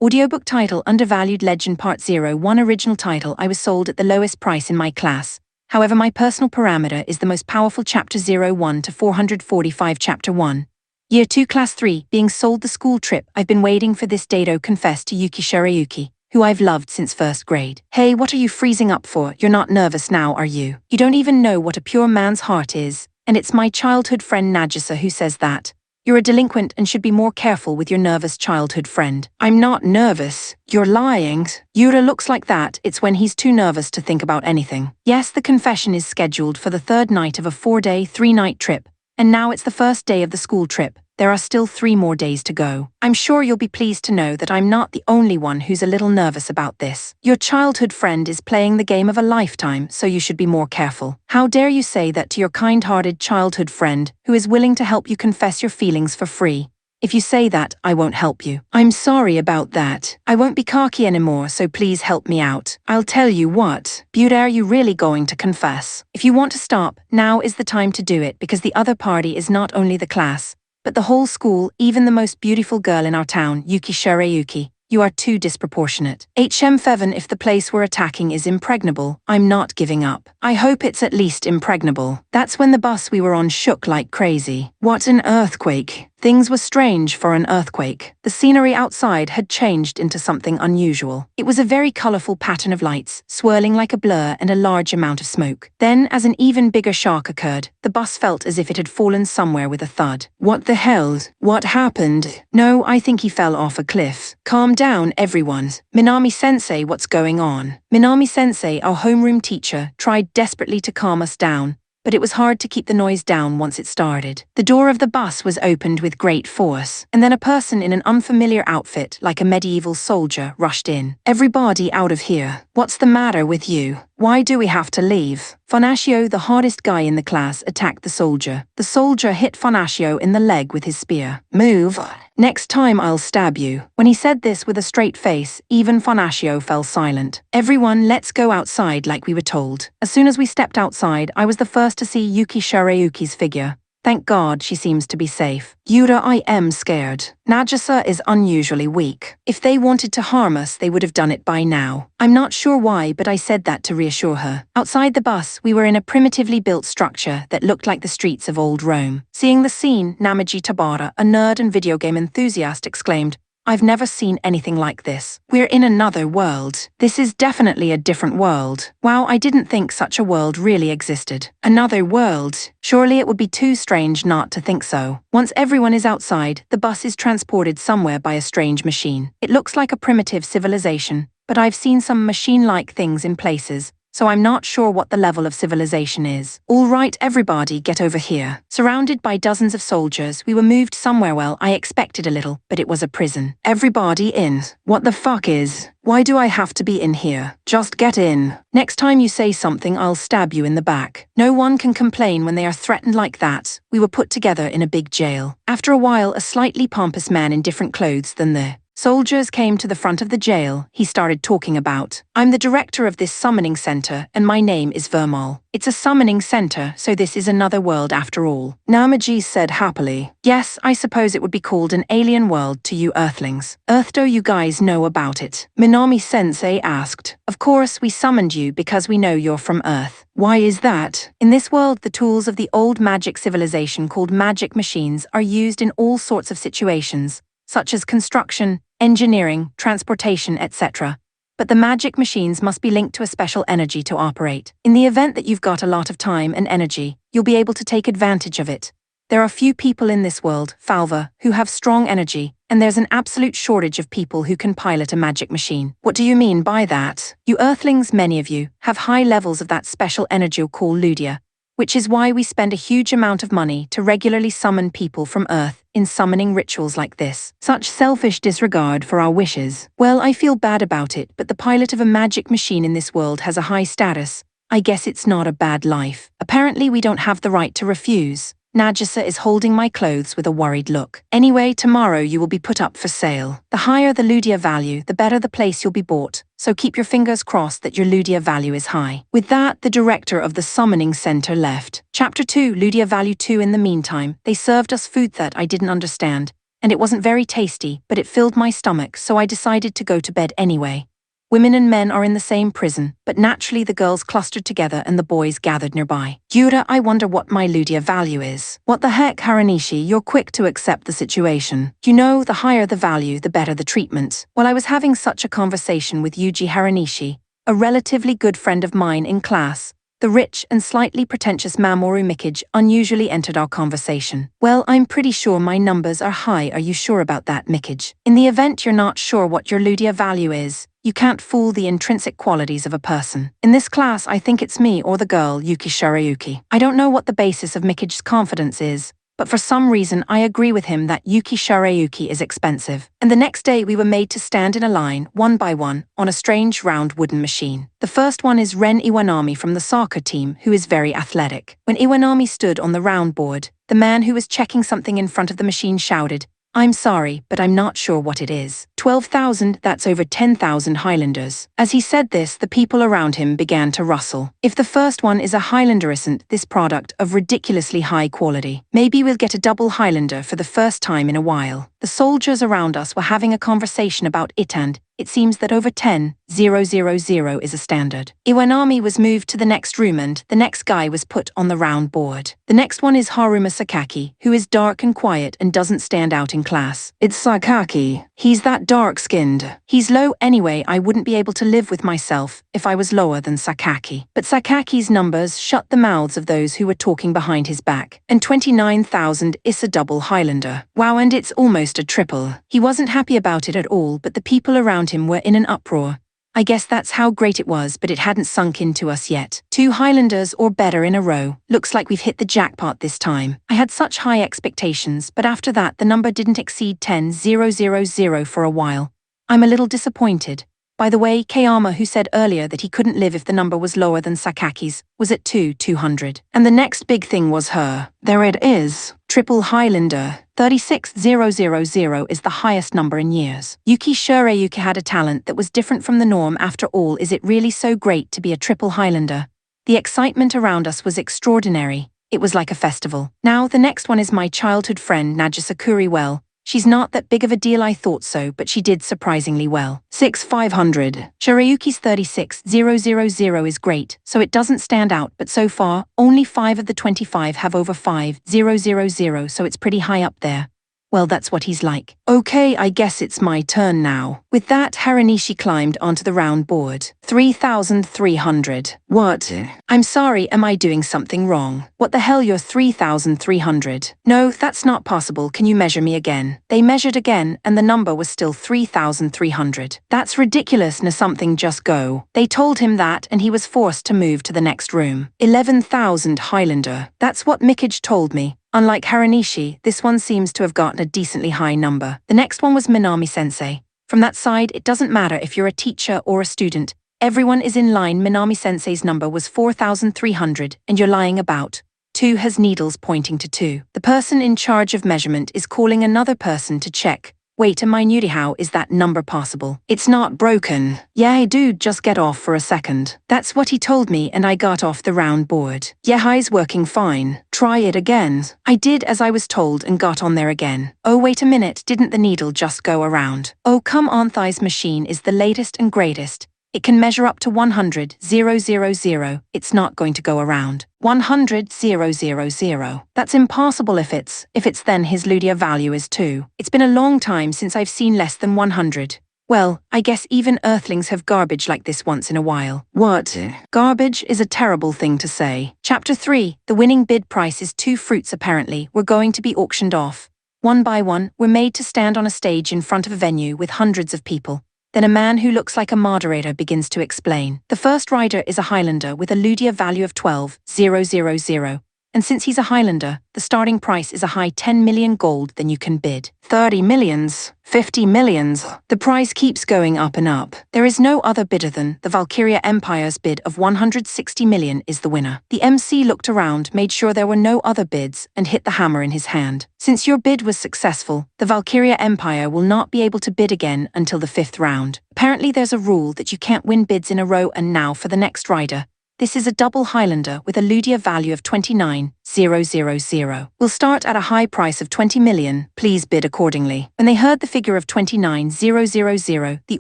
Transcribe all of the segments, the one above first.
Audiobook title Undervalued Legend Part 01 Original title I was sold at the lowest price in my class. However, my personal parameter is the most powerful Chapter 01 to 445 Chapter 1. Year 2 Class 3, being sold the school trip. I've been waiting for this date, confessed to Yuki Shirayuki, who I've loved since first grade. Hey, what are you freezing up for? You're not nervous now, are you? You don't even know what a pure man's heart is. And it's my childhood friend Nagisa who says that. You're a delinquent and should be more careful with your nervous childhood friend. I'm not nervous. You're lying. Yura looks like that. It's when he's too nervous to think about anything. Yes, the confession is scheduled for the third night of a 4-day, 3-night trip. And now it's the first day of the school trip. There are still 3 more days to go. I'm sure you'll be pleased to know that I'm not the only one who's a little nervous about this. Your childhood friend is playing the game of a lifetime, so you should be more careful. How dare you say that to your kind-hearted childhood friend who is willing to help you confess your feelings for free? If you say that, I won't help you. I'm sorry about that. I won't be cocky anymore, so please help me out. I'll tell you what. But are you really going to confess? If you want to stop, now is the time to do it, because the other party is not only the class, but the whole school, even the most beautiful girl in our town, Yuki Shirayuki. You are too disproportionate. Feven, if the place we're attacking is impregnable, I'm not giving up. I hope it's at least impregnable. That's when the bus we were on shook like crazy. What an earthquake. Things were strange for an earthquake. The scenery outside had changed into something unusual. It was a very colorful pattern of lights, swirling like a blur, and a large amount of smoke. Then, as an even bigger shock occurred, the bus felt as if it had fallen somewhere with a thud. What the hell? What happened? No, I think he fell off a cliff. Calm down, everyone. Minami-sensei, what's going on? Minami-sensei, our homeroom teacher, tried desperately to calm us down, but it was hard to keep the noise down once it started. The door of the bus was opened with great force, and then a person in an unfamiliar outfit, like a medieval soldier, rushed in. Everybody out of here. What's the matter with you? Why do we have to leave? Fonaccio, the hardest guy in the class, attacked the soldier. The soldier hit Fonaccio in the leg with his spear. Move. Next time I'll stab you. When he said this with a straight face, even Fonaccio fell silent. Everyone, let's go outside like we were told. As soon as we stepped outside, I was the first to see Yuki Shirayuki's figure. Thank God she seems to be safe. Yura, I am scared. Nagisa is unusually weak. If they wanted to harm us, they would have done it by now. I'm not sure why, but I said that to reassure her. Outside the bus, we were in a primitively built structure that looked like the streets of old Rome. Seeing the scene, Namaji Tabara, a nerd and video game enthusiast, exclaimed, I've never seen anything like this. We're in another world. This is definitely a different world. Wow, I didn't think such a world really existed. Another world. Surely it would be too strange not to think so. Once everyone is outside, the bus is transported somewhere by a strange machine. It looks like a primitive civilization, but I've seen some machine-like things in places, so I'm not sure what the level of civilization is. All right, everybody, get over here. Surrounded by dozens of soldiers, we were moved somewhere. Well, I expected a little, but it was a prison. Everybody in. What the fuck is? Why do I have to be in here? Just get in. Next time you say something, I'll stab you in the back. No one can complain when they are threatened like that. We were put together in a big jail. After a while, a slightly pompous man in different clothes than the soldiers came to the front of the jail. He started talking about, I'm the director of this summoning center, and my name is Vermal. It's a summoning center, so this is another world after all. Namaji said happily, yes, I suppose it would be called an alien world to you earthlings. Do you guys know about it? Minami-sensei asked. Of course, we summoned you because we know you're from Earth. Why is that? In this world, the tools of the old magic civilization called magic machines are used in all sorts of situations, such as construction, engineering, transportation, etc. But the magic machines must be linked to a special energy to operate. In the event that you've got a lot of time and energy, you'll be able to take advantage of it. There are few people in this world, Falva, who have strong energy, and there's an absolute shortage of people who can pilot a magic machine. What do you mean by that? You earthlings, many of you, have high levels of that special energy called Ludia, which is why we spend a huge amount of money to regularly summon people from Earth in summoning rituals like this. Such selfish disregard for our wishes. Well, I feel bad about it, but the pilot of a magic machine in this world has a high status. I guess it's not a bad life. Apparently we don't have the right to refuse. Nagisa is holding my clothes with a worried look. Anyway, tomorrow you will be put up for sale. The higher the Ludia value, the better the place you'll be bought, so keep your fingers crossed that your Ludia value is high. With that, the director of the summoning center left. Chapter 2, Ludia value 2. In the meantime, they served us food that I didn't understand, and it wasn't very tasty, but it filled my stomach, so I decided to go to bed anyway. Women and men are in the same prison, but naturally the girls clustered together and the boys gathered nearby. Yura, I wonder what my Ludia value is. What the heck, Haranishi, you're quick to accept the situation. You know, the higher the value, the better the treatment. While I was having such a conversation with Yuji Haranishi, a relatively good friend of mine in class, the rich and slightly pretentious Mamoru Mikage unusually entered our conversation. Well, I'm pretty sure my numbers are high. Are you sure about that, Mikage? In the event you're not sure what your Ludia value is, you can't fool the intrinsic qualities of a person. In this class, I think it's me or the girl, Yuki Shirayuki. I don't know what the basis of Mikage's confidence is, but for some reason I agree with him that Yuki Shirayuki is expensive. And the next day we were made to stand in a line, one by one, on a strange round wooden machine. The first one is Ren Iwanami from the soccer team, who is very athletic. When Iwanami stood on the round board, the man who was checking something in front of the machine shouted, "I'm sorry, but I'm not sure what it is." 12,000, that's over 10,000 Highlanders. As he said this, the people around him began to rustle. If the first one is a Highlander, isn't this product of ridiculously high quality? Maybe we'll get a double Highlander for the first time in a while. The soldiers around us were having a conversation about it, and it seems that over 10,000 is a standard. Iwanami was moved to the next room and the next guy was put on the round board. The next one is Haruma Sakaki, who is dark and quiet and doesn't stand out in class. It's Sakaki. He's that dark-skinned. He's low anyway. I wouldn't be able to live with myself if I was lower than Sakaki. But Sakaki's numbers shut the mouths of those who were talking behind his back. And 29,000 is a double Highlander. Wow, and it's almost a triple. He wasn't happy about it at all, but the people around him were in an uproar. I guess that's how great it was, but it hadn't sunk into us yet. 2 Highlanders or better in a row. Looks like we've hit the jackpot this time. I had such high expectations, but after that the number didn't exceed 10,000 for a while. I'm a little disappointed. By the way, Kayama, who said earlier that he couldn't live if the number was lower than Sakaki's, was at 200. And the next big thing was her. There it is. Triple Highlander. 36,000 is the highest number in years. Yuki Shirayuki had a talent that was different from the norm. After all, is it really so great to be a triple Highlander? The excitement around us was extraordinary. It was like a festival. Now, the next one is my childhood friend Nagisa Kuriwell. She's not that big of a deal. I thought so, but she did surprisingly well. 6,500. Shirayuki's 36,000 is great, so it doesn't stand out, but so far, only 5 of the 25 have over 5,000, so it's pretty high up there. Well, that's what he's like. Okay, I guess it's my turn now. With that, Haranishi climbed onto the round board. 3,300. What? I'm sorry, am I doing something wrong? What the hell, you're 3,300. No, that's not possible. Can you measure me again? They measured again, and the number was still 3,300. That's ridiculous. Now something just go. They told him that, and he was forced to move to the next room. 11,000 Highlander. That's what Mikage told me. Unlike Haranishi, this one seems to have gotten a decently high number. The next one was Minami-sensei. From that side, it doesn't matter if you're a teacher or a student. Everyone is in line. Minami-sensei's number was 4,300, and you're lying about. 2 has needles pointing to 2. The person in charge of measurement is calling another person to check. Wait a minute, how is that number possible? It's not broken. Yeah, dude, just get off for a second. That's what he told me, and I got off the round board. Yeah, hi's working fine. Try it again. I did as I was told and got on there again. Oh, wait a minute, didn't the needle just go around? Oh, come on, Thigh's machine is the latest and greatest. It can measure up to 100,000. It's not going to go around. 100,000. That's impossible. If it's then his Ludia value is 2. It's been a long time since I've seen less than 100. Well, I guess even Earthlings have garbage like this once in a while. What? Garbage is a terrible thing to say. Chapter 3. The winning bid price is 2 fruits apparently. We're going to be auctioned off. One by one, we're made to stand on a stage in front of a venue with hundreds of people. Then a man who looks like a moderator begins to explain. The first rider is a Highlander with a Ludia value of 12,000. And since he's a Highlander, the starting price is a high 10 million gold. Then you can bid 30 millions, 50 millions. The price keeps going up and up. There is no other bidder than the Valkyria Empire's bid of 160 million is the winner. The MC looked around, made sure there were no other bids, and hit the hammer in his hand. Since your bid was successful, the Valkyria Empire will not be able to bid again until the 5th round. Apparently there's a rule that you can't win bids in a row. And now for the next rider. This is a double Highlander with a Ludia value of 29,000. We'll start at a high price of 20 million, please bid accordingly. When they heard the figure of 29,000, the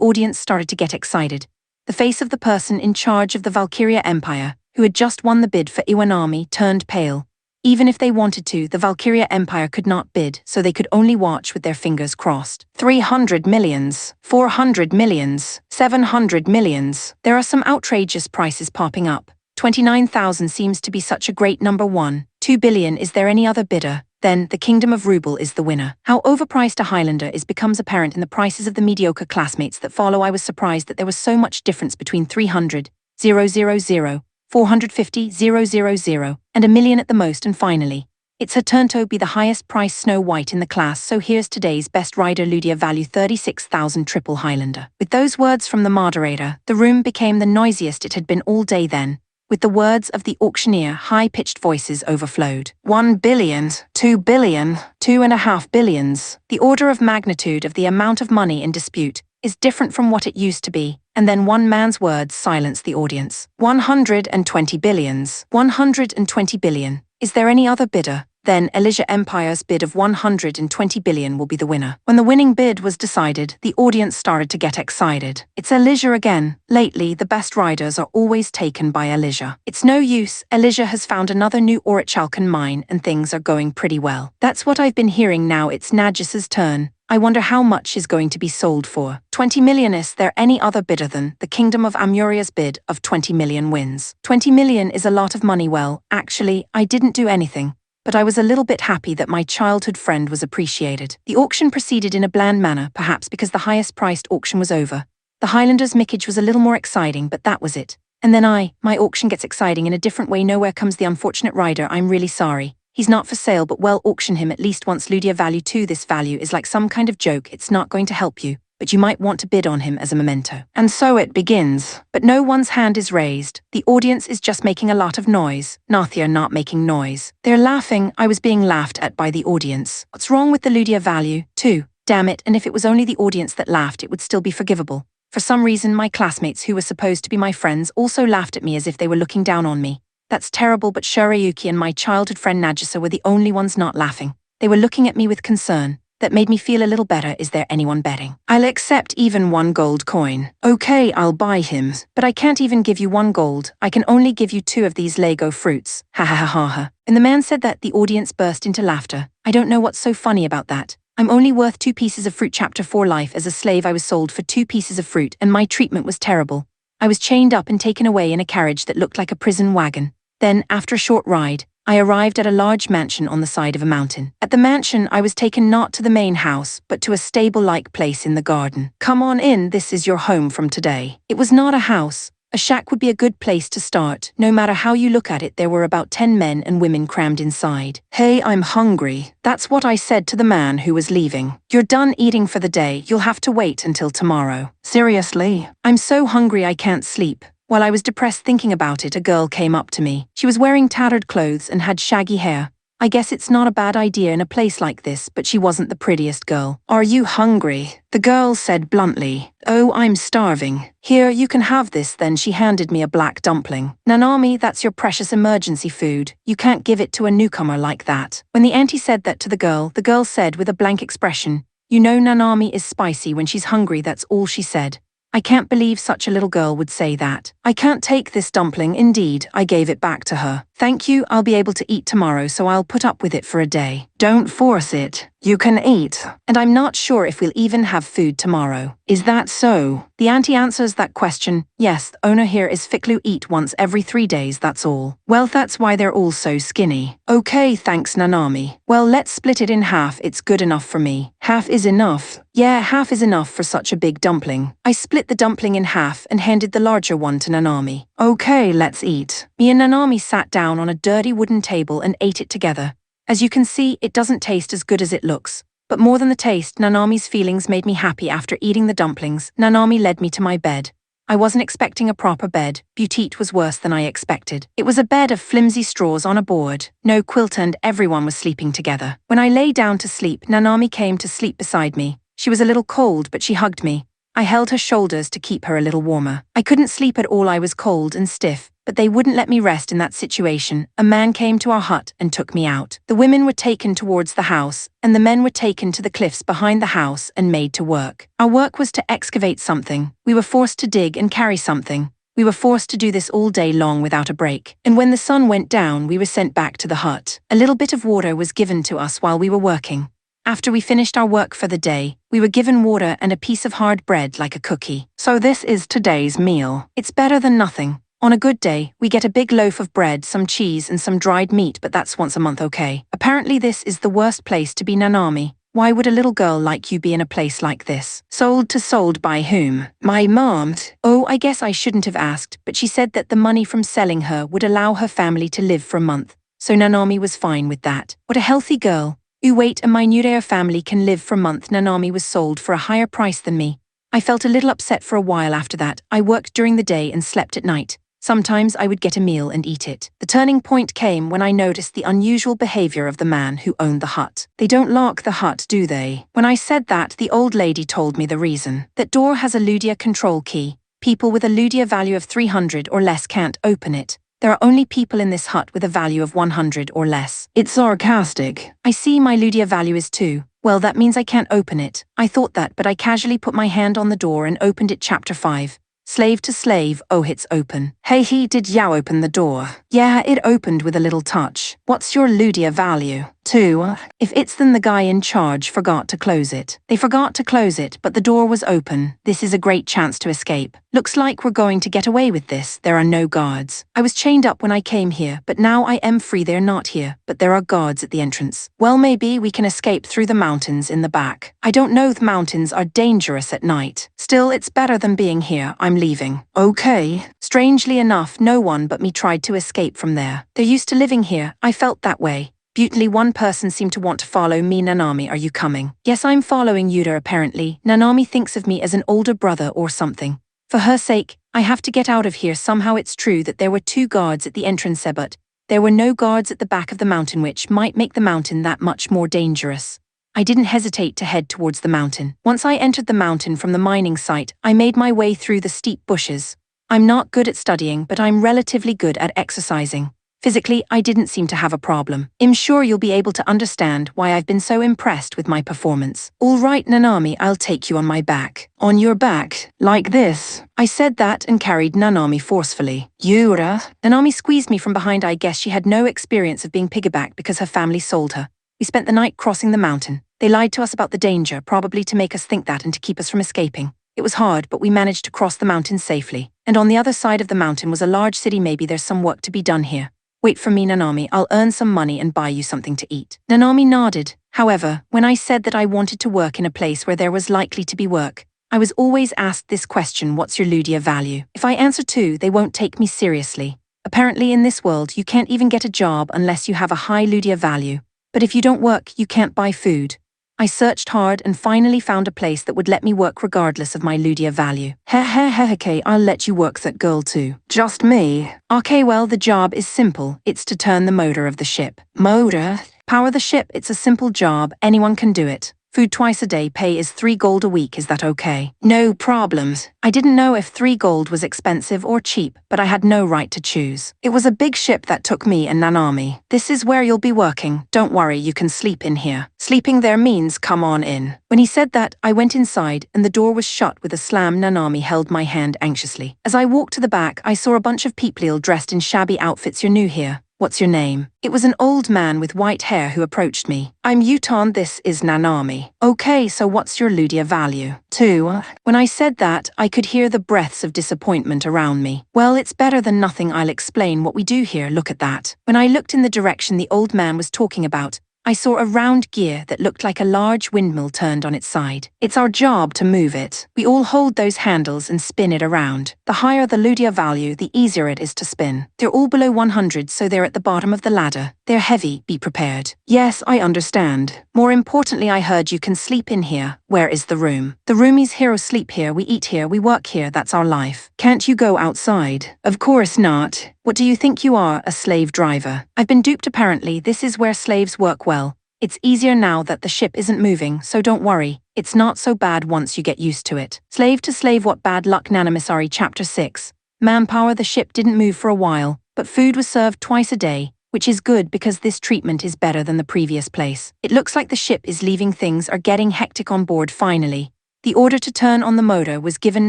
audience started to get excited. The face of the person in charge of the Valkyria Empire, who had just won the bid for Iwanami, turned pale. Even if they wanted to, the Valkyria Empire could not bid, so they could only watch with their fingers crossed. 300 millions, 400 millions, 700 millions. There are some outrageous prices popping up. 29,000 seems to be such a great number one. 2 billion, is there any other bidder? Then, the Kingdom of Ruble is the winner. How overpriced a Highlander is becomes apparent in the prices of the mediocre classmates that follow. I was surprised that there was so much difference between 300,000, 450,000, and a million at the most, and finally, it's her turn to be the highest price Snow White in the class, so here's today's best rider Ludia value 36,000 triple Highlander. With those words from the moderator, the room became the noisiest it had been all day then. With the words of the auctioneer, high-pitched voices overflowed. 1 billion, 2 billion, 2.5 billions. The order of magnitude of the amount of money in dispute is different from what it used to be, and then one man's words silenced the audience. 120 billions. 120 billion. Is there any other bidder? Then Elysia Empire's bid of 120 billion will be the winner. When the winning bid was decided, the audience started to get excited. It's Elysia again. Lately, the best riders are always taken by Elysia. It's no use, Elysia has found another new orichalcon mine and things are going pretty well. That's what I've been hearing. Now it's Najis's turn. I wonder how much is going to be sold for. 20 million. Is there any other bidder than the Kingdom of Amuria's bid of 20 million wins? 20 million is a lot of money. Well, actually, I didn't do anything, but I was a little bit happy that my childhood friend was appreciated. The auction proceeded in a bland manner, perhaps because the highest priced auction was over. The Highlander's mickage was a little more exciting, but that was it. And then my auction gets exciting in a different way. Nowhere comes the unfortunate rider. I'm really sorry. He's not for sale, but well, auction him at least once. Ludia value 2. This value is like some kind of joke. It's not going to help you, but you might want to bid on him as a memento. And so it begins. But no one's hand is raised. The audience is just making a lot of noise. They're not making noise. They're laughing. I was being laughed at by the audience. What's wrong with the Ludia value 2? Damn it, and if it was only the audience that laughed, it would still be forgivable. For some reason, my classmates who were supposed to be my friends also laughed at me as if they were looking down on me. That's terrible, but Shirayuki and my childhood friend Nagisa were the only ones not laughing. They were looking at me with concern. That made me feel a little better. Is there anyone betting? I'll accept even 1 gold coin. Okay, I'll buy him. But I can't even give you 1 gold. I can only give you 2 of these Lego fruits. Ha ha ha ha ha. When the man said that, the audience burst into laughter. I don't know what's so funny about that. I'm only worth 2 pieces of fruit. Chapter 4. Life as a slave. I was sold for 2 pieces of fruit, and my treatment was terrible. I was chained up and taken away in a carriage that looked like a prison wagon. Then, after a short ride, I arrived at a large mansion on the side of a mountain. At the mansion, I was taken not to the main house, but to a stable-like place in the garden. Come on in, this is your home from today. It was not a house. A shack would be a good place to start. No matter how you look at it, there were about 10 men and women crammed inside. Hey, I'm hungry. That's what I said to the man who was leaving. You're done eating for the day. You'll have to wait until tomorrow. Seriously? I'm so hungry I can't sleep. While I was depressed thinking about it, a girl came up to me. She was wearing tattered clothes and had shaggy hair. I guess it's not a bad idea in a place like this, but she wasn't the prettiest girl. Are you hungry? The girl said bluntly. Oh, I'm starving. Here, you can have this. Then she handed me a black dumpling. Nanami, that's your precious emergency food. You can't give it to a newcomer like that. When the auntie said that to the girl said with a blank expression, you know Nanami is spicy when she's hungry. That's all she said. I can't believe such a little girl would say that. I can't take this dumpling. Indeed, I gave it back to her. Thank you, I'll be able to eat tomorrow, so I'll put up with it for a day. Don't force it. You can eat. And I'm not sure if we'll even have food tomorrow. Is that so? The auntie answers that question. Yes, the owner here is Fiklu. Eat once every 3 days, that's all. Well, that's why they're all so skinny. Okay, thanks Nanami. Well, let's split it in half. It's good enough for me. Half is enough. Yeah, half is enough for such a big dumpling. I split the dumpling in half and handed the larger one to Nanami. Okay, let's eat. Me and Nanami sat down on a dirty wooden table and ate it together. As you can see, it doesn't taste as good as it looks. But more than the taste, Nanami's feelings made me happy. After eating the dumplings, Nanami led me to my bed. I wasn't expecting a proper bed. Butite was worse than I expected. It was a bed of flimsy straws on a board, no quilt, and everyone was sleeping together. When I lay down to sleep, Nanami came to sleep beside me. She was a little cold, but she hugged me. I held her shoulders to keep her a little warmer. I couldn't sleep at all. I was cold and stiff, but they wouldn't let me rest in that situation. A man came to our hut and took me out. The women were taken towards the house, and the men were taken to the cliffs behind the house and made to work. Our work was to excavate something. We were forced to dig and carry something. We were forced to do this all day long without a break. And when the sun went down, we were sent back to the hut. A little bit of water was given to us while we were working. After we finished our work for the day, we were given water and a piece of hard bread like a cookie. So this is today's meal. It's better than nothing. On a good day, we get a big loaf of bread, some cheese and some dried meat, but that's once a month, okay? Apparently this is the worst place to be, Nanami. Why would a little girl like you be in a place like this? Sold by whom? My mom. Oh, I guess I shouldn't have asked, but she said that the money from selling her would allow her family to live for a month. So Nanami was fine with that. What a healthy girl. Wait, a manhwasystem family can live for a month. Nanami was sold for a higher price than me. I felt a little upset for a while after that. I worked during the day and slept at night. Sometimes I would get a meal and eat it. The turning point came when I noticed the unusual behavior of the man who owned the hut. They don't lock the hut, do they? When I said that, the old lady told me the reason. That door has a Ludia control key. People with a Ludia value of 300 or less can't open it. There are only people in this hut with a value of 100 or less. It's sarcastic. I see my Ludia value is 2. Well, that means I can't open it. I thought that, but I casually put my hand on the door and opened it. Chapter 5. Slave to slave. Oh, it's open. Hey, did you open the door? Yeah, it opened with a little touch. What's your Ludia value? 2. If it's then the guy in charge forgot to close it. They forgot to close it, but the door was open. This is a great chance to escape. Looks like we're going to get away with this. There are no guards. I was chained up when I came here, but now I am free. They're not here, but there are guards at the entrance. Well, maybe we can escape through the mountains in the back. I don't know, the mountains are dangerous at night. Still, it's better than being here. I'm leaving. Okay. Strangely enough, no one but me tried to escape from there. They're used to living here. I felt that way. Beautifully, one person seemed to want to follow me. Nanami, are you coming? Yes, I'm following Yuta apparently. Nanami thinks of me as an older brother or something. For her sake, I have to get out of here. Somehow it's true that there were 2 guards at the entrance, but there were no guards at the back of the mountain, which might make the mountain that much more dangerous. I didn't hesitate to head towards the mountain. Once I entered the mountain from the mining site, I made my way through the steep bushes. I'm not good at studying, but I'm relatively good at exercising. Physically, I didn't seem to have a problem. I'm sure you'll be able to understand why I've been so impressed with my performance. All right, Nanami, I'll take you on my back. On your back? Like this? I said that and carried Nanami forcefully. Yura? Nanami squeezed me from behind. I guess she had no experience of being piggybacked because her family sold her. We spent the night crossing the mountain. They lied to us about the danger, probably to make us think that and to keep us from escaping. It was hard, but we managed to cross the mountain safely. And on the other side of the mountain was a large city. Maybe there's some work to be done here. Wait for me, Nanami. I'll earn some money and buy you something to eat. Nanami nodded. However, when I said that I wanted to work in a place where there was likely to be work, I was always asked this question: what's your Ludia value? If I answer 2, they won't take me seriously. Apparently in this world you can't even get a job unless you have a high Ludia value. But if you don't work, you can't buy food. I searched hard and finally found a place that would let me work regardless of my Ludia value. Okay, I'll let you work that girl too. Just me? Okay, well, the job is simple. It's to turn the motor of the ship. Motor? Power the ship. It's a simple job. Anyone can do it. Food twice a day. Pay is 3 gold a week. Is that okay? No problems. I didn't know if 3 gold was expensive or cheap, but I had no right to choose. It was a big ship that took me and Nanami. This is where you'll be working. Don't worry, you can sleep in here. Sleeping there means come on in. When he said that, I went inside and the door was shut with a slam. Nanami held my hand anxiously. As I walked to the back, I saw a bunch of people dressed in shabby outfits. You're new here. What's your name? It was an old man with white hair who approached me. I'm Yuton, this is Nanami. Okay, so what's your Ludia value? 2. When I said that, I could hear the breaths of disappointment around me. Well, it's better than nothing. I'll explain what we do here. Look at that. When I looked in the direction the old man was talking about, I saw a round gear that looked like a large windmill turned on its side. It's our job to move it. We all hold those handles and spin it around. The higher the Ludia value, the easier it is to spin. They're all below 100, so they're at the bottom of the ladder. They're heavy, be prepared. Yes, I understand. More importantly, I heard you can sleep in here. Where is the room? The roomies here sleep here, we eat here, we work here, that's our life. Can't you go outside? Of course not. What do you think you are, a slave driver? I've been duped apparently. This is where slaves work well. It's easier now that the ship isn't moving, so don't worry. It's not so bad once you get used to it. Slave to slave, what bad luck. Sorry, Chapter 6. Manpower, the ship didn't move for a while, but food was served twice a day, which is good because this treatment is better than the previous place. It looks like the ship is leaving. Things are getting hectic on board finally. The order to turn on the motor was given.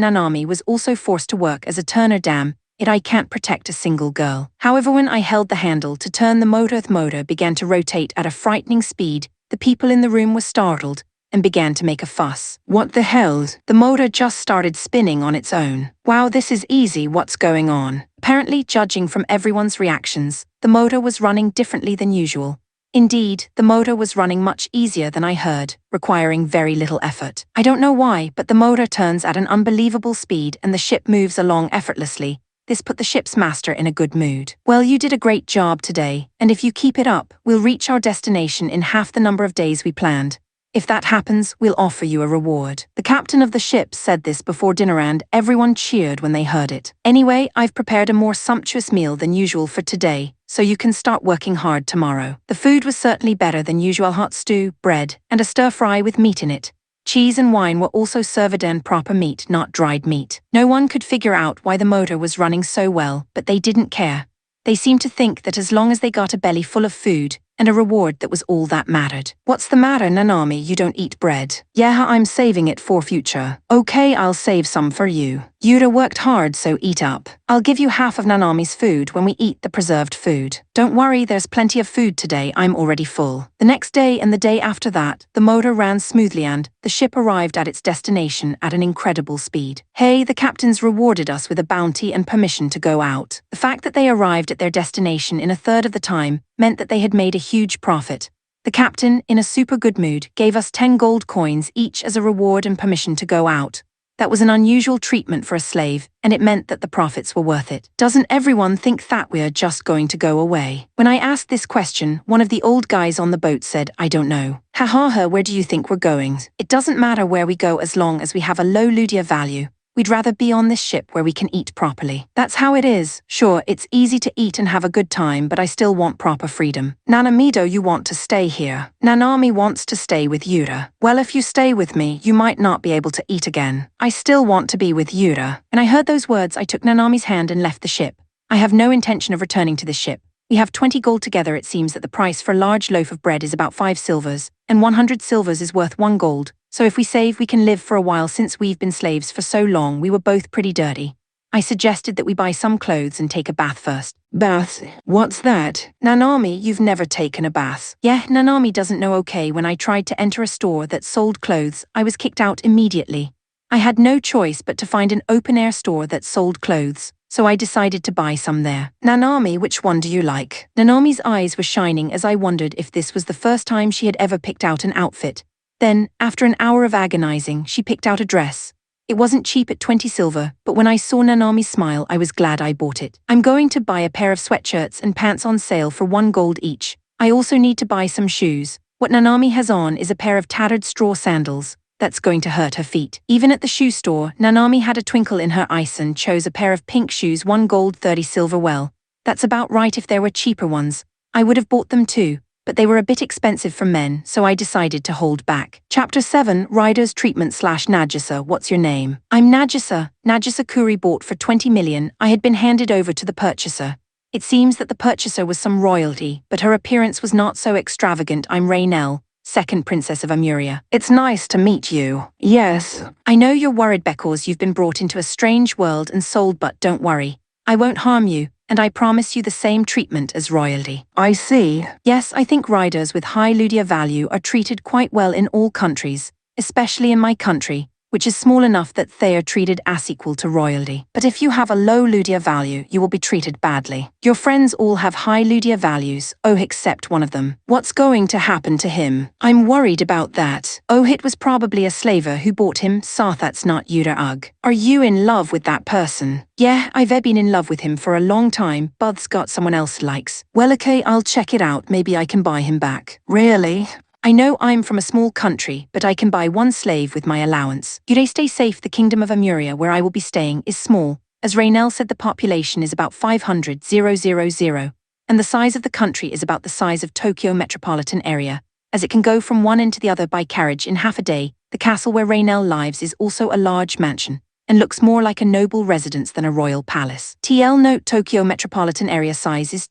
Nanami was also forced to work as a turner. Damn, I can't protect a single girl. However, when I held the handle to turn the motor began to rotate at a frightening speed. The people in the room were startled and began to make a fuss. What the hell? The motor just started spinning on its own. Wow, this is easy. What's going on? Apparently, judging from everyone's reactions, the motor was running differently than usual. Indeed, the motor was running much easier than I heard, requiring very little effort. I don't know why, but the motor turns at an unbelievable speed and the ship moves along effortlessly. This put the ship's master in a good mood. Well, you did a great job today, and if you keep it up, we'll reach our destination in half the number of days we planned. If that happens, we'll offer you a reward. The captain of the ship said this before dinner and everyone cheered when they heard it. Anyway, I've prepared a more sumptuous meal than usual for today, so you can start working hard tomorrow. The food was certainly better than usual: hot stew, bread, and a stir-fry with meat in it. Cheese and wine were also served, and proper meat, not dried meat. No one could figure out why the motor was running so well, but they didn't care. They seemed to think that as long as they got a belly full of food, and a reward, that was all that mattered. What's the matter, Nanami? You don't eat bread? Yeah, I'm saving it for future. Okay, I'll save some for you. Yura worked hard, so eat up. I'll give you half of Nanami's food when we eat the preserved food. Don't worry, there's plenty of food today. I'm already full. The next day and the day after that, the motor ran smoothly and the ship arrived at its destination at an incredible speed. Hey, the captains rewarded us with a bounty and permission to go out. The fact that they arrived at their destination in a third of the time meant that they had made a huge profit. The captain, in a super good mood, gave us 10 gold coins each as a reward and permission to go out. That was an unusual treatment for a slave, and it meant that the profits were worth it. Doesn't everyone think that we're just going to go away? When I asked this question, one of the old guys on the boat said, I don't know. Ha ha ha, where do you think we're going? It doesn't matter where we go as long as we have a low Ludia value. We'd rather be on this ship where we can eat properly. That's how it is. Sure, it's easy to eat and have a good time, but I still want proper freedom. Nanamido, you want to stay here. Nanami wants to stay with Yura. Well, if you stay with me, you might not be able to eat again. I still want to be with Yura. When I heard those words, I took Nanami's hand and left the ship. I have no intention of returning to this ship. We have 20 gold together. It seems that the price for a large loaf of bread is about 5 silvers, and 100 silvers is worth 1 gold. So if we save, we can live for a while. Since we've been slaves for so long, we were both pretty dirty. I suggested that we buy some clothes and take a bath first. Bath? What's that? Nanami, you've never taken a bath. Yeah, Nanami doesn't know. Okay, when I tried to enter a store that sold clothes, I was kicked out immediately. I had no choice but to find an open-air store that sold clothes, so I decided to buy some there. Nanami, which one do you like? Nanami's eyes were shining as I wondered if this was the first time she had ever picked out an outfit. Then, after an hour of agonizing, she picked out a dress. It wasn't cheap at 20 silver, but when I saw Nanami's smile, I was glad I bought it. I'm going to buy a pair of sweatshirts and pants on sale for 1 gold each. I also need to buy some shoes. What Nanami has on is a pair of tattered straw sandals. That's going to hurt her feet. Even at the shoe store, Nanami had a twinkle in her eyes and chose a pair of pink shoes, 1 gold 30 silver. Well, that's about right. If there were cheaper ones, I would have bought them too, but they were a bit expensive for men, so I decided to hold back. Chapter 7, Rider's Treatment / Nagisa. What's your name? I'm Nagisa. Nagisa Kuri, bought for 20 million. I had been handed over to the purchaser. It seems that the purchaser was some royalty, but her appearance was not so extravagant. I'm Raynell, second princess of Amuria. It's nice to meet you. Yes. I know you're worried because you've been brought into a strange world and sold, but don't worry. I won't harm you, and I promise you the same treatment as royalty. I see. Yes, I think riders with high Ludia value are treated quite well in all countries, especially in my country, which is small enough that they are treated as equal to royalty. But if you have a low Ludia value, you will be treated badly. Your friends all have high Ludia values, except one of them. What's going to happen to him? I'm worried about that. It was probably a slaver who bought him. That's not Yura. Ugh. Are you in love with that person? Yeah, I've been in love with him for a long time. Bud's got someone else likes. Well, okay, I'll check it out. Maybe I can buy him back. Really? I know I'm from a small country, but I can buy 1 slave with my allowance. You stay safe. The kingdom of Amuria, where I will be staying, is small. As Raynell said, the population is about 500,000, and the size of the country is about the size of Tokyo metropolitan area, as it can go from one end to the other by carriage in half a day. The castle where Raynell lives is also a large mansion, and looks more like a noble residence than a royal palace. TL note: Tokyo metropolitan area size is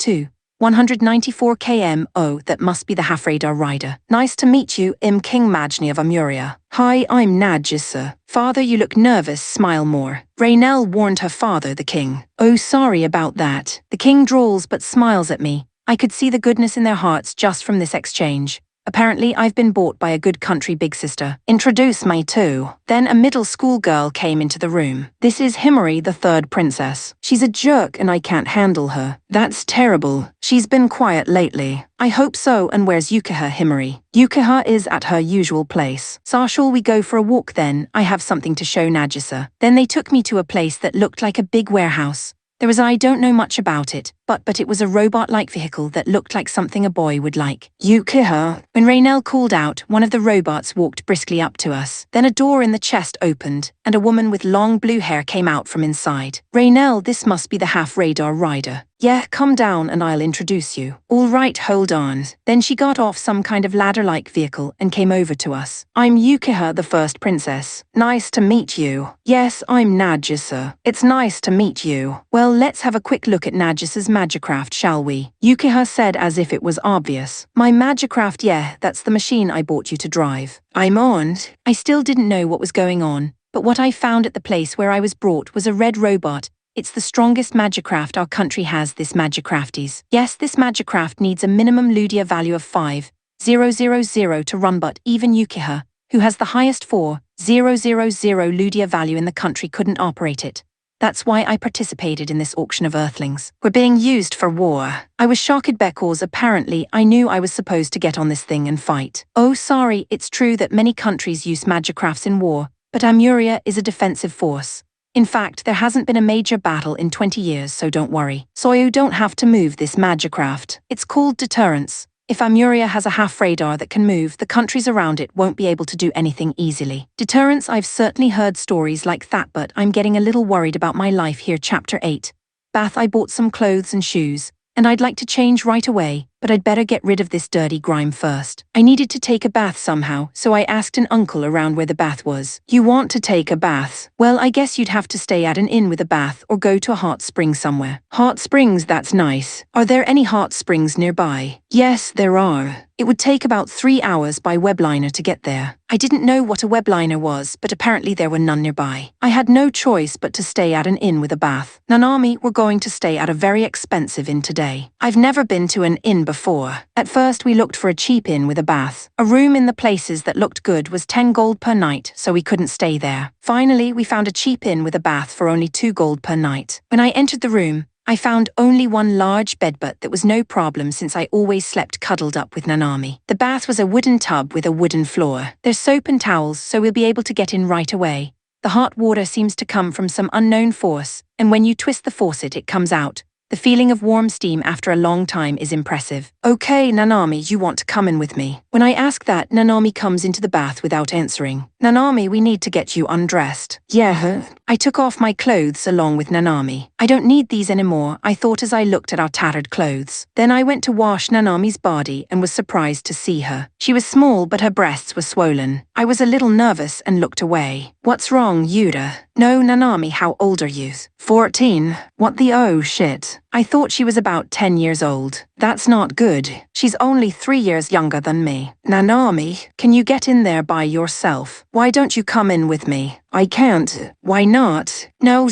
194 km. Oh, that must be the half-radar rider. Nice to meet you, I'm King Majni of Amuria. Hi, I'm Najisa. Father, you look nervous, smile more. Raynell warned her father, the king. Oh, sorry about that. The king drawls but smiles at me. I could see the goodness in their hearts just from this exchange. Apparently, I've been bought by a good country big sister. Introduce me too. Then a middle school girl came into the room. This is Himari, the third princess. She's a jerk and I can't handle her. That's terrible. She's been quiet lately. I hope so. And where's Yukiha, Himari? Yukiha is at her usual place. So shall we go for a walk then? I have something to show Najisa. Then they took me to a place that looked like a big warehouse. I don't know much about it, but it was a robot-like vehicle that looked like something a boy would like. Yukiha. When Raynell called out, one of the robots walked briskly up to us. Then a door in the chest opened, and a woman with long blue hair came out from inside. Raynell, this must be the half-radar rider. Yeah, come down and I'll introduce you. All right, hold on. Then she got off some kind of ladder-like vehicle and came over to us. I'm Yukiha, the first princess. Nice to meet you. Yes, I'm Najisa. It's nice to meet you. Well, let's have a quick look at Nagisa's Magicraft, shall we? Yukiha said as if it was obvious. My Magicraft, yeah, that's the machine I bought you to drive. I'm on. I still didn't know what was going on, but what I found at the place where I was brought was a red robot. It's the strongest Magicraft our country has, this Magicrafties. Yes, this Magicraft needs a minimum Ludia value of 5,000 to run, but even Yukiha, who has the highest 4,000 Ludia value in the country, couldn't operate it. That's why I participated in this auction of Earthlings. We're being used for war. I was shocked because apparently I knew I was supposed to get on this thing and fight. Oh, sorry, it's true that many countries use Magicrafts in war, but Amuria is a defensive force. In fact, there hasn't been a major battle in 20 years, so don't worry. So you don't have to move this Magicraft. It's called deterrence. If Amuria has a half-radar that can move, the countries around it won't be able to do anything easily. Deterrence, I've certainly heard stories like that, but I'm getting a little worried about my life here. Chapter 8. Bath. I bought some clothes and shoes, and I'd like to change right away, but I'd better get rid of this dirty grime first. I needed to take a bath somehow, so I asked an uncle around where the bath was. You want to take a bath? Well, I guess you'd have to stay at an inn with a bath or go to a hot spring somewhere. Hot springs, that's nice. Are there any hot springs nearby? Yes, there are. It would take about 3 hours by webliner to get there. I didn't know what a webliner was, but apparently there were none nearby. I had no choice but to stay at an inn with a bath. Nanami, we're going to stay at a very expensive inn today. I've never been to an inn before. At first we looked for a cheap inn with a bath. A room in the places that looked good was 10 gold per night, so we couldn't stay there. Finally, we found a cheap inn with a bath for only 2 gold per night. When I entered the room, I found only one large bed, but that was no problem since I always slept cuddled up with Nanami. The bath was a wooden tub with a wooden floor. There's soap and towels, so we'll be able to get in right away. The hot water seems to come from some unknown force, and when you twist the faucet it comes out. The feeling of warm steam after a long time is impressive. Okay, Nanami, you want to come in with me? When I ask that, Nanami comes into the bath without answering. Nanami, we need to get you undressed. Yeah. I took off my clothes along with Nanami. I don't need these anymore, I thought as I looked at our tattered clothes. Then I went to wash Nanami's body and was surprised to see her. She was small, but her breasts were swollen. I was a little nervous and looked away. What's wrong, Yuta? No, Nanami, how old are you? 14. What the oh shit. I thought she was about 10 years old. That's not good. She's only 3 years younger than me. Nanami, can you get in there by yourself? Why don't you come in with me? I can't. Why not? No.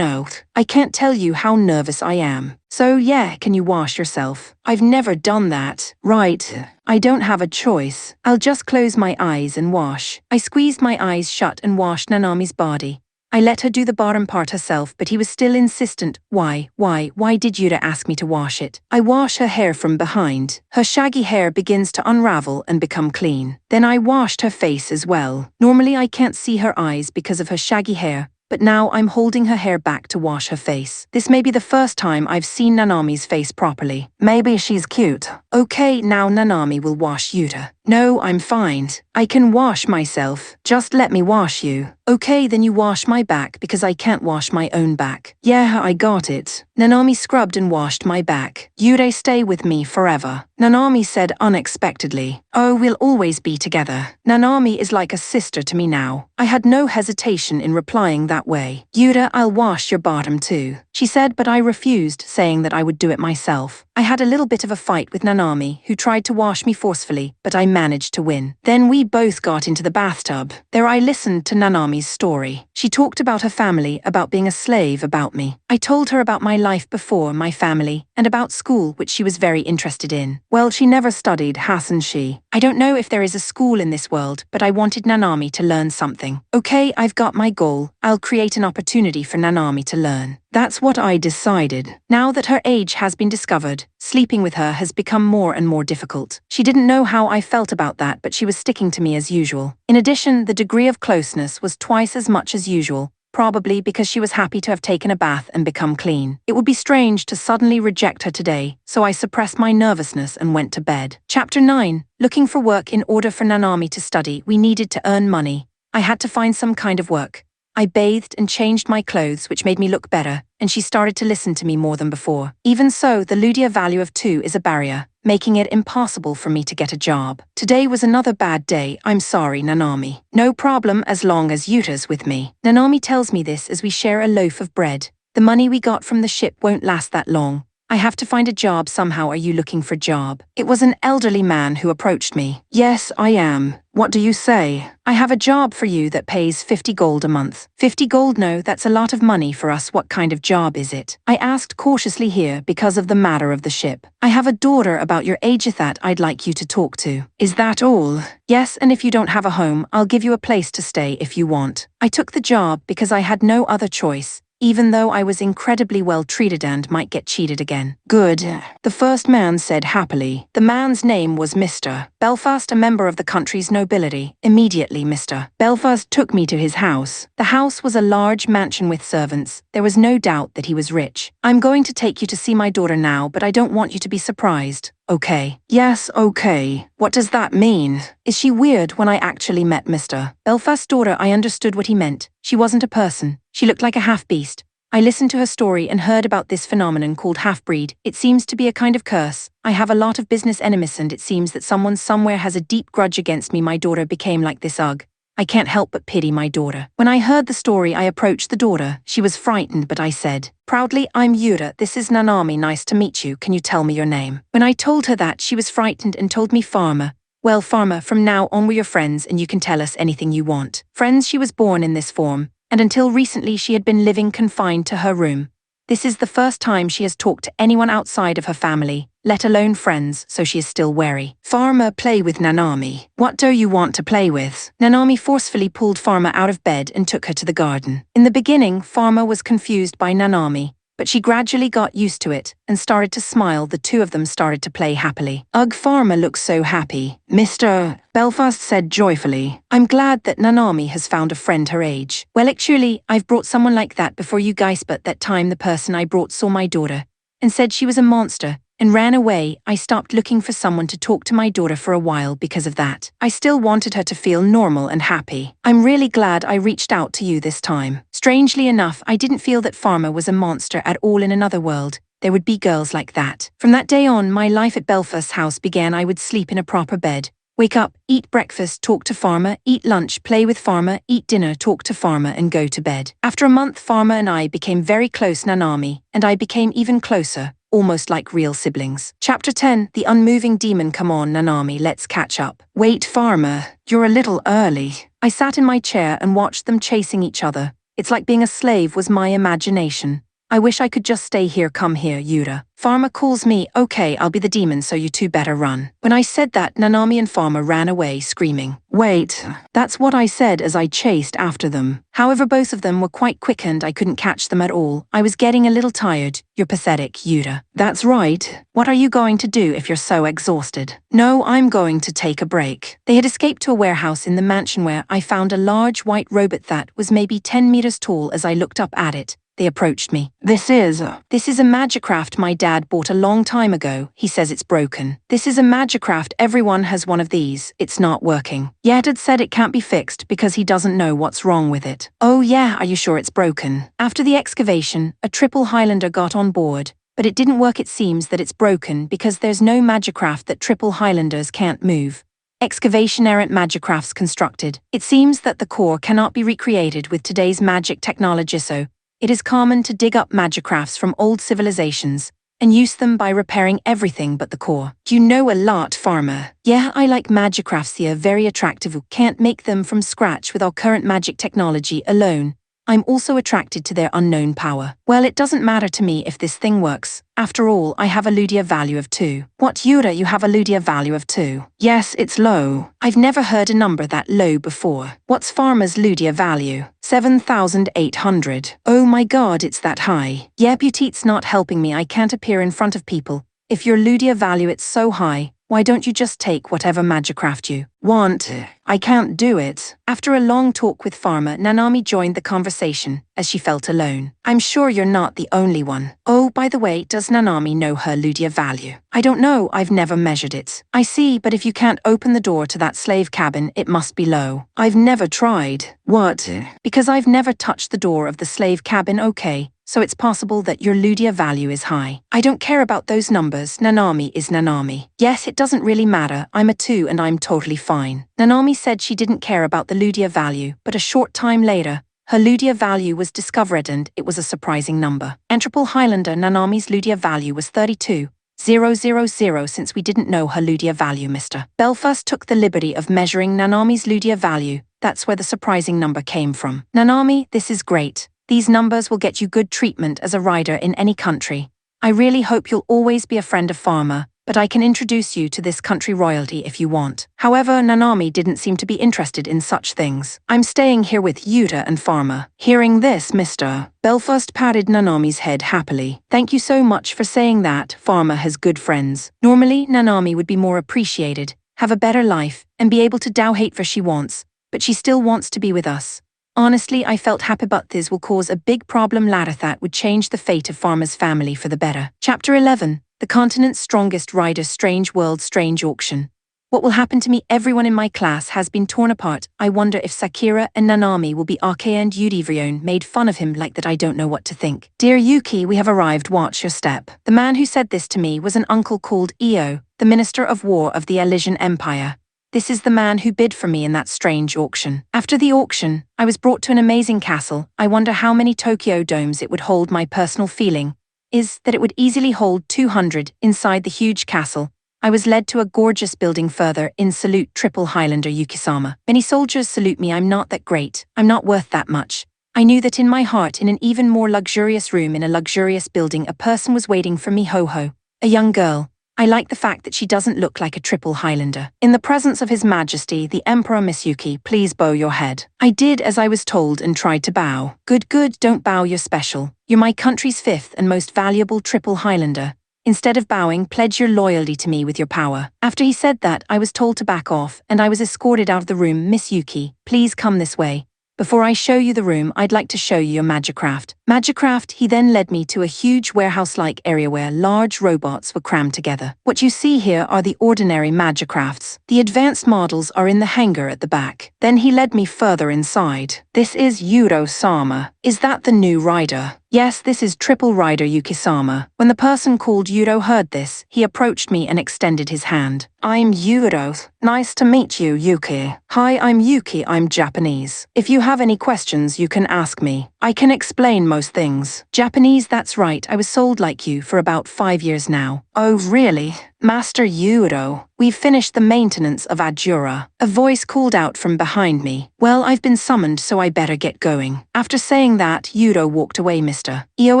I can't tell you how nervous I am. So yeah, can you wash yourself? I've never done that. Right. I don't have a choice. I'll just close my eyes and wash. I squeezed my eyes shut and washed Nanami's body. I let her do the bottom part herself, but he was still insistent. Why did Yuta ask me to wash it? I wash her hair from behind. Her shaggy hair begins to unravel and become clean. Then I washed her face as well. Normally I can't see her eyes because of her shaggy hair, but now I'm holding her hair back to wash her face. This may be the first time I've seen Nanami's face properly. Maybe she's cute. Okay, now Nanami will wash Yuta. No, I'm fine. I can wash myself. Just let me wash you. Okay, then you wash my back because I can't wash my own back. Yeah, I got it. Nanami scrubbed and washed my back. Yurei, stay with me forever. Nanami said unexpectedly. Oh, we'll always be together. Nanami is like a sister to me now. I had no hesitation in replying that way. Yuta, I'll wash your bottom too, she said, but I refused, saying that I would do it myself. I had a little bit of a fight with Nanami, who tried to wash me forcefully, but I managed to win. Then we both got into the bathtub. There I listened to Nanami's story. She talked about her family, about being a slave, about me. I told her about my life before my family, and about school, which she was very interested in. Well, she never studied, hasn't she? I don't know if there is a school in this world, but I wanted Nanami to learn something. Okay, I've got my goal. I'll create an opportunity for Nanami to learn. That's what I decided. Now that her age has been discovered, sleeping with her has become more and more difficult. She didn't know how I felt about that, but she was sticking to me as usual. In addition, the degree of closeness was twice as much as usual, probably because she was happy to have taken a bath and become clean. It would be strange to suddenly reject her today, so I suppressed my nervousness and went to bed. Chapter 9. Looking for work. In order for Nanami to study, we needed to earn money. I had to find some kind of work. I bathed and changed my clothes, which made me look better, and she started to listen to me more than before. Even so, the Ludia value of 2 is a barrier, making it impossible for me to get a job. Today was another bad day. I'm sorry, Nanami. No problem as long as Yuta's with me. Nanami tells me this as we share a loaf of bread. The money we got from the ship won't last that long. I have to find a job somehow. Are you looking for a job? It was an elderly man who approached me. Yes, I am. What do you say? I have a job for you that pays 50 gold a month. 50 gold? No, that's a lot of money for us. What kind of job is it? I asked cautiously here because of the matter of the ship. I have a daughter about your age that I'd like you to talk to. Is that all? Yes, and if you don't have a home, I'll give you a place to stay if you want. I took the job because I had no other choice, even though I was incredibly well treated and might get cheated again. Good, the first man said happily. The man's name was Mr. Belfast, a member of the country's nobility. Immediately, Mr. Belfast took me to his house. The house was a large mansion with servants. There was no doubt that he was rich. I'm going to take you to see my daughter now, but I don't want you to be surprised. Okay. Yes, okay. What does that mean? Is she weird? When I actually met Mr. Belfast's daughter, I understood what he meant. She wasn't a person. She looked like a half-beast. I listened to her story and heard about this phenomenon called half-breed. It seems to be a kind of curse. I have a lot of business enemies and it seems that someone somewhere has a deep grudge against me. My daughter became like this. Ugh. I can't help but pity my daughter. When I heard the story, I approached the daughter. She was frightened, but I said proudly, I'm Yura. This is Nanami. Nice to meet you. Can you tell me your name? When I told her that, she was frightened and told me Farmer. Well, Farmer, from now on we're your friends and you can tell us anything you want. Friends. She was born in this form, and until recently she had been living confined to her room. This is the first time she has talked to anyone outside of her family, let alone friends, so she is still wary. Farmer, play with Nanami. What do you want to play with? Nanami forcefully pulled Farmer out of bed and took her to the garden. In the beginning, Farmer was confused by Nanami, but she gradually got used to it and started to smile. The two of them started to play happily. Ugh, Farmer looks so happy. Mr. Belfast said joyfully. I'm glad that Nanami has found a friend her age. Well, actually, I've brought someone like that before you guys, but that time the person I brought saw my daughter and said she was a monster and ran away. I stopped looking for someone to talk to my daughter for a while because of that. I still wanted her to feel normal and happy. I'm really glad I reached out to you this time. Strangely enough, I didn't feel that Farmer was a monster at all. In another world, there would be girls like that. From that day on, my life at Belfast's house began. I would sleep in a proper bed, wake up, eat breakfast, talk to Farmer, eat lunch, play with Farmer, eat dinner, talk to Farmer, and go to bed. After a month, Farmer and I became very close. Nanami and I became even closer, almost like real siblings. Chapter 10. The Unmoving Demon. Come on, Nanami, let's catch up. Wait, Farmer, you're a little early. I sat in my chair and watched them chasing each other. It's like being a slave was my imagination. I wish I could just stay here. Come here, Yura. Farmer calls me. Okay, I'll be the demon, so you two better run. When I said that, Nanami and Farmer ran away, screaming. Wait, that's what I said as I chased after them. However, both of them were quite quick and I couldn't catch them at all. I was getting a little tired. You're pathetic, Yura. That's right. What are you going to do if you're so exhausted? No, I'm going to take a break. They had escaped to a warehouse in the mansion where I found a large white robot that was maybe 10 meters tall. As I looked up at it, They approached me. This is a Magicraft my dad bought a long time ago. He says it's broken. This is a Magicraft. Everyone has one of these. It's not working. Yeah, Dad said it can't be fixed because he doesn't know what's wrong with it. Oh yeah, are you sure it's broken? After the excavation, a triple Highlander got on board, but it didn't work. It seems that it's broken because there's no Magicraft that triple Highlanders can't move. Excavation errant Magicrafts constructed. It seems that the core cannot be recreated with today's magic technology, so it is common to dig up Magicrafts from old civilizations and use them by repairing everything but the core. You know a lot, farmer. Yeah, I like Magicrafts. They are very attractive. We can't make them from scratch with our current magic technology alone. I'm also attracted to their unknown power. Well, it doesn't matter to me if this thing works. After all, I have a Ludia value of 2. What, Yura, you have a Ludia value of 2? Yes, it's low. I've never heard a number that low before. What's farmer's Ludia value? 7,800. Oh my god, it's that high. Yeah, Beauty's not helping me. I can't appear in front of people. If your Ludia value it's so high, why don't you just take whatever Magicraft you want? I can't do it. After a long talk with Farmer, Nanami joined the conversation, as she felt alone. I'm sure you're not the only one. Oh, by the way, does Nanami know her Ludia value? I don't know, I've never measured it. I see, but if you can't open the door to that slave cabin, it must be low. I've never tried. What? Because I've never touched the door of the slave cabin, okay. So it's possible that your Ludia value is high. I don't care about those numbers. Nanami is Nanami. Yes, it doesn't really matter. I'm a 2 and I'm totally fine. Nanami said she didn't care about the Ludia value, but a short time later, her Ludia value was discovered and it was a surprising number. Triple Highlander Nanami's Ludia value was 32,000. Since we didn't know her Ludia value, Mr. Belfast took the liberty of measuring Nanami's Ludia value. That's where the surprising number came from. Nanami, this is great. These numbers will get you good treatment as a rider in any country. I really hope you'll always be a friend of Farmer, but I can introduce you to this country royalty if you want. However, Nanami didn't seem to be interested in such things. I'm staying here with Yuta and Farmer. Hearing this, Mr. Belfast patted Nanami's head happily. Thank you so much for saying that. Farmer has good friends. Normally, Nanami would be more appreciated, have a better life, and be able to do whatever she wants, but she still wants to be with us. Honestly, I felt happy, but this will cause a big problem later that would change the fate of Farmer's family for the better. Chapter 11. The Continent's Strongest Rider. Strange World. Strange Auction. What will happen to me? Everyone in my class has been torn apart. I wonder if Sakura and Nanami will be RK and Yudivrion made fun of him like that. I don't know what to think. Dear Yuki, we have arrived. Watch your step. The man who said this to me was an uncle called Io, the Minister of War of the Elysian Empire. This is the man who bid for me in that strange auction. After the auction, I was brought to an amazing castle. I wonder how many Tokyo domes it would hold. My personal feeling is that it would easily hold 200 inside the huge castle. I was led to a gorgeous building further in. Salute Triple Highlander Yukisama. Many soldiers salute me. I'm not that great. I'm not worth that much. I knew that in my heart, in an even more luxurious room in a luxurious building, a person was waiting for me. Ho-ho. A young girl. I like the fact that she doesn't look like a triple Highlander. In the presence of His Majesty, the Emperor. Miss Yuki, please bow your head. I did as I was told and tried to bow. Good, good, don't bow, you're special. You're my country's 5th and most valuable triple Highlander. Instead of bowing, pledge your loyalty to me with your power. After he said that, I was told to back off and I was escorted out of the room. Miss Yuki, please come this way. Before I show you the room, I'd like to show you your Magicraft. Magicraft. He then led me to a huge warehouse-like area where large robots were crammed together. What you see here are the ordinary Magicrafts. The advanced models are in the hangar at the back. Then he led me further inside. This is Yuro-sama. Is that the new rider? Yes, this is Triple Rider Yukisama. When the person called Yuro heard this, he approached me and extended his hand. I'm Yuro. Nice to meet you, Yuki. Hi, I'm Yuki. I'm Japanese. If you have any questions, you can ask me. I can explain most things. Japanese, that's right. I was sold like you for about 5 years now. Oh, really? Master Yuro, we've finished the maintenance of Ajura. A voice called out from behind me. Well, I've been summoned, so I better get going. After saying that, Yuro walked away. Mr. Io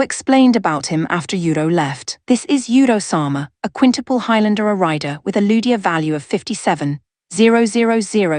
explained about him after Yuro left. This is Yuro-sama, a quintuple Highlander, a rider with a Ludia value of 57,000,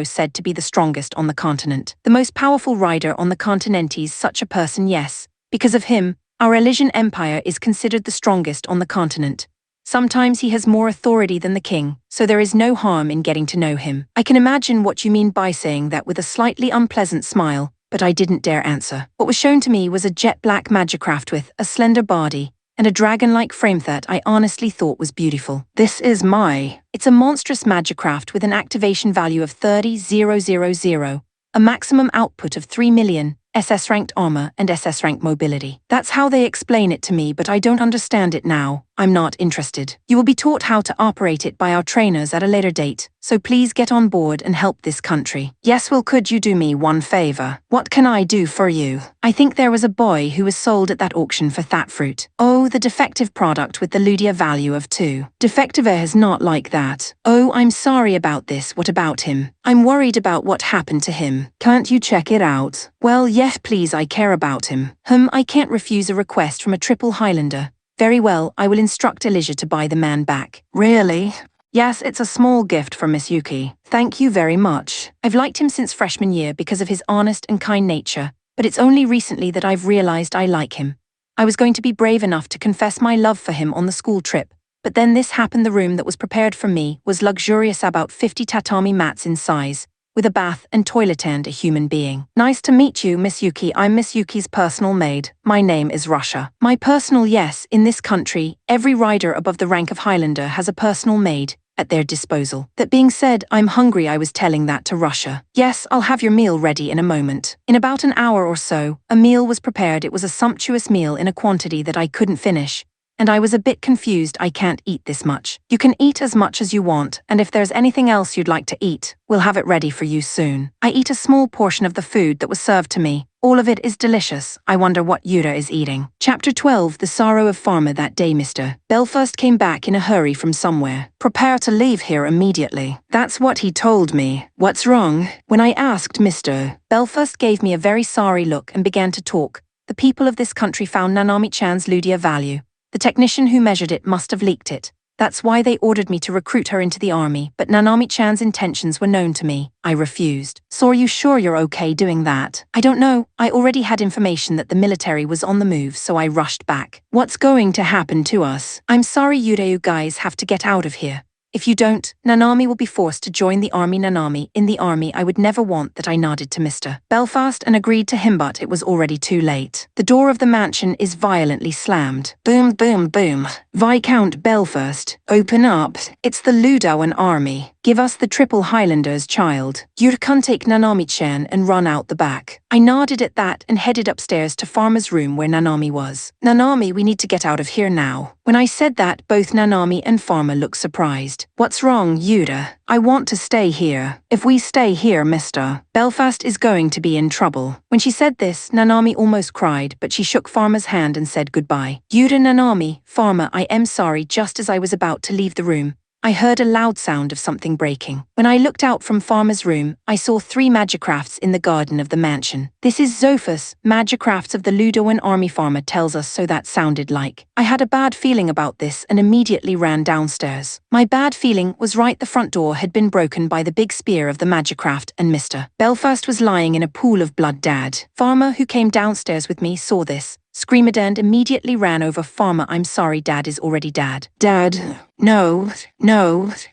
said to be the strongest on the continent. The most powerful rider on the continent is such a person, yes. Because of him, our Elysian Empire is considered the strongest on the continent. Sometimes he has more authority than the king, so there is no harm in getting to know him. I can imagine what you mean by saying that with a slightly unpleasant smile, but I didn't dare answer. What was shown to me was a jet black magicraft with a slender body and a dragon-like frame that I honestly thought was beautiful. This is my... It's a monstrous magicraft with an activation value of 30,000, a maximum output of 3 million, SS-ranked armor and SS-ranked mobility. That's how they explain it to me, but I don't understand it now. I'm not interested. You will be taught how to operate it by our trainers at a later date, so please get on board and help this country. Yes, well, could you do me one favor? What can I do for you? I think there was a boy who was sold at that auction for that fruit. Oh, the defective product with the Ludia value of 2. Defective is not like that. Oh, I'm sorry about this. What about him? I'm worried about what happened to him. Can't you check it out? Well, yes, please, I care about him. I can't refuse a request from a triple Highlander. Very well, I will instruct Elijah to buy the man back. Really? Yes, it's a small gift for Miss Yuki. Thank you very much. I've liked him since freshman year because of his honest and kind nature, but it's only recently that I've realized I like him. I was going to be brave enough to confess my love for him on the school trip, but then this happened. The room that was prepared for me was luxurious, about 50 tatami mats in size, with a bath and toilet and a human being. Nice to meet you, Miss Yuki. I'm Miss Yuki's personal maid. My name is Russia. My personal, yes, in this country, every rider above the rank of Highlander has a personal maid at their disposal. That being said, I'm hungry. I was telling that to Russia. Yes, I'll have your meal ready in a moment. In about an hour or so, a meal was prepared. It was a sumptuous meal in a quantity that I couldn't finish, and I was a bit confused. I can't eat this much. You can eat as much as you want, and if there's anything else you'd like to eat, we'll have it ready for you soon. I eat a small portion of the food that was served to me. All of it is delicious. I wonder what Yura is eating. Chapter 12. The Sorrow of Farmer. That day Mr. Belfast came back in a hurry from somewhere. Prepare to leave here immediately. That's what he told me. What's wrong? When I asked, Mr. Belfast gave me a very sorry look and began to talk. The people of this country found Nanami-chan's Ludia value. The technician who measured it must have leaked it. That's why they ordered me to recruit her into the army, but Nanami-chan's intentions were known to me. I refused. So are you sure you're okay doing that? I don't know. I already had information that the military was on the move, so I rushed back. What's going to happen to us? I'm sorry, you guys have to get out of here. If you don't, Nanami will be forced to join the army. Nanami in the army. I would never want that. I nodded to Mr. Belfast and agreed to him, but it was already too late. The door of the mansion is violently slammed. Boom, boom, boom. Viscount Belfast, open up. It's the Ludowan army. Give us the triple Highlanders, child. You can take Nanami-chan and run out the back. I nodded at that and headed upstairs to Farmer's room where Nanami was. Nanami, we need to get out of here now. When I said that, both Nanami and Farmer looked surprised. What's wrong, Yuda? I want to stay here. If we stay here, Mr. Belfast is going to be in trouble. When she said this, Nanami almost cried, but she shook Farmer's hand and said goodbye. Yuda, Nanami, Farmer, I am sorry. Just as I was about to leave the room, I heard a loud sound of something breaking. When I looked out from Farmer's room, I saw 3 magicrafts in the garden of the mansion. This is Zophus, magicrafts of the Ludowan army. Farmer tells us so. That sounded like. I had a bad feeling about this and immediately ran downstairs. My bad feeling was right. The front door had been broken by the big spear of the magicraft, and Mr. Belfast was lying in a pool of blood. Dad. Farmer, who came downstairs with me, saw this, screamed and immediately ran over. Farmer, I'm sorry, Dad is already dead. Dad. No.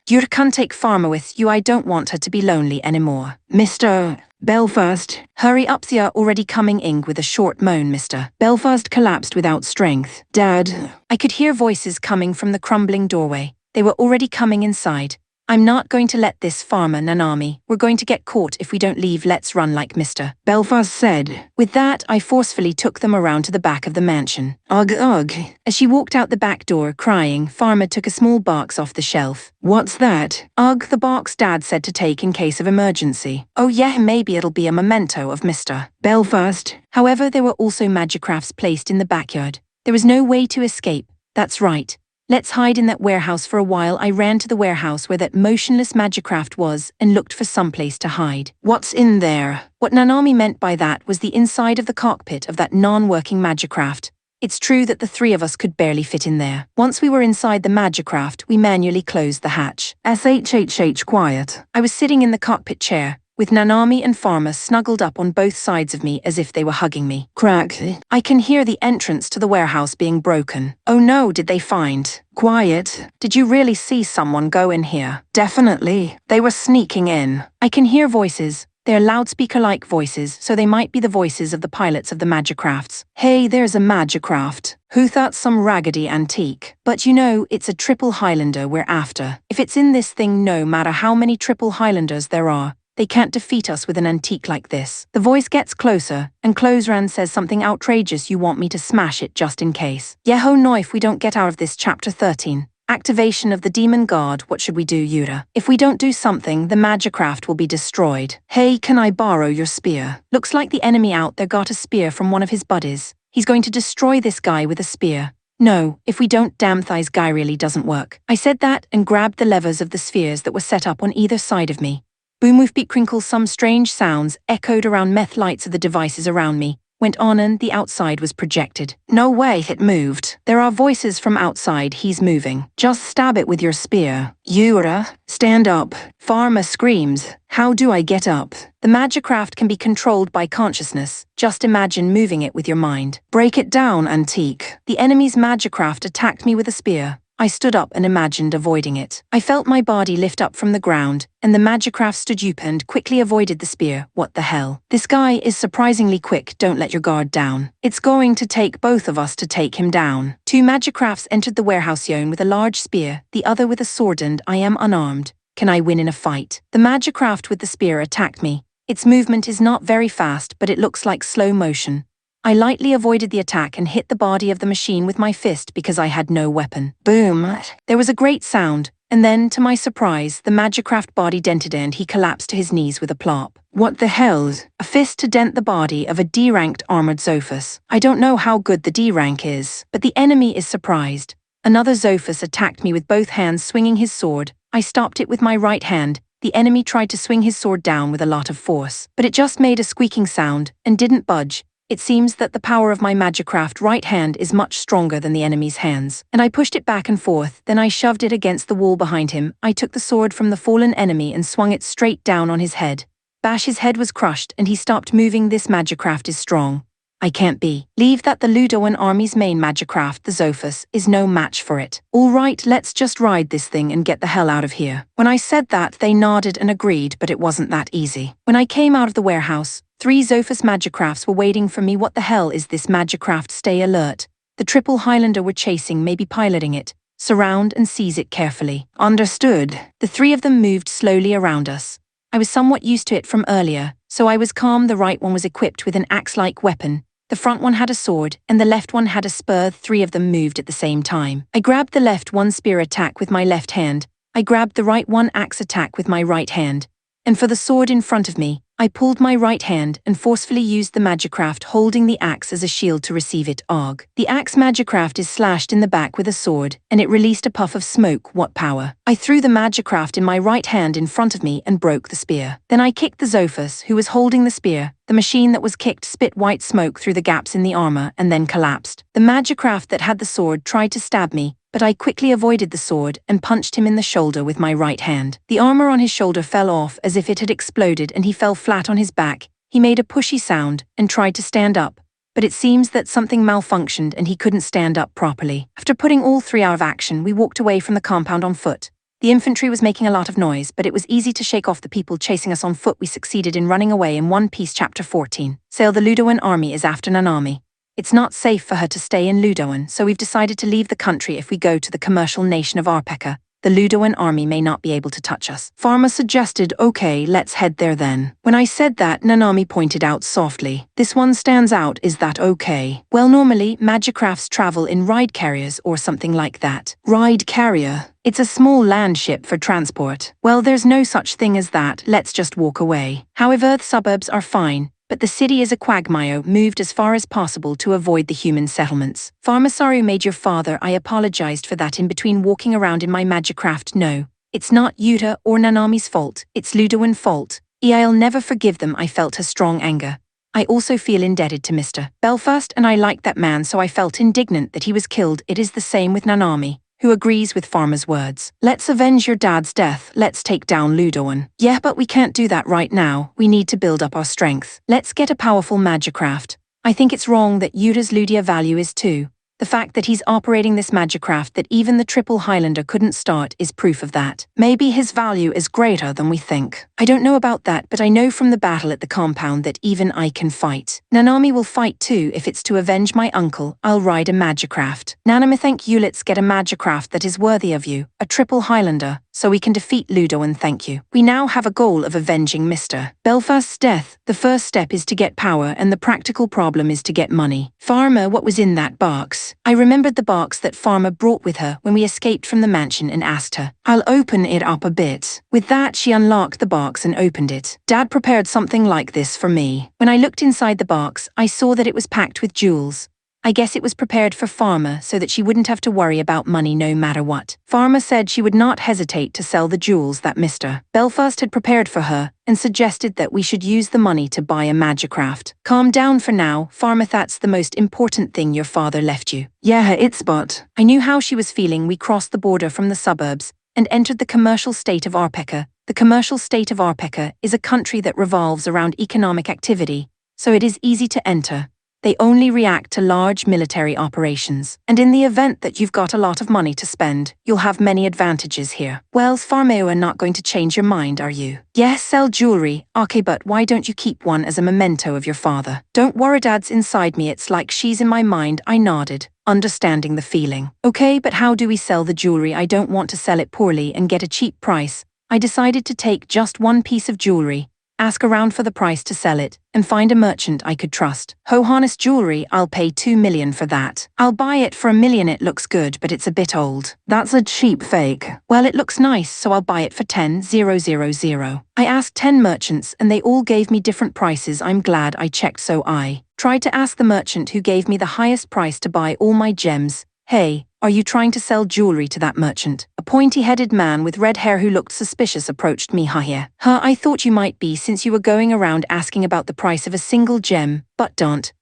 You can't take Farmer with you. I don't want her to be lonely anymore. Mr. Belfast, hurry up. They are already coming in. With a short moan, Mr. Belfast collapsed without strength. Dad. I could hear voices coming from the crumbling doorway. They were already coming inside. I'm not going to let this. Farmer, Nanami, we're going to get caught if we don't leave. Let's run, like Mr. Belfast said. With that, I forcefully took them around to the back of the mansion. Ugh, ugh. As she walked out the back door, crying, Farmer took a small box off the shelf. What's that? Ugh, the box Dad said to take in case of emergency. Oh yeah, maybe it'll be a memento of Mr. Belfast. However, there were also magicrafts placed in the backyard. There was no way to escape. That's right. Let's hide in that warehouse for a while. I ran to the warehouse where that motionless magicraft was and looked for someplace to hide. What's in there? What Nanami meant by that was the inside of the cockpit of that non-working magicraft. It's true that the 3 of us could barely fit in there. Once we were inside the magicraft, we manually closed the hatch. SHHH, quiet. I was sitting in the cockpit chair, with Nanami and Farmer snuggled up on both sides of me as if they were hugging me. Crack. I can hear the entrance to the warehouse being broken. Oh no, did they find? Quiet. Did you really see someone go in here? Definitely. They were sneaking in. I can hear voices. They're loudspeaker-like voices, so they might be the voices of the pilots of the Magicrafts. Hey, there's a Magicraft. Who thought some raggedy antique? But you know, it's a triple Highlander we're after. If it's in this thing, no matter how many triple Highlanders there are, they can't defeat us with an antique like this. The voice gets closer, and Closeran says something outrageous. You want me to smash it just in case. Yeho no, if we don't get out of this chapter 13. Activation of the Demon Guard. What should we do, Yura? If we don't do something, the Magicraft will be destroyed. Hey, can I borrow your spear? Looks like the enemy out there got a spear from one of his buddies. He's going to destroy this guy with a spear. No, if we don't, damn thighs guy really doesn't work. I said that and grabbed the levers of the spheres that were set up on either side of me. Boom woof beat crinkle, some strange sounds echoed around meth lights of the devices around me. Went on and the outside was projected. No way, it moved. There are voices from outside, he's moving. Just stab it with your spear. Yura, stand up. Pharma screams. How do I get up? The Magicraft can be controlled by consciousness. Just imagine moving it with your mind. Break it down, Antique. The enemy's Magicraft attacked me with a spear. I stood up and imagined avoiding it. I felt my body lift up from the ground, and the Magicraft stood up and quickly avoided the spear. What the hell? This guy is surprisingly quick. Don't let your guard down. It's going to take both of us to take him down. Two Magicrafts entered the warehouse zone with a large spear, the other with a sword, and I am unarmed. Can I win in a fight? The Magicraft with the spear attacked me. Its movement is not very fast, but it looks like slow motion. I lightly avoided the attack and hit the body of the machine with my fist because I had no weapon. Boom! There was a great sound, and then, to my surprise, the Magicraft body dented and he collapsed to his knees with a plop. What the hell? A fist to dent the body of a D-ranked armored Zophus. I don't know how good the D-rank is, but the enemy is surprised. Another Zophus attacked me with both hands, swinging his sword. I stopped it with my right hand. The enemy tried to swing his sword down with a lot of force, but it just made a squeaking sound and didn't budge. It seems that the power of my Magicraft right hand is much stronger than the enemy's hands, and I pushed it back and forth, then I shoved it against the wall behind him. I took the sword from the fallen enemy and swung it straight down on his head. Bash, his head was crushed and he stopped moving. This Magicraft is strong. I can't believe that the Ludoan army's main Magicraft, the Zophus, is no match for it. All right, let's just ride this thing and get the hell out of here. When I said that, they nodded and agreed, but it wasn't that easy. When I came out of the warehouse, 3 Zophus Magicrafts were waiting for me. What the hell is this Magicraft? Stay alert. The triple Highlander we're chasing may be piloting it. Surround and seize it carefully. Understood. The 3 of them moved slowly around us. I was somewhat used to it from earlier, so I was calm. The right one was equipped with an axe-like weapon. The front one had a sword, and the left one had a spur. 3 of them moved at the same time. I grabbed the left one spear attack with my left hand. I grabbed the right one axe attack with my right hand. And for the sword in front of me, I pulled my right hand and forcefully used the Magicraft holding the axe as a shield to receive it. Og. The axe Magicraft is slashed in the back with a sword, and it released a puff of smoke. What power! I threw the Magicraft in my right hand in front of me and broke the spear. Then I kicked the Zophus, who was holding the spear. The machine that was kicked spit white smoke through the gaps in the armor and then collapsed. The Magicraft that had the sword tried to stab me, but I quickly avoided the sword and punched him in the shoulder with my right hand. The armor on his shoulder fell off as if it had exploded and he fell flat on his back. He made a pushy sound and tried to stand up, but it seems that something malfunctioned and he couldn't stand up properly. After putting all 3 out of action, we walked away from the compound on foot. The infantry was making a lot of noise, but it was easy to shake off the people chasing us on foot. We succeeded in running away in one piece. Chapter 14. Sail. The Ludoan army is after Nanami. It's not safe for her to stay in Ludoan, so we've decided to leave the country. If we go to the commercial nation of Arpeka, the Ludoan army may not be able to touch us. Pharma suggested, okay, let's head there then. When I said that, Nanami pointed out softly, this one stands out. Is that okay? Well, normally, Magicrafts travel in ride carriers or something like that. Ride carrier? It's a small land ship for transport. Well, there's no such thing as that. Let's just walk away. However, the suburbs are fine. But the city is a quagmire, moved as far as possible to avoid the human settlements. Pharmasaru made your father. I apologized for that in between walking around in my Magicraft. No, it's not Yuta or Nanami's fault, it's Ludoan fault. I'll never forgive them. I felt her strong anger. I also feel indebted to Mr. Belfast and I liked that man, so I felt indignant that he was killed. It is the same with Nanami, who agrees with Pharma's words. Let's avenge your dad's death. Let's take down Ludoan. Yeah, but we can't do that right now. We need to build up our strength. Let's get a powerful Magicraft. I think it's wrong that Yuta's Ludia value is too. The fact that he's operating this magicraft that even the triple Highlander couldn't start is proof of that. Maybe his value is greater than we think. I don't know about that, but I know from the battle at the compound that even I can fight. Nanami will fight too if it's to avenge my uncle. I'll ride a magicraft. Nanami, thank you. Let's get a magicraft that is worthy of you, a triple Highlander, so we can defeat Ludo and thank you. We now have a goal of avenging Mr. Belfast's death. The first step is to get power and the practical problem is to get money. Farmer, what was in that box? I remembered the box that Farmer brought with her when we escaped from the mansion and asked her. I'll open it up a bit. With that, she unlocked the box and opened it. Dad prepared something like this for me. When I looked inside the box, I saw that it was packed with jewels. I guess it was prepared for Farmer so that she wouldn't have to worry about money no matter what. Farmer said she would not hesitate to sell the jewels that Mr. Belfast had prepared for her and suggested that we should use the money to buy a magicraft. Calm down for now, Farmer, that's the most important thing your father left you. Yeah, it's but. I knew how she was feeling. We crossed the border from the suburbs and entered the commercial state of Arpeka. The commercial state of Arpeka is a country that revolves around economic activity, so it is easy to enter. They only react to large military operations. And in the event that you've got a lot of money to spend, you'll have many advantages here. Well, Farmeo are not going to change your mind, are you? Yes, sell jewelry. Okay, but why don't you keep one as a memento of your father? Don't worry, Dad's inside me. It's like she's in my mind. I nodded, understanding the feeling. Okay, but how do we sell the jewelry? I don't want to sell it poorly and get a cheap price. I decided to take just one piece of jewelry, ask around for the price to sell it, and find a merchant I could trust. Hohannes Jewelry, I'll pay 2 million for that. I'll buy it for 1 million. It looks good, but it's a bit old. That's a cheap fake. Well, it looks nice, so I'll buy it for 10,000. I asked 10 merchants and they all gave me different prices. I'm glad I checked, so I tried to ask the merchant who gave me the highest price to buy all my gems. Hey, are you trying to sell jewelry to that merchant? A pointy-headed man with red hair who looked suspicious approached me. Haha. I thought you might be, since you were going around asking about the price of a single gem, but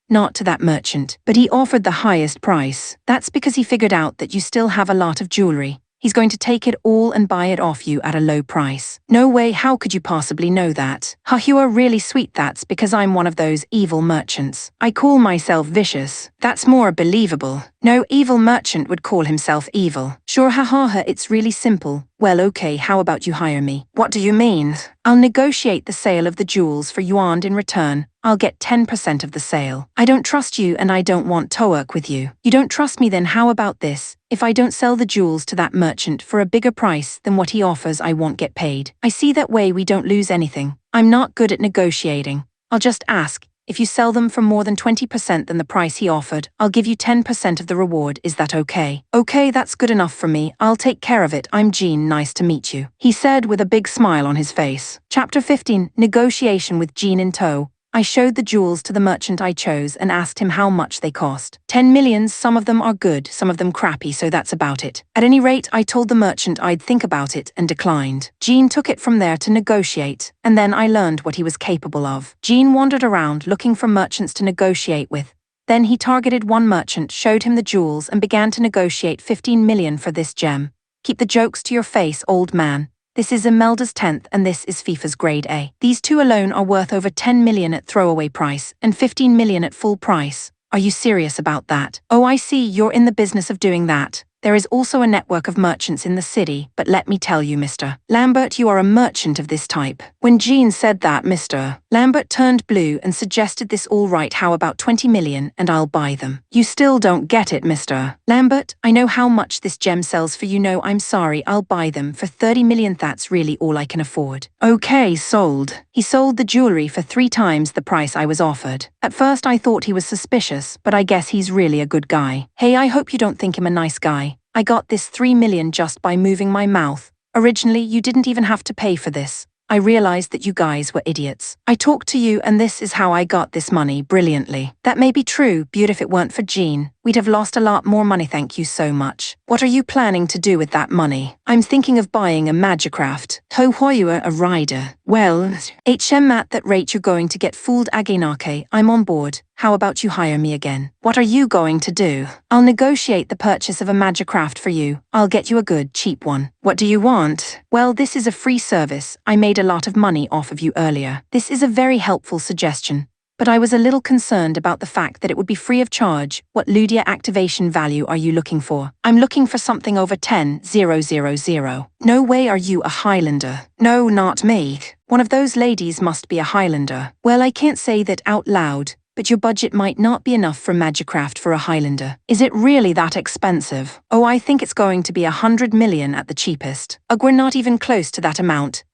not to that merchant. But he offered the highest price. That's because he figured out that you still have a lot of jewelry. He's going to take it all and buy it off you at a low price. No way, how could you possibly know that? You are really sweet. That's because I'm one of those evil merchants. I call myself vicious. That's more believable. No evil merchant would call himself evil. Sure, it's really simple. Well, okay, how about you hire me? What do you mean? I'll negotiate the sale of the jewels for you and in return, I'll get 10% of the sale. I don't trust you and I don't want to work with you. You don't trust me, then how about this? If I don't sell the jewels to that merchant for a bigger price than what he offers, I won't get paid. I see, that way we don't lose anything. I'm not good at negotiating. I'll just ask. If you sell them for more than 20% than the price he offered, I'll give you 10% of the reward. Is that okay? Okay, that's good enough for me. I'll take care of it. I'm Jean, nice to meet you, he said with a big smile on his face. Chapter 15, Negotiation with Jean in tow. I showed the jewels to the merchant I chose and asked him how much they cost. 10 millions, some of them are good, some of them crappy, so that's about it. At any rate, I told the merchant I'd think about it and declined. Jean took it from there to negotiate, and then I learned what he was capable of. Jean wandered around looking for merchants to negotiate with. Then he targeted one merchant, showed him the jewels, and began to negotiate 15 million for this gem. Keep the jokes to your face, old man. This is Imelda's 10th and this is FIFA's grade A. These two alone are worth over 10 million at throwaway price and 15 million at full price. Are you serious about that? Oh, I see, you're in the business of doing that. There is also a network of merchants in the city, but let me tell you, Mr. Lambert, you are a merchant of this type. When Jean said that, Mr. Lambert turned blue and suggested this. All right, how about 20 million and I'll buy them. You still don't get it, Mr. Lambert. I know how much this gem sells for. You know, I'm sorry, I'll buy them for 30 million. That's really all I can afford. Okay, sold. He sold the jewelry for 3 times the price I was offered. At first I thought he was suspicious, but I guess he's really a good guy. Hey, I hope you don't think him a nice guy. I got this 3 million just by moving my mouth. Originally, you didn't even have to pay for this. I realized that you guys were idiots. I talked to you and this is how I got this money. Brilliantly. That may be true, but if it weren't for Jean, we'd have lost a lot more money. Thank you so much. What are you planning to do with that money? I'm thinking of buying a magicraft. Hohoyua, a rider. Well, HM at that rate you're going to get fooled. Agenake, I'm on board. How about you hire me again? What are you going to do? I'll negotiate the purchase of a magicraft for you. I'll get you a good, cheap one. What do you want? Well, this is a free service. I made a lot of money off of you earlier. This is a very helpful suggestion. but I was a little concerned about the fact that it would be free of charge. What Ludia activation value are you looking for? I'm looking for something over 10,000. No way are you a Highlander. No, not me. One of those ladies must be a Highlander. Well, I can't say that out loud, but your budget might not be enough for Magicraft for a Highlander. Is it really that expensive? Oh, I think it's going to be 100 million at the cheapest. Ugh, we're not even close to that amount.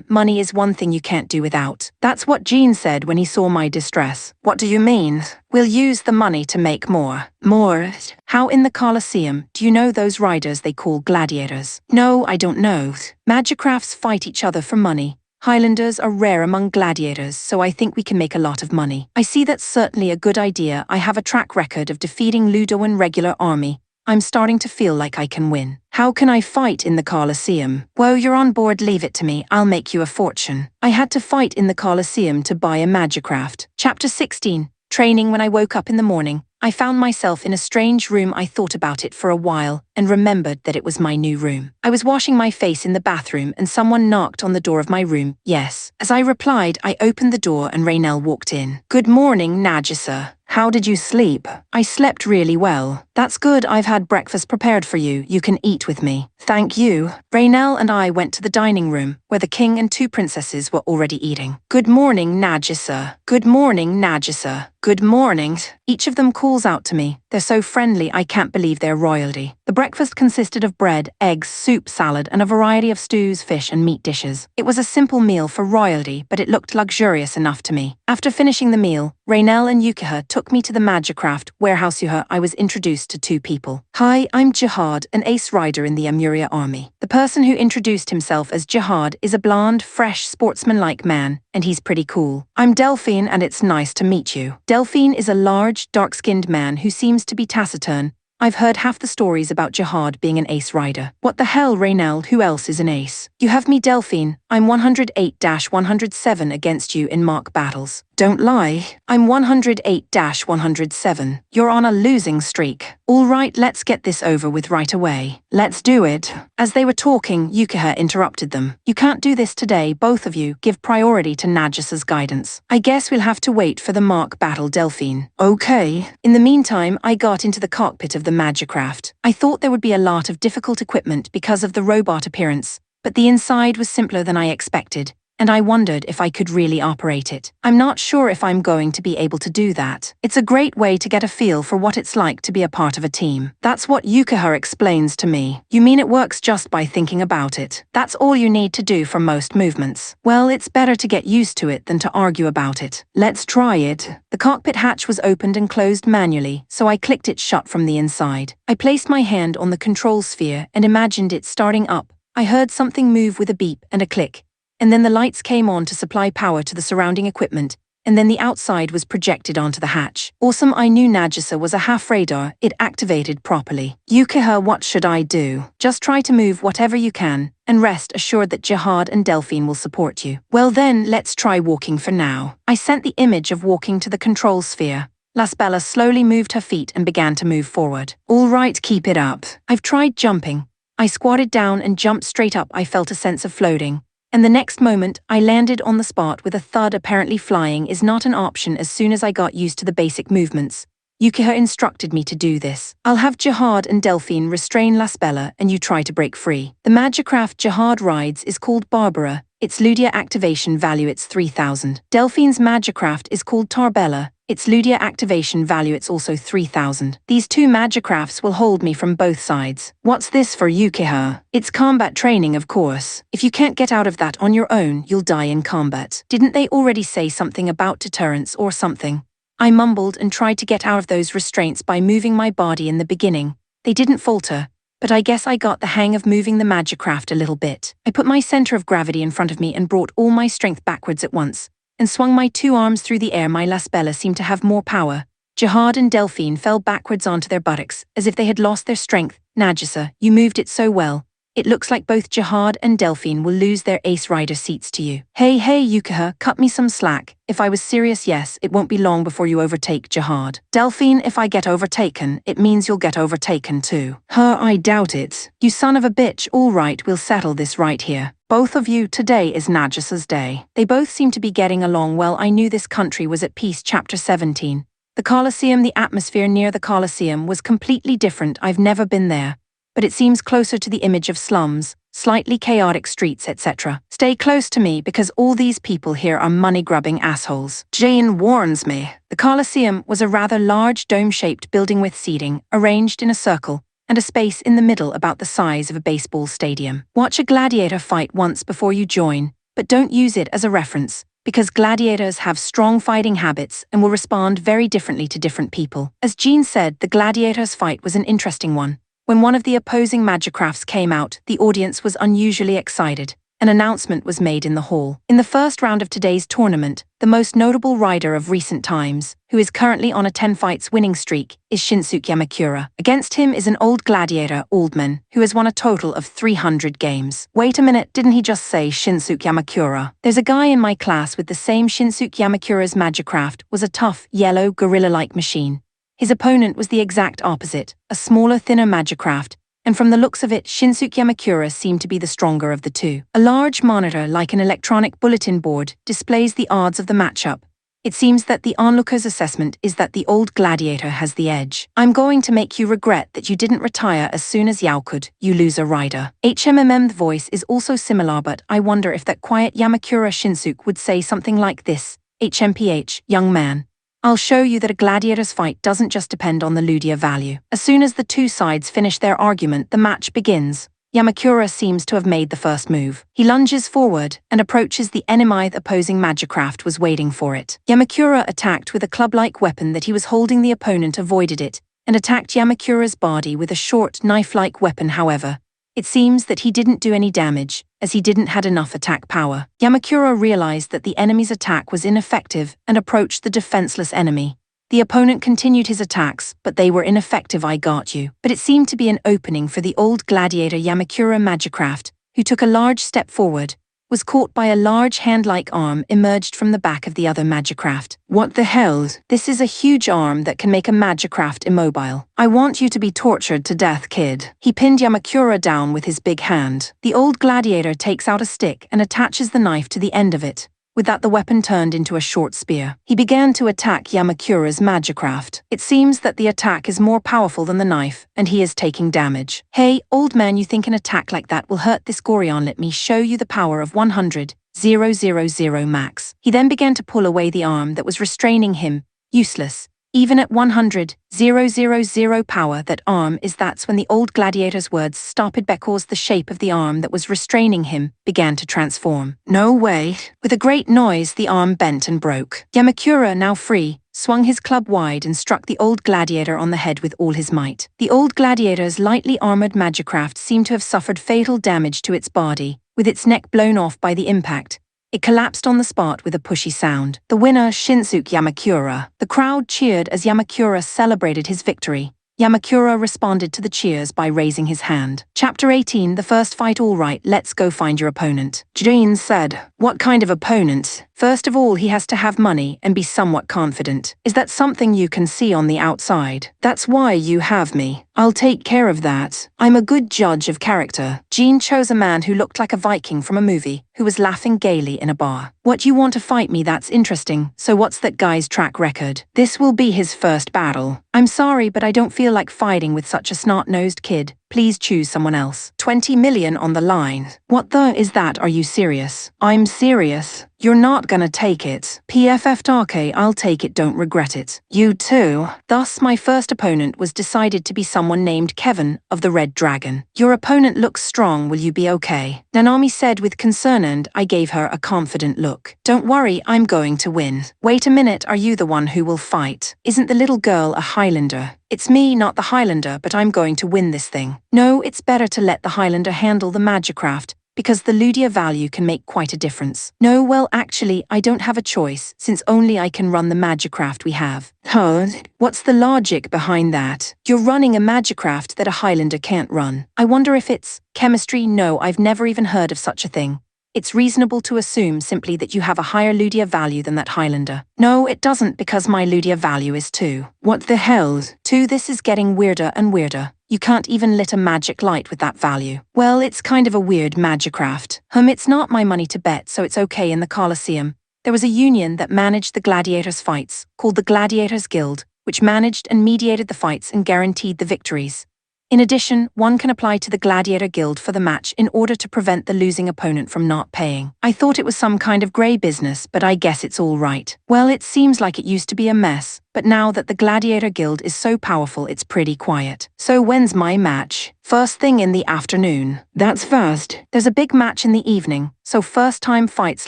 Money is one thing you can't do without. That's what Gene said when he saw my distress. What do you mean? We'll use the money to make more. More? How in the Colosseum do you know those riders they call gladiators? No, I don't know. Magicrafts fight each other for money. Highlanders are rare among gladiators, so I think we can make a lot of money. I see that's certainly a good idea. I have a track record of defeating Ludoan regular army. I'm starting to feel like I can win. How can I fight in the Colosseum? Well, you're on board, leave it to me, I'll make you a fortune. I had to fight in the Colosseum to buy a Magicraft. Chapter 16. Training. When I woke up in the morning, I found myself in a strange room. I thought about it for a while and remembered that it was my new room. I was washing my face in the bathroom and someone knocked on the door of my room. Yes. As I replied, I opened the door and Raynell walked in. Good morning, Nagisa. How did you sleep? I slept really well. That's good. I've had breakfast prepared for you. You can eat with me. Thank you. Raynell and I went to the dining room, where the king and two princesses were already eating. Good morning, Nagisa. Good morning, Nagisa. Good morning. Each of them calls out to me. They're so friendly, I can't believe they're royalty. The breakfast consisted of bread, eggs, soup, salad, and a variety of stews, fish, and meat dishes. It was a simple meal for royalty, but it looked luxurious enough to me. After finishing the meal, Raynell and Yukiha took me to the Magicraft warehouse. I was introduced to two people. Hi, I'm Jihad, an ace rider in the Amuria army. The person who introduced himself as Jihad is a blonde, fresh, sportsman-like man, and he's pretty cool. I'm Delphine, and it's nice to meet you. Delphine is a large, dark-skinned man who seems to be taciturn. I've heard half the stories about Jihad being an ace rider. What the hell, Raynell? Who else is an ace? You have me, Delphine. I'm 108-107 against you in mark battles. Don't lie. I'm 108-107. You're on a losing streak. All right, let's get this over with right away. Let's do it. As they were talking, Yukiha interrupted them. You can't do this today, both of you. Give priority to Nagisa's guidance. I guess we'll have to wait for the mark battle, Delphine. Okay. In the meantime, I got into the cockpit of the Magicraft. I thought there would be a lot of difficult equipment because of the robot appearance, but the inside was simpler than I expected, and I wondered if I could really operate it. I'm not sure if I'm going to be able to do that. It's a great way to get a feel for what it's like to be a part of a team. That's what Yukiha explains to me. You mean it works just by thinking about it? That's all you need to do for most movements. Well, it's better to get used to it than to argue about it. Let's try it. The cockpit hatch was opened and closed manually, so I clicked it shut from the inside. I placed my hand on the control sphere and imagined it starting up. I heard something move with a beep and a click. And then the lights came on to supply power to the surrounding equipment, and then the outside was projected onto the hatch. Awesome, I knew Nagisa was a half radar. It activated properly. Yukiha, what should I do? Just try to move whatever you can, and rest assured that Jihad and Delphine will support you. Well then, let's try walking for now. I sent the image of walking to the control sphere. Lasbella slowly moved her feet and began to move forward. All right, keep it up. I've tried jumping. I squatted down and jumped straight up. I felt a sense of floating. And the next moment, I landed on the spot with a thud. Apparently flying is not an option as soon as I got used to the basic movements. Yukiha instructed me to do this. I'll have Jihad and Delphine restrain Lasbella and you try to break free. The Magicraft Jihad rides is called Barbara. Its Ludia activation value it's 3000. Delphine's Magicraft is called Tarbella. Its Ludia activation value it's also 3000. These two Magicrafts will hold me from both sides. What's this for, Yukiha? It's combat training, of course. If you can't get out of that on your own, you'll die in combat. Didn't they already say something about deterrence or something? I mumbled and tried to get out of those restraints by moving my body in the beginning. They didn't falter, but I guess I got the hang of moving the Magicraft a little bit. I put my center of gravity in front of me and brought all my strength backwards at once, and swung my two arms through the air. My Lasbella seemed to have more power. Jihad and Delphine fell backwards onto their buttocks, as if they had lost their strength. Nagisa, you moved it so well. It looks like both Jihad and Delphine will lose their ace rider seats to you. Hey, Yukiha, cut me some slack. If I was serious, yes, it won't be long before you overtake Jihad. Delphine, if I get overtaken, it means you'll get overtaken too. I doubt it. You son of a bitch. All right, we'll settle this right here. Both of you, today is Nagisa's day. They both seem to be getting along well. I knew this country was at peace. Chapter 17. The Colosseum. The atmosphere near the Colosseum was completely different. I've never been there, but it seems closer to the image of slums, slightly chaotic streets, etc. Stay close to me because all these people here are money-grubbing assholes. Jane warns me. The Colosseum was a rather large dome-shaped building with seating, arranged in a circle, and a space in the middle about the size of a baseball stadium. Watch a gladiator fight once before you join, but don't use it as a reference, because gladiators have strong fighting habits and will respond very differently to different people. As Jean said, the gladiators' fight was an interesting one. When one of the opposing magicrafts came out, the audience was unusually excited. An announcement was made in the hall. In the first round of today's tournament, the most notable rider of recent times, who is currently on a 10 fights winning streak, is Shinsuke Yamakura. Against him is an old gladiator, Oldman, who has won a total of 300 games. Wait a minute, didn't he just say Shinsuke Yamakura? There's a guy in my class with the same Shinsuke Yamakura's magicraft was a tough, yellow, gorilla-like machine. His opponent was the exact opposite, a smaller, thinner magicraft, and from the looks of it, Shinsuke Yamakura seemed to be the stronger of the two. A large monitor, like an electronic bulletin board, displays the odds of the matchup. It seems that the onlooker's assessment is that the old gladiator has the edge. I'm going to make you regret that you didn't retire as soon as Yao could, you loser rider. The voice is also similar, but I wonder if that quiet Yamakura Shinsuke would say something like this. HMPH, young man. I'll show you that a gladiator's fight doesn't just depend on the Ludia value. As soon as the two sides finish their argument, the match begins. Yamakura seems to have made the first move. He lunges forward and approaches the enemy. The opposing magicraft was waiting for it. Yamakura attacked with a club-like weapon that he was holding. The opponent avoided it and attacked Yamakura's body with a short, knife-like weapon. However, it seems that he didn't do any damage, as he didn't had enough attack power. Yamakura realized that the enemy's attack was ineffective and approached the defenseless enemy. The opponent continued his attacks, but they were ineffective. I got you. But it seemed to be an opening for the old gladiator Yamakura magicraft, who took a large step forward, was caught by a large hand-like arm emerged from the back of the other magicraft. What the hell? This is a huge arm that can make a magicraft immobile. I want you to be tortured to death, kid. He pinned Yamakura down with his big hand. The old gladiator takes out a stick and attaches the knife to the end of it. With that, the weapon turned into a short spear. He began to attack Yamakura's magicraft. It seems that the attack is more powerful than the knife, and he is taking damage. Hey, old man, you think an attack like that will hurt this Gorion? Let me show you the power of 100,000 max. He then began to pull away the arm that was restraining him. Useless. Even at 100,000 power, that arm is that's when the old gladiator's words stopped because the shape of the arm that was restraining him began to transform. No way. With a great noise, the arm bent and broke. Yamakura, now free, swung his club wide and struck the old gladiator on the head with all his might. The old gladiator's lightly armored magicraft seemed to have suffered fatal damage to its body, with its neck blown off by the impact. It collapsed on the spot with a pushy sound. The winner, Shinsuke Yamakura. The crowd cheered as Yamakura celebrated his victory. Yamakura responded to the cheers by raising his hand. Chapter 18, the first fight. All right, let's go find your opponent. Jean said, what kind of opponent? First of all, he has to have money and be somewhat confident. Is that something you can see on the outside? That's why you have me. I'll take care of that. I'm a good judge of character. Jean chose a man who looked like a Viking from a movie, who was laughing gaily in a bar. What, you want to fight me? That's interesting. So what's that guy's track record? This will be his first battle. I'm sorry, but I don't feel like fighting with such a snot-nosed kid. Please choose someone else. 20 million on the line. What the is that? Are you serious? I'm serious. You're not gonna take it. PFFDK, I'll take it, don't regret it. You too. Thus, my first opponent was decided to be someone named Kevin of the Red Dragon. Your opponent looks strong, will you be okay? Nanami said with concern, and I gave her a confident look. Don't worry, I'm going to win. Wait a minute, are you the one who will fight? Isn't the little girl a Highlander? It's me, not the Highlander, but I'm going to win this thing. No, it's better to let the Highlander handle the magicraft, because the Ludia value can make quite a difference. No, well, actually, I don't have a choice, since only I can run the magicraft we have. Huh? What's the logic behind that? You're running a magicraft that a Highlander can't run. I wonder if it's chemistry. No, I've never even heard of such a thing. It's reasonable to assume simply that you have a higher Ludia value than that Highlander. No, it doesn't, because my Ludia value is 2. What the hell? 2. This is getting weirder and weirder. You can't even lit a magic light with that value. Well, it's kind of a weird magicraft. It's not my money to bet, so it's okay in the Colosseum. There was a union that managed the gladiators' fights, called the Gladiators Guild, which managed and mediated the fights and guaranteed the victories. In addition, one can apply to the Gladiator Guild for the match in order to prevent the losing opponent from not paying. I thought it was some kind of grey business, but I guess it's all right. Well, it seems like it used to be a mess, but now that the Gladiator Guild is so powerful, it's pretty quiet. So when's my match? First thing in the afternoon. That's fast. There's a big match in the evening, so first-time fights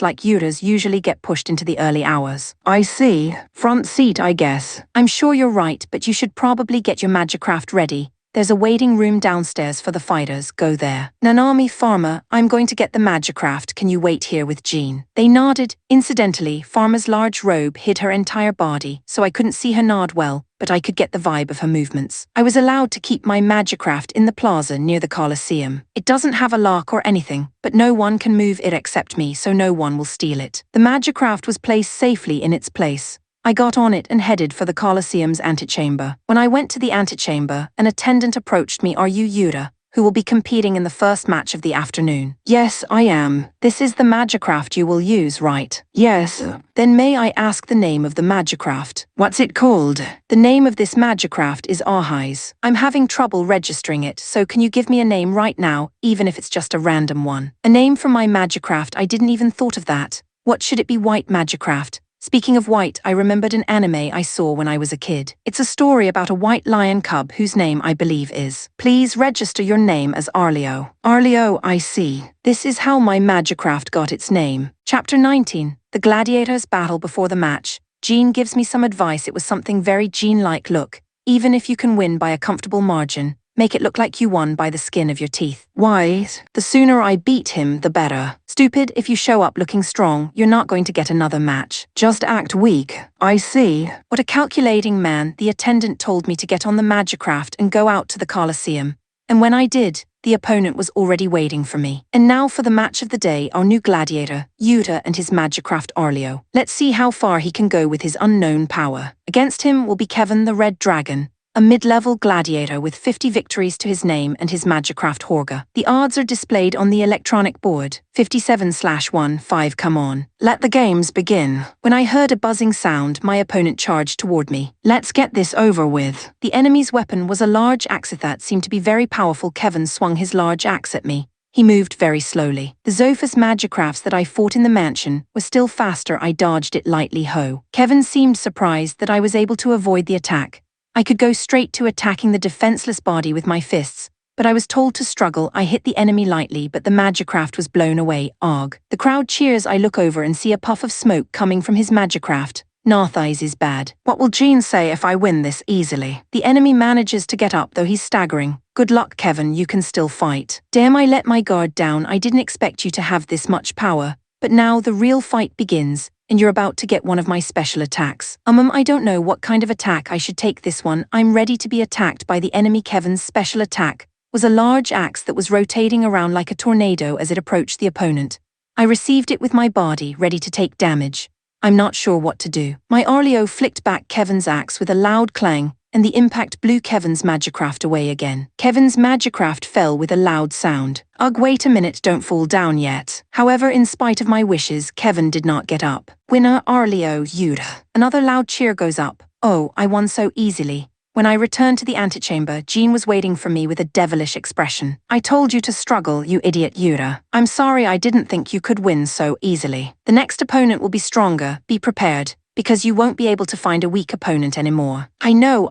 like Yura's usually get pushed into the early hours. I see. Front seat, I guess. I'm sure you're right, but you should probably get your magicraft ready. There's a waiting room downstairs for the fighters, go there. Nanami, Pharma, I'm going to get the magicraft, can you wait here with Jean? They nodded. Incidentally, Pharma's large robe hid her entire body, so I couldn't see her nod well, but I could get the vibe of her movements. I was allowed to keep my magicraft in the plaza near the Colosseum. It doesn't have a lock or anything, but no one can move it except me, so no one will steal it. The magicraft was placed safely in its place. I got on it and headed for the Colosseum's antechamber. When I went to the antechamber, an attendant approached me. Are you Yura, who will be competing in the first match of the afternoon? Yes, I am. This is the magicraft you will use, right? Yes. Then may I ask the name of the magicraft? What's it called? The name of this magicraft is Ahais. I'm having trouble registering it, so can you give me a name right now, even if it's just a random one? A name for my magicraft? I didn't even thought of that. What should it be? White magicraft. Speaking of white, I remembered an anime I saw when I was a kid. It's a story about a white lion cub whose name I believe is. Please register your name as Arleo. Arleo, I see. This is how my magicraft got its name. Chapter 19. The Gladiators battle before the match. Jean gives me some advice. It was something very Jean-like. Look, even if you can win by a comfortable margin, make it look like you won by the skin of your teeth. Why? The sooner I beat him, the better. Stupid, if you show up looking strong, you're not going to get another match. Just act weak. I see. What a calculating man. The attendant told me to get on the magicraft and go out to the Colosseum. And when I did, the opponent was already waiting for me. And now for the match of the day, our new gladiator, Yuta and his magicraft Arleo. Let's see how far he can go with his unknown power. Against him will be Kevin the Red Dragon, a mid-level gladiator with 50 victories to his name and his magicraft Horga. The odds are displayed on the electronic board. 57/15, come on. Let the games begin. When I heard a buzzing sound, my opponent charged toward me. Let's get this over with. The enemy's weapon was a large axe that seemed to be very powerful. Kevin swung his large axe at me. He moved very slowly. The Zophus magicrafts that I fought in the mansion were still faster. I dodged it lightly. Kevin seemed surprised that I was able to avoid the attack. I could go straight to attacking the defenseless body with my fists, but I was told to struggle. I hit the enemy lightly, but the magicraft was blown away. Og. The crowd cheers. I look over and see a puff of smoke coming from his magicraft. Narthise is bad. What will Jean say if I win this easily? The enemy manages to get up, though he's staggering. Good luck, Kevin, you can still fight. Damn, I let my guard down. I didn't expect you to have this much power. But now the real fight begins, and you're about to get one of my special attacks. I don't know what kind of attack I should take this one. I'm ready to be attacked by the enemy. Kevin's special attack was a large axe that was rotating around like a tornado as it approached the opponent. I received it with my body, ready to take damage. I'm not sure what to do. My Arleo flicked back Kevin's axe with a loud clang, and the impact blew Kevin's magicraft away again. Kevin's magicraft fell with a loud sound. Ugh, wait a minute, don't fall down yet. However, in spite of my wishes, Kevin did not get up. Winner, Arleo, Yuta. Another loud cheer goes up. Oh, I won so easily. When I returned to the antechamber, Jean was waiting for me with a devilish expression. I told you to struggle, you idiot Yuta. I'm sorry, I didn't think you could win so easily. The next opponent will be stronger, be prepared, because you won't be able to find a weak opponent anymore. I know.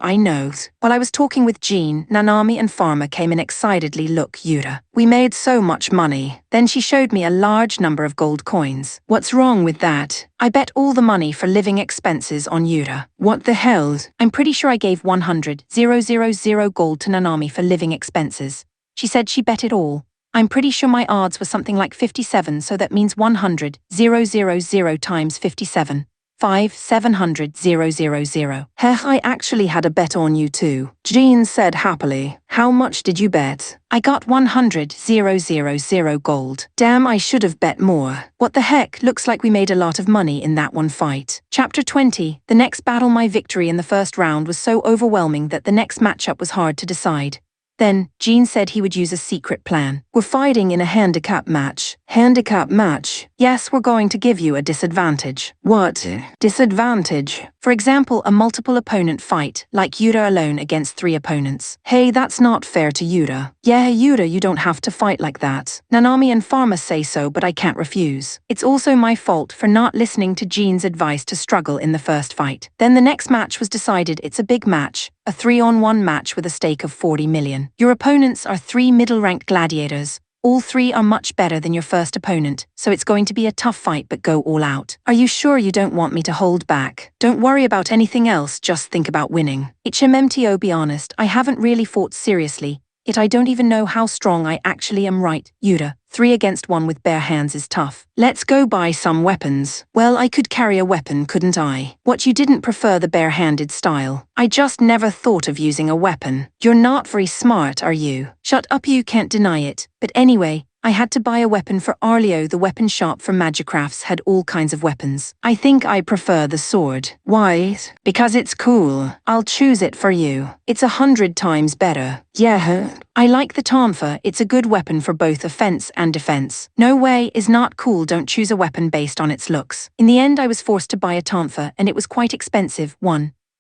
While I was talking with Jean, Nanami and Pharma came in excitedly. Look, Yuta. We made so much money. Then she showed me a large number of gold coins. What's wrong with that? I bet all the money for living expenses on Yuta. What the hell? I'm pretty sure I gave 100,000 gold to Nanami for living expenses. She said she bet it all. I'm pretty sure my odds were something like 57, so that means 100,000 times 57. 700,000. Heh, I actually had a bet on you too. Jean said happily. How much did you bet? I got 100,000 gold. Damn, I should have bet more. What the heck, looks like we made a lot of money in that one fight. Chapter 20. The next battle. My victory in the first round was so overwhelming that the next matchup was hard to decide. Then, Jean said he would use a secret plan. We're fighting in a handicap match. Handicap match? Yes, we're going to give you a disadvantage. What? Disadvantage? For example, a multiple opponent fight, like Yura alone against 3 opponents. Hey, that's not fair to Yura. Yeah, Yura, you don't have to fight like that. Nanami and Pharma say so, but I can't refuse. It's also my fault for not listening to Jean's advice to struggle in the first fight. Then the next match was decided. It's a big match. A 3-on-1 match with a stake of 40 million. Your opponents are 3 middle-ranked gladiators. All 3 are much better than your first opponent, so it's going to be a tough fight, but go all out. Are you sure you don't want me to hold back? Don't worry about anything else, just think about winning. HMMTO, be honest, I haven't really fought seriously, yet I don't even know how strong I actually am. Right, Yura, 3 against 1 with bare hands is tough. Let's go buy some weapons. Well, I could carry a weapon, couldn't I? What, you didn't prefer the bare-handed style? I just never thought of using a weapon. You're not very smart, are you? Shut up, you can't deny it. But anyway, I had to buy a weapon for Arleo. The weapon shop for Magicrafts had all kinds of weapons. I think I prefer the sword. Why? Because it's cool. I'll choose it for you. It's 100 times better. Yeah. I like the Tonfa. It's a good weapon for both offense and defense. No way is not cool. Don't choose a weapon based on its looks. In the end, I was forced to buy a Tonfa, and it was quite expensive.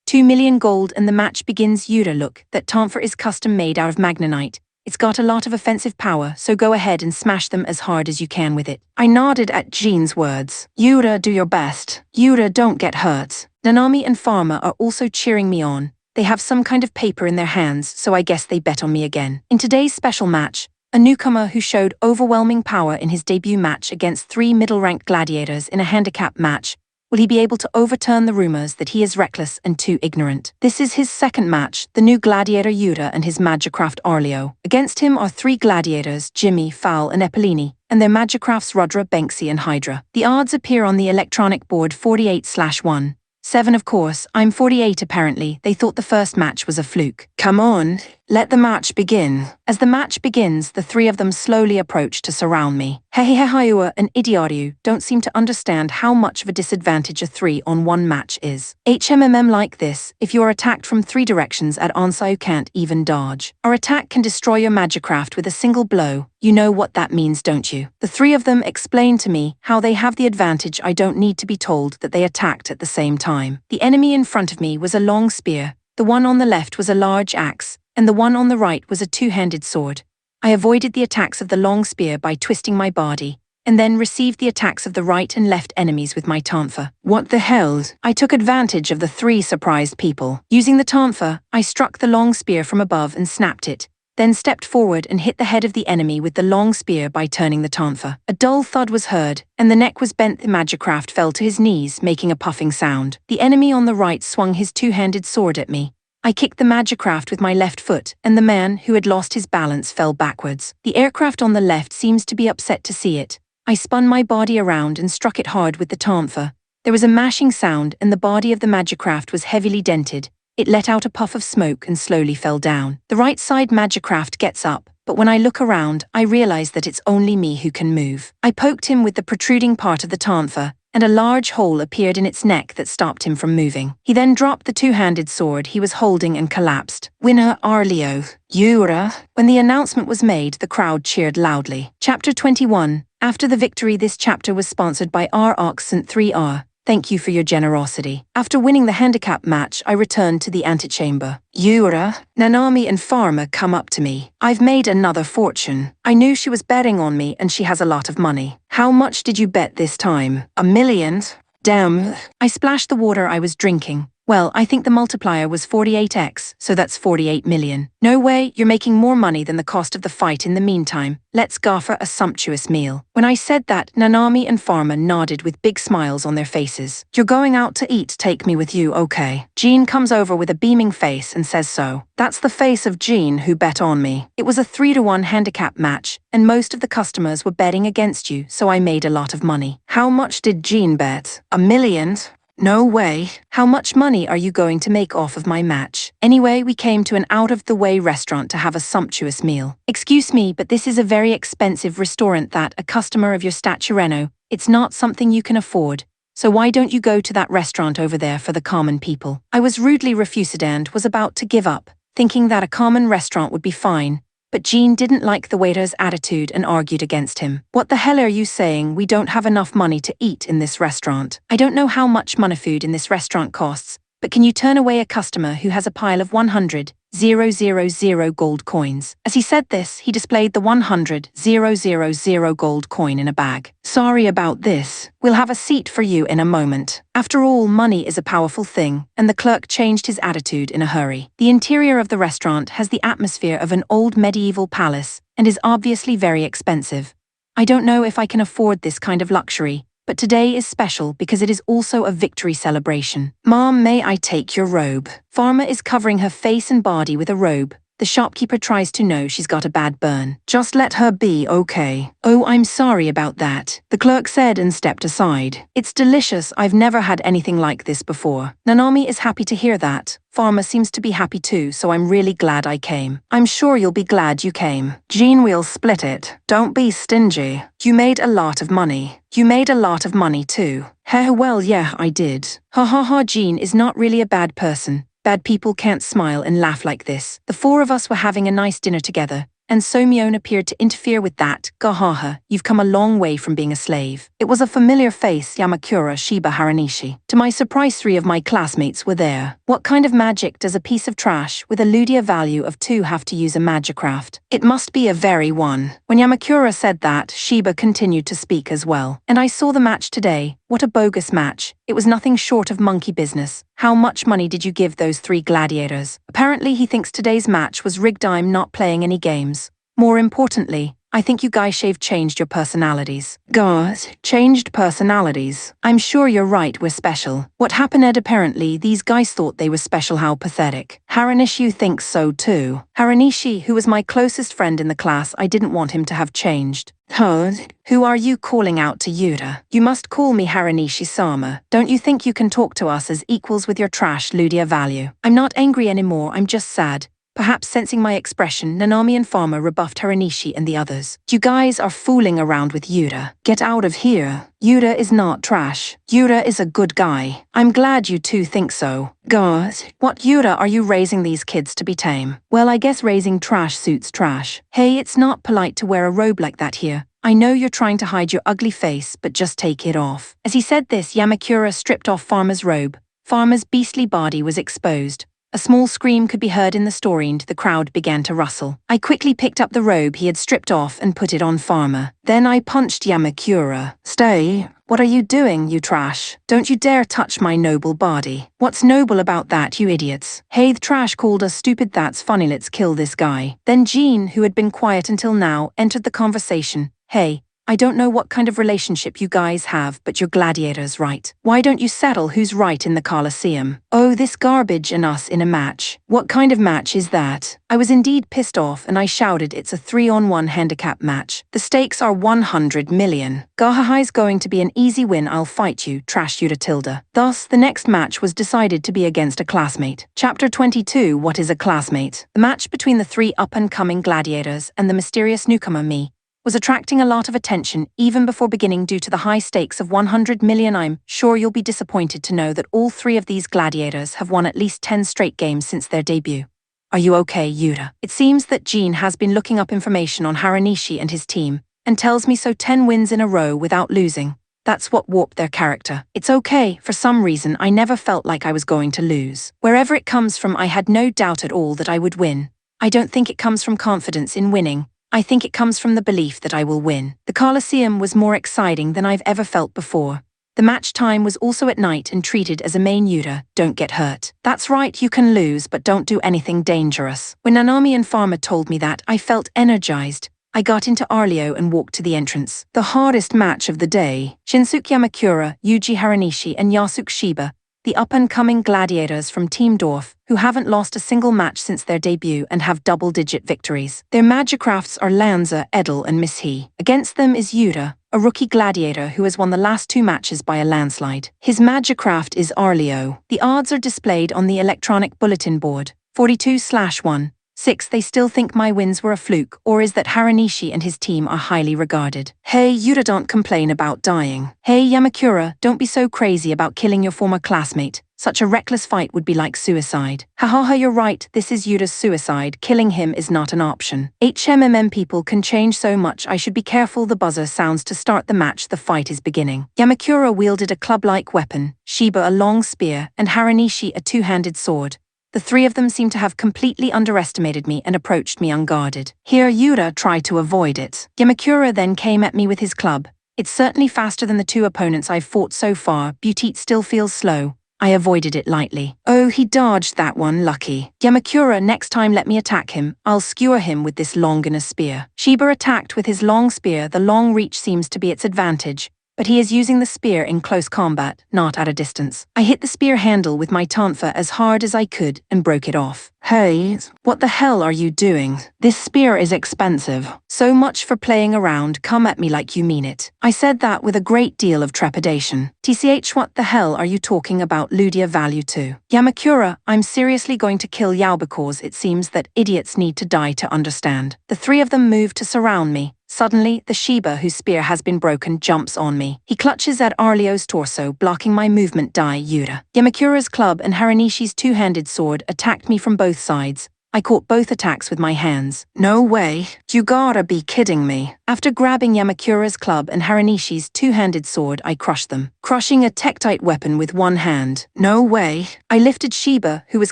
2 million gold, and the match begins. Yura, look, that Tonfa is custom made out of magnanite. It's got a lot of offensive power, so go ahead and smash them as hard as you can with it. I nodded at Jean's words. Yura, do your best. Yura, don't get hurt. Nanami and Pharma are also cheering me on. They have some kind of paper in their hands, so I guess they bet on me again. In today's special match, a newcomer who showed overwhelming power in his debut match against 3 middle-ranked gladiators in a handicap match, will he be able to overturn the rumors that he is reckless and too ignorant? This is his second match, the new gladiator Yura and his Magicraft Arleo. Against him are 3 gladiators, Jimmy, Fowl, and Epolini, and their Magicrafts Rudra, Banksy, and Hydra. The odds appear on the electronic board 48/1. 7, of course. I'm 48 apparently. They thought the first match was a fluke. Come on, let the match begin. As the match begins, the 3 of them slowly approach to surround me. Hehehehiua and Idioru don't seem to understand how much of a disadvantage a 3-on-1 match is. HMMM like this, if you are attacked from 3 directions at onslaught you can't even dodge. Our attack can destroy your Magicraft with a single blow. You know what that means, don't you? The 3 of them explain to me how they have the advantage. I don't need to be told that they attacked at the same time. The enemy in front of me was a long spear, the one on the left was a large axe, and the one on the right was a 2-handed sword. I avoided the attacks of the long spear by twisting my body, and then received the attacks of the right and left enemies with my Tonfa. What the hell? I took advantage of the 3 surprised people. Using the Tonfa, I struck the long spear from above and snapped it, then stepped forward and hit the head of the enemy with the long spear by turning the Tonfa. A dull thud was heard, and the neck was bent. The Magicraft fell to his knees, making a puffing sound. The enemy on the right swung his 2-handed sword at me. I kicked the Magicraft with my left foot, and the man, who had lost his balance, fell backwards. The aircraft on the left seems to be upset to see it. I spun my body around and struck it hard with the Tonfa. There was a mashing sound, and the body of the Magicraft was heavily dented. It let out a puff of smoke and slowly fell down. The right side Magicraft gets up, but when I look around, I realize that it's only me who can move. I poked him with the protruding part of the Tonfa, and a large hole appeared in its neck that stopped him from moving. He then dropped the 2-handed sword he was holding and collapsed. Winner Arleo. Yura. When the announcement was made, the crowd cheered loudly. Chapter 21. After the victory, this chapter was sponsored by R-Oxent3R. Thank you for your generosity. After winning the handicap match, I returned to the antechamber. Yura, Nanami and Pharma come up to me. I've made another fortune. I knew she was betting on me and she has a lot of money. How much did you bet this time? 1 million? Damn. I splashed the water I was drinking. Well, I think the multiplier was 48x, so that's 48 million. No way, you're making more money than the cost of the fight in the meantime. Let's go for a sumptuous meal. When I said that, Nanami and Pharma nodded with big smiles on their faces. You're going out to eat, take me with you, okay? Jean comes over with a beaming face and says so. That's the face of Jean who bet on me. It was a 3-to-1 handicap match, and most of the customers were betting against you, so I made a lot of money. How much did Jean bet? 1 million? No way. How much money are you going to make off of my match? Anyway, we came to an out-of-the-way restaurant to have a sumptuous meal. Excuse me, but this is a very expensive restaurant that, a customer of your statureno, it's not something you can afford. So why don't you go to that restaurant over there for the common people? I was rudely refused and was about to give up. thinking that a common restaurant would be fine. But Jean didn't like the waiter's attitude and argued against him. "What the hell are you saying? We don't have enough money to eat in this restaurant. I don't know how much food in this restaurant costs, but can you turn away a customer who has a pile of 100,000 gold coins?" As he said this, he displayed the 100,000 gold coin in a bag. "Sorry about this. We'll have a seat for you in a moment." After all, money is a powerful thing, and the clerk changed his attitude in a hurry. The interior of the restaurant has the atmosphere of an old medieval palace and is obviously very expensive. "I don't know if I can afford this kind of luxury, but today is special because it is also a victory celebration. Mom, may I take your robe?" Pharma is covering her face and body with a robe. The shopkeeper tries to know she's got a bad burn. "Just let her be, okay?" "Oh, I'm sorry about that," the clerk said and stepped aside. "It's delicious. I've never had anything like this before." Nanami is happy to hear that. Pharma seems to be happy too, so I'm really glad I came. "I'm sure you'll be glad you came. Jean, we'll split it. Don't be stingy. You made a lot of money. You made a lot of money too." "Heh, well, yeah, I did." "Ha ha ha, Jean is not really a bad person. Bad people can't smile and laugh like this. The four of us were having a nice dinner together, and Somyeon appeared to interfere with that. Gahaha, you've come a long way from being a slave." It was a familiar face, Yamakura Shiba Haranishi. To my surprise, 3 of my classmates were there. What kind of magic does a piece of trash with a Ludia value of 2 have to use a magicraft? It must be a very one. When Yamakura said that, Shiba continued to speak as well. "And I saw the match today. What a bogus match. It was nothing short of monkey business. How much money did you give those 3 gladiators?" Apparently he thinks today's match was rigged. I'm not playing any games. More importantly, I think you guys changed your personalities. Guys, changed personalities? I'm sure you're right, we're special. What happened, Ed? Apparently these guys thought they were special. How pathetic. Haranishi thinks so too. Haranishi, who was my closest friend in the class, I didn't want him to have changed. Huh? Who are you calling out to Yuta? You must call me Haranishi-sama. Don't you think you can talk to us as equals with your trash Ludia value? I'm not angry anymore, I'm just sad. Perhaps sensing my expression, Nanami and Pharma rebuffed Haranishi and the others. "You guys are fooling around with Yuta. Get out of here. Yuta is not trash. Yuta is a good guy. I'm glad you two think so." "Guys, what Yuta are you raising these kids to be tame?" "Well, I guess raising trash suits trash." "Hey, it's not polite to wear a robe like that here. I know you're trying to hide your ugly face, but just take it off." As he said this, Yamakura stripped off Pharma's robe. Pharma's beastly body was exposed. A small scream could be heard in the story and the crowd began to rustle. I quickly picked up the robe he had stripped off and put it on Pharma. Then I punched Yamakura. "Stay. What are you doing, you trash? Don't you dare touch my noble body." "What's noble about that, you idiots?" "Hey, the trash called us stupid. That's funny. Let's kill this guy." Then Jean, who had been quiet until now, entered the conversation. "Hey, I don't know what kind of relationship you guys have, but you're gladiators, right? Why don't you settle who's right in the Colosseum?" "Oh, this garbage and us in a match. What kind of match is that?" I was indeed pissed off and I shouted, "It's a 3-on-1 handicap match. The stakes are 100 million. Gahahai's going to be an easy win. I'll fight you, trash Yuta Tilda." Thus, the next match was decided to be against a classmate. Chapter 22, What is a Classmate? The match between the 3 up-and-coming gladiators and the mysterious newcomer me was attracting a lot of attention even before beginning due to the high stakes of 100 million. I'm sure you'll be disappointed to know that all 3 of these gladiators have won at least 10 straight games since their debut. Are you okay, Yuta? It seems that Jean has been looking up information on Haranishi and his team, and tells me so. 10 wins in a row without losing. That's what warped their character. It's okay, for some reason I never felt like I was going to lose. Wherever it comes from, I had no doubt at all that I would win. I don't think it comes from confidence in winning. I think it comes from the belief that I will win. The Colosseum was more exciting than I've ever felt before. The match time was also at night and treated as a main Yuta. Don't get hurt. That's right, you can lose, but don't do anything dangerous. When Nanami and Pharma told me that, I felt energized. I got into Arleo and walked to the entrance. The hardest match of the day. Shinsuke Yamakura, Yuji Haranishi and Yasuke Shiba, the up-and-coming gladiators from Team Dwarf, who haven't lost a single match since their debut and have double-digit victories. Their magicrafts are Lanza, Edel, and Miss He. Against them is Yuta, a rookie gladiator who has won the last 2 matches by a landslide. His magicraft is Arleo. The odds are displayed on the electronic bulletin board. 42/1. 6. They still think my wins were a fluke, or is that Haranishi and his team are highly regarded? Hey, Yuta, don't complain about dying. Hey, Yamakura, don't be so crazy about killing your former classmate. Such a reckless fight would be like suicide. Hahaha, you're right, this is Yuta's suicide. Killing him is not an option. HMMM people can change so much, I should be careful. The buzzer sounds to start the match. The fight is beginning. Yamakura wielded a club-like weapon, Shiba a long spear, and Haranishi a two-handed sword. The three of them seemed to have completely underestimated me and approached me unguarded. Here, Yuta tried to avoid it. Yamakura then came at me with his club. It's certainly faster than the two opponents I've fought so far. Butit still feels slow. I avoided it lightly. Oh, he dodged that one, lucky. Yamakura, next time let me attack him. I'll skewer him with this Longinus spear. Shiba attacked with his long spear. The long reach seems to be its advantage, but he is using the spear in close combat, not at a distance. I hit the spear handle with my tanfa as hard as I could and broke it off. Hey, what the hell are you doing? This spear is expensive. So much for playing around, come at me like you mean it. I said that with a great deal of trepidation. TCH, what the hell are you talking about? Ludia value 2. Yamakura, I'm seriously going to kill Yao because it seems that idiots need to die to understand. The three of them move to surround me. Suddenly, the Shiba whose spear has been broken jumps on me. He clutches at Arlio's torso, blocking my movement. Die, Yuta. Yamakura's club and Haranishi's two-handed sword attacked me from both sides. I caught both attacks with my hands. No way. You gotta be kidding me. After grabbing Yamakura's club and Haranishi's two-handed sword, I crushed them, crushing a tektite weapon with one hand. No way. I lifted Shiba, who was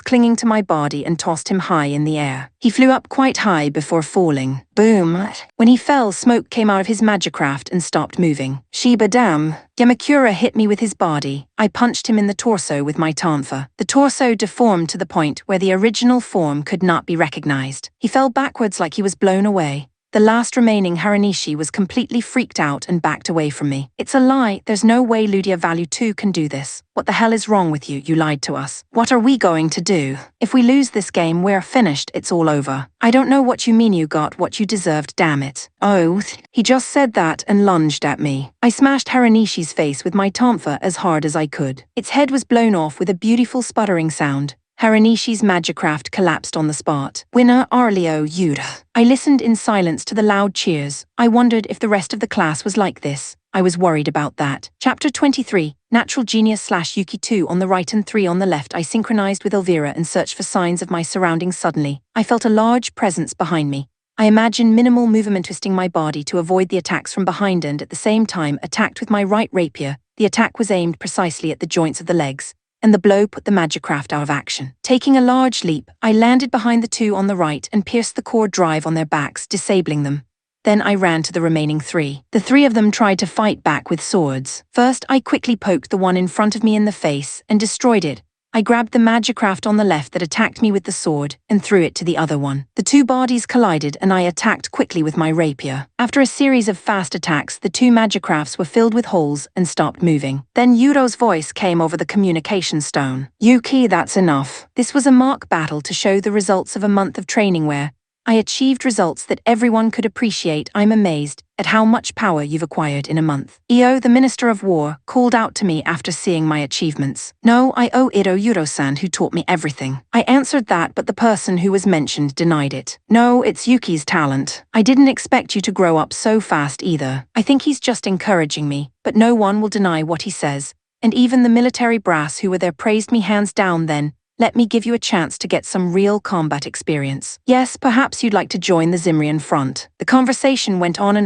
clinging to my body, and tossed him high in the air. He flew up quite high before falling. Boom. When he fell, smoke came out of his magicraft and stopped moving. Shiba, damn. Yamakura hit me with his body. I punched him in the torso with my tanfa. The torso deformed to the point where the original form could not be recognized. He fell backwards like he was blown away. The last remaining Haranishi was completely freaked out and backed away from me. It's a lie. There's no way Ludia value 2 can do this. What the hell is wrong with you? You lied to us. What are we going to do? If we lose this game, we're finished. It's all over. I don't know what you mean. You got what you deserved, damn it. Oh, he just said that and lunged at me. I smashed Haranishi's face with my tanfa as hard as I could. Its head was blown off with a beautiful sputtering sound. Haranishi's magicraft collapsed on the spot. Winner, Arlio, Yuta. I listened in silence to the loud cheers. I wondered if the rest of the class was like this. I was worried about that. Chapter 23, Natural Genius / Yuki 2 on the right and 3 on the left. I synchronized with Elvira and searched for signs of my surroundings. Suddenly, I felt a large presence behind me. I imagined minimal movement, twisting my body to avoid the attacks from behind and at the same time attacked with my right rapier. The attack was aimed precisely at the joints of the legs, and the blow put the magicraft out of action. Taking a large leap, I landed behind the two on the right and pierced the core drive on their backs, disabling them. Then I ran to the remaining three. The three of them tried to fight back with swords. First, I quickly poked the one in front of me in the face and destroyed it. I grabbed the magicraft on the left that attacked me with the sword and threw it to the other one. The two bodies collided and I attacked quickly with my rapier. After a series of fast attacks, the two magicrafts were filled with holes and stopped moving. Then Yudo's voice came over the communication stone. Yuki, that's enough. This was a mock battle to show the results of a month of training where I achieved results that everyone could appreciate. I'm amazed at how much power you've acquired in a month. Io, the Minister of War, called out to me after seeing my achievements. No, I owe it to Yuro-san, who taught me everything. I answered that, but the person who was mentioned denied it. No, it's Yuki's talent. I didn't expect you to grow up so fast either. I think he's just encouraging me, but no one will deny what he says. And even the military brass who were there praised me hands down. Then let me give you a chance to get some real combat experience. Yes, perhaps you'd like to join the Zimrian front. The conversation went on,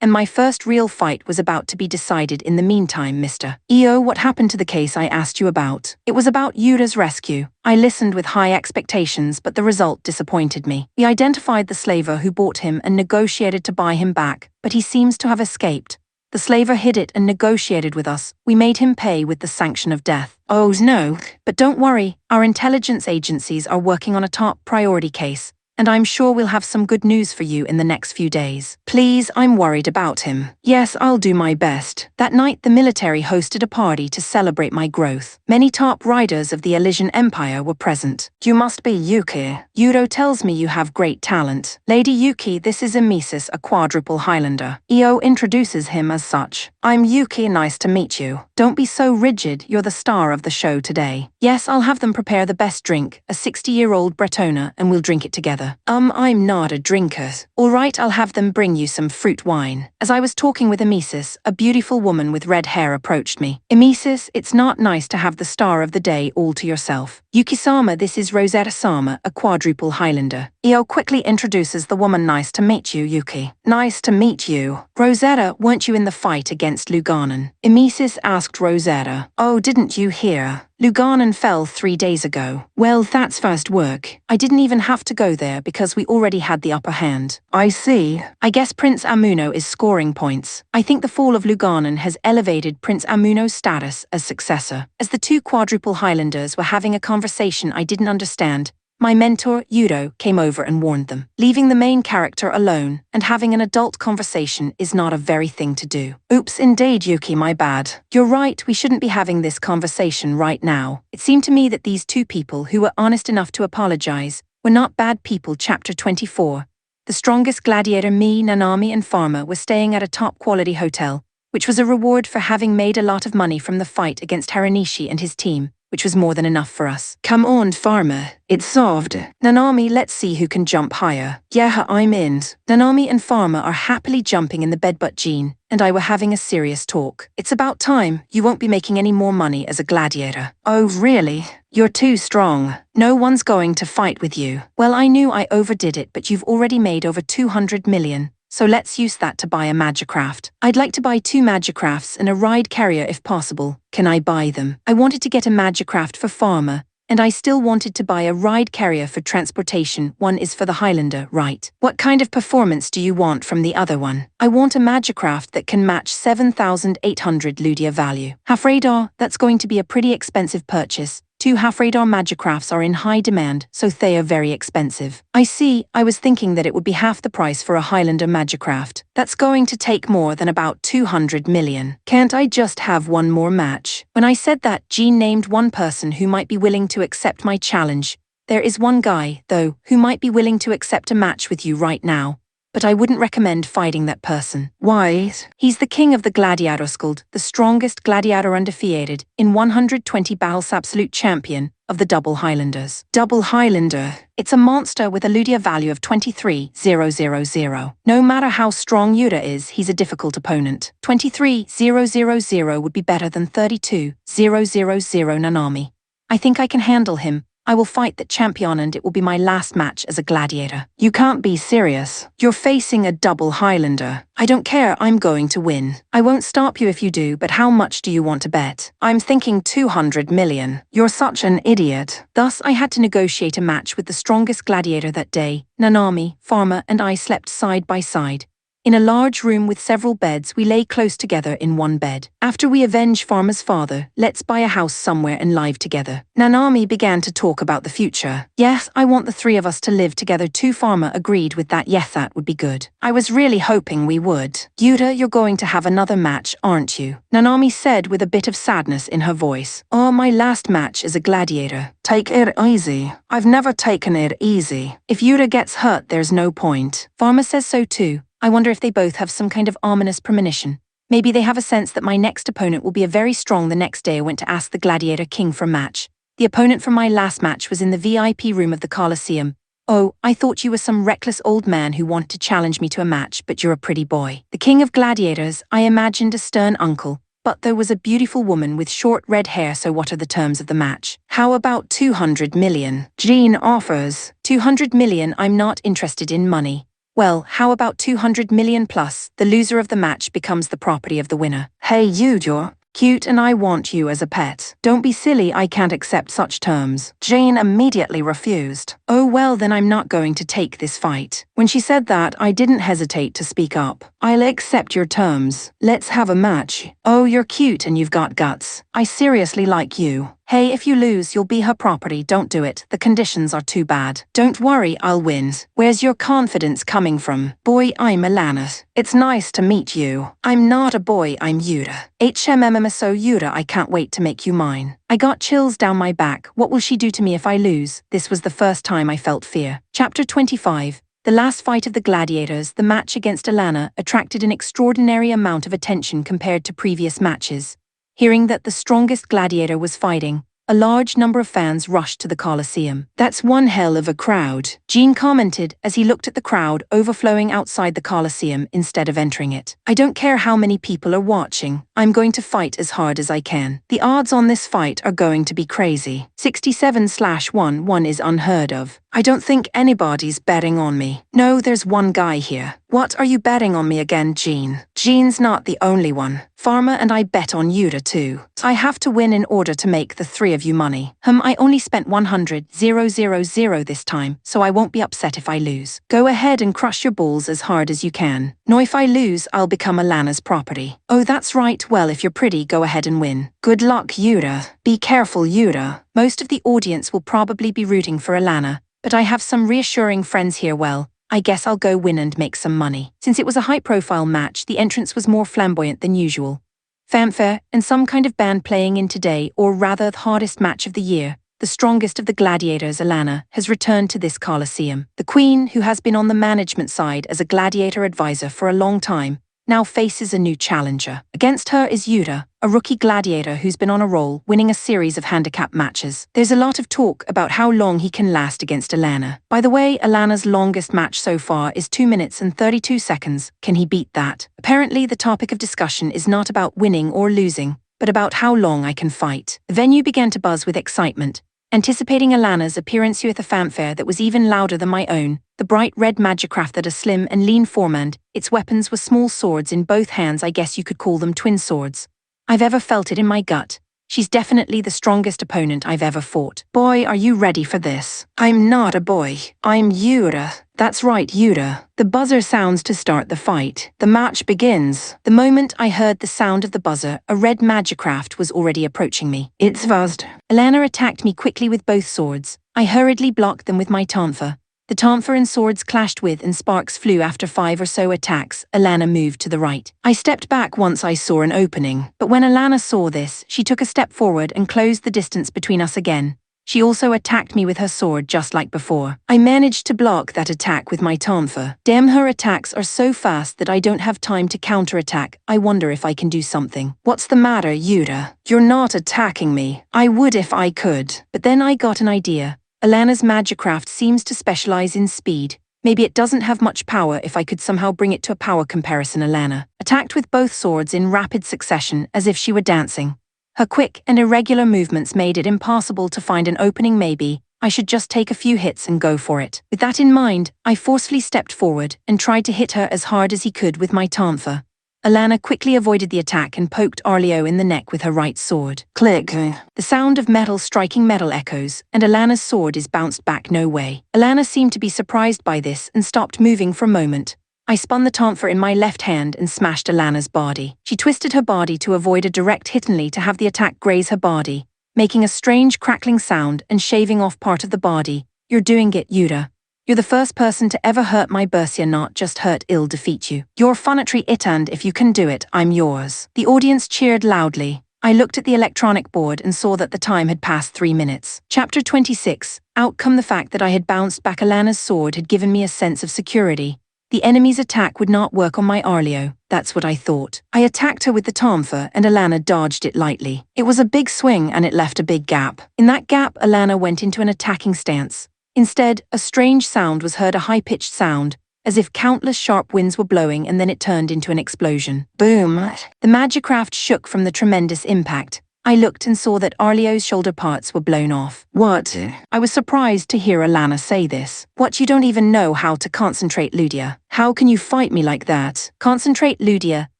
and my first real fight was about to be decided. In the meantime, Mr. Io, what happened to the case I asked you about? It was about Yuda's rescue. I listened with high expectations, but the result disappointed me. We identified the slaver who bought him and negotiated to buy him back, but he seems to have escaped. The slaver hid it and negotiated with us. We made him pay with the sanction of death. Oh no, but don't worry, our intelligence agencies are working on a top priority case, and I'm sure we'll have some good news for you in the next few days. Please, I'm worried about him. Yes, I'll do my best. That night, the military hosted a party to celebrate my growth. Many top riders of the Elysian Empire were present. You must be Yuki. Yudo tells me you have great talent. Lady Yuki, this is Emesis, a quadruple Highlander. Io introduces him as such. I'm Yuki, nice to meet you. Don't be so rigid, you're the star of the show today. Yes, I'll have them prepare the best drink, a 60-year-old Bretona, and we'll drink it together. Yuta. I'm not a drinker. All right, I'll have them bring you some fruit wine. As I was talking with Emesis, a beautiful woman with red hair approached me. Emesis, it's not nice to have the star of the day all to yourself. Yuki-sama, this is Rosetta-sama, a quadruple Highlander. Io quickly introduces the woman. Nice to meet you, Yuki. Nice to meet you. Rosetta, weren't you in the fight against Luganan? Emesis asked Rosetta. Oh, didn't you hear? Luganan fell 3 days ago. Well, that's fast work. I didn't even have to go there because we already had the upper hand. I see. I guess Prince Amuno is scoring points. I think the fall of Luganan has elevated Prince Amuno's status as successor. As the two quadruple Highlanders were having a conversation I didn't understand, my mentor, Yudo, came over and warned them. Leaving the main character alone and having an adult conversation is not a very thing to do. Oops, indeed, Yuki, my bad. You're right, we shouldn't be having this conversation right now. It seemed to me that these two people who were honest enough to apologize were not bad people. Chapter 24. The strongest gladiator, me, Nanami, and Pharma were staying at a top-quality hotel, which was a reward for having made a lot of money from the fight against Haranishi and his team, which was more than enough for us. Come on, Pharma. It's solved. Nanami, let's see who can jump higher. Yeah, I'm in. Nanami and Pharma are happily jumping in the bed, but Jean and I were having a serious talk. It's about time. You won't be making any more money as a gladiator. Oh, really? You're too strong. No one's going to fight with you. Well, I knew I overdid it, but you've already made over 200 million. So let's use that to buy a magicraft. I'd like to buy 2 magicrafts and a ride carrier if possible. Can I buy them? I wanted to get a magicraft for Pharma, and I still wanted to buy a ride carrier for transportation. One is for the Highlander, right? What kind of performance do you want from the other one? I want a magicraft that can match 7,800 Ludia value. Half-radar, that's going to be a pretty expensive purchase. 2 half-radar magicrafts are in high demand, so they are very expensive. I see. I was thinking that it would be half the price for a Highlander magicraft. That's going to take more than about 200 million. Can't I just have one more match? When I said that, Jean named one person who might be willing to accept my challenge. There is one guy, though, who might be willing to accept a match with you right now. But I wouldn't recommend fighting that person. Why? He's the king of the Gladiatorskuld, the strongest gladiator undefeated, in 120 battles, absolute champion of the Double Highlanders. Double Highlander. It's a monster with a Ludia value of 23,000. No matter how strong Yuda is, he's a difficult opponent. 23,000 would be better than 32,000 Nanami. I think I can handle him. I will fight that champion and it will be my last match as a gladiator. You can't be serious. You're facing a double Highlander. I don't care, I'm going to win. I won't stop you if you do, but how much do you want to bet? I'm thinking 200 million. You're such an idiot. Thus, I had to negotiate a match with the strongest gladiator that day. Nanami, Pharma, and I slept side by side. In a large room with several beds, we lay close together in one bed. After we avenge Pharma's father, let's buy a house somewhere and live together. Nanami began to talk about the future. Yes, I want the 3 of us to live together too. Pharma agreed with that. Yes, that would be good. I was really hoping we would. Yuta, you're going to have another match, aren't you? Nanami said with a bit of sadness in her voice. Oh, my last match as a gladiator. Take it easy. I've never taken it easy. If Yuta gets hurt, there's no point. Pharma says so too. I wonder if they both have some kind of ominous premonition. Maybe they have a sense that my next opponent will be a very strong. The next day I went to ask the Gladiator King for a match. The opponent from my last match was in the VIP room of the Colosseum. Oh, I thought you were some reckless old man who wanted to challenge me to a match, but you're a pretty boy. The King of Gladiators, I imagined a stern uncle, but there was a beautiful woman with short red hair. So what are the terms of the match? How about 200 million? Jean offers. 200 million, I'm not interested in money. Well, how about 200 million plus? The loser of the match becomes the property of the winner. Hey, you're cute and I want you as a pet. Don't be silly, I can't accept such terms. Jane immediately refused. Oh well, then I'm not going to take this fight. When she said that, I didn't hesitate to speak up. I'll accept your terms. Let's have a match. Oh, you're cute and you've got guts. I seriously like you. Hey, if you lose, you'll be her property. Don't do it. The conditions are too bad. Don't worry, I'll win. Where's your confidence coming from? Boy, I'm Alanis. It's nice to meet you. I'm not a boy, I'm Yuta. HMMMSO Yuta, I can't wait to make you mine. I got chills down my back. What will she do to me if I lose? This was the first time I felt fear. Chapter 25. The last fight of the gladiators, the match against Alana, attracted an extraordinary amount of attention compared to previous matches. Hearing that the strongest gladiator was fighting, a large number of fans rushed to the Coliseum. "That's one hell of a crowd," Gene commented as he looked at the crowd overflowing outside the Coliseum instead of entering it. "I don't care how many people are watching. I'm going to fight as hard as I can. The odds on this fight are going to be crazy. 67/1 is unheard of. I don't think anybody's betting on me. No, there's one guy here. What are you betting on me again, Gene?" "Gene's not the only one. Pharma and I bet on Yuta too. I have to win in order to make the three of you money." I only spent 100,000 this time, so I won't be upset if I lose." "Go ahead and crush your balls as hard as you can. No, if I lose, I'll become Alana's property." "Oh, that's right. Well, if you're pretty, go ahead and win." "Good luck, Yuta. Be careful, Yuta." Most of the audience will probably be rooting for Alana, but I have some reassuring friends here. Well, I guess I'll go win and make some money. Since it was a high-profile match, the entrance was more flamboyant than usual. Fanfare and some kind of band playing in today, or rather the hardest match of the year. The strongest of the gladiators, Alana, has returned to this Coliseum. The Queen, who has been on the management side as a gladiator advisor for a long time, now faces a new challenger. Against her is Yuta, a rookie gladiator who's been on a roll, winning a series of handicap matches. There's a lot of talk about how long he can last against Alana. By the way, Alana's longest match so far is 2 minutes and 32 seconds. Can he beat that? Apparently, the topic of discussion is not about winning or losing, but about how long I can fight. The venue began to buzz with excitement, anticipating Alana's appearance with a fanfare that was even louder than my own. The bright red magicraft had a slim and lean foremand. Its weapons were small swords in both hands. I guess you could call them twin swords. I've ever felt it in my gut. She's definitely the strongest opponent I've ever fought. "Boy, are you ready for this?" "I'm not a boy. I'm Yuta." "That's right, Yuta." The buzzer sounds to start the fight. The match begins. The moment I heard the sound of the buzzer, a red magicraft was already approaching me. It's buzzed. Alana attacked me quickly with both swords. I hurriedly blocked them with my tanfa. The tanfa and swords clashed with and sparks flew. After 5 or so attacks. Alana moved to the right. I stepped back once I saw an opening. But when Alana saw this, she took a step forward and closed the distance between us again. She also attacked me with her sword just like before. I managed to block that attack with my tanfa. Damn, her attacks are so fast that I don't have time to counterattack. I wonder if I can do something. "What's the matter, Yuta? You're not attacking me." "I would if I could." But then I got an idea. Alana's magicraft seems to specialize in speed. Maybe it doesn't have much power if I could somehow bring it to a power comparison. Alana attacked with both swords in rapid succession as if she were dancing. Her quick and irregular movements made it impossible to find an opening. Maybe I should just take a few hits and go for it. With that in mind, I forcefully stepped forward and tried to hit her as hard as he could with my tanfa. Alana quickly avoided the attack and poked Arleo in the neck with her right sword. Click. The sound of metal striking metal echoes, and Alana's sword is bounced back. No way. Alana seemed to be surprised by this and stopped moving for a moment. I spun the tanfa in my left hand and smashed Alana's body. She twisted her body to avoid a direct hit, only to have the attack graze her body, making a strange crackling sound and shaving off part of the body. "You're doing it, Yuta. You're the first person to ever hurt my Bersia, not just hurt, ill defeat you. You're funetry it, and if you can do it, I'm yours." The audience cheered loudly. I looked at the electronic board and saw that the time had passed 3 minutes. Chapter 26. Outcome. The fact that I had bounced back Alana's sword had given me a sense of security. The enemy's attack would not work on my Arleo. That's what I thought. I attacked her with the tanfa and Alana dodged it lightly. It was a big swing and it left a big gap. In that gap, Alana went into an attacking stance. Instead, a strange sound was heard, a high-pitched sound, as if countless sharp winds were blowing, and then it turned into an explosion. Boom! The magicraft shook from the tremendous impact. I looked and saw that Arleo's shoulder parts were blown off. "What?" I was surprised to hear Alana say this. "What, you don't even know how to concentrate, Ludia? How can you fight me like that?" Concentrate, Ludia.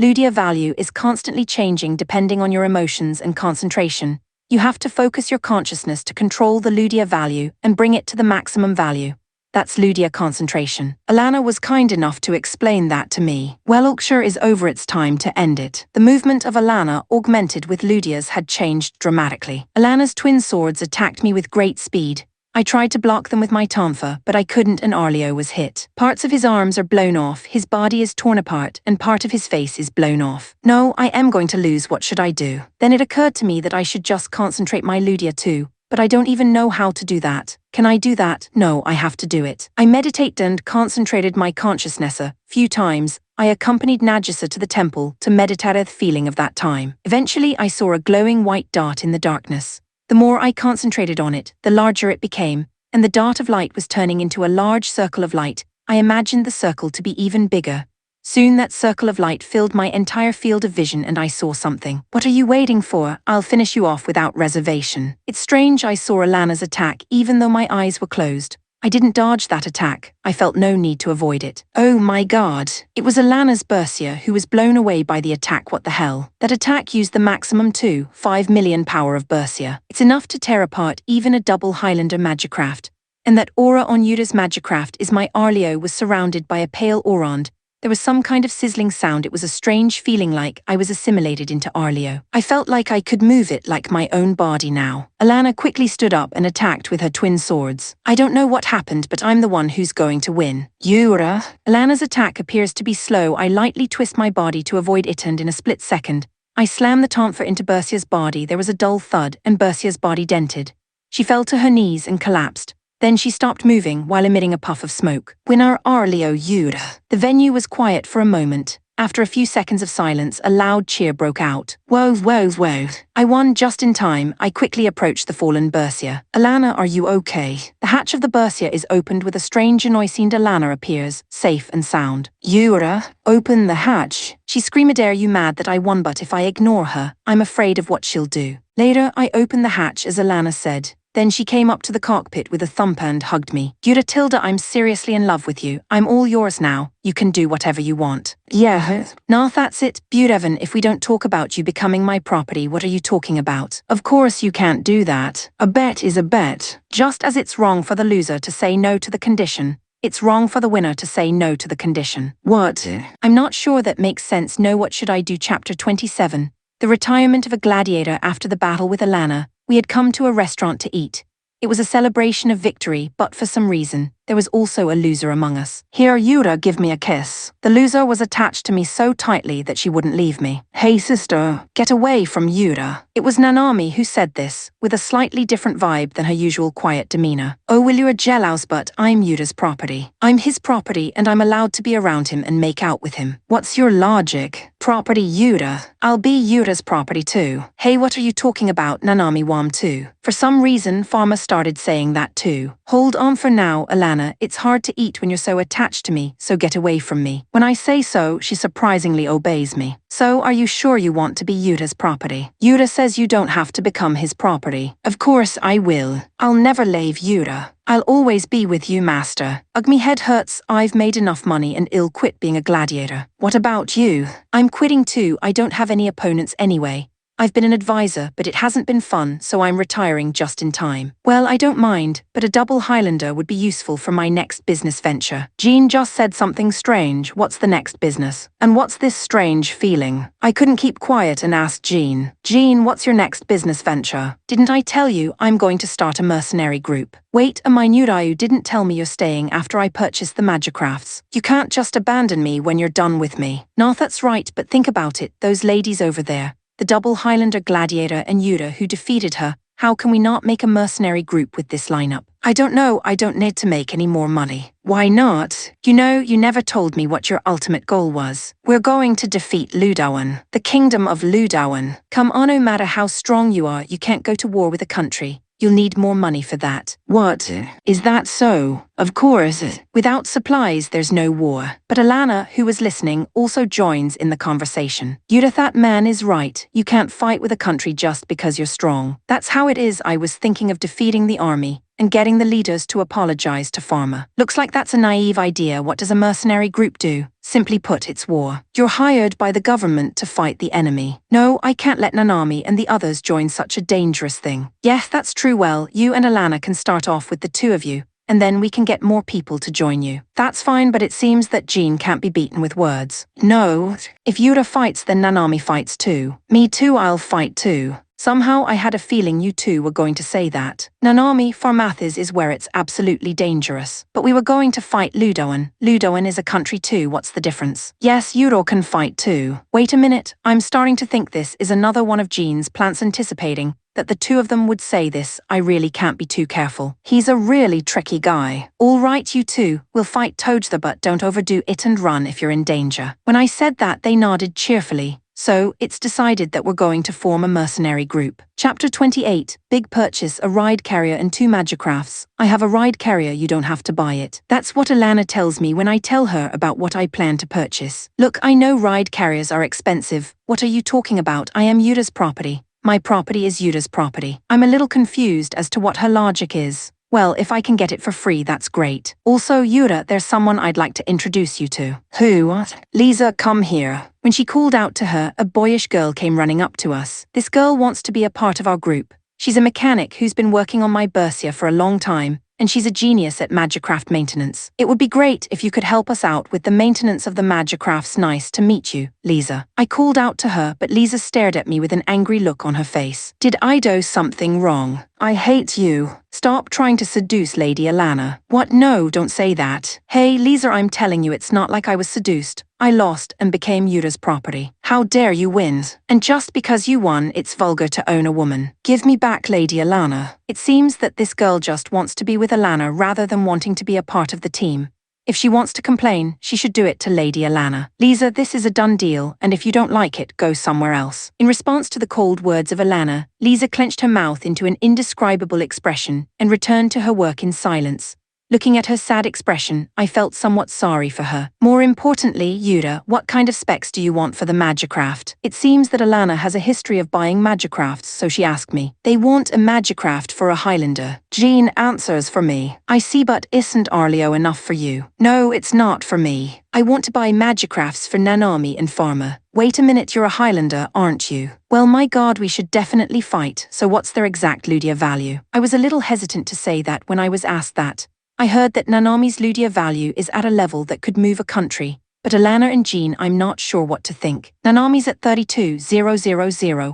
Ludia value is constantly changing depending on your emotions and concentration. You have to focus your consciousness to control the Ludia value and bring it to the maximum value. That's Ludia concentration. Alana was kind enough to explain that to me. Well, Oakshire is over, it's time to end it. The movement of Alana, augmented with Ludia's, had changed dramatically. Alana's twin swords attacked me with great speed. I tried to block them with my tanfa, but I couldn't, and Arleo was hit. Parts of his arms are blown off, his body is torn apart, and part of his face is blown off. No, I am going to lose. What should I do? Then it occurred to me that I should just concentrate my Ludia too, but I don't even know how to do that. Can I do that? No, I have to do it. I meditated and concentrated my consciousness a few times. I accompanied Nagisa to the temple to meditate the feeling of that time. Eventually, I saw a glowing white dot in the darkness. The The more I concentrated on it, the larger it became, and the dart of light was turning into a large circle of light. I imagined the circle to be even bigger. Soon that circle of light filled my entire field of vision and I saw something. What are you waiting for? I'll finish you off without reservation. It's strange I saw Alana's attack even though my eyes were closed. I didn't dodge that attack. I felt no need to avoid it. Oh my god. It was Alana's Bersia who was blown away by the attack. What the hell? That attack used the maximum 5 million power of Bersia. It's enough to tear apart even a double Highlander magicraft. And that aura on Yuda's magicraft is my Arleo was surrounded by a pale aurond. There was some kind of sizzling sound. It was a strange feeling like I was assimilated into Arleo. I felt like I could move it like my own body now. Alana quickly stood up and attacked with her twin swords. I don't know what happened, but I'm the one who's going to win. Yura. Alana's attack appears to be slow. I lightly twist my body to avoid it and in a split second, I slam the tonfa into Bersia's body. There was a dull thud and Bersia's body dented. She fell to her knees and collapsed. Then she stopped moving while emitting a puff of smoke. Winner Arleo Yura. The venue was quiet for a moment. After a few seconds of silence, a loud cheer broke out. Whoa, whoa, whoa. I won just in time. I quickly approached the fallen Bersia. Alana, are you okay? The hatch of the Bersia is opened with a strange anointed Alana appears, safe and sound. Yura, open the hatch. She screamed, are you mad that I won? But if I ignore her, I'm afraid of what she'll do. Later, I opened the hatch as Alana said. Then she came up to the cockpit with a thump and hugged me. Yura Tilda, I'm seriously in love with you. I'm all yours now. You can do whatever you want. Yeah. Nah, that's it. Burevan, if we don't talk about you becoming my property, what are you talking about? Of course you can't do that. A bet is a bet. Just as it's wrong for the loser to say no to the condition, it's wrong for the winner to say no to the condition. What? I'm not sure that makes sense. No, what should I do? Chapter 27. The retirement of a gladiator after the battle with Alana. We had come to a restaurant to eat. It was a celebration of victory, but for some reason, there was also a loser among us. Here, Yura, give me a kiss. The loser was attached to me so tightly that she wouldn't leave me. Hey sister, get away from Yura. It was Nanami who said this, with a slightly different vibe than her usual quiet demeanor. Oh, will you a jealous, but I'm Yura's property. I'm his property and I'm allowed to be around him and make out with him. What's your logic? Property Yura. I'll be Yura's property too. Hey, what are you talking about? Nanami Wam too. For some reason, Pharma started saying that too. Hold on for now, Alana. It's hard to eat when you're so attached to me, so get away from me. When I say so, she surprisingly obeys me. So, are you sure you want to be Yura's property? Yura says you don't have to become his property. Of course I will. I'll never leave Yura. I'll always be with you, master. Ugh, me head hurts. I've made enough money and I'll quit being a gladiator. What about you? I'm quitting too. I don't have any opponents anyway. I've been an advisor, but it hasn't been fun, so I'm retiring just in time. Well, I don't mind, but a double Highlander would be useful for my next business venture. Jean just said something strange. What's the next business? And what's this strange feeling? I couldn't keep quiet and asked Jean. Jean, what's your next business venture? Didn't I tell you I'm going to start a mercenary group? Wait, Aminurayu didn't tell me you're staying after I purchased the magicrafts. You can't just abandon me when you're done with me. No, that's right, but think about it. Those ladies over there. The double Highlander gladiator and Yura who defeated her, how can we not make a mercenary group with this lineup? I don't know, I don't need to make any more money. Why not? You know, you never told me what your ultimate goal was. We're going to defeat Ludowan, the kingdom of Ludowan. Come on, no matter how strong you are, you can't go to war with a country. You'll need more money for that. What? Is that so? Of course. Without supplies, there's no war. But Alana, who was listening, also joins in the conversation. Yura, that man is right. You can't fight with a country just because you're strong. That's how it is. I was thinking of defeating the army and getting the leaders to apologize to Pharma. Looks like that's a naive idea. What does a mercenary group do? Simply put, it's war. You're hired by the government to fight the enemy. No, I can't let Nanami and the others join such a dangerous thing. Yes, that's true. Well, you and Alana can start off with the two of you, and then we can get more people to join you. That's fine, but it seems that Jean can't be beaten with words. No, if Yura fights, then Nanami fights too. Me too, I'll fight too. Somehow I had a feeling you two were going to say that. Nanami, Pharmathis is where it's absolutely dangerous. But we were going to fight Ludowan. Ludowan is a country too, what's the difference? Yes, Yuro can fight too. Wait a minute, I'm starting to think this is another one of Jean's plants, anticipating that the two of them would say this. I really can't be too careful. He's a really tricky guy. All right, you two, we'll fight Toadster, but don't overdo it and run if you're in danger. When I said that, they nodded cheerfully. So, it's decided that we're going to form a mercenary group. Chapter 28, Big Purchase, a ride carrier and 2 magicrafts. I have a ride carrier, you don't have to buy it. That's what Alana tells me when I tell her about what I plan to purchase. Look, I know ride carriers are expensive. What are you talking about? I am Yuda's property. My property is Yuda's property. I'm a little confused as to what her logic is. Well, if I can get it for free, that's great. Also, Yuda, there's someone I'd like to introduce you to. Who? What? Lisa, come here. When she called out to her, a boyish girl came running up to us. This girl wants to be a part of our group. She's a mechanic who's been working on my Bersia for a long time, and she's a genius at magicraft maintenance. It would be great if you could help us out with the maintenance of the magicrafts. Nice to meet you, Lisa. I called out to her, but Lisa stared at me with an angry look on her face. Did I do something wrong? I hate you. Stop trying to seduce Lady Alana. What? No, don't say that. Hey, Lisa, I'm telling you, it's not like I was seduced. I lost and became Yuda's property. How dare you win? And just because you won, it's vulgar to own a woman. Give me back Lady Alana. It seems that this girl just wants to be with Alana rather than wanting to be a part of the team. If she wants to complain, she should do it to Lady Alana. Lisa, this is a done deal, and if you don't like it, go somewhere else. In response to the cold words of Alana, Lisa clenched her mouth into an indescribable expression and returned to her work in silence. Looking at her sad expression, I felt somewhat sorry for her. More importantly, Yuda, what kind of specs do you want for the magicraft? It seems that Alana has a history of buying magicrafts, so she asked me. They want a magicraft for a Highlander. Jean answers for me. I see, but isn't Arleo enough for you? No, it's not for me. I want to buy magicrafts for Nanami and Pharma. Wait a minute, you're a Highlander, aren't you? Well, my god, we should definitely fight, so what's their exact Ludia value? I was a little hesitant to say that when I was asked that. I heard that Nanami's Ludia value is at a level that could move a country, but Alana and Jean, I'm not sure what to think. Nanami's at 32,000,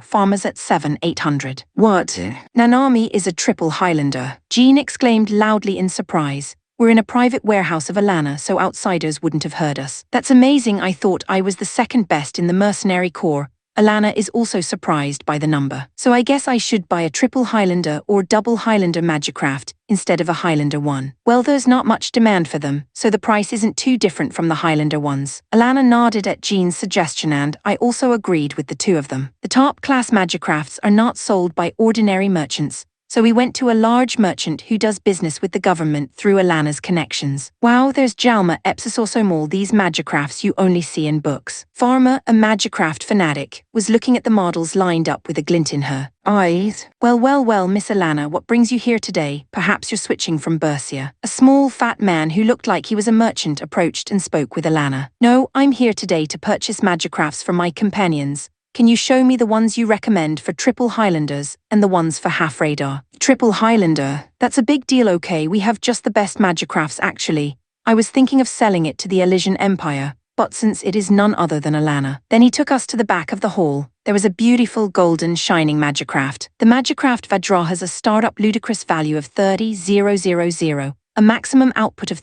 Pharma's at 7,800. What? Nanami is a triple Highlander. Jean exclaimed loudly in surprise. We're in a private warehouse of Alana, so outsiders wouldn't have heard us. That's amazing. I thought I was the second best in the mercenary corps. Alana is also surprised by the number. So I guess I should buy a triple Highlander or double Highlander magicraft instead of a Highlander one. Well, there's not much demand for them, so the price isn't too different from the Highlander ones. Alana nodded at Jean's suggestion and I also agreed with the two of them. The top-class magicrafts are not sold by ordinary merchants, so we went to a large merchant who does business with the government through Alana's connections. Wow, there's Jalma Epsisosomol, these magicrafts you only see in books. Pharma, a magicraft fanatic, was looking at the models lined up with a glint in her eyes. Well, Miss Alana, what brings you here today? Perhaps you're switching from Bersia. A small, fat man who looked like he was a merchant approached and spoke with Alana. No, I'm here today to purchase magicrafts for my companions. Can you show me the ones you recommend for triple Highlanders and the ones for half radar? Triple Highlander? That's a big deal. Okay, we have just the best magicrafts actually. I was thinking of selling it to the Elysian Empire, but since it is none other than Alana. Then he took us to the back of the hall. There was a beautiful golden shining magicraft. The magicraft Vajra has a startup ludicrous value of 30,000, a maximum output of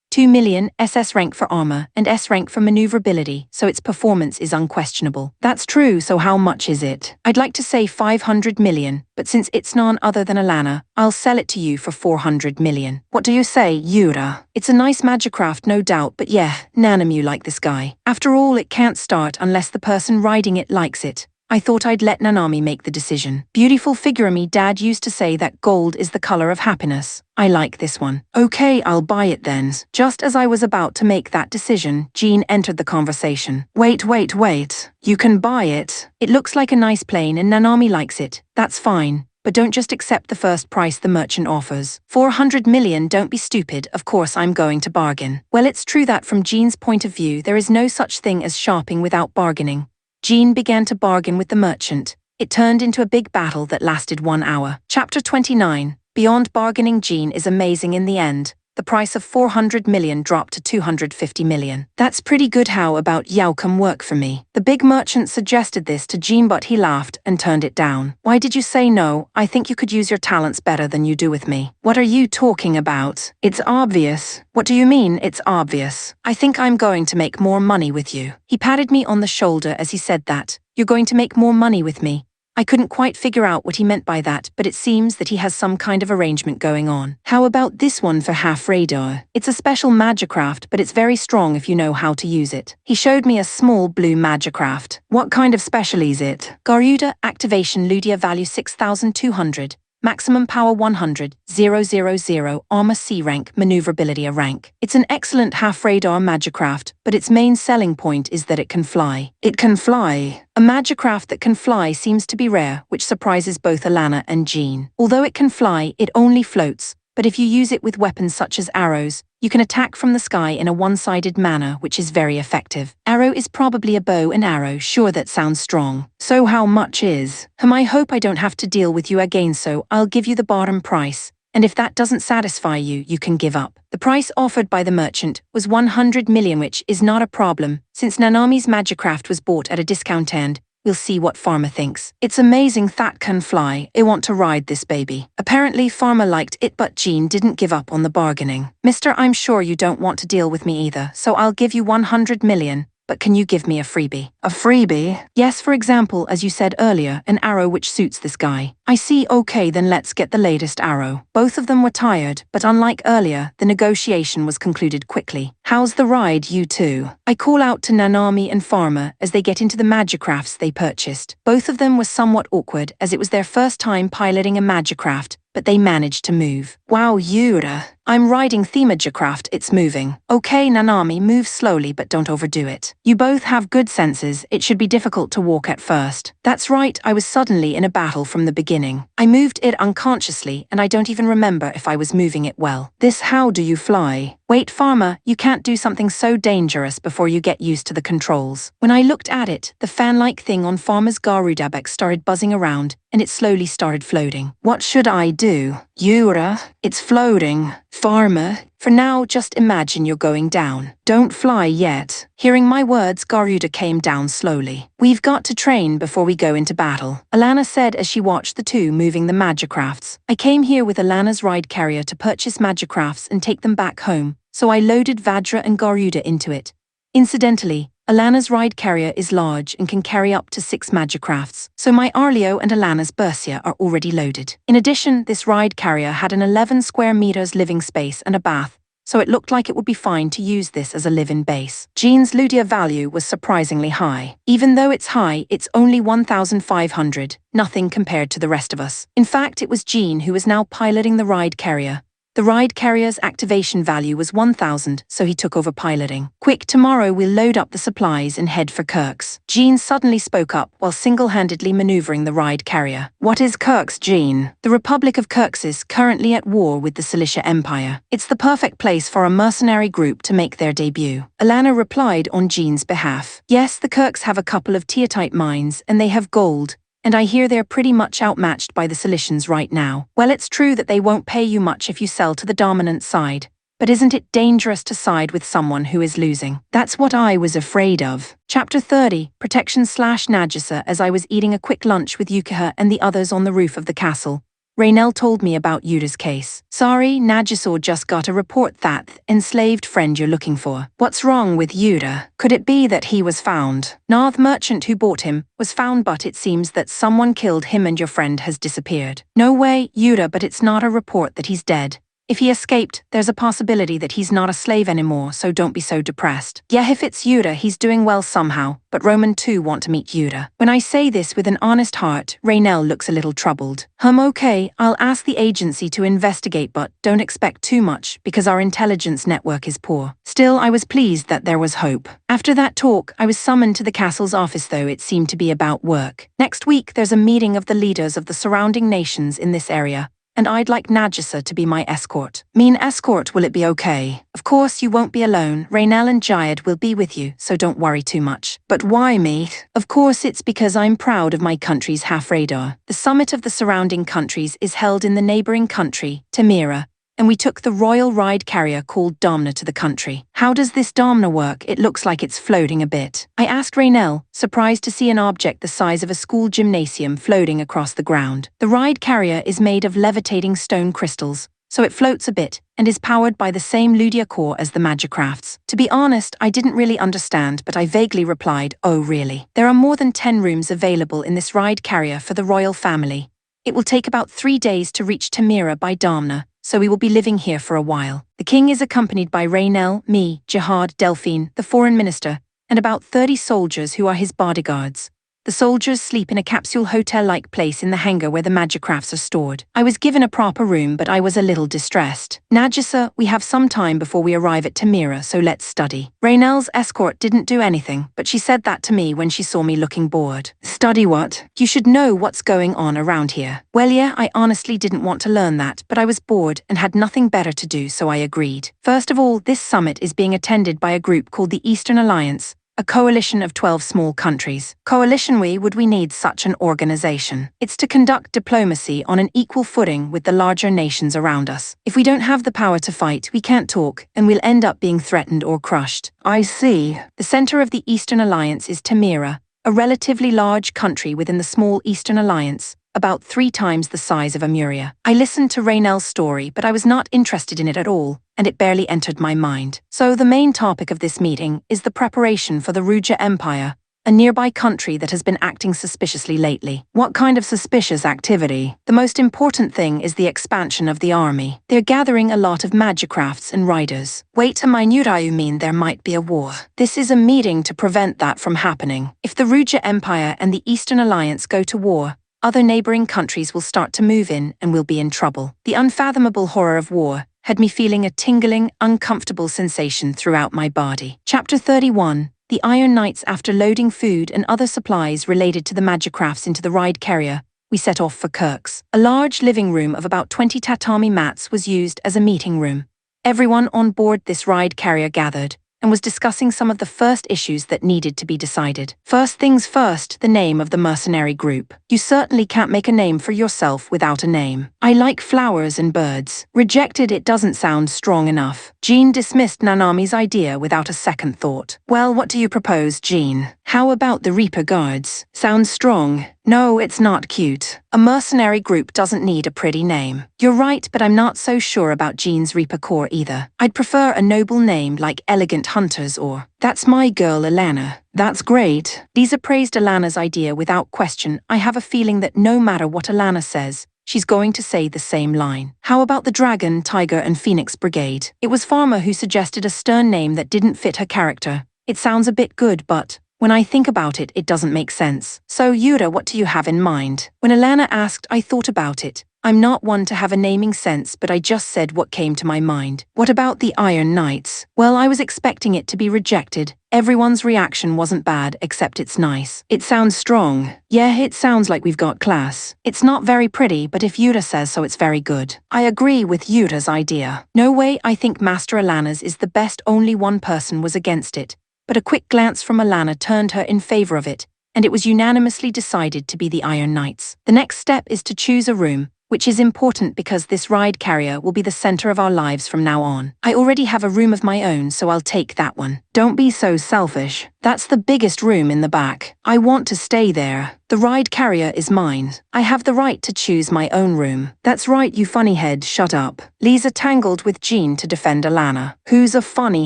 2 million, SS rank for armor, and S rank for maneuverability, so its performance is unquestionable. That's true, so how much is it? I'd like to say 500 million, but since it's none other than Alana, I'll sell it to you for 400 million. What do you say, Yura? It's a nice magicraft, no doubt, but yeah, Nanamu like this guy. After all, it can't start unless the person riding it likes it. I thought I'd let Nanami make the decision. Beautiful figurine. Dad used to say that gold is the color of happiness. I like this one. Okay, I'll buy it then. Just as I was about to make that decision, Jean entered the conversation. Wait. You can buy it. It looks like a nice plane and Nanami likes it. That's fine. But don't just accept the first price the merchant offers. 400 million, don't be stupid, of course I'm going to bargain. Well, it's true that from Jean's point of view there is no such thing as shopping without bargaining. Jean began to bargain with the merchant. It turned into a big battle that lasted 1 hour. Chapter 29. Beyond bargaining, Jean is amazing in the end. The price of 400 million dropped to 250 million. That's pretty good. How about Yao come work for me? The big merchant suggested this to Jean, but he laughed and turned it down. Why did you say no? I think you could use your talents better than you do with me. What are you talking about? It's obvious. What do you mean, it's obvious? I think I'm going to make more money with you. He patted me on the shoulder as he said that. You're going to make more money with me. I couldn't quite figure out what he meant by that, but it seems that he has some kind of arrangement going on. How about this one for half radar? It's a special magicraft, but it's very strong if you know how to use it. He showed me a small blue magicraft. What kind of special is it? Garuda activation Ludia value 6200. Maximum power 100, 000, armor C rank, maneuverability A rank. It's an excellent half-radar magicraft, but its main selling point is that it can fly. It can fly? A magicraft that can fly seems to be rare, which surprises both Alana and Jean. Although it can fly, it only floats, but if you use it with weapons such as arrows, you can attack from the sky in a one-sided manner, which is very effective. Arrow is probably a bow and arrow, sure that sounds strong. So how much is? I hope I don't have to deal with you again, so I'll give you the bottom price. And if that doesn't satisfy you, you can give up. The price offered by the merchant was 100 million, which is not a problem, since Nanami's magicraft was bought at a discount and we'll see what Farmer thinks. It's amazing that can fly. I want to ride this baby. Apparently Farmer liked it, but Jean didn't give up on the bargaining. Mister, I'm sure you don't want to deal with me either, so I'll give you 100 million. But can you give me a freebie? A freebie? Yes, for example, as you said earlier, an arrow which suits this guy. I see, okay, then let's get the latest arrow. Both of them were tired, but unlike earlier, the negotiation was concluded quickly. How's the ride, you two? I call out to Nanami and Farmer as they get into the magicrafts they purchased. Both of them were somewhat awkward as it was their first time piloting a magicraft, but they managed to move. Wow, Yura. I'm riding the magicraft, it's moving. Okay, Nanami, move slowly but don't overdo it. You both have good senses, it should be difficult to walk at first. That's right, I was suddenly in a battle from the beginning. I moved it unconsciously and I don't even remember if I was moving it well. This how do you fly? Wait, Farmer, you can't do something so dangerous before you get used to the controls. When I looked at it, the fan-like thing on Farmer's Garudabek started buzzing around, and it slowly started floating. What should I do? Yura, it's floating. Farmer, for now just imagine you're going down. Don't fly yet. Hearing my words, Garuda came down slowly. We've got to train before we go into battle, Alana said as she watched the two moving the magicrafts. I came here with Alana's ride carrier to purchase magicrafts and take them back home, so I loaded Vajra and Garuda into it. Incidentally, Alana's ride carrier is large and can carry up to 6 magicrafts, so my Arleo and Alana's Bersia are already loaded. In addition, this ride carrier had an 11 square meters living space and a bath, so it looked like it would be fine to use this as a live-in base. Jean's Ludia value was surprisingly high. Even though it's high, it's only 1,500, nothing compared to the rest of us. In fact, it was Jean who was now piloting the ride carrier. The ride carrier's activation value was 1,000, so he took over piloting. Quick, tomorrow we'll load up the supplies and head for Kirk's. Jean suddenly spoke up while single-handedly maneuvering the ride carrier. What is Kirk's, Jean? The Republic of Kirk's is currently at war with the Cilicia Empire. It's the perfect place for a mercenary group to make their debut. Alana replied on Jean's behalf. Yes, the Kirks have a couple of Teotite mines, and they have gold. And I hear they're pretty much outmatched by the Cilicians right now. Well, it's true that they won't pay you much if you sell to the dominant side. But isn't it dangerous to side with someone who is losing? That's what I was afraid of. Chapter 30, Protection/Najasa. As I was eating a quick lunch with Yukiha and the others on the roof of the castle, Raynell told me about Yuda's case. Sorry, Najasa just got a report that the enslaved friend you're looking for. What's wrong with Yuda? Could it be that he was found? Nah, the merchant who bought him was found, but it seems that someone killed him and your friend has disappeared. No way, Yuda, but it's not a report that he's dead. If he escaped, there's a possibility that he's not a slave anymore, so don't be so depressed. Yeah, if it's Yuda, he's doing well somehow, but Roman too want to meet Yuda. When I say this with an honest heart, Raynell looks a little troubled. Okay, I'll ask the agency to investigate, but don't expect too much, because our intelligence network is poor. Still, I was pleased that there was hope. After that talk, I was summoned to the castle's office, though it seemed to be about work. Next week, there's a meeting of the leaders of the surrounding nations in this area, and I'd like Najasa to be my escort. Mean escort, will it be okay? Of course you won't be alone, Raynell and Jayad will be with you, so don't worry too much. But why me? Of course it's because I'm proud of my country's half-radar. The summit of the surrounding countries is held in the neighboring country, Tamira, and we took the royal ride carrier called Domna to the country. How does this Domna work? It looks like it's floating a bit. I asked Raynell, surprised to see an object the size of a school gymnasium floating across the ground. The ride carrier is made of levitating stone crystals, so it floats a bit and is powered by the same Ludia core as the Magicrafts. To be honest, I didn't really understand, but I vaguely replied, "Oh really?" There are more than 10 rooms available in this ride carrier for the royal family. It will take about 3 days to reach Tamira by Damna, so we will be living here for a while. The king is accompanied by Raynell, me, Jihad, Delphine, the foreign minister, and about 30 soldiers who are his bodyguards. The soldiers sleep in a capsule hotel-like place in the hangar where the Magicrafts are stored. I was given a proper room, but I was a little distressed. "Najisa, we have some time before we arrive at Tamira, so let's study." Raynell's escort didn't do anything, but she said that to me when she saw me looking bored. "Study what? You should know what's going on around here." Well yeah, I honestly didn't want to learn that, but I was bored and had nothing better to do, so I agreed. First of all, this summit is being attended by a group called the Eastern Alliance, a coalition of 12 small countries. Would we need such an organization? It's to conduct diplomacy on an equal footing with the larger nations around us. If we don't have the power to fight, we can't talk, and we'll end up being threatened or crushed. I see. The center of the Eastern Alliance is Tamira, a relatively large country within the small Eastern Alliance, about 3 times the size of Amuria. I listened to Raynell's story, but I was not interested in it at all, and it barely entered my mind. So the main topic of this meeting is the preparation for the Ruja Empire, a nearby country that has been acting suspiciously lately. What kind of suspicious activity? The most important thing is the expansion of the army. They're gathering a lot of Magicrafts and riders. Wait a minute, you mean there might be a war? This is a meeting to prevent that from happening. If the Ruja Empire and the Eastern Alliance go to war, other neighboring countries will start to move in and we'll be in trouble. The unfathomable horror of war had me feeling a tingling, uncomfortable sensation throughout my body. Chapter 31. The Iron Knights. After loading food and other supplies related to the Magicrafts into the ride carrier, we set off for Kirk's. A large living room of about 20 tatami mats was used as a meeting room. Everyone on board this ride carrier gathered and was discussing some of the first issues that needed to be decided. First things first, the name of the mercenary group. You certainly can't make a name for yourself without a name. I like flowers and birds. Rejected, it doesn't sound strong enough. Jean dismissed Nanami's idea without a second thought. Well, what do you propose, Jean? How about the Reaper Guards? Sounds strong. No, it's not cute. A mercenary group doesn't need a pretty name. You're right, but I'm not so sure about Jean's Reaper Corps either. I'd prefer a noble name like Elegant Hunters or That's My Girl Alana. That's great. Lisa praised Alana's idea without question. I have a feeling that no matter what Alana says, she's going to say the same line. How about the Dragon, Tiger and Phoenix Brigade? It was Farmer who suggested a stern name that didn't fit her character. It sounds a bit good, but when I think about it, it doesn't make sense. So, Yura, what do you have in mind? When Alana asked, I thought about it. I'm not one to have a naming sense, but I just said what came to my mind. What about the Iron Knights? Well, I was expecting it to be rejected. Everyone's reaction wasn't bad, except it's nice. It sounds strong. Yeah, it sounds like we've got class. It's not very pretty, but if Yura says so, it's very good. I agree with Yura's idea. No way, I think Master Alana's is the best. Only one person was against it, but a quick glance from Alana turned her in favor of it, and it was unanimously decided to be the Iron Knights. The next step is to choose a room, which is important because this ride carrier will be the center of our lives from now on. I already have a room of my own, so I'll take that one. Don't be so selfish. That's the biggest room in the back. I want to stay there. The ride carrier is mine. I have the right to choose my own room. That's right, you funny head, shut up. Lisa tangled with Jean to defend Alana. Who's a funny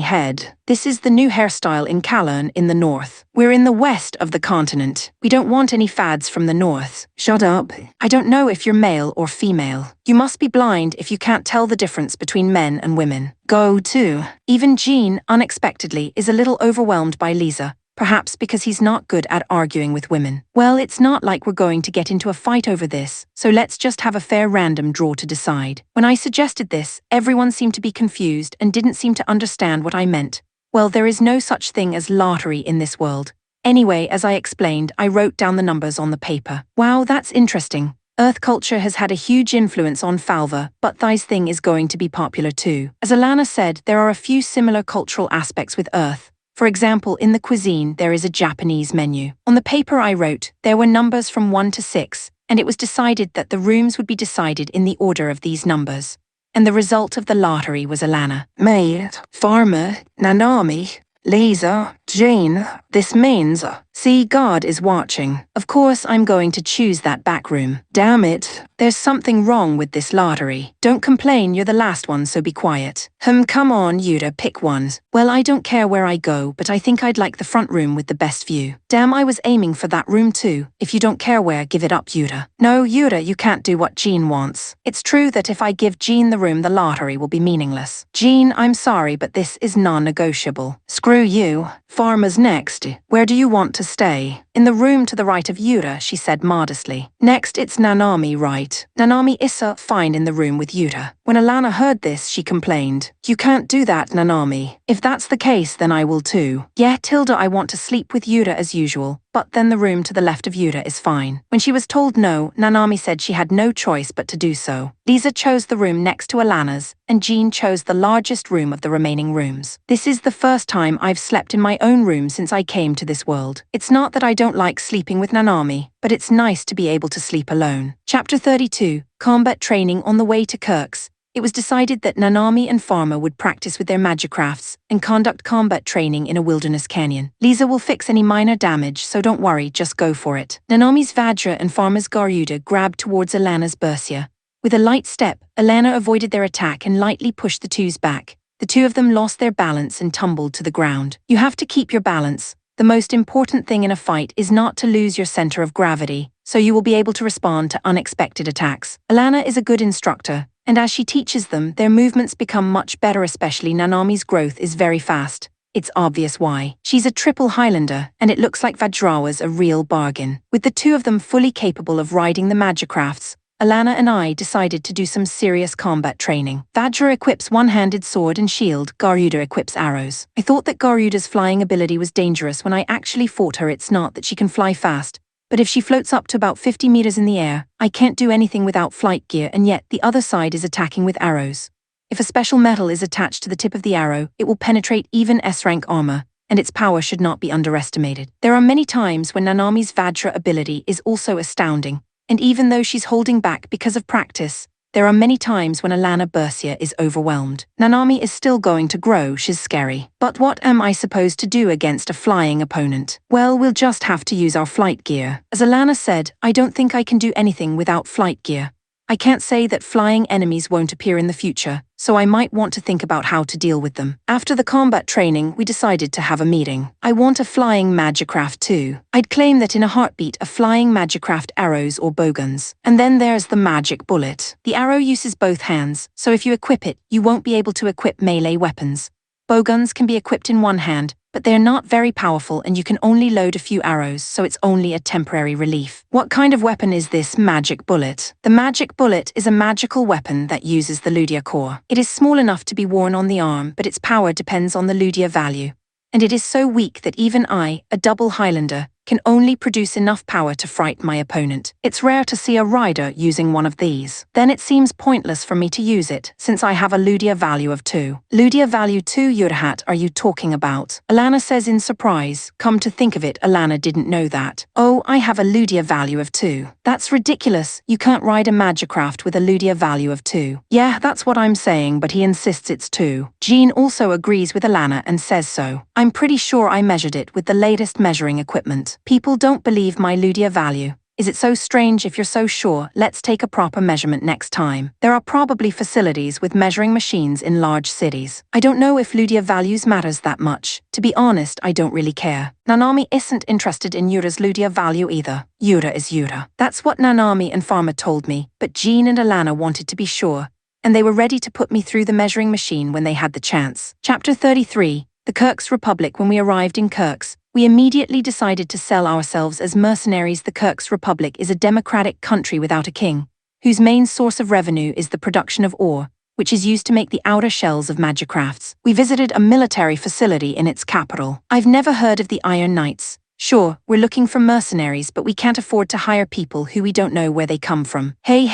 head? This is the new hairstyle in Calern in the north. We're in the west of the continent. We don't want any fads from the north. Shut up. I don't know if you're male or female. You must be blind if you can't tell the difference between men and women. Go to. Even Jean, unexpectedly, is a little overwhelmed by Lisa. Perhaps because he's not good at arguing with women. Well, it's not like we're going to get into a fight over this, so let's just have a fair random draw to decide. When I suggested this, everyone seemed to be confused and didn't seem to understand what I meant. Well, there is no such thing as lottery in this world. Anyway, as I explained, I wrote down the numbers on the paper. Wow, that's interesting. Earth culture has had a huge influence on Falva, but Thai's thing is going to be popular too. As Alana said, there are a few similar cultural aspects with Earth. For example, in the cuisine, there is a Japanese menu. On the paper I wrote, there were numbers from 1 to 6, and it was decided that the rooms would be decided in the order of these numbers. And the result of the lottery was Alana. Maid, Farmer, Nanami, Lisa, Jane. This means See, God is watching. Of course I'm going to choose that back room. Damn it. There's something wrong with this lottery. Don't complain, you're the last one, so be quiet. Come on, Yuta, pick one. Well, I don't care where I go, but I think I'd like the front room with the best view. Damn, I was aiming for that room too. If you don't care where, give it up, Yuta. No, Yuta, you can't do what Jean wants. It's true that if I give Jean the room, the lottery will be meaningless. Jean, I'm sorry, but this is non-negotiable. Screw you. Farmer's next. Where do you want to stay? In the room to the right of Yuta, she said modestly. Next, it's Nanami, right? Nanami is fine in the room with Yuta. When Alana heard this, she complained. You can't do that, Nanami. If that's the case, then I will too. Yeah, Tilda, I want to sleep with Yuta as usual, but then the room to the left of Yuta is fine. When she was told no, Nanami said she had no choice but to do so. Lisa chose the room next to Alana's, and Jean chose the largest room of the remaining rooms. This is the first time I've slept in my own room since I came to this world. It's not that I don't like sleeping with Nanami, but it's nice to be able to sleep alone. Chapter 32, Combat Training on the Way to Kirk's. It was decided that Nanami and Farmer would practice with their magicrafts and conduct combat training in a wilderness canyon. Lisa will fix any minor damage, so don't worry, just go for it. Nanami's Vajra and Farmer's Garuda grabbed towards Alana's Bersia. With a light step, Alana avoided their attack and lightly pushed the twos back. The two of them lost their balance and tumbled to the ground. You have to keep your balance. The most important thing in a fight is not to lose your center of gravity, so you will be able to respond to unexpected attacks. Alana is a good instructor, and as she teaches them, their movements become much better, especially Nanami's growth is very fast. It's obvious why. She's a triple Highlander, and it looks like Vajra's a real bargain. With the two of them fully capable of riding the magicrafts, Alana and I decided to do some serious combat training. Vajra equips one-handed sword and shield, Garuda equips arrows. I thought that Garuda's flying ability was dangerous when I actually fought her. It's not that she can fly fast, but if she floats up to about 50 meters in the air, I can't do anything without flight gear, and yet the other side is attacking with arrows. If a special metal is attached to the tip of the arrow, it will penetrate even S-rank armor, and its power should not be underestimated. There are many times when Nanami's Vajra ability is also astounding, and even though she's holding back because of practice, there are many times when Alana Bersia is overwhelmed. Nanami is still going to grow, she's scary. But what am I supposed to do against a flying opponent? Well, we'll just have to use our flight gear. As Alana said, I don't think I can do anything without flight gear. I can't say that flying enemies won't appear in the future, so I might want to think about how to deal with them. After the combat training, we decided to have a meeting. I want a flying magicraft too. I'd claim that in a heartbeat, a flying magicraft arrows or bowguns. And then there's the magic bullet. The arrow uses both hands, so if you equip it, you won't be able to equip melee weapons. Bowguns can be equipped in one hand, but they're not very powerful and you can only load a few arrows, so it's only a temporary relief. What kind of weapon is this magic bullet? The magic bullet is a magical weapon that uses the Ludia core. It is small enough to be worn on the arm, but its power depends on the Ludia value. And it is so weak that even I, a double Highlander, can only produce enough power to frighten my opponent. It's rare to see a rider using one of these. Then it seems pointless for me to use it, since I have a Ludia value of 2. Ludia value 2, Yurahat, are you talking about? Alana says in surprise. Come to think of it, Alana didn't know that. Oh, I have a Ludia value of 2. That's ridiculous. You can't ride a magicraft with a Ludia value of 2. Yeah, that's what I'm saying, but he insists it's 2. Jean also agrees with Alana and says so. I'm pretty sure I measured it with the latest measuring equipment. People don't believe my Ludia value. Is it so strange? If you're so sure, let's take a proper measurement next time. There are probably facilities with measuring machines in large cities. I don't know if Ludia values matters that much. To be honest, I don't really care. Nanami isn't interested in Yura's Ludia value either. Yura is Yura. That's what Nanami and Farmer told me, but Jean and Alana wanted to be sure, and they were ready to put me through the measuring machine when they had the chance. Chapter 33, The Kirk's Republic. When we arrived in Kirk's, we immediately decided to sell ourselves as mercenaries. The Kirk's Republic is a democratic country without a king, whose main source of revenue is the production of ore, which is used to make the outer shells of magicrafts. We visited a military facility in its capital. I've never heard of the Iron Knights. Sure, we're looking for mercenaries, but we can't afford to hire people who we don't know where they come from. Hey,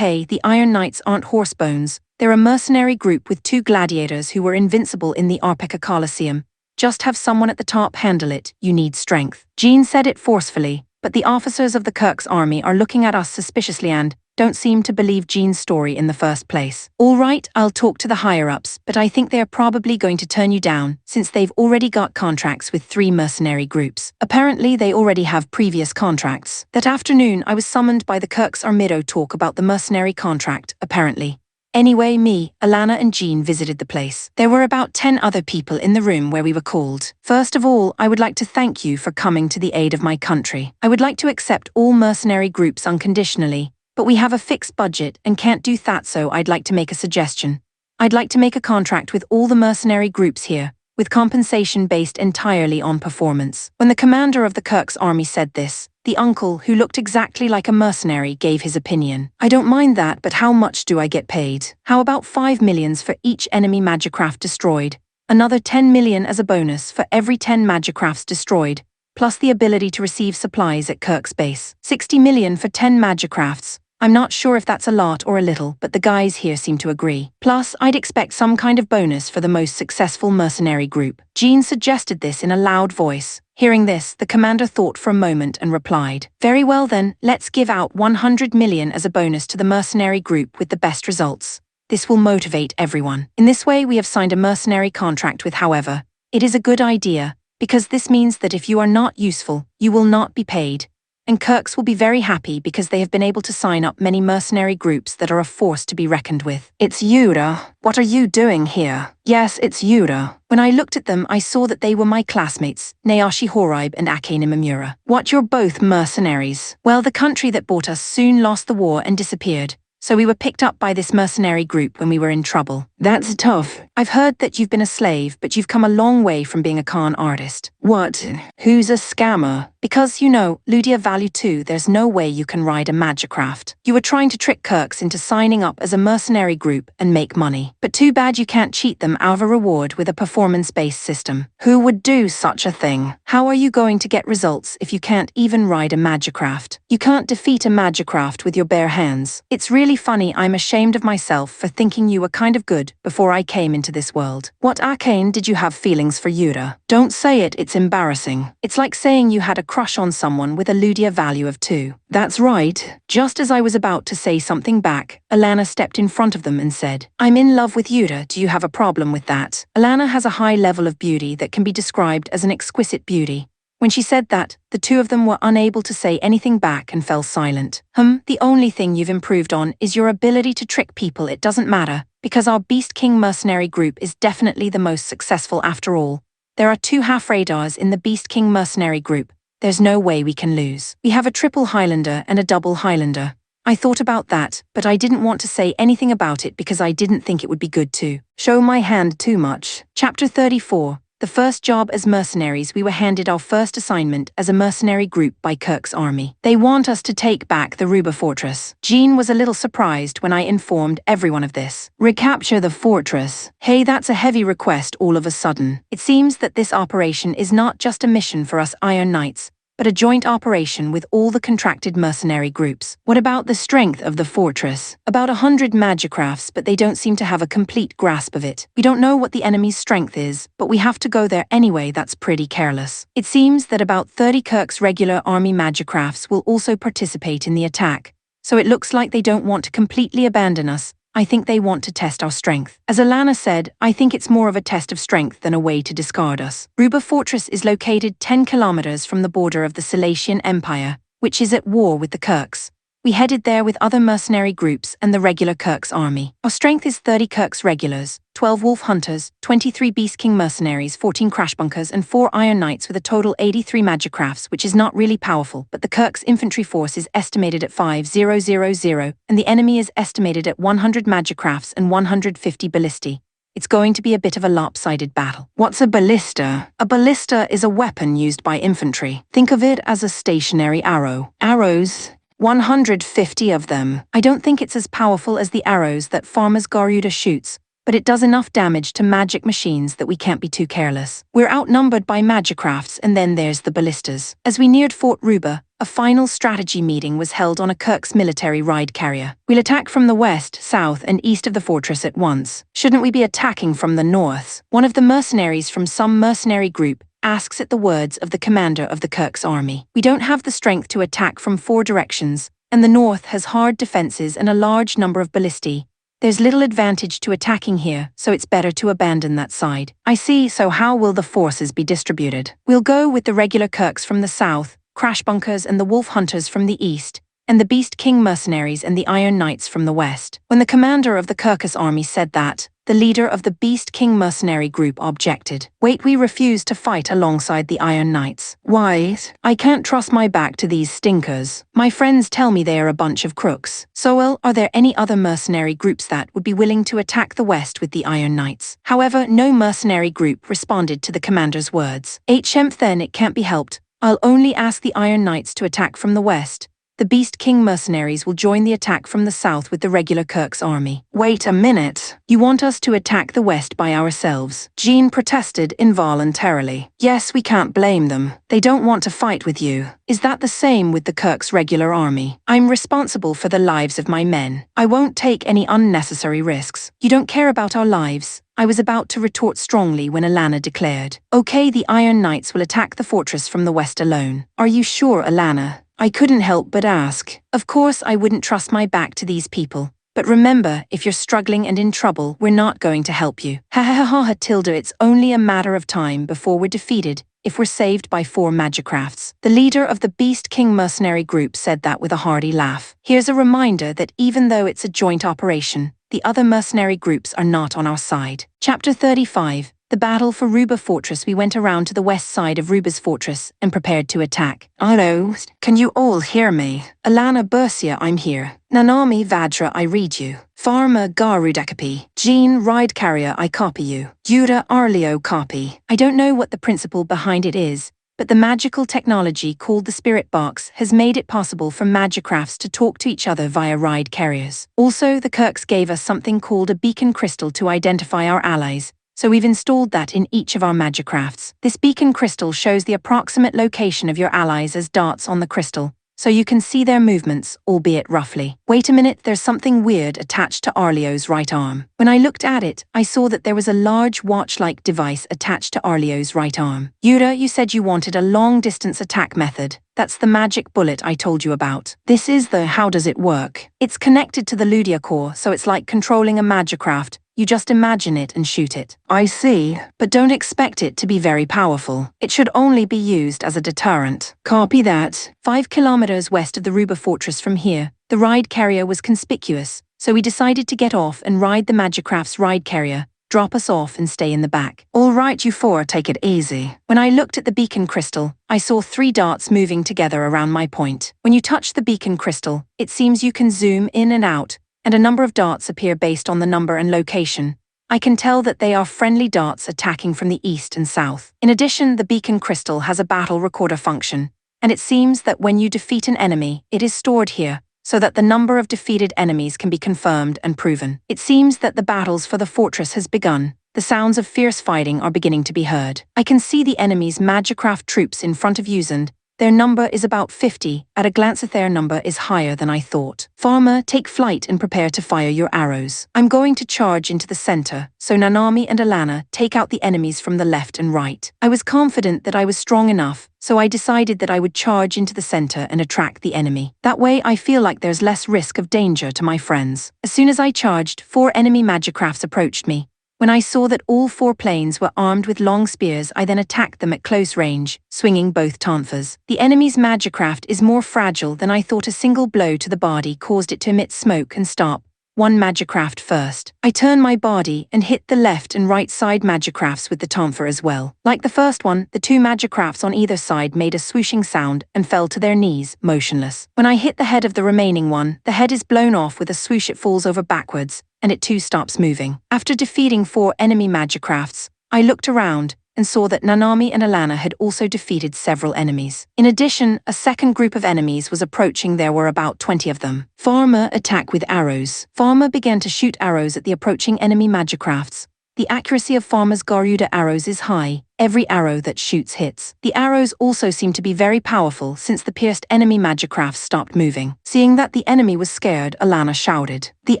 the Iron Knights aren't horsebones. They're a mercenary group with 2 gladiators who were invincible in the Arpeca Colosseum. Just have someone at the top handle it. You need strength. Jean said it forcefully, but the officers of the Kirk's army are looking at us suspiciously and don't seem to believe Jean's story in the first place. All right, I'll talk to the higher-ups, but I think they're probably going to turn you down, since they've already got contracts with 3 mercenary groups. Apparently, they already have previous contracts. That afternoon, I was summoned by the Kirk's Armido talk about the mercenary contract, apparently. Anyway, me, Alana and Jean visited the place. There were about 10 other people in the room where we were called. First of all, I would like to thank you for coming to the aid of my country. I would like to accept all mercenary groups unconditionally, but we have a fixed budget and can't do that, so I'd like to make a suggestion. I'd like to make a contract with all the mercenary groups here, with compensation based entirely on performance. When the commander of the Kirk's army said this, the uncle, who looked exactly like a mercenary, gave his opinion. I don't mind that, but how much do I get paid? How about 5 millions for each enemy magicraft destroyed? Another 10 million as a bonus for every 10 magicrafts destroyed, plus the ability to receive supplies at Kirk's base. 60 million for 10 magicrafts. I'm not sure if that's a lot or a little, but the guys here seem to agree. Plus, I'd expect some kind of bonus for the most successful mercenary group. Jean suggested this in a loud voice. Hearing this, the commander thought for a moment and replied, "Very well then, let's give out 100 million as a bonus to the mercenary group with the best results. This will motivate everyone." In this way, we have signed a mercenary contract with. However, it is a good idea, because this means that if you are not useful, you will not be paid. And Kirks will be very happy because they have been able to sign up many mercenary groups that are a force to be reckoned with. "It's Yuda. What are you doing here?" "Yes, it's Yuda." When I looked at them, I saw that they were my classmates, Naoshi Horaibe and Akane Mimura. "What, you're both mercenaries?" "Well, the country that bought us soon lost the war and disappeared, so we were picked up by this mercenary group when we were in trouble." "That's tough. I've heard that you've been a slave, but you've come a long way from being a con artist." "What? Who's a scammer?" "Because, you know, Ludia Value 2, there's no way you can ride a magicraft. You were trying to trick Kirks into signing up as a mercenary group and make money. But too bad you can't cheat them out of a reward with a performance-based system. Who would do such a thing? How are you going to get results if you can't even ride a magicraft? You can't defeat a magicraft with your bare hands. It's really funny. I'm ashamed of myself for thinking you were kind of good before I came into this world." "What, Akane, did you have feelings for Yuda?" "Don't say it, it's embarrassing. It's like saying you had a crush on someone with a Ludia value of 2. "That's right." Just as I was about to say something back, Alana stepped in front of them and said, "I'm in love with Yuda. Do you have a problem with that?" Alana has a high level of beauty that can be described as an exquisite beauty. When she said that, the two of them were unable to say anything back and fell silent. The only thing you've improved on is your ability to trick people. It doesn't matter, because our Beast King mercenary group is definitely the most successful after all. There are 2 half-radars in the Beast King mercenary group. There's no way we can lose. We have a triple Highlander and a double Highlander. I thought about that, but I didn't want to say anything about it because I didn't think it would be good to show my hand too much. Chapter 34. The first job as mercenaries. We were handed our first assignment as a mercenary group by Kirk's army. They want us to take back the Ruba fortress. Jean was a little surprised when I informed everyone of this. "Recapture the fortress." Hey, that's a heavy request all of a sudden. It seems that this operation is not just a mission for us Iron Knights, but a joint operation with all the contracted mercenary groups. "What about the strength of the fortress?" "About 100 magicrafts, but they don't seem to have a complete grasp of it. We don't know what the enemy's strength is, but we have to go there anyway. That's pretty careless." It seems that about 30 Kirk's regular army magicrafts will also participate in the attack, so it looks like they don't want to completely abandon us. I think they want to test our strength. As Alana said, I think it's more of a test of strength than a way to discard us. Ruba Fortress is located 10 kilometers from the border of the Silesian Empire, which is at war with the Kirks. We headed there with other mercenary groups and the regular Kirk's army. Our strength is 30 Kirk's regulars, 12 Wolf Hunters, 23 Beast King mercenaries, 14 Crash Bunkers, and 4 Iron Knights with a total 83 magicrafts, which is not really powerful, but the Kirk's infantry force is estimated at 5000, and the enemy is estimated at 100 magicrafts and 150 ballistae. It's going to be a bit of a lopsided battle. What's a ballista? A ballista is a weapon used by infantry. Think of it as a stationary arrow. Arrows? 150 of them. I don't think it's as powerful as the arrows that Farmer's Garuda shoots, but it does enough damage to magic machines that we can't be too careless. We're outnumbered by magicrafts, and then there's the ballistas. As we neared Fort Ruba, a final strategy meeting was held on a Kirk's military ride carrier. We'll attack from the west, south, and east of the fortress at once. Shouldn't we be attacking from the north? One of the mercenaries from some mercenary group asks at the words of the commander of the Kirk's army. We don't have the strength to attack from 4 directions, and the north has hard defenses and a large number of ballistae. There's little advantage to attacking here, so it's better to abandon that side. I see, so how will the forces be distributed? We'll go with the regular Kirks from the south, Crash Bunkers and the Wolf Hunters from the east, and the Beast King mercenaries and the Iron Knights from the west. When the commander of the Kirkus army said that, the leader of the Beast King mercenary group objected. Wait, we refuse to fight alongside the Iron Knights. Why? I can't trust my back to these stinkers. My friends tell me they are a bunch of crooks. So well, are there any other mercenary groups that would be willing to attack the west with the Iron Knights? However, no mercenary group responded to the commander's words. Then it can't be helped. I'll only ask the Iron Knights to attack from the west. The Beast King mercenaries will join the attack from the south with the regular Kirk's army. Wait a minute. You want us to attack the west by ourselves? Jean protested involuntarily. Yes, we can't blame them. They don't want to fight with you. Is that the same with the Kirk's regular army? I'm responsible for the lives of my men. I won't take any unnecessary risks. You don't care about our lives. I was about to retort strongly when Alana declared. Okay, the Iron Knights will attack the fortress from the west alone. Are you sure, Alana? I couldn't help but ask. Of course I wouldn't trust my back to these people. But remember, if you're struggling and in trouble, we're not going to help you. Ha ha ha ha Tilda, it's only a matter of time before we're defeated, if we're saved by 4 magicrafts. The leader of the Beast King mercenary group said that with a hearty laugh. Here's a reminder that even though it's a joint operation, the other mercenary groups are not on our side. Chapter 35. The battle for Ruba Fortress. We went around to the west side of Ruba's fortress and prepared to attack. Hello, can you all hear me? Alana Bersia, I'm here. Nanami Vajra, I read you. Pharma Garudakapi. Jean Ride Carrier, I copy you. Yuda Arleo, copy. I don't know what the principle behind it is, but the magical technology called the Spirit Box has made it possible for magicrafts to talk to each other via ride carriers. Also, the Kirks gave us something called a beacon crystal to identify our allies, so we've installed that in each of our magicrafts. This beacon crystal shows the approximate location of your allies as dots on the crystal, so you can see their movements, albeit roughly. Wait a minute, there's something weird attached to Arleo's right arm. When I looked at it, I saw that there was a large watch-like device attached to Arleo's right arm. Yura, you said you wanted a long-distance attack method. That's the magic bullet I told you about. This is the how does it work. It's connected to the Ludia core, so it's like controlling a magicraft. You just imagine it and shoot it. I see, but don't expect it to be very powerful. It should only be used as a deterrent. Copy that. 5 kilometers west of the Ruba Fortress from here, the ride carrier was conspicuous, so we decided to get off and ride the magicraft's ride carrier, drop us off and stay in the back. All right, you 4, take it easy. When I looked at the beacon crystal, I saw 3 dots moving together around my point. When you touch the beacon crystal, it seems you can zoom in and out, and a number of dots appear based on the number and location. I can tell that they are friendly dots attacking from the east and south. In addition, the beacon crystal has a battle recorder function, and it seems that when you defeat an enemy, it is stored here, so that the number of defeated enemies can be confirmed and proven. It seems that the battles for the fortress has begun. The sounds of fierce fighting are beginning to be heard. I can see the enemy's magicraft troops in front of Usand. Their number is about 50. At a glance, their number is higher than I thought. Farmer, take flight and prepare to fire your arrows. I'm going to charge into the center, so Nanami and Alana take out the enemies from the left and right. I was confident that I was strong enough, so I decided that I would charge into the center and attract the enemy. That way I feel like there's less risk of danger to my friends. As soon as I charged, 4 enemy magicrafts approached me. When I saw that all 4 planes were armed with long spears, I then attacked them at close range, swinging both tonfas. The enemy's magicraft is more fragile than I thought. A single blow to the body caused it to emit smoke and stop. 1 magicraft first. I turned my body and hit the left and right side magicrafts with the tonfa as well. Like the first one, the 2 magicrafts on either side made a swooshing sound and fell to their knees, motionless. When I hit the head of the remaining one, the head is blown off with a swoosh. It falls over backwards, and it too stops moving. After defeating 4 enemy magicrafts, I looked around, and saw that Nanami and Alana had also defeated several enemies. In addition, a second group of enemies was approaching. There were about 20 of them. Farmer attack with arrows. Farmer began to shoot arrows at the approaching enemy magicrafts. The accuracy of Farmer's Garuda arrows is high. Every arrow that shoots hits. The arrows also seem to be very powerful since the pierced enemy magicrafts stopped moving. Seeing that the enemy was scared, Alana shouted, "The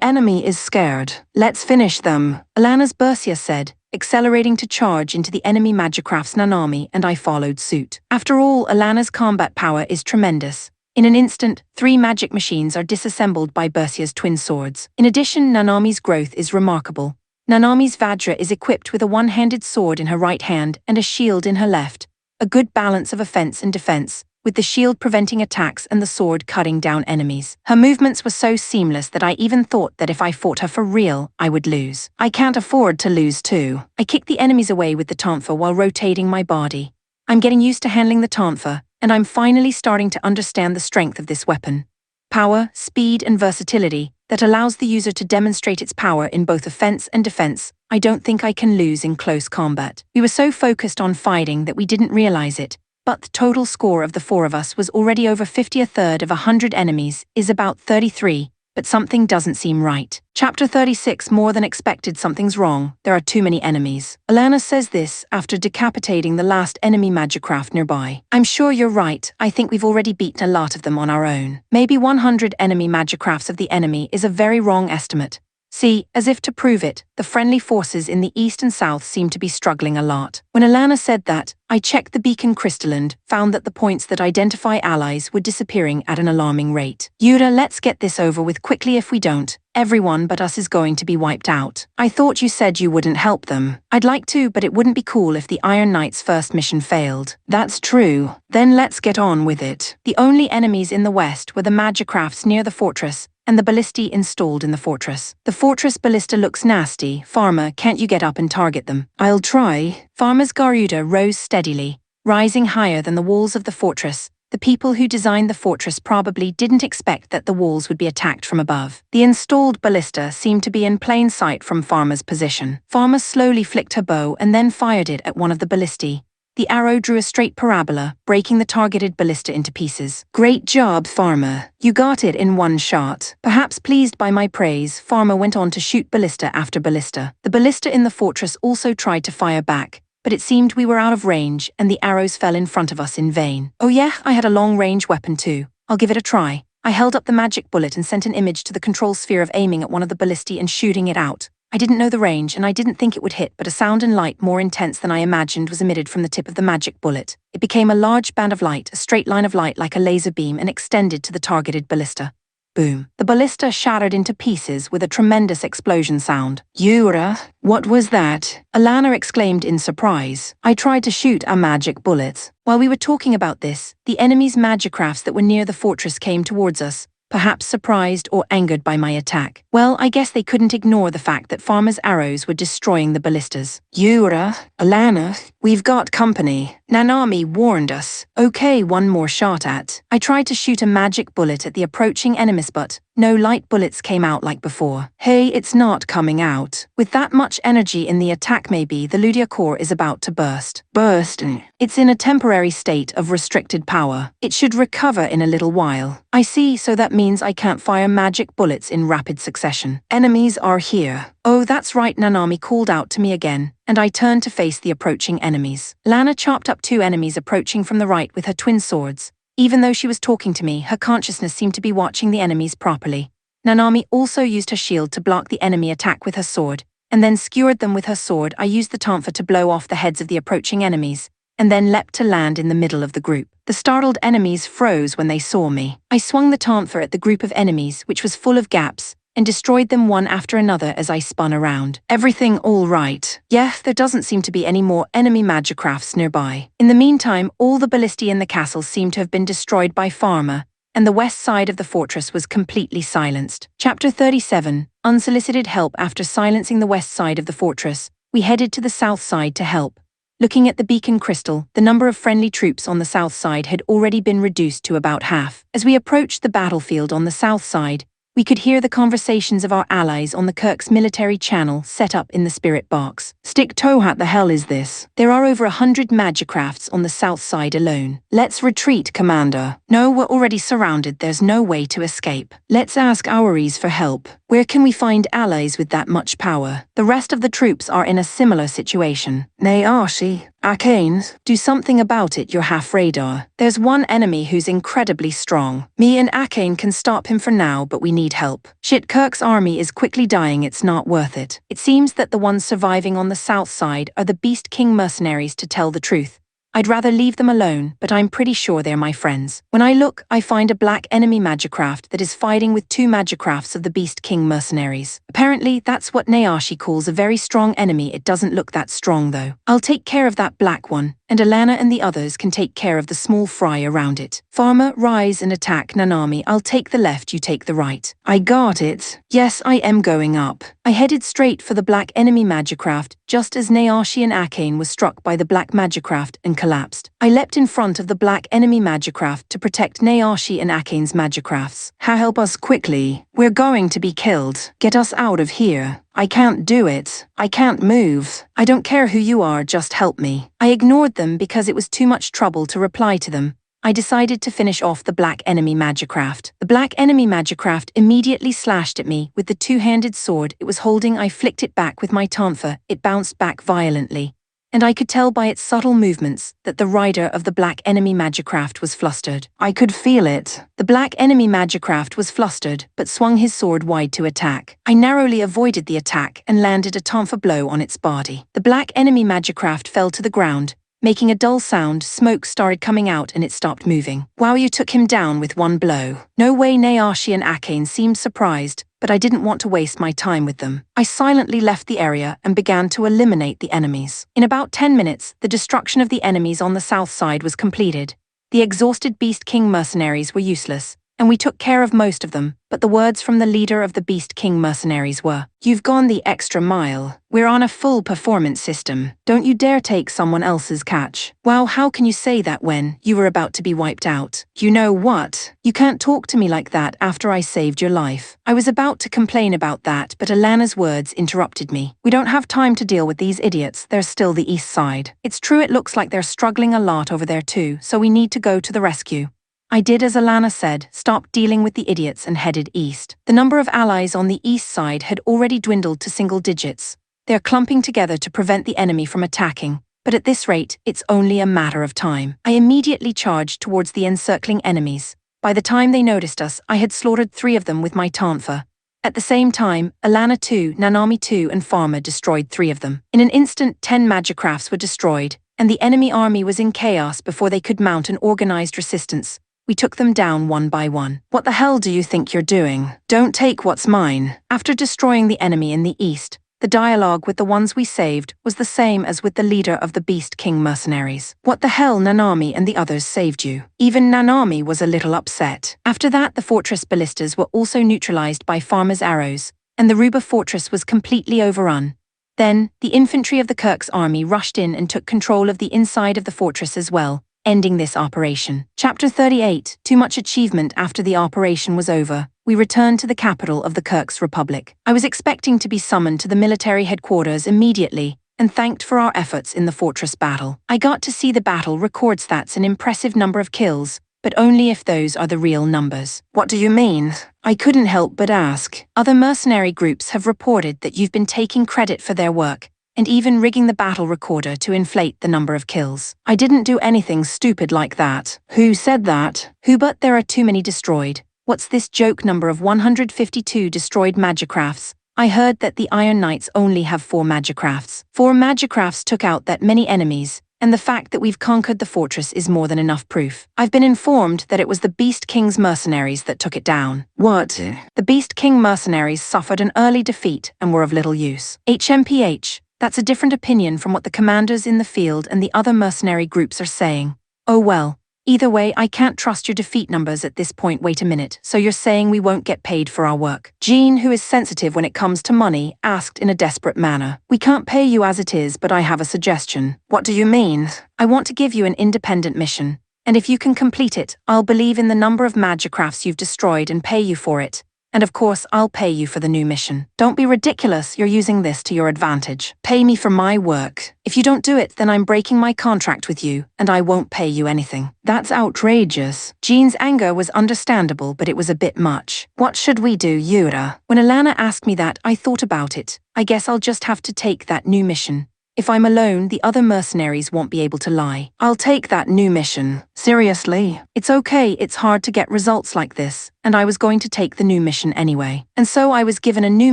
enemy is scared. Let's finish them." Alana's Bersia said, accelerating to charge into the enemy magicrafts Nanami, and I followed suit. After all, Alana's combat power is tremendous. In an instant, 3 magic machines are disassembled by Bersia's twin swords. In addition, Nanami's growth is remarkable. Nanami's Vajra is equipped with a one-handed sword in her right hand and a shield in her left, a good balance of offense and defense, with the shield preventing attacks and the sword cutting down enemies. Her movements were so seamless that I even thought that if I fought her for real, I would lose. I can't afford to lose too. I kicked the enemies away with the tonfa while rotating my body. I'm getting used to handling the tonfa, and I'm finally starting to understand the strength of this weapon. Power, speed, and versatility that allows the user to demonstrate its power in both offense and defense. I don't think I can lose in close combat. We were so focused on fighting that we didn't realize it, but the total score of the 4 of us was already over 50. A third of 100 enemies is about 33, but something doesn't seem right. Chapter 36, more than expected, something's wrong. There are too many enemies. Alana says this after decapitating the last enemy magicraft nearby. I'm sure you're right. I think we've already beaten a lot of them on our own. Maybe 100 enemy magicrafts of the enemy is a very wrong estimate. See, as if to prove it, the friendly forces in the east and south seem to be struggling a lot. When Alana said that, I checked the beacon crystal and found that the points that identify allies were disappearing at an alarming rate. Yura, let's get this over with quickly. If we don't, everyone but us is going to be wiped out. I thought you said you wouldn't help them. I'd like to, but it wouldn't be cool if the Iron Knight's first mission failed. That's true. Then let's get on with it. The only enemies in the west were the magicrafts near the fortress, and the ballistae installed in the fortress. The fortress ballista looks nasty. Farmer, can't you get up and target them? I'll try. Farmer's Garuda rose steadily, rising higher than the walls of the fortress. The people who designed the fortress probably didn't expect that the walls would be attacked from above. The installed ballista seemed to be in plain sight from Farmer's position. Farmer slowly flicked her bow and then fired it at one of the ballistae. The arrow drew a straight parabola, breaking the targeted ballista into pieces. Great job, Farmer. You got it in one shot. Perhaps pleased by my praise, Farmer went on to shoot ballista after ballista. The ballista in the fortress also tried to fire back, but it seemed we were out of range and the arrows fell in front of us in vain. Oh yeah, I had a long-range weapon too. I'll give it a try. I held up the magic bullet and sent an image to the control sphere of aiming at one of the ballistae and shooting it out. I didn't know the range and I didn't think it would hit, but a sound and light more intense than I imagined was emitted from the tip of the magic bullet. It became a large band of light, a straight line of light like a laser beam, and extended to the targeted ballista. Boom. The ballista shattered into pieces with a tremendous explosion sound. Yura, what was that? Alana exclaimed in surprise. I tried to shoot a magic bullet. While we were talking about this, the enemy's magicrafts that were near the fortress came towards us, perhaps surprised or angered by my attack. Well, I guess they couldn't ignore the fact that Farmer's arrows were destroying the ballistas. Yura, Alana, we've got company. Nanami warned us. Okay, one more shot at. I tried to shoot a magic bullet at the approaching enemies, but no light bullets came out like before. Hey, it's not coming out. With that much energy in the attack, maybe the Ludia core is about to burst. Burst? It's in a temporary state of restricted power. It should recover in a little while. I see, so that means I can't fire magic bullets in rapid succession. Enemies are here. Oh, that's right, Nanami called out to me again, and I turned to face the approaching enemies. Lana chopped up 2 enemies approaching from the right with her twin swords. Even though she was talking to me, her consciousness seemed to be watching the enemies properly. Nanami also used her shield to block the enemy attack with her sword, and then skewered them with her sword. I used the tonfa to blow off the heads of the approaching enemies, and then leapt to land in the middle of the group. The startled enemies froze when they saw me. I swung the tonfa at the group of enemies, which was full of gaps, and destroyed them one after another as I spun around. Everything all right? Yeah, there doesn't seem to be any more enemy magicrafts nearby. In the meantime, all the ballistae in the castle seemed to have been destroyed by Farmer, and the west side of the fortress was completely silenced. Chapter 37, Unsolicited Help. After silencing the west side of the fortress, we headed to the south side to help. Looking at the beacon crystal, the number of friendly troops on the south side had already been reduced to about half. As we approached the battlefield on the south side, We could hear the conversations of our allies on the Kirk's military channel set up in the spirit box. Stick Tohat, the hell is this? There are over 100 magicrafts on the south side alone. Let's retreat, Commander. No, we're already surrounded. There's no way to escape. Let's ask Owaries for help. Where can we find allies with that much power? The rest of the troops are in a similar situation. Nayashi, Arcanes, do something about it, you're half radar. There's one enemy who's incredibly strong. Me and Arcane can stop him for now, but we need help. Shit, Kirk's army is quickly dying, it's not worth it. It seems that the ones surviving on the south side are the Beast King mercenaries, to tell the truth. I'd rather leave them alone, but I'm pretty sure they're my friends. When I look, I find a black enemy magicraft that is fighting with 2 magicrafts of the Beast King mercenaries. Apparently, that's what Nayashi calls a very strong enemy. It doesn't look that strong though. I'll take care of that black one, and Alana and the others can take care of the small fry around it. Farmer, rise and attack Nanami. I'll take the left, you take the right. I got it. Yes, I am going up. I headed straight for the black enemy magicraft, just as Nayashi and Arcane was struck by the black magicraft and collapsed. I leapt in front of the black enemy magicraft to protect Nayashi and Arcane's magicrafts. Help us quickly. We're going to be killed. Get us out of here. I can't do it. I can't move. I don't care who you are, just help me. I ignored them because it was too much trouble to reply to them. I decided to finish off the black enemy magicraft. The black enemy magicraft immediately slashed at me with the 2-handed sword it was holding. I flicked it back with my tonfa. It bounced back violently, and I could tell by its subtle movements that the rider of the black enemy magicraft was flustered. I could feel it. The black enemy magicraft was flustered, but swung his sword wide to attack. I narrowly avoided the attack and landed a tonfa blow on its body. The black enemy magicraft fell to the ground, making a dull sound. Smoke started coming out and it stopped moving. Wow, you took him down with one blow. No way. Nayashi and Arcane seemed surprised, but I didn't want to waste my time with them. I silently left the area and began to eliminate the enemies. In about 10 minutes, the destruction of the enemies on the south side was completed. The exhausted Beast King mercenaries were useless, and we took care of most of them, but the words from the leader of the Beast King mercenaries were, "You've gone the extra mile. We're on a full performance system. Don't you dare take someone else's catch." Wow, how can you say that when you were about to be wiped out? You know what? You can't talk to me like that after I saved your life. I was about to complain about that, but Alana's words interrupted me. We don't have time to deal with these idiots. They're still the east side. It's true, it looks like they're struggling a lot over there too, so we need to go to the rescue. I did as Alana said, stopped dealing with the idiots and headed east. The number of allies on the east side had already dwindled to single digits. They're clumping together to prevent the enemy from attacking, but at this rate, it's only a matter of time. I immediately charged towards the encircling enemies. By the time they noticed us, I had slaughtered 3 of them with my tonfa. At the same time, Alana 2, Nanami 2 and Farmer destroyed 3 of them. In an instant, 10 magicrafts were destroyed, and the enemy army was in chaos before they could mount an organized resistance. We took them down one by one. What the hell do you think you're doing? Don't take what's mine. After destroying the enemy in the east, the dialogue with the ones we saved was the same as with the leader of the Beast King mercenaries. What the hell, Nanami and the others saved you. Even Nanami was a little upset. After that, the fortress ballistas were also neutralized by Farmer's arrows, and the Ruba fortress was completely overrun. Then, the infantry of the Kirk's army rushed in and took control of the inside of the fortress as well, ending this operation. Chapter 38, Too much achievement. After the operation was over, we returned to the capital of the Kirk's Republic. I was expecting to be summoned to the military headquarters immediately and thanked for our efforts in the fortress battle. I got to see the battle record stats, an impressive number of kills, but only if those are the real numbers. What do you mean? I couldn't help but ask. Other mercenary groups have reported that you've been taking credit for their work, and even rigging the battle recorder to inflate the number of kills. I didn't do anything stupid like that. Who said that? Who? But there are too many destroyed. What's this joke number of 152 destroyed magicrafts? I heard that the Iron Knights only have 4 magicrafts. 4 magicrafts took out that many enemies, and the fact that we've conquered the fortress is more than enough proof. I've been informed that it was the Beast King's mercenaries that took it down. What? The Beast King mercenaries suffered an early defeat and were of little use. HMPH. That's a different opinion from what the commanders in the field and the other mercenary groups are saying. Oh well. Either way, I can't trust your defeat numbers at this point. Wait a minute, so you're saying we won't get paid for our work? Jean, who is sensitive when it comes to money, asked in a desperate manner. We can't pay you as it is, but I have a suggestion. What do you mean? I want to give you an independent mission, and if you can complete it, I'll believe in the number of magicrafts you've destroyed and pay you for it. And of course, I'll pay you for the new mission. Don't be ridiculous, you're using this to your advantage. Pay me for my work. If you don't do it, then I'm breaking my contract with you, and I won't pay you anything. That's outrageous. Jean's anger was understandable, but it was a bit much. What should we do, Yura? When Alana asked me that, I thought about it. I guess I'll just have to take that new mission. If I'm alone, the other mercenaries won't be able to lie. I'll take that new mission. Seriously? It's okay, it's hard to get results like this, and I was going to take the new mission anyway. And so I was given a new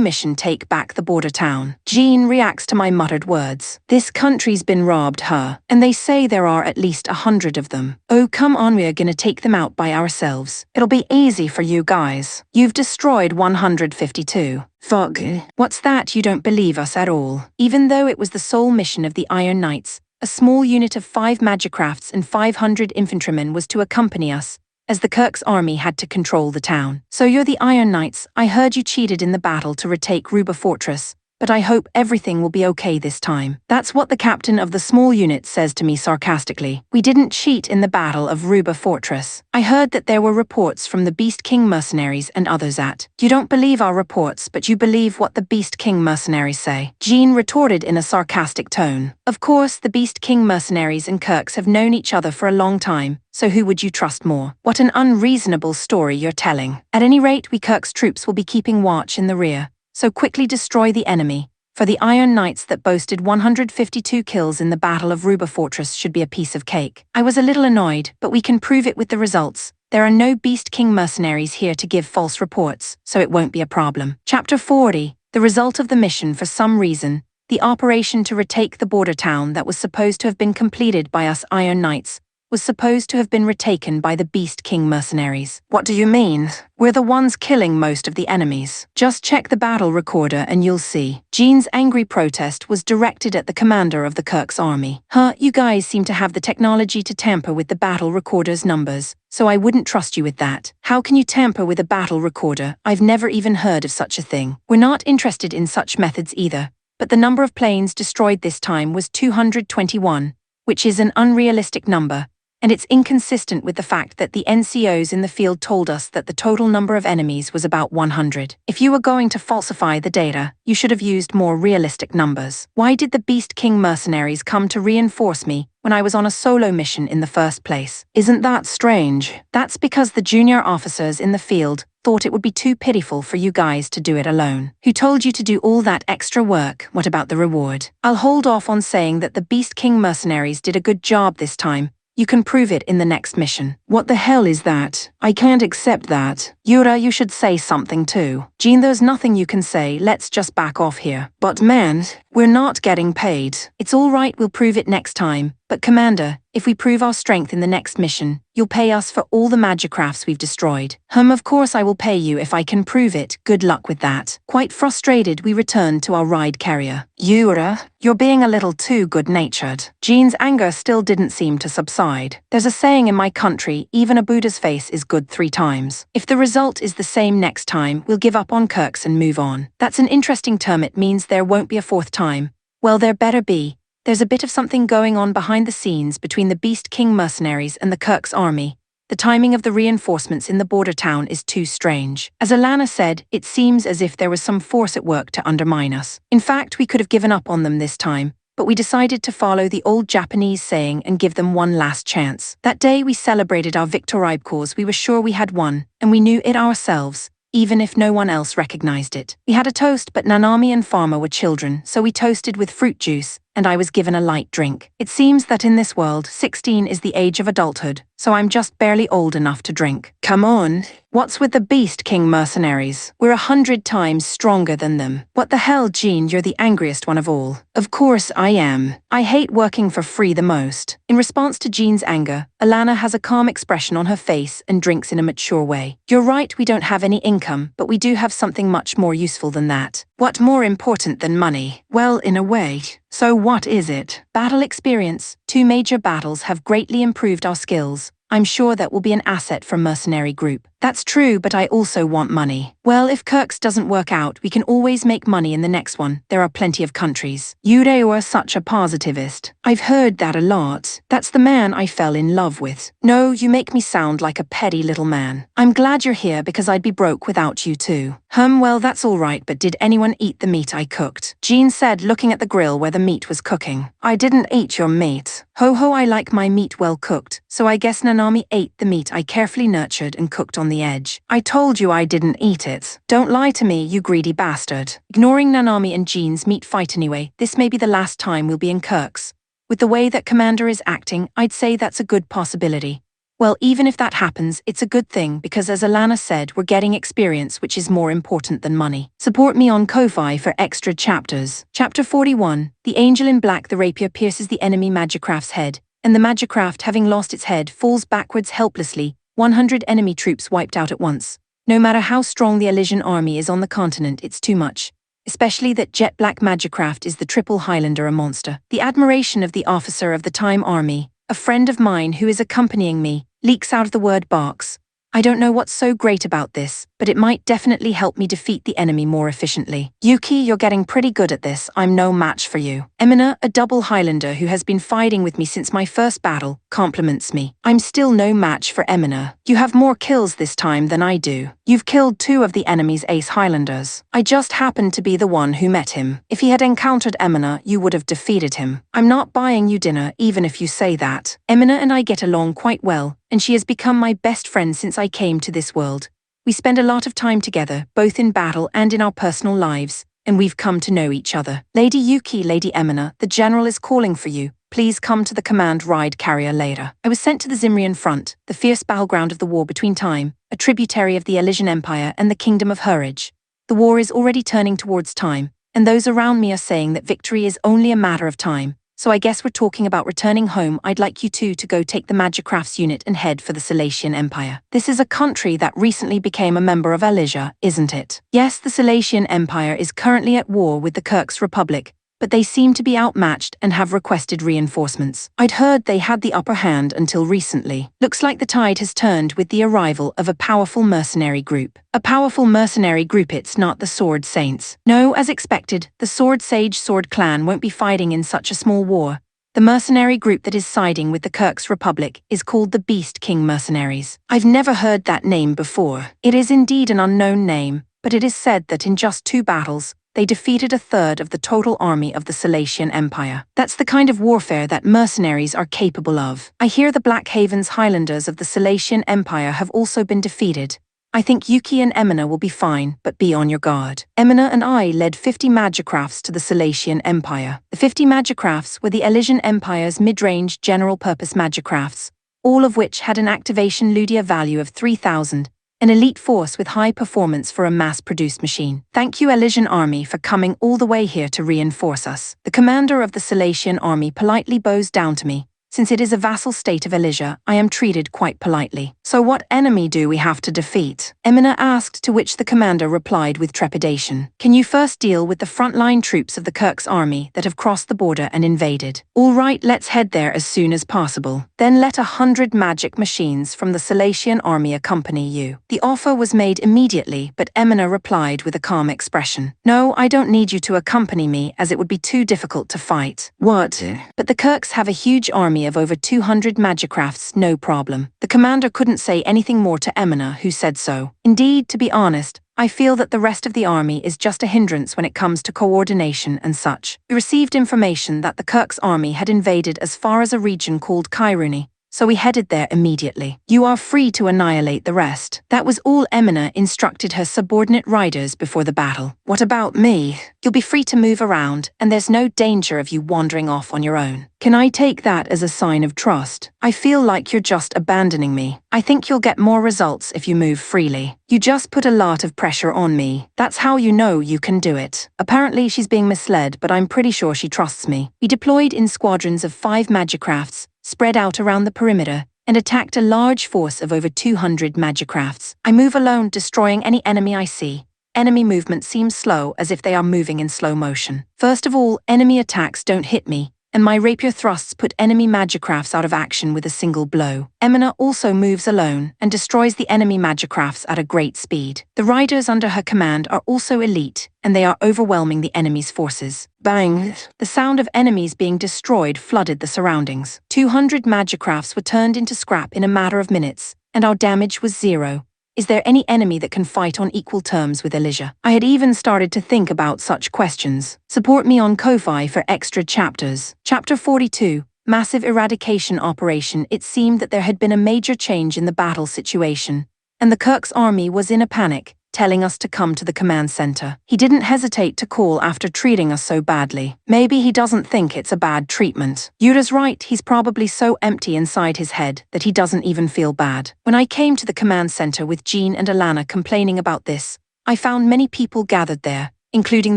mission: take back the border town. Jean reacts to my muttered words. This country's been robbed, huh? And they say there are at least 100 of them. Oh, come on, we're gonna take them out by ourselves. It'll be easy for you guys. You've destroyed 152. Fuck. What's that? You don't believe us at all. Even though it was the sole mission of the Iron Knights, a small unit of 5 magicrafts and 500 infantrymen was to accompany us, as the Kirk's army had to control the town. So you're the Iron Knights. I heard you cheated in the battle to retake Ruba Fortress, but I hope everything will be okay this time. That's what the captain of the small unit says to me sarcastically. We didn't cheat in the Battle of Ruba Fortress. I heard that there were reports from the Beast King mercenaries and others that you don't believe our reports, but you believe what the Beast King mercenaries say. Jean retorted in a sarcastic tone. Of course, the Beast King mercenaries and Kirks have known each other for a long time, so who would you trust more? What an unreasonable story you're telling. At any rate, we Kirk's troops will be keeping watch in the rear. So quickly destroy the enemy, for the Iron Knights that boasted 152 kills in the Battle of Ruba Fortress should be a piece of cake. I was a little annoyed, but we can prove it with the results. There are no Beast King mercenaries here to give false reports, so it won't be a problem. Chapter 40. The result of the mission. For some reason, the operation to retake the border town that was supposed to have been completed by us Iron Knights was supposed to have been retaken by the Beast King mercenaries. What do you mean? We're the ones killing most of the enemies. Just check the battle recorder and you'll see. Jean's angry protest was directed at the commander of the Kirk's army. Huh, you guys seem to have the technology to tamper with the battle recorder's numbers, so I wouldn't trust you with that. How can you tamper with a battle recorder? I've never even heard of such a thing. We're not interested in such methods either, but the number of planes destroyed this time was 221, which is an unrealistic number, and it's inconsistent with the fact that the NCOs in the field told us that the total number of enemies was about 100. If you were going to falsify the data, you should have used more realistic numbers. Why did the Beast King mercenaries come to reinforce me when I was on a solo mission in the first place? Isn't that strange? That's because the junior officers in the field thought it would be too pitiful for you guys to do it alone. Who told you to do all that extra work? What about the reward? I'll hold off on saying that the Beast King mercenaries did a good job this time. You can prove it in the next mission. What the hell is that? I can't accept that. Yura, you should say something too. Jean, there's nothing you can say, let's just back off here. But man, we're not getting paid. It's all right, we'll prove it next time. But Commander, if we prove our strength in the next mission, you'll pay us for all the magicrafts we've destroyed. Of course I will pay you if I can prove it. Good luck with that. Quite frustrated, we returned to our ride carrier. Yura, you're being a little too good-natured. Jean's anger still didn't seem to subside. There's a saying in my country, even a Buddha's face is good 3 times. If the result is the same next time, we'll give up on Kirks and move on. That's an interesting term. It means there won't be a 4th time. Well, there better be. There's a bit of something going on behind the scenes between the Beast King mercenaries and the Kirk's army. The timing of the reinforcements in the border town is too strange. As Alana said, it seems as if there was some force at work to undermine us. In fact, we could have given up on them this time, but we decided to follow the old Japanese saying and give them one last chance. That day we celebrated our victory because we were sure we had won, and we knew it ourselves, even if no one else recognized it. We had a toast, but Nanami and Farmer were children, so we toasted with fruit juice, and I was given a light drink. It seems that in this world, 16 is the age of adulthood, so I'm just barely old enough to drink. Come on, what's with the Beast King mercenaries? We're 100 times stronger than them. What the hell, Jean, you're the angriest one of all. Of course I am. I hate working for free the most. In response to Jean's anger, Alana has a calm expression on her face and drinks in a mature way. You're right, we don't have any income, but we do have something much more useful than that. What more important than money? Well, in a way. So what is it? Battle experience. 2 major battles have greatly improved our skills. I'm sure that will be an asset for mercenary group. That's true, but I also want money. Well, if Kirk's doesn't work out, we can always make money in the next one. There are plenty of countries. You are such a positivist. I've heard that a lot. That's the man I fell in love with. No, you make me sound like a petty little man. I'm glad you're here because I'd be broke without you too. Well, that's all right, but did anyone eat the meat I cooked? Jean said, looking at the grill where the meat was cooking. I didn't eat your meat. Ho, I like my meat well cooked, so I guess Nanami ate the meat I carefully nurtured and cooked on the edge. I told you I didn't eat it. Don't lie to me, you greedy bastard. Ignoring Nanami and Jean's meat fight anyway, this may be the last time we'll be in Kirk's. With the way that Commander is acting, I'd say that's a good possibility. Well, even if that happens, it's a good thing because as Alana said, we're getting experience, which is more important than money. Support me on Ko-Fi for extra chapters. Chapter 41. The Angel in Black. The rapier pierces the enemy Magicraft's head, and the Magicraft, having lost its head, falls backwards helplessly. 100 enemy troops wiped out at once. No matter how strong the Elysian army is on the continent, it's too much. Especially that jet black Magicraft is the triple Highlander, a monster. The admiration of the officer of the Time Army, a friend of mine who is accompanying me, leaks out of the word barks. I don't know what's so great about this, but it might definitely help me defeat the enemy more efficiently. Yuki, you're getting pretty good at this. I'm no match for you. Emina, a double Highlander who has been fighting with me since my first battle, compliments me. I'm still no match for Emina. You have more kills this time than I do. You've killed 2 of the enemy's ace Highlanders. I just happened to be the one who met him. If he had encountered Emina, you would have defeated him. I'm not buying you dinner, even if you say that. Emina and I get along quite well, and she has become my best friend since I came to this world. We spend a lot of time together, both in battle and in our personal lives, and we've come to know each other. Lady Yuki, Lady Emina, the general is calling for you. Please come to the command ride carrier later. I was sent to the Zimrian front, the fierce battleground of the war between Time, a tributary of the Elysian Empire, and the Kingdom of Hurridge. The war is already turning towards Time, and those around me are saying that victory is only a matter of time. So I guess we're talking about returning home. I'd like you two to go take the Magicrafts unit and head for the Silesian Empire. This is a country that recently became a member of Elysia, isn't it? Yes, the Silesian Empire is currently at war with the Kirk's Republic, but they seem to be outmatched and have requested reinforcements. I'd heard they had the upper hand until recently. Looks like the tide has turned with the arrival of a powerful mercenary group. A powerful mercenary group. It's not the Sword Saints. No, as expected, the Sword Sage Sword Clan won't be fighting in such a small war. The mercenary group that is siding with the Kirk's Republic is called the Beast King Mercenaries. I've never heard that name before. It is indeed an unknown name, but it is said that in just 2 battles, they defeated 1/3 of the total army of the Silesian Empire. That's the kind of warfare that mercenaries are capable of. I hear the Black Havens Highlanders of the Silesian Empire have also been defeated. I think Yuki and Emina will be fine, but be on your guard. Emina and I led 50 Magicrafts to the Silesian Empire. The 50 Magicrafts were the Elysian Empire's mid-range general-purpose Magicrafts, all of which had an activation Ludia value of 3,000, an elite force with high performance for a mass-produced machine. Thank you, Elysian Army, for coming all the way here to reinforce us. The commander of the Silesian Army politely bows down to me. Since it is a vassal state of Elysia, I am treated quite politely. So what enemy do we have to defeat? Emina asked, to which the commander replied with trepidation. Can you first deal with the frontline troops of the Kirk's army that have crossed the border and invaded? All right, let's head there as soon as possible. Then let 100 magic machines from the Silesian army accompany you. The offer was made immediately, but Emina replied with a calm expression. No, I don't need you to accompany me, as it would be too difficult to fight. What? But the Kirks have a huge army of over 200 Magicrafts, no problem. The commander couldn't say anything more to Emina, who said so. Indeed, to be honest, I feel that the rest of the army is just a hindrance when it comes to coordination and such. We received information that the Kirk's army had invaded as far as a region called Kairuni, so we headed there immediately. You are free to annihilate the rest. That was all Emina instructed her subordinate riders before the battle. What about me? You'll be free to move around, and there's no danger of you wandering off on your own. Can I take that as a sign of trust? I feel like you're just abandoning me. I think you'll get more results if you move freely. You just put a lot of pressure on me. That's how you know you can do it. Apparently she's being misled, but I'm pretty sure she trusts me. We deployed in squadrons of 5 Magicrafts, spread out around the perimeter, and attacked a large force of over 200 Magicrafts. I move alone, destroying any enemy I see. Enemy movement seems slow, as if they are moving in slow motion. First of all, enemy attacks don't hit me, and my rapier thrusts put enemy magicrafts out of action with a single blow. Emina also moves alone and destroys the enemy magicrafts at a great speed. The riders under her command are also elite, and they are overwhelming the enemy's forces. Bang! The sound of enemies being destroyed flooded the surroundings. 200 magicrafts were turned into scrap in a matter of minutes, and our damage was 0. Is there any enemy that can fight on equal terms with Elijah? I had even started to think about such questions. Support me on Ko-fi for extra chapters. Chapter 42. Massive Eradication Operation. It seemed that there had been a major change in the battle situation, and the Kirk's army was in a panic, telling us to come to the command center. He didn't hesitate to call after treating us so badly. Maybe he doesn't think it's a bad treatment. Yura's right, he's probably so empty inside his head that he doesn't even feel bad. When I came to the command center with Jean and Alana complaining about this, I found many people gathered there, including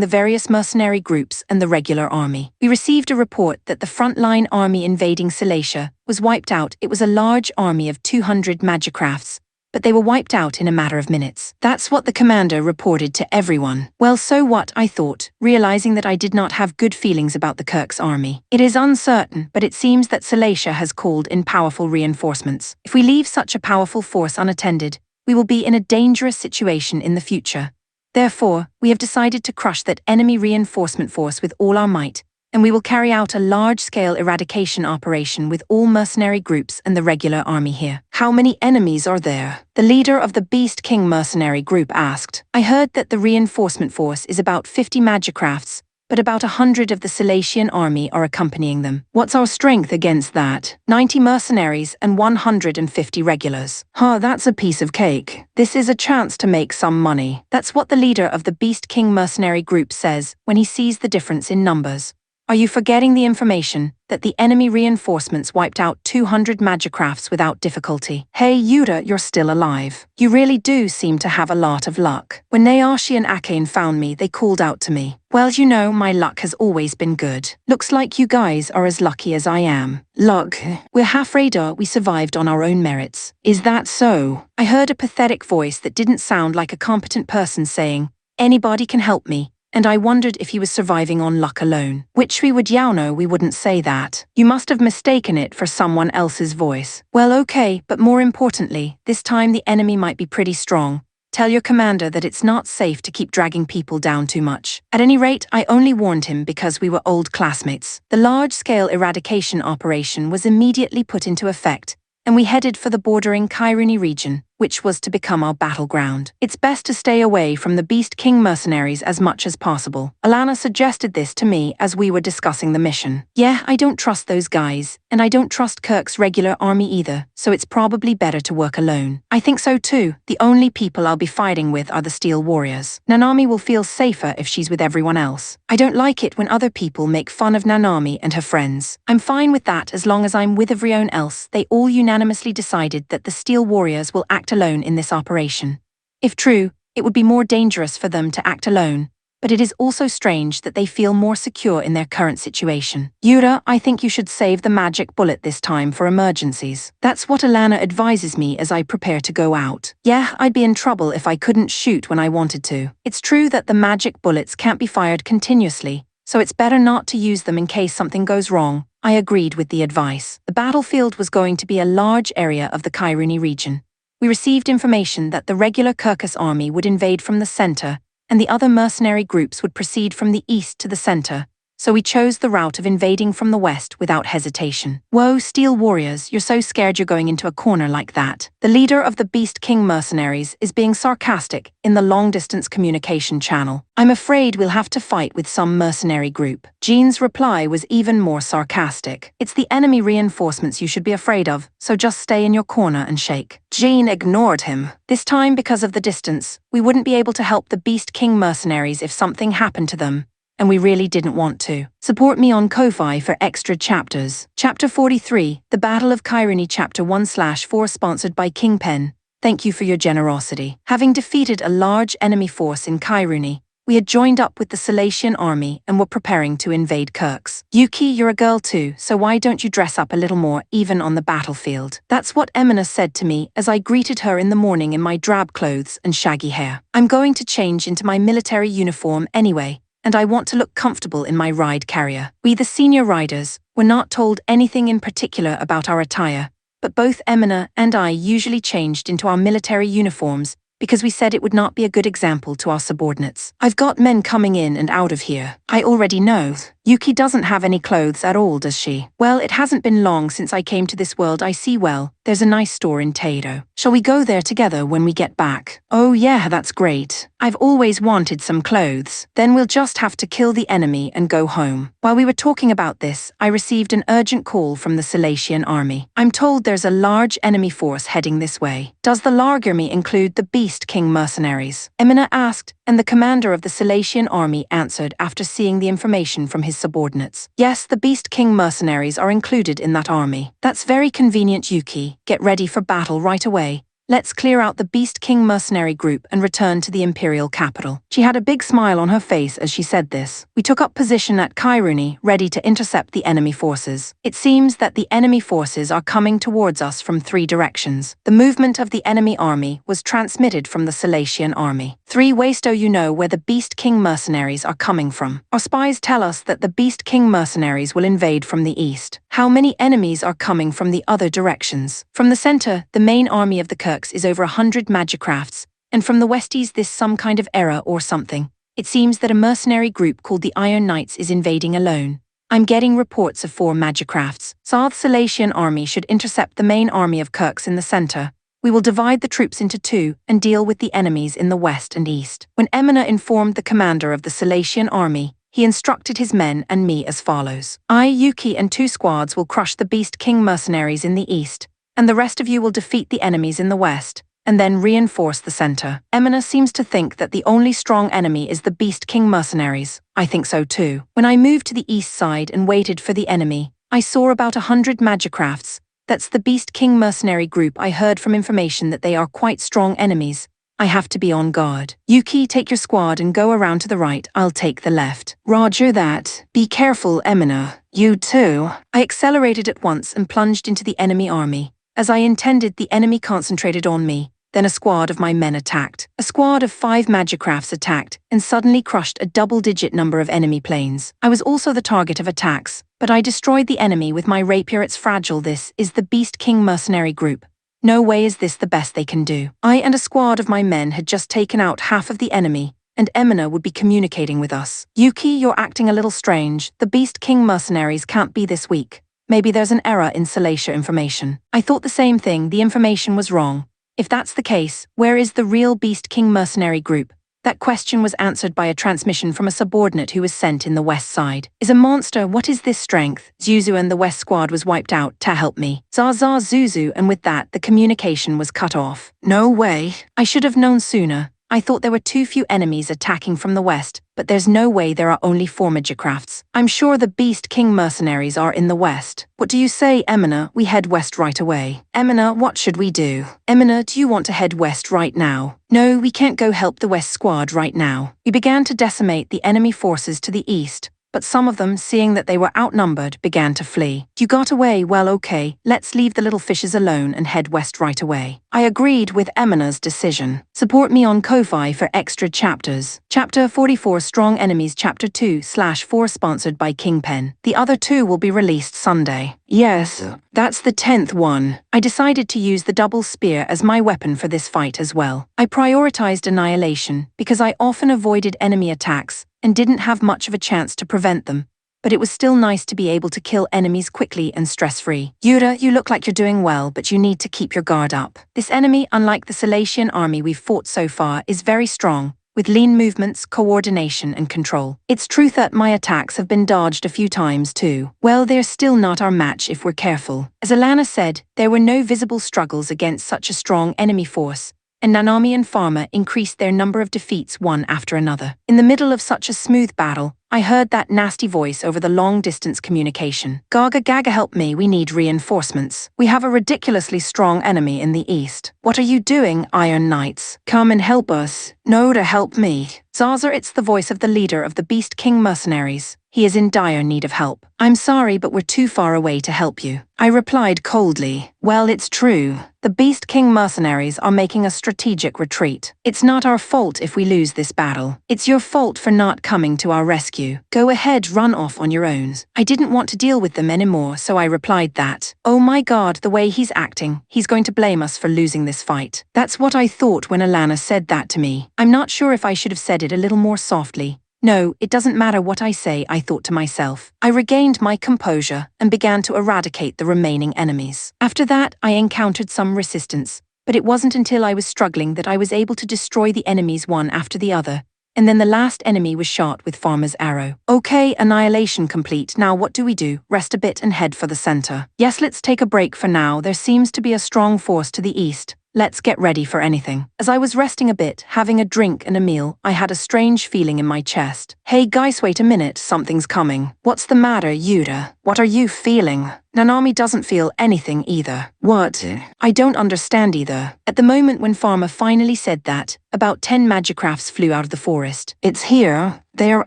the various mercenary groups and the regular army. We received a report that the frontline army invading Silesia was wiped out. It was a large army of 200 magicrafts, but they were wiped out in a matter of minutes. That's what the commander reported to everyone. Well, so what, I thought, realizing that I did not have good feelings about the Kirk's army. It is uncertain, but it seems that Silesia has called in powerful reinforcements. If we leave such a powerful force unattended, we will be in a dangerous situation in the future. Therefore, we have decided to crush that enemy reinforcement force with all our might, and we will carry out a large-scale eradication operation with all mercenary groups and the regular army here. How many enemies are there? The leader of the Beast King mercenary group asked. I heard that the reinforcement force is about 50 magicrafts, but about 100 of the Silesian army are accompanying them. What's our strength against that? 90 mercenaries and 150 regulars. That's a piece of cake. This is a chance to make some money. That's what the leader of the Beast King mercenary group says when he sees the difference in numbers. Are you forgetting the information that the enemy reinforcements wiped out 200 magicrafts without difficulty? Hey Yuta, you're still alive. You really do seem to have a lot of luck. When Nayashi and Akane found me, they called out to me. Well, you know, my luck has always been good. Looks like you guys are as lucky as I am. Luck? We're half radar, we survived on our own merits. Is that so? I heard a pathetic voice that didn't sound like a competent person saying, anybody can help me. And I wondered if he was surviving on luck alone. Which we would know we wouldn't say that. You must have mistaken it for someone else's voice. Well, okay, but more importantly, this time the enemy might be pretty strong. Tell your commander that it's not safe to keep dragging people down too much. At any rate, I only warned him because we were old classmates. The large-scale eradication operation was immediately put into effect, and we headed for the bordering Kairuni region, which was to become our battleground. It's best to stay away from the Beast King mercenaries as much as possible. Alana suggested this to me as we were discussing the mission. Yeah, I don't trust those guys, and I don't trust Kirk's regular army either, so it's probably better to work alone. I think so too. The only people I'll be fighting with are the Steel Warriors. Nanami will feel safer if she's with everyone else. I don't like it when other people make fun of Nanami and her friends. I'm fine with that as long as I'm with everyone else. They all unanimously decided that the Steel Warriors will act alone in this operation. If true, it would be more dangerous for them to act alone, but it is also strange that they feel more secure in their current situation. Yura, I think you should save the magic bullet this time for emergencies. That's what Alana advises me as I prepare to go out. Yeah, I'd be in trouble if I couldn't shoot when I wanted to. It's true that the magic bullets can't be fired continuously, so it's better not to use them in case something goes wrong. I agreed with the advice. The battlefield was going to be a large area of the Kairuni region. We received information that the regular Kirkus army would invade from the center, and the other mercenary groups would proceed from the east to the center, so we chose the route of invading from the west without hesitation. Whoa, Steel Warriors, you're so scared you're going into a corner like that. The leader of the Beast King mercenaries is being sarcastic in the long-distance communication channel. I'm afraid we'll have to fight with some mercenary group. Jean's reply was even more sarcastic. It's the enemy reinforcements you should be afraid of, so just stay in your corner and shake. Jean ignored him. This time, because of the distance, we wouldn't be able to help the Beast King mercenaries if something happened to them, and we really didn't want to. Support me on Ko-fi for extra chapters. Chapter 43, The Battle of Kairuni Chapter 1/4 sponsored by Kingpen. Thank you for your generosity. Having defeated a large enemy force in Kairuni, we had joined up with the Silesian army and were preparing to invade Kirk's. Yuki, you're a girl too, so why don't you dress up a little more even on the battlefield? That's what Emina said to me as I greeted her in the morning in my drab clothes and shaggy hair. I'm going to change into my military uniform anyway, and I want to look comfortable in my ride carrier. We, the senior riders, were not told anything in particular about our attire, but both Emina and I usually changed into our military uniforms because we said it would not be a good example to our subordinates. I've got men coming in and out of here. I already know. Yuki doesn't have any clothes at all, does she? Well, it hasn't been long since I came to this world. I see. Well, there's a nice store in Teido. Shall we go there together when we get back? Oh yeah, that's great. I've always wanted some clothes. Then we'll just have to kill the enemy and go home. While we were talking about this, I received an urgent call from the Silesian army. I'm told there's a large enemy force heading this way. Does the large army include the Beast King mercenaries? Emina asked, and the commander of the Silesian army answered after seeing the information from his subordinates. Yes, the Beast King mercenaries are included in that army. That's very convenient, Yuki. Get ready for battle right away. Let's clear out the Beast King mercenary group and return to the imperial capital. She had a big smile on her face as she said this. We took up position at Kairuni, ready to intercept the enemy forces. It seems that the enemy forces are coming towards us from 3 directions. The movement of the enemy army was transmitted from the Silesian army. 3 ways do you know where the Beast King mercenaries are coming from? Our spies tell us that the Beast King mercenaries will invade from the east. How many enemies are coming from the other directions? From the center, the main army of the Kirks is over 100 magicrafts, and from the westies this some kind of error or something. It seems that a mercenary group called the Iron Knights is invading alone. I'm getting reports of 4 magicrafts. South Silesian army should intercept the main army of Kirks in the center. We will divide the troops into 2 and deal with the enemies in the west and east. When Emina informed the commander of the Silesian army, he instructed his men and me as follows. I, Yuki, and 2 squads will crush the Beast King mercenaries in the east, and the rest of you will defeat the enemies in the west, and then reinforce the center. Emina seems to think that the only strong enemy is the Beast King mercenaries. I think so too. When I moved to the east side and waited for the enemy, I saw about 100 magicrafts. That's the Beast King mercenary group. I heard from information that they are quite strong enemies. I have to be on guard. Yuki, take your squad and go around to the right. I'll take the left. Roger that. Be careful, Emina. You too. I accelerated at once and plunged into the enemy army. As I intended, the enemy concentrated on me. Then a squad of my men attacked. A squad of 5 magicrafts attacked and suddenly crushed a double-digit number of enemy planes. I was also the target of attacks, but I destroyed the enemy with my rapier. It's fragile. This is the Beast King mercenary group. No way is this the best they can do. I and a squad of my men had just taken out half of the enemy, and Emina would be communicating with us. Yuki, you're acting a little strange. The Beast King mercenaries can't be this weak. Maybe there's an error in Silesia information. I thought the same thing. The information was wrong. If that's the case, where is the real Beast King mercenary group? That question was answered by a transmission from a subordinate who was sent in the west side. Is a monster. What is this strength? Zuzu and the west squad was wiped out. To help me. Zaza Zuzu, and with that the communication was cut off. No way. I should have known sooner. I thought there were too few enemies attacking from the west, but there's no way there are only 4 magicrafts. I'm sure the Beast King mercenaries are in the west. What do you say, Emina? We head west right away. Emina, what should we do? Emina, do you want to head west right now? No, we can't go help the west squad right now. We began to decimate the enemy forces to the east, but some of them, seeing that they were outnumbered, began to flee. You got away? Well, okay, let's leave the little fishes alone and head west right away. I agreed with Emina's decision. Support me on Ko-Fi for extra chapters. Chapter 44 Strong Enemies Chapter 2/4 sponsored by Kingpen. The other 2 will be released Sunday. Yes, that's the 10th one. I decided to use the double spear as my weapon for this fight as well. I prioritized annihilation because I often avoided enemy attacks and didn't have much of a chance to prevent them, but it was still nice to be able to kill enemies quickly and stress-free. Yura, you look like you're doing well, but you need to keep your guard up. This enemy, unlike the Silesian army we've fought so far, is very strong, with lean movements, coordination and control. It's true that my attacks have been dodged a few times too. Well, they're still not our match if we're careful. As Alana said, there were no visible struggles against such a strong enemy force, and Nanami and Pharma increased their number of defeats one after another. In the middle of such a smooth battle, I heard that nasty voice over the long-distance communication. Gaga Gaga, help me, we need reinforcements. We have a ridiculously strong enemy in the east. What are you doing, Iron Knights? Come and help us. No, to help me. Zaza, it's the voice of the leader of the Beast King mercenaries. He is in dire need of help. I'm sorry, but we're too far away to help you. I replied coldly. Well, it's true. The Beast King mercenaries are making a strategic retreat. It's not our fault if we lose this battle. It's your fault for not coming to our rescue. Go ahead, run off on your own. I didn't want to deal with them anymore, so I replied that, oh my god, the way he's acting, he's going to blame us for losing this fight. That's what I thought when Alana said that to me. I'm not sure if I should have said it a little more softly. No, it doesn't matter what I say, I thought to myself. I regained my composure and began to eradicate the remaining enemies. After that, I encountered some resistance, but it wasn't until I was struggling that I was able to destroy the enemies one after the other, and then the last enemy was shot with Farmer's arrow. Okay, annihilation complete. Now what do we do? Rest a bit and head for the center. Yes, let's take a break for now. There seems to be a strong force to the east. Let's get ready for anything. As I was resting a bit, having a drink and a meal, I had a strange feeling in my chest. Hey guys, wait a minute, something's coming. What's the matter, Yuta? What are you feeling? Nanami doesn't feel anything either. What? I don't understand either. At the moment when Farmer finally said that, about 10 magicrafts flew out of the forest. It's here. They are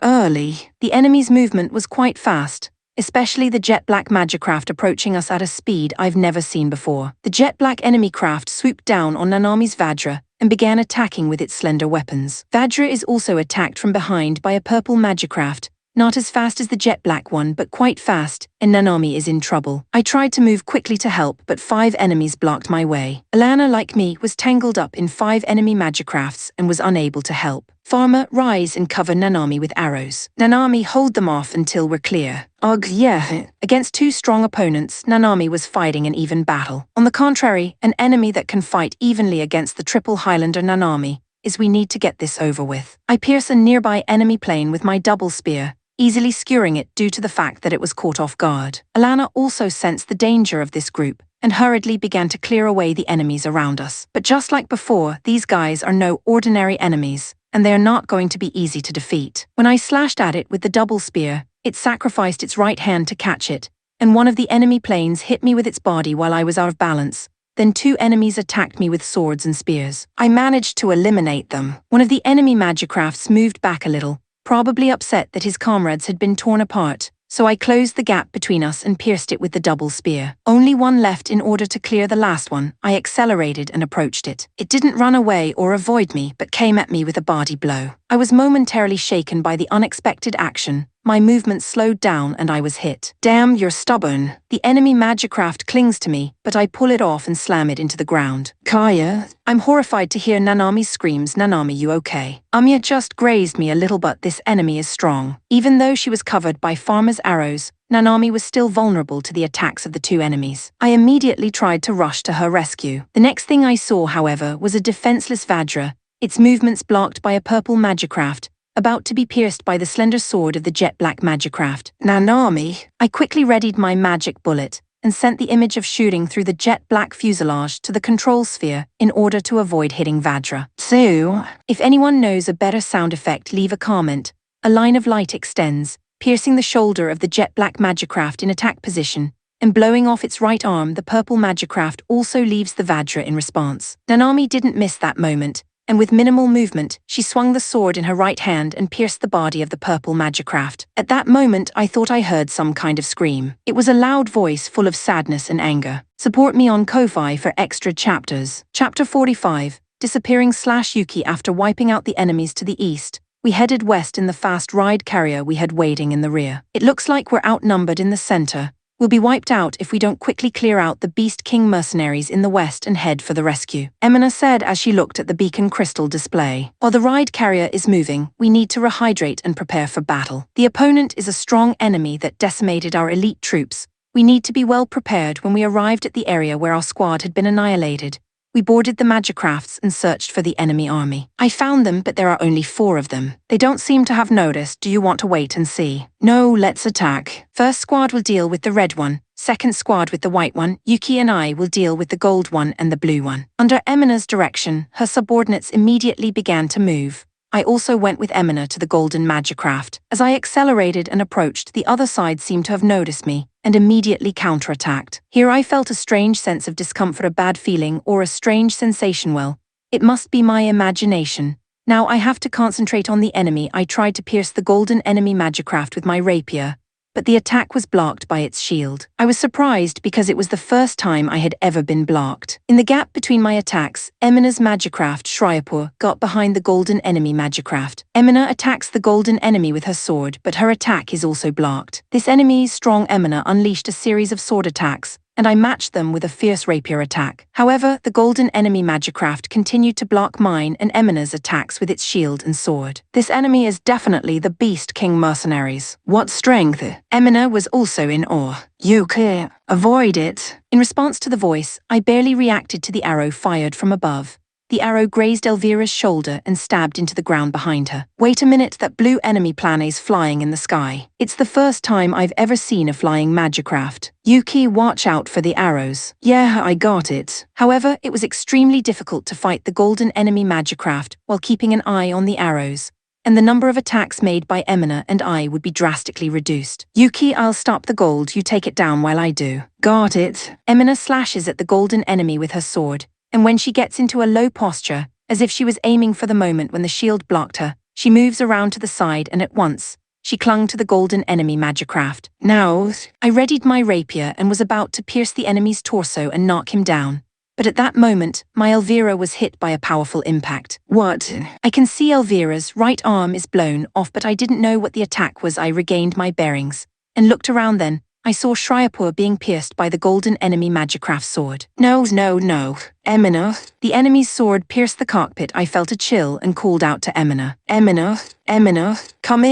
early. The enemy's movement was quite fast, especially the jet black magicraft approaching us at a speed I've never seen before. The jet black enemy craft swooped down on Nanami's Vajra and began attacking with its slender weapons. Vajra is also attacked from behind by a purple magicraft, not as fast as the jet black one but quite fast, and Nanami is in trouble. I tried to move quickly to help, but 5 enemies blocked my way. Alana, like me, was tangled up in 5 enemy magicrafts and was unable to help. Farmer, rise and cover Nanami with arrows. Nanami, hold them off until we're clear. Ugh, yeah. Against 2 strong opponents, Nanami was fighting an even battle. On the contrary, an enemy that can fight evenly against the triple Highlander Nanami is we need to get this over with. I pierce a nearby enemy plane with my double spear, easily skewering it due to the fact that it was caught off guard. Alana also sensed the danger of this group and hurriedly began to clear away the enemies around us. But just like before, these guys are no ordinary enemies, and they are not going to be easy to defeat. When I slashed at it with the double spear, it sacrificed its right hand to catch it, and one of the enemy planes hit me with its body while I was out of balance. Then 2 enemies attacked me with swords and spears. I managed to eliminate them. One of the enemy magicrafts moved back a little, probably upset that his comrades had been torn apart, so I closed the gap between us and pierced it with the double spear. Only one left in order to clear the last one. I accelerated and approached it. It didn't run away or avoid me, but came at me with a body blow. I was momentarily shaken by the unexpected action. My movement slowed down and I was hit. Damn, you're stubborn. The enemy magicraft clings to me, but I pull it off and slam it into the ground. Kaya? I'm horrified to hear Nanami's screams. Nanami, you okay? Amiya just grazed me a little, but this enemy is strong. Even though she was covered by Farmer's arrows, Nanami was still vulnerable to the attacks of the 2 enemies. I immediately tried to rush to her rescue. The next thing I saw, however, was a defenseless Vajra, its movements blocked by a purple magicraft, about to be pierced by the slender sword of the jet black magicraft. Nanami! I quickly readied my magic bullet and sent the image of shooting through the jet black fuselage to the control sphere in order to avoid hitting Vajra. So, if anyone knows a better sound effect, leave a comment. A line of light extends, piercing the shoulder of the jet black magicraft in attack position, and blowing off its right arm. The purple magicraft also leaves the Vajra in response. Nanami didn't miss that moment, and with minimal movement, she swung the sword in her right hand and pierced the body of the purple magicraft. At that moment, I thought I heard some kind of scream. It was a loud voice full of sadness and anger. Support me on Ko-Fi for extra chapters. Chapter 45, Disappearing Yuki. After wiping out the enemies to the east, we headed west in the fast ride carrier we had waiting in the rear. It looks like we're outnumbered in the center. We'll be wiped out if we don't quickly clear out the Beast King mercenaries in the west and head for the rescue, Emina said as she looked at the beacon crystal display. While the ride carrier is moving, we need to rehydrate and prepare for battle. The opponent is a strong enemy that decimated our elite troops. We need to be well prepared. When we arrived at the area where our squad had been annihilated, we boarded the magicrafts and searched for the enemy army. I found them, but there are only 4 of them. They don't seem to have noticed. Do you want to wait and see? No, let's attack. First squad will deal with the red one, second squad with the white one. Yuki and I will deal with the gold one and the blue one. Under Emina's direction, her subordinates immediately began to move. I also went with Emina to the golden magicraft. As I accelerated and approached, the other side seemed to have noticed me and immediately counterattacked. Here I felt a strange sense of discomfort, a bad feeling, or a strange sensation. Well, it must be my imagination, Now I have to concentrate on the enemy. I tried to pierce the golden enemy magicraft with my rapier, but the attack was blocked by its shield. I was surprised because it was the first time I had ever been blocked. In the gap between my attacks, Emina's magicraft Shryapur got behind the golden enemy magicraft. Emina attacks the golden enemy with her sword, but her attack is also blocked. This enemy's strong Emina unleashed a series of sword attacks, and I matched them with a fierce rapier attack. However, the golden enemy magicraft continued to block mine and Emina's attacks with its shield and sword. This enemy is definitely the Beast King mercenaries. What strength! Emina was also in awe. You can't avoid it. In response to the voice, I barely reacted to the arrow fired from above. The arrow grazed Elvira's shoulder and stabbed into the ground behind her. Wait a minute, that blue enemy plane's flying in the sky. It's the first time I've ever seen a flying magicraft. Yuki, watch out for the arrows. Yeah, I got it. However, it was extremely difficult to fight the golden enemy magicraft while keeping an eye on the arrows, and the number of attacks made by Emina and I would be drastically reduced. Yuki, I'll stop the gold, you take it down while I do. Got it. Emina slashes at the golden enemy with her sword, and when she gets into a low posture, as if she was aiming for the moment when the shield blocked her, she moves around to the side and at once, she clung to the golden enemy magicraft. Now, I readied my rapier and was about to pierce the enemy's torso and knock him down. But at that moment, my Elvira was hit by a powerful impact. What? I can see Elvira's right arm is blown off, but I didn't know what the attack was. I regained my bearings and looked around. Then I saw Shryapur being pierced by the golden enemy magicraft sword. No. Emina. The enemy's sword pierced the cockpit. I felt a chill and called out to Emina. Emina, come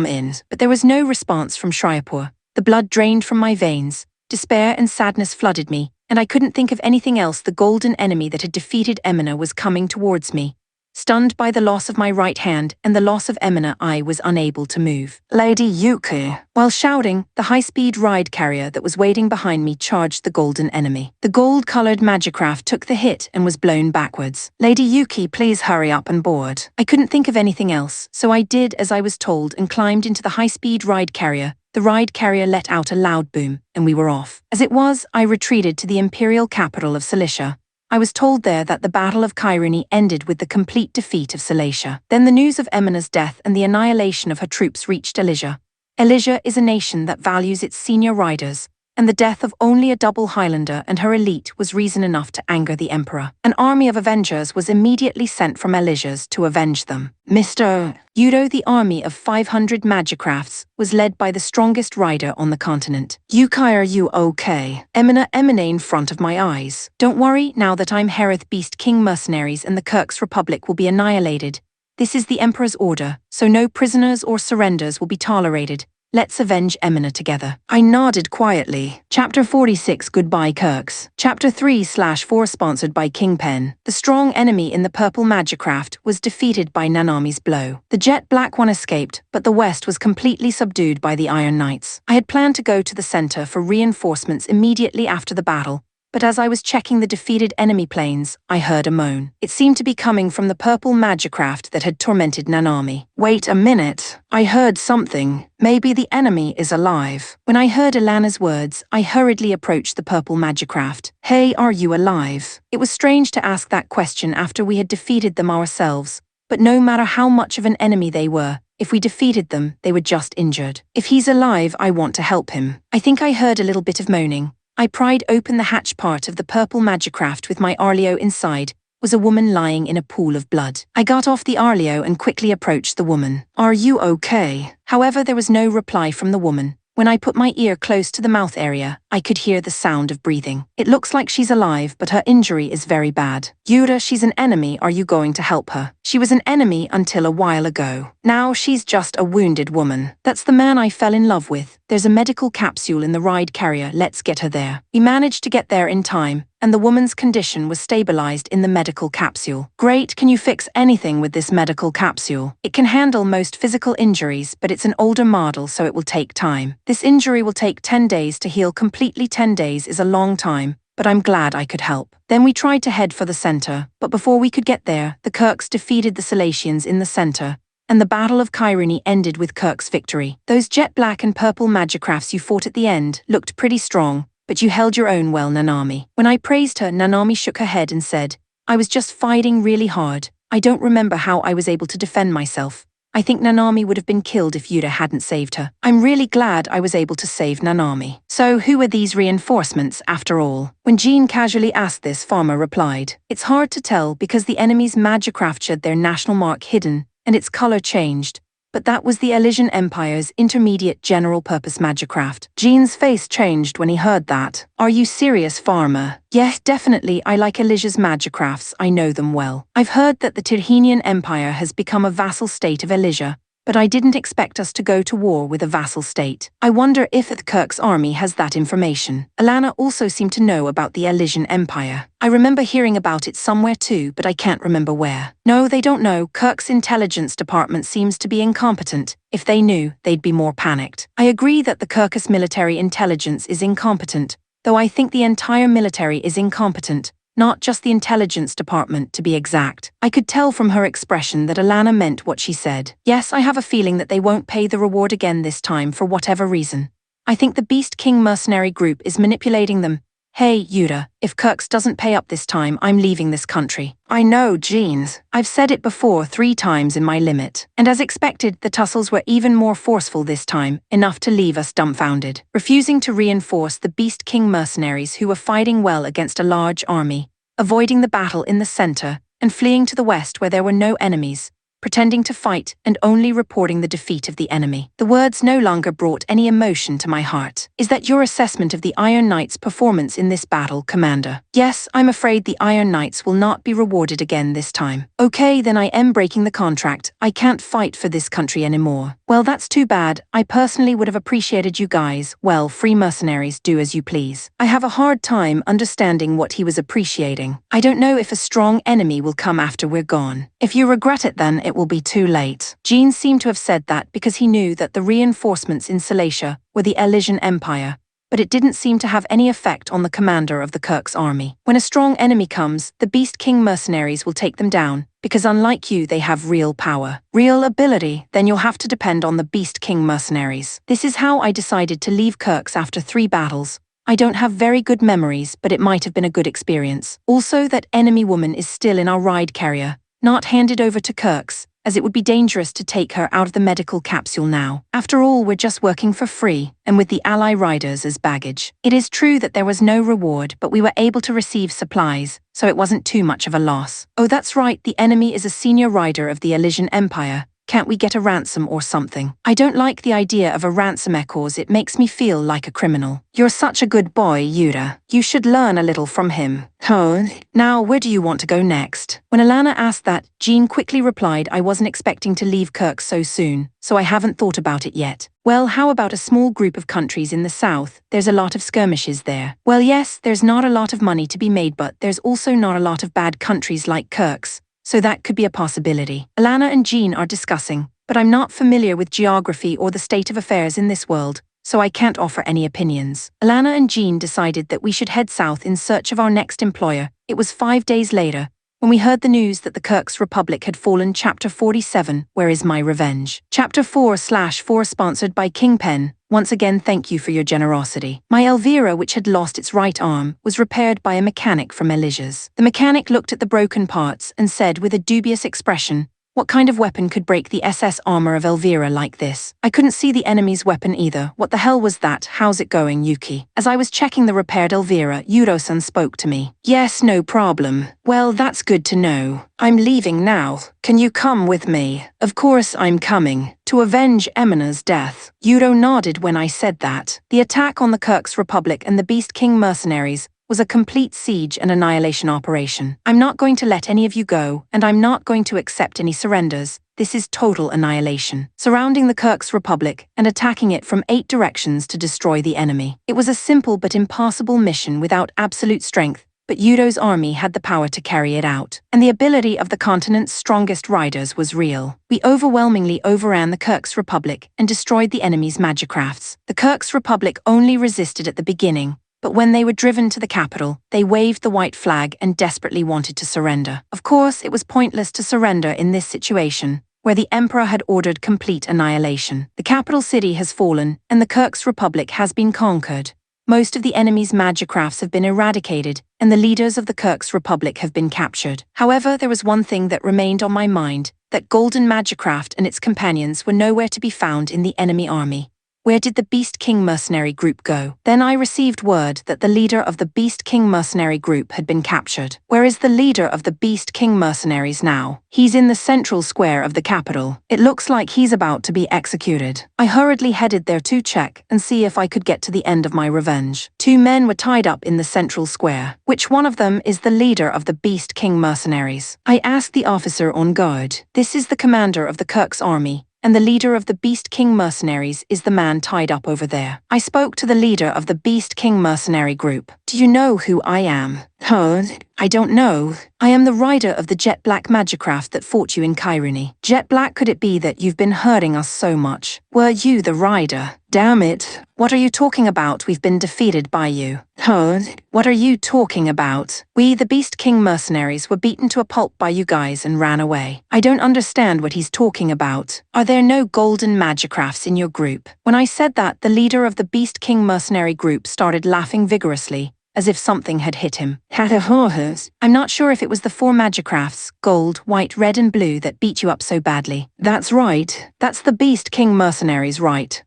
in. But there was no response from Shryapur. The blood drained from my veins. Despair and sadness flooded me, and I couldn't think of anything else. The golden enemy that had defeated Emina was coming towards me. Stunned by the loss of my right hand and the loss of Emina, I was unable to move. Lady Yuki. While shouting, the high-speed ride carrier that was waiting behind me charged the golden enemy. The gold-colored magicraft took the hit and was blown backwards. Lady Yuki, please hurry up and board. I couldn't think of anything else, so I did as I was told and climbed into the high-speed ride carrier. The ride carrier let out a loud boom, and we were off. As it was, I retreated to the imperial capital of Cilicia. I was told there that the Battle of Kyrene ended with the complete defeat of Cilicia. Then the news of Emina's death and the annihilation of her troops reached Elysia. Elysia is a nation that values its senior riders, and the death of only a double Highlander and her elite was reason enough to anger the Emperor. An army of Avengers was immediately sent from Elysia's to avenge them. Mr. Yudo, the army of 500 magicrafts, was led by the strongest rider on the continent. Yuki, are you okay? Emina in front of my eyes. Don't worry, now that I'm Hereth Beast King mercenaries and the Kirk's Republic will be annihilated. This is the Emperor's order, so no prisoners or surrenders will be tolerated. Let's avenge Emina together. I nodded quietly. Chapter 46, Goodbye Kirks. Chapter 3/4 sponsored by Kingpen. The strong enemy in the purple magicraft was defeated by Nanami's blow. The jet black one escaped, but the west was completely subdued by the Iron Knights. I had planned to go to the center for reinforcements immediately after the battle, but as I was checking the defeated enemy planes, I heard a moan. It seemed to be coming from the purple magicraft that had tormented Nanami. Wait a minute. I heard something. Maybe the enemy is alive. When I heard Ilana's words, I hurriedly approached the purple magicraft. Hey, are you alive? It was strange to ask that question after we had defeated them ourselves, but no matter how much of an enemy they were, if we defeated them, they were just injured. If he's alive, I want to help him. I think I heard a little bit of moaning. I pried open the hatch part of the purple magicraft with my Arleo inside. Was a woman lying in a pool of blood. I got off the Arleo and quickly approached the woman. Are you okay? However, there was no reply from the woman. When I put my ear close to the mouth area, I could hear the sound of breathing. It looks like she's alive, but her injury is very bad. Yura, she's an enemy. Are you going to help her? She was an enemy until a while ago. Now she's just a wounded woman. That's the man I fell in love with. There's a medical capsule in the ride carrier. Let's get her there. We managed to get there in time, and the woman's condition was stabilized in the medical capsule. Great, can you fix anything with this medical capsule? It can handle most physical injuries, but it's an older model, so it will take time. This injury will take 10 days to heal completely. 10 days is a long time, but I'm glad I could help. Then we tried to head for the center, but before we could get there, the Kirks defeated the Silatians in the center, and the Battle of Kyrene ended with Kirk's victory. Those jet black and purple magicrafts you fought at the end looked pretty strong, but you held your own well, Nanami. When I praised her, Nanami shook her head and said, I was just fighting really hard. I don't remember how I was able to defend myself. I think Nanami would have been killed if Yuta hadn't saved her. I'm really glad I was able to save Nanami. So who are these reinforcements after all? When Jean casually asked this, Farmer replied, "It's hard to tell because the enemy's magicraft had their national mark hidden, and its color changed. But that was the Elysian Empire's intermediate general-purpose magicraft." Jean's face changed when he heard that. "Are you serious, Farmer?" "Yes, definitely, I like Elysia's magicrafts, I know them well. I've heard that the Tirhenian Empire has become a vassal state of Elysia, but I didn't expect us to go to war with a vassal state. I wonder if Kirk's army has that information." Alana also seemed to know about the Elysian Empire. "I remember hearing about it somewhere too, but I can't remember where." "No, they don't know. Kirk's intelligence department seems to be incompetent. If they knew, they'd be more panicked." "I agree that the Kirkus military intelligence is incompetent, though I think the entire military is incompetent. Not just the intelligence department, to be exact." I could tell from her expression that Alana meant what she said. "Yes, I have a feeling that they won't pay the reward again this time for whatever reason. I think the Beast King mercenary group is manipulating them. Hey, Yuta, if Kirks doesn't pay up this time, I'm leaving this country." "I know, Jeans. I've said it before 3 times in my limit." And as expected, the tussles were even more forceful this time, enough to leave us dumbfounded. Refusing to reinforce the Beast King mercenaries who were fighting well against a large army, avoiding the battle in the center, and fleeing to the west where there were no enemies, pretending to fight and only reporting the defeat of the enemy. The words no longer brought any emotion to my heart. "Is that your assessment of the Iron Knights' performance in this battle, Commander?" "Yes, I'm afraid the Iron Knights will not be rewarded again this time." "Okay, then I am breaking the contract. I can't fight for this country anymore." "Well, that's too bad. I personally would have appreciated you guys. Well, free mercenaries, do as you please." I have a hard time understanding what he was appreciating. "I don't know if a strong enemy will come after we're gone. If you regret it, then it will be too late." Jean seemed to have said that because he knew that the reinforcements in Cilicia were the Elysian Empire, but it didn't seem to have any effect on the commander of the Kirk's army. "When a strong enemy comes, the Beast King mercenaries will take them down, because unlike you, they have real power. Real ability, then you'll have to depend on the Beast King mercenaries." This is how I decided to leave Kirk's after 3 battles. I don't have very good memories, but it might have been a good experience. Also, that enemy woman is still in our ride carrier, not handed over to Kirk's, as it would be dangerous to take her out of the medical capsule now. After all, we're just working for free, and with the ally riders as baggage. It is true that there was no reward, but we were able to receive supplies, so it wasn't too much of a loss. "Oh, that's right, the enemy is a senior rider of the Elysian Empire. Can't we get a ransom or something?" "I don't like the idea of a ransom, cause it makes me feel like a criminal." "You're such a good boy, Yuta. You should learn a little from him." "Oh, now where do you want to go next?" When Alana asked that, Jean quickly replied I wasn't expecting to leave Kirk so soon, so I haven't thought about it yet. "Well, how about a small group of countries in the south? There's a lot of skirmishes there." "Well, yes, there's not a lot of money to be made, but there's also not a lot of bad countries like Kirk's. So that could be a possibility." Alana and Jean are discussing, but I'm not familiar with geography or the state of affairs in this world, so I can't offer any opinions. Alana and Jean decided that we should head south in search of our next employer. It was 5 days later, when we heard the news that the Kirk's Republic had fallen. Chapter 47, Where is My Revenge? Chapter 4/4 sponsored by Kingpen. Once again, thank you for your generosity. My Elvira, which had lost its right arm, was repaired by a mechanic from Elysia's. The mechanic looked at the broken parts and said with a dubious expression, "What kind of weapon could break the SS armor of Elvira like this?" I couldn't see the enemy's weapon either. "What the hell was that? How's it going, Yuki?" As I was checking the repaired Elvira, Yuro-san spoke to me. "Yes, no problem. Well, that's good to know. I'm leaving now. Can you come with me?" "Of course I'm coming. To avenge Emina's death." Yuro nodded when I said that. The attack on the Kirk's Republic and the Beast King mercenaries was a complete siege and annihilation operation. "I'm not going to let any of you go, and I'm not going to accept any surrenders. This is total annihilation. Surrounding the Kirk's Republic and attacking it from 8 directions to destroy the enemy. It was a simple but impossible mission without absolute strength, but Yudo's army had the power to carry it out. And the ability of the continent's strongest riders was real. We overwhelmingly overran the Kirk's Republic and destroyed the enemy's magicrafts. The Kirk's Republic only resisted at the beginning, but when they were driven to the capital, they waved the white flag and desperately wanted to surrender. Of course, it was pointless to surrender in this situation, where the Emperor had ordered complete annihilation. The capital city has fallen, and the Kirk's Republic has been conquered. Most of the enemy's magicrafts have been eradicated, and the leaders of the Kirk's Republic have been captured. However, there was one thing that remained on my mind, that Golden Magicraft and its companions were nowhere to be found in the enemy army. Where did the Beast King mercenary group go? Then I received word that the leader of the Beast King mercenary group had been captured. Where is the leader of the Beast King mercenaries now? He's in the central square of the capital. It looks like he's about to be executed. I hurriedly headed there to check and see if I could get to the end of my revenge. 2 men were tied up in the central square. Which one of them is the leader of the Beast King mercenaries? I asked the officer on guard. This is the commander of the Kirk's army, and the leader of the Beast King mercenaries is the man tied up over there. I spoke to the leader of the Beast King mercenary group. Do you know who I am? Huh? I don't know. I am the rider of the jet black magicraft that fought you in Kairuni. Jet black, could it be that you've been hurting us so much? Were you the rider? Damn it. What are you talking about? We've been defeated by you. Huh? What are you talking about? We, the Beast King mercenaries, were beaten to a pulp by you guys and ran away. I don't understand what he's talking about. Are there no golden magicrafts in your group? When I said that, the leader of the Beast King mercenary group started laughing vigorously, as if something had hit him. I'm not sure if it was the 4 magicrafts, gold, white, red and blue, that beat you up so badly. That's right. That's the Beast King mercenaries, right?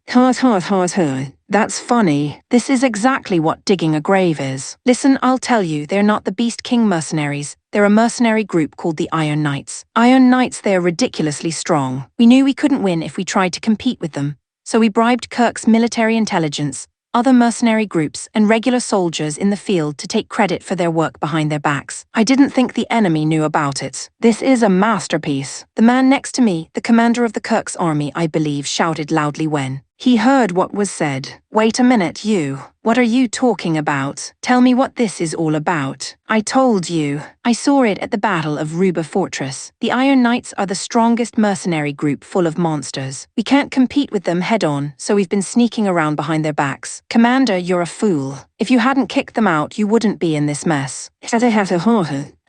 That's funny. This is exactly what digging a grave is. Listen, I'll tell you, they're not the Beast King mercenaries. They're a mercenary group called the Iron Knights. Iron Knights, they're ridiculously strong. We knew we couldn't win if we tried to compete with them, so we bribed Kirk's military intelligence, other mercenary groups, and regular soldiers in the field to take credit for their work behind their backs. I didn't think the enemy knew about it. This is a masterpiece. The man next to me, the commander of the Kirk's army, I believe, shouted loudly when he heard what was said. Wait a minute, you. What are you talking about? Tell me what this is all about. I told you. I saw it at the Battle of Ruba Fortress. The Iron Knights are the strongest mercenary group full of monsters. We can't compete with them head-on, so we've been sneaking around behind their backs. Commander, you're a fool. If you hadn't kicked them out, you wouldn't be in this mess.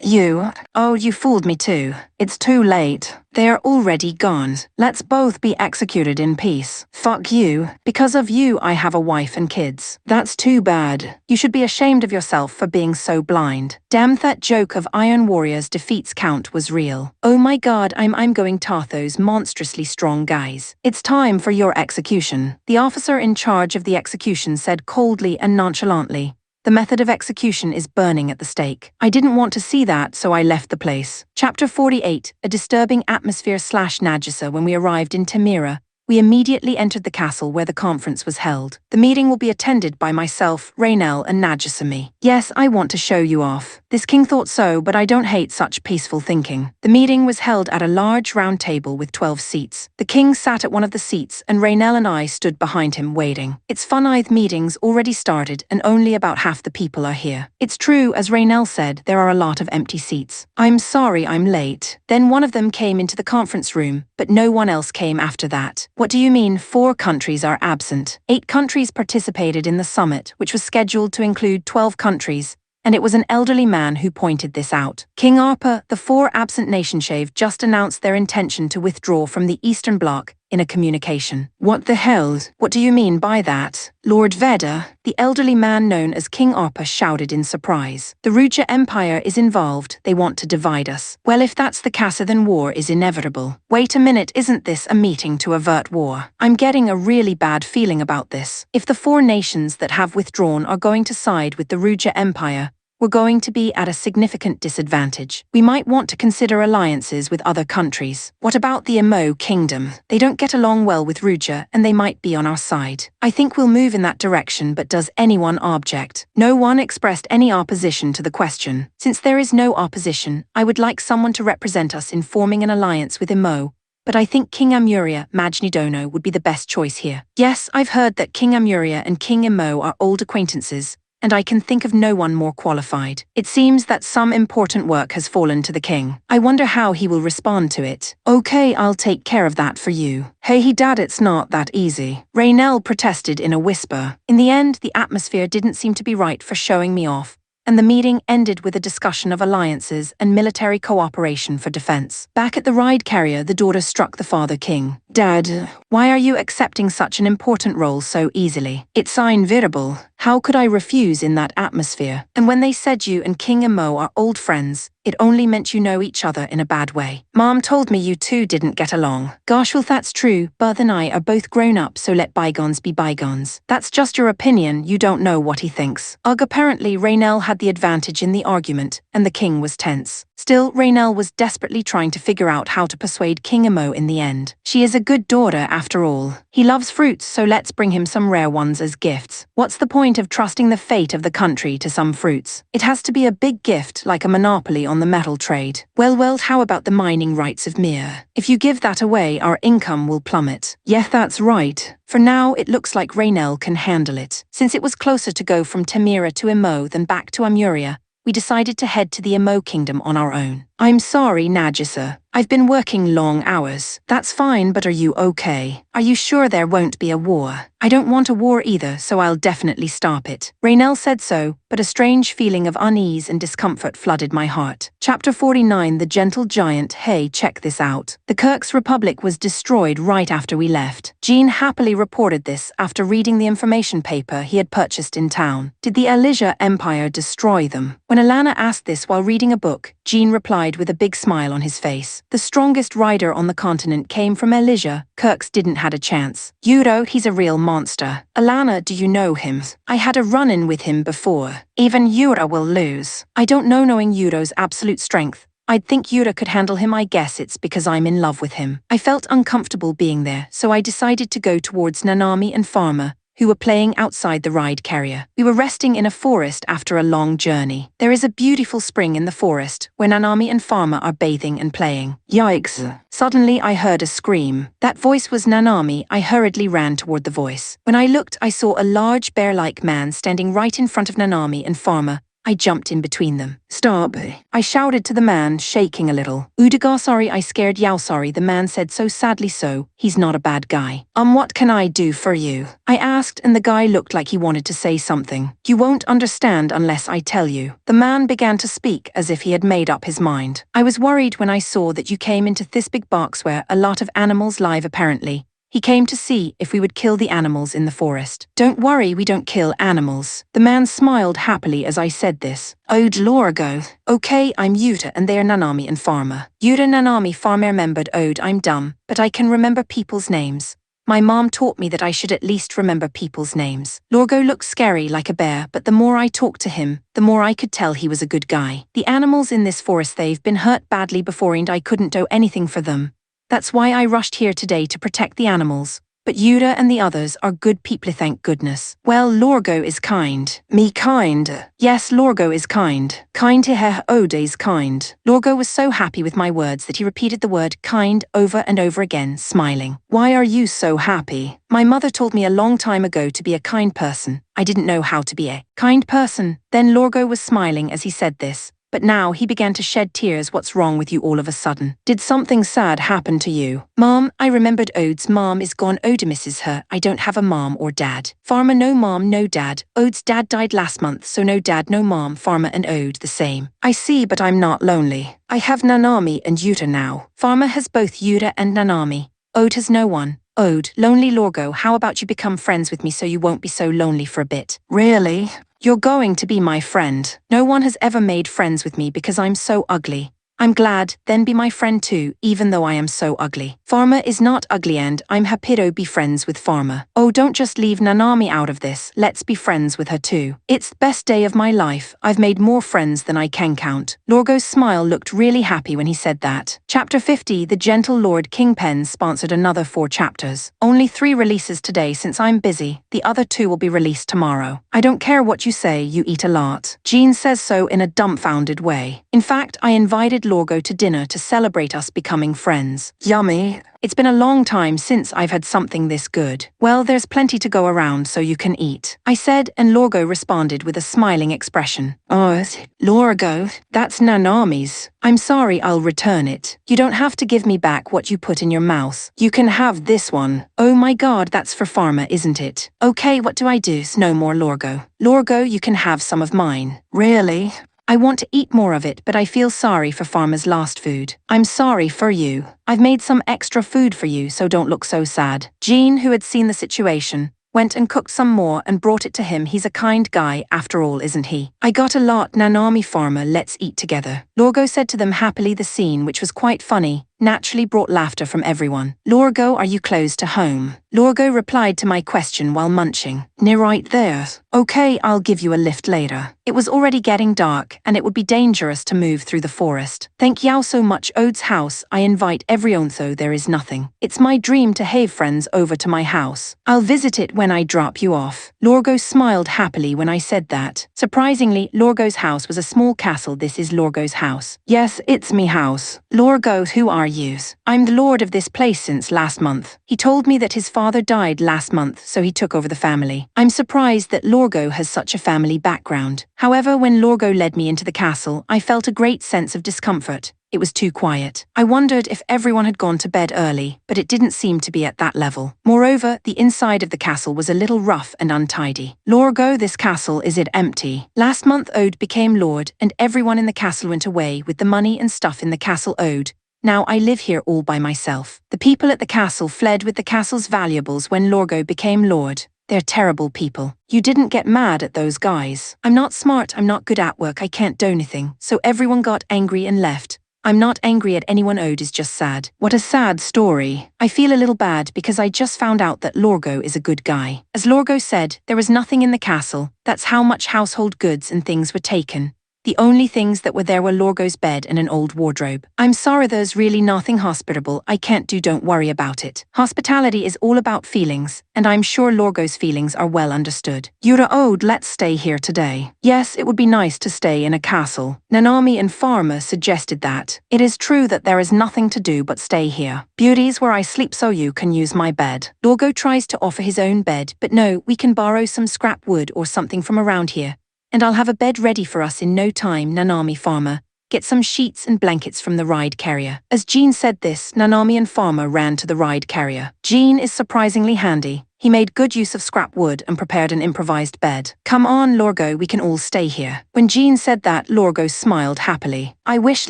You? Oh, you fooled me too. It's too late. They're already gone. Let's both be executed in peace. Fuck you. Because of you, I have a wife and kids. That's too bad. You should be ashamed of yourself for being so blind. Damn, that joke of Iron Warriors defeats count was real. Oh my god, I'm going Tarthos monstrously strong guys. It's time for your execution. The officer in charge of the execution said coldly and nonchalantly, "The method of execution is burning at the stake." I didn't want to see that, so I left the place. Chapter 48, a disturbing atmosphere /Nagisa. When we arrived in Temira, we immediately entered the castle where the conference was held. The meeting will be attended by myself, Raynell, and Nagisami. Yes, I want to show you off. This king thought so, but I don't hate such peaceful thinking. The meeting was held at a large round table with 12 seats. The king sat at one of the seats, and Raynell and I stood behind him waiting. It's fun-eyed meetings already started, and only about half the people are here. It's true, as Raynell said, there are a lot of empty seats. I'm sorry I'm late. Then one of them came into the conference room, but no one else came after that. What do you mean 4 countries are absent? 8 countries participated in the summit, which was scheduled to include 12 countries, and it was an elderly man who pointed this out. King Arpa, the 4 absent nationshave, just announced their intention to withdraw from the Eastern Bloc in a communication. What the hell? What do you mean by that? Lord Veda, the elderly man known as King Arpa, shouted in surprise. The Ruja Empire is involved. They want to divide us. Well, if that's the case, then war is inevitable. Wait a minute, isn't this a meeting to avert war? I'm getting a really bad feeling about this. If the 4 nations that have withdrawn are going to side with the Ruja Empire, we're going to be at a significant disadvantage. We might want to consider alliances with other countries. What about the Emo Kingdom? They don't get along well with Ruja, and they might be on our side. I think we'll move in that direction, but does anyone object? No one expressed any opposition to the question. Since there is no opposition, I would like someone to represent us in forming an alliance with Emo, but I think King Amuria Majnidono would be the best choice here. Yes, I've heard that King Amuria and King Emo are old acquaintances, and I can think of no one more qualified. It seems that some important work has fallen to the king. I wonder how he will respond to it. Okay, I'll take care of that for you. Hey dad, it's not that easy. Raynell protested in a whisper. In the end, the atmosphere didn't seem to be right for showing me off, and the meeting ended with a discussion of alliances and military cooperation for defense. Back at the ride carrier, the daughter struck the father king. Dad, why are you accepting such an important role so easily? It's inevitable. How could I refuse in that atmosphere? And when they said you and King Emo are old friends, it only meant you know each other in a bad way. Mom told me you two didn't get along. Gosh, well that's true, Beth and I are both grown up, so let bygones be bygones. That's just your opinion, you don't know what he thinks. Ugh, apparently Raynell had the advantage in the argument, and the king was tense. Still, Raynell was desperately trying to figure out how to persuade King Emo in the end. She is a good daughter after all. He loves fruits, so let's bring him some rare ones as gifts. What's the point of trusting the fate of the country to some fruits? It has to be a big gift, like a monopoly on the metal trade. Well, how about the mining rights of Mir? If you give that away, our income will plummet. Yeah, that's right. For now, it looks like Raynell can handle it. Since it was closer to go from Temira to Emo than back to Amuria, we decided to head to the Emo Kingdom on our own. I'm sorry, Nagisa. I've been working long hours. That's fine, but are you okay? Are you sure there won't be a war? I don't want a war either, so I'll definitely stop it. Raynell said so, but a strange feeling of unease and discomfort flooded my heart. Chapter 49, The Gentle Giant. Hey, check this out. The Kirk's Republic was destroyed right after we left. Jean happily reported this after reading the information paper he had purchased in town. Did the Elysia Empire destroy them? When Alana asked this while reading a book, Jean replied with a big smile on his face. The strongest rider on the continent came from Elysia. Kirk's didn't had a chance. Yudo, he's a real monster. Alana, do you know him? I had a run-in with him before. Even Yura will lose. I don't know, knowing Yudo's absolute strength. I'd think Yura could handle him. I guess it's because I'm in love with him. I felt uncomfortable being there, so I decided to go towards Nanami and Pharma, who were playing outside the ride carrier. We were resting in a forest after a long journey. There is a beautiful spring in the forest, where Nanami and Pharma are bathing and playing. Yikes. Suddenly I heard a scream. That voice was Nanami. I hurriedly ran toward the voice. When I looked, I saw a large bear-like man standing right in front of Nanami and Pharma. I jumped in between them. Stop, I shouted to the man, shaking a little. Udaga, sorry, I scared Yao, sorry, the man said so sadly. So, he's not a bad guy. What can I do for you? I asked, and the guy looked like he wanted to say something. You won't understand unless I tell you. The man began to speak as if he had made up his mind. I was worried when I saw that you came into this big box where a lot of animals live apparently. He came to see if we would kill the animals in the forest. Don't worry, we don't kill animals. The man smiled happily as I said this. Ode Lorgo. Okay, I'm Yuta and they're Nanami and Pharma. Yuta, Nanami, Pharma remembered. Ode, I'm dumb, but I can remember people's names. My mom taught me that I should at least remember people's names. Lorgo looked scary like a bear, but the more I talked to him, the more I could tell he was a good guy. The animals in this forest, they've been hurt badly before and I couldn't do anything for them. That's why I rushed here today to protect the animals. But Yuta and the others are good people, thank goodness. Well, Lorgo is kind. Me kind? Yes, Lorgo is kind. Kind to her, Ode's kind. Lorgo was so happy with my words that he repeated the word kind over and over again, smiling. Why are you so happy? My mother told me a long time ago to be a kind person. I didn't know how to be a kind person. Then Lorgo was smiling as he said this. But now he began to shed tears. What's wrong with you all of a sudden? Did something sad happen to you? Mom, I remembered Ode's mom is gone. Ode misses her. I don't have a mom or dad. Pharma, no mom, no dad. Ode's dad died last month, so no dad, no mom. Pharma and Ode the same. I see, but I'm not lonely. I have Nanami and Yuta now. Pharma has both Yuta and Nanami. Ode has no one. Ode, lonely Lorgo, how about you become friends with me so you won't be so lonely for a bit? Really? You're going to be my friend. No one has ever made friends with me because I'm so ugly. I'm glad, then be my friend too, even though I am so ugly. Pharma is not ugly and I'm happy to be friends with Pharma. Oh, don't just leave Nanami out of this, let's be friends with her too. It's the best day of my life. I've made more friends than I can count. Lorgo's smile looked really happy when he said that. Chapter 50, The Gentle Lord Kingpen sponsored another 4 chapters. Only 3 releases today since I'm busy. The other 2 will be released tomorrow. I don't care what you say, you eat a lot. Jean says so in a dumbfounded way. In fact, I invited Lorgo to dinner to celebrate us becoming friends. Yummy. It's been a long time since I've had something this good. Well, there's plenty to go around so you can eat, I said, and Lorgo responded with a smiling expression. Oh, Lorgo, that's Nanami's. I'm sorry, I'll return it. You don't have to give me back what you put in your mouth. You can have this one. Oh my god, that's for Pharma, isn't it? Okay, what do I do? No more Lorgo. Lorgo, you can have some of mine. Really? I want to eat more of it, but I feel sorry for Pharma's last food. I'm sorry for you. I've made some extra food for you, so don't look so sad. Jean, who had seen the situation, Went and cooked some more and brought it to him. He's a kind guy after all, isn't he? I got a lot. Nanami farmer, let's eat together. Lorgo said to them happily. The scene, which was quite funny, naturally brought laughter from everyone. Lorgo, are you close to home? Lorgo replied to my question while munching. Near right there. Okay, I'll give you a lift later. It was already getting dark, and it would be dangerous to move through the forest. Thank you so much. Ode's house. I invite everyone, though there is nothing. It's my dream to have friends over to my house. I'll visit it when I drop you off. Lorgo smiled happily when I said that. Surprisingly, Lorgo's house was a small castle. This is Lorgo's house. Yes, it's me house. Lorgo, who are yous? I'm the lord of this place since last month. He told me that his father died last month, so he took over the family. I'm surprised that Lorgo has such a family background. However, when Lorgo led me into the castle, I felt a great sense of discomfort. It was too quiet. I wondered if everyone had gone to bed early, but it didn't seem to be at that level. Moreover, the inside of the castle was a little rough and untidy. Lorgo, this castle, is it empty? Last month Ode became lord, and everyone in the castle went away with the money and stuff in the castle Ode. Now I live here all by myself. The people at the castle fled with the castle's valuables when Lorgo became lord. They're terrible people. You didn't get mad at those guys. I'm not smart, I'm not good at work, I can't do anything. So everyone got angry and left. I'm not angry at anyone. Ode is just sad. What a sad story. I feel a little bad because I just found out that Lorgo is a good guy. As Lorgo said, there was nothing in the castle. That's how much household goods and things were taken. The only things that were there were Lorgo's bed and an old wardrobe. I'm sorry, there's really nothing hospitable I can't do. Don't worry about it. Hospitality is all about feelings, and I'm sure Lorgo's feelings are well understood. Yura Ode, let's stay here today. Yes, it would be nice to stay in a castle. Nanami and Pharma suggested that. It is true that there is nothing to do but stay here. Beauty's where I sleep, so you can use my bed. Lorgo tries to offer his own bed, but no, we can borrow some scrap wood or something from around here. And I'll have a bed ready for us in no time. Nanami Farmer, get some sheets and blankets from the ride carrier. As Jean said this, Nanami and Farmer ran to the ride carrier. Jean is surprisingly handy. He made good use of scrap wood and prepared an improvised bed. Come on, Lorgo, we can all stay here. When Jean said that, Lorgo smiled happily. I wish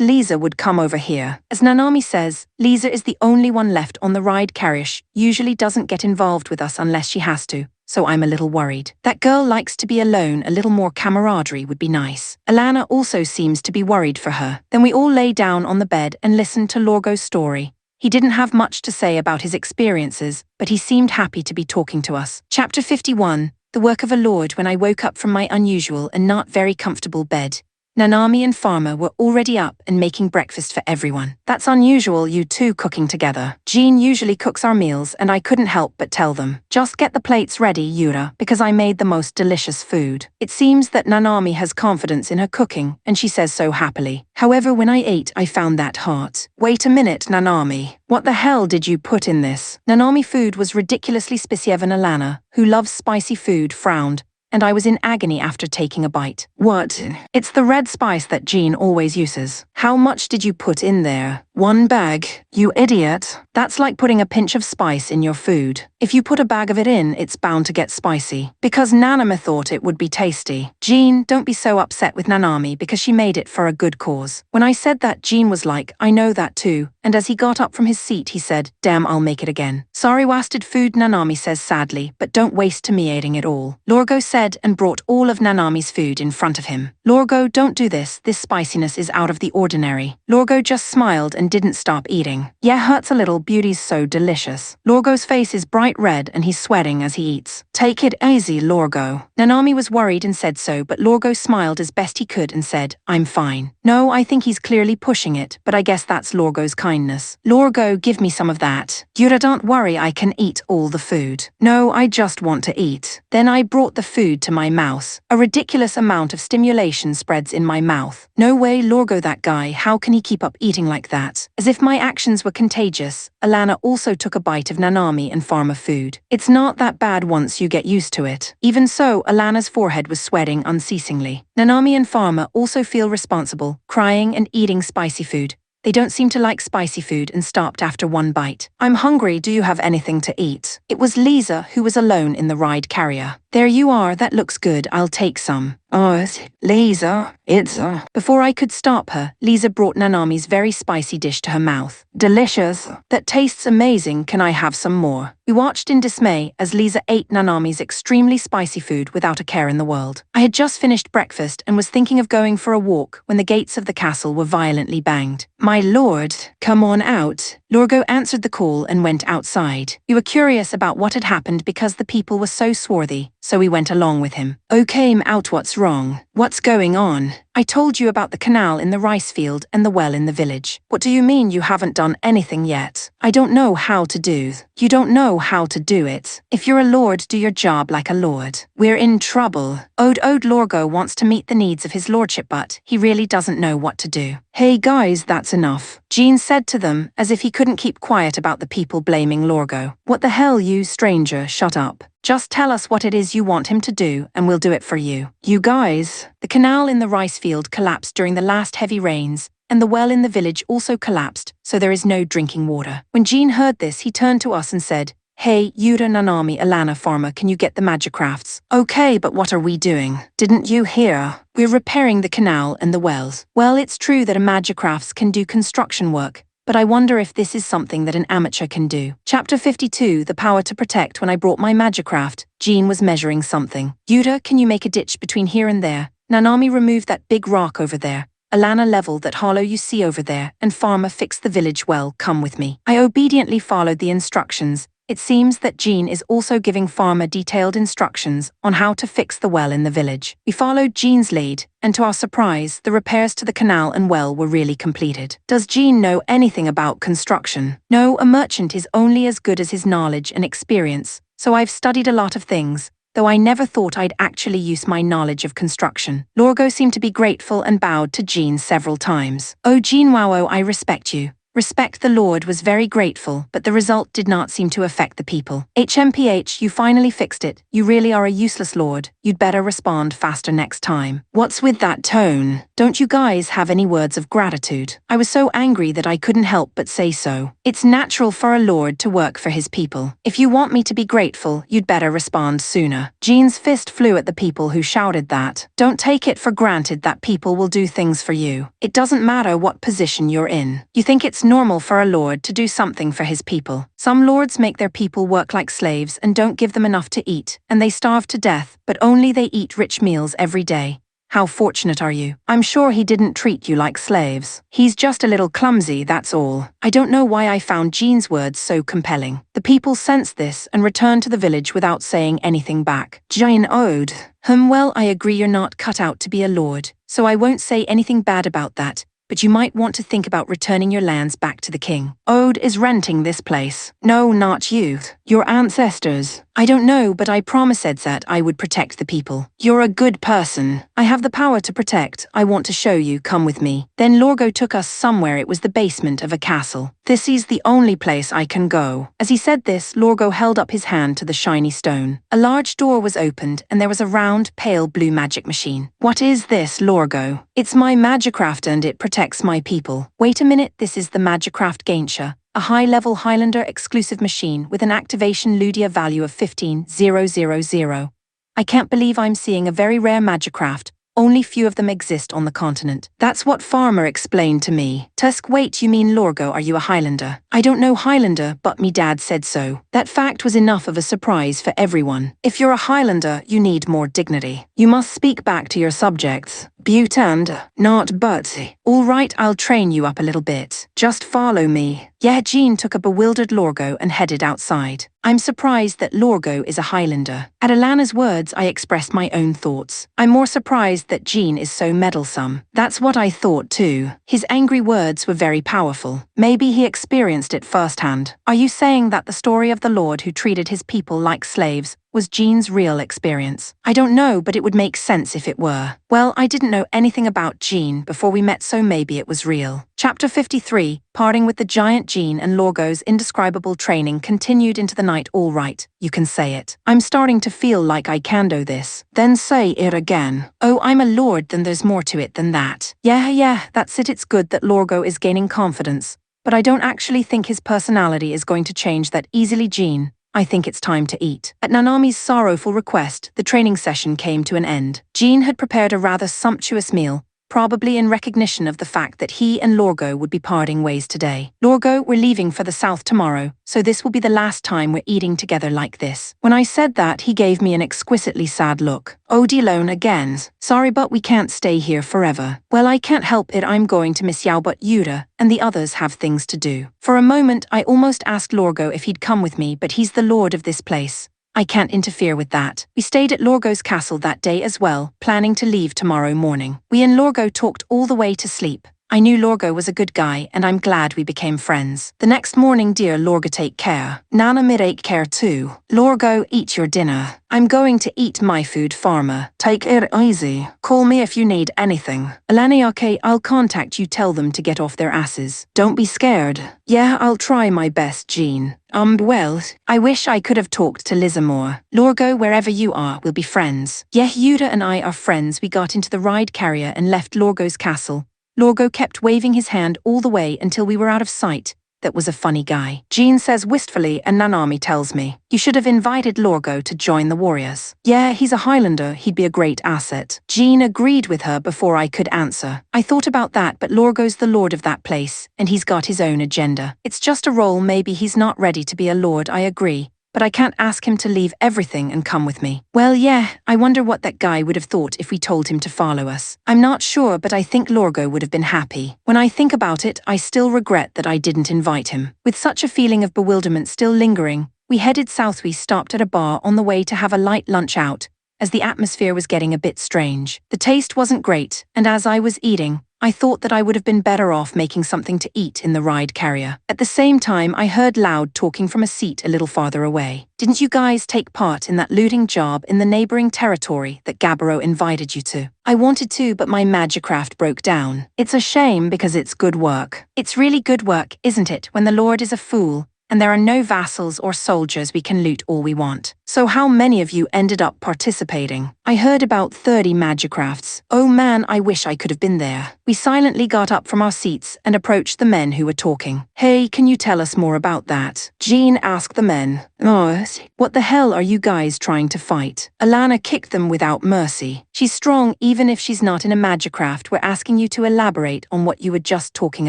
Lisa would come over here. As Nanami says, Lisa is the only one left on the ride carrier. She usually doesn't get involved with us unless she has to. So I'm a little worried. That girl likes to be alone. A little more camaraderie would be nice. Alana also seems to be worried for her. Then we all lay down on the bed and listened to Lorgo's story. He didn't have much to say about his experiences, but he seemed happy to be talking to us. Chapter 51, The Work of a Lord. When I woke up from my unusual and not very comfortable bed, Nanami and Pharma were already up and making breakfast for everyone. That's unusual, you two cooking together. Jean usually cooks our meals, and I couldn't help but tell them, just get the plates ready, Yura, because I made the most delicious food. It seems that Nanami has confidence in her cooking, and she says so happily. However, when I ate, I found that hot. Wait a minute, Nanami. What the hell did you put in this? Nanami food was ridiculously spicy. Even Alana, who loves spicy food, frowned, and I was in agony after taking a bite. What? It's the red spice that Jean always uses. How much did you put in there? 1 bag. You idiot. That's like putting a pinch of spice in your food. If you put a bag of it in, it's bound to get spicy. Because Nanami thought it would be tasty. Jean, don't be so upset with Nanami because she made it for a good cause. When I said that, Jean was like, I know that too. And as he got up from his seat, he said, damn, I'll make it again. Sorry, wasted food, Nanami says sadly, but don't waste to me eating it all. Lorgo said and brought all of Nanami's food in front of him. Lorgo, don't do this. This spiciness is out of the ordinary. Lorgo just smiled and didn't stop eating. Yeah, hurts a little. Beauty's so delicious. Lorgo's face is bright red and he's sweating as he eats. Take it easy, Lorgo. Nanami was worried and said so, but Lorgo smiled as best he could and said, I'm fine. No, I think he's clearly pushing it, but I guess that's Lorgo's kindness. Lorgo, give me some of that. Yura, don't worry, I can eat all the food. No, I just want to eat. Then I brought the food to my mouth. A ridiculous amount of stimulation spreads in my mouth. No way, Lorgo, that guy, how can he keep up eating like that? As if my actions were contagious, Alana also took a bite of Nanami and Pharma food. It's not that bad once you get used to it. Even so, Alana's forehead was sweating unceasingly. Nanami and Pharma also feel responsible, crying and eating spicy food. They don't seem to like spicy food and stopped after 1 bite. I'm hungry, do you have anything to eat? It was Lisa who was alone in the ride carrier. There you are, that looks good, I'll take some. Oh, Lisa, it's Before I could stop her, Lisa brought Nanami's very spicy dish to her mouth. Delicious. That tastes amazing. Can I have some more? We watched in dismay as Lisa ate Nanami's extremely spicy food without a care in the world. I had just finished breakfast and was thinking of going for a walk when the gates of the castle were violently banged. My lord, come on out. Lorgo answered the call and went outside. We were curious about what had happened because the people were so swarthy, so we went along with him. Oh, came out, what's wrong? What's going on? I told you about the canal in the rice field and the well in the village. What do you mean you haven't done anything yet? I don't know how to do. You don't know how to do it. If you're a lord, do your job like a lord. We're in trouble. Ode Lorgo wants to meet the needs of his lordship, but he really doesn't know what to do. Hey guys, that's enough. Jean said to them, as if he couldn't keep quiet about the people blaming Lorgo. What the hell, you stranger, shut up. Just tell us what it is you want him to do, and we'll do it for you. You guys. The canal in the rice field collapsed during the last heavy rains, and the well in the village also collapsed, so there is no drinking water. When Jean heard this, he turned to us and said, Hey, Yuta, Nanami, Alana, Farmer, can you get the Magicrafts? Okay, but what are we doing? Didn't you hear? We're repairing the canal and the wells. Well, it's true that a Magicrafts can do construction work, but I wonder if this is something that an amateur can do. Chapter 52, The Power to Protect. When I brought my Magicraft, Jean was measuring something. Yuta, can you make a ditch between here and there? Nanami removed that big rock over there. Alana leveled that hollow you see over there, and Farmer fixed the village well. Come with me. I obediently followed the instructions. It seems that Jean is also giving Farmer detailed instructions on how to fix the well in the village. We followed Jean's lead, and to our surprise, the repairs to the canal and well were really completed. Does Jean know anything about construction? No, a merchant is only as good as his knowledge and experience, so I've studied a lot of things, though I never thought I'd actually use my knowledge of construction. Lorgo seemed to be grateful and bowed to Jean several times. Oh, Jean Wowo, I respect you. Respect the Lord was very grateful, but the result did not seem to affect the people. HMPH, you finally fixed it. You really are a useless Lord. You'd better respond faster next time. What's with that tone? Don't you guys have any words of gratitude? I was so angry that I couldn't help but say so. It's natural for a Lord to work for his people. If you want me to be grateful, you'd better respond sooner. Jean's fist flew at the people who shouted that. Don't take it for granted that people will do things for you. It doesn't matter what position you're in. You think it's normal for a lord to do something for his people. Some lords make their people work like slaves and don't give them enough to eat, and they starve to death, but only they eat rich meals every day. How fortunate are you? I'm sure he didn't treat you like slaves. He's just a little clumsy, that's all. I don't know why I found Jean's words so compelling. The people sensed this and returned to the village without saying anything back. Jean Ode. Well, I agree you're not cut out to be a lord, so I won't say anything bad about that. But you might want to think about returning your lands back to the king. Ode is renting this place. No, not you. Your ancestors. I don't know, but I promised that I would protect the people. You're a good person. I have the power to protect. I want to show you. Come with me. Then Lorgo took us somewhere. It was the basement of a castle. This is the only place I can go. As he said this, Lorgo held up his hand to the shiny stone. A large door was opened, and there was a round, pale blue magic machine. What is this, Lorgo? It's my Magicraft and it protects my people. Wait a minute, this is the Magicraft Gaintia, a high-level Highlander exclusive machine with an activation Ludia value of 15,000. I can't believe I'm seeing a very rare Magicraft. Only few of them exist on the continent. That's what Farmer explained to me. Tusk, wait, you mean Lorgo, are you a Highlander? I don't know Highlander, but me dad said so. That fact was enough of a surprise for everyone. If you're a Highlander, you need more dignity. You must speak back to your subjects. But and, not but. All right, I'll train you up a little bit. Just follow me. Yeah, Jean took a bewildered Lorgo and headed outside. I'm surprised that Lorgo is a Highlander. At Alana's words, I expressed my own thoughts. I'm more surprised that Jean is so meddlesome. That's what I thought too. His angry words were very powerful. Maybe he experienced it firsthand. Are you saying that the story of the Lord who treated his people like slaves was Jean's real experience? I don't know, but it would make sense if it were. Well, I didn't know anything about Jean before we met, so maybe it was real. Chapter 53, Parting with the Giant. Jean and Lorgo's indescribable training continued into the night. All right, you can say it. I'm starting to feel like I can do this. Then say it again. Oh, I'm a lord, then there's more to it than that. Yeah, that's it. It's good that Lorgo is gaining confidence, but I don't actually think his personality is going to change that easily. Jean, I think it's time to eat. At Nanami's sorrowful request, the training session came to an end. Jean had prepared a rather sumptuous meal, probably in recognition of the fact that he and Lorgo would be parting ways today. Lorgo, we're leaving for the south tomorrow, so this will be the last time we're eating together like this. When I said that, he gave me an exquisitely sad look. Oh, Delone again. Sorry, but we can't stay here forever. Well, I can't help it, I'm going to miss Yao, but Yuta and the others have things to do. For a moment, I almost asked Lorgo if he'd come with me, but he's the lord of this place. I can't interfere with that. We stayed at Lorgo's castle that day as well, planning to leave tomorrow morning. We and Lorgo talked all the way to sleep. I knew Lorgo was a good guy, and I'm glad we became friends. The next morning, dear Lorgo, take care. Nana take care too. Lorgo, eat your dinner. I'm going to eat my food, farmer. Take it easy. Call me if you need anything. Alaniake, I'll contact you, tell them to get off their asses. Don't be scared. Yeah, I'll try my best, Jean. Well, I wish I could have talked to Liza more. Lorgo, wherever you are, we'll be friends. Yeah, Yuta and I are friends. We got into the ride carrier and left Lorgo's castle. Lorgo kept waving his hand all the way until we were out of sight. That was a funny guy. Jean says wistfully, and Nanami tells me, you should have invited Lorgo to join the warriors. Yeah, he's a Highlander, he'd be a great asset. Jean agreed with her before I could answer. I thought about that, but Lorgo's the lord of that place, and he's got his own agenda. It's just a role, maybe he's not ready to be a lord, I agree. But I can't ask him to leave everything and come with me. Well, yeah, I wonder what that guy would have thought if we told him to follow us. I'm not sure, but I think Lorgo would have been happy. When I think about it, I still regret that I didn't invite him. With such a feeling of bewilderment still lingering, we headed south. We stopped at a bar on the way to have a light lunch out, as the atmosphere was getting a bit strange. The taste wasn't great, and as I was eating, I thought that I would have been better off making something to eat in the ride carrier. At the same time, I heard loud talking from a seat a little farther away. Didn't you guys take part in that looting job in the neighboring territory that Gabaro invited you to? I wanted to, but my magicraft broke down. It's a shame because it's good work. It's really good work, isn't it, when the Lord is a fool, and there are no vassals or soldiers, we can loot all we want. So how many of you ended up participating? I heard about 30 magicrafts. Oh man, I wish I could have been there. We silently got up from our seats and approached the men who were talking. Hey, can you tell us more about that? Jean asked the men. Oh, what the hell are you guys trying to fight? Alana kicked them without mercy. She's strong even if she's not in a magicraft. We're asking you to elaborate on what you were just talking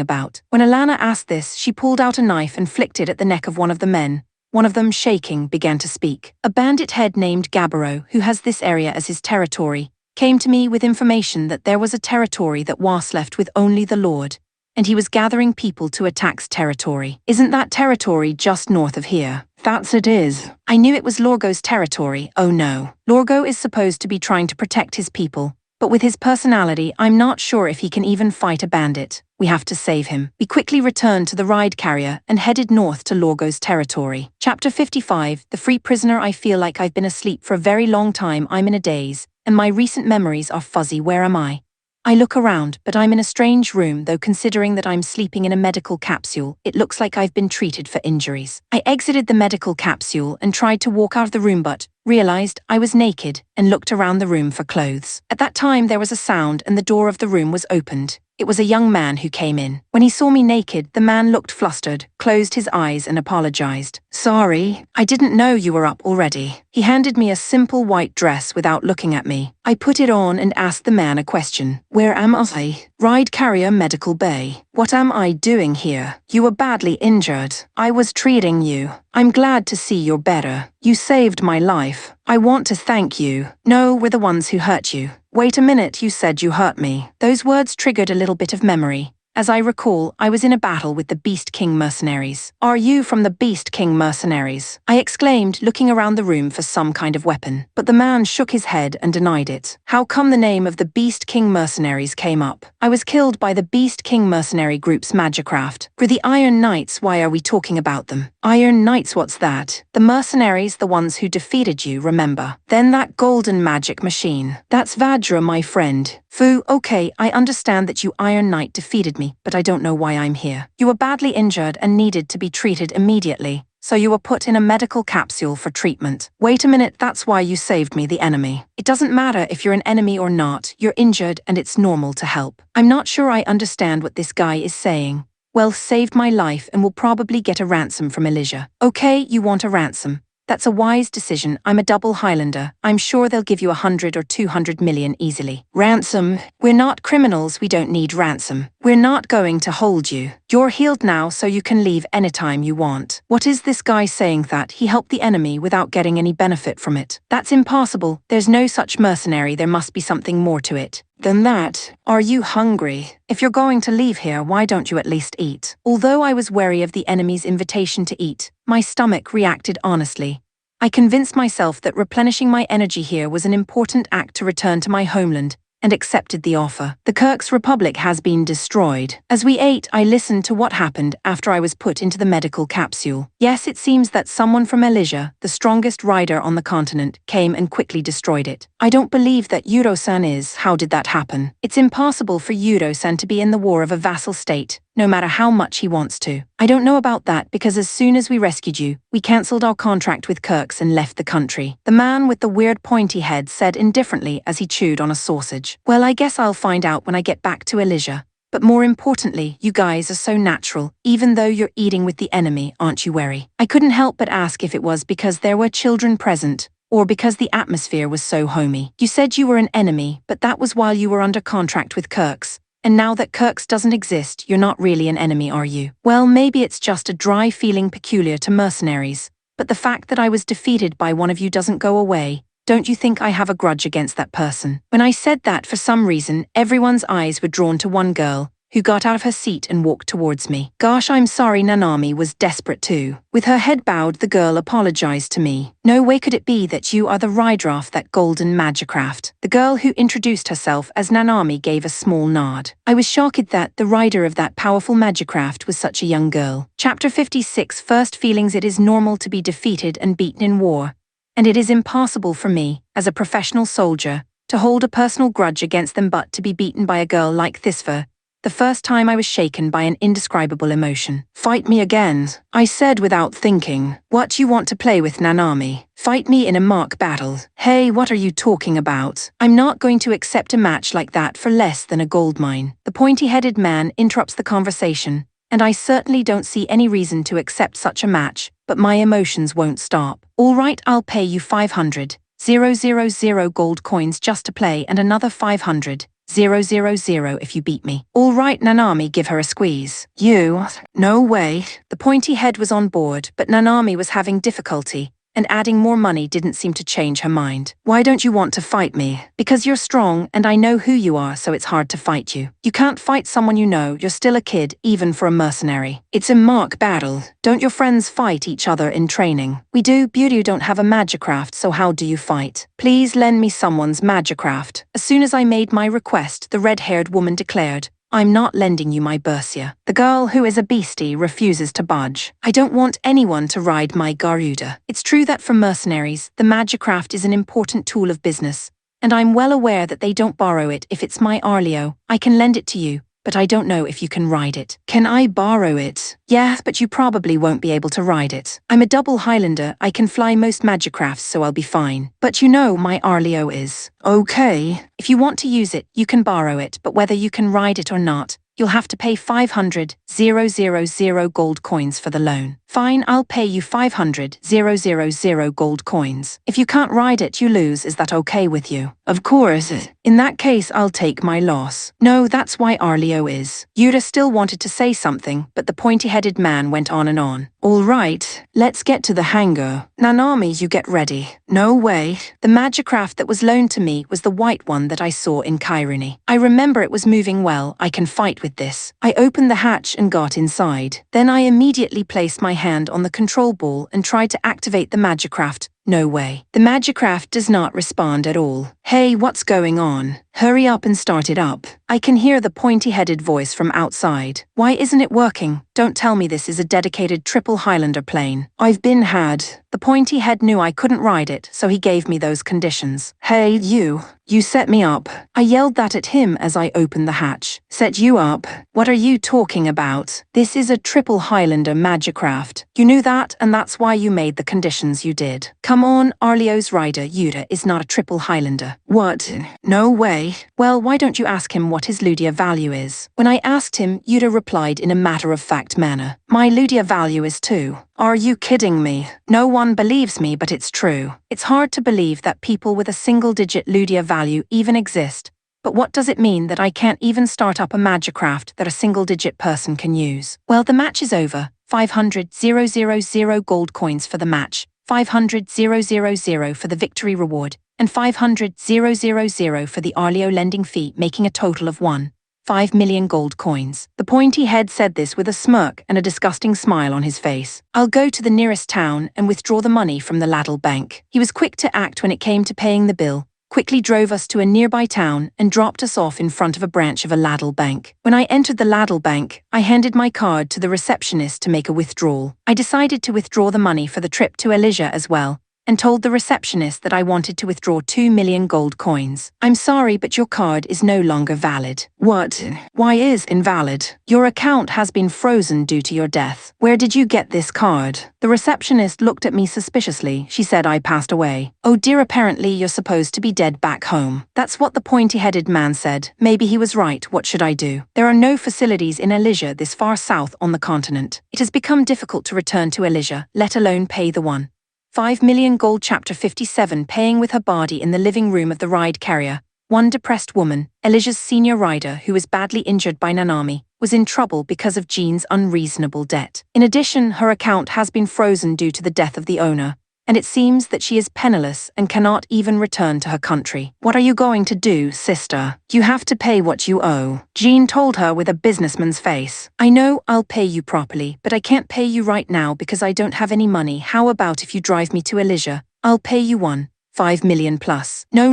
about. When Alana asked this, she pulled out a knife and flicked it at the neck of one of the men. One of them, shaking, began to speak. A bandit head named Gabaro, who has this area as his territory, came to me with information that there was a territory that was left with only the Lord, and he was gathering people to attack's territory. Isn't that territory just north of here? That's it is. I knew it was Lorgo's territory. Oh no. Lorgo is supposed to be trying to protect his people, but with his personality, I'm not sure if he can even fight a bandit. We have to save him. We quickly returned to the ride carrier and headed north to Lorgo's territory. Chapter 55, The Free Prisoner. I feel like I've been asleep for a very long time. I'm in a daze, and my recent memories are fuzzy. Where am I? I look around, but I'm in a strange room, though considering that I'm sleeping in a medical capsule, it looks like I've been treated for injuries. I exited the medical capsule and tried to walk out of the room, but realized I was naked and looked around the room for clothes. At that time, there was a sound and the door of the room was opened. It was a young man who came in. When he saw me naked, the man looked flustered, closed his eyes and apologized. Sorry, I didn't know you were up already. He handed me a simple white dress without looking at me. I put it on and asked the man a question. Where am I? Ride carrier, medical bay. What am I doing here? You were badly injured. I was treating you. I'm glad to see you're better. You saved my life. I want to thank you. No, we're the ones who hurt you. Wait a minute, you said you hurt me. Those words triggered a little bit of memory. As I recall, I was in a battle with the Beast King mercenaries. Are you from the Beast King mercenaries? I exclaimed, looking around the room for some kind of weapon. But the man shook his head and denied it. How come the name of the Beast King mercenaries came up? I was killed by the Beast King mercenary group's magicraft. We're the Iron Knights. Why are we talking about them? Iron Knights, what's that? The mercenaries, the ones who defeated you, remember? Then that golden magic machine. That's Vajra, my friend. Fu, okay, I understand that you Iron Knight defeated me, but I don't know why I'm here. You were badly injured and needed to be treated immediately, so you were put in a medical capsule for treatment. Wait a minute, that's why you saved me, the enemy. It doesn't matter if you're an enemy or not, you're injured and it's normal to help. I'm not sure I understand what this guy is saying. Well, saved my life and will probably get a ransom from Elijah. Okay, you want a ransom. That's a wise decision. I'm a double Highlander. I'm sure they'll give you 100 or 200 million easily. Ransom? We're not criminals, we don't need ransom. We're not going to hold you. You're healed now, so you can leave anytime you want. What is this guy saying that he helped the enemy without getting any benefit from it? That's impossible. There's no such mercenary. There must be something more to it than that. Are you hungry? If you're going to leave here, why don't you at least eat? Although I was wary of the enemy's invitation to eat, my stomach reacted honestly. I convinced myself that replenishing my energy here was an important act to return to my homeland, and accepted the offer. The Kirk's Republic has been destroyed. As we ate, I listened to what happened after I was put into the medical capsule. Yes, it seems that someone from Elysia, the strongest rider on the continent, came and quickly destroyed it. I don't believe that Yuro-san is. How did that happen? It's impossible for Yuro-san to be in the war of a vassal state, no matter how much he wants to. I don't know about that because as soon as we rescued you, we cancelled our contract with Kirk's and left the country. The man with the weird pointy head said indifferently as he chewed on a sausage. Well, I guess I'll find out when I get back to Elysia. But more importantly, you guys are so natural. Even though you're eating with the enemy, aren't you wary? I couldn't help but ask if it was because there were children present, or because the atmosphere was so homey. You said you were an enemy, but that was while you were under contract with Kirk's. And now that Kirk's doesn't exist, you're not really an enemy, are you? Well, maybe it's just a dry feeling peculiar to mercenaries. But the fact that I was defeated by one of you doesn't go away. Don't you think I have a grudge against that person? When I said that, for some reason, everyone's eyes were drawn to one girl, who got out of her seat and walked towards me. Gosh, I'm sorry, Nanami was desperate too. With her head bowed, the girl apologized to me. No way could it be that you are the rider of that golden magicraft. The girl who introduced herself as Nanami gave a small nod. I was shocked that the rider of that powerful magicraft was such a young girl. Chapter 56, First Feelings. It is normal to be defeated and beaten in war. And it is impossible for me, as a professional soldier, to hold a personal grudge against them, but to be beaten by a girl like Thisfer. The first time I was shaken by an indescribable emotion. Fight me again, I said without thinking. What, you want to play with Nanami? Fight me in a mock battle? Hey, what are you talking about? I'm not going to accept a match like that for less than a gold mine. The pointy-headed man interrupts the conversation, and I certainly don't see any reason to accept such a match, but my emotions won't stop. All right, I'll pay you 500,000 gold coins just to play, and another 500,000 if you beat me. All right, Nanami, give her a squeeze. You? No way. The pointy head was on board, but Nanami was having difficulty, and adding more money didn't seem to change her mind. Why don't you want to fight me? Because you're strong, and I know who you are, so it's hard to fight you. You can't fight someone you know. You're still a kid, even for a mercenary. It's a mock battle. Don't your friends fight each other in training? We do, but you don't have a magicraft, so how do you fight? Please lend me someone's magicraft. As soon as I made my request, the red-haired woman declared, I'm not lending you my Bersia. The girl who is a beastie refuses to budge. I don't want anyone to ride my Garuda. It's true that for mercenaries, the magicraft is an important tool of business, and I'm well aware that they don't borrow it. If it's my Arleo, I can lend it to you, but I don't know if you can ride it. Can I borrow it? Yeah, but you probably won't be able to ride it. I'm a double Highlander. I can fly most magicrafts, so I'll be fine. But you know my Arleo is. Okay. If you want to use it, you can borrow it, but whether you can ride it or not, you'll have to pay 500,000 gold coins for the loan. Fine, I'll pay you 500,000 gold coins. If you can't ride it, you lose. Is that okay with you? Of course. In that case, I'll take my loss. No, that's why Arleo is. Yura still wanted to say something, but the pointy-headed man went on and on. All right, let's get to the hangar. Nanami, you get ready. No way. The magicraft that was loaned to me was the white one that I saw in Kairuni. I remember it was moving well. I can fight with this. I opened the hatch and got inside. Then I immediately placed my hand on the control ball and tried to activate the magicraft. No way. The magicraft does not respond at all. Hey, what's going on? Hurry up and start it up. I can hear the pointy-headed voice from outside. Why isn't it working? Don't tell me this is a dedicated triple Highlander plane. I've been had. The pointy head knew I couldn't ride it, so he gave me those conditions. Hey, you set me up. I yelled that at him as I opened the hatch. Set you up? What are you talking about? This is a triple Highlander magicraft. You knew that, and that's why you made the conditions you did. Come on, Arleo's rider, Yura, is not a triple Highlander. What? No way. Well, why don't you ask him what what his Ludia value is. When I asked him, Yuta replied in a matter-of-fact manner, "My Ludia value is 2. Are you kidding me? No one believes me, but it's true. It's hard to believe that people with a single-digit Ludia value even exist. But what does it mean that I can't even start up a magicraft that a single-digit person can use?" Well, the match is over. 500,000 gold coins for the match, 500,000 for the victory reward, and 500,000 for the Arleo lending fee, making a total of 1.5 million gold coins. The pointy head said this with a smirk and a disgusting smile on his face. "I'll go to the nearest town and withdraw the money from the ladle bank." He was quick to act when it came to paying the bill, quickly drove us to a nearby town and dropped us off in front of a branch of a ladle bank. When I entered the ladle bank, I handed my card to the receptionist to make a withdrawal. I decided to withdraw the money for the trip to Elysia as well, and told the receptionist that I wanted to withdraw 2 million gold coins. "I'm sorry, but your card is no longer valid." "What? Why is invalid?" "Your account has been frozen due to your death." "Where did you get this card?" The receptionist looked at me suspiciously. She said I passed away. "Oh dear, apparently you're supposed to be dead back home." That's what the pointy-headed man said. Maybe he was right. What should I do? There are no facilities in Elysia this far south on the continent. It has become difficult to return to Elysia, let alone pay the 1.5 million gold. Chapter 57. Paying with her body in the living room of the ride carrier. One depressed woman, Elysia's senior rider who was badly injured by Nanami, was in trouble because of Jean's unreasonable debt. In addition, her account has been frozen due to the death of the owner, and it seems that she is penniless and cannot even return to her country. "What are you going to do, sister? You have to pay what you owe," Jean told her with a businessman's face. "I know I'll pay you properly, but I can't pay you right now because I don't have any money. How about if you drive me to Elysia? I'll pay you 1.5 million plus." No,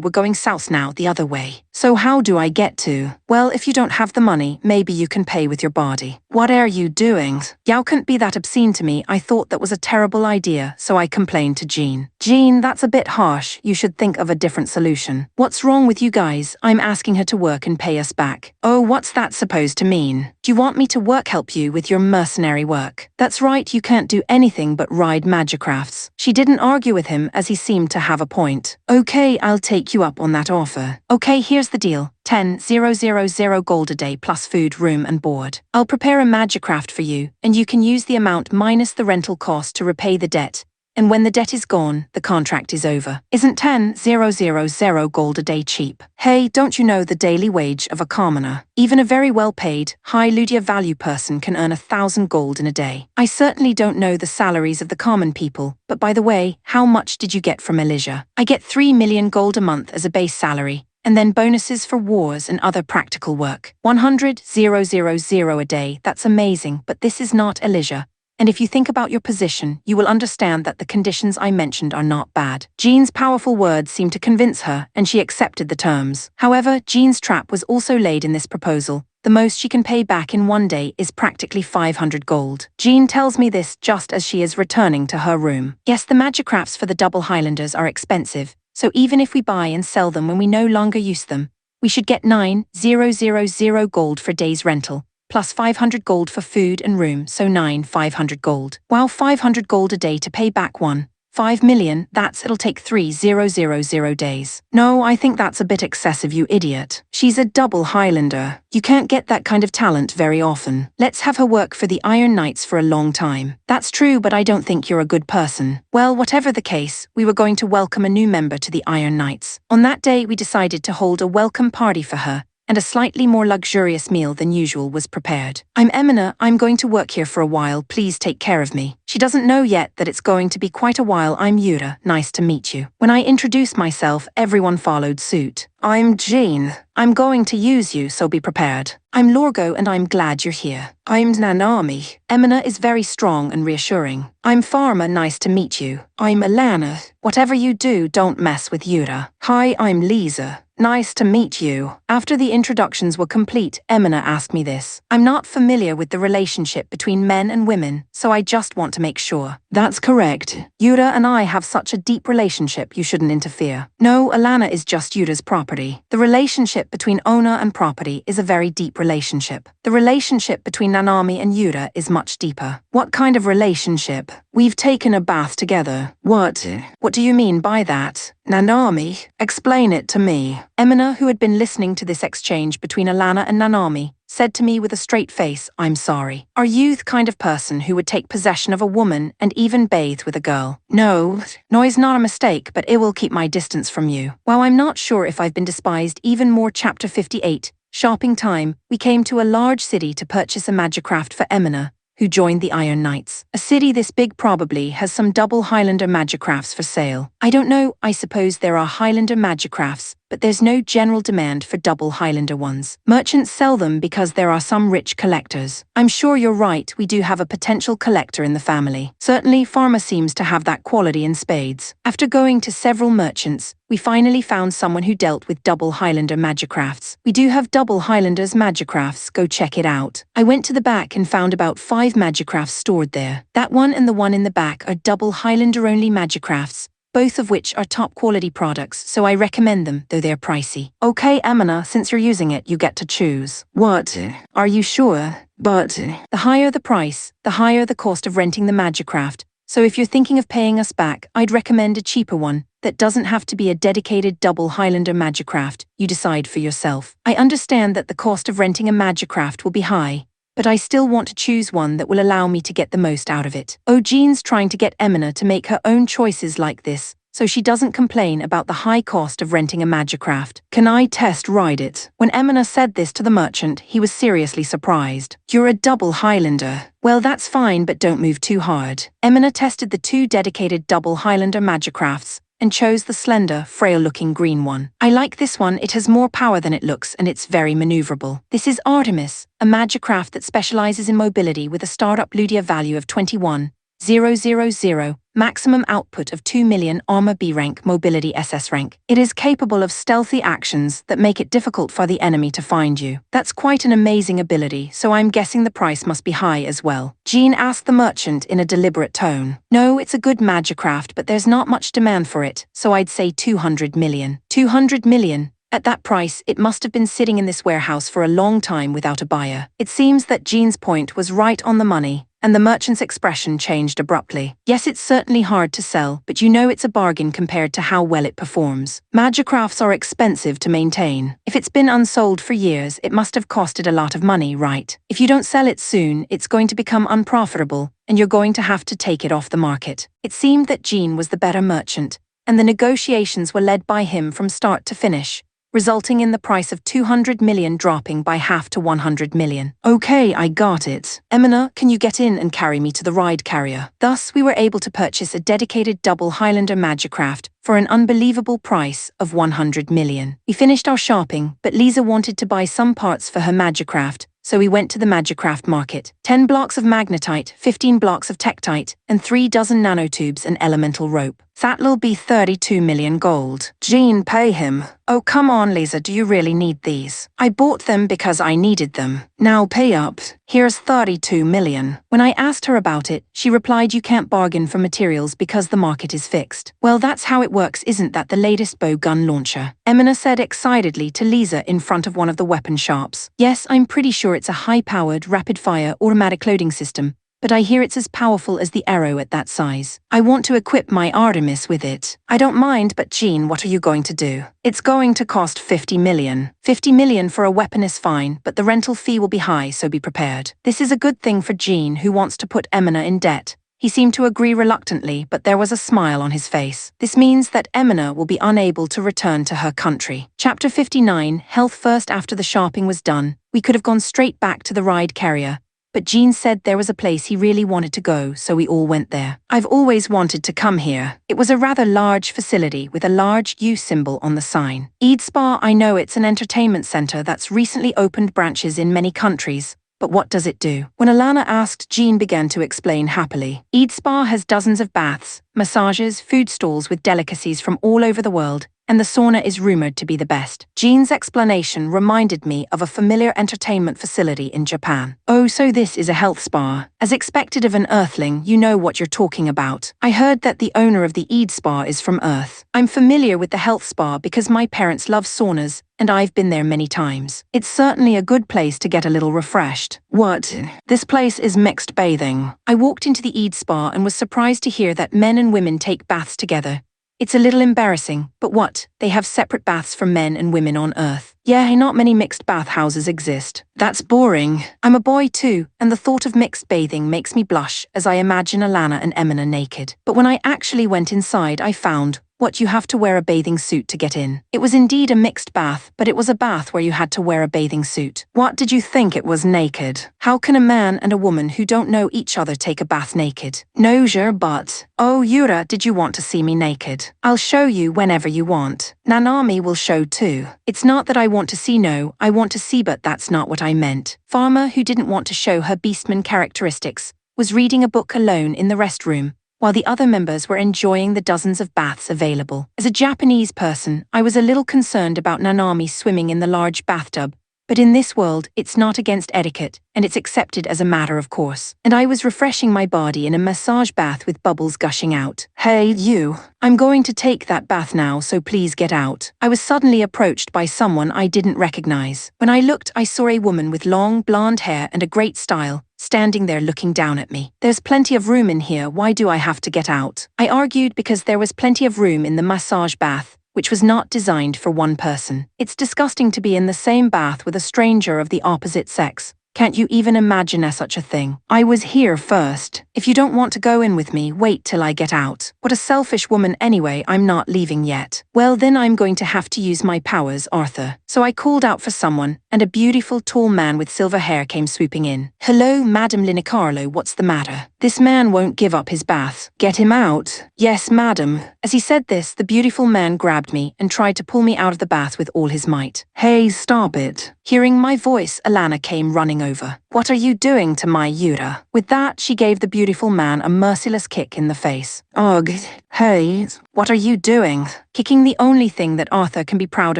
we're going south now, the other way." "So how do I get to?" "Well, if you don't have the money, maybe you can pay with your body." "What are you doing?" "Yao can't be that obscene to me. I thought that was a terrible idea, so I complained to Jean." "Jean, that's a bit harsh. You should think of a different solution." "What's wrong with you guys? I'm asking her to work and pay us back." "Oh, what's that supposed to mean? Do you want me to help you with your mercenary work?" "That's right, you can't do anything but ride magicrafts." She didn't argue with him as he seemed to have a point. "Okay, I'll take you up on that offer." "Okay, here's the deal. 10,000 gold a day plus food, room and board. I'll prepare a magicraft for you, and you can use the amount minus the rental cost to repay the debt. And when the debt is gone, the contract is over. Isn't 10,000 gold a day cheap? Hey, don't you know the daily wage of a commoner? Even a very well-paid, high Ludia value person can earn 1,000 gold in a day. I certainly don't know the salaries of the common people, but by the way, how much did you get from Elysia?" "I get 3 million gold a month as a base salary, and then bonuses for wars and other practical work. 100,000 a day, that's amazing, but this is not Elysia. And if you think about your position, you will understand that the conditions I mentioned are not bad." Jean's powerful words seemed to convince her, and she accepted the terms. However, Jean's trap was also laid in this proposal. The most she can pay back in one day is practically 500 gold. Jean tells me this just as she is returning to her room. "Yes, the magicrafts for the double Highlanders are expensive, so even if we buy and sell them when we no longer use them, we should get 9,000 gold for day's rental, plus 500 gold for food and room, so 9,500 gold. Wow, 500 gold a day to pay back 1.5 million, it'll take 3,000 days. No, I think that's a bit excessive, you idiot. She's a double Highlander. You can't get that kind of talent very often. Let's have her work for the Iron Knights for a long time." "That's true, but I don't think you're a good person." Well, whatever the case, we were going to welcome a new member to the Iron Knights. On that day, we decided to hold a welcome party for her, and a slightly more luxurious meal than usual was prepared. "I'm Emina, I'm going to work here for a while, please take care of me." She doesn't know yet that it's going to be quite a while. "I'm Yura, nice to meet you." When I introduced myself, everyone followed suit. "I'm Jean. I'm going to use you, so be prepared." "I'm Lorgo and I'm glad you're here." "I'm Nanami." Emina is very strong and reassuring. "I'm Pharma, nice to meet you." "I'm Alana. Whatever you do, don't mess with Yura." "Hi, I'm Lisa. Nice to meet you." After the introductions were complete, Emina asked me this. "I'm not familiar with the relationship between men and women, so I just want to make sure." "That's correct. Yura and I have such a deep relationship, you shouldn't interfere." "No, Alana is just Yura's property. property. The relationship between owner and property is a very deep relationship. The relationship between Nanami and Yura is much deeper. What kind of relationship? We've taken a bath together. What? What do you mean by that? Nanami? Explain it to me. Emina, who had been listening to this exchange between Alana and Nanami, said to me with a straight face, "I'm sorry. Are you the kind of person who would take possession of a woman and even bathe with a girl?" No is not a mistake, but it will keep my distance from you. While I'm not sure if I've been despised even more. Chapter 58, Shopping Time. We came to a large city to purchase a magicraft for Emina, who joined the Iron Knights. A city this big probably has some double Highlander magicrafts for sale. I don't know, I suppose there are Highlander magicrafts, but there's no general demand for double Highlander ones. Merchants sell them because there are some rich collectors. I'm sure you're right, we do have a potential collector in the family. Certainly, Pharma seems to have that quality in spades. After going to several merchants, we finally found someone who dealt with double Highlander magicrafts. We do have double Highlanders magicrafts, go check it out. I went to the back and found about 5 magicrafts stored there. That one and the one in the back are double Highlander-only magicrafts, both of which are top quality products, so I recommend them, though they're pricey. Okay, Emina, since you're using it, you get to choose. What? Are you sure? But the higher the price, the higher the cost of renting the magicraft, so if you're thinking of paying us back, I'd recommend a cheaper one that doesn't have to be a dedicated double Highlander magicraft. You decide for yourself. I understand that the cost of renting a magicraft will be high, but I still want to choose one that will allow me to get the most out of it. Oh, Jean's trying to get Emina to make her own choices like this, so she doesn't complain about the high cost of renting a magicraft. Can I test ride it? When Emina said this to the merchant, he was seriously surprised. You're a double Highlander. Well, that's fine, but don't move too hard. Emina tested the 2 dedicated double Highlander magicrafts and chose the slender, frail-looking green one. I like this one, it has more power than it looks and it's very maneuverable. This is Artemis, a magicraft that specializes in mobility with a startup Ludia value of 21,000, maximum output of 2 million armor B rank mobility SS rank. It is capable of stealthy actions that make it difficult for the enemy to find you. That's quite an amazing ability, so I'm guessing the price must be high as well. Jean asked the merchant in a deliberate tone. No, it's a good magicraft, but there's not much demand for it, so I'd say 200 million. 200 million? At that price, it must have been sitting in this warehouse for a long time without a buyer. It seems that Jean's point was right on the money, and the merchant's expression changed abruptly. Yes, it's certainly hard to sell, but you know it's a bargain compared to how well it performs. Magicrafts are expensive to maintain. If it's been unsold for years, it must have costed a lot of money, right? If you don't sell it soon, it's going to become unprofitable, and you're going to have to take it off the market. It seemed that Jean was the better merchant, and the negotiations were led by him from start to finish, resulting in the price of 200 million dropping by half to 100 million. Okay, I got it. Emina, can you get in and carry me to the ride carrier? Thus, we were able to purchase a dedicated double Highlander magicraft for an unbelievable price of 100 million. We finished our shopping, but Lisa wanted to buy some parts for her magicraft, so we went to the magicraft market. 10 blocks of magnetite, 15 blocks of tektite, and 3 dozen nanotubes and elemental rope. That'll be 32 million gold. Jean, pay him. Oh, come on, Lisa, do you really need these? I bought them because I needed them. Now pay up. Here's 32 million. When I asked her about it, she replied you can't bargain for materials because the market is fixed. Well, that's how it works, isn't that the latest bow gun launcher? Emina said excitedly to Lisa in front of one of the weapon shops. Yes, I'm pretty sure it's a high-powered, rapid-fire automatic loading system, but I hear it's as powerful as the arrow at that size. I want to equip my Artemis with it. I don't mind, but Jean, what are you going to do? It's going to cost 50 million. 50 million for a weapon is fine, but the rental fee will be high, so be prepared. This is a good thing for Jean, who wants to put Emina in debt. He seemed to agree reluctantly, but there was a smile on his face. This means that Emina will be unable to return to her country. Chapter 59, Health First. After the shopping was done, we could have gone straight back to the ride carrier, but Jean said there was a place he really wanted to go, so we all went there. I've always wanted to come here. It was a rather large facility with a large U symbol on the sign. Eid Spa, I know it's an entertainment center that's recently opened branches in many countries, but what does it do? When Alana asked, Jean began to explain happily. Eid Spa has dozens of baths, massages, food stalls with delicacies from all over the world, and the sauna is rumored to be the best. Jean's explanation reminded me of a familiar entertainment facility in Japan. Oh, so this is a health spa. As expected of an Earthling, you know what you're talking about. I heard that the owner of the Eid Spa is from Earth. I'm familiar with the health spa because my parents love saunas, and I've been there many times. It's certainly a good place to get a little refreshed. What? This place is mixed bathing. I walked into the Eid Spa and was surprised to hear that men and women take baths together. It's a little embarrassing, but what? They have separate baths for men and women on Earth. Yeah, not many mixed bath houses exist. That's boring. I'm a boy too, and the thought of mixed bathing makes me blush as I imagine Alana and Emina naked. But when I actually went inside, I found, what, you have to wear a bathing suit to get in. It was indeed a mixed bath, but it was a bath where you had to wear a bathing suit. What, did you think it was naked? How can a man and a woman who don't know each other take a bath naked? No, but... Oh, Yura, did you want to see me naked? I'll show you whenever you want. Nanami will show too. It's not that I want to see, no, I want to see, but that's not what I meant. Farmer, who didn't want to show her beastman characteristics, was reading a book alone in the restroom, while the other members were enjoying the dozens of baths available. As a Japanese person, I was a little concerned about Nanami swimming in the large bathtub, but in this world, it's not against etiquette, and it's accepted as a matter of course. And I was refreshing my body in a massage bath with bubbles gushing out. Hey, you. I'm going to take that bath now, so please get out. I was suddenly approached by someone I didn't recognize. When I looked, I saw a woman with long, blonde hair and a great style, standing there looking down at me. There's plenty of room in here, why do I have to get out? I argued because there was plenty of room in the massage bath, which was not designed for one person. It's disgusting to be in the same bath with a stranger of the opposite sex. Can't you even imagine such a thing? I was here first. If you don't want to go in with me, wait till I get out. What a selfish woman anyway, I'm not leaving yet. Well, then I'm going to have to use my powers, Arthur. So I called out for someone, and a beautiful tall man with silver hair came swooping in. Hello, Madam Linicarlo, what's the matter? This man won't give up his bath. Get him out. Yes, madam. As he said this, the beautiful man grabbed me and tried to pull me out of the bath with all his might. Hey, stop it. Hearing my voice, Alana came running over. What are you doing to my Yura? With that, she gave the beautiful man a merciless kick in the face. Ugh. Hey, what are you doing? Kicking the only thing that Arthur can be proud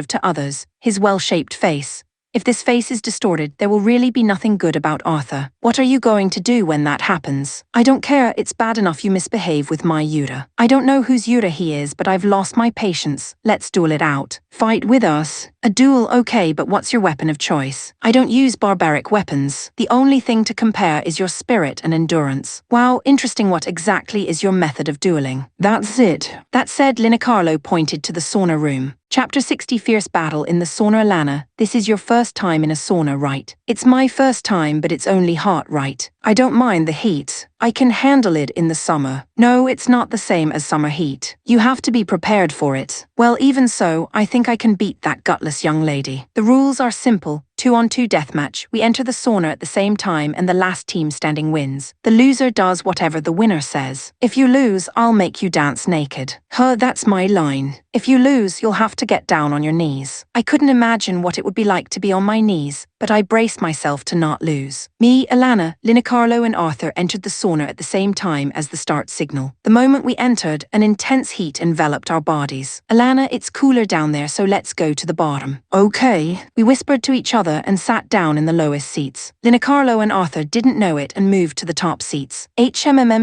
of to others, his well-shaped face. If this face is distorted, there will really be nothing good about Arthur. What are you going to do when that happens? I don't care, it's bad enough you misbehave with my Yura. I don't know whose Yura he is, but I've lost my patience. Let's duel it out. Fight with us. A duel, okay, but what's your weapon of choice? I don't use barbaric weapons. The only thing to compare is your spirit and endurance. Wow, interesting. What exactly is your method of dueling? That's it. That said, Linicarlo pointed to the sauna room. Chapter 60, Fierce Battle in the Sauna. Alana, this is your first time in a sauna, right? It's my first time, but it's only hot, right? I don't mind the heat. I can handle it in the summer. No, it's not the same as summer heat. You have to be prepared for it. Well, even so, I think I can beat that gutless young lady. The rules are simple. 2-on-2 deathmatch. We enter the sauna at the same time and the last team standing wins. The loser does whatever the winner says. If you lose, I'll make you dance naked. That's my line. If you lose, you'll have to get down on your knees. I couldn't imagine what it would be like to be on my knees, but I braced myself to not lose. Me, Alana, Linicarlo and Arthur entered the sauna at the same time as the start signal. The moment we entered, an intense heat enveloped our bodies. Alana, it's cooler down there, so let's go to the bottom. Okay. We whispered to each other and sat down in the lowest seats. Linicarlo and Arthur didn't know it and moved to the top seats.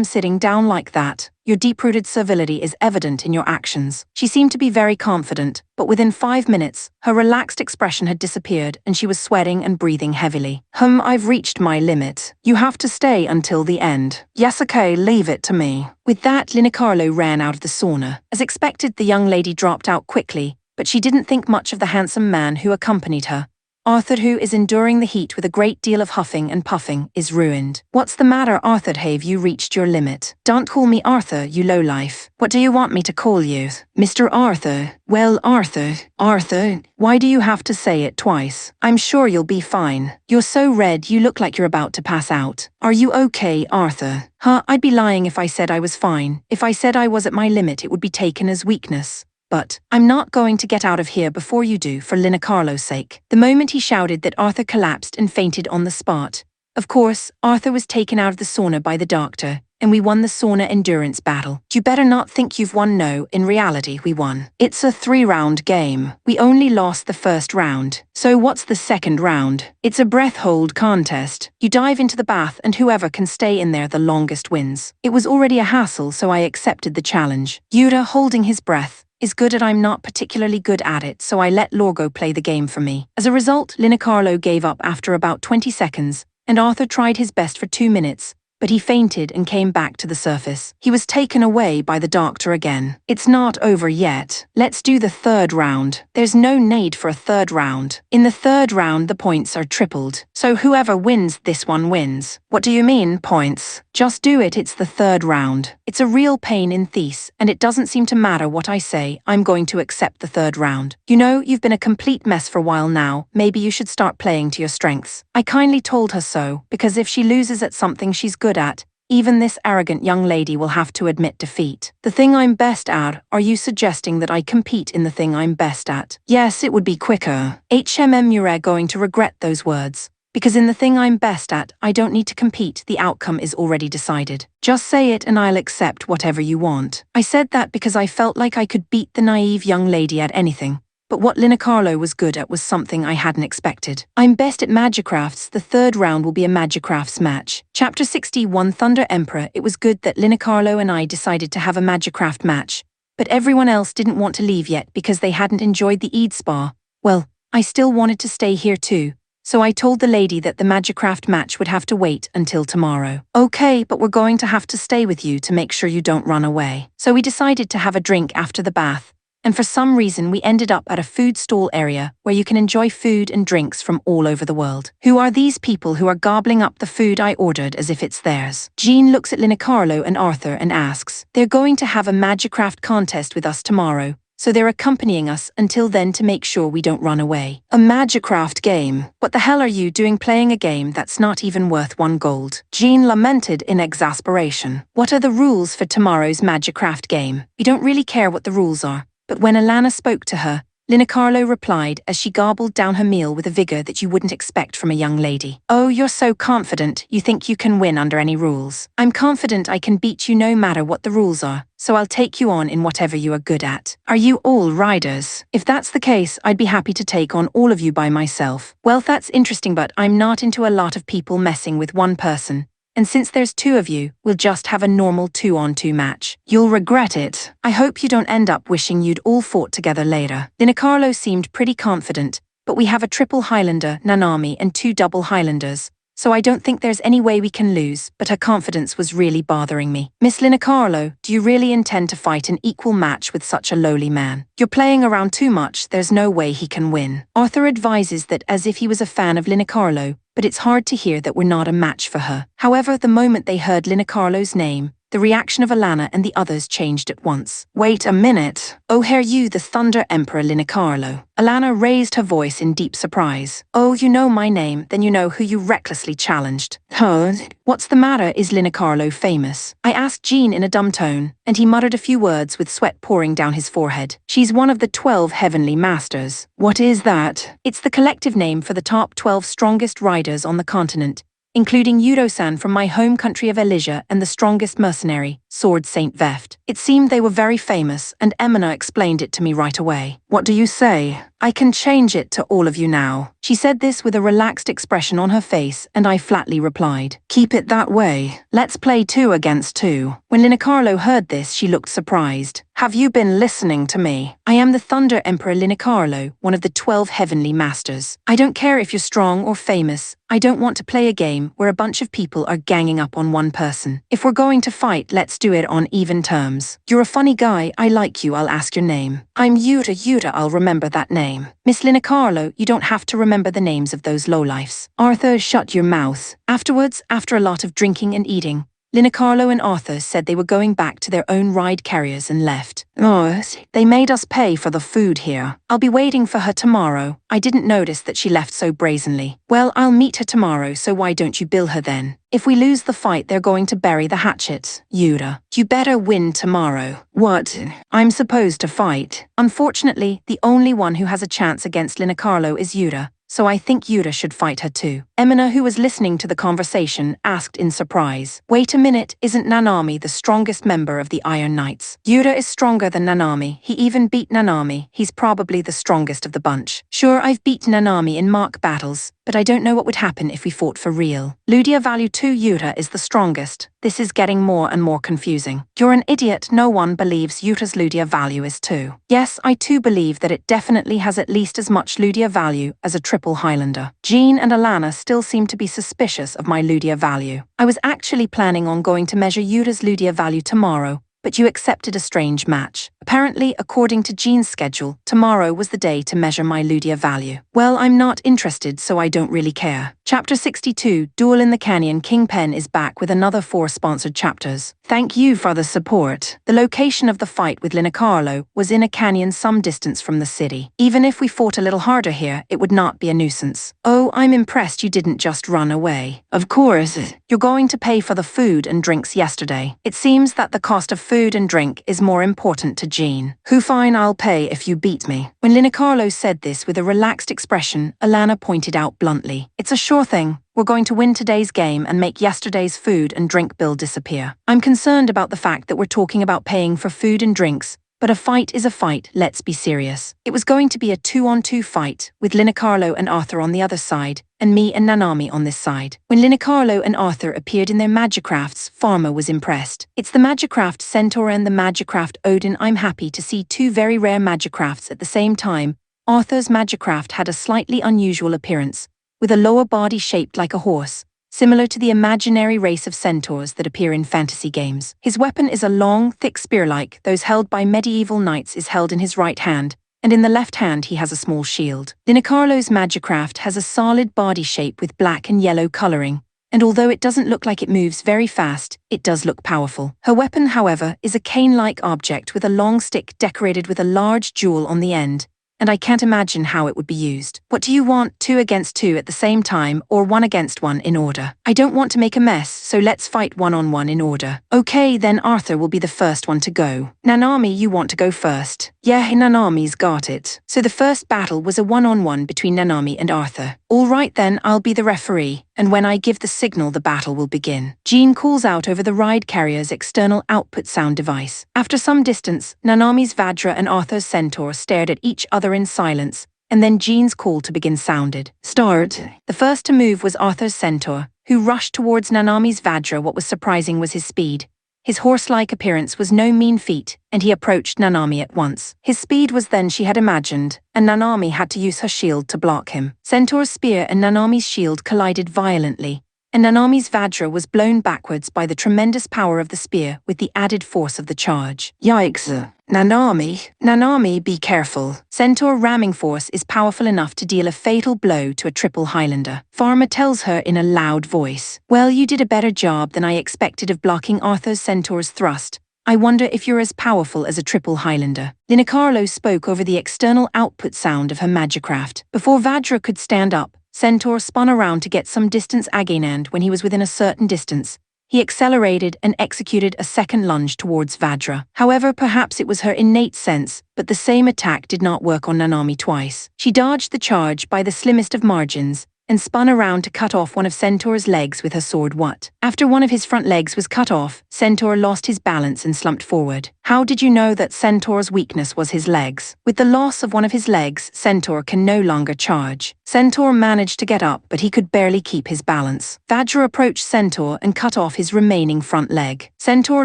Sitting down like that. Your deep-rooted servility is evident in your actions. She seemed to be very confident, but within 5 minutes, her relaxed expression had disappeared and she was sweating and breathing heavily. I've reached my limit. You have to stay until the end. Yes, okay, leave it to me. With that, Linicarlo ran out of the sauna. As expected, the young lady dropped out quickly, but she didn't think much of the handsome man who accompanied her. Arthur, who is enduring the heat with a great deal of huffing and puffing, is ruined. What's the matter, Arthur? Have you reached your limit? Don't call me Arthur, you lowlife. What do you want me to call you? Mr. Arthur. Well, Arthur. Arthur, why do you have to say it twice? I'm sure you'll be fine. You're so red you look like you're about to pass out. Are you okay, Arthur? I'd be lying if I said I was fine. If I said I was at my limit, it would be taken as weakness. But I'm not going to get out of here before you do, for Linicarlo's sake. The moment he shouted that, Arthur collapsed and fainted on the spot. Of course, Arthur was taken out of the sauna by the doctor, and we won the sauna endurance battle. You better not think you've won. No, in reality we won. It's a 3-round game. We only lost the first round. So what's the second round? It's a breath hold contest. You dive into the bath and whoever can stay in there the longest wins. It was already a hassle, so I accepted the challenge. Yuta, holding his breath, is good at I'm not particularly good at it, so I let Lorgo play the game for me. As a result, Linicarlo gave up after about 20 seconds, and Arthur tried his best for 2 minutes, but he fainted and came back to the surface. He was taken away by the doctor again. It's not over yet. Let's do the third round. There's no need for a third round. In the third round, the points are tripled. So whoever wins this one wins. What do you mean, points? Just do it, it's the third round. It's a real pain in Thais, and it doesn't seem to matter what I say, I'm going to accept the third round. You know, you've been a complete mess for a while now, maybe you should start playing to your strengths. I kindly told her so, because if she loses at something she's good at, even this arrogant young lady will have to admit defeat. The thing I'm best at, are you suggesting that I compete in the thing I'm best at? Yes, it would be quicker. You're going to regret those words. Because in the thing I'm best at, I don't need to compete, the outcome is already decided. Just say it and I'll accept whatever you want. I said that because I felt like I could beat the naive young lady at anything. But what Linicarlo was good at was something I hadn't expected. I'm best at magicrafts, the third round will be a magicrafts match. Chapter 61 Thunder Emperor. It was good that Linicarlo and I decided to have a magicraft match. But everyone else didn't want to leave yet because they hadn't enjoyed the Eid Spa. Well, I still wanted to stay here too. So I told the lady that the magicraft match would have to wait until tomorrow. Okay, but we're going to have to stay with you to make sure you don't run away. So we decided to have a drink after the bath. And for some reason we ended up at a food stall area where you can enjoy food and drinks from all over the world. Who are these people who are gobbling up the food I ordered as if it's theirs? Jean looks at Linicarlo and Arthur and asks, they're going to have a magicraft contest with us tomorrow, so they're accompanying us until then to make sure we don't run away. A magicraft game? What the hell are you doing playing a game that's not even worth 1 gold? Jean lamented in exasperation. What are the rules for tomorrow's magicraft game? We don't really care what the rules are. But when Alana spoke to her, Linicarlo replied as she gobbled down her meal with a vigor that you wouldn't expect from a young lady. Oh, you're so confident, you think you can win under any rules. I'm confident I can beat you no matter what the rules are, so I'll take you on in whatever you are good at. Are you all riders? If that's the case, I'd be happy to take on all of you by myself. Well, that's interesting, but I'm not into a lot of people messing with one person. And since there's 2 of you, we'll just have a normal 2-on-2 match. You'll regret it. I hope you don't end up wishing you'd all fought together later. Linicarlo seemed pretty confident, but we have a triple Highlander, Nanami, and 2 double Highlanders, so I don't think there's any way we can lose, but her confidence was really bothering me. Miss Linicarlo, do you really intend to fight an equal match with such a lowly man? You're playing around too much, there's no way he can win. Arthur advises that as if he was a fan of Linicarlo, but it's hard to hear that we're not a match for her. However, the moment they heard Linicarlo's name, the reaction of Alana and the others changed at once. Wait a minute. Oh, hear you, the Thunder Emperor Linicarlo. Alana raised her voice in deep surprise. Oh, you know my name, then you know who you recklessly challenged. Huh? What's the matter, is Linicarlo famous? I asked Jean in a dumb tone, and he muttered a few words with sweat pouring down his forehead. She's one of the 12 heavenly masters. What is that? It's the collective name for the top 12 strongest riders on the continent, including Yudo-san from my home country of Elysia and the strongest mercenary, Sword Saint Veft. It seemed they were very famous, and Emina explained it to me right away. What do you say? I can change it to all of you now. She said this with a relaxed expression on her face, and I flatly replied, keep it that way. Let's play 2 against 2. When Linicarlo heard this, she looked surprised. Have you been listening to me? I am the Thunder Emperor Linicarlo, one of the 12 heavenly masters. I don't care if you're strong or famous. I don't want to play a game where a bunch of people are ganging up on one person. If we're going to fight, let's do it on even terms. You're a funny guy, I like you, I'll ask your name. I'm Yuta, I'll remember that name. Miss Linicarlo, you don't have to remember the names of those lowlifes. Arthur, shut your mouth. Afterwards, after a lot of drinking and eating, Linicarlo and Arthur said they were going back to their own ride carriers and left. Oh, they made us pay for the food here. I'll be waiting for her tomorrow. I didn't notice that she left so brazenly. Well, I'll meet her tomorrow, so why don't you bill her then? If we lose the fight, they're going to bury the hatchet. Yuta, you better win tomorrow. What? I'm supposed to fight. Unfortunately, the only one who has a chance against Linicarlo is Yuta. so I think Yuta should fight her too. Emina, who was listening to the conversation, asked in surprise. Wait a minute, isn't Nanami the strongest member of the Iron Knights? Yuta is stronger than Nanami, he even beat Nanami, he's probably the strongest of the bunch. Sure, I've beaten Nanami in mock battles, but I don't know what would happen if we fought for real. Ludia Value 2 Yuta is the strongest. This is getting more and more confusing. You're an idiot, no one believes Yuta's Ludia value is 2. Yes, I too believe that it definitely has at least as much Ludia value as a triple Highlander. Jean and Alana still seem to be suspicious of my Ludia value. I was actually planning on going to measure Yuta's Ludia value tomorrow, but you accepted a strange match. Apparently, according to Jean's schedule, tomorrow was the day to measure my Ludia value. Well, I'm not interested, so I don't really care. Chapter 62, Duel in the Canyon. Kingpen is back with another 4 sponsored chapters. Thank you for the support. The location of the fight with Linacarlo was in a canyon some distance from the city. Even if we fought a little harder here, it would not be a nuisance. Oh, I'm impressed you didn't just run away. Of course. You're going to pay for the food and drinks yesterday. It seems that the cost of food and drink is more important to Jean. Who fine, I'll pay if you beat me. When Linacarlo said this with a relaxed expression, Alana pointed out bluntly, it's a sure thing. We're going to win today's game and make yesterday's food and drink bill disappear. I'm concerned about the fact that we're talking about paying for food and drinks, but a fight is a fight, let's be serious. It was going to be a 2-on-2 fight, with Linacarlo and Arthur on the other side, and me and Nanami on this side. When Linacarlo and Arthur appeared in their magicrafts, Pharma was impressed. It's the magicraft Centaur and the magicraft Odin. I'm happy to see 2 very rare magicrafts at the same time. Arthur's magicraft had a slightly unusual appearance, with a lower body shaped like a horse, similar to the imaginary race of centaurs that appear in fantasy games. His weapon is a long, thick spear-like those held by medieval knights is held in his right hand, and in the left hand he has a small shield. Linacarlo's magicraft has a solid body shape with black and yellow coloring, and although it doesn't look like it moves very fast, it does look powerful. Her weapon, however, is a cane-like object with a long stick decorated with a large jewel on the end, and I can't imagine how it would be used. What do you want, 2 against 2 at the same time, or 1 against 1 in order? I don't want to make a mess, so let's fight 1-on-1 in order. Okay, then Arthur will be the first one to go. Nanami, you want to go first? Yeah, Nanami's got it. So the first battle was a 1-on-1 between Nanami and Arthur. All right then, I'll be the referee, and when I give the signal the battle will begin. Jean calls out over the ride carrier's external output sound device. After some distance, Nanami's Vajra and Arthur's Centaur stared at each other in silence, and then Jean's call to begin sounded. Start. The first to move was Arthur's Centaur, who rushed towards Nanami's Vajra. What was surprising was his speed. His horse-like appearance was no mean feat, and he approached Nanami at once. His speed was than she had imagined, and Nanami had to use her shield to block him. Centaur's spear and Nanami's shield collided violently, and Nanami's Vajra was blown backwards by the tremendous power of the spear with the added force of the charge. Yikes. Nanami, be careful. Centaur ramming force is powerful enough to deal a fatal blow to a triple Highlander. Pharma tells her in a loud voice. Well, you did a better job than I expected of blocking Arthur's Centaur's thrust. I wonder if you're as powerful as a triple Highlander. Linacarlo spoke over the external output sound of her magicraft. Before Vajra could stand up, Centaur spun around to get some distance again, and when he was within a certain distance, he accelerated and executed a second lunge towards Vajra. However, perhaps it was her innate sense, but the same attack did not work on Nanami twice. She dodged the charge by the slimmest of margins, and spun around to cut off one of Centaur's legs with her sword. What? After one of his front legs was cut off, Centaur lost his balance and slumped forward. How did you know that Centaur's weakness was his legs? With the loss of one of his legs, Centaur can no longer charge. Centaur managed to get up, but he could barely keep his balance. Vajra approached Centaur and cut off his remaining front leg. Centaur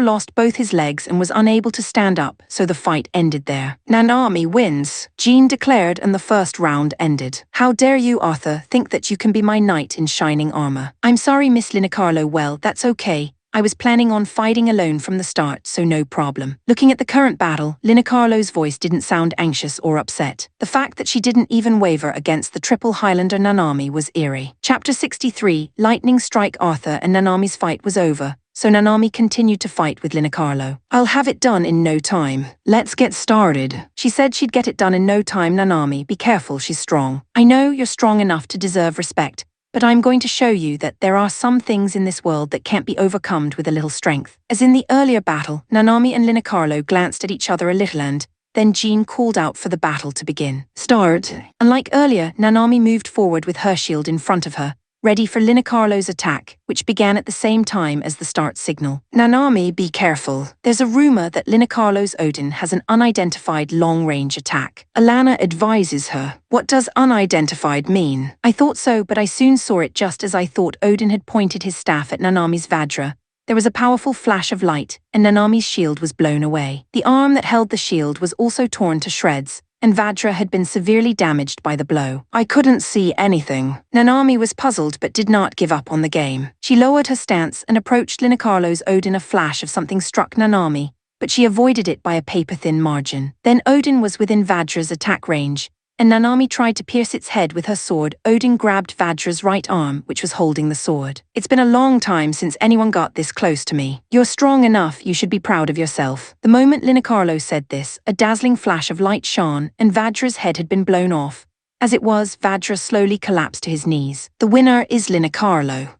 lost both his legs and was unable to stand up, so the fight ended there. Nanami wins, Jean declared, and the first round ended. How dare you, Arthur, think that you can be my knight in shining armor. I'm sorry, Miss Linacarlo. Well, that's okay. I was planning on fighting alone from the start, so no problem. Looking at the current battle, Linacarlo's voice didn't sound anxious or upset. The fact that she didn't even waver against the triple Highlander Nanami was eerie. Chapter 63, Lightning Strike. Arthur and Nanami's fight was over, so Nanami continued to fight with Linacarlo. I'll have it done in no time. Let's get started. She said she'd get it done in no time. Nanami, be careful, she's strong. I know you're strong enough to deserve respect, but I'm going to show you that there are some things in this world that can't be overcome with a little strength. As in the earlier battle, Nanami and Linacarlo glanced at each other a little, and Then Jean called out for the battle to begin. Start. Unlike earlier, Nanami moved forward with her shield in front of her, ready for Linacarlo's attack, which began at the same time as the start signal. Nanami, be careful. There's a rumor that Linacarlo's Odin has an unidentified long-range attack. Alana advises her. What does unidentified mean? I thought so, but I soon saw it just as I thought. Odin had pointed his staff at Nanami's Vajra. There was a powerful flash of light, and Nanami's shield was blown away. The arm that held the shield was also torn to shreds, and Vajra had been severely damaged by the blow. I couldn't see anything. Nanami was puzzled but did not give up on the game. She lowered her stance and approached Linacarlo's Odin. A flash of something struck Nanami, but she avoided it by a paper-thin margin. Then Odin was within Vajra's attack range, and Nanami tried to pierce its head with her sword. Odin grabbed Vajra's right arm, which was holding the sword. It's been a long time since anyone got this close to me. You're strong enough, you should be proud of yourself. The moment Linacarlo said this, a dazzling flash of light shone, and Vajra's head had been blown off. As it was, Vajra slowly collapsed to his knees. The winner is Linacarlo.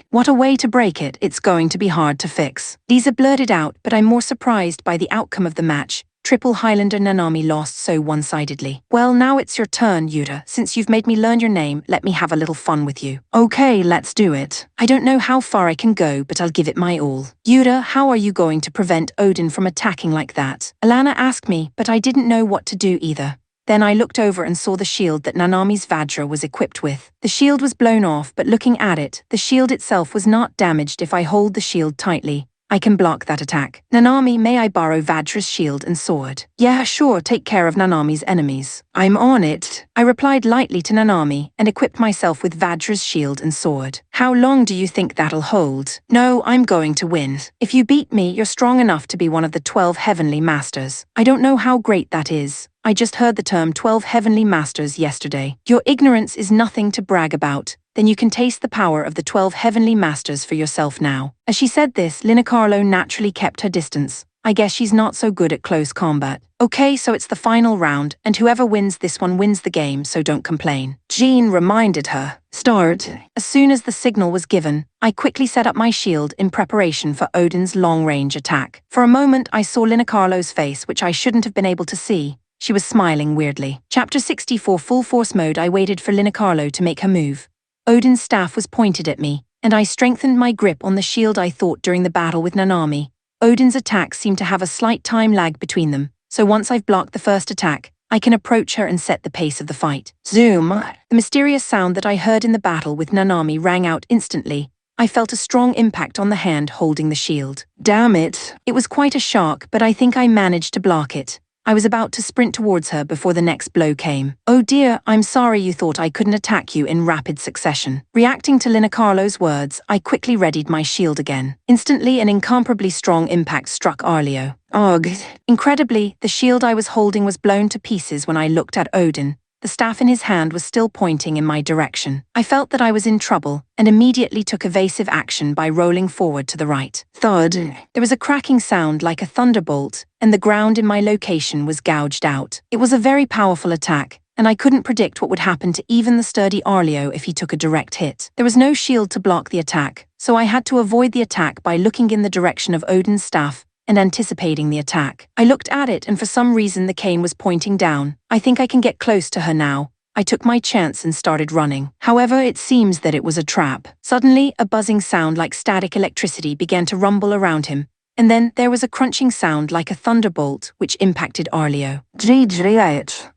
What a way to break it. It's going to be hard to fix. Lisa blurted out, but I'm more surprised by the outcome of the match. Triple Highlander Nanami lost so one-sidedly. Well, now it's your turn, Yuta. Since you've made me learn your name, let me have a little fun with you. Okay, let's do it. I don't know how far I can go, but I'll give it my all. Yuta, how are you going to prevent Odin from attacking like that? Alana asked me, but I didn't know what to do either. Then I looked over and saw the shield that Nanami's Vajra was equipped with. The shield was blown off, but looking at it, the shield itself was not damaged. If I hold the shield tightly, I can block that attack. Nanami, may I borrow Vajra's shield and sword? Yeah, sure, take care of Nanami's enemies. I'm on it. I replied lightly to Nanami and equipped myself with Vajra's shield and sword. How long do you think that'll hold? No, I'm going to win. If you beat me, you're strong enough to be one of the 12 heavenly masters. I don't know how great that is. I just heard the term 12 heavenly masters yesterday. Your ignorance is nothing to brag about. Then you can taste the power of the 12 heavenly masters for yourself now. As she said this, Linacarlo naturally kept her distance. I guess she's not so good at close combat. Okay, so it's the final round, and whoever wins this one wins the game, so don't complain. Jean reminded her. Start. As soon as the signal was given, I quickly set up my shield in preparation for Odin's long-range attack. For a moment, I saw Linacarlo's face, which I shouldn't have been able to see. She was smiling weirdly. Chapter 64 Full Force Mode. I waited for Linacarlo to make her move. Odin's staff was pointed at me, and I strengthened my grip on the shield. I thought during the battle with Nanami, Odin's attacks seemed to have a slight time lag between them, so once I've blocked the first attack, I can approach her and set the pace of the fight. Zoom! The mysterious sound that I heard in the battle with Nanami rang out instantly. I felt a strong impact on the hand holding the shield. Damn it! It was quite a shock, but I think I managed to block it. I was about to sprint towards her before the next blow came. Oh dear, I'm sorry you thought I couldn't attack you in rapid succession. Reacting to Linacarlo's words, I quickly readied my shield again. Instantly, an incomparably strong impact struck Arleo. Ugh. Incredibly, the shield I was holding was blown to pieces when I looked at Odin. The staff in his hand was still pointing in my direction. I felt that I was in trouble, and immediately took evasive action by rolling forward to the right. Thud. There was a cracking sound like a thunderbolt, and the ground in my location was gouged out. It was a very powerful attack, and I couldn't predict what would happen to even the sturdy Arleo if he took a direct hit. There was no shield to block the attack, so I had to avoid the attack by looking in the direction of Odin's staff and anticipating the attack. I looked at it, and for some reason the cane was pointing down. I think I can get close to her now. I took my chance and started running. However, it seems that it was a trap. Suddenly, a buzzing sound like static electricity began to rumble around him, and then there was a crunching sound like a thunderbolt which impacted Arleo.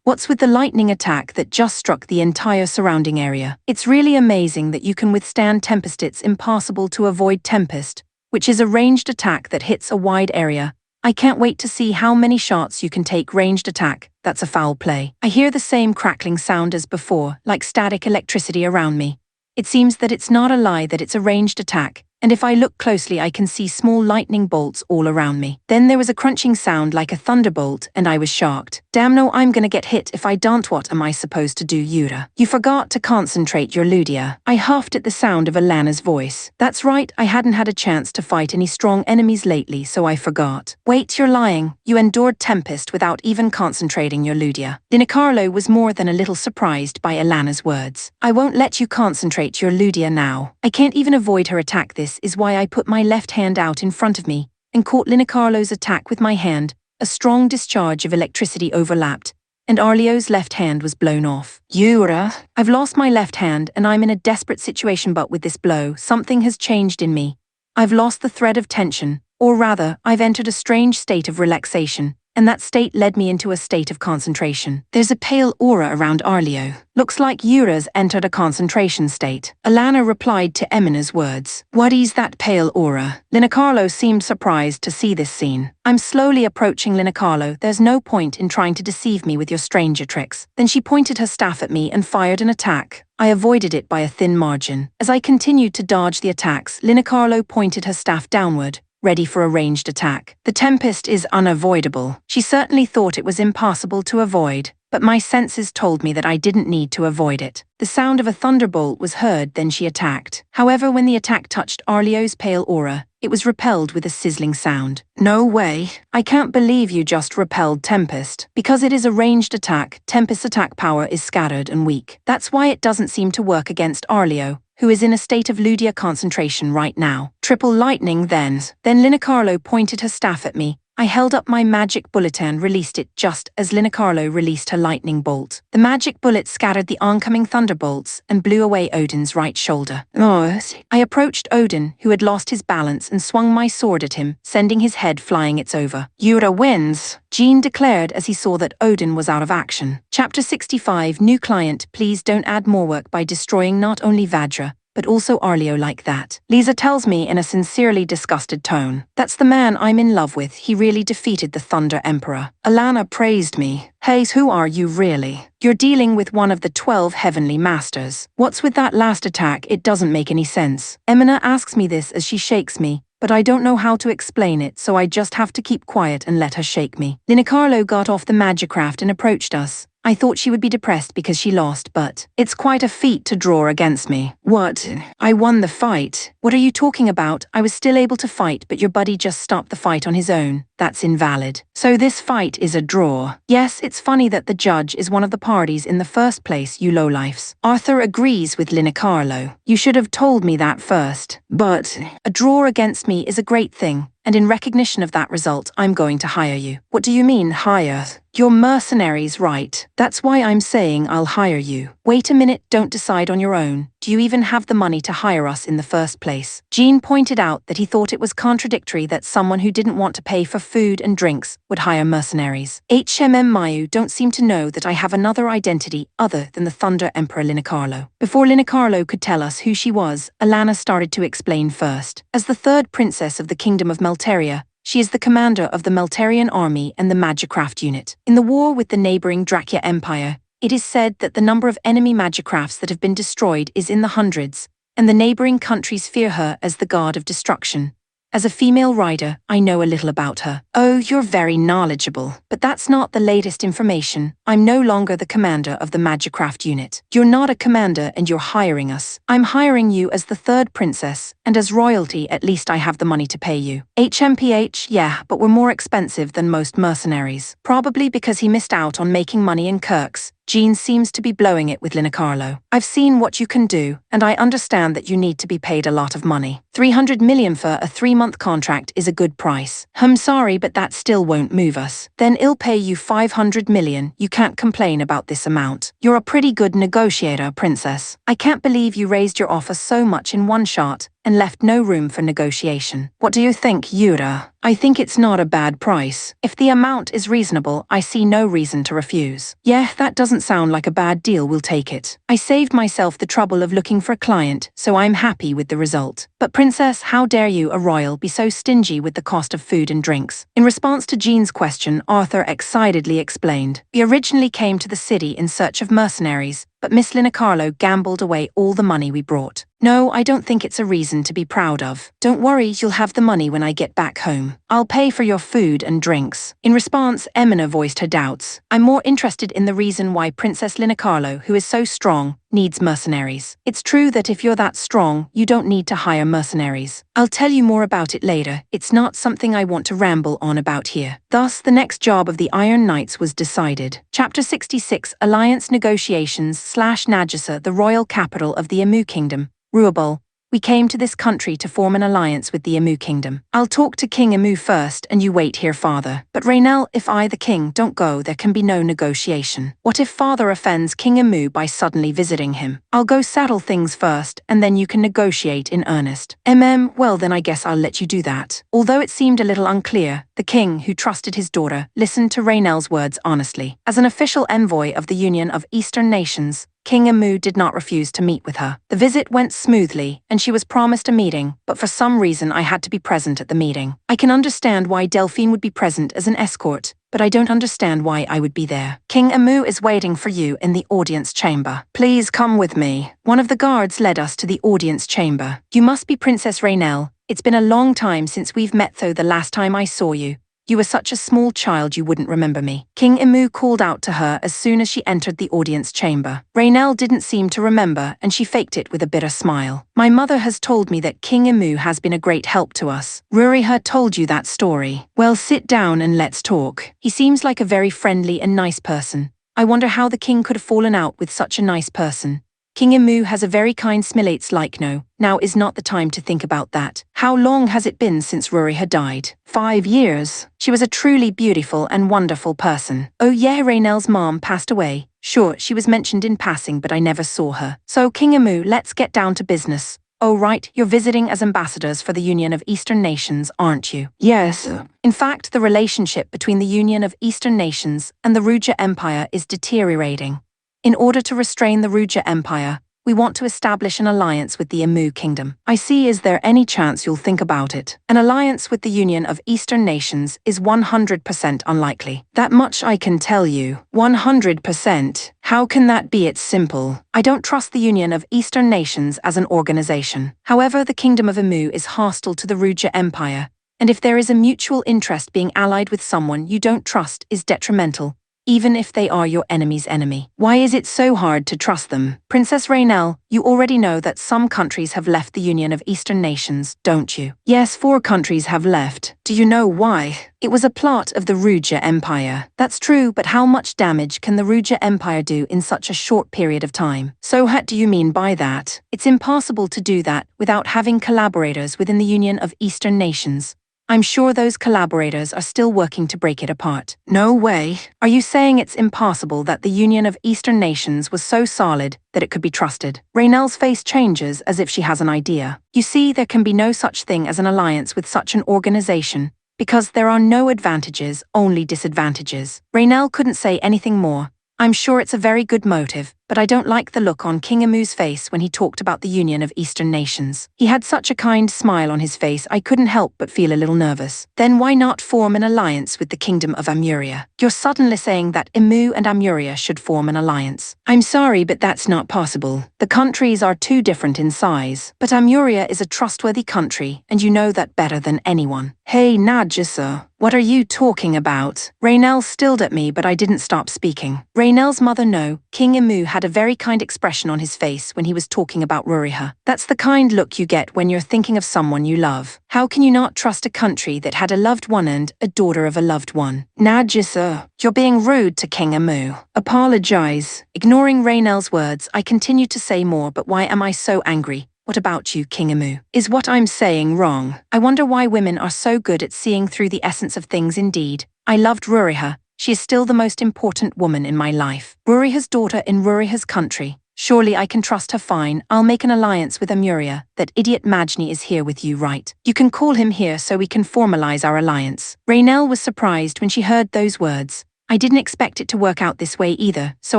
What's with the lightning attack that just struck the entire surrounding area? It's really amazing that you can withstand Tempest. It's impossible to avoid Tempest, which is a ranged attack that hits a wide area. I can't wait to see how many shots you can take. Ranged attack, that's a foul play. I hear the same crackling sound as before, like static electricity around me. It seems that it's not a lie that it's a ranged attack, and if I look closely I can see small lightning bolts all around me. Then there was a crunching sound like a thunderbolt, and I was shocked. Damn no, I'm gonna get hit if I don't. What am I supposed to do, Yura? You forgot to concentrate your Ludia. I huffed at the sound of Alana's voice. That's right, I hadn't had a chance to fight any strong enemies lately, so I forgot. Wait, you're lying. You endured Tempest without even concentrating your Ludia. Linacarlo was more than a little surprised by Alana's words. I won't let you concentrate your Ludia now. I can't even avoid her attack. This is why I put my left hand out in front of me and caught Linacarlo's attack with my hand, A strong discharge of electricity overlapped, and Arlio's left hand was blown off. Yura, I've lost my left hand and I'm in a desperate situation, but with this blow, something has changed in me. I've lost the thread of tension, or rather, I've entered a strange state of relaxation, and that state led me into a state of concentration. There's a pale aura around Arlio. Looks like Yura's entered a concentration state. Alana replied to Emina's words. What is that pale aura? Linacarlo seemed surprised to see this scene. I'm slowly approaching Linacarlo. There's no point in trying to deceive me with your stranger tricks. Then she pointed her staff at me and fired an attack. I avoided it by a thin margin. As I continued to dodge the attacks, Linacarlo pointed her staff downward, ready for a ranged attack. The tempest is unavoidable. She certainly thought it was impossible to avoid, but my senses told me that I didn't need to avoid it. The sound of a thunderbolt was heard, then she attacked. However, when the attack touched Arlio's pale aura, it was repelled with a sizzling sound. No way. I can't believe you just repelled Tempest. Because it is a ranged attack, Tempest's attack power is scattered and weak. That's why it doesn't seem to work against Arlio, who is in a state of Ludia concentration right now. Triple lightning then. Then Linacarlo pointed her staff at me. I held up my magic bullet and released it just as Linacarlo released her lightning bolt. The magic bullet scattered the oncoming thunderbolts and blew away Odin's right shoulder. I approached Odin, who had lost his balance, and swung my sword at him, sending his head flying. It's over. Yura wins, Jean declared as he saw that Odin was out of action. Chapter 65, New Client. Please don't add more work by destroying not only Vajra, but also Arlio like that. Lisa tells me in a sincerely disgusted tone. That's the man I'm in love with. He really defeated the Thunder Emperor. Alana praised me. Hey, who are you really? You're dealing with one of the 12 heavenly masters. What's with that last attack? It doesn't make any sense. Emina asks me this as she shakes me, but I don't know how to explain it, so I just have to keep quiet and let her shake me. Linacarlo got off the Magicraft and approached us. I thought she would be depressed because she lost, but it's quite a feat to draw against me. What? I won the fight. What are you talking about? I was still able to fight, but your buddy just stopped the fight on his own. That's invalid. So this fight is a draw. Yes, it's funny that the judge is one of the parties in the first place, you lowlifes. Arthur agrees with Linacarlo. You should have told me that first. But a draw against me is a great thing, and in recognition of that result, I'm going to hire you. What do you mean, hire? You're mercenaries, right? That's why I'm saying I'll hire you. Wait a minute, don't decide on your own. Do you even have the money to hire us in the first place? Jean pointed out that he thought it was contradictory that someone who didn't want to pay for food and drinks would hire mercenaries. Mayu don't seem to know that I have another identity other than the Thunder Emperor Linacarlo. Before Linacarlo could tell us who she was, Alana started to explain first. As the third princess of the Kingdom of Melteria, she is the commander of the Melterian army and the Magicraft unit. In the war with the neighboring Drachia Empire, it is said that the number of enemy Magicrafts that have been destroyed is in the hundreds, and the neighboring countries fear her as the god of destruction. As a female rider, I know a little about her. Oh, you're very knowledgeable. But that's not the latest information. I'm no longer the commander of the Magicraft unit. You're not a commander and you're hiring us. I'm hiring you as the third princess, and as royalty at least I have the money to pay you. HMPH, yeah, but we're more expensive than most mercenaries. Probably because he missed out on making money in Kirk's. Jean seems to be blowing it with Linacarlo. I've seen what you can do, and I understand that you need to be paid a lot of money. 300 million for a 3-month contract is a good price. I'm sorry, but that still won't move us. Then I'll pay you 500 million. You can't complain about this amount. You're a pretty good negotiator, princess. I can't believe you raised your offer so much in one shot and left no room for negotiation. What do you think, Yura? I think it's not a bad price. If the amount is reasonable, I see no reason to refuse. Yeah, that doesn't sound like a bad deal, we'll take it. I saved myself the trouble of looking for a client, so I'm happy with the result. But princess, how dare you, a royal, be so stingy with the cost of food and drinks? In response to Jean's question, Arthur excitedly explained. We originally came to the city in search of mercenaries, but Miss Linacarlo gambled away all the money we brought. No, I don't think it's a reason to be proud of. Don't worry, you'll have the money when I get back home. I'll pay for your food and drinks. In response, Emina voiced her doubts. I'm more interested in the reason why Princess Linacarlo, who is so strong, needs mercenaries. It's true that if you're that strong, you don't need to hire mercenaries. I'll tell you more about it later. It's not something I want to ramble on about here. Thus, the next job of the Iron Knights was decided. Chapter 66, Alliance Negotiations / Najasa, the royal capital of the Emu Kingdom, Ruabul. We came to this country to form an alliance with the Emu kingdom. I'll talk to King Emu first and you wait here, father. But Raynell, if I, the king, don't go, there can be no negotiation. What if father offends King Emu by suddenly visiting him? I'll go settle things first and then you can negotiate in earnest. Well then I guess I'll let you do that. Although it seemed a little unclear, the king, who trusted his daughter, listened to Raynell's words honestly. As an official envoy of the Union of Eastern Nations, King Emu did not refuse to meet with her. The visit went smoothly, and she was promised a meeting, but for some reason I had to be present at the meeting. I can understand why Delphine would be present as an escort, but I don't understand why I would be there. King Emu is waiting for you in the audience chamber. Please come with me. One of the guards led us to the audience chamber. You must be Princess Raynell. It's been a long time since we've met, though the last time I saw you, you were such a small child you wouldn't remember me. King Emu called out to her as soon as she entered the audience chamber. Raynell didn't seem to remember, and she faked it with a bitter smile. My mother has told me that King Emu has been a great help to us. Ruriha told you that story. Well, sit down and let's talk. He seems like a very friendly and nice person. I wonder how the king could have fallen out with such a nice person. King Emu has a very kind smilates like no. Now is not the time to think about that. How long has it been since Ruriha died? 5 years. She was a truly beautiful and wonderful person. Oh yeah, Raynell's mom passed away. Sure, she was mentioned in passing, but I never saw her. So King Emu, let's get down to business. Oh right, you're visiting as ambassadors for the Union of Eastern Nations, aren't you? Yes. In fact, the relationship between the Union of Eastern Nations and the Ruja Empire is deteriorating. In order to restrain the Ruja Empire, we want to establish an alliance with the Emu Kingdom. I see. Is there any chance you'll think about it? An alliance with the Union of Eastern Nations is 100% unlikely. That much I can tell you. 100%? How can that be? It's simple. I don't trust the Union of Eastern Nations as an organization. However, the Kingdom of Emu is hostile to the Ruja Empire, and if there is a mutual interest, being allied with someone you don't trust is detrimental, even if they are your enemy's enemy. Why is it so hard to trust them? Princess Raynell, you already know that some countries have left the Union of Eastern Nations, don't you? Yes, 4 countries have left. Do you know why? It was a plot of the Ruja Empire. That's true, but how much damage can the Ruja Empire do in such a short period of time? So what do you mean by that? It's impossible to do that without having collaborators within the Union of Eastern Nations. I'm sure those collaborators are still working to break it apart. No way. Are you saying it's impossible that the Union of Eastern Nations was so solid that it could be trusted? Raynell's face changes as if she has an idea. You see, there can be no such thing as an alliance with such an organization, because there are no advantages, only disadvantages. Raynell couldn't say anything more. I'm sure it's a very good motive, but I don't like the look on King Emu's face when he talked about the Union of Eastern Nations. He had such a kind smile on his face, I couldn't help but feel a little nervous. Then why not form an alliance with the Kingdom of Amuria? You're suddenly saying that Emu and Amuria should form an alliance. I'm sorry, but that's not possible. The countries are too different in size. But Amuria is a trustworthy country, and you know that better than anyone. Hey, Najisa. What are you talking about? Raynell stilled at me, but I didn't stop speaking. Raynell's mother, no, King Emu had a very kind expression on his face when he was talking about Ruriha. That's the kind look you get when you're thinking of someone you love. How can you not trust a country that had a loved one and a daughter of a loved one? Najisa, you're being rude to King Emu. Apologize. Ignoring Raynell's words, I continued to say more, but why am I so angry? What about you, King Emu? Is what I'm saying wrong? I wonder why women are so good at seeing through the essence of things. Indeed, I loved Ruriha. She is still the most important woman in my life. Ruriha's daughter in Ruriha's country. Surely I can trust her. Fine, I'll make an alliance with Amuria. That idiot Majni is here with you, right? You can call him here so we can formalize our alliance. Raynell was surprised when she heard those words. I didn't expect it to work out this way either, so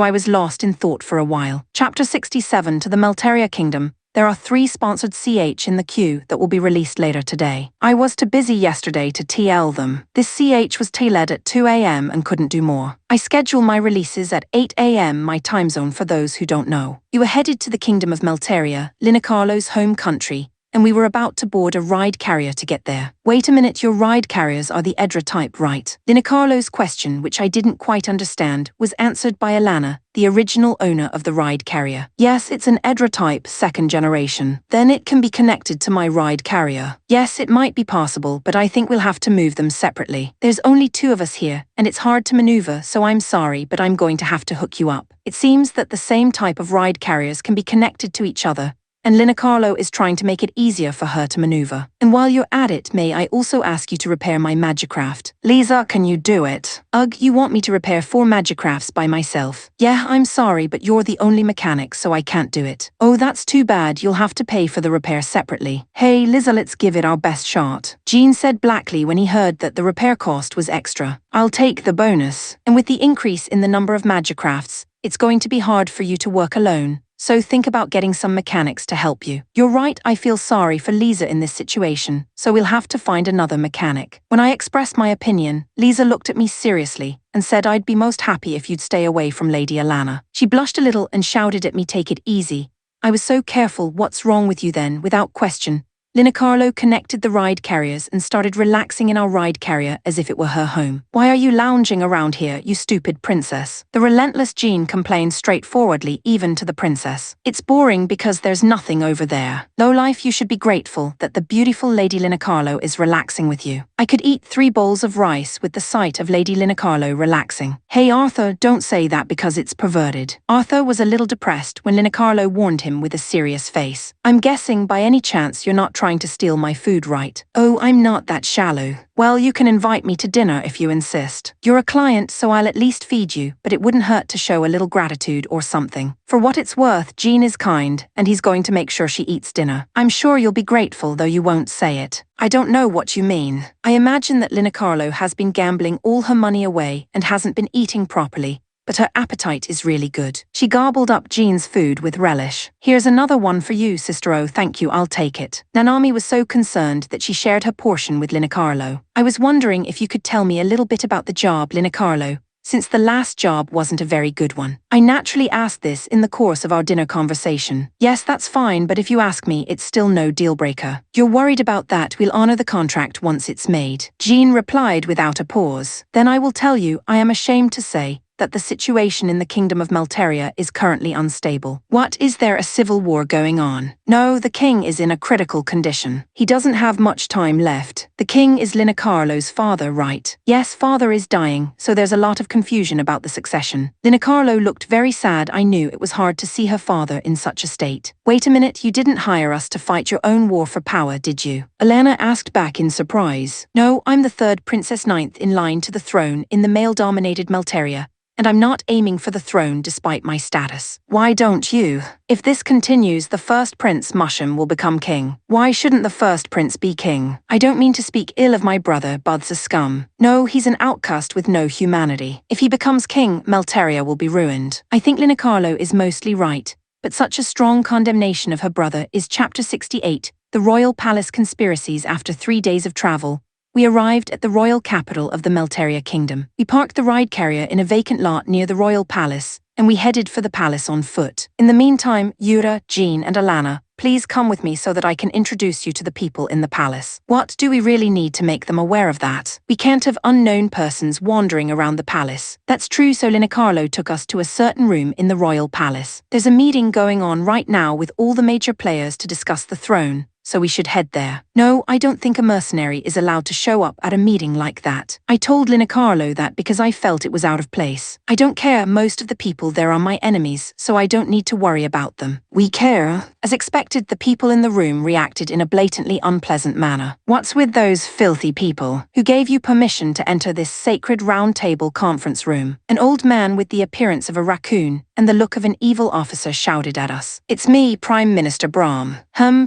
I was lost in thought for a while. Chapter 67 to the Melteria Kingdom. There are 3 sponsored CH in the queue that will be released later today. I was too busy yesterday to TL them. This CH was tailored at 2 AM and couldn't do more. I schedule my releases at 8 AM my time zone for those who don't know. You were headed to the Kingdom of Melteria, Linacarlo's home country, and we were about to board a ride carrier to get there. Wait a minute, your ride carriers are the Edra type, right? Linacarlo's question, which I didn't quite understand, was answered by Alana, the original owner of the ride carrier. Yes, it's an Edra type, 2nd generation. Then it can be connected to my ride carrier. Yes, it might be possible, but I think we'll have to move them separately. There's only 2 of us here, and it's hard to maneuver, so I'm sorry, but I'm going to have to hook you up. It seems that the same type of ride carriers can be connected to each other, and Linacarlo is trying to make it easier for her to maneuver. And while you're at it, may I also ask you to repair my magicraft? Lisa, can you do it? Ugh, you want me to repair 4 magicrafts by myself? Yeah, I'm sorry, but you're the only mechanic, so I can't do it. Oh, that's too bad. You'll have to pay for the repair separately. Hey, Lisa, let's give it our best shot. Jean said blackly when he heard that the repair cost was extra. I'll take the bonus. And with the increase in the number of magicrafts, it's going to be hard for you to work alone. So think about getting some mechanics to help you. You're right, I feel sorry for Lisa in this situation, so we'll have to find another mechanic. When I expressed my opinion, Lisa looked at me seriously and said I'd be most happy if you'd stay away from Lady Alana. She blushed a little and shouted at me, take it easy. I was so careful. What's wrong with you then? Without question, Linacarlo connected the ride carriers and started relaxing in our ride carrier as if it were her home. Why are you lounging around here, you stupid princess? The relentless Jean complained straightforwardly, even to the princess. It's boring because there's nothing over there. Lowlife, you should be grateful that the beautiful Lady Linacarlo is relaxing with you. I could eat 3 bowls of rice with the sight of Lady Linacarlo relaxing. Hey Arthur, don't say that because it's perverted. Arthur was a little depressed when Linacarlo warned him with a serious face. I'm guessing by any chance you're not trying to steal my food, right? Oh, I'm not that shallow. Well, you can invite me to dinner if you insist. You're a client, so I'll at least feed you, but it wouldn't hurt to show a little gratitude or something. For what it's worth, Jean is kind, and he's going to make sure she eats dinner. I'm sure you'll be grateful, though you won't say it. I don't know what you mean. I imagine that Linacarlo has been gambling all her money away and hasn't been eating properly, but her appetite is really good. She gobbled up Jean's food with relish. Here's another one for you, sister. Oh, thank you, I'll take it. Nanami was so concerned that she shared her portion with Linacarlo. I was wondering if you could tell me a little bit about the job, Linacarlo, since the last job wasn't a very good one. I naturally asked this in the course of our dinner conversation. Yes, that's fine, but if you ask me, it's still no deal breaker. You're worried about that? We'll honor the contract once it's made. Jean replied without a pause. Then I will tell you, I am ashamed to say that the situation in the kingdom of Malteria is currently unstable. What, is there a civil war going on? No, the king is in a critical condition. He doesn't have much time left. The king is Linacarlo's father, right? Yes, father is dying, so there's a lot of confusion about the succession. Linacarlo looked very sad. I knew it was hard to see her father in such a state. Wait a minute, you didn't hire us to fight your own war for power, did you? Elena asked back in surprise. No, I'm the 3rd princess, 9th in line to the throne in the male-dominated Malteria, and I'm not aiming for the throne despite my status. Why don't you? If this continues, the first Prince Musham will become king. Why shouldn't the first prince be king? I don't mean to speak ill of my brother, Bud's a scum. No, he's an outcast with no humanity. If he becomes king, Malteria will be ruined. I think Linacarlo is mostly right, but such a strong condemnation of her brother is Chapter 68, the Royal Palace Conspiracies. After 3 days of travel, we arrived at the royal capital of the Malteria Kingdom. We parked the ride carrier in a vacant lot near the royal palace, and we headed for the palace on foot. In the meantime, Yura, Jean, and Alana, please come with me so that I can introduce you to the people in the palace. What, do we really need to make them aware of that? We can't have unknown persons wandering around the palace. That's true, so Linacarlo took us to a certain room in the royal palace. There's a meeting going on right now with all the major players to discuss the throne, so we should head there. No, I don't think a mercenary is allowed to show up at a meeting like that. I told Linacarlo that because I felt it was out of place. I don't care, most of the people there are my enemies, so I don't need to worry about them. We care. As expected, the people in the room reacted in a blatantly unpleasant manner. What's with those filthy people? Who gave you permission to enter this sacred round table conference room? An old man with the appearance of a raccoon and the look of an evil officer shouted at us. It's me, Prime Minister Brahm.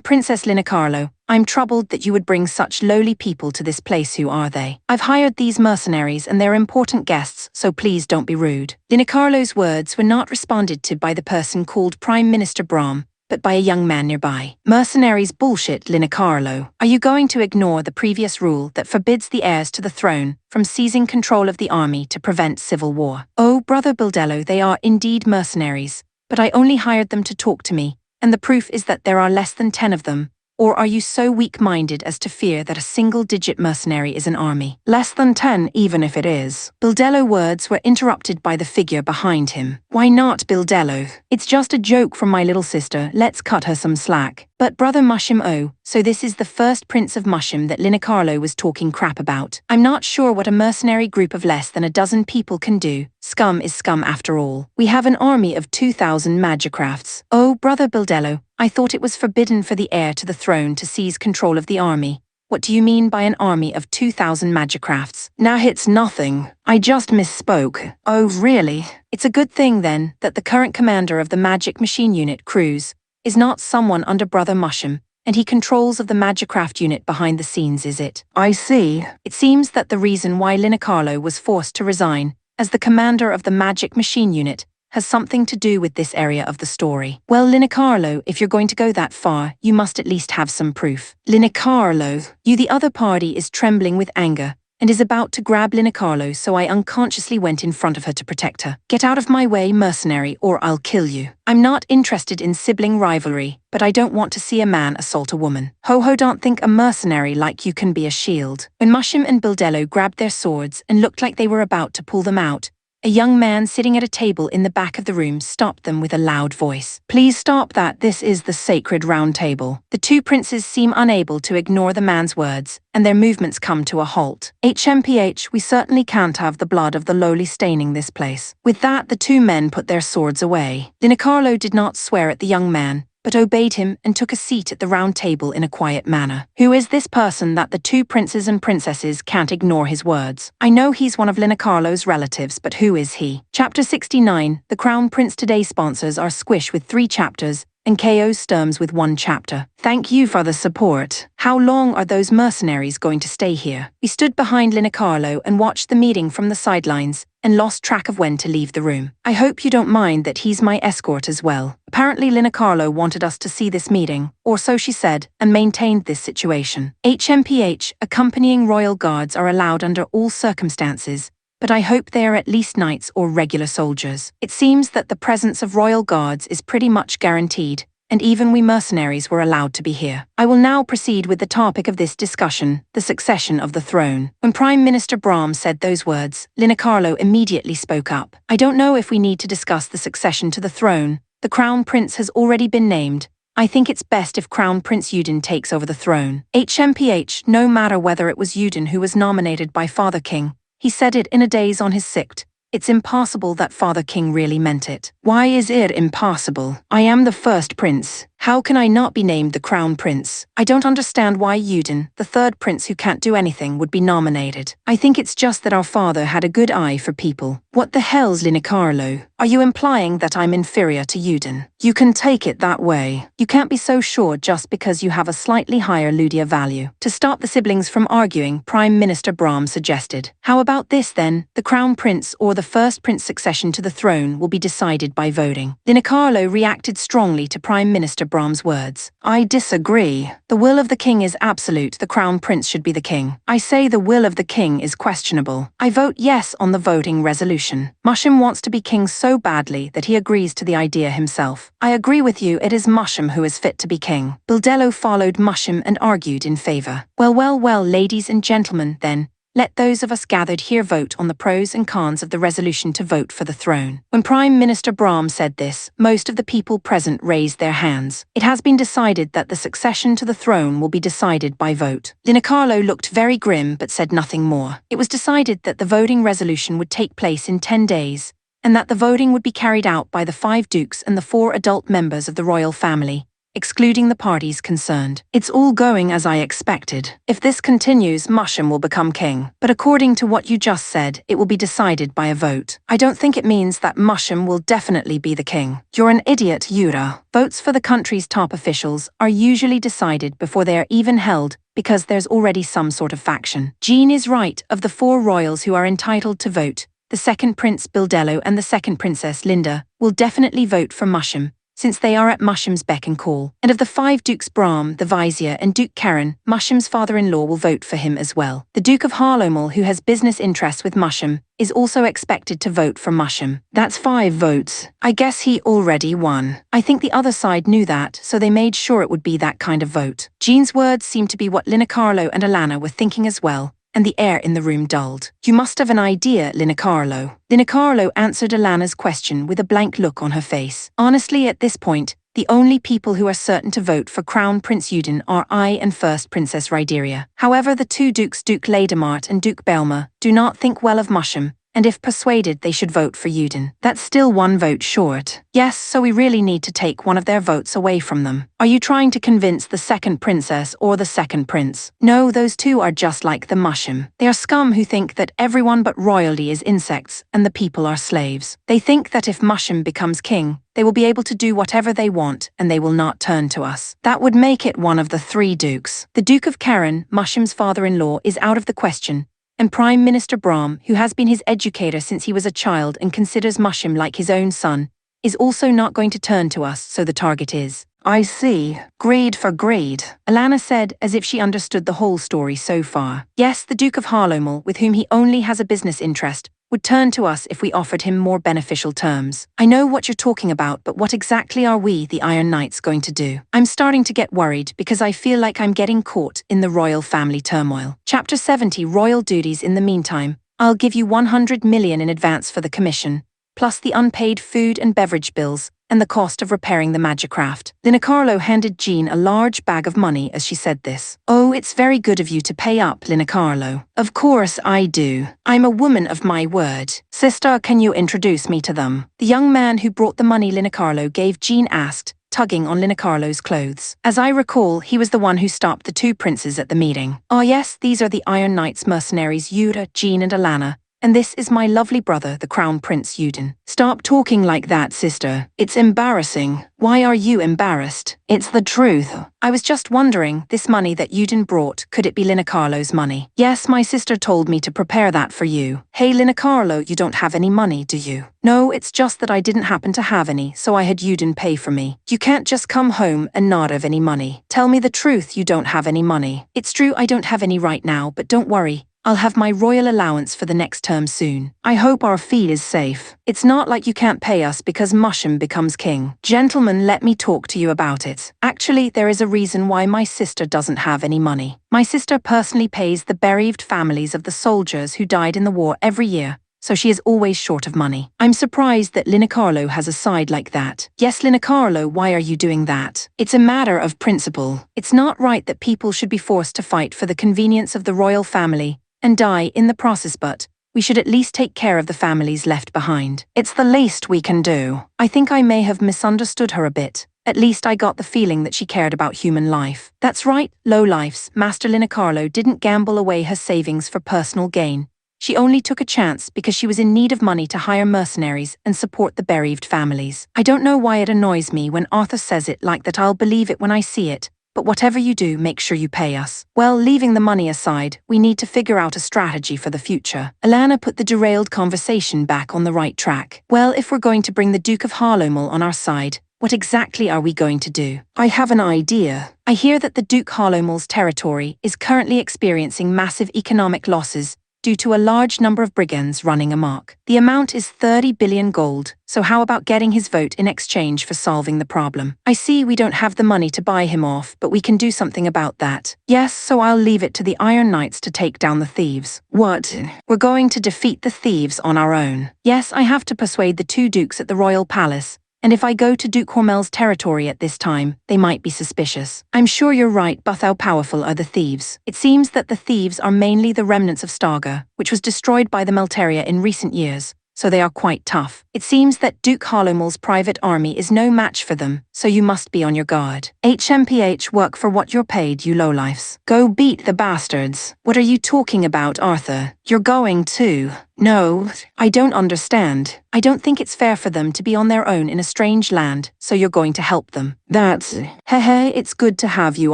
Princess Linacarlo, I'm troubled that you would bring such lowly people to this place. Who are they? I've hired these mercenaries and they're important guests, so please don't be rude. Linacarlo's words were not responded to by the person called Prime Minister Brahm, but by a young man nearby. Mercenaries bullshit, Linacarlo. Are you going to ignore the previous rule that forbids the heirs to the throne from seizing control of the army to prevent civil war? Oh, Brother Bildello, they are indeed mercenaries, but I only hired them to talk to me, and the proof is that there are less than 10 of them. Or are you so weak-minded as to fear that a single-digit mercenary is an army? Less than 10, even if it is. Bildello's words were interrupted by the figure behind him. Why not, Bildello? It's just a joke from my little sister, let's cut her some slack. But Brother Musham, oh, so this is the first Prince of Musham that Linacarlo was talking crap about. I'm not sure what a mercenary group of less than a dozen people can do. Scum is scum after all. We have an army of 2,000 magicrafts. Oh, Brother Bildello, I thought it was forbidden for the heir to the throne to seize control of the army. What do you mean by an army of 2,000 magicrafts? Nah, it's nothing. I just misspoke. Oh, really? It's a good thing then that the current commander of the magic machine unit, Cruz, is not someone under Brother Musham, and he controls of the magicraft unit behind the scenes, is it? I see. It seems that the reason why Linicarlo was forced to resign as the commander of the magic machine unit has something to do with this area of the story. Well, Linicarlo, if you're going to go that far, you must at least have some proof. Linicarlo, the other party is trembling with anger and is about to grab Linicarlo, so I unconsciously went in front of her to protect her. Get out of my way, mercenary, or I'll kill you. I'm not interested in sibling rivalry, but I don't want to see a man assault a woman. Ho-ho, don't think a mercenary like you can be a shield. When Musham and Bildello grabbed their swords and looked like they were about to pull them out, a young man sitting at a table in the back of the room stopped them with a loud voice. Please stop that, this is the sacred round table. The two princes seem unable to ignore the man's words, and their movements come to a halt. HMPH, we certainly can't have the blood of the lowly staining this place. With that, the two men put their swords away. Linicarlo did not swear at the young man, but obeyed him and took a seat at the round table in a quiet manner. Who is this person that the two princes and princesses can't ignore his words? I know he's one of Linicarlo's relatives, but who is he? Chapter 69, The Crown Prince Today sponsors are Squish with 3 chapters, and KO Sturms with 1 chapter. Thank you for the support. How long are those mercenaries going to stay here? We stood behind Linicarlo and watched the meeting from the sidelines, and lost track of when to leave the room. I hope you don't mind that he's my escort as well. Apparently Linicarlo wanted us to see this meeting, or so she said, and maintained this situation. HMPH, accompanying royal guards are allowed under all circumstances, but I hope they are at least knights or regular soldiers. It seems that the presence of royal guards is pretty much guaranteed, and even we mercenaries were allowed to be here. I will now proceed with the topic of this discussion, the succession of the throne. When Prime Minister Brahm said those words, Linicarlo immediately spoke up. I don't know if we need to discuss the succession to the throne. The Crown Prince has already been named. I think it's best if Crown Prince Yudin takes over the throne. HMPH, no matter whether it was Yudin who was nominated by Father King, he said it in a daze on his sict. It's impossible that Father King really meant it. Why is it impossible? I am the first prince. How can I not be named the Crown Prince? I don't understand why Yudin, the third prince who can't do anything, would be nominated. I think it's just that our father had a good eye for people. What the hell's Linicarlo? Are you implying that I'm inferior to Yudin? You can take it that way. You can't be so sure just because you have a slightly higher Ludia value. To stop the siblings from arguing, Prime Minister Brahm suggested. How about this then? The Crown Prince or the first prince succession to the throne will be decided by voting. Linicarlo reacted strongly to Prime Minister Brahm's words. I disagree. The will of the king is absolute. The Crown Prince should be the king. I say the will of the king is questionable. I vote yes on the voting resolution. Musham wants to be king so badly that he agrees to the idea himself. I agree with you, it is Musham who is fit to be king. Bildello followed Musham and argued in favor. Well, ladies and gentlemen, then, let those of us gathered here vote on the pros and cons of the resolution to vote for the throne. When Prime Minister Brahm said this, most of the people present raised their hands. It has been decided that the succession to the throne will be decided by vote. Linicarlo looked very grim but said nothing more. It was decided that the voting resolution would take place in 10 days, and that the voting would be carried out by the 5 dukes and the 4 adult members of the royal family, excluding the parties concerned. It's all going as I expected. If this continues, Musham will become king. But according to what you just said, it will be decided by a vote. I don't think it means that Musham will definitely be the king. You're an idiot, Yura. Votes for the country's top officials are usually decided before they are even held, because there's already some sort of faction. Jean is right. Of the 4 royals who are entitled to vote, the second Prince Bildello and the second Princess Linda will definitely vote for Musham, since they are at Musham's beck and call. And of the 5 Dukes Brahm, the Vizier and Duke Karen, Musham's father-in-law will vote for him as well. The Duke of Harlomel, who has business interests with Musham, is also expected to vote for Musham. That's 5 votes. I guess he already won. I think the other side knew that, so they made sure it would be that kind of vote. Jean's words seemed to be what Linicarlo and Alana were thinking as well, and the air in the room dulled. You must have an idea, Linicarlo. Linicarlo answered Alana's question with a blank look on her face. Honestly, at this point, the only people who are certain to vote for Crown Prince Yudin are I and First Princess Ryderia. However, the 2 dukes, Duke Lademart and Duke Belma, do not think well of Musham, and if persuaded they should vote for Yudin. That's still one vote short. Yes, so we really need to take one of their votes away from them. Are you trying to convince the second princess or the second prince? No, those two are just like the mushroom. They are scum who think that everyone but royalty is insects and the people are slaves. They think that if Mushroom becomes king, they will be able to do whatever they want and they will not turn to us. That would make it one of the three dukes. The Duke of Karen, Mushroom's father-in-law, is out of the question, and Prime Minister Brahm, who has been his educator since he was a child and considers Mushroom like his own son, is also not going to turn to us, so the target is. I see. Greed for greed, Alana said, as if she understood the whole story so far. Yes, the Duke of Harlomel, with whom he only has a business interest, would turn to us if we offered him more beneficial terms. I know what you're talking about, but what exactly are we, the Iron Knights, going to do? I'm starting to get worried because I feel like I'm getting caught in the royal family turmoil. Chapter 70, Royal Duties. In the meantime, I'll give you 100 million in advance for the commission, plus the unpaid food and beverage bills, and the cost of repairing the magicraft. Linacarlo handed Jean a large bag of money as she said this. Oh, it's very good of you to pay up, Linacarlo. Of course I do. I'm a woman of my word. Sister, can you introduce me to them? The young man who brought the money Linacarlo gave Jean asked, tugging on Linacarlo's clothes. As I recall, he was the one who stopped the two princes at the meeting. Ah yes, these are the Iron Knights mercenaries Yura, Jean and Alana. And this is my lovely brother, the Crown Prince Yudin. Stop talking like that, sister. It's embarrassing. Why are you embarrassed? It's the truth. I was just wondering, this money that Yudin brought, could it be Linacarlo's money? Yes, my sister told me to prepare that for you. Hey Linacarlo, you don't have any money, do you? No, it's just that I didn't happen to have any, so I had Yudin pay for me. You can't just come home and not have any money. Tell me the truth, you don't have any money. It's true I don't have any right now, but don't worry. I'll have my royal allowance for the next term soon. I hope our fee is safe. It's not like you can't pay us because Mushroom becomes king. Gentlemen, let me talk to you about it. Actually, there is a reason why my sister doesn't have any money. My sister personally pays the bereaved families of the soldiers who died in the war every year, so she is always short of money. I'm surprised that Linacarlo has a side like that. Yes, Linacarlo, why are you doing that? It's a matter of principle. It's not right that people should be forced to fight for the convenience of the royal family and die in the process, but we should at least take care of the families left behind. It's the least we can do. I think I may have misunderstood her a bit. At least I got the feeling that she cared about human life. That's right, lowlifes. Master Linacarlo didn't gamble away her savings for personal gain. She only took a chance because she was in need of money to hire mercenaries and support the bereaved families. I don't know why it annoys me when Arthur says it like that. I'll believe it when I see it. But whatever you do, make sure you pay us. Well, leaving the money aside, we need to figure out a strategy for the future. Alana put the derailed conversation back on the right track. Well, if we're going to bring the Duke of Harlomel on our side, what exactly are we going to do? I have an idea. I hear that the Duke Harlomel's territory is currently experiencing massive economic losses due to a large number of brigands running amok. The amount is 30 billion gold, so how about getting his vote in exchange for solving the problem? I see we don't have the money to buy him off, but we can do something about that. Yes, so I'll leave it to the Iron Knights to take down the thieves. What? We're going to defeat the thieves on our own. Yes, I have to persuade the two dukes at the royal palace, and if I go to Duke Hormel's territory at this time, they might be suspicious. I'm sure you're right, but how powerful are the thieves? It seems that the thieves are mainly the remnants of Starga, which was destroyed by the Melteria in recent years, so they are quite tough. It seems that Duke Harlomel's private army is no match for them, so you must be on your guard. HMPH, work for what you're paid, you lowlifes. Go beat the bastards. What are you talking about, Arthur? You're going to... No, I don't understand. I don't think it's fair for them to be on their own in a strange land, so you're going to help them. That's... Hehe, it's good to have you,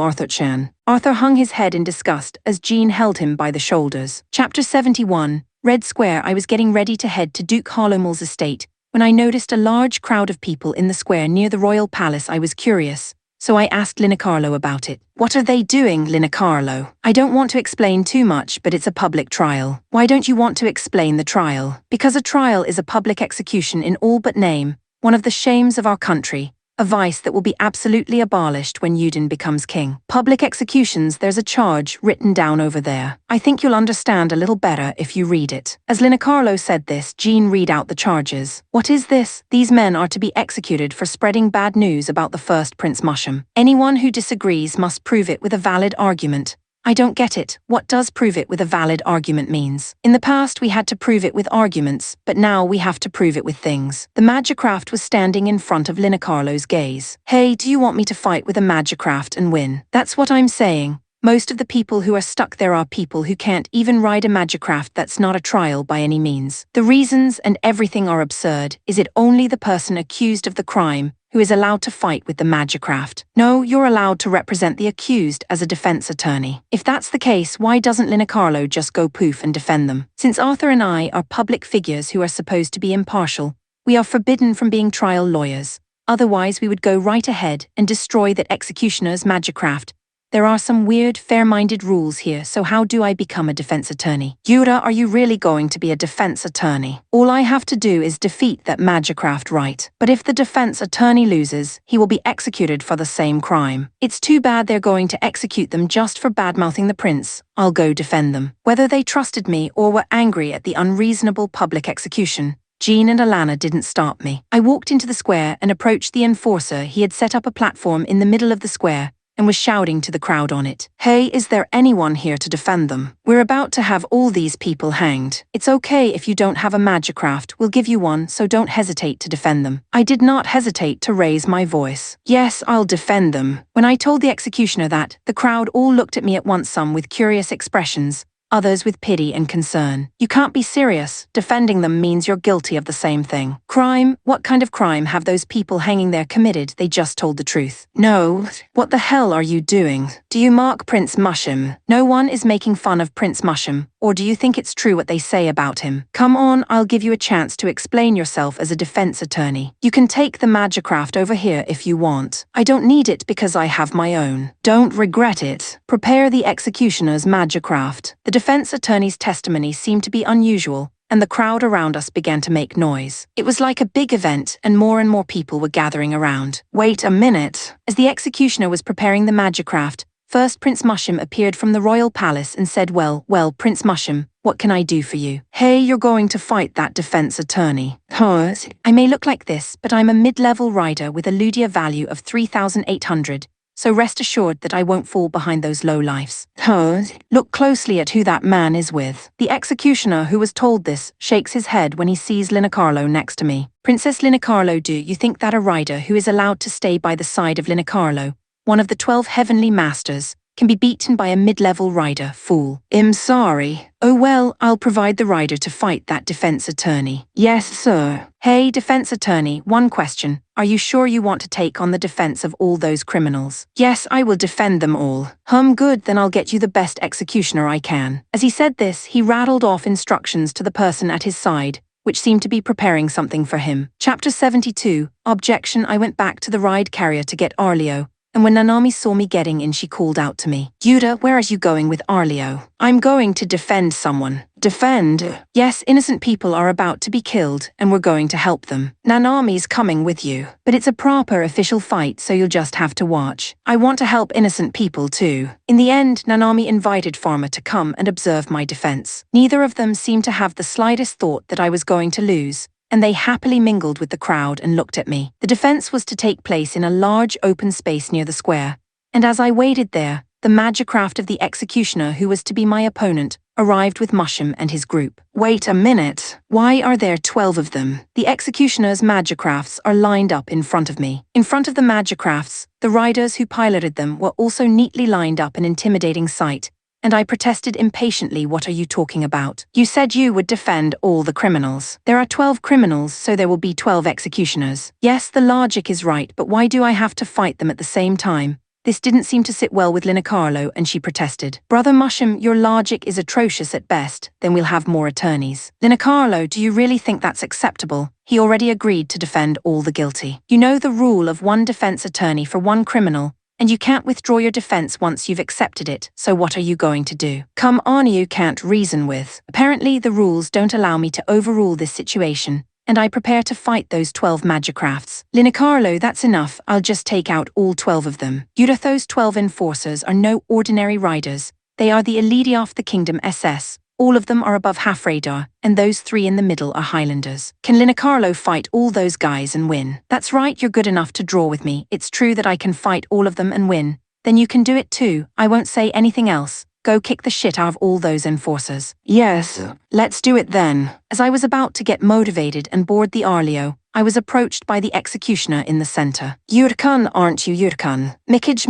Arthur-chan. Arthur hung his head in disgust as Jean held him by the shoulders. Chapter 71, Red Square. I was getting ready to head to Duke Harlomel's estate when I noticed a large crowd of people in the square near the royal palace. I was curious, so I asked Linacarlo about it. What are they doing, Linacarlo? I don't want to explain too much, but it's a public trial. Why don't you want to explain the trial? Because a trial is a public execution in all but name, one of the shames of our country, a vice that will be absolutely abolished when Yudin becomes king. Public executions, there's a charge written down over there. I think you'll understand a little better if you read it. As Linacarlo said this, Jean read out the charges. What is this? These men are to be executed for spreading bad news about the first Prince Mushroom. Anyone who disagrees must prove it with a valid argument. I don't get it. What does prove it with a valid argument means? In the past we had to prove it with arguments, but now we have to prove it with things. The Magicraft was standing in front of Linacarlo's gaze. Hey, do you want me to fight with a Magicraft and win? That's what I'm saying. Most of the people who are stuck there are people who can't even ride a Magicraft. That's not a trial by any means. The reasons and everything are absurd. Is it only the person accused of the crime who is allowed to fight with the Magicraft? No, you're allowed to represent the accused as a defense attorney. If that's the case, why doesn't Linacarlo just go poof and defend them? Since Arthur and I are public figures who are supposed to be impartial, we are forbidden from being trial lawyers. Otherwise we would go right ahead and destroy that executioner's Magicraft. There are some weird, fair-minded rules here, so how do I become a defense attorney? Yura, are you really going to be a defense attorney? All I have to do is defeat that Magicraft, right? But if the defense attorney loses, he will be executed for the same crime. It's too bad they're going to execute them just for badmouthing the prince. I'll go defend them. Whether they trusted me or were angry at the unreasonable public execution, Jean and Alana didn't stop me. I walked into the square and approached the enforcer. He had set up a platform in the middle of the square and was shouting to the crowd on it. Hey, is there anyone here to defend them? We're about to have all these people hanged. It's okay if you don't have a Magicraft, we'll give you one, so don't hesitate to defend them. I did not hesitate to raise my voice. Yes, I'll defend them. When I told the executioner that, the crowd all looked at me at once, some with curious expressions, others with pity and concern. You can't be serious. Defending them means you're guilty of the same thing. Crime? What kind of crime have those people hanging there committed? They just told the truth. No. What the hell are you doing? Do you mock Prince Mushroom? No one is making fun of Prince Mushroom. Or do you think it's true what they say about him? Come on, I'll give you a chance to explain yourself as a defense attorney. You can take the Magicraft over here if you want. I don't need it because I have my own. Don't regret it. Prepare the executioner's Magicraft. The defense attorney's testimony seemed to be unusual, and the crowd around us began to make noise. It was like a big event, and more people were gathering around. Wait a minute. As the executioner was preparing the Magicraft, first Prince Mushroom appeared from the royal palace and said, well, Prince Mushroom, what can I do for you? Hey, you're going to fight that defense attorney. Huh? I may look like this, but I'm a mid-level rider with a Ludia value of 3,800. So rest assured that I won't fall behind those lowlifes. Huh? Look closely at who that man is with. The executioner who was told this shakes his head when he sees Linacarlo next to me. Princess Linacarlo, do you think that a rider who is allowed to stay by the side of Linacarlo, one of the 12 heavenly masters, can be beaten by a mid-level rider, fool? I'm sorry. Oh well, I'll provide the rider to fight that defense attorney. Yes, sir. Hey, defense attorney, one question. Are you sure you want to take on the defense of all those criminals? Yes, I will defend them all. Good, then I'll get you the best executioner I can. As he said this, he rattled off instructions to the person at his side, which seemed to be preparing something for him. Chapter 72, Objection. I went back to the ride carrier to get Arleo, and when Nanami saw me getting in, she called out to me. Yuta, where are you going with Arleo? I'm going to defend someone. Defend? Yes, innocent people are about to be killed, and we're going to help them. Nanami's coming with you. But it's a proper official fight, so you'll just have to watch. I want to help innocent people too. In the end, Nanami invited Pharma to come and observe my defense. Neither of them seemed to have the slightest thought that I was going to lose, and they happily mingled with the crowd and looked at me. The defense was to take place in a large open space near the square, and as I waited there, the Magicraft of the executioner who was to be my opponent arrived with Mushroom and his group. Wait a minute. Why are there 12 of them? The executioner's Magicrafts are lined up in front of me. In front of the Magicrafts, the riders who piloted them were also neatly lined up, an intimidating sight, and I protested impatiently. What are you talking about? You said you would defend all the criminals. There are 12 criminals, so there will be 12 executioners. Yes, the logic is right, but why do I have to fight them at the same time? This didn't seem to sit well with Linacarlo, and she protested. Brother Mushroom, your logic is atrocious at best. Then we'll have more attorneys. Linacarlo, do you really think that's acceptable? He already agreed to defend all the guilty. You know the rule of one defense attorney for one criminal, and you can't withdraw your defense once you've accepted it, so what are you going to do? Come on, you can't reason with. Apparently the rules don't allow me to overrule this situation, and I prepare to fight those 12 Magicrafts. Linacarlo, that's enough. I'll just take out all 12 of them. Yuta, those 12 enforcers are no ordinary riders. They are the elite of the Kingdom SS. All of them are above half radar, and those 3 in the middle are Highlanders. Can Linacarlo fight all those guys and win? That's right, you're good enough to draw with me. It's true that I can fight all of them and win. Then you can do it too. I won't say anything else. Go kick the shit out of all those enforcers. Yes, let's do it then. As I was about to get motivated and board the Arleo, I was approached by the executioner in the center. Yurkan, aren't you Yurkan? Mikij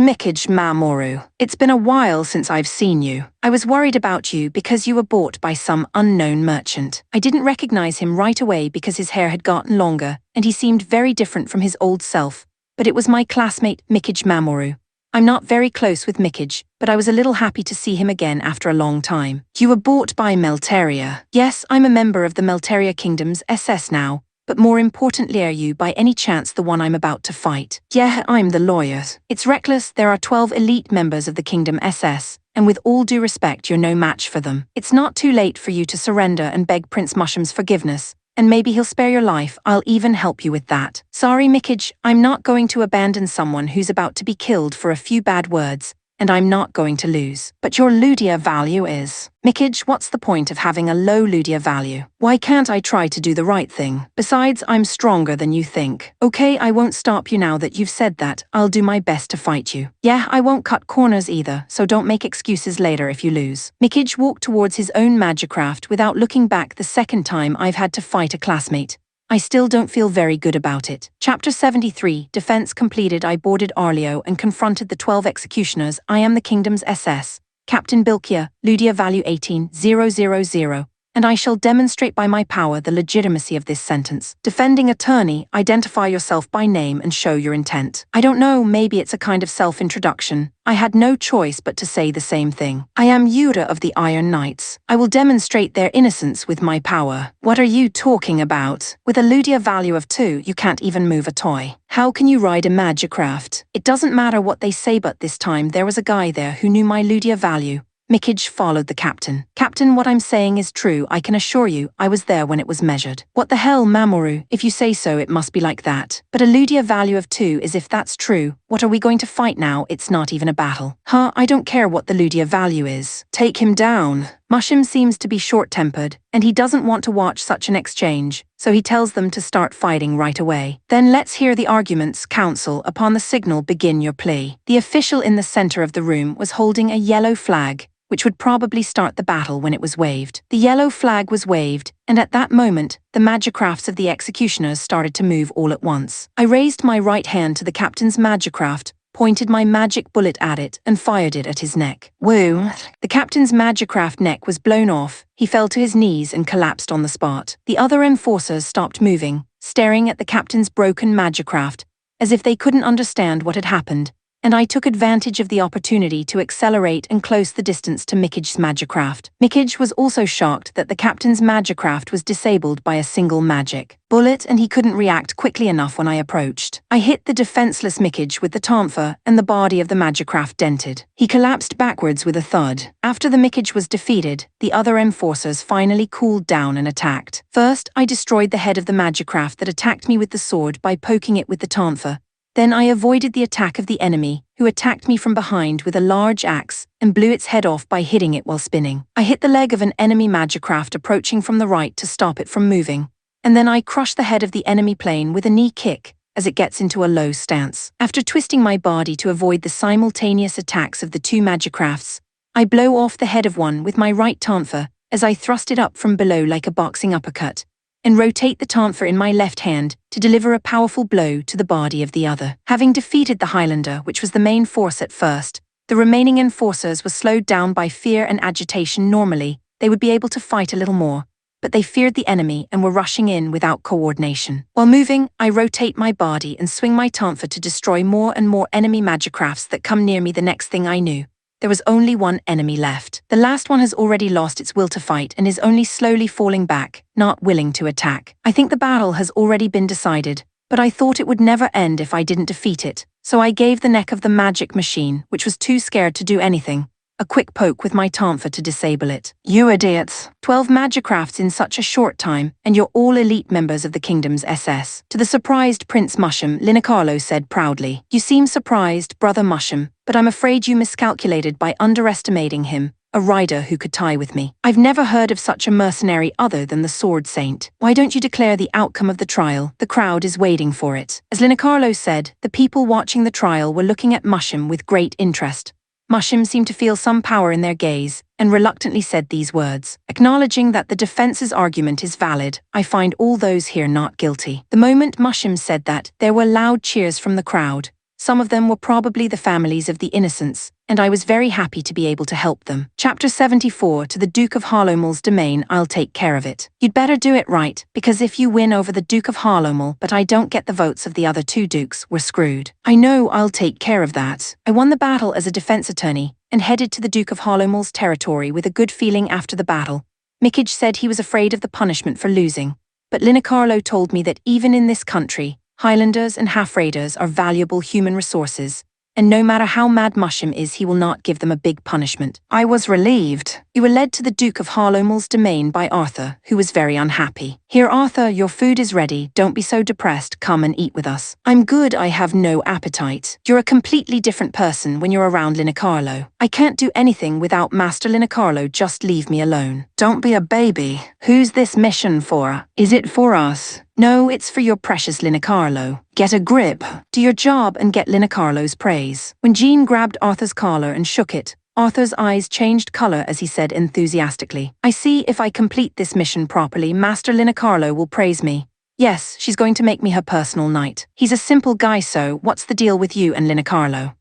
Mamoru. It's been a while since I've seen you. I was worried about you because you were bought by some unknown merchant. I didn't recognize him right away because his hair had gotten longer, and he seemed very different from his old self. But it was my classmate Mikij Mamoru. I'm not very close with Mikij, but I was a little happy to see him again after a long time. You were bought by Melteria. Yes, I'm a member of the Melteria Kingdom's SS now, but more importantly, are you by any chance the one I'm about to fight? Yeah, I'm the lawyer. It's reckless, there are 12 elite members of the Kingdom SS, and with all due respect, you're no match for them. It's not too late for you to surrender and beg Prince Mushroom's forgiveness. And maybe he'll spare your life. I'll even help you with that. Sorry, Mikij, I'm not going to abandon someone who's about to be killed for a few bad words, and I'm not going to lose. But your Ludia value is. Mikij, what's the point of having a low Ludia value? Why can't I try to do the right thing? Besides, I'm stronger than you think. Okay, I won't stop you now that you've said that. I'll do my best to fight you. Yeah, I won't cut corners either, so don't make excuses later if you lose. Mikij walked towards his own magicraft without looking back the second time I've had to fight a classmate. I still don't feel very good about it. Chapter 73, Defense completed. I boarded Arleo and confronted the 12 executioners. I am the Kingdom's SS. Captain Bilkia, Ludia value 18000, and I shall demonstrate by my power the legitimacy of this sentence. Defending attorney, identify yourself by name and show your intent. I don't know, maybe it's a kind of self-introduction. I had no choice but to say the same thing. I am Yura of the Iron Knights. I will demonstrate their innocence with my power. What are you talking about? With a Ludia value of 2, you can't even move a toy. How can you ride a magicraft? It doesn't matter what they say, but this time there was a guy there who knew my Ludia value. Mikij followed the captain. Captain, what I'm saying is true, I can assure you, I was there when it was measured. What the hell, Mamoru? If you say so, it must be like that. But a Ludia value of 2 is if that's true. What are we going to fight now? It's not even a battle. Huh, I don't care what the Ludia value is. Take him down. Mushroom seems to be short-tempered, and he doesn't want to watch such an exchange, so he tells them to start fighting right away. Then let's hear the arguments, counsel. Upon the signal, begin your plea. The official in the center of the room was holding a yellow flag, which would probably start the battle when it was waved. The yellow flag was waved, and at that moment, the magicrafts of the executioners started to move all at once. I raised my right hand to the captain's magicraft, pointed my magic bullet at it, and fired it at his neck. Woo! The captain's magicraft neck was blown off, he fell to his knees and collapsed on the spot. The other enforcers stopped moving, staring at the captain's broken magicraft, as if they couldn't understand what had happened, and I took advantage of the opportunity to accelerate and close the distance to Mikij's magicraft. Mikij was also shocked that the captain's magicraft was disabled by a single magic bullet, and he couldn't react quickly enough when I approached. I hit the defenseless Mikij with the tonfa, and the body of the magicraft dented. He collapsed backwards with a thud. After the Mikij was defeated, the other enforcers finally cooled down and attacked. First, I destroyed the head of the magicraft that attacked me with the sword by poking it with the tonfa. Then I avoided the attack of the enemy, who attacked me from behind with a large axe and blew its head off by hitting it while spinning. I hit the leg of an enemy magicraft approaching from the right to stop it from moving, and then I crushed the head of the enemy plane with a knee kick as it gets into a low stance. After twisting my body to avoid the simultaneous attacks of the two magicrafts, I blow off the head of one with my right tonfa as I thrust it up from below like a boxing uppercut, and rotate the tonfa in my left hand to deliver a powerful blow to the body of the other. Having defeated the Highlander, which was the main force at first, the remaining enforcers were slowed down by fear and agitation. Normally, they would be able to fight a little more, but they feared the enemy and were rushing in without coordination. While moving, I rotate my body and swing my tonfa to destroy more and more enemy magicrafts that come near me. The next thing I knew, there was only one enemy left. The last one has already lost its will to fight and is only slowly falling back, not willing to attack. I think the battle has already been decided, but I thought it would never end if I didn't defeat it, so I gave the neck of the magic machine, which was too scared to do anything, a quick poke with my tonfa to disable it. You idiots! 12 magicrafts in such a short time, and you're all elite members of the Kingdom's SS. To the surprised Prince Mushroom, Linicarlo said proudly. You seem surprised, Brother Mushroom, but I'm afraid you miscalculated by underestimating him, a rider who could tie with me. I've never heard of such a mercenary other than the Sword Saint. Why don't you declare the outcome of the trial? The crowd is waiting for it. As Linicarlo said, the people watching the trial were looking at Mushroom with great interest. Mushim seemed to feel some power in their gaze, and reluctantly said these words. Acknowledging that the defense's argument is valid, I find all those here not guilty. The moment Mushim said that, there were loud cheers from the crowd. Some of them were probably the families of the innocents, and I was very happy to be able to help them. Chapter 74. To the Duke of Harlomel's domain, I'll take care of it. You'd better do it right, because if you win over the Duke of Harlomel but I don't get the votes of the other two dukes, we're screwed. I know I'll take care of that. I won the battle as a defense attorney, and headed to the Duke of Harlomel's territory with a good feeling after the battle. Mikage said he was afraid of the punishment for losing, but Linacarlo told me that even in this country, Highlanders and half-raiders are valuable human resources, and no matter how mad Mushim is, he will not give them a big punishment. I was relieved. You were led to the Duke of Harlomel's domain by Arthur, who was very unhappy. Here, Arthur, your food is ready. Don't be so depressed. Come and eat with us. I'm good. I have no appetite. You're a completely different person when you're around Linacarlo. I can't do anything without Master Linacarlo. Just leave me alone. Don't be a baby. Who's this mission for? Is it for us? No, it's for your precious Linacarlo. Get a grip. Do your job and get Linacarlo's praise. When Jean grabbed Arthur's collar and shook it, Arthur's eyes changed color as he said enthusiastically, I see if I complete this mission properly, Master Linacarlo will praise me. Yes, she's going to make me her personal knight. He's a simple guy, so what's the deal with you and Linacarlo?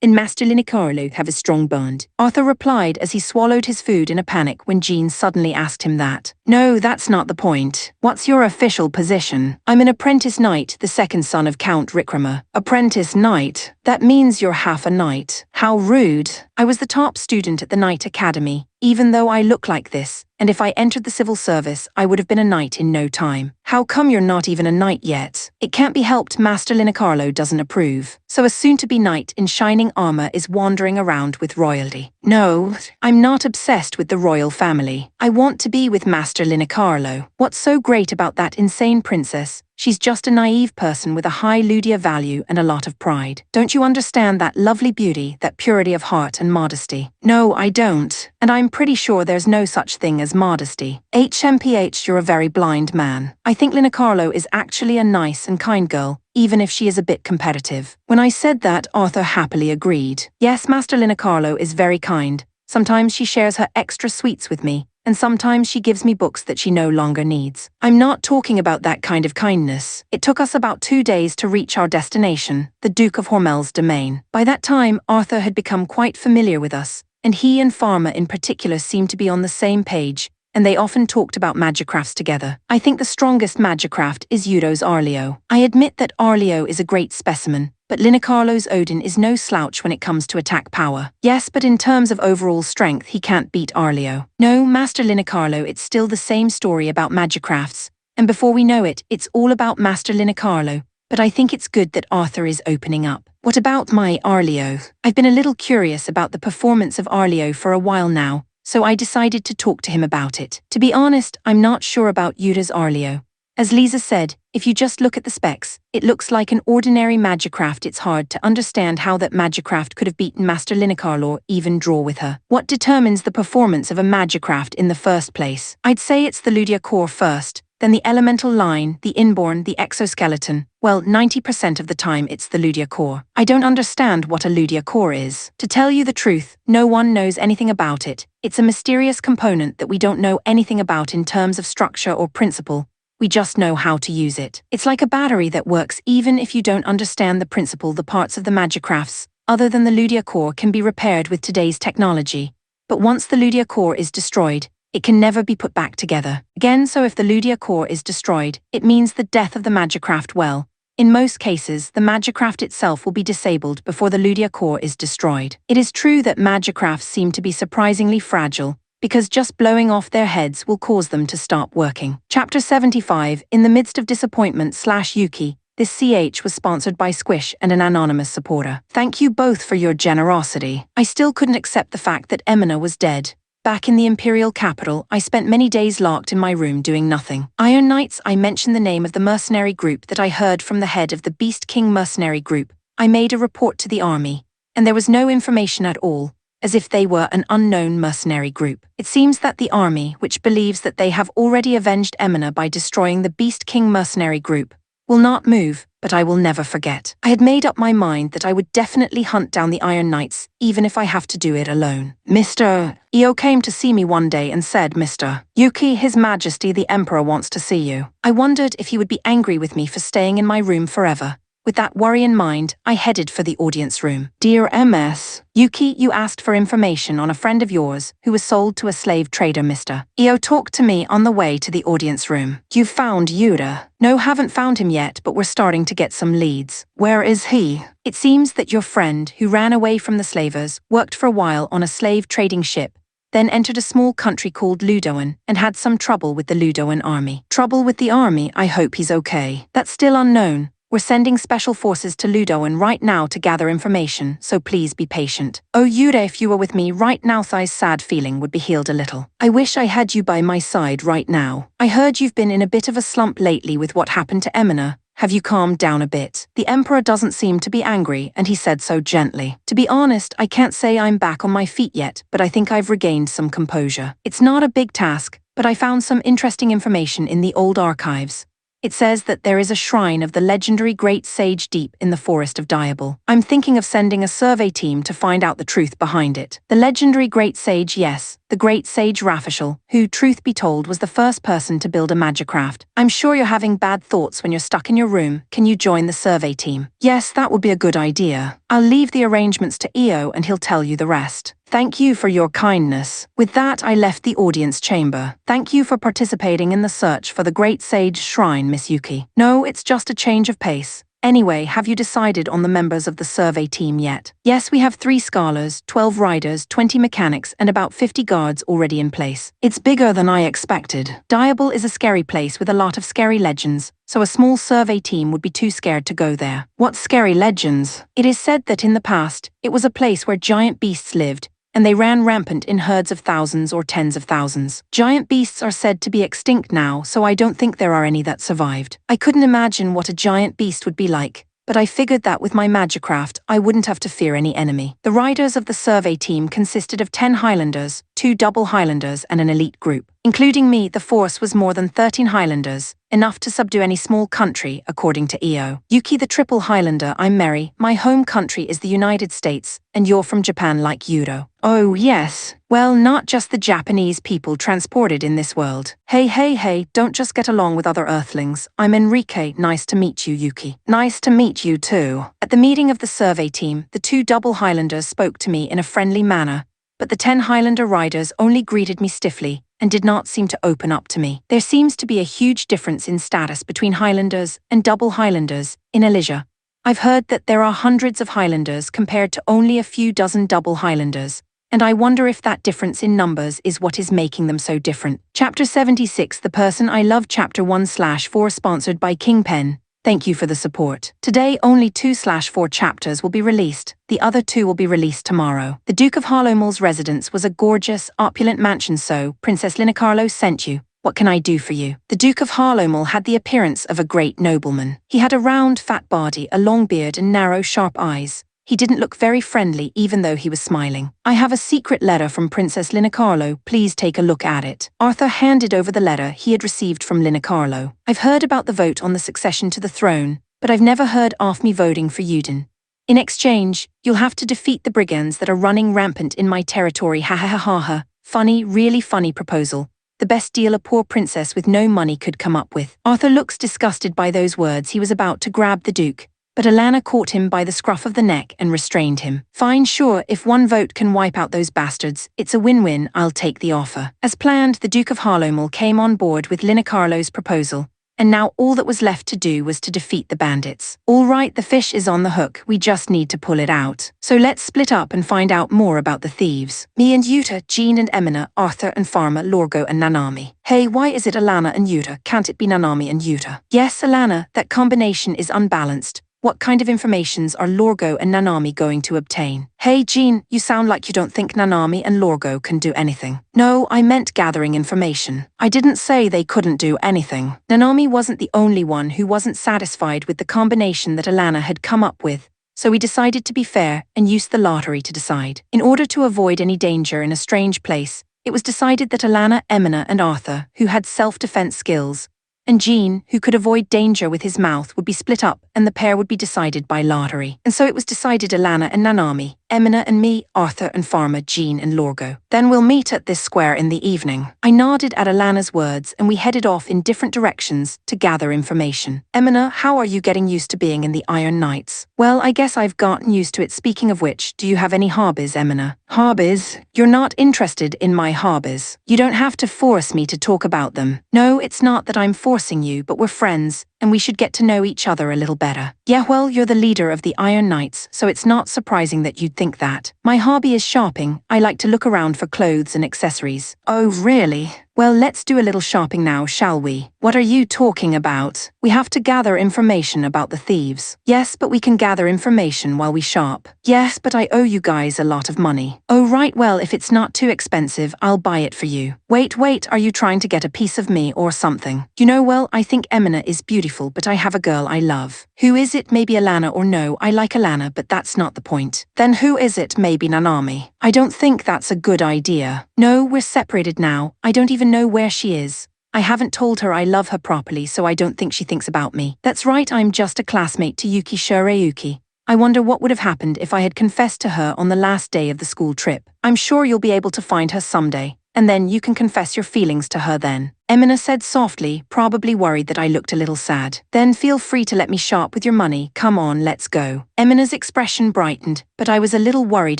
And Master Linacarlo have a strong bond. Arthur replied as he swallowed his food in a panic when Jean suddenly asked him that. No, that's not the point. What's your official position? I'm an apprentice knight, the second son of Count Rickramer. Apprentice knight? That means you're half a knight. How rude. I was the top student at the Knight Academy, even though I look like this, and if I entered the civil service, I would have been a knight in no time. How come you're not even a knight yet? It can't be helped, Master Linacarlo doesn't approve. So a soon-to-be knight in shining armor is wandering around with royalty. No, I'm not obsessed with the royal family. I want to be with Master Linacarlo. What's so great about that insane princess? She's just a naive person with a high Ludia value and a lot of pride. Don't you understand that lovely beauty, that purity of heart and modesty? No, I don't. And I'm pretty sure there's no such thing as modesty. HMPH, you're a very blind man. I think Linacarlo is actually a nice and kind girl, even if she is a bit competitive. When I said that, Arthur happily agreed. Yes, Master Linacarlo is very kind. Sometimes she shares her extra sweets with me, and sometimes she gives me books that she no longer needs. I'm not talking about that kind of kindness. It took us about 2 days to reach our destination, the Duke of Hormel's domain. By that time, Arthur had become quite familiar with us, and he and Pharma in particular seemed to be on the same page, and they often talked about magicrafts together. I think the strongest magicraft is Yudo's Arleo. I admit that Arleo is a great specimen, but Linacarlo's Odin is no slouch when it comes to attack power. Yes, but in terms of overall strength, he can't beat Arleo. No, Master Linacarlo, it's still the same story about magicrafts, and before we know it, it's all about Master Linacarlo. But I think it's good that Arthur is opening up. What about my Arleo? I've been a little curious about the performance of Arleo for a while now, so I decided to talk to him about it. To be honest, I'm not sure about Yuda's Arleo. As Lisa said, if you just look at the specs, it looks like an ordinary magicraft. It's hard to understand how that magicraft could have beaten Master Linacarlo or even draw with her. What determines the performance of a magicraft in the first place? I'd say it's the Ludia core first, then the elemental line, the inborn, the exoskeleton. Well, 90% of the time it's the Ludia core. I don't understand what a Ludia core is. To tell you the truth, no one knows anything about it. It's a mysterious component that we don't know anything about in terms of structure or principle. We just know how to use it. It's like a battery that works even if you don't understand the principle. The parts of the magicrafts, other than the Ludia core, can be repaired with today's technology. But once the Ludia core is destroyed, it can never be put back together again. So if the Ludia core is destroyed, it means the death of the magicraft. Well, in most cases, the magicraft itself will be disabled before the Ludia core is destroyed. It is true that magicrafts seem to be surprisingly fragile, because just blowing off their heads will cause them to stop working. Chapter 75. In the midst of disappointment/Yuki, this CH was sponsored by Squish and an anonymous supporter. Thank you both for your generosity. I still couldn't accept the fact that Emina was dead. Back in the Imperial capital, I spent many days locked in my room doing nothing. Iron Knights, I mentioned the name of the mercenary group that I heard from the head of the Beast King mercenary group. I made a report to the army, and there was no information at all, as if they were an unknown mercenary group. It seems that the army, which believes that they have already avenged Emina by destroying the Beast King mercenary group, Will not move, but I will never forget. I had made up my mind that I would definitely hunt down the Iron Knights, even if I have to do it alone. Mr. Io came to see me one day and said, Mr. Yuki, His Majesty the Emperor wants to see you. I wondered if he would be angry with me for staying in my room forever. With that worry in mind, I headed for the audience room. Dear MS. Yuki, you asked for information on a friend of yours who was sold to a slave trader, Mr. Io talked to me on the way to the audience room. You found Yuta? No, haven't found him yet, but we're starting to get some leads. Where is he? It seems that your friend, who ran away from the slavers, worked for a while on a slave trading ship, then entered a small country called Ludoan and had some trouble with the Ludoan army. Trouble with the army? I hope he's okay. That's still unknown. We're sending special forces to Ludoan right now to gather information, so please be patient. Oh Yuta, if you were with me right now, Thai's sad feeling would be healed a little. I wish I had you by my side right now. I heard you've been in a bit of a slump lately with what happened to Emina. Have you calmed down a bit? The Emperor doesn't seem to be angry, and he said so gently. To be honest, I can't say I'm back on my feet yet, but I think I've regained some composure. It's not a big task, but I found some interesting information in the old archives. It says that there is a shrine of the legendary Great Sage deep in the forest of Diable. I'm thinking of sending a survey team to find out the truth behind it. The legendary Great Sage, yes, the Great Sage Rafishal, who, truth be told, was the first person to build a magicraft. I'm sure you're having bad thoughts when you're stuck in your room. Can you join the survey team? Yes, that would be a good idea. I'll leave the arrangements to Io and he'll tell you the rest. Thank you for your kindness. With that, I left the audience chamber. Thank you for participating in the search for the Great Sage Shrine, Miss Yuki. No, it's just a change of pace. Anyway, have you decided on the members of the survey team yet? Yes, we have 3 scholars, 12 riders, 20 mechanics, and about 50 guards already in place. It's bigger than I expected. Diable is a scary place with a lot of scary legends, so a small survey team would be too scared to go there. What scary legends? It is said that in the past, it was a place where giant beasts lived, and they ran rampant in herds of thousands or tens of thousands. Giant beasts are said to be extinct now, so I don't think there are any that survived. I couldn't imagine what a giant beast would be like, but I figured that with my magicraft, I wouldn't have to fear any enemy. The riders of the survey team consisted of 10 Highlanders, 2 double Highlanders, and an elite group. Including me, the force was more than 13 Highlanders, enough to subdue any small country, according to Io. Yuki the triple Highlander, I'm Mary, my home country is the United States, and you're from Japan like Yudo. Oh yes, well, not just the Japanese people transported in this world. Hey, don't just get along with other Earthlings. I'm Enrique, nice to meet you, Yuki. Nice to meet you too. At the meeting of the survey team, the 2 double Highlanders spoke to me in a friendly manner, but the 10 Highlander riders only greeted me stiffly and did not seem to open up to me. There seems to be a huge difference in status between Highlanders and double Highlanders in Elysia. I've heard that there are hundreds of Highlanders compared to only a few dozen double Highlanders, and I wonder if that difference in numbers is what is making them so different. Chapter 76, The Person I Love, Chapter 1/4, sponsored by Kingpen. Thank you for the support. Today, only 2/4 chapters will be released. The other 2 will be released tomorrow. The Duke of Harlowmal's residence was a gorgeous, opulent mansion, so Princess Linacarlo sent you. What can I do for you? The Duke of Harlowmal had the appearance of a great nobleman. He had a round, fat body, a long beard, and narrow, sharp eyes. He didn't look very friendly even though he was smiling. I have a secret letter from Princess Linacarlo. Please take a look at it. Arthur handed over the letter he had received from Linacarlo. I've heard about the vote on the succession to the throne, but I've never heard of me voting for Yuden. In exchange, you'll have to defeat the brigands that are running rampant in my territory. Ha ha ha ha ha. Funny, really funny proposal. The best deal a poor princess with no money could come up with. Arthur looks disgusted by those words. He was about to grab the Duke, but Alana caught him by the scruff of the neck and restrained him. Fine, sure, if one vote can wipe out those bastards, it's a win-win, I'll take the offer. As planned, the Duke of Harlowmal came on board with Linacarlo's proposal, and now all that was left to do was to defeat the bandits. All right, the fish is on the hook, we just need to pull it out. So let's split up and find out more about the thieves. Me and Yuta, Jean and Emina, Arthur and Pharma, Lorgo and Nanami. Hey, why is it Alana and Yuta? Can't it be Nanami and Yuta? Yes, Alana, that combination is unbalanced. What kind of informations are Lorgo and Nanami going to obtain? Hey Jean, you sound like you don't think Nanami and Lorgo can do anything. No, I meant gathering information. I didn't say they couldn't do anything. Nanami wasn't the only one who wasn't satisfied with the combination that Alana had come up with, so we decided to be fair and use the lottery to decide. In order to avoid any danger in a strange place, it was decided that Alana, Emina and Arthur, who had self-defense skills, and Jean, who could avoid danger with his mouth, would be split up and the pair would be decided by lottery. And so it was decided Alana and Nanami, Emina and me, Arthur and Pharma, Jean and Lorgo. Then we'll meet at this square in the evening. I nodded at Alana's words and we headed off in different directions to gather information. Emina, how are you getting used to being in the Iron Knights? Well, I guess I've gotten used to it. Speaking of which, do you have any hobbies, Emina? Hobbies? You're not interested in my hobbies. You don't have to force me to talk about them. No, it's not that I'm forcing you, but we're friends, and we should get to know each other a little better. Yeah, well, you're the leader of the Iron Knights, so it's not surprising that you'd think that. My hobby is shopping. I like to look around for clothes and accessories. Oh, really? Well, let's do a little shopping now, shall we? What are you talking about? We have to gather information about the thieves. Yes, but we can gather information while we shop. Yes, but I owe you guys a lot of money. Oh, right, well, if it's not too expensive, I'll buy it for you. Wait, are you trying to get a piece of me or something? You know, well, I think Emina is beautiful, but I have a girl I love. Who is it? Maybe Alana, or no, I like Alana, but that's not the point. Then who is it? Maybe Nanami. I don't think that's a good idea. No, we're separated now. I don't even know where she is. I haven't told her I love her properly, so I don't think she thinks about me. That's right, I'm just a classmate to Yuki Shirayuki. I wonder what would have happened if I had confessed to her on the last day of the school trip. I'm sure you'll be able to find her someday, and then you can confess your feelings to her then. Emina said softly, probably worried that I looked a little sad. Then feel free to let me shop with your money. Come on, let's go. Emina's expression brightened, but I was a little worried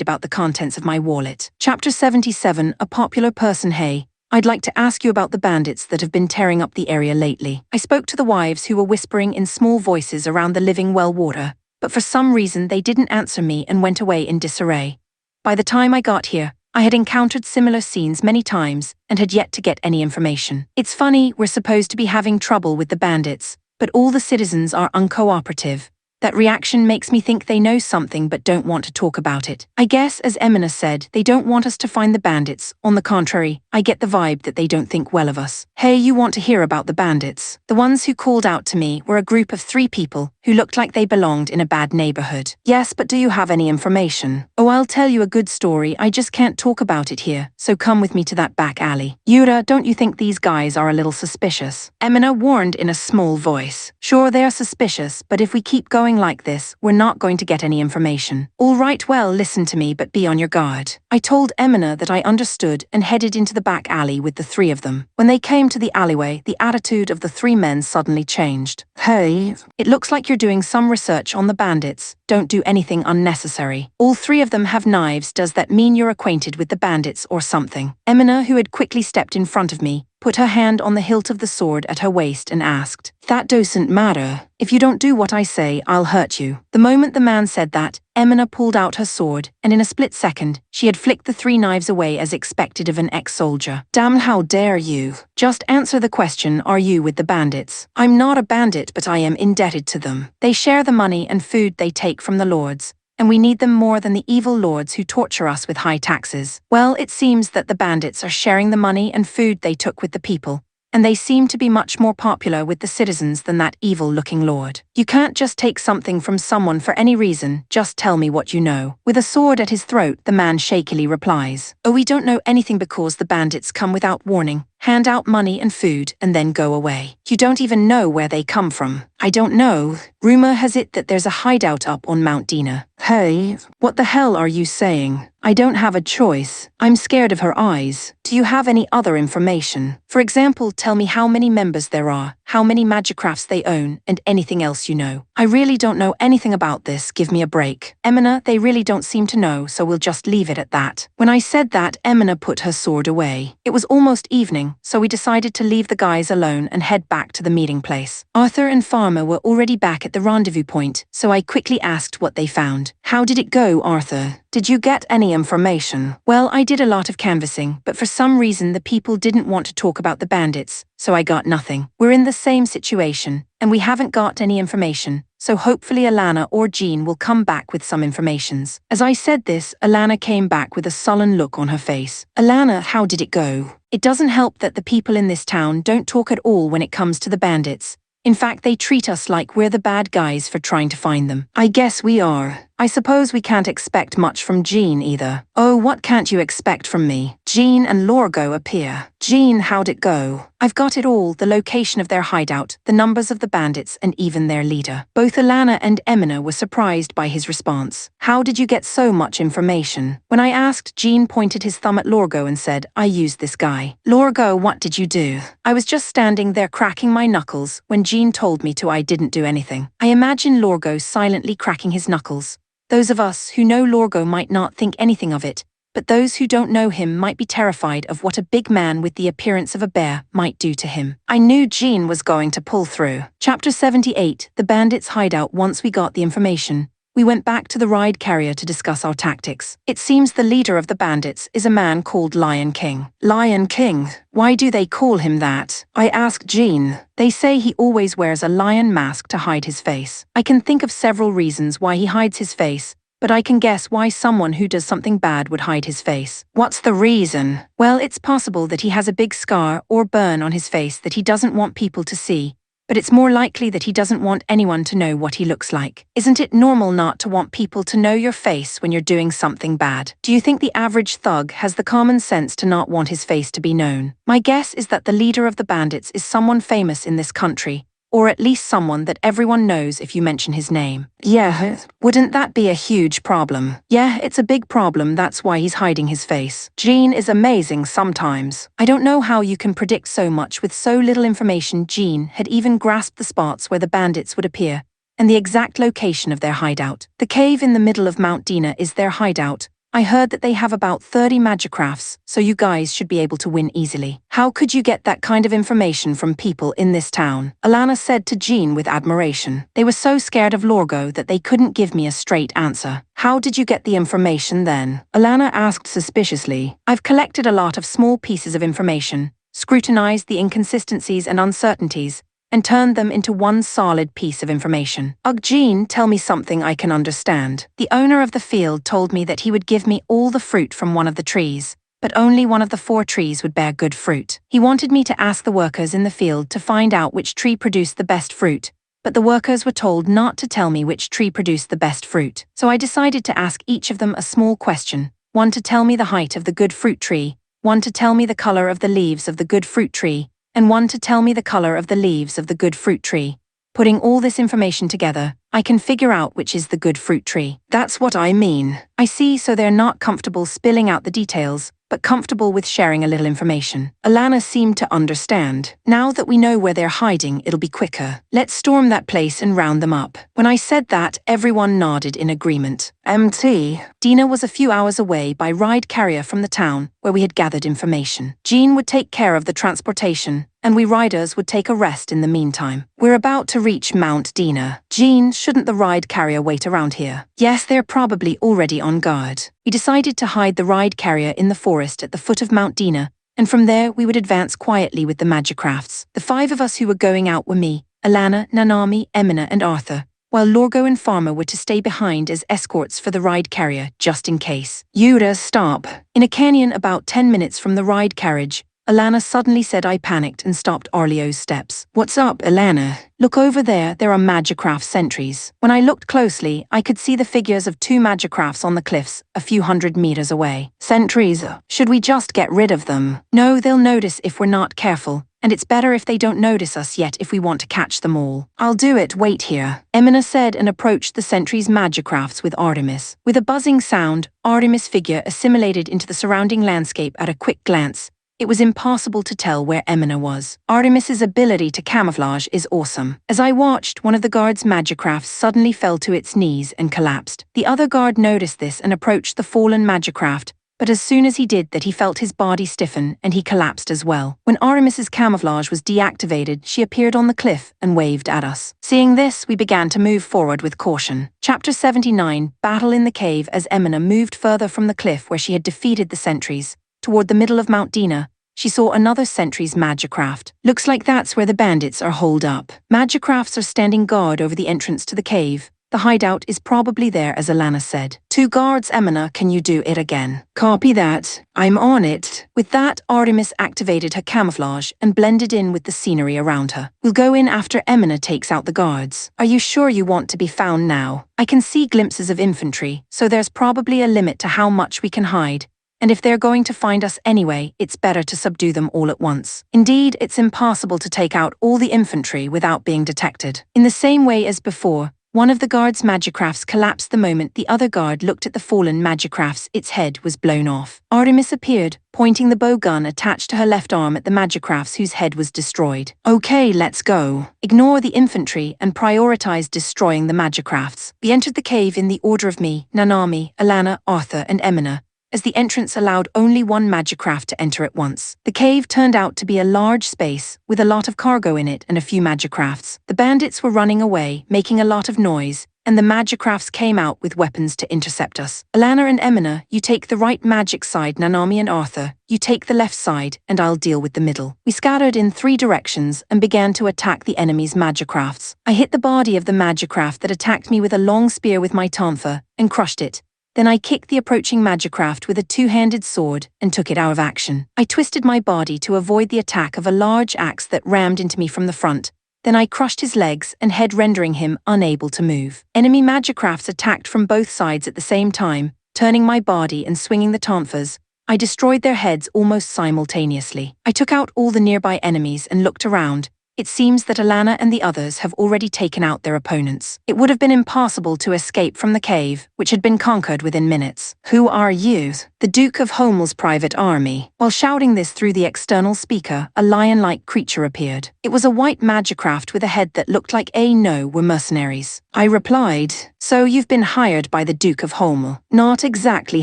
about the contents of my wallet. Chapter 77, A Popular Person. Hey, I'd like to ask you about the bandits that have been tearing up the area lately. I spoke to the wives who were whispering in small voices around the living well water, but for some reason they didn't answer me and went away in disarray. By the time I got here, I had encountered similar scenes many times and had yet to get any information. It's funny, we're supposed to be having trouble with the bandits, but all the citizens are uncooperative. That reaction makes me think they know something but don't want to talk about it. I guess, as Emina said, they don't want us to find the bandits. On the contrary, I get the vibe that they don't think well of us. Hey, you want to hear about the bandits? The ones who called out to me were a group of 3 people who looked like they belonged in a bad neighborhood. Yes, but do you have any information? Oh, I'll tell you a good story, I just can't talk about it here, so come with me to that back alley. Yura, don't you think these guys are a little suspicious? Emina warned in a small voice. Sure, they are suspicious, but if we keep going like this, we're not going to get any information. All right, well, listen to me, but be on your guard. I told Emina that I understood and headed into the back alley with the 3 of them. When they came to the alleyway, the attitude of the 3 men suddenly changed. Hey, it looks like you're doing some research on the bandits. Don't do anything unnecessary. All 3 of them have knives. Does that mean you're acquainted with the bandits or something? Emina, who had quickly stepped in front of me, put her hand on the hilt of the sword at her waist and asked, That doesn't matter. If you don't do what I say, I'll hurt you. The moment the man said that, Emina pulled out her sword, and in a split second, she had flicked the 3 knives away as expected of an ex-soldier. Damn, how dare you? Just answer the question, are you with the bandits? I'm not a bandit, but I am indebted to them. They share the money and food they take from the lords, and we need them more than the evil lords who torture us with high taxes. Well, it seems that the bandits are sharing the money and food they took with the people, and they seem to be much more popular with the citizens than that evil-looking lord. You can't just take something from someone for any reason, just tell me what you know. With a sword at his throat, the man shakily replies, Oh, we don't know anything because the bandits come without warning, hand out money and food, and then go away. You don't even know where they come from. I don't know. Rumor has it that there's a hideout up on Mount Dina. Hey, what the hell are you saying? I don't have a choice. I'm scared of her eyes. Do you have any other information? For example, tell me how many members there are, how many magicrafts they own, and anything else you know. I really don't know anything about this, give me a break. Emina, they really don't seem to know, so we'll just leave it at that. When I said that, Emina put her sword away. It was almost evening, so we decided to leave the guys alone and head back to the meeting place. Arthur and Farmer were already back at the rendezvous point, so I quickly asked what they found. How did it go, Arthur? Did you get any information? Well, I did a lot of canvassing, but for some reason the people didn't want to talk about the bandits, so I got nothing. We're in the same situation, and we haven't got any information, so hopefully Alana or Jean will come back with some informations. As I said this, Alana came back with a sullen look on her face. Alana, how did it go? It doesn't help that the people in this town don't talk at all when it comes to the bandits. In fact, they treat us like we're the bad guys for trying to find them. I guess we are. I suppose we can't expect much from Jean either. Oh, what can't you expect from me? Jean and Lorgo appear. Jean, how'd it go? I've got it all, the location of their hideout, the numbers of the bandits, and even their leader. Both Alana and Emina were surprised by his response. How did you get so much information? When I asked, Jean pointed his thumb at Lorgo and said, I used this guy. Lorgo, what did you do? I was just standing there cracking my knuckles when Jean told me to. I didn't do anything. I imagine Lorgo silently cracking his knuckles. Those of us who know Lorgo might not think anything of it, but those who don't know him might be terrified of what a big man with the appearance of a bear might do to him. I knew Jean was going to pull through. Chapter 78, The Bandits' Hideout. Once we got the information, we went back to the ride carrier to discuss our tactics. It seems the leader of the bandits is a man called Lion King. Lion King? Why do they call him that? I asked Jean. They say he always wears a lion mask to hide his face. I can think of several reasons why he hides his face, but I can guess why someone who does something bad would hide his face. What's the reason? Well, it's possible that he has a big scar or burn on his face that he doesn't want people to see, but it's more likely that he doesn't want anyone to know what he looks like. Isn't it normal not to want people to know your face when you're doing something bad? Do you think the average thug has the common sense to not want his face to be known? My guess is that the leader of the bandits is someone famous in this country, or at least someone that everyone knows if you mention his name. Yeah, wouldn't that be a huge problem? Yeah, it's a big problem, that's why he's hiding his face. Jean is amazing sometimes. I don't know how you can predict so much with so little information. Jean had even grasped the spots where the bandits would appear, and the exact location of their hideout. The cave in the middle of Mount Dina is their hideout. I heard that they have about 30 magicrafts, so you guys should be able to win easily. How could you get that kind of information from people in this town? Alana said to Jean with admiration. They were so scared of Lorgo that they couldn't give me a straight answer. How did you get the information then? Alana asked suspiciously. I've collected a lot of small pieces of information, scrutinized the inconsistencies and uncertainties, and turned them into one solid piece of information. Ugh, Jean, tell me something I can understand. The owner of the field told me that he would give me all the fruit from one of the trees, but only one of the 4 trees would bear good fruit. He wanted me to ask the workers in the field to find out which tree produced the best fruit, but the workers were told not to tell me which tree produced the best fruit. So I decided to ask each of them a small question, one to tell me the height of the good fruit tree, one to tell me the color of the leaves of the good fruit tree, and one to tell me the color of the leaves of the good fruit tree. Putting all this information together, I can figure out which is the good fruit tree. That's what I mean. I see, so they're not comfortable spilling out the details, but comfortable with sharing a little information. Alana seemed to understand. Now that we know where they're hiding, it'll be quicker. Let's storm that place and round them up. When I said that, everyone nodded in agreement. MT. Dina was a few hours away by ride carrier from the town where we had gathered information. Jean would take care of the transportation, and we riders would take a rest in the meantime. We're about to reach Mount Dina. Jean, shouldn't the ride carrier wait around here? Yes, they're probably already on guard. We decided to hide the ride carrier in the forest at the foot of Mount Dina, and from there we would advance quietly with the magicrafts. The 5 of us who were going out were me, Alana, Nanami, Emina, and Arthur, while Lorgo and Farmer were to stay behind as escorts for the ride carrier, just in case. Yura, stop. In a canyon about 10 minutes from the ride carriage, Alana suddenly said. I panicked and stopped Arlio's steps. What's up, Alana? Look over there are magicraft sentries. When I looked closely, I could see the figures of 2 magicrafts on the cliffs, a few hundred meters away. Sentries, should we just get rid of them? No, they'll notice if we're not careful, and it's better if they don't notice us yet if we want to catch them all. I'll do it, wait here, Emina said and approached the sentries' magicrafts with Artemis. With a buzzing sound, Artemis' figure assimilated into the surrounding landscape at a quick glance. It was impossible to tell where Emina was. Artemis's ability to camouflage is awesome. As I watched, one of the guard's magicrafts suddenly fell to its knees and collapsed. The other guard noticed this and approached the fallen magicraft, but as soon as he did that, he felt his body stiffen and he collapsed as well. When Artemis's camouflage was deactivated, she appeared on the cliff and waved at us. Seeing this, we began to move forward with caution. Chapter 79, Battle in the Cave. As Emina moved further from the cliff where she had defeated the sentries, toward the middle of Mount Dina, she saw another sentry's magicraft. Looks like that's where the bandits are holed up. Magicrafts are standing guard over the entrance to the cave, The hideout is probably there, as Alana said. 2 guards, Emina, can you do it again? Copy that. I'm on it. With that, Artemis activated her camouflage and blended in with the scenery around her. We'll go in after Emina takes out the guards. Are you sure you want to be found now? I can see glimpses of infantry, so there's probably a limit to how much we can hide. And if they're going to find us anyway, it's better to subdue them all at once. Indeed, it's impossible to take out all the infantry without being detected. In the same way as before, one of the guard's magicrafts collapsed the moment the other guard looked at the fallen magicrafts. Its head was blown off. Artemis appeared, pointing the bow gun attached to her left arm at the magicrafts whose head was destroyed. Okay, let's go. Ignore the infantry and prioritize destroying the magicrafts. We entered the cave in the order of me, Nanami, Alana, Arthur, and Emina, as the entrance allowed only one magicraft to enter at once. The cave turned out to be a large space, with a lot of cargo in it and a few magicrafts. The bandits were running away, making a lot of noise, and the magicrafts came out with weapons to intercept us. Alana and Emina, you take the right magic side. Nanami and Arthur, you take the left side, and I'll deal with the middle. We scattered in 3 directions and began to attack the enemy's magicrafts. I hit the body of the magicraft that attacked me with a long spear with my tonfa, and crushed it. Then I kicked the approaching magicraft with a 2-handed sword and took it out of action. I twisted my body to avoid the attack of a large axe that rammed into me from the front. Then I crushed his legs and head, rendering him unable to move. Enemy magicrafts attacked from both sides at the same time, turning my body and swinging the tonfas. I destroyed their heads almost simultaneously. I took out all the nearby enemies and looked around. It seems that Alana and the others have already taken out their opponents. It would have been impossible to escape from the cave, which had been conquered within minutes. Who are you? The Duke of Homel's private army. While shouting this through the external speaker, a lion-like creature appeared. It was a white magicraft with a head that looked like no were mercenaries. I replied, so you've been hired by the Duke of Holmel. Not exactly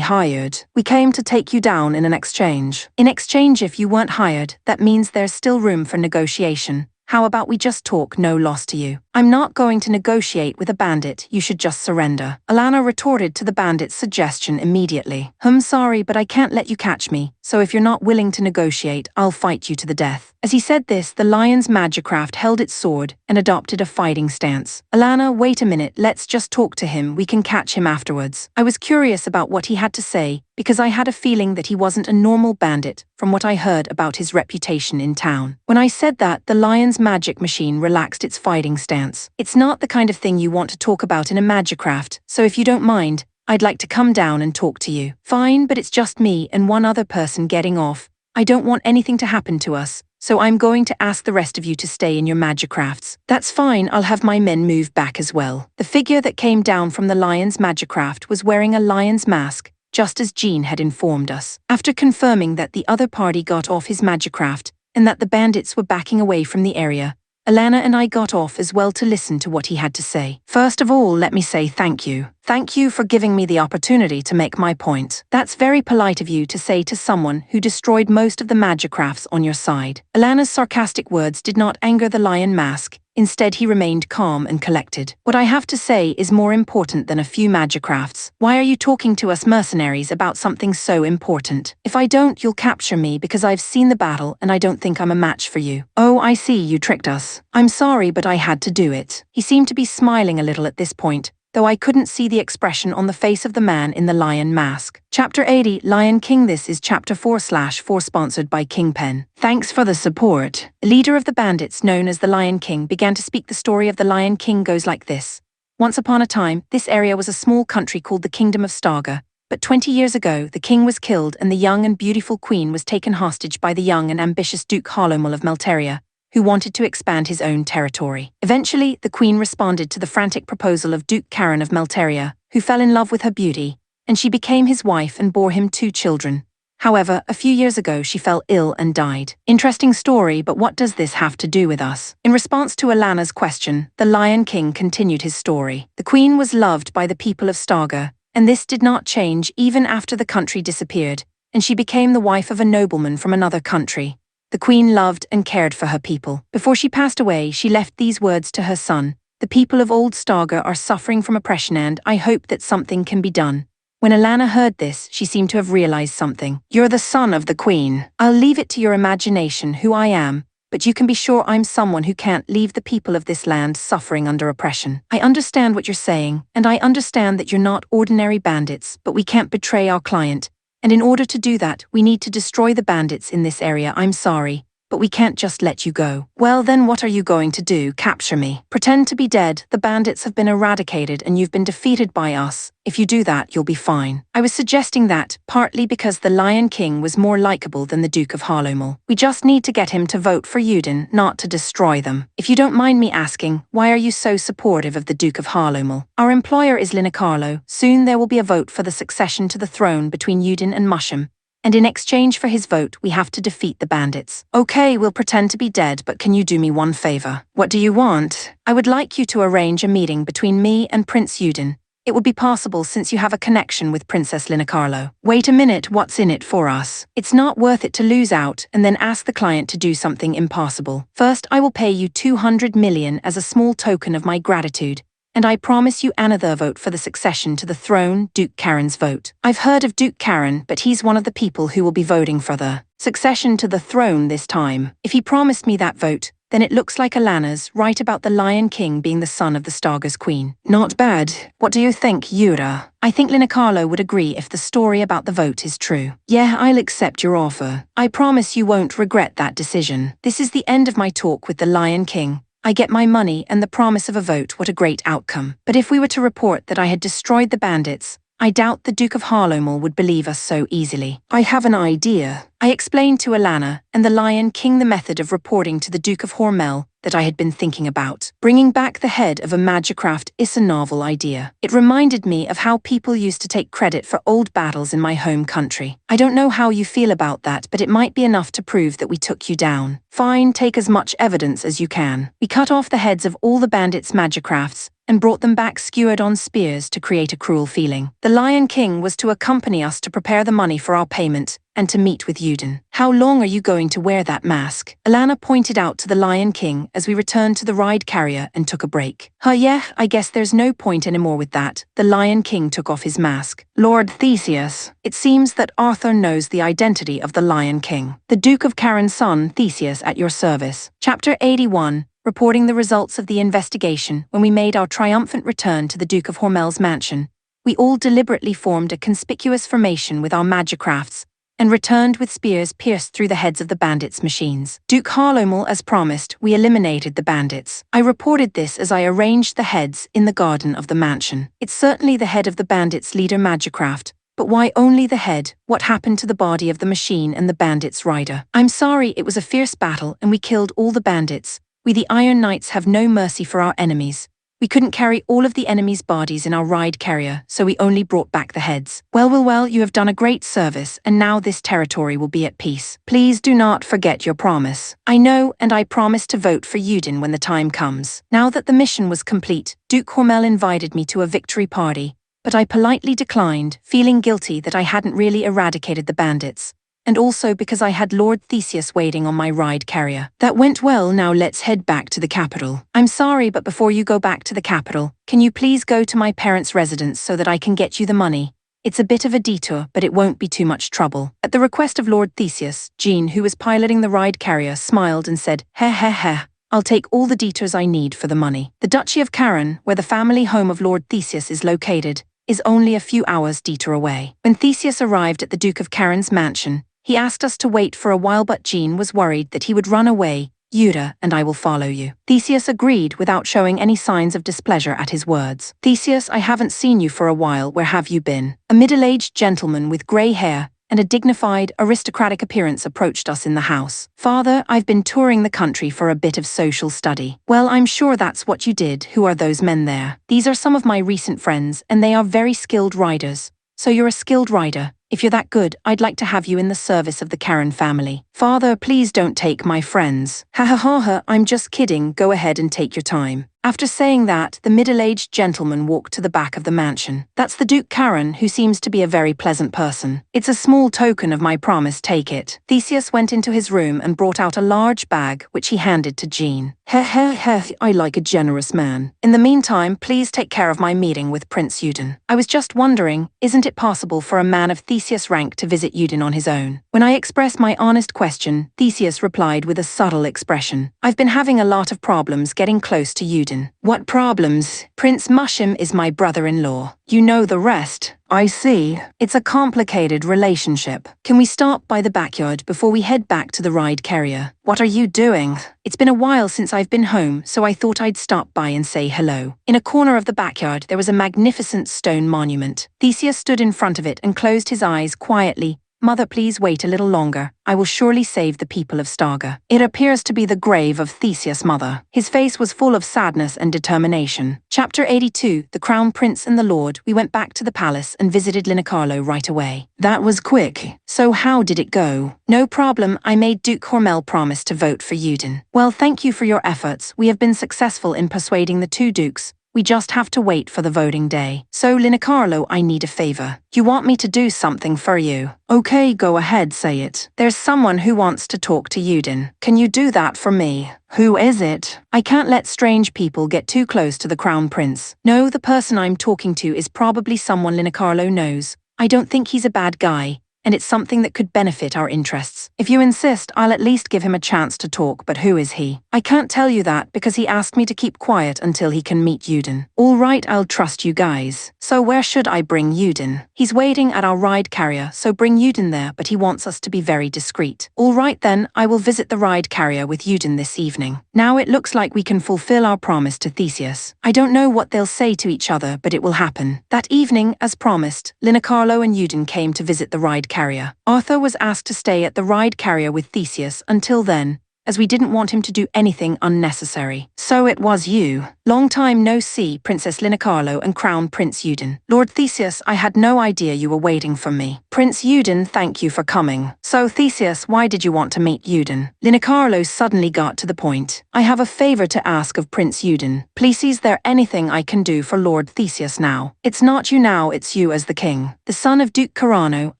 hired. We came to take you down in an exchange. In exchange, if you weren't hired, that means there's still room for negotiation. How about we just talk, no loss to you? I'm not going to negotiate with a bandit, you should just surrender. Alana retorted to the bandit's suggestion immediately. Sorry, but I can't let you catch me, so if you're not willing to negotiate, I'll fight you to the death. As he said this, the lion's magicraft held its sword and adopted a fighting stance. Alana, wait a minute, let's just talk to him, we can catch him afterwards. I was curious about what he had to say, because I had a feeling that he wasn't a normal bandit from what I heard about his reputation in town. When I said that, the lion's magic machine relaxed its fighting stance. It's not the kind of thing you want to talk about in a magicraft, so if you don't mind, I'd like to come down and talk to you. Fine, but it's just me and one other person getting off. I don't want anything to happen to us, so I'm going to ask the rest of you to stay in your magicrafts. That's fine, I'll have my men move back as well. The figure that came down from the lion's magicraft was wearing a lion's mask, just as Jean had informed us. After confirming that the other party got off his magicraft, and that the bandits were backing away from the area, Alana and I got off as well to listen to what he had to say. First of all, let me say thank you. Thank you for giving me the opportunity to make my point. That's very polite of you to say to someone who destroyed most of the magicrafts on your side. Alana's sarcastic words did not anger the lion mask. Instead, he remained calm and collected. What I have to say is more important than a few magicrafts. Why are you talking to us mercenaries about something so important? If I don't, you'll capture me because I've seen the battle and I don't think I'm a match for you. Oh, I see, you tricked us. I'm sorry, but I had to do it. He seemed to be smiling a little at this point, though I couldn't see the expression on the face of the man in the lion mask. Chapter 80, Lion King. This is Chapter 4/4 sponsored by Kingpen. Thanks for the support. The leader of the bandits, known as the Lion King, began to speak. The story of the Lion King goes like this. Once upon a time, this area was a small country called the Kingdom of Starga. But 20 years ago, the king was killed and the young and beautiful queen was taken hostage by the young and ambitious Duke Halomel of Melteria, who wanted to expand his own territory. Eventually, the queen responded to the frantic proposal of Duke Karen of Melteria, who fell in love with her beauty, and she became his wife and bore him 2 children. However, a few years ago she fell ill and died. Interesting story, but what does this have to do with us? In response to Alana's question, the Lion King continued his story. The queen was loved by the people of Starga, and this did not change even after the country disappeared, and she became the wife of a nobleman from another country. The queen loved and cared for her people. Before she passed away, she left these words to her son. The people of Old Starga are suffering from oppression and I hope that something can be done. When Alana heard this, she seemed to have realized something. You're the son of the queen. I'll leave it to your imagination who I am, but you can be sure I'm someone who can't leave the people of this land suffering under oppression. I understand what you're saying, and I understand that you're not ordinary bandits, but we can't betray our client, and in order to do that, we need to destroy the bandits in this area. I'm sorry, but we can't just let you go. Well then, what are you going to do? Capture me? Pretend to be dead. The bandits have been eradicated and you've been defeated by us. If you do that, you'll be fine. I was suggesting that, partly because the Lion King was more likable than the Duke of Harlowmel. We just need to get him to vote for Yuden, not to destroy them. If you don't mind me asking, why are you so supportive of the Duke of Harlowmel? Our employer is Linacarlo. Soon there will be a vote for the succession to the throne between Yuden and Musham, and in exchange for his vote, we have to defeat the bandits. Okay, we'll pretend to be dead, but can you do me one favor? What do you want? I would like you to arrange a meeting between me and Prince Yuden. It would be possible since you have a connection with Princess Linacarlo. Wait a minute, what's in it for us? It's not worth it to lose out and then ask the client to do something impossible. First, I will pay you 200 million as a small token of my gratitude, and I promise you another vote for the succession to the throne, Duke Karen's vote. I've heard of Duke Karen, but he's one of the people who will be voting for the succession to the throne this time. If he promised me that vote, then it looks like Alana's right about the Lion King being the son of the Starga's queen. Not bad. What do you think, Yura? I think Linacarlo would agree if the story about the vote is true. Yeah, I'll accept your offer. I promise you won't regret that decision. This is the end of my talk with the Lion King. I get my money and the promise of a vote. What a great outcome. But if we were to report that I had destroyed the bandits, I doubt the Duke of Harlowmel would believe us so easily. I have an idea. I explained to Alana and the Lion King the method of reporting to the Duke of Hormel that I had been thinking about. Bringing back the head of a Magicraft is a novel idea. It reminded me of how people used to take credit for old battles in my home country. I don't know how you feel about that, but it might be enough to prove that we took you down. Fine, take as much evidence as you can. We cut off the heads of all the bandits' Magicrafts and brought them back skewered on spears to create a cruel feeling. The Lion King was to accompany us to prepare the money for our payment and to meet with Yuden. How long are you going to wear that mask? Alana pointed out to the Lion King as we returned to the ride carrier and took a break. Yeah, I guess there's no point anymore with that. The Lion King took off his mask. Lord Theseus. It seems that Arthur knows the identity of the Lion King. The Duke of Karen's son, Theseus, at your service. Chapter 81. Reporting the results of the investigation. When we made our triumphant return to the Duke of Hormel's mansion, we all deliberately formed a conspicuous formation with our Magicrafts and returned with spears pierced through the heads of the bandits' machines. Duke Harlowmel, as promised, we eliminated the bandits. I reported this as I arranged the heads in the garden of the mansion. It's certainly the head of the bandits' leader Magicraft, but why only the head? What happened to the body of the machine and the bandits' rider? I'm sorry, it was a fierce battle and we killed all the bandits. We the Iron Knights have no mercy for our enemies. We couldn't carry all of the enemy's bodies in our ride carrier, so we only brought back the heads. Well, you have done a great service, and now this territory will be at peace. Please do not forget your promise. I know, and I promise to vote for Yuden when the time comes. Now that the mission was complete, Duke Hormel invited me to a victory party, but I politely declined, feeling guilty that I hadn't really eradicated the bandits, and also because I had Lord Theseus waiting on my ride carrier. That went well, now let's head back to the capital. I'm sorry, but before you go back to the capital, can you please go to my parents' residence so that I can get you the money? It's a bit of a detour, but it won't be too much trouble. At the request of Lord Theseus, Jean, who was piloting the ride carrier, smiled and said, Heh, I'll take all the detours I need for the money. The Duchy of Karen, where the family home of Lord Theseus is located, is only a few hours detour away. When Theseus arrived at the Duke of Karen's mansion, he asked us to wait for a while, but Jean was worried that he would run away. Yura and I will follow you. Theseus agreed without showing any signs of displeasure at his words. Theseus, I haven't seen you for a while. Where have you been? A middle-aged gentleman with grey hair and a dignified, aristocratic appearance approached us in the house. Father, I've been touring the country for a bit of social study. Well, I'm sure that's what you did. Who are those men there? These are some of my recent friends, and they are very skilled riders. So you're a skilled rider. If you're that good, I'd like to have you in the service of the Karen family. Father, please don't take my friends. Ha, I'm just kidding. Go ahead and take your time. After saying that, the middle-aged gentleman walked to the back of the mansion. That's the Duke Karen, who seems to be a very pleasant person. It's a small token of my promise, take it. Theseus went into his room and brought out a large bag, which he handed to Jean. I like a generous man. In the meantime, please take care of my meeting with Prince Yuden. I was just wondering, isn't it possible for a man of Theseus Theseus rank to visit Yudin on his own? When I expressed my honest question, Theseus replied with a subtle expression. I've been having a lot of problems getting close to Yudin. What problems? Prince Mushim is my brother-in-law. You know the rest. I see. It's a complicated relationship. Can we stop by the backyard before we head back to the ride carrier? What are you doing? It's been a while since I've been home, so I thought I'd stop by and say hello. In a corner of the backyard, there was a magnificent stone monument. Theseus stood in front of it and closed his eyes quietly. Mother, please wait a little longer. I will surely save the people of Starga. It appears to be the grave of Theseus' mother. His face was full of sadness and determination. Chapter 82, The Crown Prince and the Lord. We went back to the palace and visited Linicarlo right away. That was quick. So how did it go? No problem, I made Duke Hormel promise to vote for Yudin. Well, thank you for your efforts. We have been successful in persuading the two dukes. We just have to wait for the voting day. So, Linicarlo, I need a favor. You want me to do something for you? Okay, go ahead, say it. There's someone who wants to talk to Yudin. Can you do that for me? Who is it? I can't let strange people get too close to the Crown Prince. No, the person I'm talking to is probably someone Linicarlo knows. I don't think he's a bad guy, and it's something that could benefit our interests. If you insist, I'll at least give him a chance to talk, but who is he? I can't tell you that because he asked me to keep quiet until he can meet Yudin. All right, I'll trust you guys. So where should I bring Yudin? He's waiting at our ride carrier, so bring Yudin there, but he wants us to be very discreet. All right then, I will visit the ride carrier with Yudin this evening. Now it looks like we can fulfill our promise to Theseus. I don't know what they'll say to each other, but it will happen. That evening, as promised, Linicarlo and Yudin came to visit the ride carrier. Arthur was asked to stay at the ride carrier with Theseus until then, as we didn't want him to do anything unnecessary. So it was you. Long time no see, Princess Linicarlo and Crown Prince Yudin. Lord Theseus, I had no idea you were waiting for me. Prince Yudin, thank you for coming. So Theseus, why did you want to meet Yudin? Linicarlo suddenly got to the point. I have a favor to ask of Prince Yudin. Please, is there anything I can do for Lord Theseus now? It's not you now, it's you as the king. The son of Duke Carano.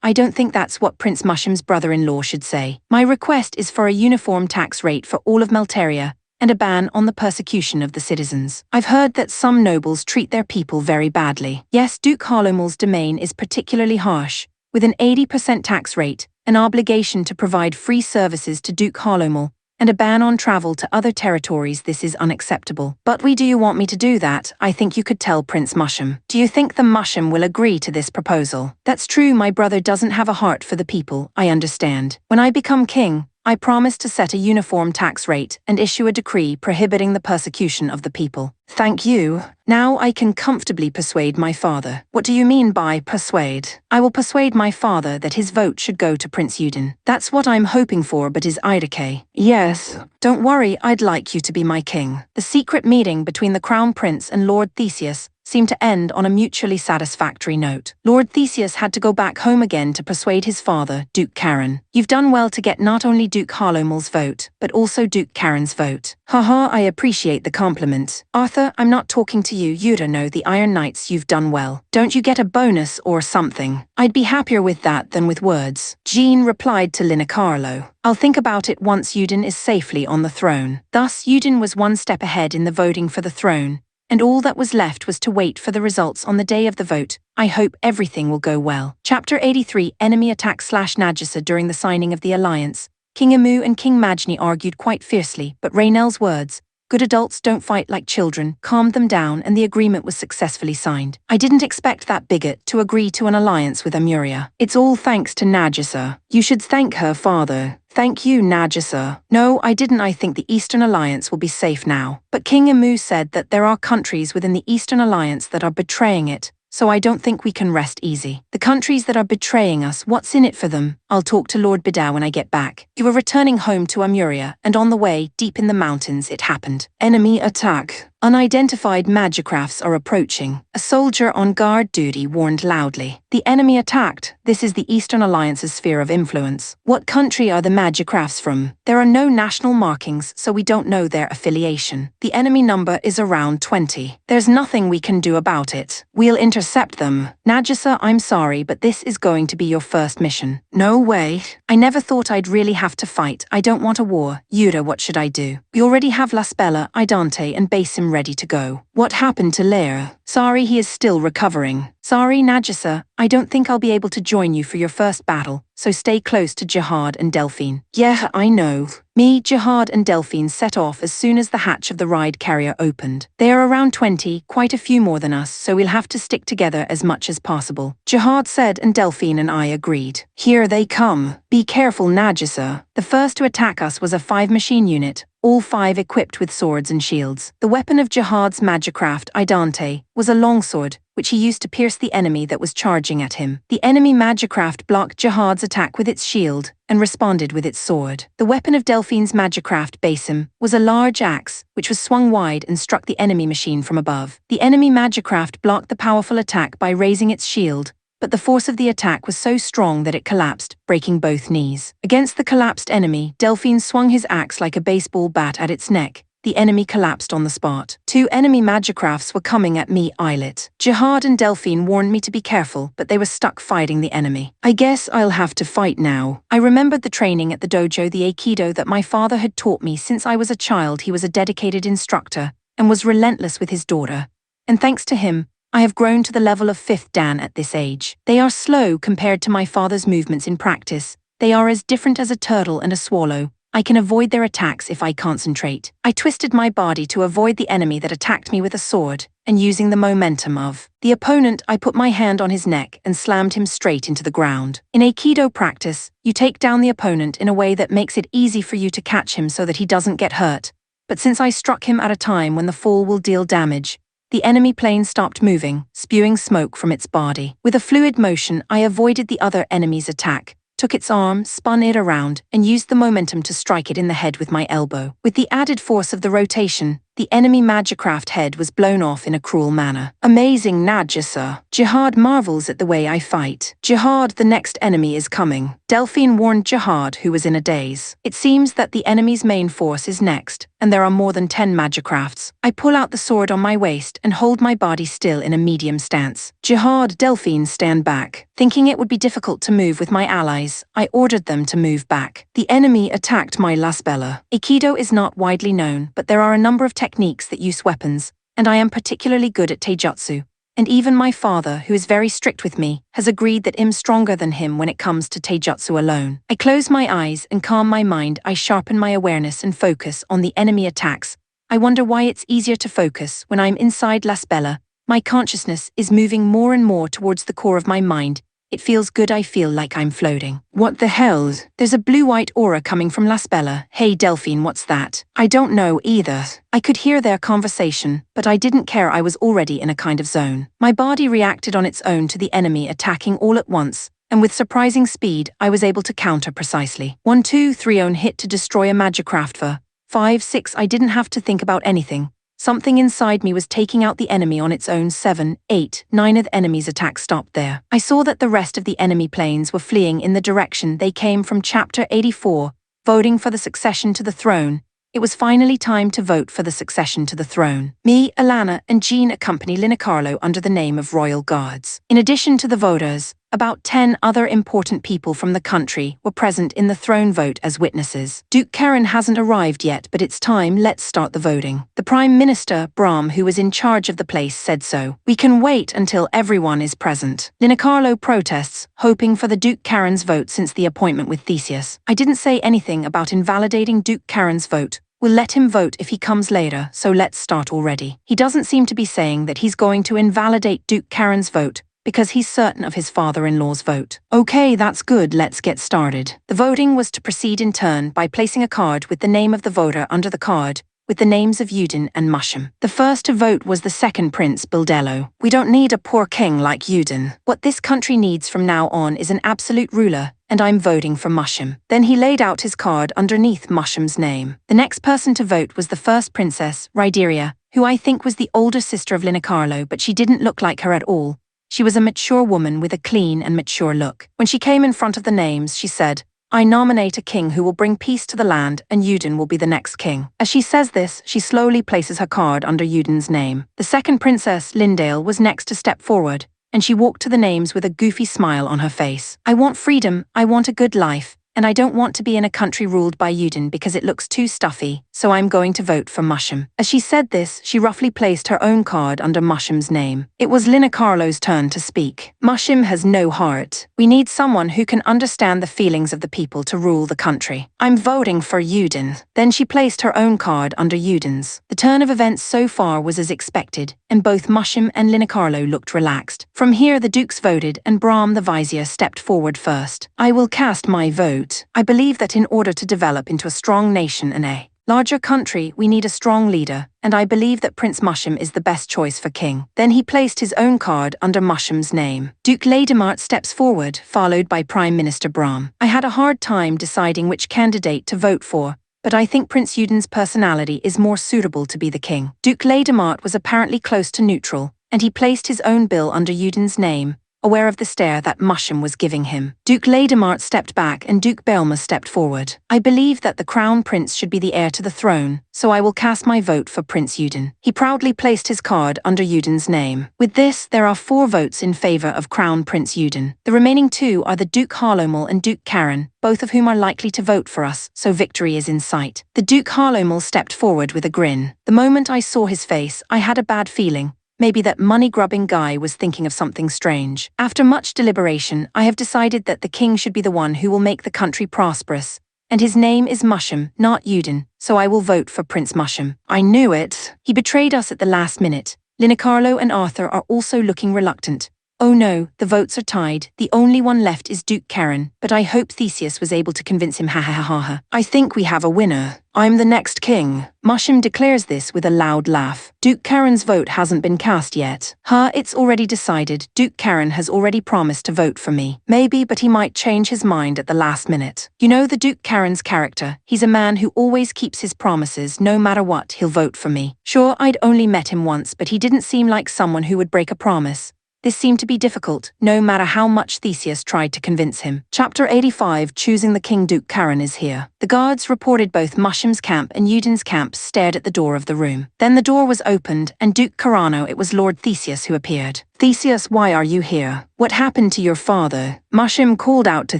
I don't think that's what Prince Mushim's brother-in-law should say. My request is for a uniform tax rate for all of Melteria, and a ban on the persecution of the citizens. I've heard that some nobles treat their people very badly. Yes, Duke Halomel's domain is particularly harsh, with an 80% tax rate, an obligation to provide free services to Duke Halomel, and a ban on travel to other territories. This is unacceptable. But do you want me to do that? I think you could tell Prince Mushim. Do you think the Mushim will agree to this proposal? That's true, my brother doesn't have a heart for the people, I understand. When I become king, I promise to set a uniform tax rate and issue a decree prohibiting the persecution of the people. Thank you. Now I can comfortably persuade my father. What do you mean by persuade? I will persuade my father that his vote should go to Prince Yudin. That's what I'm hoping for, but is Idake? Yes. Don't worry, I'd like you to be my king. The secret meeting between the Crown Prince and Lord Theseus seemed to end on a mutually satisfactory note. Lord Theseus had to go back home again to persuade his father, Duke Karen. You've done well to get not only Duke Halomel's vote, but also Duke Karen's vote. Haha, I appreciate the compliment. Arthur, I'm not talking to you, you don't know the Iron Knights. You've done well. Don't you get a bonus or something? I'd be happier with that than with words. Jean replied to Linicarlo. I'll think about it once Yudin is safely on the throne. Thus, Yudin was one step ahead in the voting for the throne, and all that was left was to wait for the results on the day of the vote. I hope everything will go well. Chapter 83, Enemy Attack / Najasa. During the signing of the alliance, King Amu and King Majni argued quite fiercely, but Raynell's words, "Good adults don't fight like children," calmed them down, and the agreement was successfully signed. I didn't expect that bigot to agree to an alliance with Amuria. It's all thanks to Najasa. You should thank her father. Thank you, Najasa. No, I didn't. I think the Eastern Alliance will be safe now. But King Amu said that there are countries within the Eastern Alliance that are betraying it, so I don't think we can rest easy. The countries that are betraying us, what's in it for them? I'll talk to Lord Bidao when I get back. You were returning home to Amuria, and on the way, deep in the mountains, it happened. Enemy attack. Unidentified magicrafts are approaching. A soldier on guard duty warned loudly. The enemy attacked. This is the Eastern Alliance's sphere of influence. What country are the magicrafts from? There are no national markings, so we don't know their affiliation. The enemy number is around 20. There's nothing we can do about it. We'll intercept them. Najasa, I'm sorry, but this is going to be your first mission. No way. I never thought I'd really have to fight. I don't want a war. Yuda, what should I do? We already have La Spella, Idante, and Basim ready to go. What happened to Leia? Sorry, he is still recovering. Sorry, Nagisa, I don't think I'll be able to join you for your first battle, so stay close to Jihad and Delphine. Yeah, I know. Me, Jihad and Delphine set off as soon as the hatch of the ride carrier opened. They are around 20, quite a few more than us, so we'll have to stick together as much as possible. Jihad said and Delphine and I agreed. Here they come. Be careful, Nagisa. The first to attack us was a 5 machine unit, all 5 equipped with swords and shields. The weapon of Jihad's magicraft, Idante, was a longsword, which he used to pierce the enemy that was charging at him. The enemy magicraft blocked Jihad's attack with its shield, and responded with its sword. The weapon of Delphine's magicraft, Basim, was a large axe, which was swung wide and struck the enemy machine from above. The enemy magicraft blocked the powerful attack by raising its shield, but the force of the attack was so strong that it collapsed, breaking both knees. Against the collapsed enemy, Delphine swung his axe like a baseball bat at its neck. The enemy collapsed on the spot. 2 enemy magicrafts were coming at me, Eyelet. Jihad and Delphine warned me to be careful, but they were stuck fighting the enemy. I guess I'll have to fight now. I remembered the training at the dojo, the Aikido that my father had taught me since I was a child. He was a dedicated instructor, and was relentless with his daughter. And thanks to him, I have grown to the level of 5th Dan at this age. They are slow compared to my father's movements in practice. They are as different as a turtle and a swallow. I can avoid their attacks if I concentrate. I twisted my body to avoid the enemy that attacked me with a sword, and using the momentum of the opponent, I put my hand on his neck and slammed him straight into the ground. In Aikido practice, you take down the opponent in a way that makes it easy for you to catch him so that he doesn't get hurt. But since I struck him at a time when the fall will deal damage, the enemy plane stopped moving, spewing smoke from its body. With a fluid motion, I avoided the other enemy's attack, took its arm, spun it around, and used the momentum to strike it in the head with my elbow. With the added force of the rotation, the enemy magicraft head was blown off in a cruel manner. Amazing, Nagisa. Jihad marvels at the way I fight. Jihad, the next enemy is coming. Delphine warned Jihad, who was in a daze. It seems that the enemy's main force is next, and there are more than 10 magicrafts. I pull out the sword on my waist and hold my body still in a medium stance. Jihad, Delphine, stand back. Thinking it would be difficult to move with my allies, I ordered them to move back. The enemy attacked my Lasbella. Aikido is not widely known, but there are a number of techniques that use weapons, and I am particularly good at taijutsu. And even my father, who is very strict with me, has agreed that I'm stronger than him when it comes to taijutsu alone. I close my eyes and calm my mind. I sharpen my awareness and focus on the enemy attacks. I wonder why it's easier to focus when I'm inside Lasbella. My consciousness is moving more and more towards the core of my mind. It feels good. I feel like I'm floating. What the hell? There's a blue-white aura coming from Lasbella. Hey Delphine, what's that? I don't know either. I could hear their conversation, but I didn't care. I was already in a kind of zone. My body reacted on its own to the enemy attacking all at once, and with surprising speed, I was able to counter precisely. 1, 2, 3 own hit to destroy a magicraft for 5, 6. I didn't have to think about anything. Something inside me was taking out the enemy on its own. 7, 8, 9 of the enemy's attack stopped there. I saw that the rest of the enemy planes were fleeing in the direction they came from. Chapter 84, Voting for the Succession to the Throne. It was finally time to vote for the succession to the throne. Me, Alana, and Jean accompany Linicarlo under the name of Royal Guards. In addition to the voters, about 10 other important people from the country were present in the throne vote as witnesses. Duke Karen hasn't arrived yet, but it's time. Let's start the voting. The Prime Minister, Brahm, who was in charge of the place, said so. We can wait until everyone is present. Linicarlo protests, hoping for the Duke Karen's vote since the appointment with Theseus. I didn't say anything about invalidating Duke Karen's vote. We'll let him vote if he comes later, so let's start already. He doesn't seem to be saying that he's going to invalidate Duke Karen's vote, because he's certain of his father-in-law's vote. Okay, that's good, let's get started. The voting was to proceed in turn by placing a card with the name of the voter under the card, with the names of Udin and Musham. The first to vote was the second prince, Bildello. We don't need a poor king like Udin. What this country needs from now on is an absolute ruler, and I'm voting for Musham. Then he laid out his card underneath Musham's name. The next person to vote was the first princess, Ryderia, who I think was the older sister of Linicarlo, but she didn't look like her at all. She was a mature woman with a clean and mature look. When she came in front of the names, she said, I nominate a king who will bring peace to the land, and Udin will be the next king. As she says this, she slowly places her card under Udin's name. The second princess, Lindale, was next to step forward, and she walked to the names with a goofy smile on her face. I want freedom, I want a good life, and I don't want to be in a country ruled by Yuden because it looks too stuffy, so I'm going to vote for Mushum." As she said this, she roughly placed her own card under Mushum's name. It was Lina Carlo's turn to speak. "Mushum has no heart. We need someone who can understand the feelings of the people to rule the country. I'm voting for Yuden." Then she placed her own card under Yuden's. The turn of events so far was as expected, and both Mushum and Lina Carlo looked relaxed. From here the dukes voted, and Brahm the vizier stepped forward first. "I will cast my vote. I believe that in order to develop into a strong nation and a larger country, we need a strong leader, and I believe that Prince Mushum is the best choice for king." Then he placed his own card under Mushum's name. Duke Ledemart steps forward, followed by Prime Minister Brahm. "I had a hard time deciding which candidate to vote for, but I think Prince Yuden's personality is more suitable to be the king." Duke Ledemart was apparently close to neutral, and he placed his own bill under Yuden's name, aware of the stare that Mushum was giving him. Duke Ledemart stepped back and Duke Belma stepped forward. "I believe that the crown prince should be the heir to the throne, so I will cast my vote for Prince Yuden." He proudly placed his card under Yuden's name. With this, there are 4 votes in favor of Crown Prince Yuden. The remaining 2 are the Duke Harlomal and Duke Karen, both of whom are likely to vote for us, so victory is in sight. The Duke Harlomal stepped forward with a grin. "The moment I saw his face, I had a bad feeling. Maybe that money-grubbing guy was thinking of something strange. After much deliberation, I have decided that the king should be the one who will make the country prosperous, and his name is Mushum, not Yuden, so I will vote for Prince Mushum." "I knew it. He betrayed us at the last minute." Lina Carlo and Arthur are also looking reluctant. "Oh no, the votes are tied. The only one left is Duke Karen, but I hope Theseus was able to convince him. Ha ha ha ha ha. I think we have a winner. I'm the next king." Mushum declares this with a loud laugh. "Duke Karen's vote hasn't been cast yet." It's already decided. Duke Karen has already promised to vote for me." "Maybe, but he might change his mind at the last minute." "You know the Duke Karen's character. He's a man who always keeps his promises. No matter what, he'll vote for me." Sure, I'd only met him once, but he didn't seem like someone who would break a promise. This seemed to be difficult, no matter how much Theseus tried to convince him. Chapter 85, Choosing the King. Duke Karen is here. The guards reported both Mushum's camp and Yuden's camp stared at the door of the room. Then the door was opened, and Duke Carano, it was Lord Theseus who appeared. "Theseus, why are you here? What happened to your father?" Mushum called out to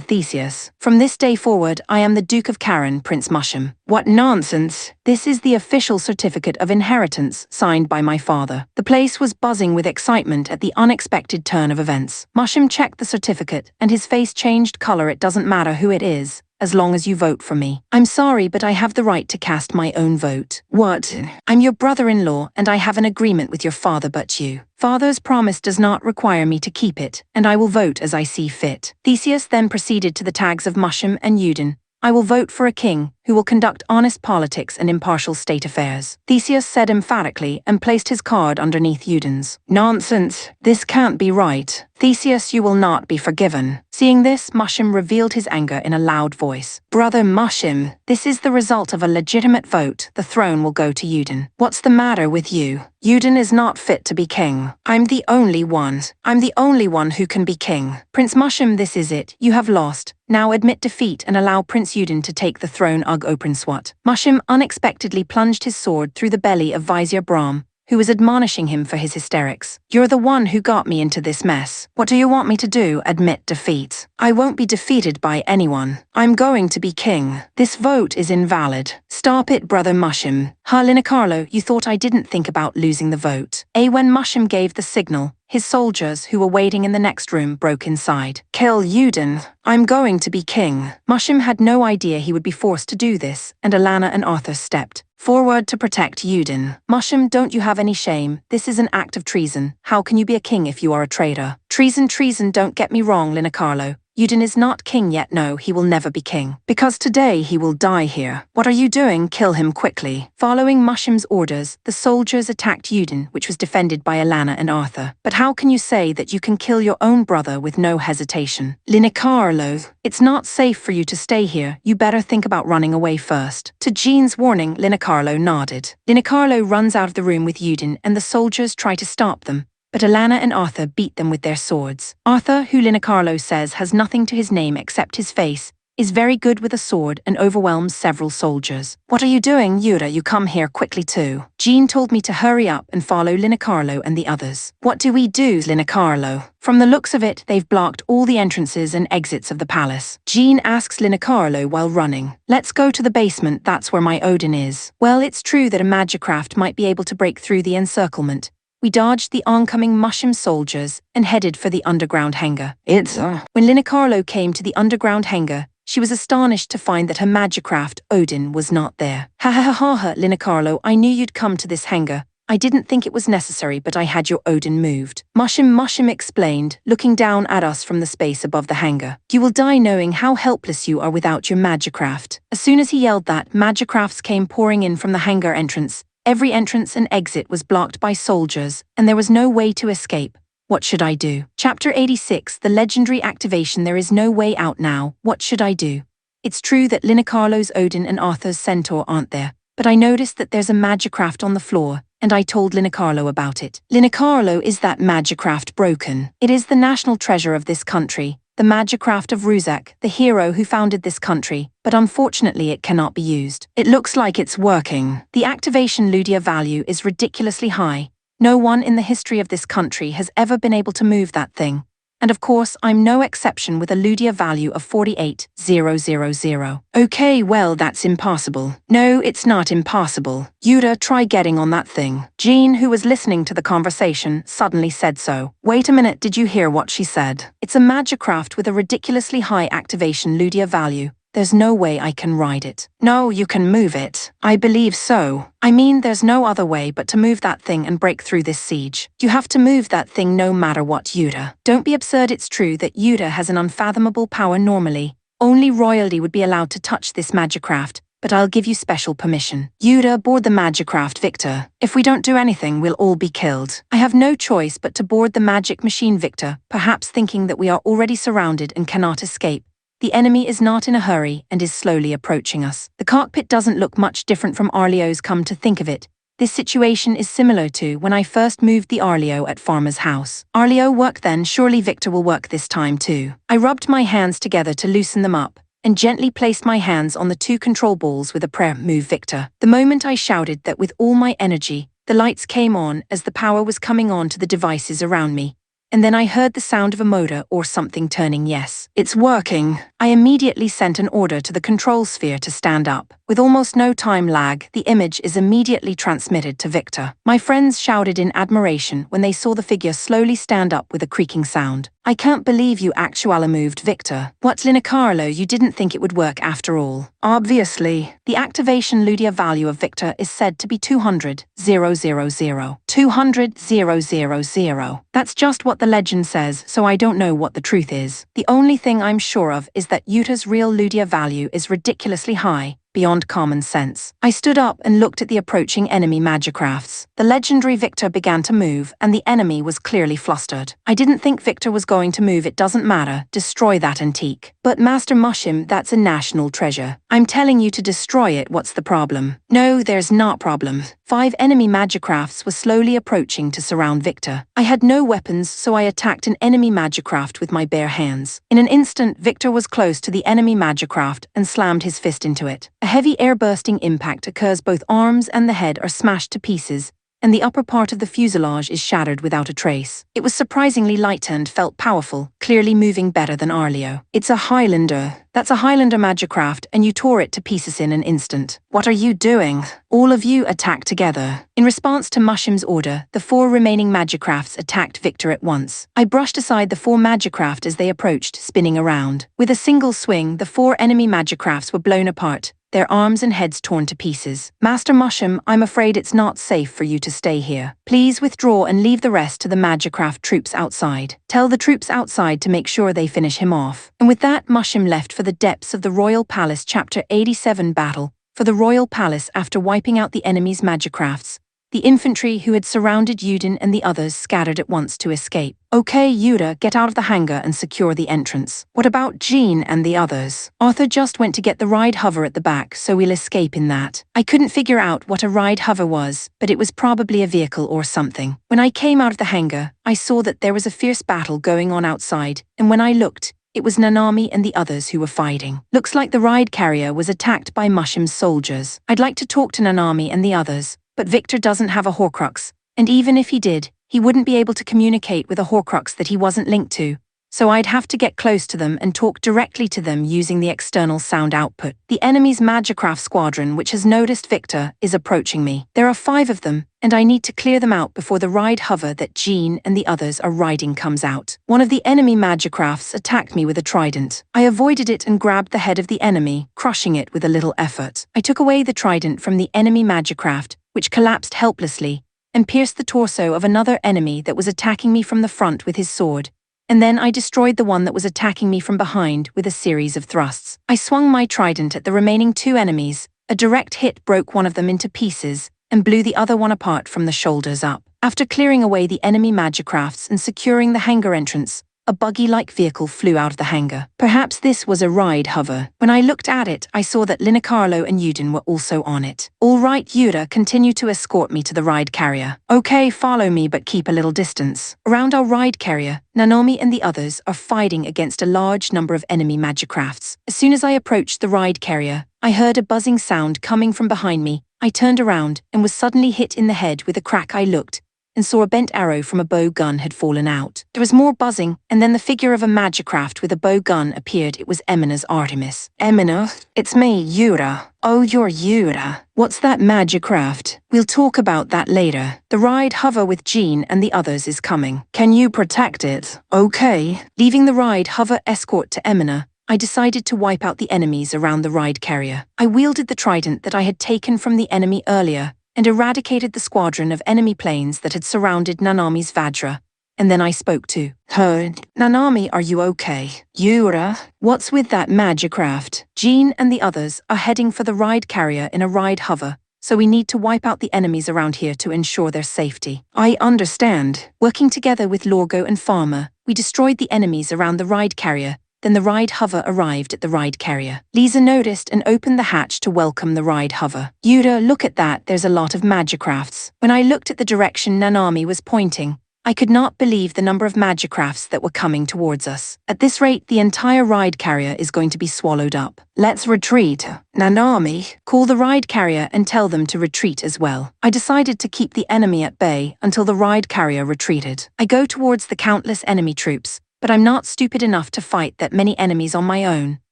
Theseus. "From this day forward, I am the Duke of Karen, Prince Mushum." "What nonsense! This is the official certificate of inheritance signed by my father." The place was buzzing with excitement at the unexpected turn of events. Mushum checked the certificate, and his face changed color. "It doesn't matter who it is, as long as you vote for me." "I'm sorry, but I have the right to cast my own vote." "What? I'm your brother-in-law, and I have an agreement with your father, but you. Father's promise does not require me to keep it, and I will vote as I see fit." Theseus then proceeded to the tags of Mushum and Yuden. "I will vote for a king who will conduct honest politics and impartial state affairs," Theseus said emphatically and placed his card underneath Yuden's. "Nonsense! This can't be right. Theseus, you will not be forgiven." Seeing this, Mushum revealed his anger in a loud voice. "Brother Mushum, this is the result of a legitimate vote. The throne will go to Yuden. What's the matter with you? Yuden is not fit to be king. I'm the only one. I'm the only one who can be king. Prince Mushum, this is it. You have lost. Now admit defeat and allow Prince Yuden to take the throne. Open swat." Mushum unexpectedly plunged his sword through the belly of Vizier Brahm, who was admonishing him for his hysterics. "You're the one who got me into this mess. What do you want me to do? Admit defeat?" "I won't be defeated by anyone. I'm going to be king. This vote is invalid." "Stop it, brother Mushum." "Lina Carlo, you thought I didn't think about losing the vote." When Mushum gave the signal, his soldiers, who were waiting in the next room, broke inside. "Kill Yuden. I'm going to be king." Mushum had no idea he would be forced to do this, and Alana and Arthur stepped forward to protect Yuden. "Mushum, don't you have any shame? This is an act of treason. How can you be a king if you are a traitor?" Treason, don't get me wrong, Lina Carlo. Yuden is not king yet. No, he will never be king. Because today he will die here. What are you doing? Kill him quickly. Following Mushum's orders, the soldiers attacked Yuden, which was defended by Alana and Arthur. "But how can you say that you can kill your own brother with no hesitation?" "Lina Carlo, it's not safe for you to stay here. You better think about running away first." To Jean's warning, Lina Carlo nodded. Lina Carlo runs out of the room with Yuden, and the soldiers try to stop them. But Alana and Arthur beat them with their swords. Arthur, who Lina Carlo says has nothing to his name except his face, is very good with a sword and overwhelms several soldiers. What are you doing, Yura? You come here quickly too. Jean told me to hurry up and follow Linacarlo and the others. What do we do, Linacarlo? From the looks of it, they've blocked all the entrances and exits of the palace. Jean asks Linacarlo while running. Let's go to the basement, that's where my Odin is. Well, it's true that a magicraft might be able to break through the encirclement. We dodged the oncoming mushroom soldiers and headed for the underground hangar. When Linacarlo came to the underground hangar, she was astonished to find that her magicraft, Odin, was not there. Ha ha ha ha ha, Linacarlo, I knew you'd come to this hangar. I didn't think it was necessary, but I had your Odin moved. Mushroom explained, looking down at us from the space above the hangar. You will die knowing how helpless you are without your magicraft. As soon as he yelled that, magicrafts came pouring in from the hangar entrance. Every entrance and exit was blocked by soldiers, and there was no way to escape. What should I do? Chapter 86, the legendary activation. There is no way out now. What should I do? It's true that Linacarlo's Odin and Arthur's centaur aren't there, but I noticed that there's a magicraft on the floor, and I told Linacarlo about it. Linacarlo, is that magicraft broken? It is the national treasure of this country, the magicraft of Ruzak, the hero who founded this country, but unfortunately it cannot be used. It looks like it's working. The activation Ludia value is ridiculously high. No one in the history of this country has ever been able to move that thing. And of course, I'm no exception with a Ludia value of 48,000. Okay, well, that's impossible. No, it's not impossible. Yuda, try getting on that thing. Jean, who was listening to the conversation, suddenly said so. Wait a minute, did you hear what she said? It's a magicraft with a ridiculously high activation Ludia value. There's no way I can ride it. No, you can move it. I believe so. I mean, there's no other way but to move that thing and break through this siege. You have to move that thing no matter what, Yuda. Don't be absurd. It's true that Yuda has an unfathomable power normally. Only royalty would be allowed to touch this magicraft, but I'll give you special permission. Yuda, board the magicraft, Victor. If we don't do anything, we'll all be killed. I have no choice but to board the magic machine, Victor, perhaps thinking that we are already surrounded and cannot escape. The enemy is not in a hurry and is slowly approaching us. The cockpit doesn't look much different from Arleo's, come to think of it. This situation is similar to when I first moved the Arleo at Farmer's house. Arleo worked then, surely Victor will work this time too. I rubbed my hands together to loosen them up, and gently placed my hands on the two control balls with a prayer, move Victor. The moment I shouted that with all my energy, the lights came on as the power was coming on to the devices around me. And then I heard the sound of a motor or something turning. Yes, it's working. I immediately sent an order to the control sphere to stand up. With almost no time lag, the image is immediately transmitted to Victor. My friends shouted in admiration when they saw the figure slowly stand up with a creaking sound. I can't believe you actually moved, Victor. What, Linacarlo, you didn't think it would work after all? Obviously. The activation Ludia value of Victor is said to be 200,000. 200,000. That's just what the legend says, so I don't know what the truth is. The only thing I'm sure of is that Yuta's real Ludia value is ridiculously high, beyond common sense. I stood up and looked at the approaching enemy magicrafts. The legendary Victor began to move, and the enemy was clearly flustered. I didn't think Victor was going to move. It doesn't matter. Destroy that antique. But Master Mushim, that's a national treasure. I'm telling you to destroy it. What's the problem? No, there's not problem. 5 enemy magicrafts were slowly approaching to surround Victor. I had no weapons, so I attacked an enemy magicraft with my bare hands. In an instant, Victor was close to the enemy magicraft and slammed his fist into it. A heavy air-bursting impact occurs. Both arms and the head are smashed to pieces, and the upper part of the fuselage is shattered without a trace. It was surprisingly light and felt powerful, clearly moving better than Arleo. It's a Highlander. That's a Highlander magicraft, and you tore it to pieces in an instant. What are you doing? All of you attack together. In response to Mushim's order, the 4 remaining magicrafts attacked Victor at once. I brushed aside the 4 magicraft as they approached, spinning around. With a single swing, the 4 enemy magicrafts were blown apart, their arms and heads torn to pieces. Master Mushim, I'm afraid it's not safe for you to stay here. Please withdraw and leave the rest to the magicraft troops outside. Tell the troops outside to make sure they finish him off. And with that, Mushim left for the depths of the Royal Palace. Chapter 87, Battle for the Royal Palace. After wiping out the enemy's magicrafts, the infantry who had surrounded Yudin and the others scattered at once to escape. Okay, Yuda, get out of the hangar and secure the entrance. What about Jean and the others? Arthur just went to get the ride hover at the back, so we'll escape in that. I couldn't figure out what a ride hover was, but it was probably a vehicle or something. When I came out of the hangar, I saw that there was a fierce battle going on outside, and when I looked, it was Nanami and the others who were fighting. Looks like the ride carrier was attacked by Mushim's soldiers. I'd like to talk to Nanami and the others, but Victor doesn't have a Horcrux, and even if he did, he wouldn't be able to communicate with a Horcrux that he wasn't linked to. So I'd have to get close to them and talk directly to them using the external sound output. The enemy's Magicraft squadron, which has noticed Victor, is approaching me. There are 5 of them, and I need to clear them out before the ride hover that Jean and the others are riding comes out. One of the enemy Magicrafts attacked me with a trident. I avoided it and grabbed the head of the enemy, crushing it with a little effort. I took away the trident from the enemy Magicraft, which collapsed helplessly, and pierced the torso of another enemy that was attacking me from the front with his sword. And then I destroyed the one that was attacking me from behind with a series of thrusts. I swung my trident at the remaining 2 enemies. A direct hit broke one of them into pieces and blew the other one apart from the shoulders up. After clearing away the enemy Magicrafts and securing the hangar entrance, a buggy-like vehicle flew out of the hangar. Perhaps this was a ride hover. When I looked at it, I saw that Linacarlo and Yuden were also on it. All right, Yuda, continue to escort me to the ride carrier. Okay, follow me, but keep a little distance. Around our ride carrier, Nanami and the others are fighting against a large number of enemy Magicrafts. As soon as I approached the ride carrier, I heard a buzzing sound coming from behind me. I turned around and was suddenly hit in the head with a crack. I looked and saw a bent arrow from a bow gun had fallen out. There was more buzzing, and then the figure of a Magicraft with a bow gun appeared. It was Emina's Artemis. Emina, it's me, Yura. Oh, you're Yura. What's that Magicraft? We'll talk about that later. The ride hover with Jean and the others is coming. Can you protect it? Okay. Leaving the ride hover escort to Emina, I decided to wipe out the enemies around the ride carrier. I wielded the trident that I had taken from the enemy earlier, and eradicated the squadron of enemy planes that had surrounded Nanami's Vajra. And then I spoke to her. Nanami, are you okay? Yura, what's with that Magicraft? Jean and the others are heading for the ride carrier in a ride hover, so we need to wipe out the enemies around here to ensure their safety. I understand. Working together with Lorgo and Farmer, we destroyed the enemies around the ride carrier. Then the ride hover arrived at the ride carrier. Lisa noticed and opened the hatch to welcome the ride hover. Yura, look at that, there's a lot of Magicrafts. When I looked at the direction Nanami was pointing, I could not believe the number of Magicrafts that were coming towards us. At this rate, the entire ride carrier is going to be swallowed up. Let's retreat. Nanami, call the ride carrier and tell them to retreat as well. I decided to keep the enemy at bay until the ride carrier retreated. I go towards the countless enemy troops, but I'm not stupid enough to fight that many enemies on my own,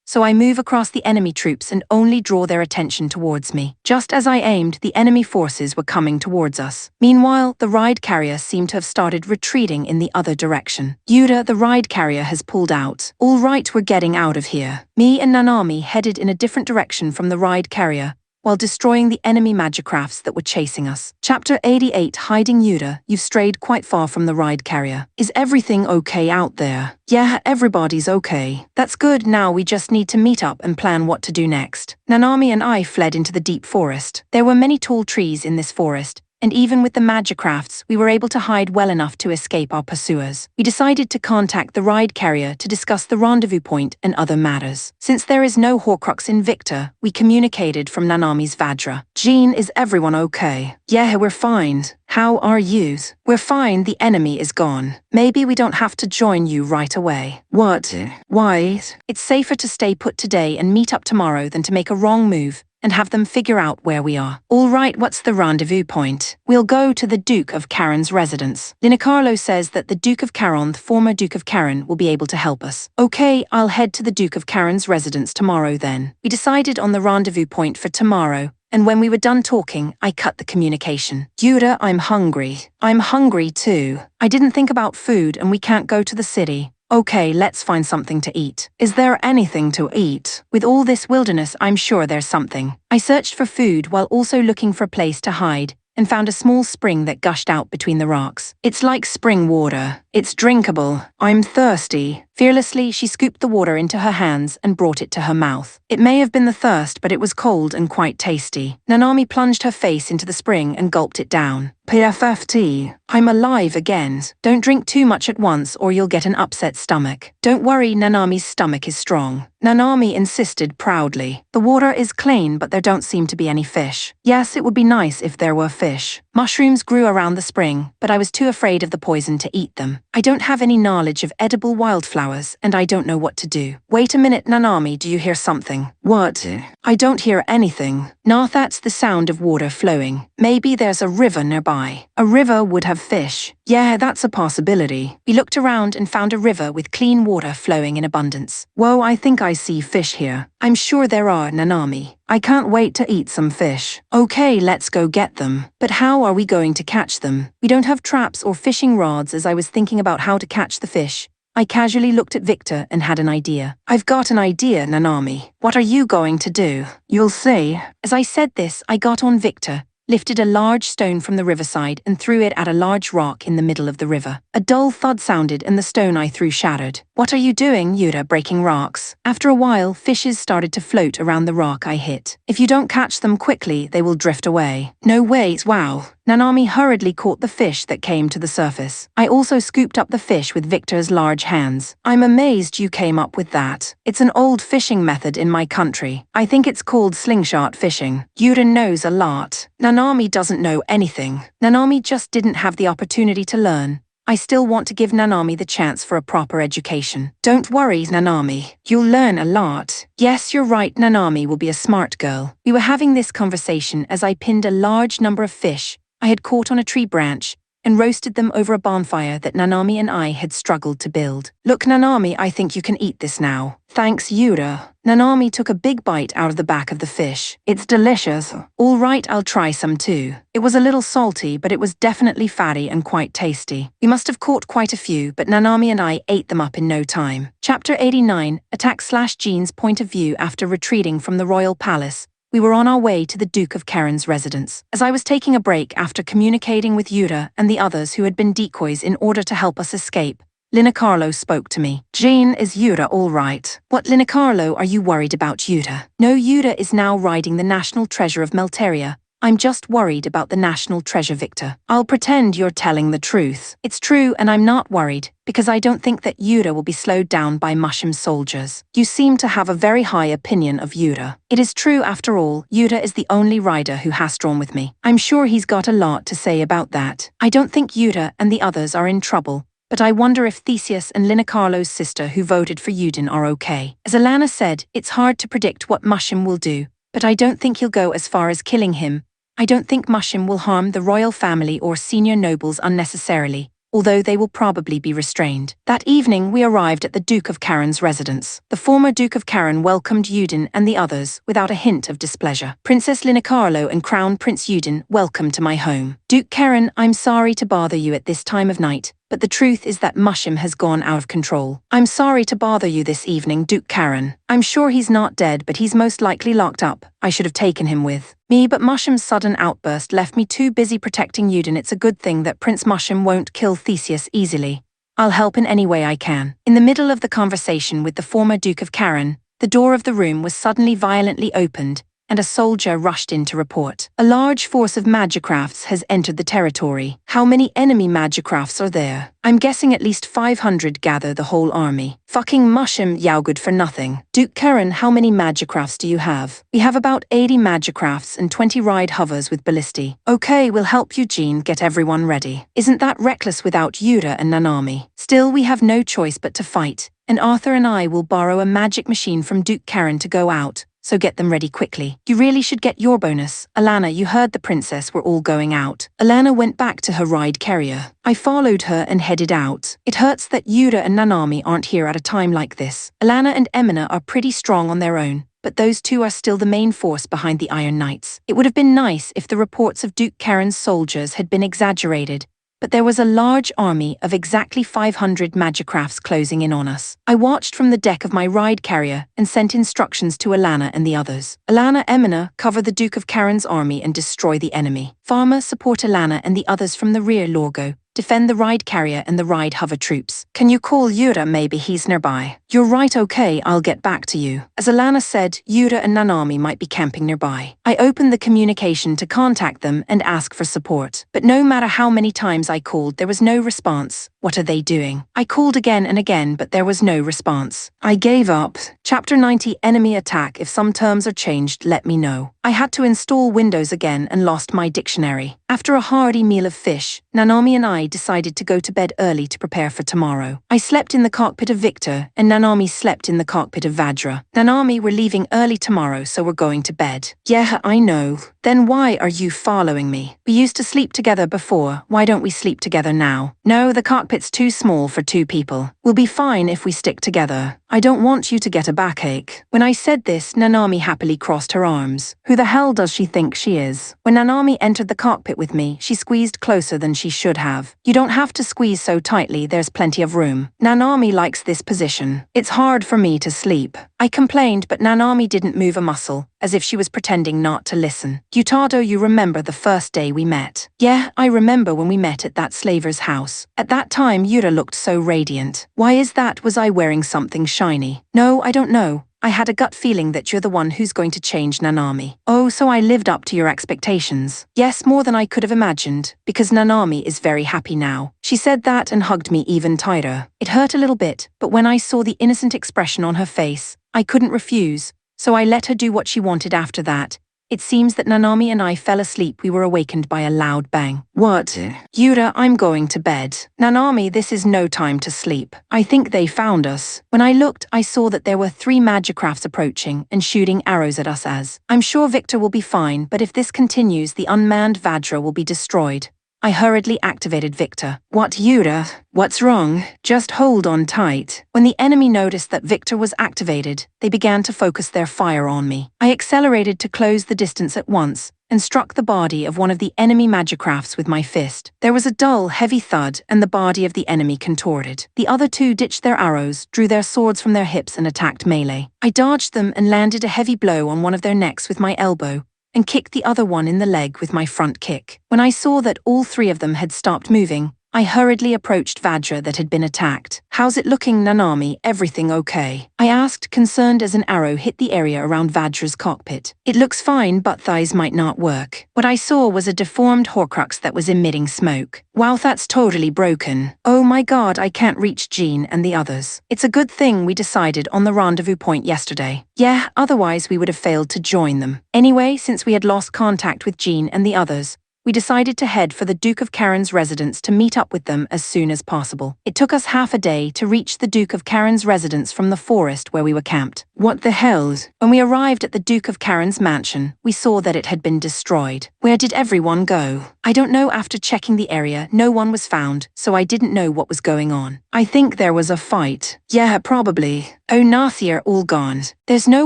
so I move across the enemy troops and only draw their attention towards me. Just as I aimed, the enemy forces were coming towards us. Meanwhile, the ride carrier seemed to have started retreating in the other direction. Yuda, the ride carrier has pulled out. All right, we're getting out of here. Me and Nanami headed in a different direction from the ride carrier, while destroying the enemy Magicrafts that were chasing us. Chapter 88, Hiding Yuda. You've strayed quite far from the ride carrier. Is everything okay out there? Yeah, everybody's okay. That's good. Now we just need to meet up and plan what to do next. Nanami and I fled into the deep forest. There were many tall trees in this forest, and even with the Magicrafts, we were able to hide well enough to escape our pursuers. We decided to contact the ride carrier to discuss the rendezvous point and other matters. Since there is no Horcrux in Victor, we communicated from Nanami's Vajra. Jean, is everyone okay? Yeah, we're fine. How are you? We're fine, the enemy is gone. Maybe we don't have to join you right away. What? Why? It's safer to stay put today and meet up tomorrow than to make a wrong move and have them figure out where we are. All right, what's the rendezvous point? We'll go to the Duke of Caron's residence. Linacarlo says that the Duke of Caron, the former Duke of Caron, will be able to help us. Okay, I'll head to the Duke of Caron's residence tomorrow then. We decided on the rendezvous point for tomorrow, and when we were done talking, I cut the communication. Yuda, I'm hungry. I'm hungry too. I didn't think about food and we can't go to the city. Okay, let's find something to eat. Is there anything to eat? With all this wilderness, I'm sure there's something. I searched for food while also looking for a place to hide, and found a small spring that gushed out between the rocks. It's like spring water. It's drinkable. I'm thirsty. Fearlessly, she scooped the water into her hands and brought it to her mouth. It may have been the thirst, but it was cold and quite tasty. Nanami plunged her face into the spring and gulped it down. PFFT. I'm alive again. Don't drink too much at once or you'll get an upset stomach. Don't worry, Nanami's stomach is strong. Nanami insisted proudly. The water is clean, but there don't seem to be any fish. Yes, it would be nice if there were fish. Mushrooms grew around the spring, but I was too afraid of the poison to eat them. I don't have any knowledge of edible wildflowers, and I don't know what to do. Wait a minute, Nanami, do you hear something? What? I don't hear anything. Nah, that's the sound of water flowing. Maybe there's a river nearby. A river would have fish. Yeah, that's a possibility. We looked around and found a river with clean water flowing in abundance. Whoa, I think I see fish here. I'm sure there are, Nanami. I can't wait to eat some fish. Okay, let's go get them. But how are we going to catch them? We don't have traps or fishing rods. As I was thinking about how to catch the fish, I casually looked at Victor and had an idea. I've got an idea, Nanami. What are you going to do? You'll see. As I said this, I got on Victor, lifted a large stone from the riverside and threw it at a large rock in the middle of the river. A dull thud sounded and the stone I threw shattered. What are you doing, Yuta, breaking rocks? After a while, fishes started to float around the rock I hit. If you don't catch them quickly, they will drift away. No way, wow. Nanami hurriedly caught the fish that came to the surface. I also scooped up the fish with Victor's large hands. I'm amazed you came up with that. It's an old fishing method in my country. I think it's called slingshot fishing. Yuta knows a lot. Nanami doesn't know anything. Nanami just didn't have the opportunity to learn. I still want to give Nanami the chance for a proper education. Don't worry, Nanami. You'll learn a lot. Yes, you're right, Nanami will be a smart girl. We were having this conversation as I pinned a large number of fish I had caught on a tree branch and roasted them over a bonfire that Nanami and I had struggled to build. Look, Nanami, I think you can eat this now. Thanks, Yuta. Nanami took a big bite out of the back of the fish. It's delicious. All right, I'll try some too. It was a little salty, but it was definitely fatty and quite tasty. We must have caught quite a few, but Nanami and I ate them up in no time. Chapter 89, Attack/Jean's point of view after retreating from the royal palace. We were on our way to the Duke of Karen's residence. As I was taking a break after communicating with Yuta and the others who had been decoys in order to help us escape, Linacarlo spoke to me. Jean, is Yuta all right? What, Linacarlo, are you worried about Yuta? No, Yuta is now riding the national treasure of Melteria. I'm just worried about the national treasure, Victor. I'll pretend you're telling the truth. It's true, and I'm not worried, because I don't think that Yuta will be slowed down by Mushim soldiers. You seem to have a very high opinion of Yuta. It is true, after all, Yuta is the only rider who has drawn with me. I'm sure he's got a lot to say about that. I don't think Yuta and the others are in trouble, but I wonder if Theseus and Linacarlo's sister who voted for Yudin are okay. As Alana said, it's hard to predict what Mushim will do, but I don't think he'll go as far as killing him. I don't think Mushim will harm the royal family or senior nobles unnecessarily, although they will probably be restrained. That evening we arrived at the Duke of Karen's residence. The former Duke of Karen welcomed Yudin and the others without a hint of displeasure. Princess Linacarlo and Crown Prince Yudin, welcome to my home. Duke Karen, I'm sorry to bother you at this time of night, but the truth is that Mushim has gone out of control. I'm sorry to bother you this evening, Duke Karen. I'm sure he's not dead, but he's most likely locked up. I should have taken him with me, but Mushim's sudden outburst left me too busy protecting Yudin. It's a good thing that Prince Mushim won't kill Theseus easily. I'll help in any way I can. In the middle of the conversation with the former Duke of Karen, the door of the room was suddenly violently opened, and a soldier rushed in to report. A large force of magicrafts has entered the territory. How many enemy magicrafts are there? I'm guessing at least 500 gather the whole army. Fucking Mushim, yow, good for nothing. Duke Karen, how many magicrafts do you have? We have about 80 magicrafts and 20 ride hovers with ballisti. Okay, we'll help you, Jean, get everyone ready. Isn't that reckless without Yuta and Nanami? Still, we have no choice but to fight, and Arthur and I will borrow a magic machine from Duke Karen to go out. So get them ready quickly. You really should get your bonus. Alana, you heard the princess, we're all going out. Alana went back to her ride carrier. I followed her and headed out. It hurts that Yuta and Nanami aren't here at a time like this. Alana and Emina are pretty strong on their own, but those two are still the main force behind the Iron Knights. It would have been nice if the reports of Duke Karen's soldiers had been exaggerated, but there was a large army of exactly 500 magicrafts closing in on us. I watched from the deck of my ride carrier and sent instructions to Alana and the others. Alana, Emina, cover the Duke of Karen's army and destroy the enemy. Farmer, support Alana and the others from the rear. Lorgo, defend the ride carrier and the ride hover troops. Can you call Yura? Maybe he's nearby. You're right, okay, I'll get back to you. As Alana said, Yura and Nanami might be camping nearby. I opened the communication to contact them and ask for support. But no matter how many times I called, there was no response. What are they doing? I called again and again, but there was no response. I gave up. Chapter 90, Enemy Attack. If some terms are changed, let me know. I had to install Windows again and lost my dictionary. After a hearty meal of fish, Nanami and I decided to go to bed early to prepare for tomorrow. I slept in the cockpit of Victor, and Nanami slept in the cockpit of Vajra. Nanami, we're leaving early tomorrow, so we're going to bed. Yeah, I know. Then why are you following me? We used to sleep together before. Why don't we sleep together now? No, the cockpit's too small for 2 people. We'll be fine if we stick together. I don't want you to get a backache. When I said this, Nanami happily crossed her arms. Who the hell does she think she is? When Nanami entered the cockpit with me, she squeezed closer than she should have. You don't have to squeeze so tightly, there's plenty of room. Nanami likes this position. It's hard for me to sleep. I complained, but Nanami didn't move a muscle, as if she was pretending not to listen. Yutado, you remember the first day we met? Yeah, I remember when we met at that slaver's house. At that time, Yura looked so radiant. Why is that? Was I wearing something shiny? No, I don't know. I had a gut feeling that you're the one who's going to change Nanami. Oh, so I lived up to your expectations. Yes, more than I could have imagined, because Nanami is very happy now. She said that and hugged me even tighter. It hurt a little bit, but when I saw the innocent expression on her face, I couldn't refuse, so I let her do what she wanted after that. It seems that Nanami and I fell asleep. We were awakened by a loud bang. What? Yura, I'm going to bed. Nanami, this is no time to sleep. I think they found us. When I looked, I saw that there were 3 magicrafts approaching and shooting arrows at us as. I'm sure Victor will be fine, but if this continues, the unmanned Vajra will be destroyed. I hurriedly activated Victor. What, Yura? What's wrong? Just hold on tight. When the enemy noticed that Victor was activated, they began to focus their fire on me. I accelerated to close the distance at once and struck the body of one of the enemy magicrafts with my fist. There was a dull, heavy thud, and the body of the enemy contorted. The other 2 ditched their arrows, drew their swords from their hips, and attacked melee. I dodged them and landed a heavy blow on one of their necks with my elbow, and kicked the other one in the leg with my front kick. When I saw that all 3 of them had stopped moving, I hurriedly approached Vajra that had been attacked. How's it looking, Nanami? Everything okay? I asked, concerned as an arrow hit the area around Vajra's cockpit. It looks fine, but thighs might not work. What I saw was a deformed Horcrux that was emitting smoke. Wow, that's totally broken. Oh my god, I can't reach Jean and the others. It's a good thing we decided on the rendezvous point yesterday. Yeah, otherwise we would have failed to join them. Anyway, since we had lost contact with Jean and the others, we decided to head for the Duke of Karen's residence to meet up with them as soon as possible. It took us half a day to reach the Duke of Karen's residence from the forest where we were camped. What the hell? When we arrived at the Duke of Karen's mansion, we saw that it had been destroyed. Where did everyone go? I don't know. After checking the area, no one was found, so I didn't know what was going on. I think there was a fight. Yeah, probably. Oh, Nathi are all gone. There's no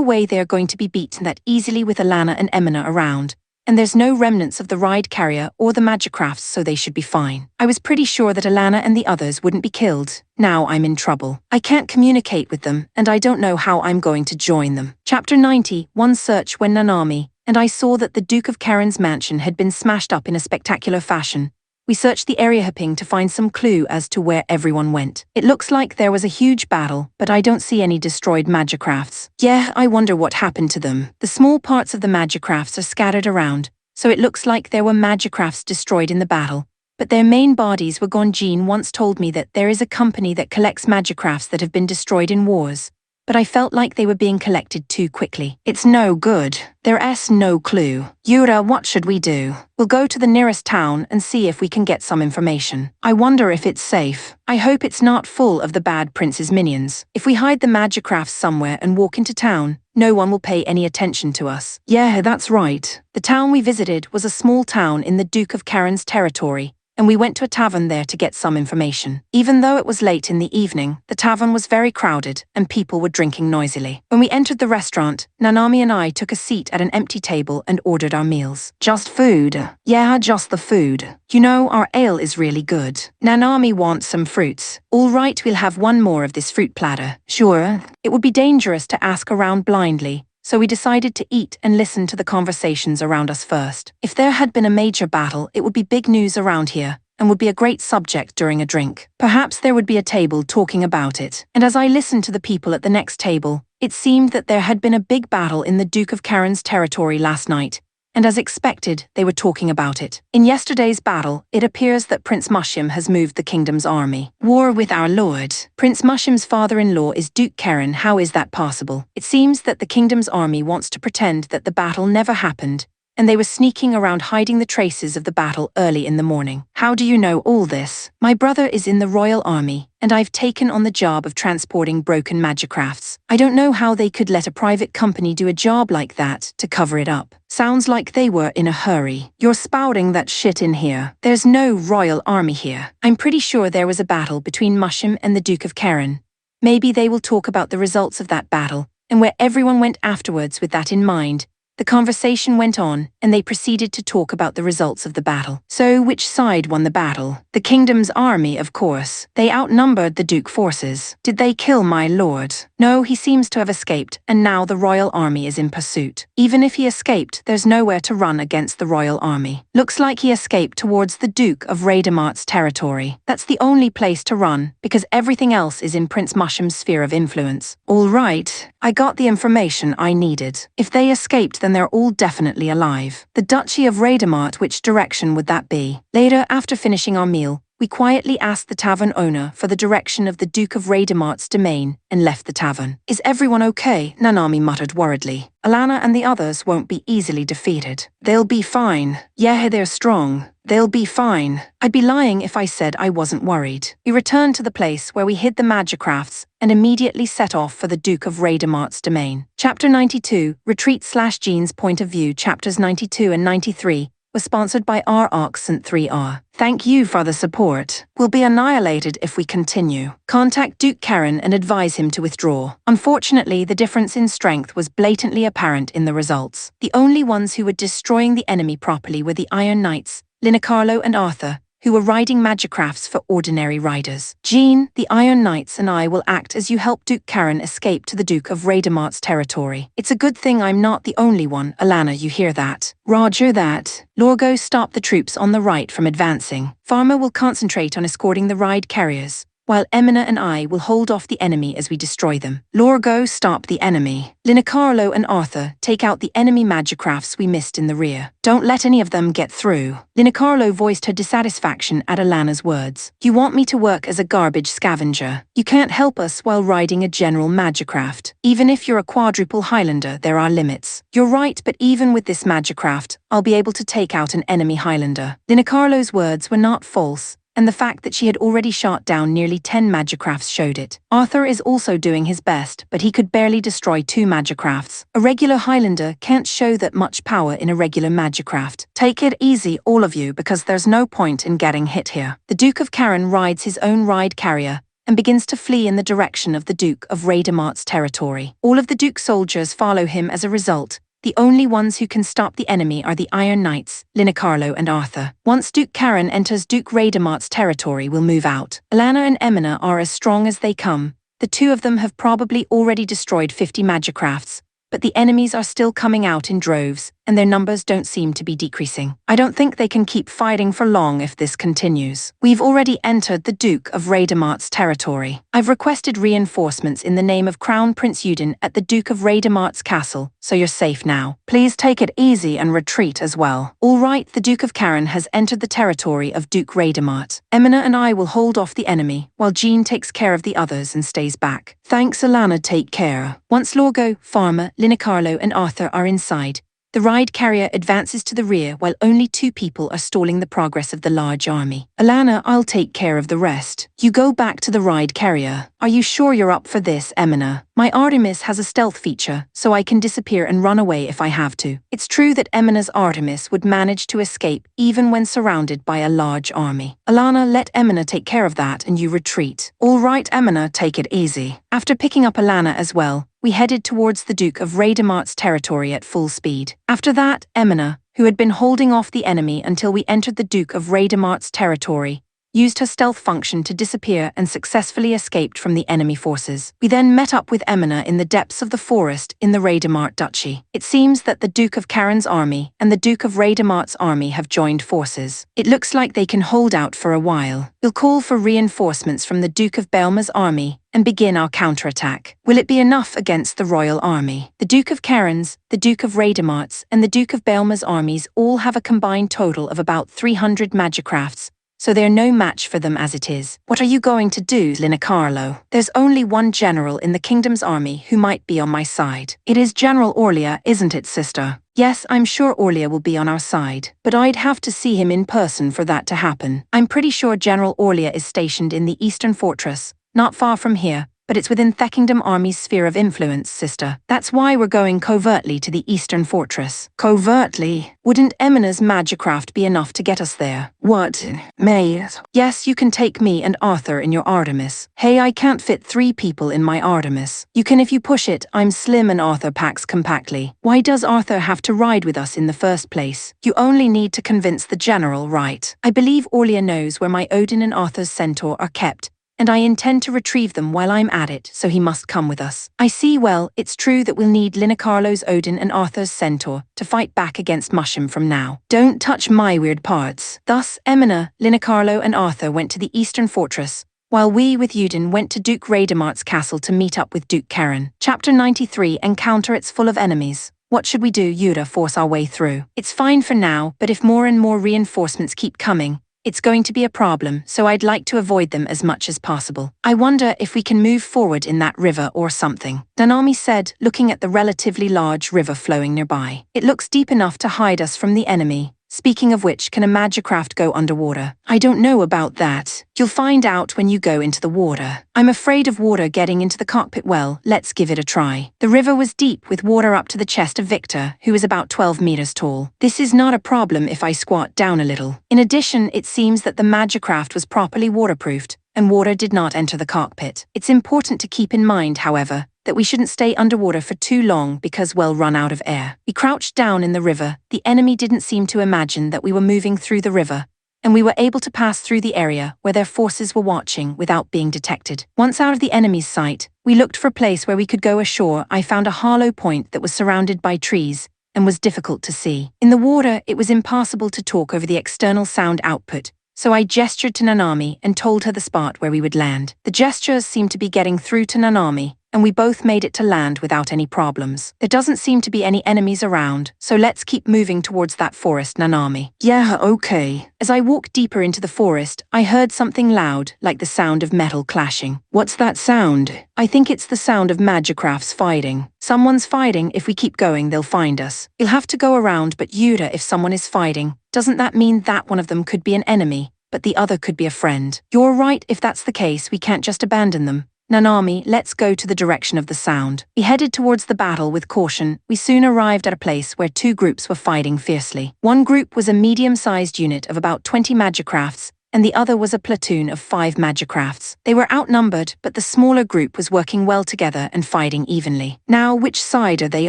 way they're going to be beaten that easily with Alana and Emina around. And there's no remnants of the ride carrier or the magicrafts, so they should be fine. I was pretty sure that Alana and the others wouldn't be killed. Now I'm in trouble. I can't communicate with them, and I don't know how I'm going to join them. Chapter 90, One Search. When Nanami and I saw that the Duke of Karen's mansion had been smashed up in a spectacular fashion, we searched the area hopping to find some clue as to where everyone went. It looks like there was a huge battle, but I don't see any destroyed magicrafts. Yeah, I wonder what happened to them. The small parts of the magicrafts are scattered around, so it looks like there were magicrafts destroyed in the battle, but their main bodies were gone. Jean once told me that there is a company that collects magicrafts that have been destroyed in wars, but I felt like they were being collected too quickly. It's no good. There's no clue. Yura, what should we do? We'll go to the nearest town and see if we can get some information. I wonder if it's safe. I hope it's not full of the bad prince's minions. If we hide the magicrafts somewhere and walk into town, no one will pay any attention to us. Yeah, that's right. The town we visited was a small town in the Duke of Karen's territory, and we went to a tavern there to get some information. Even though it was late in the evening, the tavern was very crowded and people were drinking noisily. When we entered the restaurant, Nanami and I took a seat at an empty table and ordered our meals. Just food. Yeah, just the food. You know, our ale is really good. Nanami wants some fruits. All right, we'll have one more of this fruit platter. Sure. It would be dangerous to ask around blindly, so we decided to eat and listen to the conversations around us first. If there had been a major battle, it would be big news around here, and would be a great subject during a drink. Perhaps there would be a table talking about it. And as I listened to the people at the next table, it seemed that there had been a big battle in the Duke of Karen's territory last night, and as expected, they were talking about it. In yesterday's battle, it appears that Prince Mushim has moved the kingdom's army. War with our lord. Prince Mushim's father-in-law is Duke Karen. How is that possible? It seems that the kingdom's army wants to pretend that the battle never happened, and they were sneaking around hiding the traces of the battle early in the morning. How do you know all this? My brother is in the royal army, and I've taken on the job of transporting broken magicrafts. I don't know how they could let a private company do a job like that to cover it up. Sounds like they were in a hurry. You're spouting that shit in here. There's no royal army here. I'm pretty sure there was a battle between Mushim and the Duke of Karen. Maybe they will talk about the results of that battle, and where everyone went afterwards with that in mind. The conversation went on, and they proceeded to talk about the results of the battle. So which side won the battle? The kingdom's army, of course. They outnumbered the Duke forces. Did they kill my lord? No, he seems to have escaped, and now the royal army is in pursuit. Even if he escaped, there's nowhere to run against the royal army. Looks like he escaped towards the Duke of Radamart's territory. That's the only place to run, because everything else is in Prince Mushim's sphere of influence. All right, I got the information I needed. If they escaped, then they're all definitely alive. The Duchy of Radamart, which direction would that be? Later, after finishing our meal, we quietly asked the tavern owner for the direction of the Duke of Radamart's domain and left the tavern. Is everyone okay? Nanami muttered worriedly. Alana and the others won't be easily defeated. They'll be fine. Yeah, they're strong. They'll be fine. I'd be lying if I said I wasn't worried. We returned to the place where we hid the magicrafts and immediately set off for the Duke of Radamart's domain. Chapter 92, Retreat/Jean's Point of View. Chapters 92 and 93 were sponsored by R-Oxent3R. Thank you for the support. We'll be annihilated if we continue. Contact Duke Karen and advise him to withdraw. Unfortunately, the difference in strength was blatantly apparent in the results. The only ones who were destroying the enemy properly were the Iron Knights, Linicarlo and Arthur, who were riding magicrafts for ordinary riders. Jean, the Iron Knights, and I will act as you help Duke Karen escape to the Duke of Radamart's territory. It's a good thing I'm not the only one. Alana, you hear that? Roger that. Lorgo, stop the troops on the right from advancing. Pharma will concentrate on escorting the ride carriers, while Emina and I will hold off the enemy as we destroy them. Lorgo, stop the enemy. Linicarlo and Arthur, take out the enemy magicrafts we missed in the rear. Don't let any of them get through. Linicarlo voiced her dissatisfaction at Alana's words. You want me to work as a garbage scavenger? You can't help us while riding a general magicraft. Even if you're a quadruple Highlander, there are limits. You're right, but even with this magicraft, I'll be able to take out an enemy Highlander. Linicarlo's words were not false, and the fact that she had already shot down nearly 10 magicrafts showed it. Arthur is also doing his best, but he could barely destroy 2 magicrafts. A regular Highlander can't show that much power in a regular magicraft. Take it easy, all of you, because there's no point in getting hit here. The Duke of Karen rides his own ride carrier and begins to flee in the direction of the Duke of Radamart's territory. All of the Duke's soldiers follow him as a result. The only ones who can stop the enemy are the Iron Knights, Linicarlo and Arthur. Once Duke Karen enters Duke Radamart's territory, we'll move out. Alana and Emina are as strong as they come. The two of them have probably already destroyed 50 magicrafts, but the enemies are still coming out in droves, and their numbers don't seem to be decreasing. I don't think they can keep fighting for long if this continues. We've already entered the Duke of Radamart's territory. I've requested reinforcements in the name of Crown Prince Yudin at the Duke of Radamart's castle, so you're safe now. Please take it easy and retreat as well. All right, the Duke of Karen has entered the territory of Duke Radamart. Emina and I will hold off the enemy, while Jean takes care of the others and stays back. Thanks, Alana, take care. Once Lorgo, Pharma, Linicarlo and Arthur are inside, the ride carrier advances to the rear while only 2 people are stalling the progress of the large army. Alana, I'll take care of the rest. You go back to the ride carrier. Are you sure you're up for this, Emina? My Artemis has a stealth feature, so I can disappear and run away if I have to. It's true that Emina's Artemis would manage to escape even when surrounded by a large army. Alana, let Emina take care of that and you retreat. All right, Emina, take it easy. After picking up Alana as well, we headed towards the Duke of Radamart's territory at full speed. After that, Emina, who had been holding off the enemy until we entered the Duke of Radamart's territory, used her stealth function to disappear and successfully escaped from the enemy forces. We then met up with Emina in the depths of the forest in the Raidemart Duchy. It seems that the Duke of Karen's army and the Duke of Raidemart's army have joined forces. It looks like they can hold out for a while. We'll call for reinforcements from the Duke of Belma's army and begin our counterattack. Will it be enough against the royal army? The Duke of Karen's, the Duke of Raidemart's, and the Duke of Belma's armies all have a combined total of about 300 magicrafts, so they're no match for them as it is. What are you going to do, Linacarlo? There's only one general in the kingdom's army who might be on my side. It is General Orlia, isn't it, sister? Yes, I'm sure Orlia will be on our side, but I'd have to see him in person for that to happen. I'm pretty sure General Orlia is stationed in the Eastern Fortress, not far from here, but it's within Thekingdom Army's sphere of influence, sister. That's why we're going covertly to the Eastern Fortress. Covertly? Wouldn't Emina's magicraft be enough to get us there? What? May? Yes, you can take me and Arthur in your Artemis. Hey, I can't fit 3 people in my Artemis. You can if you push it. I'm slim and Arthur packs compactly. Why does Arthur have to ride with us in the first place? You only need to convince the general, right? I believe Orlia knows where my Odin and Arthur's centaur are kept, and I intend to retrieve them while I'm at it, so he must come with us. I see. Well, it's true that we'll need Linacarlo's Odin and Arthur's centaur to fight back against Musham from now. Don't touch my weird parts. Thus, Emina, Linacarlo and Arthur went to the Eastern Fortress, while we with Udin went to Duke Raidemart's castle to meet up with Duke Karen. Chapter 93, Encounter. It's full of enemies. What should we do, Yuda? Force our way through? It's fine for now, but if more and more reinforcements keep coming, it's going to be a problem, so I'd like to avoid them as much as possible. I wonder if we can move forward in that river or something, Nanami said, looking at the relatively large river flowing nearby. It looks deep enough to hide us from the enemy. Speaking of which, can a magicraft go underwater? I don't know about that. You'll find out when you go into the water. I'm afraid of water getting into the cockpit. Well, let's give it a try. The river was deep, with water up to the chest of Victor, who is about 12 meters tall. This is not a problem if I squat down a little. In addition, it seems that the magicraft was properly waterproofed, and water did not enter the cockpit. It's important to keep in mind, however, that we shouldn't stay underwater for too long because we'll run out of air. We crouched down in the river. The enemy didn't seem to imagine that we were moving through the river, and we were able to pass through the area where their forces were watching without being detected. Once out of the enemy's sight, we looked for a place where we could go ashore. I found a hollow point that was surrounded by trees and was difficult to see. In the water, it was impossible to talk over the external sound output, so I gestured to Nanami and told her the spot where we would land. The gestures seemed to be getting through to Nanami, and we both made it to land without any problems. There doesn't seem to be any enemies around, so let's keep moving towards that forest, Nanami. Yeah, okay. As I walked deeper into the forest, I heard something loud, like the sound of metal clashing. What's that sound? I think it's the sound of magicrafts fighting. Someone's fighting. If we keep going, they'll find us. You'll have to go around, but Yuda, if someone is fighting, doesn't that mean that one of them could be an enemy, but the other could be a friend? You're right. If that's the case, we can't just abandon them. Nanami, let's go to the direction of the sound. We headed towards the battle with caution. We soon arrived at a place where 2 groups were fighting fiercely. One group was a medium-sized unit of about 20 magicrafts, and the other was a platoon of 5 magicrafts. They were outnumbered, but the smaller group was working well together and fighting evenly. Now, which side are they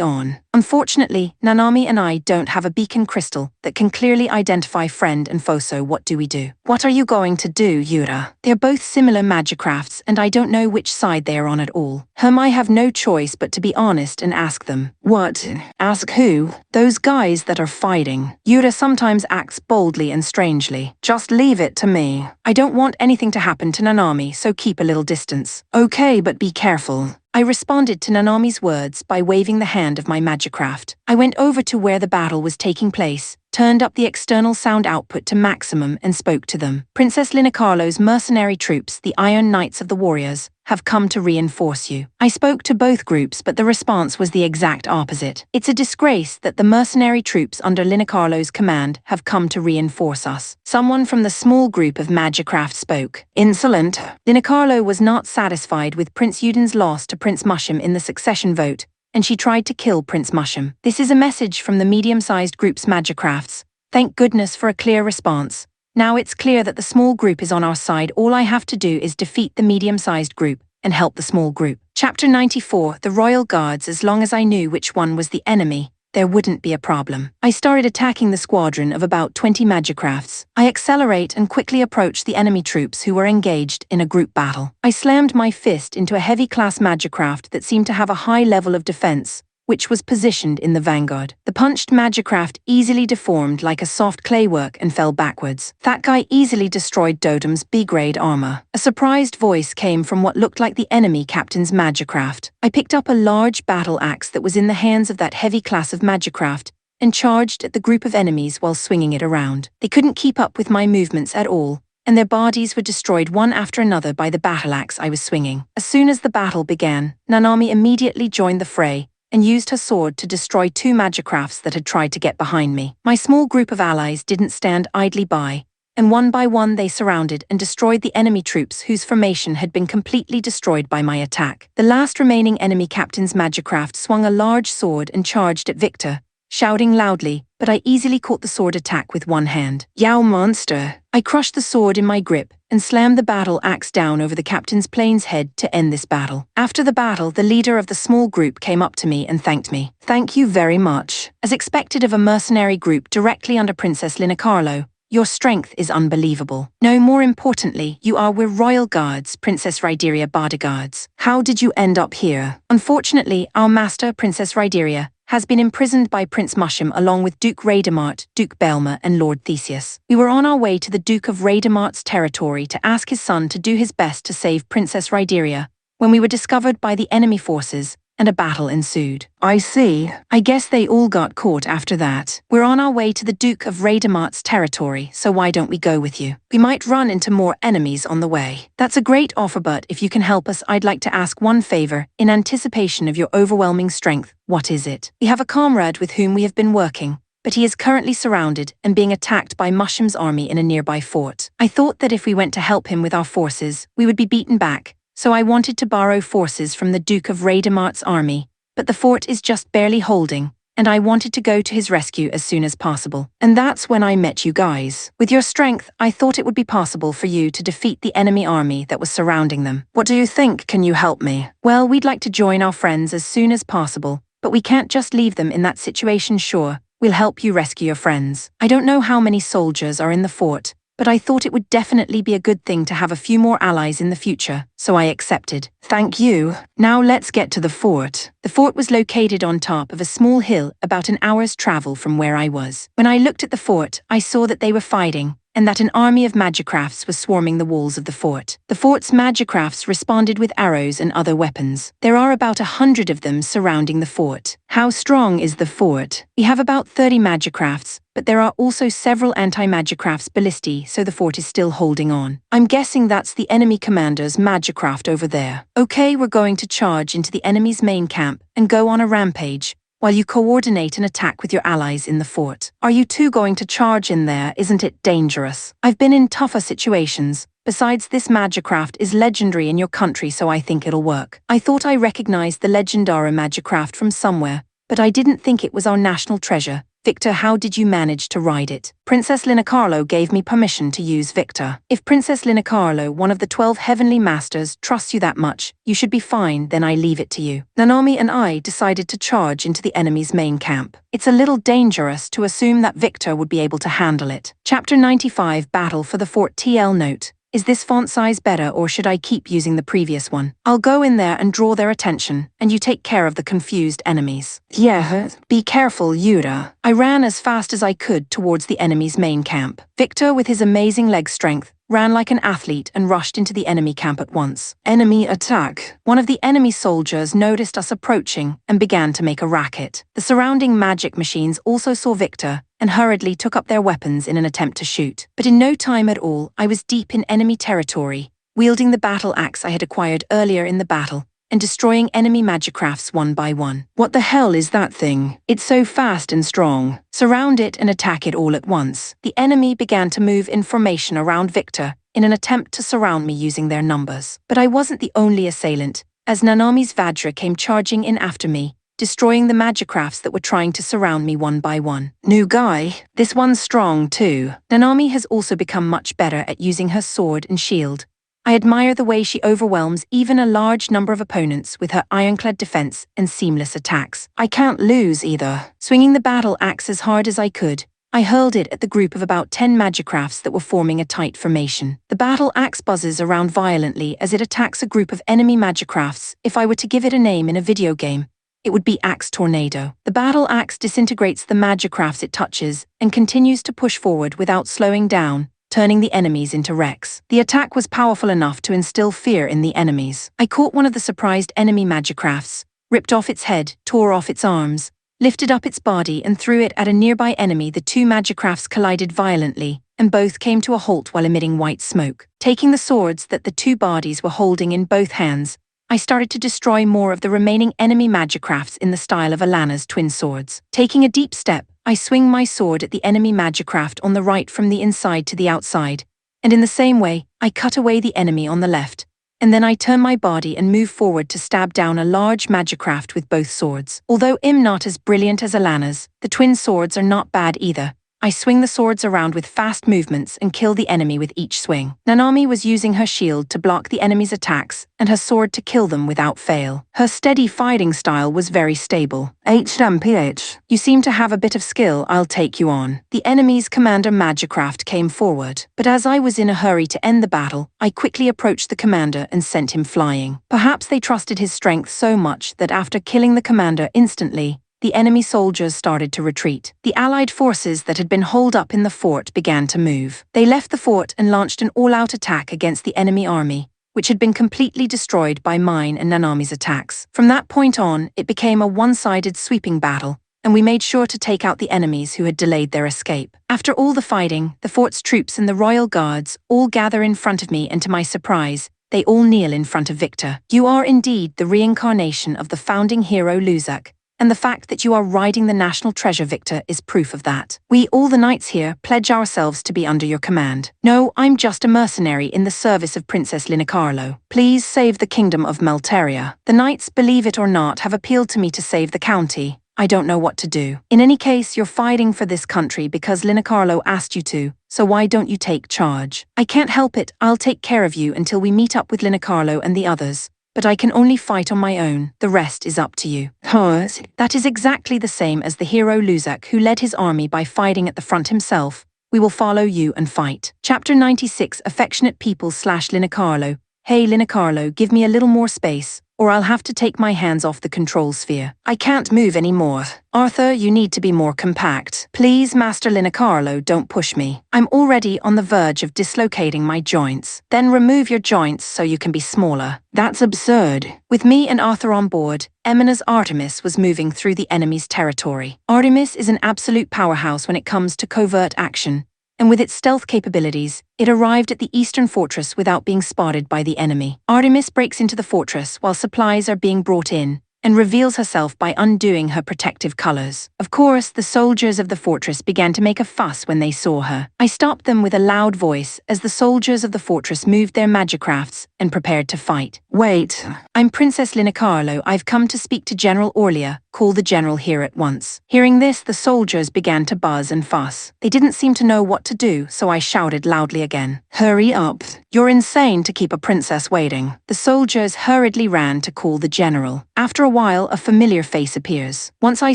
on? Unfortunately, Nanami and I don't have a beacon crystal that can clearly identify friend and foe, so what do we do? What are you going to do, Yura? They're both similar magicrafts, and I don't know which side they are on at all. I have no choice but to be honest and ask them. What? Ask who? Those guys that are fighting. Yura sometimes acts boldly and strangely. Just leave it to me. I don't want anything to happen to Nanami, so keep a little distance. Okay, but be careful. I responded to Nanami's words by waving the hand of my magicraft. I went over to where the battle was taking place, turned up the external sound output to maximum and spoke to them. Princess Linacarlo's mercenary troops, the Iron Knights of the Warriors, have come to reinforce you. I spoke to both groups, but the response was the exact opposite. It's a disgrace that the mercenary troops under Linacarlo's command have come to reinforce us. Someone from the small group of magicraft spoke. Insolent. Linacarlo was not satisfied with Prince Udin's loss to Prince Musham in the succession vote, and she tried to kill Prince Musham. This is a message from the medium-sized group's magicrafts. Thank goodness for a clear response. Now it's clear that the small group is on our side. All I have to do is defeat the medium-sized group and help the small group. Chapter 94, The Royal Guards. As long as I knew which one was the enemy, there wouldn't be a problem. I started attacking the squadron of about 20 magicrafts. I accelerate and quickly approach the enemy troops who were engaged in a group battle. I slammed my fist into a heavy-class magicraft that seemed to have a high level of defense, which was positioned in the vanguard. The punched magicraft easily deformed like a soft claywork and fell backwards. That guy easily destroyed Dodom's B-grade armor. A surprised voice came from what looked like the enemy captain's magicraft. I picked up a large battle axe that was in the hands of that heavy class of magicraft and charged at the group of enemies while swinging it around. They couldn't keep up with my movements at all, and their bodies were destroyed one after another by the battle axe I was swinging. As soon as the battle began, Nanami immediately joined the fray and used her sword to destroy 2 magicrafts that had tried to get behind me. My small group of allies didn't stand idly by, and one by one they surrounded and destroyed the enemy troops whose formation had been completely destroyed by my attack. The last remaining enemy captain's magicraft swung a large sword and charged at Victor, shouting loudly, but I easily caught the sword attack with one hand. Yow monster! I crushed the sword in my grip and slammed the battle axe down over the captain's plane's head to end this battle. After the battle, the leader of the small group came up to me and thanked me. Thank you very much. As expected of a mercenary group directly under Princess Linacarlo, your strength is unbelievable. No, more importantly, we're royal guards, Princess Ryderia bodyguards. How did you end up here? Unfortunately, our master, Princess Ryderia, has been imprisoned by Prince Musham along with Duke Raidamart, Duke Belma, and Lord Theseus. We were on our way to the Duke of Raidamart's territory to ask his son to do his best to save Princess Ryderia when we were discovered by the enemy forces, and a battle ensued. I see. I guess they all got caught after that. We're on our way to the Duke of Raidamart's territory, so why don't we go with you? We might run into more enemies on the way. That's a great offer, but if you can help us, I'd like to ask one favor, in anticipation of your overwhelming strength. What is it? We have a comrade with whom we have been working, but he is currently surrounded and being attacked by Musham's army in a nearby fort. I thought that if we went to help him with our forces, we would be beaten back, so I wanted to borrow forces from the Duke of Raidamart's army, but the fort is just barely holding, and I wanted to go to his rescue as soon as possible. And that's when I met you guys. With your strength, I thought it would be possible for you to defeat the enemy army that was surrounding them. What do you think? Can you help me? Well, we'd like to join our friends as soon as possible, but we can't just leave them in that situation. Sure, we'll help you rescue your friends. I don't know how many soldiers are in the fort, but I thought it would definitely be a good thing to have a few more allies in the future, so I accepted. Thank you. Now let's get to the fort. The fort was located on top of a small hill about an hour's travel from where I was. When I looked at the fort, I saw that they were fighting, and that an army of magicrafts was swarming the walls of the fort. The fort's magicrafts responded with arrows and other weapons. There are about 100 of them surrounding the fort. How strong is the fort? We have about 30 magicrafts, but there are also several anti-magicrafts ballistae, so the fort is still holding on. I'm guessing that's the enemy commander's magicraft over there. Okay, we're going to charge into the enemy's main camp and go on a rampage, while you coordinate an attack with your allies in the fort. Are you two going to charge in there? Isn't it dangerous? I've been in tougher situations. Besides, this magicraft is legendary in your country, so I think it'll work. I thought I recognized the legendary magicraft from somewhere, but I didn't think it was our national treasure. Victor, how did you manage to ride it? Princess Linacarlo gave me permission to use Victor. If Princess Linacarlo, one of the 12 heavenly masters, trusts you that much, you should be fine, then I leave it to you. Nanami and I decided to charge into the enemy's main camp. It's a little dangerous to assume that Victor would be able to handle it. Chapter 95, Battle for the Fort. TL note. Is this font size better, or should I keep using the previous one? I'll go in there and draw their attention, and you take care of the confused enemies. Yeah, be careful, Yura. I ran as fast as I could towards the enemy's main camp. Victor, with his amazing leg strength, ran like an athlete and rushed into the enemy camp at once. Enemy attack. One of the enemy soldiers noticed us approaching and began to make a racket. The surrounding magic machines also saw Victor and hurriedly took up their weapons in an attempt to shoot. But in no time at all, I was deep in enemy territory, wielding the battle axe I had acquired earlier in the battle, and destroying enemy magicrafts one by one. What the hell is that thing? It's so fast and strong. Surround it and attack it all at once. The enemy began to move in formation around Victor in an attempt to surround me using their numbers. But I wasn't the only assailant, as Nanami's Vajra came charging in after me, destroying the magicrafts that were trying to surround me one by one. New guy, this one's strong too. Nanami has also become much better at using her sword and shield, I admire the way she overwhelms even a large number of opponents with her ironclad defense and seamless attacks. I can't lose either. Swinging the battle axe as hard as I could, I hurled it at the group of about 10 magicrafts that were forming a tight formation. The battle axe buzzes around violently as it attacks a group of enemy magicrafts. If I were to give it a name in a video game, it would be Axe Tornado. The battle axe disintegrates the magicrafts it touches and continues to push forward without slowing down, turning the enemies into wrecks. The attack was powerful enough to instill fear in the enemies. I caught one of the surprised enemy magicrafts, ripped off its head, tore off its arms, lifted up its body and threw it at a nearby enemy. The two magicrafts collided violently, and both came to a halt while emitting white smoke. Taking the swords that the two bodies were holding in both hands, I started to destroy more of the remaining enemy magicrafts in the style of Alana's twin swords. Taking a deep step, I swing my sword at the enemy magicraft on the right from the inside to the outside, and in the same way, I cut away the enemy on the left, and then I turn my body and move forward to stab down a large magicraft with both swords. Although I'm not as brilliant as Alana's, the twin swords are not bad either. I swing the swords around with fast movements and kill the enemy with each swing. Nanami was using her shield to block the enemy's attacks and her sword to kill them without fail. Her steady fighting style was very stable. HMPH. You seem to have a bit of skill, I'll take you on. The enemy's commander magicraft came forward, but as I was in a hurry to end the battle, I quickly approached the commander and sent him flying. Perhaps they trusted his strength so much that after killing the commander instantly, the enemy soldiers started to retreat. The Allied forces that had been holed up in the fort began to move. They left the fort and launched an all-out attack against the enemy army, which had been completely destroyed by mine and Nanami's attacks. From that point on, it became a one-sided sweeping battle, and we made sure to take out the enemies who had delayed their escape. After all the fighting, the fort's troops and the royal guards all gather in front of me, and to my surprise, they all kneel in front of Victor. You are indeed the reincarnation of the founding hero Luzak, and the fact that you are riding the national treasure, Victor, is proof of that. We, all the knights here, pledge ourselves to be under your command. No, I'm just a mercenary in the service of Princess Linacarlo. Please save the kingdom of Melteria. The knights, believe it or not, have appealed to me to save the county. I don't know what to do. In any case, you're fighting for this country because Linacarlo asked you to, so why don't you take charge? I can't help it, I'll take care of you until we meet up with Linacarlo and the others. But I can only fight on my own. The rest is up to you. That is exactly the same as the hero Luzak, who led his army by fighting at the front himself. We will follow you and fight. Chapter 96, Affectionate People / Linacarlo. Hey Linacarlo, give me a little more space, or I'll have to take my hands off the control sphere. I can't move anymore. Arthur, you need to be more compact. Please, Master Linacarlo, don't push me. I'm already on the verge of dislocating my joints. Then remove your joints so you can be smaller. That's absurd. With me and Arthur on board, Emina's Artemis was moving through the enemy's territory. Artemis is an absolute powerhouse when it comes to covert action, and with its stealth capabilities, it arrived at the eastern fortress without being spotted by the enemy. Artemis breaks into the fortress while supplies are being brought in, and reveals herself by undoing her protective colors. Of course, the soldiers of the fortress began to make a fuss when they saw her. I stopped them with a loud voice as the soldiers of the fortress moved their magicrafts and prepared to fight. Wait, I'm Princess Linacarlo. I've come to speak to General Orlia. Call the general here at once. Hearing this, the soldiers began to buzz and fuss. They didn't seem to know what to do, so I shouted loudly again. Hurry up. You're insane to keep a princess waiting. The soldiers hurriedly ran to call the general. After a while, a familiar face appears. Once I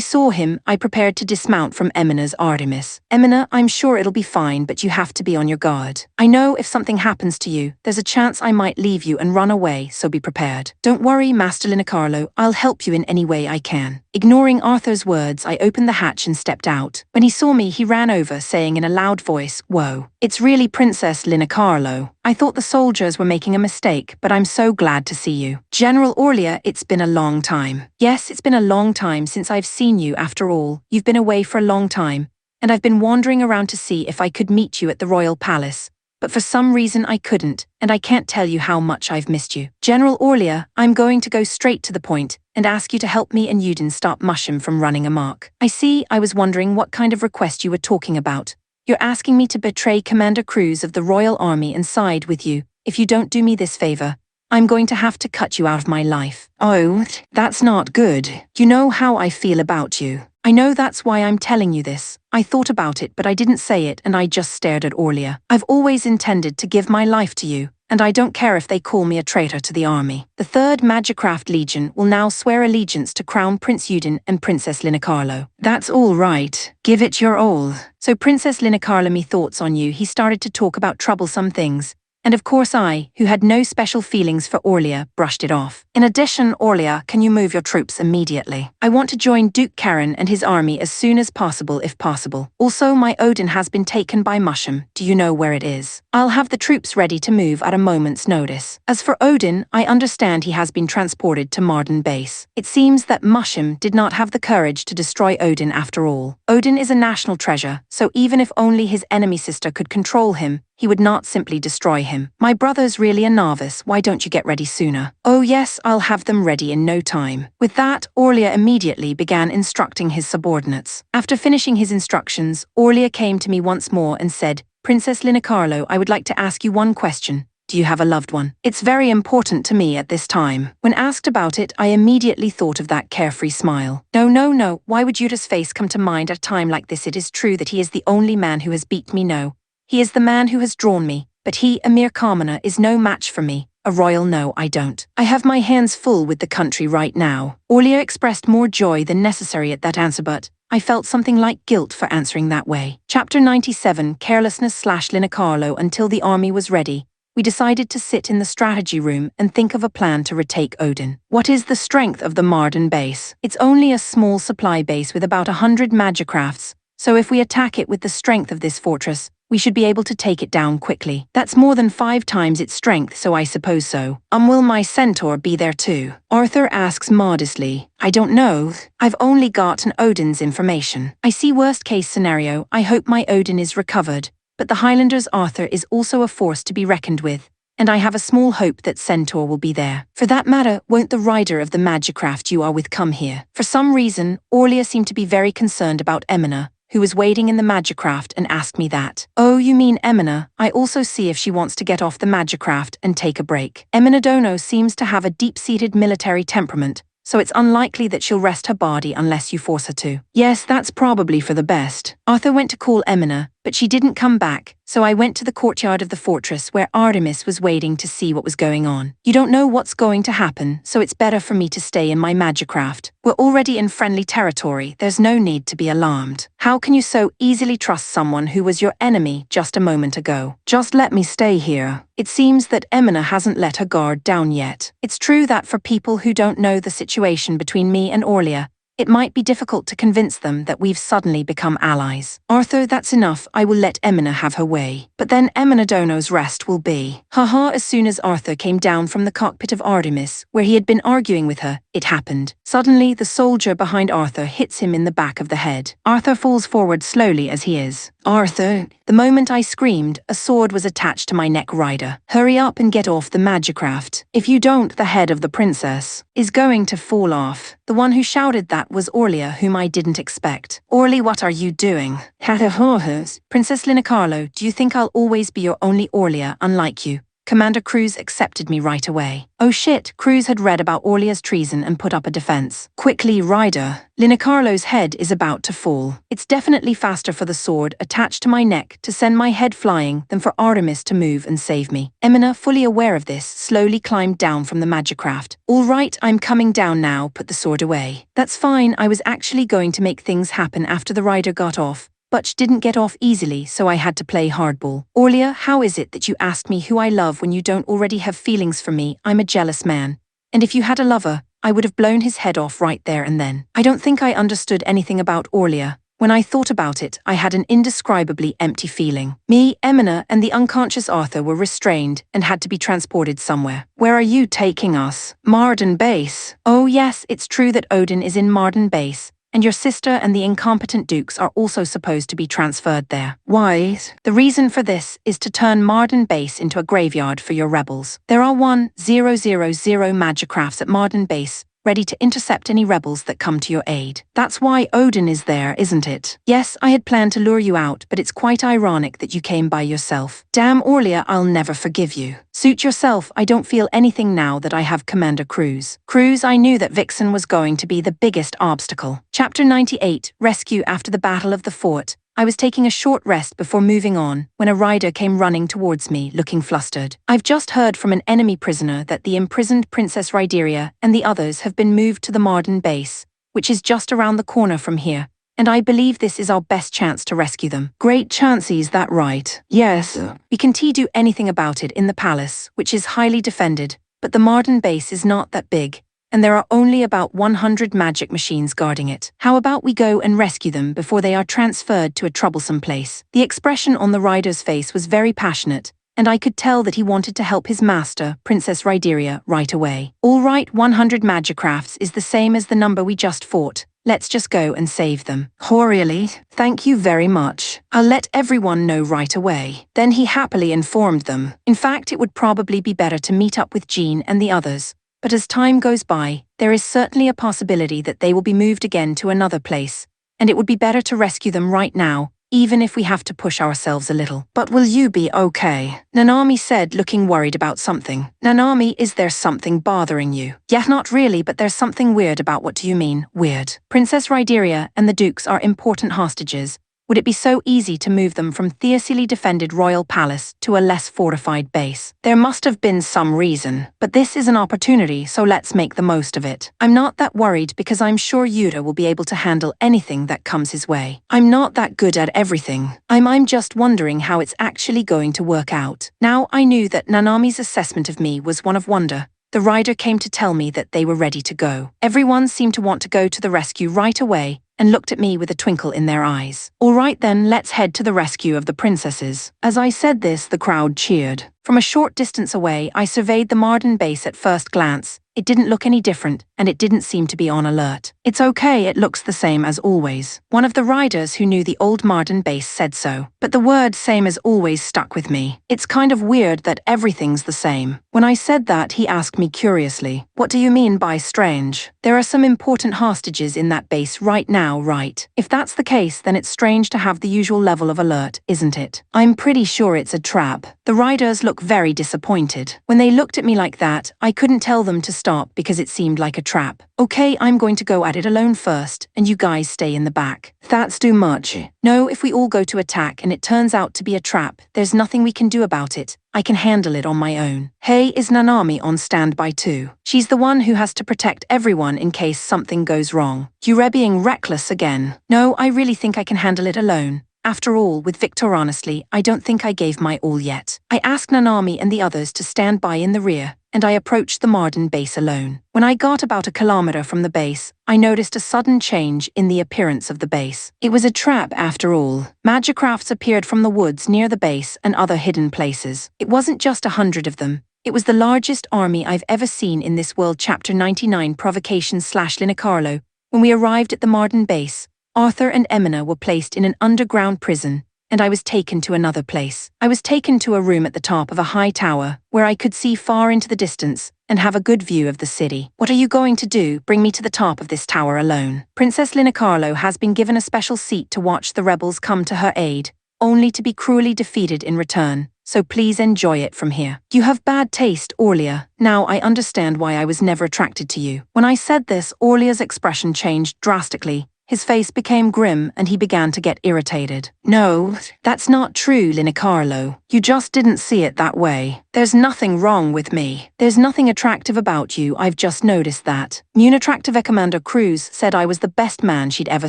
saw him, I prepared to dismount from Emina's Artemis. Emina, I'm sure it'll be fine, but you have to be on your guard. I know if something happens to you, there's a chance I might leave you and run away, so be prepared. Don't worry, Master Linacarlo, I'll help you in any way I can. Ignoring Arthur's words, I opened the hatch and stepped out. When he saw me, he ran over, saying in a loud voice, "Whoa, it's really Princess Linacarlo. I thought the soldiers were making a mistake, but I'm so glad to see you. General Orlia, it's been a long time." Yes, it's been a long time since I've seen you after all. You've been away for a long time, and I've been wandering around to see if I could meet you at the royal palace. But for some reason I couldn't, and I can't tell you how much I've missed you. General Orlia, I'm going to go straight to the point and ask you to help me and Yudin stop Mushim from running amok. I see. I was wondering what kind of request you were talking about. You're asking me to betray Commander Cruz of the Royal Army and side with you. If you don't do me this favor, I'm going to have to cut you out of my life. Oh, that's not good. You know how I feel about you. I know that's why I'm telling you this. I thought about it but I didn't say it and I just stared at Orlia. I've always intended to give my life to you, and I don't care if they call me a traitor to the army. The 3rd Magicraft Legion will now swear allegiance to Crown Prince Yudin and Princess Linacarlo. That's all right. Give it your all. So Princess Linacarlo, me thoughts on you. He started to talk about troublesome things. And of course I, who had no special feelings for Orlia, brushed it off. In addition, Orlia, can you move your troops immediately? I want to join Duke Karen and his army as soon as possible if possible. Also, my Odin has been taken by Musham. Do you know where it is? I'll have the troops ready to move at a moment's notice. As for Odin, I understand he has been transported to Marden base. It seems that Musham did not have the courage to destroy Odin after all. Odin is a national treasure, so even if only his enemy sister could control him, he would not simply destroy him. My brother's really a novice, why don't you get ready sooner? Oh yes, I'll have them ready in no time. With that, Orlia immediately began instructing his subordinates. After finishing his instructions, Orlia came to me once more and said, Princess Linacarlo, I would like to ask you one question. Do you have a loved one? It's very important to me at this time. When asked about it, I immediately thought of that carefree smile. No, why would Yuta's face come to mind at a time like this? It is true that he is the only man who has beat me, no. He is the man who has drawn me, but he, a mere commoner, is no match for me. A royal no, I don't. I have my hands full with the country right now. Orlia expressed more joy than necessary at that answer, but I felt something like guilt for answering that way. Chapter 97, Carelessness/Linacarlo. Until the army was ready, we decided to sit in the strategy room and think of a plan to retake Odin. What is the strength of the Marden base? It's only a small supply base with about 100 magicrafts, so if we attack it with the strength of this fortress, we should be able to take it down quickly. That's more than 5 times its strength, so I suppose so. Will my centaur be there too? Arthur asks modestly. I don't know. I've only gotten Odin's information. I see worst case scenario. I hope my Odin is recovered, but the Highlanders' Arthur is also a force to be reckoned with, and I have a small hope that Centaur will be there. For that matter, won't the rider of the magicraft you are with come here? For some reason, Orlia seemed to be very concerned about Emina, who was waiting in the magicraft, and asked me that. Oh, you mean Emina? I also see if she wants to get off the magicraft and take a break. Emina Dono seems to have a deep-seated military temperament, so it's unlikely that she'll rest her body unless you force her to. Yes, that's probably for the best. Arthur went to call Emina, but she didn't come back, so I went to the courtyard of the fortress where Artemis was waiting to see what was going on. You don't know what's going to happen, so it's better for me to stay in my magicraft. We're already in friendly territory, there's no need to be alarmed. How can you so easily trust someone who was your enemy just a moment ago? Just let me stay here. It seems that Emina hasn't let her guard down yet. It's true that for people who don't know the situation between me and Orlia, it might be difficult to convince them that we've suddenly become allies. Arthur, that's enough. I will let Emina have her way. But then Emina Dono's rest will be. Haha, as soon as Arthur came down from the cockpit of Artemis, where he had been arguing with her, it happened. Suddenly, the soldier behind Arthur hits him in the back of the head. Arthur falls forward slowly as he is. Arthur! The moment I screamed, a sword was attached to my neck rider. Hurry up and get off the magicraft. If you don't, the head of the princess is going to fall off. The one who shouted that was Orlia, whom I didn't expect. Orly, what are you doing? Princess Linacarlo, do you think I'll always be your only Orlia, unlike you? Commander Cruz accepted me right away. Oh shit, Cruz had read about Orlia's treason and put up a defense. Quickly, rider. Linacarlo's head is about to fall. It's definitely faster for the sword attached to my neck to send my head flying than for Artemis to move and save me. Emina, fully aware of this, slowly climbed down from the magicraft. All right, I'm coming down now, put the sword away. That's fine, I was actually going to make things happen after the rider got off. But didn't get off easily, so I had to play hardball. Orlia, how is it that you asked me who I love when you don't already have feelings for me? I'm a jealous man. And if you had a lover, I would have blown his head off right there and then. I don't think I understood anything about Orlia. When I thought about it, I had an indescribably empty feeling. Me, Emina, and the unconscious Arthur were restrained and had to be transported somewhere. Where are you taking us? Marden base. Oh yes, it's true that Odin is in Marden base. And your sister and the incompetent dukes are also supposed to be transferred there. Why? The reason for this is to turn Marden base into a graveyard for your rebels. There are 1000 magicrafts at Marden base, ready to intercept any rebels that come to your aid. That's why Odin is there, isn't it? Yes, I had planned to lure you out, but it's quite ironic that you came by yourself. Damn, Orlia, I'll never forgive you. Suit yourself, I don't feel anything now that I have Commander Cruz. Cruz, I knew that Vixen was going to be the biggest obstacle. Chapter 98, Rescue after the Battle of the Fort. I was taking a short rest before moving on when a rider came running towards me, looking flustered. I've just heard from an enemy prisoner that the imprisoned Princess Ryderia and the others have been moved to the Marden base, which is just around the corner from here, and I believe this is our best chance to rescue them. Great chance, is that right? Yes. We can't do anything about it in the palace, which is highly defended, but the Marden base is not that big, and there are only about 100 magic machines guarding it. How about we go and rescue them before they are transferred to a troublesome place? The expression on the rider's face was very passionate, and I could tell that he wanted to help his master, Princess Ryderia, right away. All right, 100 magicrafts is the same as the number we just fought. Let's just go and save them. Oh, really? Thank you very much. I'll let everyone know right away. Then he happily informed them. In fact, it would probably be better to meet up with Jean and the others. But as time goes by, there is certainly a possibility that they will be moved again to another place, and it would be better to rescue them right now, even if we have to push ourselves a little. But will you be okay? Nanami said, looking worried about something. Nanami, is there something bothering you? Yeah, not really, but there's something weird about. What do you mean, weird? Princess Ryderia and the Dukes are important hostages. Would it be so easy to move them from fiercely defended royal palace to a less fortified base? There must have been some reason, but this is an opportunity, so let's make the most of it. I'm not that worried because I'm sure Yuta will be able to handle anything that comes his way. I'm not that good at everything. I'm just wondering how it's actually going to work out. Now I knew that Nanami's assessment of me was one of wonder. The rider came to tell me that they were ready to go. Everyone seemed to want to go to the rescue right away, and looked at me with a twinkle in their eyes. All right then, let's head to the rescue of the princesses. As I said this, the crowd cheered. From a short distance away, I surveyed the Marden base at first glance. It didn't look any different, and it didn't seem to be on alert. It's okay, it looks the same as always. One of the riders who knew the old Marden base said so. But the word same as always stuck with me. It's kind of weird that everything's the same. When I said that, he asked me curiously, "What do you mean by strange? There are some important hostages in that base right now, right? If that's the case, then it's strange to have the usual level of alert, isn't it? I'm pretty sure it's a trap." The riders looked very disappointed. When they looked at me like that, I couldn't tell them to stop because it seemed like a trap. Okay, I'm going to go at it alone first, and you guys stay in the back. That's too much. No, if we all go to attack and it turns out to be a trap, there's nothing we can do about it. I can handle it on my own. Hey, is Nanami on standby too? She's the one who has to protect everyone in case something goes wrong. You're being reckless again. No, I really think I can handle it alone. After all, with Victor, honestly, I don't think I gave my all yet. I asked Nanami and the others to stand by in the rear, and I approached the Marden base alone. When I got about a kilometer from the base, I noticed a sudden change in the appearance of the base. It was a trap after all. Magicrafts appeared from the woods near the base and other hidden places. It wasn't just 100 of them. It was the largest army I've ever seen in this world. Chapter 99 Provocation/Linicarlo. When we arrived at the Marden base, Arthur and Emina were placed in an underground prison, and I was taken to another place. I was taken to a room at the top of a high tower, where I could see far into the distance and have a good view of the city. What are you going to do? Bring me to the top of this tower alone? Princess Linicarlo has been given a special seat to watch the rebels come to her aid, only to be cruelly defeated in return. So please enjoy it from here. You have bad taste, Orlia. Now I understand why I was never attracted to you. When I said this, Orlia's expression changed drastically. His face became grim and he began to get irritated. No, that's not true, Linicarlo. You just didn't see it that way. There's nothing wrong with me. There's nothing attractive about you, I've just noticed that. Unattractive Commander Cruz said I was the best man she'd ever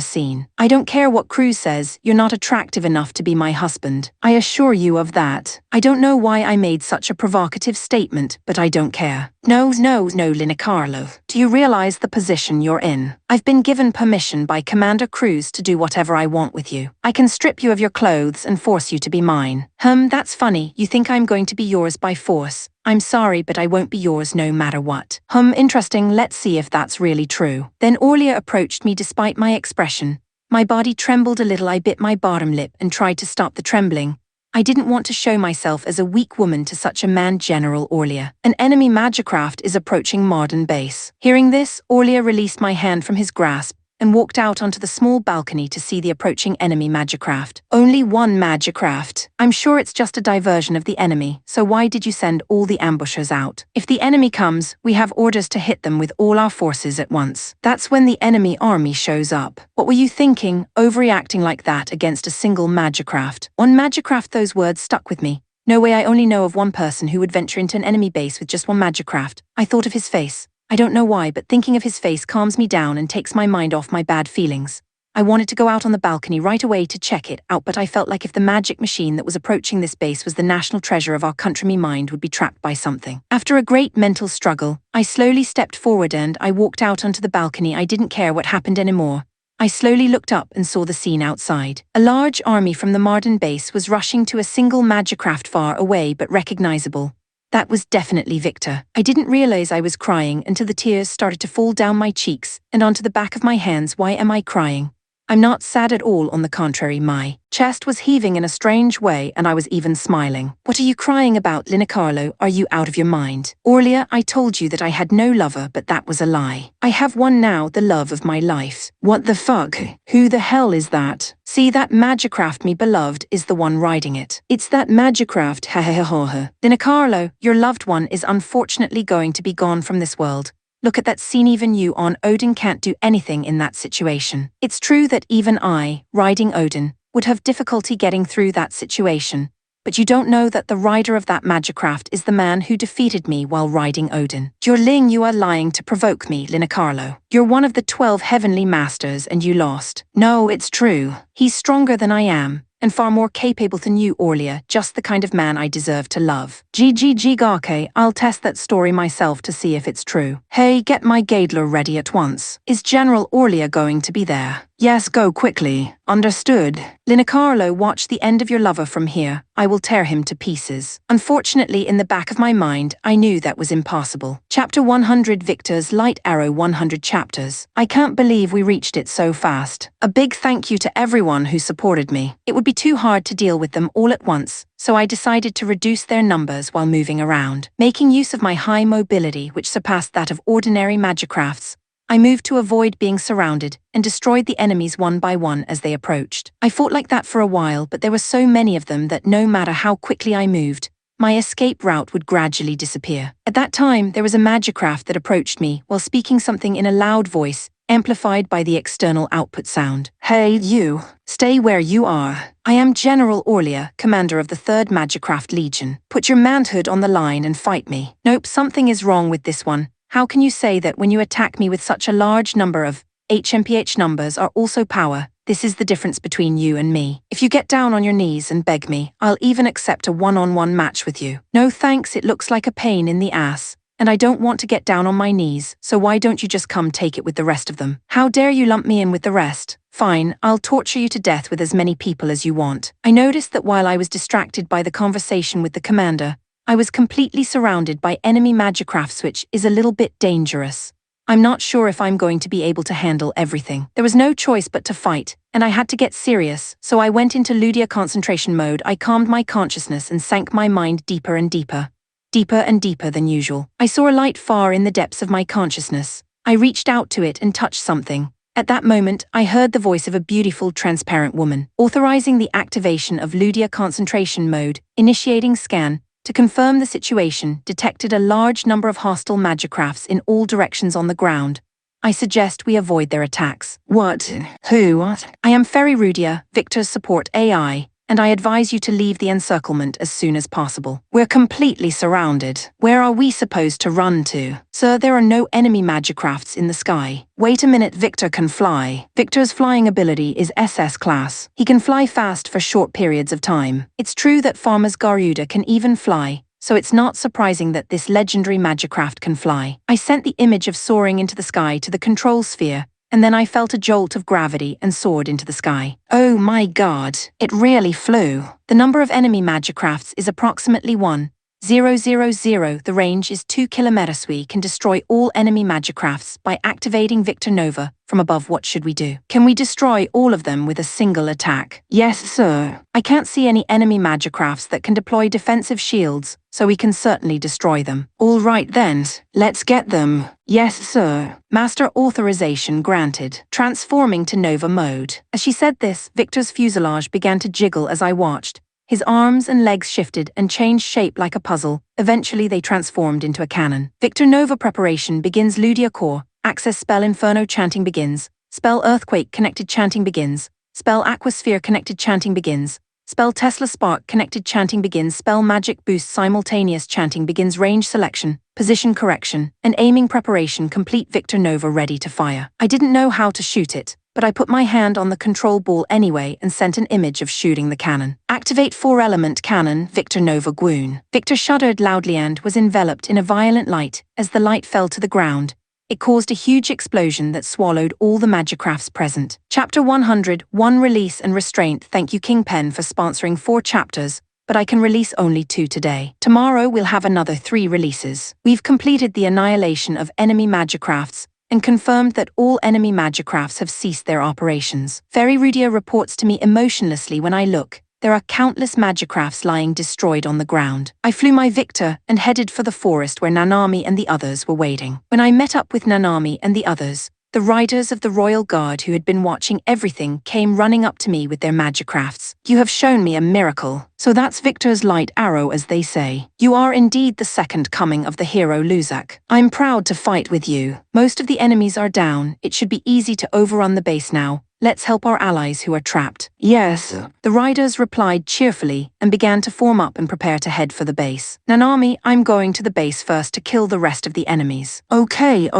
seen. I don't care what Cruz says, you're not attractive enough to be my husband. I assure you of that. I don't know why I made such a provocative statement, but I don't care. No, Linicarlo. Do you realize the position you're in? I've been given permission by Commander Cruz to do whatever I want with you. I can strip you of your clothes and force you to be mine. That's funny. You think I'm going to be yours by force. I'm sorry, but I won't be yours no matter what. Interesting. Let's see if that's really true. Then Orlia approached me despite my expression. My body trembled a little. I bit my bottom lip and tried to stop the trembling, I didn't want to show myself as a weak woman to such a man. General Orlia. An enemy magicraft is approaching modern base. Hearing this, Orlia released my hand from his grasp and walked out onto the small balcony to see the approaching enemy magicraft. Only one magicraft. I'm sure it's just a diversion of the enemy, so why did you send all the ambushers out? If the enemy comes, we have orders to hit them with all our forces at once. That's when the enemy army shows up. What were you thinking, overreacting like that against a single magicraft? One magicraft. Those words stuck with me. No way. I only know of one person who would venture into an enemy base with just one magicraft. I thought of his face. I don't know why, but thinking of his face calms me down and takes my mind off my bad feelings. I wanted to go out on the balcony right away to check it out, but I felt like if the magic machine that was approaching this base was the national treasure of our country, my mind would be trapped by something. After a great mental struggle, I slowly stepped forward and I walked out onto the balcony. I didn't care what happened anymore. I slowly looked up and saw the scene outside. A large army from the Marden base was rushing to a single magicraft far away but recognizable. That was definitely Victor. I didn't realize I was crying until the tears started to fall down my cheeks and onto the back of my hands. Why am I crying? I'm not sad at all, on the contrary. My chest was heaving in a strange way and I was even smiling. What are you crying about, Linacarlo? Are you out of your mind? Orlia, I told you that I had no lover, but that was a lie. I have one now, the love of my life. What the fuck? Who the hell is that? See that magicraft, me beloved, is the one riding it. It's that magicraft, ha ha ha ha. Linacarlo, your loved one is unfortunately going to be gone from this world. Look at that scene. Even you on Odin can't do anything in that situation. It's true that even I, riding Odin, would have difficulty getting through that situation. But you don't know that the rider of that magicraft is the man who defeated me while riding Odin. Ling, you are lying to provoke me, Linacarlo. You're one of the 12 heavenly masters and you lost. No, it's true. He's stronger than I am, and far more capable than you, Orlia, just the kind of man I deserve to love. Gake, I'll test that story myself to see if it's true. Hey, get my Gadler ready at once. Is General Orlia going to be there? Yes, go quickly. Understood. Linacarlo, watch the end of your lover from here. I will tear him to pieces. Unfortunately, in the back of my mind, I knew that was impossible. Chapter 100, Victor's Light Arrow. 100 chapters. I can't believe we reached it so fast. A big thank you to everyone who supported me. It would be too hard to deal with them all at once, so I decided to reduce their numbers while moving around. Making use of my high mobility, which surpassed that of ordinary magicrafts, I moved to avoid being surrounded and destroyed the enemies one by one as they approached. I fought like that for a while, but there were so many of them that no matter how quickly I moved, my escape route would gradually disappear. At that time, there was a magicraft that approached me while speaking something in a loud voice, amplified by the external output sound. Hey, you! Stay where you are. I am General Orlia, commander of the 3rd Magicraft Legion. Put your manhood on the line and fight me. Nope, something is wrong with this one. How can you say that when you attack me with such a large number of HMPH numbers are also power? This is the difference between you and me. If you get down on your knees and beg me, I'll even accept a one-on-one match with you. No thanks, it looks like a pain in the ass, and I don't want to get down on my knees, so why don't you just come take it with the rest of them? How dare you lump me in with the rest? Fine, I'll torture you to death with as many people as you want. I noticed that while I was distracted by the conversation with the commander, I was completely surrounded by enemy magicrafts, which is a little bit dangerous. I'm not sure if I'm going to be able to handle everything. There was no choice but to fight, and I had to get serious, so I went into Ludia concentration mode. I calmed my consciousness and sank my mind deeper and deeper. Deeper and deeper than usual. I saw a light far in the depths of my consciousness. I reached out to it and touched something. At that moment, I heard the voice of a beautiful, transparent woman, authorizing the activation of Ludia concentration mode, initiating scan. To confirm the situation, detected a large number of hostile magicrafts in all directions on the ground. I suggest we avoid their attacks. What? Who? What? I am Ferry Rudia, Victor's support AI, and I advise you to leave the encirclement as soon as possible. We're completely surrounded. Where are we supposed to run to? Sir, there are no enemy magicrafts in the sky. Wait a minute, Victor can fly. Victor's flying ability is SS class. He can fly fast for short periods of time. It's true that Farmer's Garuda can even fly, so it's not surprising that this legendary magicraft can fly. I sent the image of soaring into the sky to the control sphere, and then I felt a jolt of gravity and soared into the sky. Oh my god, it really flew. The number of enemy magicrafts is approximately 1. 000. The range is 2 kilometers. We can destroy all enemy magicrafts by activating Victor Nova from above. What should we do? Can we destroy all of them with a single attack? Yes, sir. I can't see any enemy magicrafts that can deploy defensive shields, so we can certainly destroy them. All right then, let's get them. Yes, sir. Master authorization granted. Transforming to Nova mode. As she said this, Victor's fuselage began to jiggle as I watched. His arms and legs shifted and changed shape like a puzzle. Eventually they transformed into a cannon. Victor Nova preparation begins. Ludia core. Access spell Inferno chanting begins. Spell Earthquake connected chanting begins. Spell Aquasphere connected chanting begins. Spell Tesla Spark connected chanting begins. Spell Magic Boost simultaneous chanting begins. Range selection, position correction, and aiming preparation complete. Victor Nova ready to fire. I didn't know how to shoot it, but I put my hand on the control ball anyway and sent an image of shooting the cannon. Activate 4-element cannon, Victor Nova Gwoon. Victor shuddered loudly and was enveloped in a violent light. As the light fell to the ground, it caused a huge explosion that swallowed all the magicrafts present. Chapter 101 Release and Restraint. Thank you Kingpen for sponsoring 4 chapters, but I can release only 2 today. Tomorrow we'll have another 3 releases. We've completed the annihilation of enemy magicrafts and confirmed that all enemy magicrafts have ceased their operations. Fairy Rudia reports to me emotionlessly when I look. There are countless magicrafts lying destroyed on the ground. I flew my Victor and headed for the forest where Nanami and the others were waiting. When I met up with Nanami and the others, the riders of the royal guard who had been watching everything came running up to me with their magicrafts. You have shown me a miracle. So that's Victor's light arrow, as they say. You are indeed the second coming of the hero Luzak. I'm proud to fight with you. Most of the enemies are down. It should be easy to overrun the base now. Let's help our allies who are trapped. Yes. The riders replied cheerfully and began to form up and prepare to head for the base. Nanami, I'm going to the base first to kill the rest of the enemies. Okay.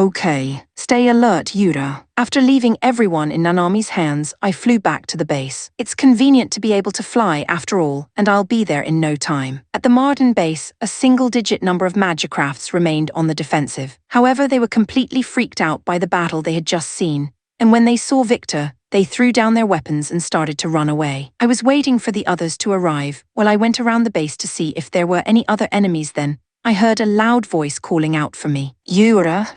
Stay alert, Yura. After leaving everyone in Nanami's hands, I flew back to the base. It's convenient to be able to fly after all, and I'll be there in no time. At the Marden base, a single-digit number of magicrafts remained on the defensive. However, they were completely freaked out by the battle they had just seen, and when they saw Victor, they threw down their weapons and started to run away. I was waiting for the others to arrive while I went around the base to see if there were any other enemies. Then I heard a loud voice calling out for me. Yura,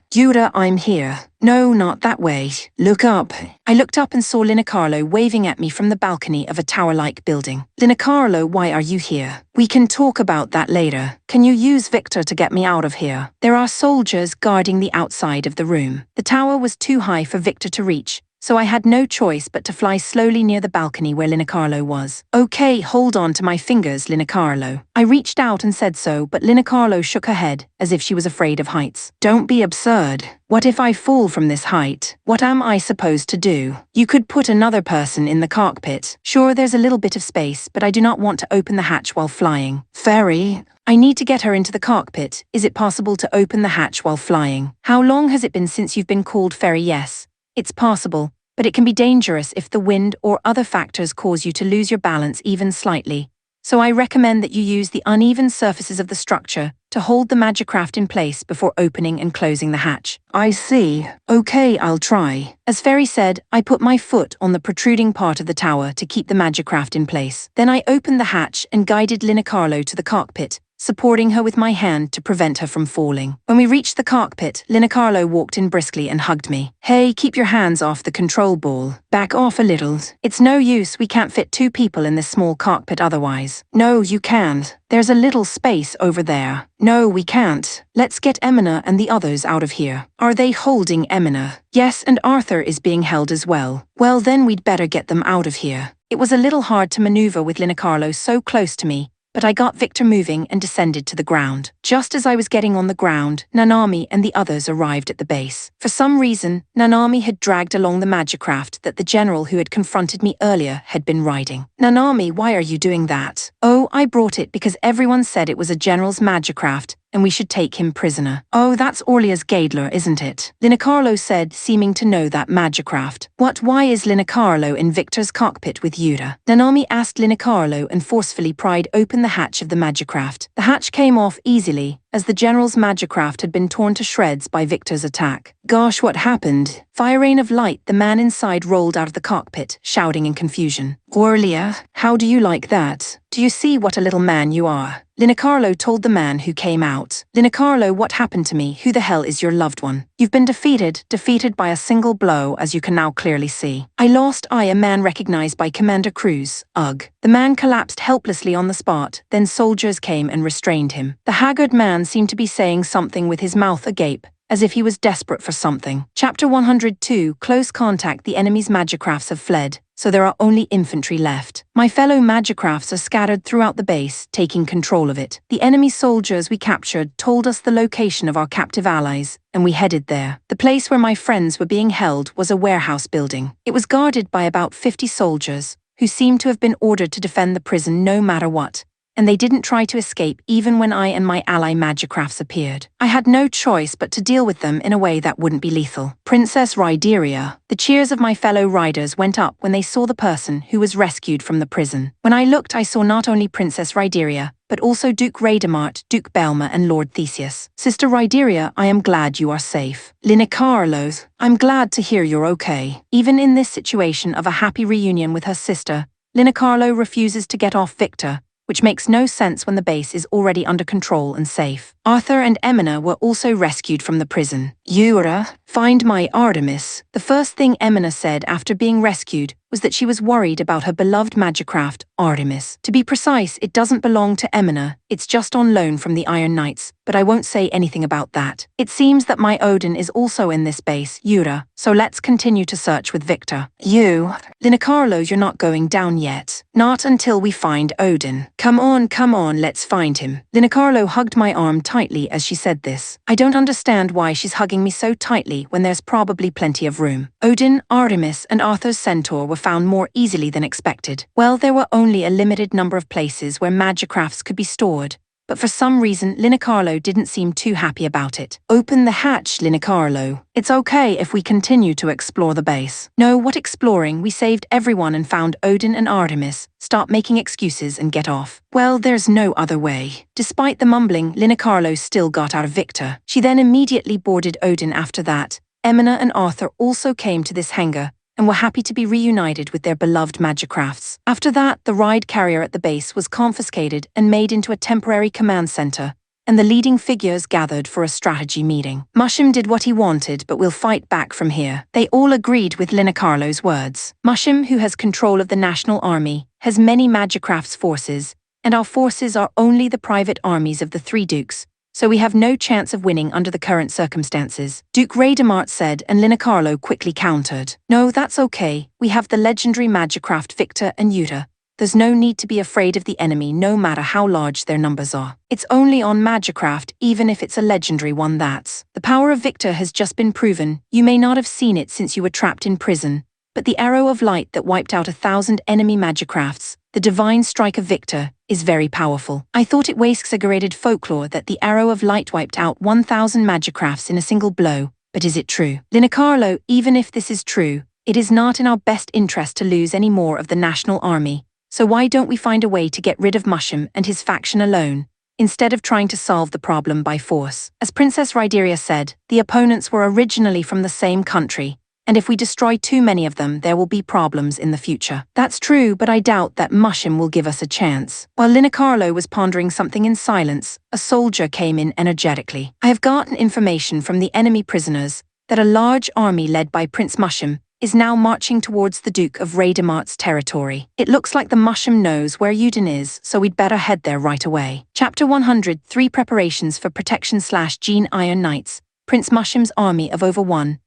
I'm here. No, not that way. Look up. I looked up and saw Linacarlo waving at me from the balcony of a tower-like building. Linacarlo, why are you here? We can talk about that later. Can you use Victor to get me out of here? There are soldiers guarding the outside of the room. The tower was too high for Victor to reach, so I had no choice but to fly slowly near the balcony where Linacarlo was. Okay, hold on to my fingers, Linacarlo. I reached out and said so, but Linacarlo shook her head, as if she was afraid of heights. Don't be absurd. What if I fall from this height? What am I supposed to do? You could put another person in the cockpit. Sure, there's a little bit of space, but I do not want to open the hatch while flying. Fairy, I need to get her into the cockpit. Is it possible to open the hatch while flying? How long has it been since you've been called Fairy? Yes, it's possible, but it can be dangerous if the wind or other factors cause you to lose your balance even slightly. So I recommend that you use the uneven surfaces of the structure to hold the magicraft in place before opening and closing the hatch. I see. Okay, I'll try. As Fairy said, I put my foot on the protruding part of the tower to keep the magicraft in place. Then I opened the hatch and guided Linacarlo to the cockpit, supporting her with my hand to prevent her from falling. When we reached the cockpit, Linacarlo walked in briskly and hugged me. Hey, keep your hands off the control ball. Back off a little. It's no use, we can't fit 2 people in this small cockpit otherwise. No, you can't. There's a little space over there. No, we can't. Let's get Emina and the others out of here. Are they holding Emina? Yes, and Arthur is being held as well. Well, then we'd better get them out of here. It was a little hard to maneuver with Linacarlo so close to me, but I got Victor moving and descended to the ground. Just as I was getting on the ground, Nanami and the others arrived at the base. For some reason, Nanami had dragged along the magicraft that the general who had confronted me earlier had been riding. Nanami, why are you doing that? Oh, I brought it because everyone said it was a general's magicraft, and we should take him prisoner. Oh, that's Orlia's Gaidler, isn't it? Linacarlo said, seeming to know that magicraft. Why is Linacarlo in Victor's cockpit with Yura? Nanami asked Linacarlo and forcefully pried open the hatch of the magicraft. The hatch came off easily, as the general's magicraft had been torn to shreds by Victor's attack. Gosh, what happened? Fire rain of light, the man inside rolled out of the cockpit, shouting in confusion. Orlia, how do you like that? Do you see what a little man you are? Linicarlo told the man who came out. Linicarlo, what happened to me? Who the hell is your loved one? You've been defeated by a single blow, as you can now clearly see. I lost a man recognized by Commander Cruz. Ugh. The man collapsed helplessly on the spot, then soldiers came and restrained him. The haggard man seemed to be saying something with his mouth agape, as if he was desperate for something. Chapter 102, Close Contact. The enemy's magicrafts have fled, so there are only infantry left. My fellow magicrafts are scattered throughout the base, taking control of it. The enemy soldiers we captured told us the location of our captive allies, and we headed there. The place where my friends were being held was a warehouse building. It was guarded by about 50 soldiers, who seemed to have been ordered to defend the prison no matter what. And they didn't try to escape even when I and my ally magicrafts appeared. I had no choice but to deal with them in a way that wouldn't be lethal. Princess Ryderia. The cheers of my fellow riders went up when they saw the person who was rescued from the prison. When I looked, I saw not only Princess Ryderia, but also Duke Raidemart, Duke Belma, and Lord Theseus. Sister Ryderia, I am glad you are safe. Linicarlos, I'm glad to hear you're okay. Even in this situation of a happy reunion with her sister, Linicarlo refuses to get off Victor, which makes no sense when the base is already under control and safe. Arthur and Emina were also rescued from the prison. Yura, find my Artemis. The first thing Emina said after being rescued was that she was worried about her beloved magicraft, Artemis. To be precise, it doesn't belong to Emina, it's just on loan from the Iron Knights, but I won't say anything about that. It seems that my Odin is also in this base, Yura, so let's continue to search with Victor. Linicarlo, you're not going down yet. Not until we find Odin. Come on, let's find him. Linicarlo hugged my arm tightly as she said this. I don't understand why she's hugging me so tightly when there's probably plenty of room. Odin, Artemis, and Arthur's centaur were found more easily than expected. Well, there were only a limited number of places where magicrafts could be stored, but for some reason Linicarlo didn't seem too happy about it. Open the hatch, Linicarlo. It's okay if we continue to explore the base. No, what exploring? We saved everyone and found Odin and Artemis. Stop making excuses and get off. Well, there's no other way. Despite the mumbling, Linicarlo still got out of Victor. She then immediately boarded Odin after that. Emina and Arthur also came to this hangar, and were happy to be reunited with their beloved magicrafts. After that, the ride carrier at the base was confiscated and made into a temporary command center, and the leading figures gathered for a strategy meeting. Mushim did what he wanted, but we'll fight back from here. They all agreed with Linicarlo's words. Mushim, who has control of the national army, has many magicrafts forces, and our forces are only the private armies of the three dukes, so we have no chance of winning under the current circumstances. Duke Raidemart said, and Linicarlo quickly countered. No, that's okay. We have the legendary magicraft Victor and Yuta. There's no need to be afraid of the enemy no matter how large their numbers are. It's only on magicraft, even if it's a legendary one that's. The power of Victor has just been proven. You may not have seen it since you were trapped in prison, but the arrow of light that wiped out 1,000 enemy magicrafts, the divine strike of Victor, is very powerful. I thought it was exaggerated folklore that the arrow of light wiped out 1,000 magicrafts in a single blow, but is it true? Linicarlo, even if this is true, it is not in our best interest to lose any more of the national army, so why don't we find a way to get rid of Mushim and his faction alone, instead of trying to solve the problem by force? As Princess Ryderia said, the opponents were originally from the same country, and if we destroy too many of them, there will be problems in the future. That's true, but I doubt that Mushim will give us a chance. While Linicarlo was pondering something in silence, a soldier came in energetically. I have gotten information from the enemy prisoners that a large army led by Prince Mushim is now marching towards the Duke of Raidemart's territory. It looks like the Mushim knows where Udin is, so we'd better head there right away. Chapter 103, Preparations for Protection/Gene Iron Knights. Prince Mushim's army of over 1,000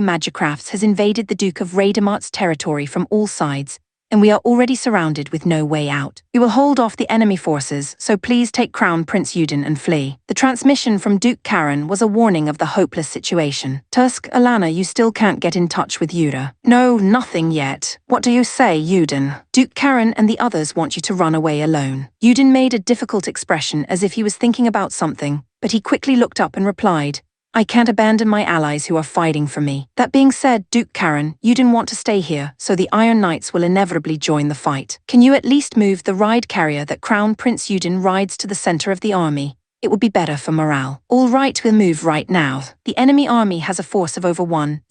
magicrafts has invaded the Duke of Raidemart's territory from all sides, and we are already surrounded with no way out. We will hold off the enemy forces, so please take Crown Prince Udin and flee. The transmission from Duke Karen was a warning of the hopeless situation. Tusk, Alana, you still can't get in touch with Yura. No, nothing yet. What do you say, Udin? Duke Karen and the others want you to run away alone. Udin made a difficult expression as if he was thinking about something, but he quickly looked up and replied, I can't abandon my allies who are fighting for me. That being said, Duke Karen, you didn't want to stay here, so the Iron Knights will inevitably join the fight. Can you at least move the ride carrier that Crown Prince Udin rides to the center of the army? It would be better for morale. All right, we'll move right now. The enemy army has a force of over 1,000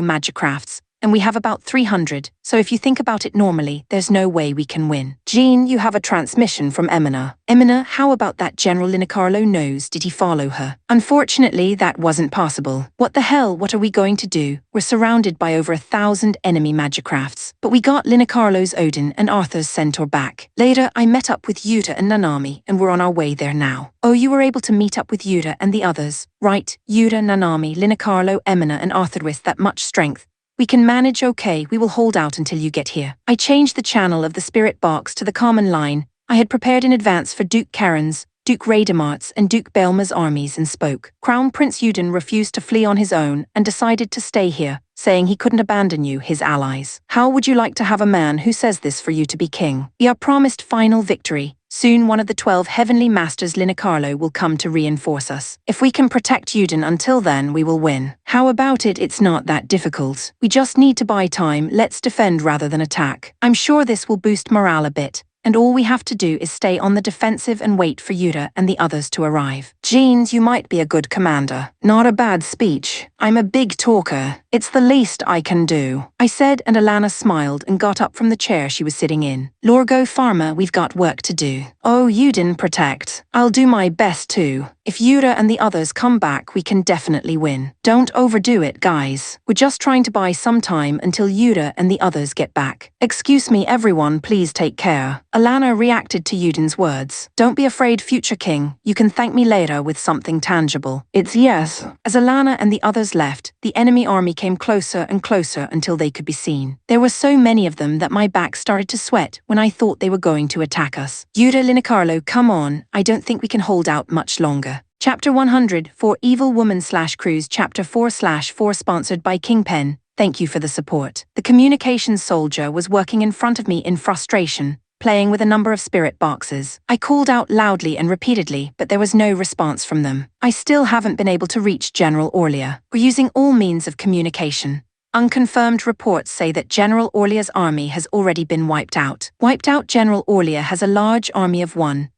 magicrafts, and we have about 300, so if you think about it normally, there's no way we can win. Jean, you have a transmission from Emina. Emina, how about that General Linicarlo knows? Did he follow her? Unfortunately, that wasn't possible. What the hell, what are we going to do? We're surrounded by over 1,000 enemy magicrafts, but we got Linicarlo's Odin and Arthur's centaur back. Later, I met up with Yuta and Nanami, and we're on our way there now. Oh, you were able to meet up with Yuta and the others. Right, Yuta, Nanami, Linicarlo, Emina, and Arthur with that much strength. We can manage okay, we will hold out until you get here. I changed the channel of the spirit box to the common line I had prepared in advance for Duke Karen's, Duke Raidemart's and Duke Belma's armies and spoke. Crown Prince Yudin refused to flee on his own and decided to stay here, saying he couldn't abandon you, his allies. How would you like to have a man who says this for you to be king? We are promised final victory. Soon one of the 12 heavenly masters Linicarlo will come to reinforce us. If we can protect Yudin until then, we will win. How about it? It's not that difficult. We just need to buy time. Let's defend rather than attack. I'm sure this will boost morale a bit. And all we have to do is stay on the defensive and wait for Yuta and the others to arrive. Jeans, you might be a good commander. Not a bad speech. I'm a big talker. It's the least I can do, I said, and Alana smiled and got up from the chair she was sitting in. Lorgo Pharma, we've got work to do. Oh, Yudin, protect. I'll do my best too. If Yuta and the others come back, we can definitely win. Don't overdo it, guys. We're just trying to buy some time until Yuta and the others get back. Excuse me, everyone, please take care. Alana reacted to Yudin's words. Don't be afraid, future king. You can thank me later with something tangible. It's yes. As Alana and the others left, the enemy army came closer and closer until they could be seen. There were so many of them that my back started to sweat when I thought they were going to attack us. Yuta, Linicarlo, come on. I don't think we can hold out much longer. Chapter 100 for Evil Woman / Cruise Chapter 4/4 sponsored by Kingpen. Thank you for the support. The communications soldier was working in front of me in frustration, playing with a number of spirit boxes. I called out loudly and repeatedly, but there was no response from them. I still haven't been able to reach General Orlia. We're using all means of communication. Unconfirmed reports say that General Orlia's army has already been wiped out. General Orlia has a large army of 1,000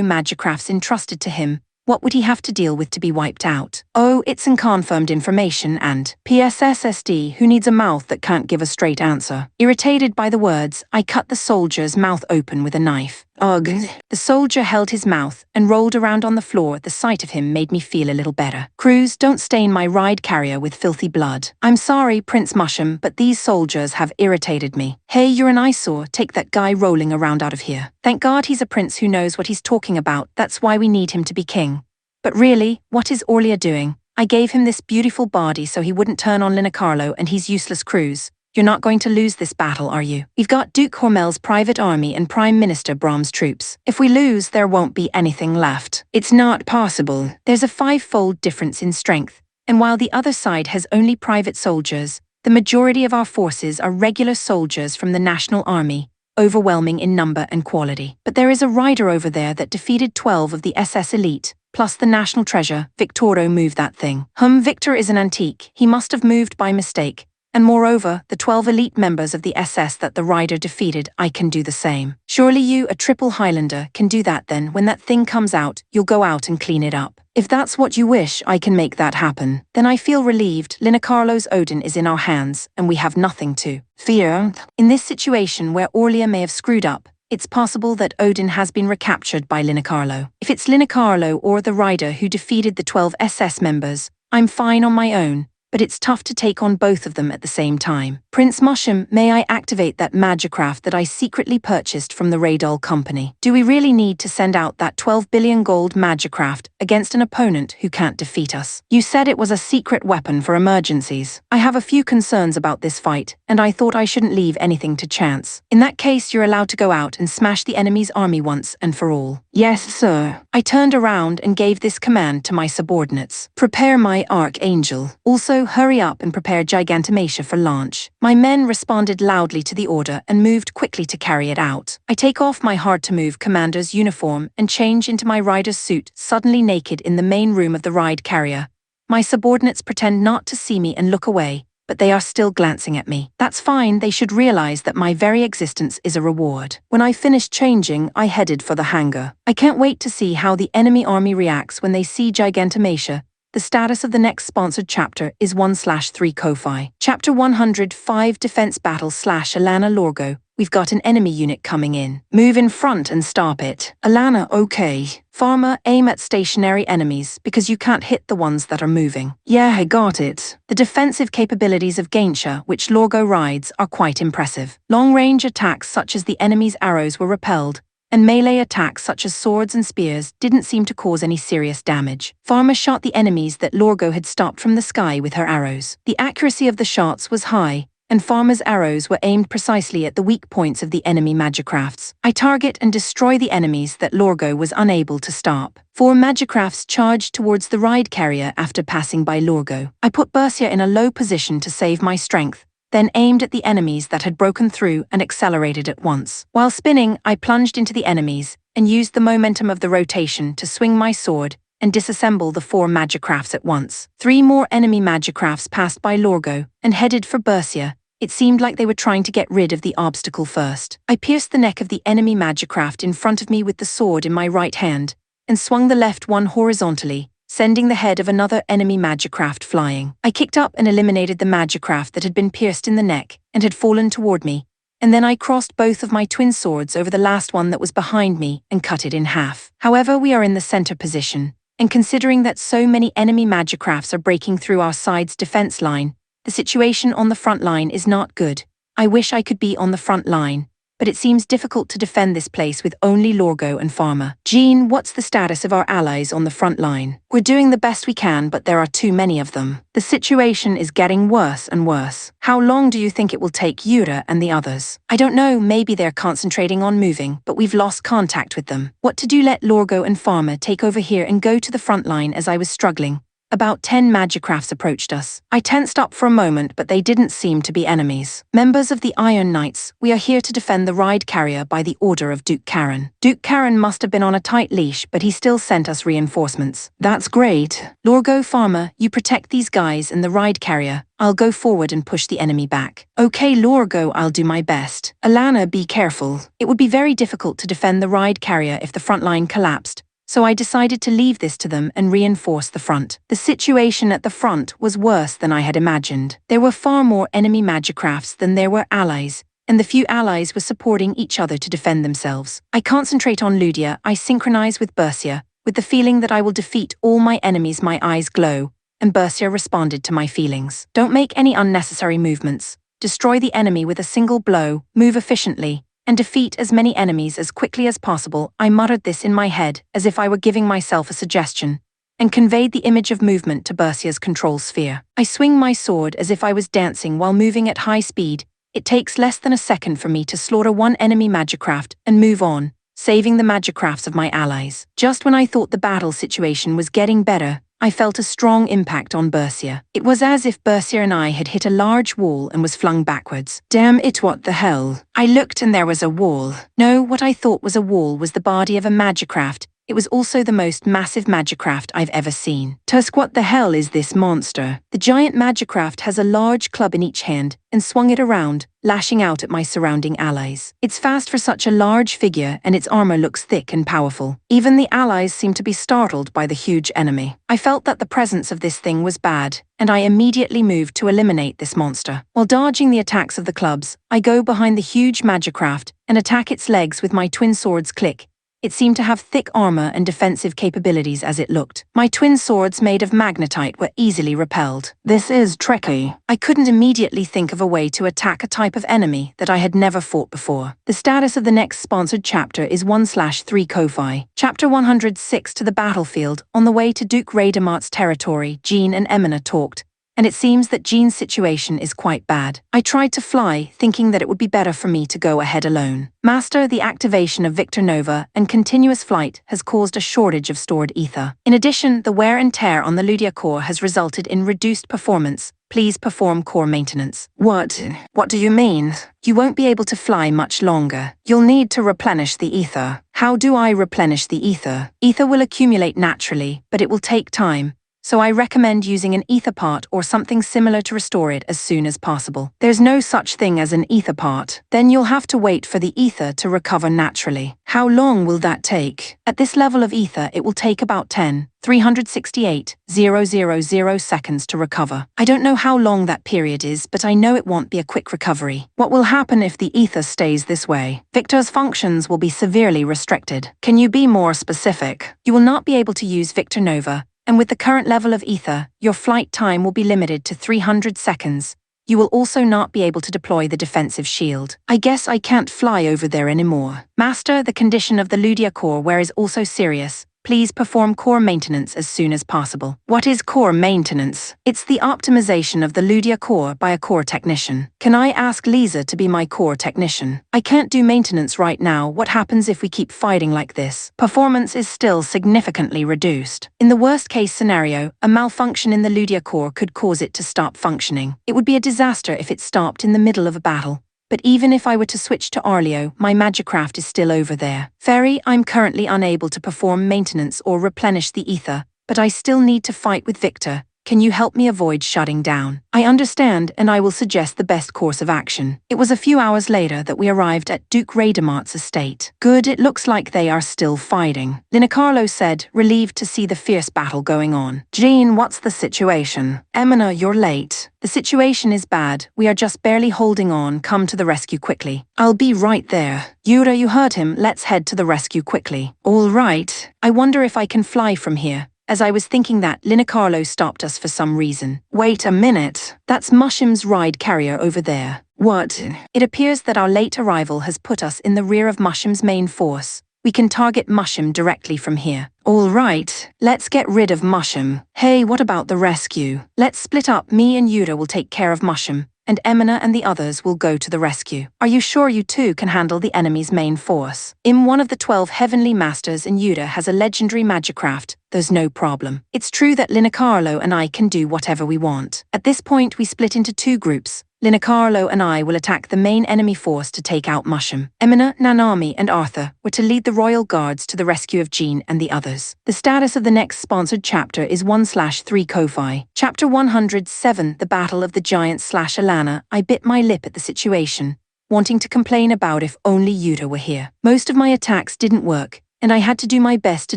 magicrafts entrusted to him. What would he have to deal with to be wiped out? Oh, it's unconfirmed information and PSSSD who needs a mouth that can't give a straight answer. Irritated by the words, I cut the soldier's mouth open with a knife. Ugh. The soldier held his mouth and rolled around on the floor. The sight of him made me feel a little better. Cruz, don't stain my ride carrier with filthy blood. I'm sorry, Prince Musham, but these soldiers have irritated me. Hey, you're an eyesore. Take that guy rolling around out of here. Thank God he's a prince who knows what he's talking about. That's why we need him to be king. But really, what is Orlia doing? I gave him this beautiful body so he wouldn't turn on Linicarlo and he's useless. Cruz. You're not going to lose this battle, are you? We've got Duke Hormel's private army and Prime Minister Brahm's troops. If we lose, there won't be anything left. It's not possible. There's a 5-fold difference in strength, and while the other side has only private soldiers, the majority of our forces are regular soldiers from the National Army, overwhelming in number and quality. But there is a rider over there that defeated 12 of the SS elite, plus the national treasure. Victoro moved that thing. Victor is an antique. He must have moved by mistake. And moreover, the 12 elite members of the SS that the rider defeated, I can do the same. Surely you, a triple Highlander, can do that then. When that thing comes out, you'll go out and clean it up. If that's what you wish, I can make that happen. Then I feel relieved. Linicarlo's Odin is in our hands, and we have nothing to fear. In this situation where Orlia may have screwed up, it's possible that Odin has been recaptured by Linicarlo. If it's Linicarlo or the rider who defeated the 12 SS members, I'm fine on my own. But it's tough to take on both of them at the same time. Prince Musham, may I activate that magicraft that I secretly purchased from the Radol Company? Do we really need to send out that 12 billion gold magicraft against an opponent who can't defeat us? You said it was a secret weapon for emergencies. I have a few concerns about this fight, and I thought I shouldn't leave anything to chance. In that case, you're allowed to go out and smash the enemy's army once and for all. Yes, sir. I turned around and gave this command to my subordinates. Prepare my Archangel. Also, hurry up and prepare Gigantomachia for launch. My men responded loudly to the order and moved quickly to carry it out. I take off my hard-to-move commander's uniform and change into my rider's suit, suddenly naked in the main room of the ride carrier. My subordinates pretend not to see me and look away, but they are still glancing at me. That's fine, they should realize that my very existence is a reward. When I finished changing, I headed for the hangar. I can't wait to see how the enemy army reacts when they see Gigantomachia. The status of the next sponsored chapter is 1/3 Ko-Fi. Chapter 105 Defense Battle /Alana Lorgo. We've got an enemy unit coming in. Move in front and stop it. Alana, okay. Farmer, aim at stationary enemies because you can't hit the ones that are moving. Yeah, I got it. The defensive capabilities of Geisha, which Lorgo rides, are quite impressive. Long-range attacks such as the enemy's arrows were repelled, and melee attacks such as swords and spears didn't seem to cause any serious damage. Farmer shot the enemies that Lorgo had stopped from the sky with her arrows. The accuracy of the shots was high, and Farmer's arrows were aimed precisely at the weak points of the enemy magicrafts. I target and destroy the enemies that Lorgo was unable to stop. 4 magicrafts charged towards the ride carrier after passing by Lorgo. I put Bersia in a low position to save my strength, then aimed at the enemies that had broken through and accelerated at once. While spinning, I plunged into the enemies and used the momentum of the rotation to swing my sword and disassemble the 4 magicrafts at once. 3 more enemy magicrafts passed by Lorgo and headed for Bersia. It seemed like they were trying to get rid of the obstacle first. I pierced the neck of the enemy magicraft in front of me with the sword in my right hand and swung the left one horizontally, sending the head of another enemy magicraft flying. I kicked up and eliminated the magicraft that had been pierced in the neck and had fallen toward me, and then I crossed both of my twin swords over the last one that was behind me and cut it in half. However, we are in the center position, and considering that so many enemy magicrafts are breaking through our side's defense line, the situation on the front line is not good. I wish I could be on the front line, but it seems difficult to defend this place with only Lorgo and Farmer. Jean, what's the status of our allies on the front line? We're doing the best we can, but there are too many of them. The situation is getting worse and worse. How long do you think it will take Yura and the others? I don't know, maybe they're concentrating on moving, but we've lost contact with them. What to do? Let Lorgo and Farmer take over here and go to the front line as I was struggling. About 10 magicrafts approached us. I tensed up for a moment, but they didn't seem to be enemies. Members of the Iron Knights, we are here to defend the ride carrier by the order of Duke Karen. Duke Karen must have been on a tight leash, but he still sent us reinforcements. That's great. Lorgo, Farmer, you protect these guys and the ride carrier. I'll go forward and push the enemy back. Okay, Lorgo, I'll do my best. Alana, be careful. It would be very difficult to defend the ride carrier if the front line collapsed, so I decided to leave this to them and reinforce the front. The situation at the front was worse than I had imagined. There were far more enemy magicrafts than there were allies, and the few allies were supporting each other to defend themselves. I concentrate on Ludia, I synchronize with Bersia, with the feeling that I will defeat all my enemies. My eyes glow, and Bersia responded to my feelings. Don't make any unnecessary movements. Destroy the enemy with a single blow, move efficiently, and defeat as many enemies as quickly as possible. I muttered this in my head, as if I were giving myself a suggestion, and conveyed the image of movement to Bersia's control sphere. I swing my sword as if I was dancing while moving at high speed. It takes less than a second for me to slaughter one enemy magicraft and move on, saving the magicrafts of my allies. Just when I thought the battle situation was getting better, I felt a strong impact on Bersia. It was as if Bersia and I had hit a large wall and was flung backwards. Damn it, what the hell? I looked and there was a wall. No, what I thought was a wall was the body of a magicraft. It was also the most massive magicraft I've ever seen. Tusk, what the hell is this monster? The giant magicraft has a large club in each hand and swung it around, lashing out at my surrounding allies. It's fast for such a large figure and its armor looks thick and powerful. Even the allies seem to be startled by the huge enemy. I felt that the presence of this thing was bad, and I immediately moved to eliminate this monster. While dodging the attacks of the clubs, I go behind the huge magicraft and attack its legs with my twin swords. Click. It seemed to have thick armor and defensive capabilities as it looked. My twin swords made of magnetite were easily repelled. This is tricky. I couldn't immediately think of a way to attack a type of enemy that I had never fought before. The status of the next sponsored chapter is 1/3 Ko-Fi. Chapter 106 to the battlefield. On the way to Duke Radamart's territory, Jean and Emina talked, and it seems that Jean's situation is quite bad. I tried to fly, thinking that it would be better for me to go ahead alone. Master, the activation of Victor Nova and continuous flight has caused a shortage of stored ether. In addition, the wear and tear on the Ludia core has resulted in reduced performance. Please perform core maintenance. What? What do you mean? You won't be able to fly much longer. You'll need to replenish the ether. How do I replenish the ether? Ether will accumulate naturally, but it will take time, so I recommend using an ether part or something similar to restore it as soon as possible. There's no such thing as an ether part. Then you'll have to wait for the ether to recover naturally. How long will that take? At this level of ether, it will take about 368,000 seconds to recover. I don't know how long that period is, but I know it won't be a quick recovery. What will happen if the ether stays this way? Victor's functions will be severely restricted. Can you be more specific? You will not be able to use Victor Nova, and with the current level of ether, your flight time will be limited to 300 seconds. You will also not be able to deploy the defensive shield. I guess I can't fly over there anymore. Master, the condition of the Ludia core wear is also serious. Please perform core maintenance as soon as possible. What is core maintenance? It's the optimization of the Ludia core by a core technician. Can I ask Lisa to be my core technician? I can't do maintenance right now. What happens if we keep fighting like this? Performance is still significantly reduced. In the worst case scenario, a malfunction in the Ludia core could cause it to stop functioning. It would be a disaster if it stopped in the middle of a battle. But even if I were to switch to Arleo, my Magicraft is still over there. Fairy, I'm currently unable to perform maintenance or replenish the ether, but I still need to fight with Victor. Can you help me avoid shutting down? I understand, and I will suggest the best course of action. It was a few hours later that we arrived at Duke Raidamart's estate. Good, it looks like they are still fighting. Linacarlo said, relieved to see the fierce battle going on. Jean, what's the situation? Emina, you're late. The situation is bad. We are just barely holding on. Come to the rescue quickly. I'll be right there. Yura, you heard him. Let's head to the rescue quickly. All right. I wonder if I can fly from here. As I was thinking that, Linacarlo stopped us for some reason. Wait a minute. That's Mushim's ride carrier over there. What? It appears that our late arrival has put us in the rear of Mushim's main force. We can target Mushim directly from here. All right, let's get rid of Mushim. Hey, what about the rescue? Let's split up. Me and Yura will take care of Mushim, and Emina and the others will go to the rescue. Are you sure you two can handle the enemy's main force? One of the 12 Heavenly Masters in Yura has a legendary Magicraft. There's no problem. It's true that Linacarlo and I can do whatever we want. At this point, we split into two groups. Linacarlo and I will attack the main enemy force to take out Mushim. Emina, Nanami, and Arthur were to lead the royal guards to the rescue of Jean and the others. The status of the next sponsored chapter is 1/3 Ko-Fi. Chapter 107, The Battle of the Giants / Alana. I bit my lip at the situation, wanting to complain about if only Yuta were here. Most of my attacks didn't work, and I had to do my best to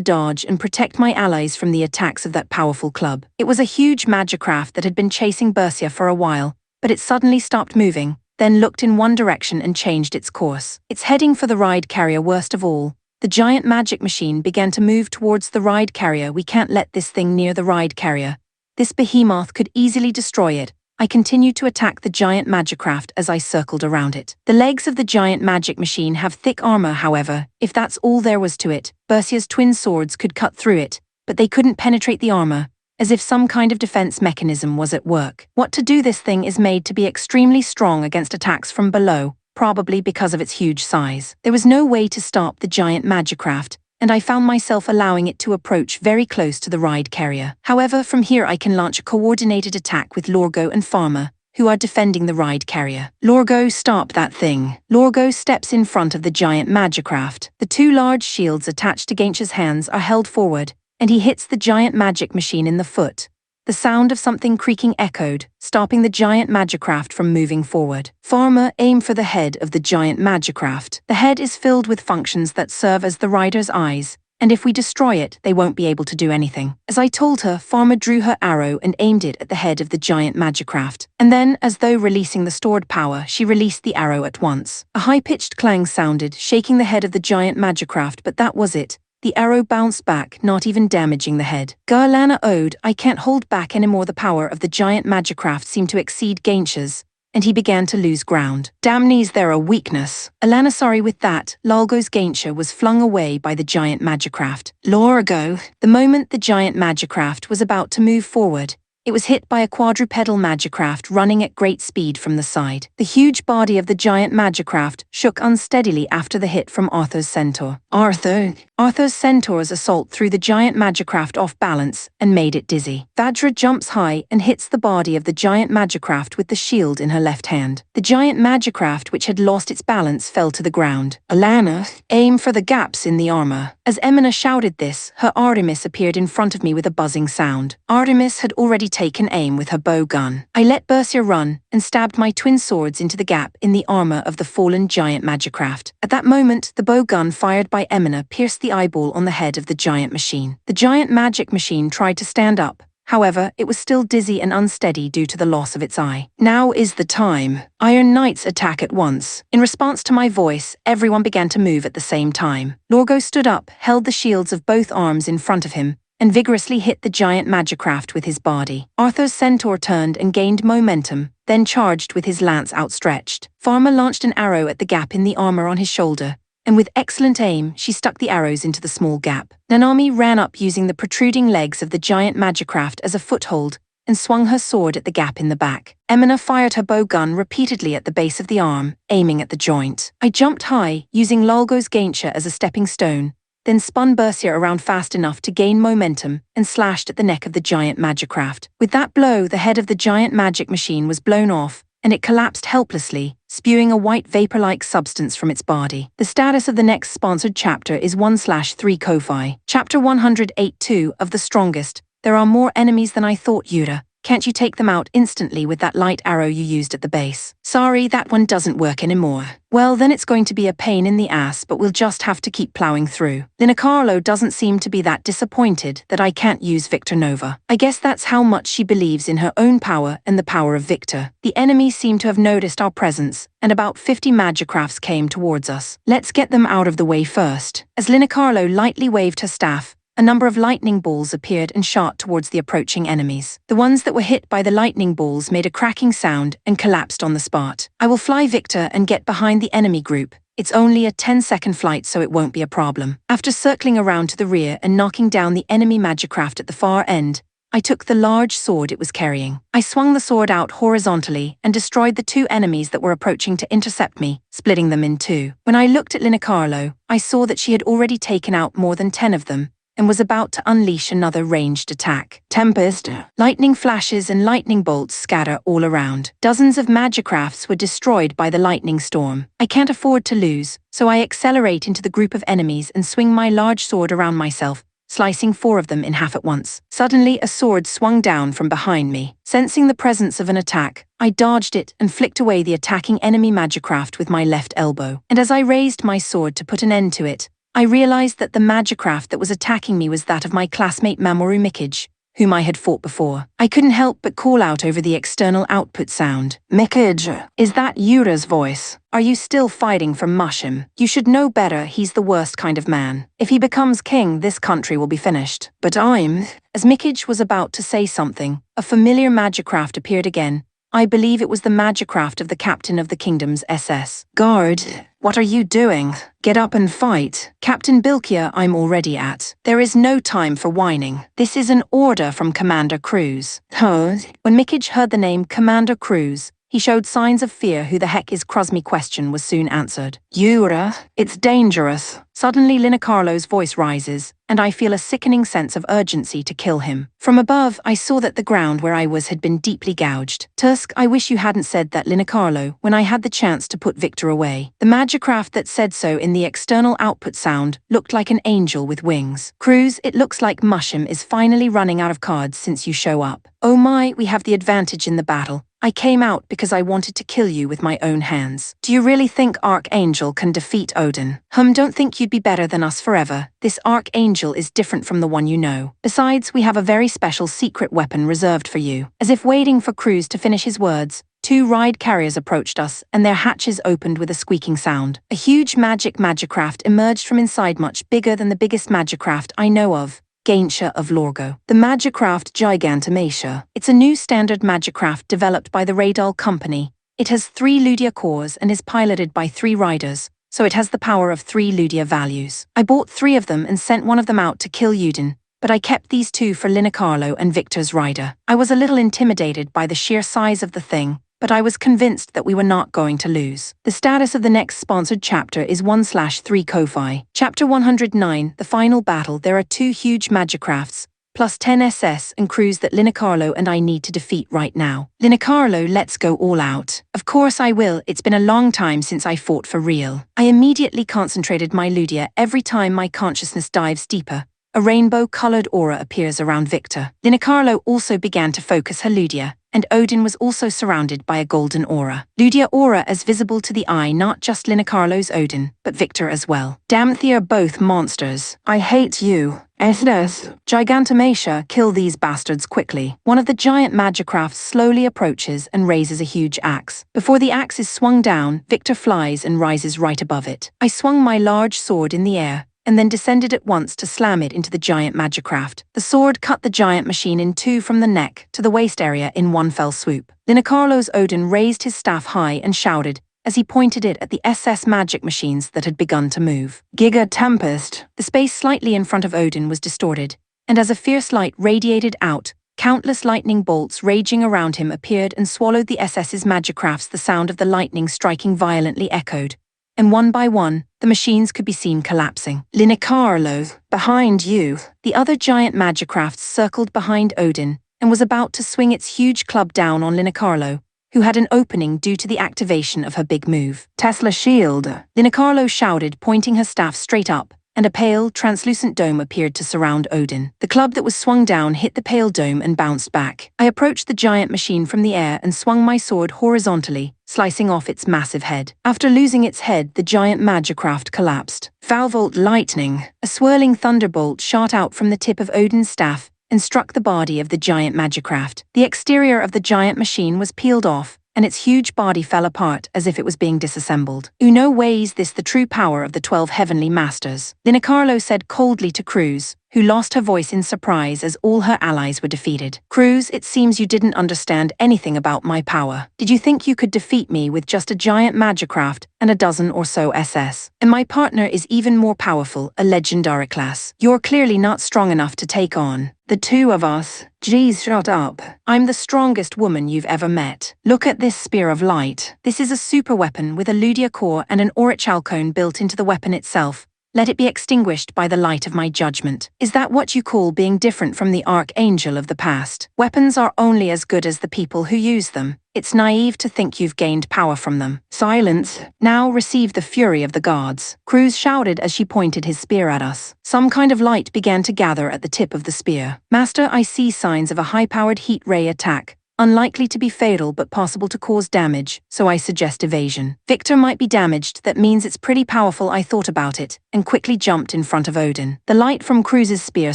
dodge and protect my allies from the attacks of that powerful club. It was a huge Magicraft that had been chasing Bersia for a while, but it suddenly stopped moving, then looked in one direction and changed its course. It's heading for the ride carrier. Worst of all, the giant magic machine began to move towards the ride carrier. We can't let this thing near the ride carrier. This behemoth could easily destroy it. I continued to attack the giant Magicraft as I circled around it. The legs of the giant magic machine have thick armor, however. If that's all there was to it, Bersia's twin swords could cut through it, but they couldn't penetrate the armor, as if some kind of defense mechanism was at work. What to do? This thing is made to be extremely strong against attacks from below, probably because of its huge size. There was no way to stop the giant Magicraft, and I found myself allowing it to approach very close to the ride carrier. However, from here I can launch a coordinated attack with Lorgo and Farmer, who are defending the ride carrier. Lorgo, stop that thing. Lorgo steps in front of the giant Magicraft. The two large shields attached to Gaincha's hands are held forward, and he hits the giant magic machine in the foot. The sound of something creaking echoed, stopping the giant Magicraft from moving forward. Farmer, aim for the head of the giant Magicraft. The head is filled with functions that serve as the rider's eyes, and if we destroy it, they won't be able to do anything. As I told her, Farmer drew her arrow and aimed it at the head of the giant Magicraft. And then, as though releasing the stored power, she released the arrow at once. A high-pitched clang sounded, shaking the head of the giant Magicraft, but that was it. The arrow bounced back, not even damaging the head. Garlana owed, I can't hold back anymore. The power of the giant Magicraft seemed to exceed Gaincha's, and he began to lose ground. Damnees, they're a weakness. Alana, sorry with that. Lalgo's Gaincha was flung away by the giant Magicraft. Lorgo. The moment the giant Magicraft was about to move forward, It was hit by a quadrupedal magicraft running at great speed from the side. The huge body of the giant magicraft shook unsteadily after the hit from Arthur's centaur. Arthur's centaur's assault threw the giant magicraft off balance and made it dizzy. Vajra jumps high and hits the body of the giant magicraft with the shield in her left hand. The giant magicraft, which had lost its balance, fell to the ground. Alana, aim for the gaps in the armor. As Emina shouted this, her Artemis appeared in front of me with a buzzing sound. Artemis had already taken aim with her bow gun. I let Bercia run and stabbed my twin swords into the gap in the armor of the fallen giant magicraft. At that moment, the bow gun fired by Emina pierced the eyeball on the head of the giant machine. The giant magic machine tried to stand up. However, it was still dizzy and unsteady due to the loss of its eye. Now is the time. Iron Knights attack at once. In response to my voice, everyone began to move at the same time. Lorgo stood up, held the shields of both arms in front of him, and vigorously hit the giant magicraft with his body. Arthur's centaur turned and gained momentum, then charged with his lance outstretched. Pharma launched an arrow at the gap in the armor on his shoulder, and with excellent aim, she stuck the arrows into the small gap. Nanami ran up using the protruding legs of the giant magicraft as a foothold and swung her sword at the gap in the back. Emina fired her bow gun repeatedly at the base of the arm, aiming at the joint. I jumped high, using Lolgo's Gaincha as a stepping stone, then spun Bercia around fast enough to gain momentum and slashed at the neck of the giant magicraft. With that blow, the head of the giant magic machine was blown off, and it collapsed helplessly, spewing a white vapor-like substance from its body. The status of the next sponsored chapter is 1/3 Ko-Fi. Chapter 108-2 of The Strongest. There are more enemies than I thought, Yura. Can't you take them out instantly with that light arrow you used at the base? Sorry, that one doesn't work anymore. Well, then it's going to be a pain in the ass, but we'll just have to keep plowing through. Linacarlo doesn't seem to be that disappointed that I can't use Victor Nova. I guess that's how much she believes in her own power and the power of Victor. The enemy seemed to have noticed our presence, and about 50 magicrafts came towards us. Let's get them out of the way first. As Linacarlo lightly waved her staff, a number of lightning balls appeared and shot towards the approaching enemies. The ones that were hit by the lightning balls made a cracking sound and collapsed on the spot. I will fly Victor and get behind the enemy group. It's only a 10-second flight, so it won't be a problem. After circling around to the rear and knocking down the enemy magicraft at the far end, I took the large sword it was carrying. I swung the sword out horizontally and destroyed the 2 enemies that were approaching to intercept me, splitting them in 2. When I looked at Linacarlo, I saw that she had already taken out more than 10 of them, and was about to unleash another ranged attack. Tempest. Lightning flashes and lightning bolts scatter all around. Dozens of magicrafts were destroyed by the lightning storm. I can't afford to lose, so I accelerate into the group of enemies and swing my large sword around myself, slicing 4 of them in half at once. Suddenly, a sword swung down from behind me. Sensing the presence of an attack, I dodged it and flicked away the attacking enemy magicraft with my left elbow. And as I raised my sword to put an end to it, I realized that the magicraft that was attacking me was that of my classmate Mamoru Mikage, whom I had fought before. I couldn't help but call out over the external output sound. Mikage, is that Yura's voice? Are you still fighting for Mushim? You should know better, he's the worst kind of man. If he becomes king, this country will be finished. But As Mikage was about to say something, a familiar magicraft appeared again. I believe it was the magicraft of the captain of the kingdom's SS. Guard, what are you doing? Get up and fight. Captain Bilkia, I'm already at. There is no time for whining. This is an order from Commander Cruz. When Mikage heard the name Commander Cruz, he showed signs of fear. Who the heck is Crosmy question was soon answered. Yura, it's dangerous. Suddenly Linacarlo's voice rises, and I feel a sickening sense of urgency to kill him. From above, I saw that the ground where I was had been deeply gouged. Tusk, I wish you hadn't said that, Linacarlo, when I had the chance to put Victor away. The magicraft that said so in the external output sound looked like an angel with wings. Cruz, it looks like Mushim is finally running out of cards since you show up. Oh my, we have the advantage in the battle. I came out because I wanted to kill you with my own hands. Do you really think Archangel can defeat Odin? Don't think you'd be better than us forever. This Archangel is different from the one you know. Besides, we have a very special secret weapon reserved for you. As if waiting for Cruz to finish his words, 2 ride carriers approached us, and their hatches opened with a squeaking sound. A huge magicraft emerged from inside, much bigger than the biggest magicraft I know of. Gaincha of Lorgo. The magicraft Gigantomatia. It's a new standard magicraft developed by the Radal Company. It has 3 Ludia cores and is piloted by 3 riders, so it has the power of 3 Ludia values. I bought 3 of them and sent one of them out to kill Yudin, but I kept these two for Linicarlo and Victor's rider. I was a little intimidated by the sheer size of the thing, but I was convinced that we were not going to lose. The status of the next sponsored chapter is 1/3 Ko-fi. Chapter 109, The Final Battle. There are two huge magicrafts, plus 10 SS and crews that Linicarlo and I need to defeat right now. Linicarlo, let's go all out. Of course I will, it's been a long time since I fought for real. I immediately concentrated my Ludia every time my consciousness dives deeper. A rainbow-colored aura appears around Victor. Linicarlo also began to focus her Ludia, and Odin was also surrounded by a golden aura. Ludia aura as visible to the eye, not just Linicarlo's Odin, but Victor as well. Damn, they are both monsters. I hate you. SS. Gigantomatia, kill these bastards quickly. One of the giant magicrafts slowly approaches and raises a huge axe. Before the axe is swung down, Victor flies and rises right above it. I swung my large sword in the air, and then descended at once to slam it into the giant magicraft. The sword cut the giant machine in two from the neck to the waist area in one fell swoop. Linicarlo's Odin raised his staff high and shouted, as he pointed it at the SS magic machines that had begun to move. Giga Tempest. The space slightly in front of Odin was distorted, and as a fierce light radiated out, countless lightning bolts raging around him appeared and swallowed the SS's magicrafts. The sound of the lightning striking violently echoed, and one by one, the machines could be seen collapsing. Linicarlo, behind you. The other giant magicraft circled behind Odin and was about to swing its huge club down on Linicarlo, who had an opening due to the activation of her big move. Tesla shield. Linicarlo shouted, pointing her staff straight up, and a pale, translucent dome appeared to surround Odin. The club that was swung down hit the pale dome and bounced back. I approached the giant machine from the air and swung my sword horizontally, slicing off its massive head. After losing its head, the giant magicraft collapsed. Valvolt lightning. A swirling thunderbolt shot out from the tip of Odin's staff and struck the body of the giant magicraft. The exterior of the giant machine was peeled off, and its huge body fell apart as if it was being disassembled. No way is this the true power of the 12 heavenly masters. Linicarlo said coldly to Cruz, who lost her voice in surprise as all her allies were defeated. Cruz, it seems you didn't understand anything about my power. Did you think you could defeat me with just a giant magicraft and a dozen or so SS? And my partner is even more powerful, a legendary class. You're clearly not strong enough to take on the two of us. Geez, shut up. I'm the strongest woman you've ever met. Look at this spear of light. This is a super weapon with a Ludia core and an orichalcone built into the weapon itself. Let it be extinguished by the light of my judgment. Is that what you call being different from the archangel of the past? Weapons are only as good as the people who use them. It's naive to think you've gained power from them. Silence. Now receive the fury of the gods. Cruz shouted as she pointed his spear at us. Some kind of light began to gather at the tip of the spear. Master, I see signs of a high-powered heat ray attack. Unlikely to be fatal but possible to cause damage, so I suggest evasion. Victor might be damaged, that means it's pretty powerful. I thought about it, and quickly jumped in front of Odin. The light from Cruz's spear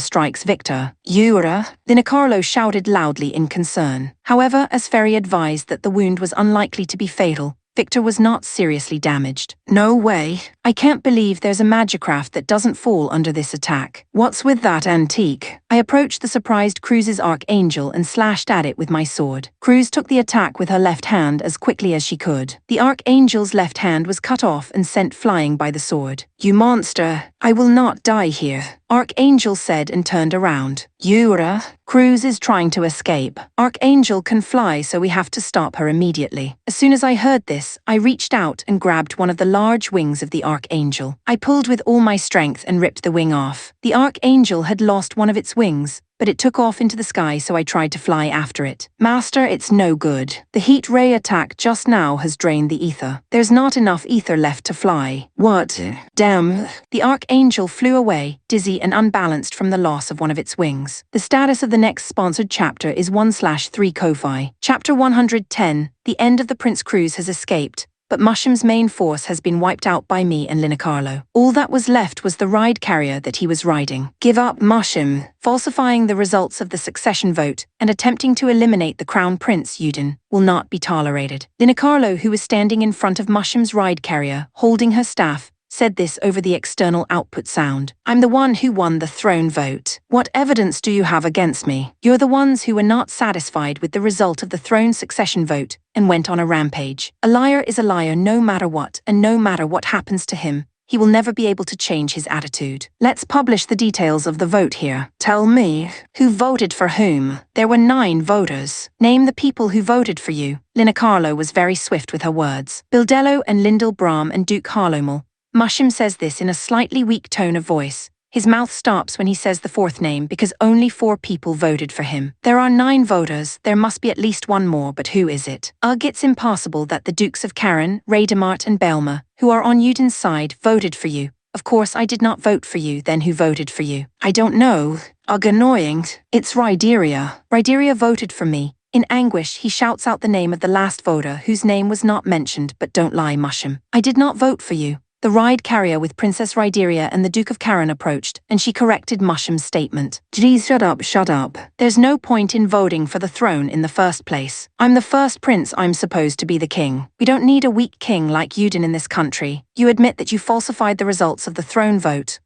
strikes Victor. Yura? Linicarlo shouted loudly in concern. However, as Ferry advised that the wound was unlikely to be fatal, Victor was not seriously damaged. No way. I can't believe there's a magicraft that doesn't fall under this attack. What's with that antique? I approached the surprised Cruz's archangel and slashed at it with my sword. Cruz took the attack with her left hand as quickly as she could. The archangel's left hand was cut off and sent flying by the sword. You monster, I will not die here, Archangel said and turned around. Yura? Cruz is trying to escape. Archangel can fly, so we have to stop her immediately. As soon as I heard this, I reached out and grabbed one of the large wings of the Archangel. I pulled with all my strength and ripped the wing off. The Archangel had lost one of its wings, but it took off into the sky, so I tried to fly after it. Master, it's no good. The heat ray attack just now has drained the ether. There's not enough ether left to fly. What? Damn. The Archangel flew away, dizzy and unbalanced from the loss of one of its wings. The status of the next sponsored chapter is 1/3 Ko-fi. Chapter 110, The End of the Prince Cruz has escaped, but Mushim's main force has been wiped out by me and Linicarlo. All that was left was the ride carrier that he was riding. Give up, Mushim. Falsifying the results of the succession vote and attempting to eliminate the Crown Prince, Udin, will not be tolerated. Linicarlo, who was standing in front of Mushim's ride carrier, holding her staff, said this over the external output sound. I'm the one who won the throne vote. What evidence do you have against me? You're the ones who were not satisfied with the result of the throne succession vote and went on a rampage. A liar is a liar no matter what, and no matter what happens to him, he will never be able to change his attitude. Let's publish the details of the vote here. Tell me, who voted for whom? There were 9 voters. Name the people who voted for you. Lina Carlo was very swift with her words. Bildello and Lyndall Bram and Duke Harlomel. Mushim says this in a slightly weak tone of voice. His mouth stops when he says the 4th name because only 4 people voted for him. There are 9 voters, there must be at least one more, but who is it? Ugh, it's impossible that the Dukes of Karen, Raidemart and Belma, who are on Yuden's side, voted for you. Of course I did not vote for you, then who voted for you? I don't know. Ugh, annoying. It's Ryderia. Ryderia voted for me. In anguish, he shouts out the name of the last voter whose name was not mentioned, but don't lie, Mushim. I did not vote for you. The ride carrier with Princess Ryderia and the Duke of Karen approached, and she corrected Mushim's statement. Geez, shut up. There's no point in voting for the throne in the first place. I'm the first prince, I'm supposed to be the king. We don't need a weak king like Yuden in this country. You admit that you falsified the results of the throne vote.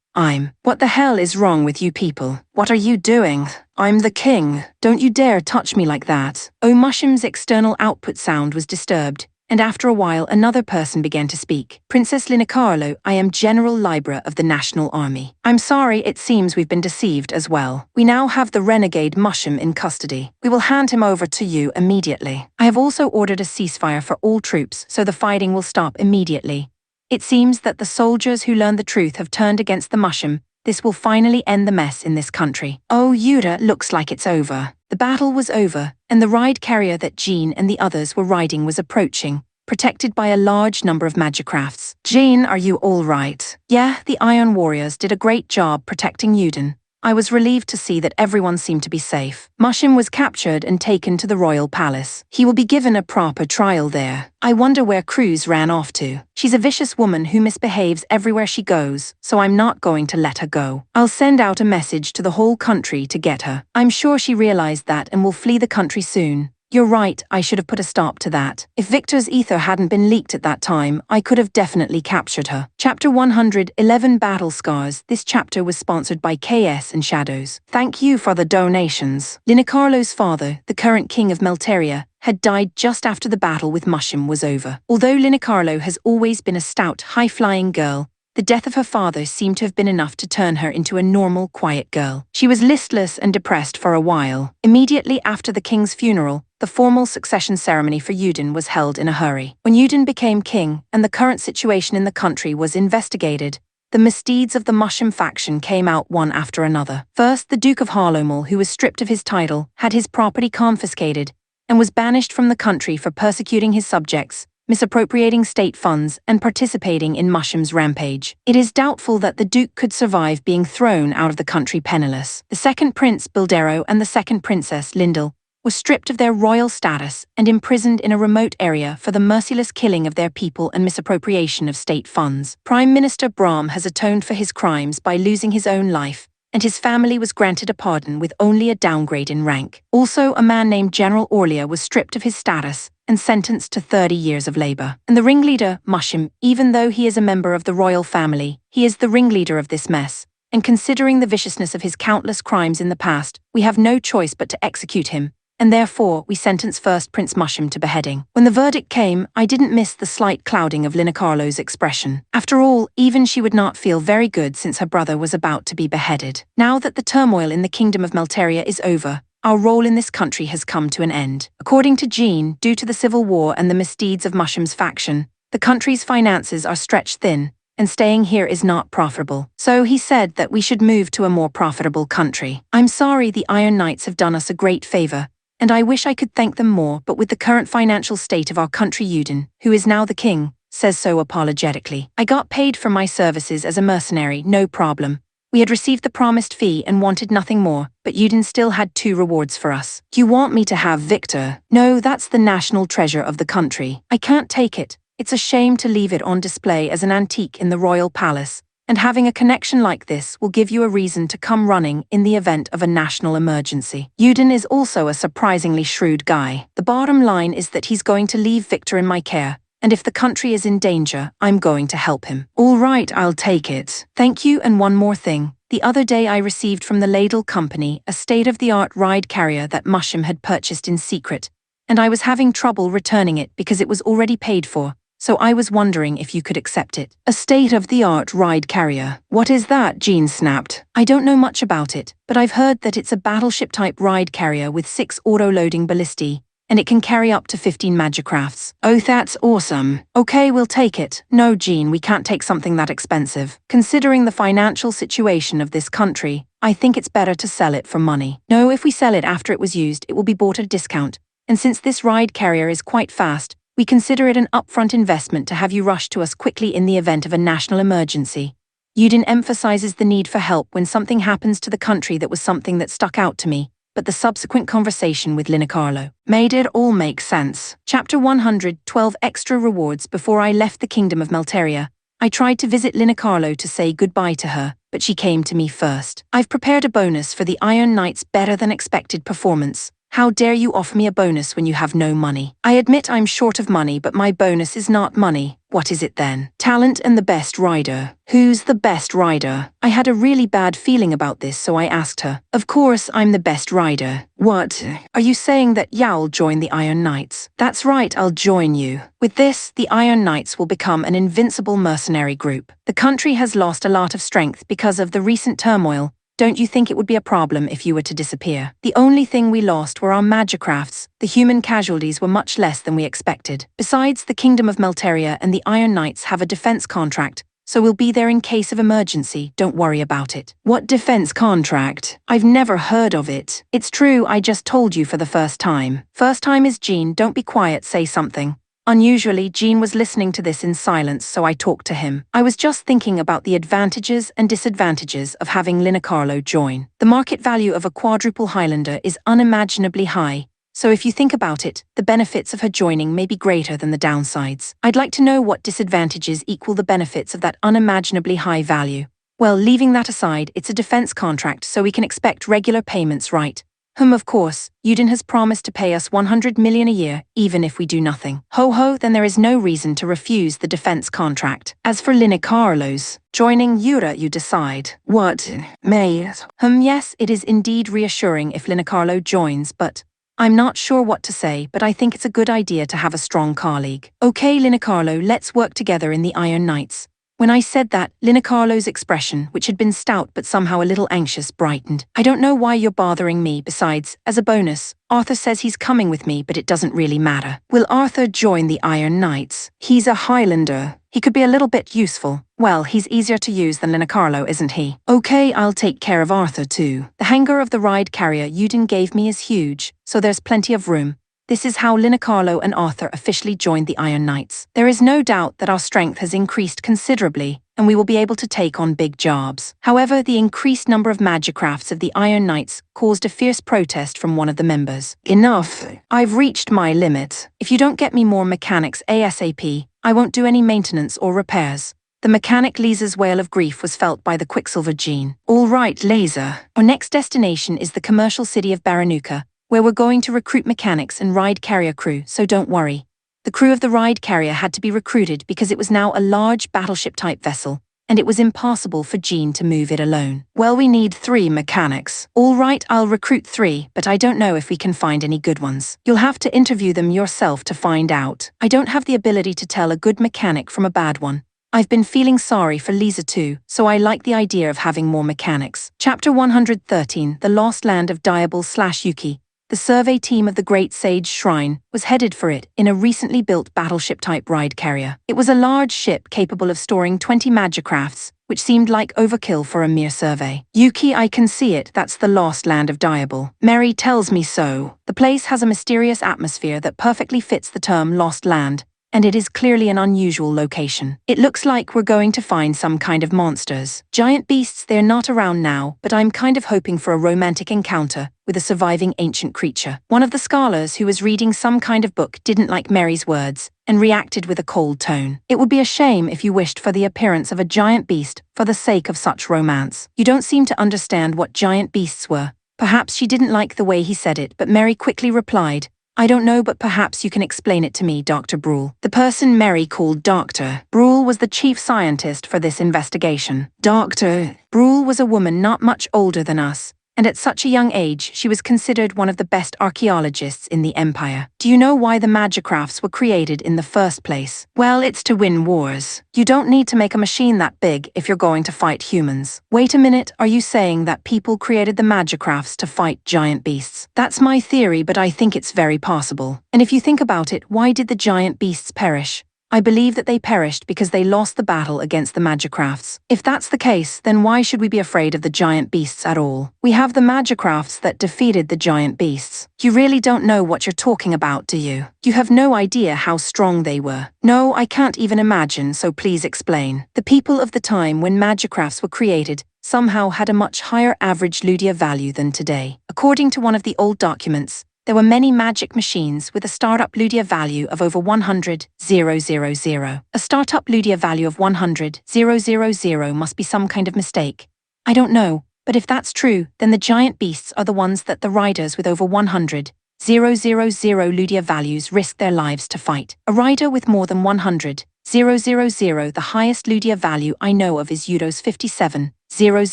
What the hell is wrong with you people? What are you doing? I'm the king. Don't you dare touch me like that. Oh, Mushim's external output sound was disturbed. And after a while another person began to speak. Princess Lina Carlo, I am General Libra of the National Army. I'm sorry, it seems we've been deceived as well. We now have the renegade Mushim in custody. We will hand him over to you immediately. I have also ordered a ceasefire for all troops, so the fighting will stop immediately. It seems that the soldiers who learned the truth have turned against the Mushim. This will finally end the mess in this country. Oh, Yuda, looks like it's over. The battle was over, and the ride carrier that Jean and the others were riding was approaching, protected by a large number of magicrafts. Jean, are you all right? Yeah, the Iron Warriors did a great job protecting Yuden. I was relieved to see that everyone seemed to be safe. Mushim was captured and taken to the royal palace. He will be given a proper trial there. I wonder where Cruz ran off to. She's a vicious woman who misbehaves everywhere she goes, so I'm not going to let her go. I'll send out a message to the whole country to get her. I'm sure she realized that and will flee the country soon. You're right, I should have put a stop to that. If Victor's ether hadn't been leaked at that time, I could have definitely captured her. Chapter 111 Battle Scars. This chapter was sponsored by KS and Shadows. Thank you for the donations. Lina Carlo's father, the current king of Melteria, had died just after the battle with Mushim was over. Although Lina Carlo has always been a stout, high-flying girl, the death of her father seemed to have been enough to turn her into a normal, quiet girl. She was listless and depressed for a while. Immediately after the king's funeral, the formal succession ceremony for Yuden was held in a hurry. When Yuden became king and the current situation in the country was investigated, the misdeeds of the Mushim faction came out one after another. First, the Duke of Harlomel, who was stripped of his title, had his property confiscated, and was banished from the country for persecuting his subjects, misappropriating state funds, and participating in Mushim's rampage. It is doubtful that the Duke could survive being thrown out of the country penniless. The second Prince Bildero and the second Princess Lyndall were stripped of their royal status and imprisoned in a remote area for the merciless killing of their people and misappropriation of state funds. Prime Minister Brahm has atoned for his crimes by losing his own life, and his family was granted a pardon with only a downgrade in rank. Also, a man named General Orlia was stripped of his status and sentenced to 30 years of labor. And the ringleader, Mushim, even though he is a member of the royal family, he is the ringleader of this mess. And considering the viciousness of his countless crimes in the past, we have no choice but to execute him. And therefore, we sentence first Prince Mushim to beheading. When the verdict came, I didn't miss the slight clouding of Lina Carlo's expression. After all, even she would not feel very good since her brother was about to be beheaded. Now that the turmoil in the kingdom of Melteria is over, our role in this country has come to an end. According to Jean, due to the civil war and the misdeeds of Mushim's faction, the country's finances are stretched thin, and staying here is not profitable. So he said that we should move to a more profitable country. I'm sorry, the Iron Knights have done us a great favor, and I wish I could thank them more, but with the current financial state of our country, Yuden, who is now the king, says so apologetically. I got paid for my services as a mercenary, no problem. We had received the promised fee and wanted nothing more, but Yuden still had 2 rewards for us. You want me to have Victor? No, that's the national treasure of the country. I can't take it. It's a shame to leave it on display as an antique in the royal palace. And having a connection like this will give you a reason to come running in the event of a national emergency. Yuden is also a surprisingly shrewd guy. The bottom line is that he's going to leave Victor in my care, and if the country is in danger, I'm going to help him. All right, I'll take it. Thank you, and one more thing. The other day I received from the Ladle Company a state-of-the-art ride carrier that Mushim had purchased in secret, and I was having trouble returning it because it was already paid for. so I was wondering if you could accept it. A state-of-the-art ride carrier. What is that? Jean snapped. I don't know much about it, but I've heard that it's a battleship-type ride carrier with 6 auto-loading ballistae, and it can carry up to 15 magicrafts. Oh, that's awesome. Okay, we'll take it. No, Jean, we can't take something that expensive. Considering the financial situation of this country, I think it's better to sell it for money. No, if we sell it after it was used, it will be bought at a discount. And since this ride carrier is quite fast, we consider it an upfront investment to have you rush to us quickly in the event of a national emergency. Yudin emphasizes the need for help when something happens to the country. That was something that stuck out to me, but the subsequent conversation with Linacarlo made it all make sense. Chapter 112 Extra Rewards. Before I left the Kingdom of Melteria, I tried to visit Linacarlo to say goodbye to her, but she came to me first. I've prepared a bonus for the Iron Knight's better than expected performance. How dare you offer me a bonus when you have no money? I admit I'm short of money, but my bonus is not money. What is it then? Talent and the best rider. Who's the best rider? I had a really bad feeling about this, so I asked her. Of course, I'm the best rider. What? Are you saying that Yao'll join the Iron Knights? That's right, I'll join you. With this, the Iron Knights will become an invincible mercenary group. The country has lost a lot of strength because of the recent turmoil. Don't you think it would be a problem if you were to disappear? The only thing we lost were our magicrafts. The human casualties were much less than we expected. Besides, the Kingdom of Melteria and the Iron Knights have a defense contract, so we'll be there in case of emergency. Don't worry about it. What defense contract? I've never heard of it. It's true, I just told you for the first time. First time is Jean. Don't be quiet, say something. Unusually, Jean was listening to this in silence, so I talked to him. I was just thinking about the advantages and disadvantages of having Linacarlo join. The market value of a quadruple Highlander is unimaginably high, so if you think about it, the benefits of her joining may be greater than the downsides. I'd like to know what disadvantages equal the benefits of that unimaginably high value. Well, leaving that aside, it's a defense contract, so we can expect regular payments, right? Of course, Yudin has promised to pay us 100 million a year, even if we do nothing. Ho ho, then there is no reason to refuse the defense contract. As for Linacarlo's joining Yura, you decide. What? May? Yes, it is indeed reassuring if Linacarlo joins, but I'm not sure what to say, but I think it's a good idea to have a strong colleague. Okay, Linacarlo, let's work together in the Iron Knights. When I said that, Linacarlo's expression, which had been stout but somehow a little anxious, brightened. I don't know why you're bothering me. Besides, as a bonus, Arthur says he's coming with me, but it doesn't really matter. Will Arthur join the Iron Knights? He's a Highlander. He could be a little bit useful. Well, he's easier to use than Linacarlo, isn't he? Okay, I'll take care of Arthur too. The hangar of the ride carrier Yudin gave me is huge, so there's plenty of room. This is how Linacarlo and Arthur officially joined the Iron Knights. There is no doubt that our strength has increased considerably, and we will be able to take on big jobs. However, the increased number of magicrafts of the Iron Knights caused a fierce protest from one of the members. Enough! I've reached my limit. If you don't get me more mechanics ASAP, I won't do any maintenance or repairs. The mechanic Lisa's wail of grief was felt by the Quicksilver Gene. All right, Lisa. Our next destination is the commercial city of Baranuka, where we're going to recruit mechanics and ride carrier crew, so don't worry. The crew of the ride carrier had to be recruited because it was now a large battleship-type vessel, and it was impossible for Jean to move it alone. Well, we need 3 mechanics. All right, I'll recruit 3, but I don't know if we can find any good ones. You'll have to interview them yourself to find out. I don't have the ability to tell a good mechanic from a bad one. I've been feeling sorry for Lisa too, so I like the idea of having more mechanics. Chapter 113, The Lost Land of Diable/Yuki. The survey team of the Great Sage Shrine was headed for it in a recently built battleship-type ride carrier. It was a large ship capable of storing 20 magicrafts, which seemed like overkill for a mere survey. Yuki, I can see it, that's the lost land of Diable. Mary tells me so. The place has a mysterious atmosphere that perfectly fits the term lost land, and it is clearly an unusual location. It looks like we're going to find some kind of monsters. Giant beasts, they're not around now, but I'm kind of hoping for a romantic encounter with a surviving ancient creature. One of the scholars who was reading some kind of book didn't like Mary's words and reacted with a cold tone. It would be a shame if you wished for the appearance of a giant beast for the sake of such romance. You don't seem to understand what giant beasts were. Perhaps she didn't like the way he said it, but Mary quickly replied, I don't know, but perhaps you can explain it to me, Dr. Brule. The person Mary called Dr. Brule was the chief scientist for this investigation. Dr. Brule was a woman not much older than us, and at such a young age she was considered one of the best archaeologists in the empire. Do you know why the magicrafts were created in the first place? Well, it's to win wars. You don't need to make a machine that big if you're going to fight humans. Wait a minute, are you saying that people created the magicrafts to fight giant beasts? That's my theory, but I think it's very possible. And if you think about it, why did the giant beasts perish? I believe that they perished because they lost the battle against the magicrafts. If that's the case, then why should we be afraid of the giant beasts at all? We have the magicrafts that defeated the giant beasts. You really don't know what you're talking about, do you? You have no idea how strong they were. No, I can't even imagine, so please explain. The people of the time when magicrafts were created somehow had a much higher average Ludia value than today. According to one of the old documents, there were many magic machines with a startup Ludia value of over 100,000. A startup Ludia value of 100,000 must be some kind of mistake. I don't know, but if that's true, then the giant beasts are the ones that the riders with over 100,000 Ludia values risk their lives to fight. A rider with more than 100,000, the highest Ludia value I know of is Euros 57,000.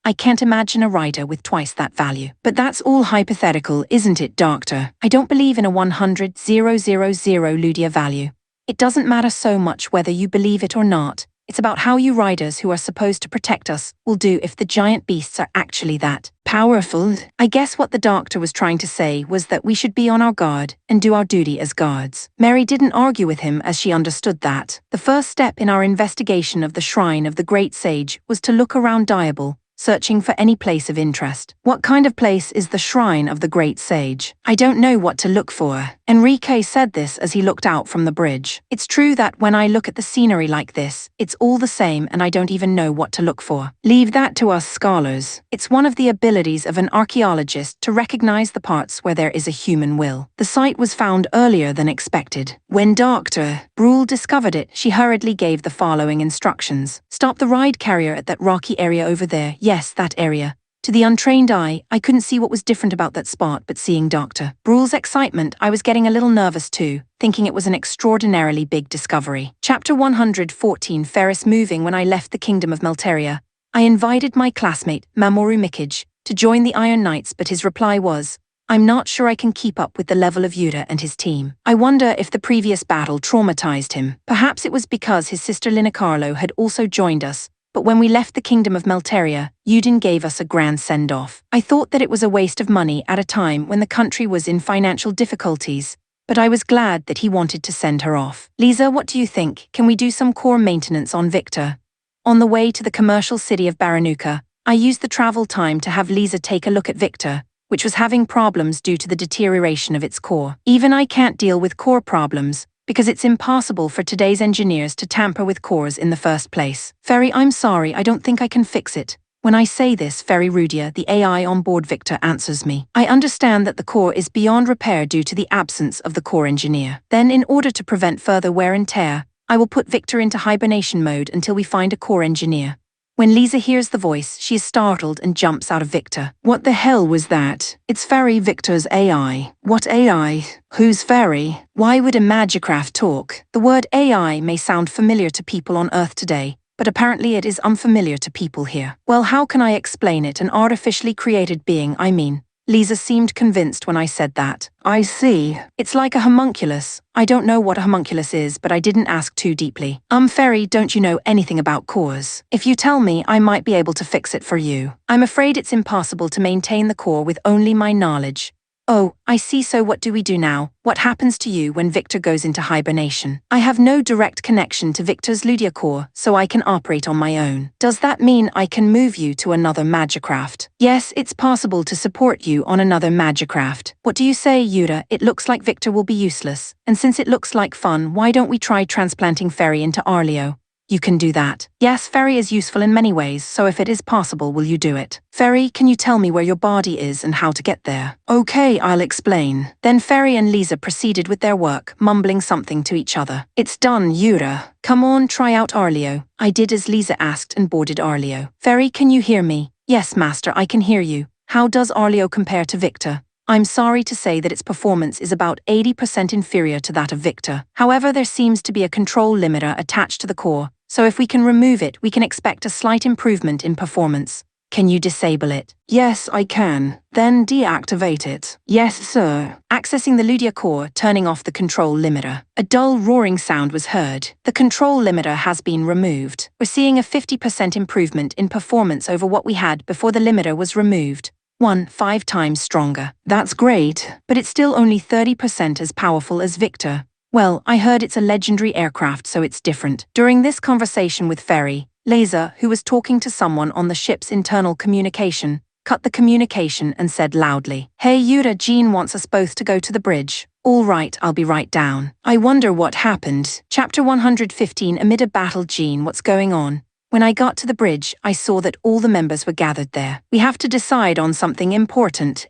I can't imagine a rider with twice that value. But that's all hypothetical, isn't it, Doctor? I don't believe in a 100,000 Ludia value. It doesn't matter so much whether you believe it or not. It's about how you riders who are supposed to protect us will do if the giant beasts are actually that powerful. I guess what the doctor was trying to say was that we should be on our guard and do our duty as guards. Mary didn't argue with him as she understood that. The first step in our investigation of the shrine of the great sage was to look around Diable, searching for any place of interest. What kind of place is the shrine of the great sage? I don't know what to look for. Enrique said this as he looked out from the bridge. It's true that when I look at the scenery like this, it's all the same and I don't even know what to look for. Leave that to us scholars. It's one of the abilities of an archaeologist to recognize the parts where there is a human will. The site was found earlier than expected. When Dr. Brule discovered it, she hurriedly gave the following instructions. Stop the ride carrier at that rocky area over there. Yes, that area. To the untrained eye, I couldn't see what was different about that spot, but seeing Dr. Brule's excitement, I was getting a little nervous too, thinking it was an extraordinarily big discovery. Chapter 114, Ferris moving. When I left the kingdom of Melteria, I invited my classmate, Mamoru Mikage, to join the Iron Knights, but his reply was, I'm not sure I can keep up with the level of Yuta and his team. I wonder if the previous battle traumatized him. Perhaps it was because his sister Linacarlo had also joined us, but when we left the kingdom of Melteria, Yudin gave us a grand send-off. I thought that it was a waste of money at a time when the country was in financial difficulties, but I was glad that he wanted to send her off. Lisa, what do you think? Can we do some core maintenance on Victor? On the way to the commercial city of Baranuka, I used the travel time to have Lisa take a look at Victor, which was having problems due to the deterioration of its core. Even I can't deal with core problems, because it's impossible for today's engineers to tamper with cores in the first place. Ferry, I'm sorry, I don't think I can fix it. When I say this, Ferry Rudia, the AI on board Victor, answers me. I understand that the core is beyond repair due to the absence of the core engineer. Then, in order to prevent further wear and tear, I will put Victor into hibernation mode until we find a core engineer. When Lisa hears the voice, she is startled and jumps out of Victor. What the hell was that? It's Ferry, Victor's AI. What AI? Who's Ferry? Why would a magicraft talk? The word AI may sound familiar to people on Earth today, but apparently it is unfamiliar to people here. Well, how can I explain it? An artificially created being, I mean. Lisa seemed convinced when I said that. I see. It's like a homunculus. I don't know what a homunculus is, but I didn't ask too deeply. Ferry, don't you know anything about cores? If you tell me, I might be able to fix it for you. I'm afraid it's impossible to maintain the core with only my knowledge. Oh, I see. So what do we do now? What happens to you when Victor goes into hibernation? I have no direct connection to Victor's Ludia core, so I can operate on my own. Does that mean I can move you to another magicraft? Yes, it's possible to support you on another magicraft. What do you say, Yuta? It looks like Victor will be useless, and since it looks like fun, why don't we try transplanting Ferry into Arleo? You can do that. Yes, Ferry is useful in many ways, so if it is possible, will you do it? Ferry, can you tell me where your body is and how to get there? Okay, I'll explain. Then Ferry and Lisa proceeded with their work, mumbling something to each other. It's done, Yura. Come on, try out Arleo. I did as Lisa asked and boarded Arleo. Ferry, can you hear me? Yes, Master, I can hear you. How does Arleo compare to Victor? I'm sorry to say that its performance is about 80% inferior to that of Victor. However, there seems to be a control limiter attached to the core, so if we can remove it, we can expect a slight improvement in performance. Can you disable it? Yes, I can. Then deactivate it. Yes, sir. Accessing the Ludia core, turning off the control limiter. A dull roaring sound was heard. The control limiter has been removed. We're seeing a 50% improvement in performance over what we had before the limiter was removed. 5 times stronger. That's great. But it's still only 30% as powerful as Victor. Well, I heard it's a legendary aircraft, so it's different. During this conversation with Ferry, Laser, who was talking to someone on the ship's internal communication, cut the communication and said loudly, "Hey Yura, Jean wants us both to go to the bridge." "All right, I'll be right down." I wonder what happened. Chapter 115. Amid a battle, Jean, what's going on? When I got to the bridge, I saw that all the members were gathered there. We have to decide on something important.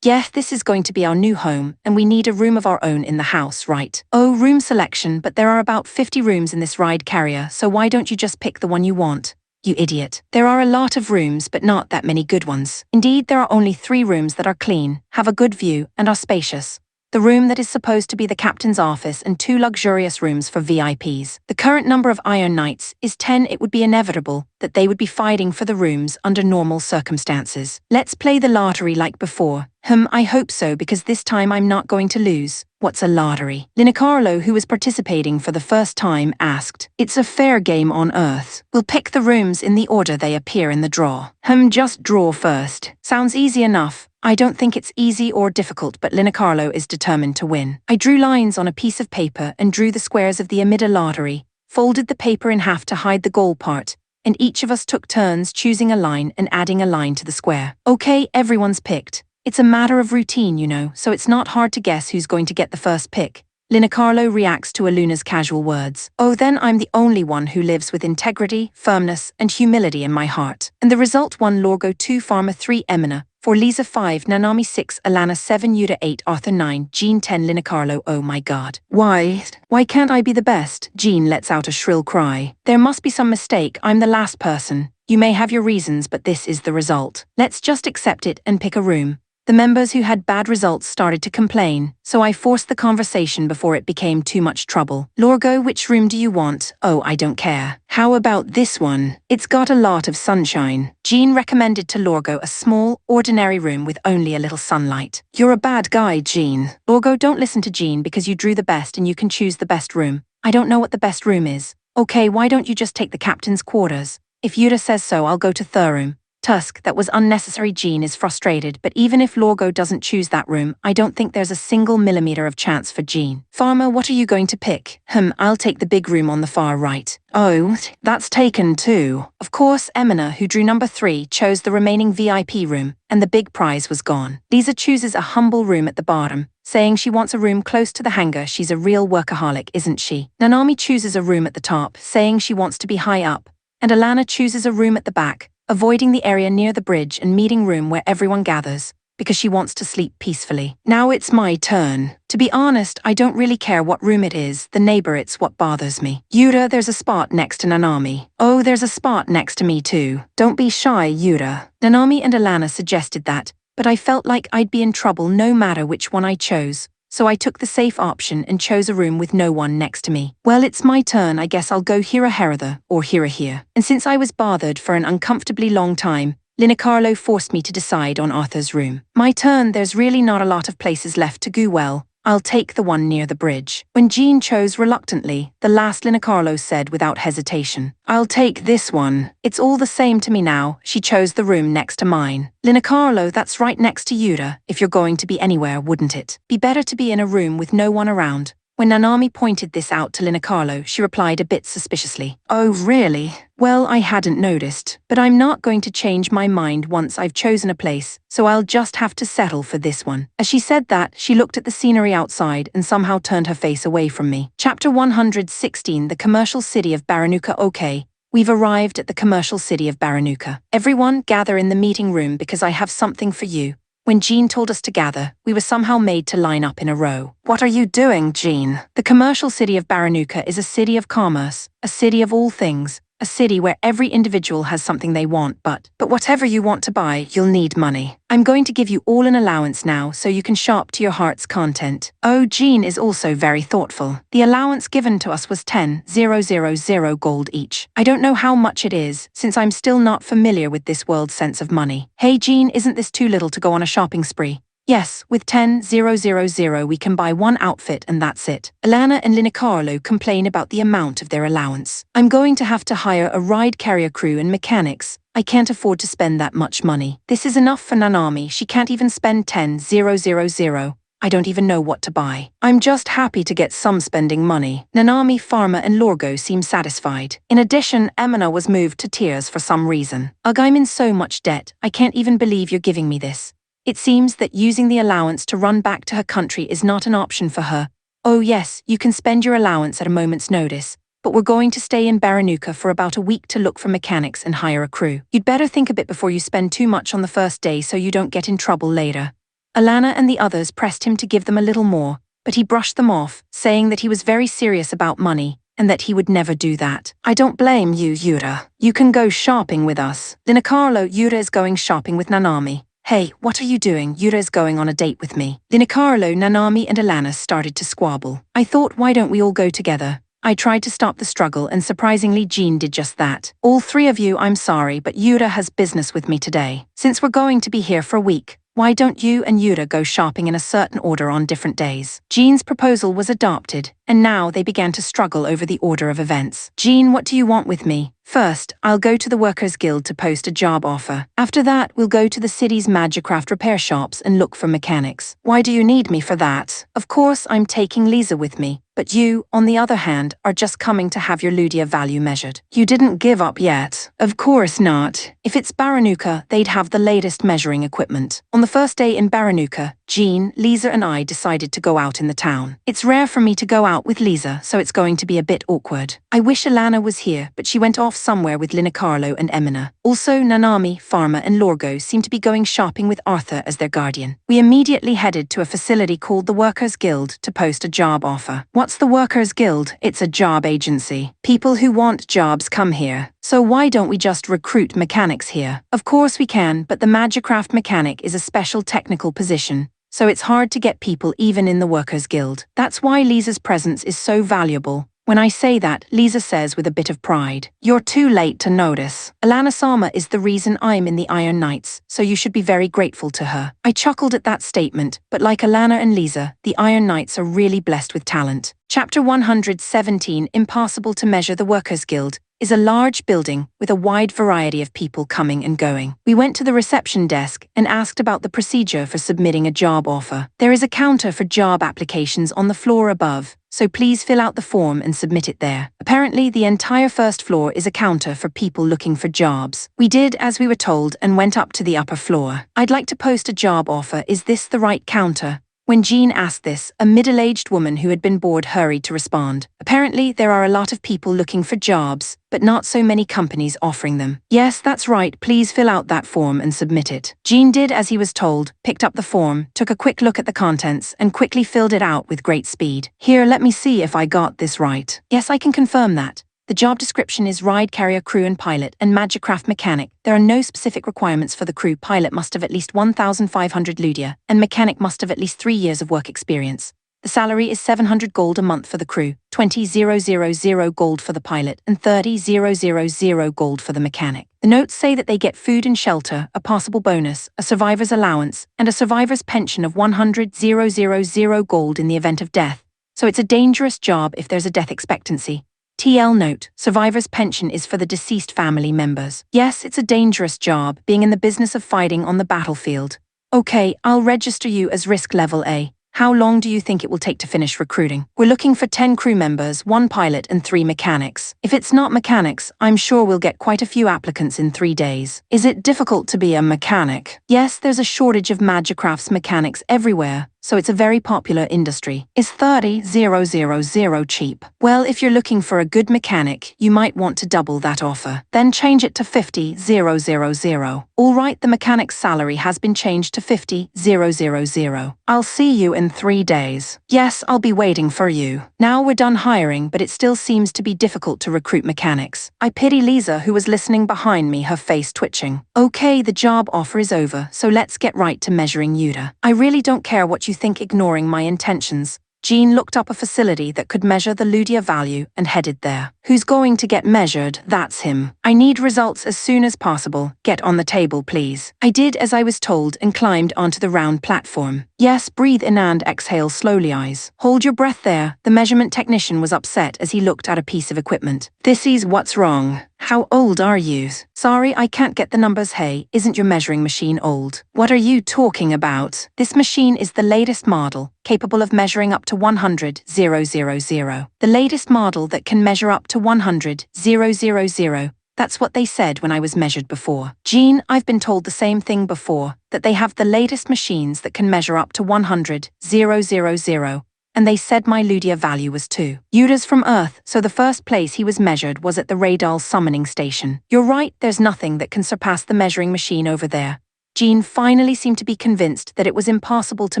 Yeah, this is going to be our new home, and we need a room of our own in the house, right? Oh, room selection, but there are about 50 rooms in this ride carrier, so why don't you just pick the one you want? You idiot. There are a lot of rooms, but not that many good ones. Indeed, there are only 3 rooms that are clean, have a good view, and are spacious. The room that is supposed to be the captain's office and 2 luxurious rooms for VIPs. The current number of Iron Knights is 10. It would be inevitable that they would be fighting for the rooms under normal circumstances. Let's play the lottery like before. I hope so, because this time I'm not going to lose. What's a lottery? Linicarlo, who was participating for the first time, asked. It's a fair game on Earth. We'll pick the rooms in the order they appear in the draw. Just draw first. Sounds easy enough. I don't think it's easy or difficult, but Linicarlo is determined to win. I drew lines on a piece of paper and drew the squares of the Amida lottery, folded the paper in half to hide the goal part, and each of us took turns choosing a line and adding a line to the square. Okay, everyone's picked. It's a matter of routine, you know, so it's not hard to guess who's going to get the first pick. Linicarlo reacts to Aluna's casual words. Oh, then I'm the only one who lives with integrity, firmness, and humility in my heart. And the result: 1 Lorgo, 2 Pharma, 3 Emina, 4 Lisa, 5 Nanami, 6 Alana, 7 Yuta, 8 Arthur, 9 Jean, 10 Linicarlo. Oh my god. Why can't I be the best? Jean lets out a shrill cry. There must be some mistake. I'm the last person. You may have your reasons, but this is the result. Let's just accept it and pick a room. The members who had bad results started to complain, so I forced the conversation before it became too much trouble. Lorgo, which room do you want? Oh, I don't care. How about this one? It's got a lot of sunshine. Jean recommended to Lorgo a small, ordinary room with only a little sunlight. You're a bad guy, Jean. Lorgo, don't listen to Jean because you drew the best and you can choose the best room. I don't know what the best room is. Okay, why don't you just take the captain's quarters? If Yuta says so, I'll go to Thurum. Tusk, that was unnecessary. Jean is frustrated, but even if Lorgo doesn't choose that room, I don't think there's a single millimeter of chance for Jean. Farmer, what are you going to pick? I'll take the big room on the far right. Oh, that's taken too. Of course, Emina, who drew number 3, chose the remaining VIP room, and the big prize was gone. Lisa chooses a humble room at the bottom, saying she wants a room close to the hangar. She's a real workaholic, isn't she? Nanami chooses a room at the top, saying she wants to be high up, and Alana chooses a room at the back, avoiding the area near the bridge and meeting room where everyone gathers, because she wants to sleep peacefully. Now it's my turn. To be honest, I don't really care what room it is, the neighbor, it's what bothers me. Yura, there's a spot next to Nanami. Oh, there's a spot next to me too. Don't be shy, Yura. Nanami and Alana suggested that, but I felt like I'd be in trouble no matter which one I chose. So I took the safe option and chose a room with no one next to me. Well, it's my turn. I guess I'll go Hira or Hira here. And since I was bothered for an uncomfortably long time, Linicarlo forced me to decide on Arthur's room. My turn. There's really not a lot of places left to go. Well, I'll take the one near the bridge. When Jean chose reluctantly, the last Linicarlo said without hesitation, I'll take this one. It's all the same to me now. She chose the room next to mine. Linicarlo, that's right next to Yura. If you're going to be anywhere, wouldn't it be better to be in a room with no one around? When Nanami pointed this out to Linicarlo, she replied a bit suspiciously. Oh, really? Well, I hadn't noticed, but I'm not going to change my mind once I've chosen a place, so I'll just have to settle for this one. As she said that, she looked at the scenery outside and somehow turned her face away from me. Chapter 116, The Commercial City of Baranuka. Okay, we've arrived at the commercial city of Baranuka. Everyone gather in the meeting room because I have something for you. When Jean told us to gather, we were somehow made to line up in a row. What are you doing, Jean? The commercial city of Baranuka is a city of commerce, a city of all things, A city where every individual has something they want, but whatever you want to buy, you'll need money. I'm going to give you all an allowance now so you can shop to your heart's content. Oh, Jean is also very thoughtful. The allowance given to us was 10,000 gold each. I don't know how much it is, since I'm still not familiar with this world's sense of money. Hey Jean, isn't this too little to go on a shopping spree? Yes, with 10,000 we can buy one outfit and that's it. Alana and Linicarlo complain about the amount of their allowance. I'm going to have to hire a ride carrier crew and mechanics. I can't afford to spend that much money. This is enough for Nanami, she can't even spend 10,000. I don't even know what to buy. I'm just happy to get some spending money. Nanami, Pharma and Lorgo seem satisfied. In addition, Emina was moved to tears for some reason. Ugh, I'm in so much debt, I can't even believe you're giving me this. It seems that using the allowance to run back to her country is not an option for her. Oh yes, you can spend your allowance at a moment's notice, but we're going to stay in Baranuka for about a week to look for mechanics and hire a crew. You'd better think a bit before you spend too much on the first day so you don't get in trouble later. Alana and the others pressed him to give them a little more, but he brushed them off, saying that he was very serious about money, and that he would never do that. I don't blame you, Yura. You can go shopping with us. Linicarlo, Yura is going shopping with Nanami. Hey, what are you doing? Yura is going on a date with me. Linicarlo, Nanami and Alana started to squabble. I thought, why don't we all go together? I tried to stop the struggle and surprisingly Jean did just that. All three of you, I'm sorry, but Yura has business with me today. Since we're going to be here for a week, why don't you and Yura go shopping in a certain order on different days? Jean's proposal was adopted, and now they began to struggle over the order of events. Jean, what do you want with me? First, I'll go to the Workers' Guild to post a job offer. After that, we'll go to the city's Magicraft repair shops and look for mechanics. Why do you need me for that? Of course, I'm taking Lisa with me. But you, on the other hand, are just coming to have your Ludia value measured. You didn't give up yet. Of course not. If it's Baranuka, they'd have the latest measuring equipment. On the first day in Baranuka, Jean, Lisa and I decided to go out in the town. It's rare for me to go out with Lisa, so it's going to be a bit awkward. I wish Alana was here, but she went off somewhere with Linicarlo and Emina. Also, Nanami, Pharma and Lorgo seem to be going shopping with Arthur as their guardian. We immediately headed to a facility called the Workers' Guild to post a job offer. What's the Workers' Guild? It's a job agency. People who want jobs come here. So why don't we just recruit mechanics here? Of course we can, but the Magicraft mechanic is a special technical position, so it's hard to get people even in the Workers' Guild. That's why Lisa's presence is so valuable. When I say that, Lisa says with a bit of pride, "You're too late to notice. Alana Sama is the reason I'm in the Iron Knights, so you should be very grateful to her." I chuckled at that statement, but like Alana and Lisa, the Iron Knights are really blessed with talent. Chapter 117, Impossible to Measure. The Workers' Guild is a large building with a wide variety of people coming and going. We went to the reception desk and asked about the procedure for submitting a job offer. There is a counter for job applications on the floor above, so please fill out the form and submit it there. Apparently, the entire first floor is a counter for people looking for jobs. We did as we were told and went up to the upper floor. I'd like to post a job offer. Is this the right counter? When Jean asked this, a middle-aged woman who had been bored hurried to respond. Apparently, there are a lot of people looking for jobs, but not so many companies offering them. Yes, that's right, please fill out that form and submit it. Jean did as he was told, picked up the form, took a quick look at the contents, and quickly filled it out with great speed. Here, let me see if I got this right. Yes, I can confirm that. The job description is ride carrier crew and pilot and Magicraft mechanic. There are no specific requirements for the crew. Pilot must have at least 1,500 Ludia, and mechanic must have at least 3 years of work experience. The salary is 700 gold a month for the crew, 20,000 gold for the pilot, and 30,000 gold for the mechanic. The notes say that they get food and shelter, a possible bonus, a survivor's allowance, and a survivor's pension of 100,000 gold in the event of death. So it's a dangerous job if there's a death expectancy. TL note, survivor's pension is for the deceased family members. Yes, it's a dangerous job, being in the business of fighting on the battlefield. Okay, I'll register you as risk level A. How long do you think it will take to finish recruiting? We're looking for 10 crew members, 1 pilot and 3 mechanics. If it's not mechanics, I'm sure we'll get quite a few applicants in 3 days. Is it difficult to be a mechanic? Yes, there's a shortage of Magicraft's mechanics everywhere, so it's a very popular industry. Is 30,000 cheap? Well, if you're looking for a good mechanic, you might want to double that offer. Then change it to 50,000. Alright, the mechanic's salary has been changed to 50,000. I'll see you in 3 days. Yes, I'll be waiting for you. Now we're done hiring, but it still seems to be difficult to recruit mechanics. I pity Lisa, who was listening behind me, her face twitching. Okay, the job offer is over, so let's get right to measuring Yuta. I really don't care what you think, ignoring my intentions. Jean looked up a facility that could measure the Ludia value and headed there. Who's going to get measured? That's him. I need results as soon as possible. Get on the table, please. I did as I was told and climbed onto the round platform. Yes, breathe in and exhale slowly, eyes. Hold your breath there. The measurement technician was upset as he looked at a piece of equipment. This is what's wrong. How old are you? Sorry, I can't get the numbers. Hey, isn't your measuring machine old? What are you talking about? This machine is the latest model, capable of measuring up to 100,000. The latest model that can measure up to 100,000. That's what they said when I was measured before. Jean, I've been told the same thing before, that they have the latest machines that can measure up to 100,000. And they said my Ludia value was 2. Yuta's from Earth, so the first place he was measured was at the radar summoning station. You're right, there's nothing that can surpass the measuring machine over there. Jean finally seemed to be convinced that it was impossible to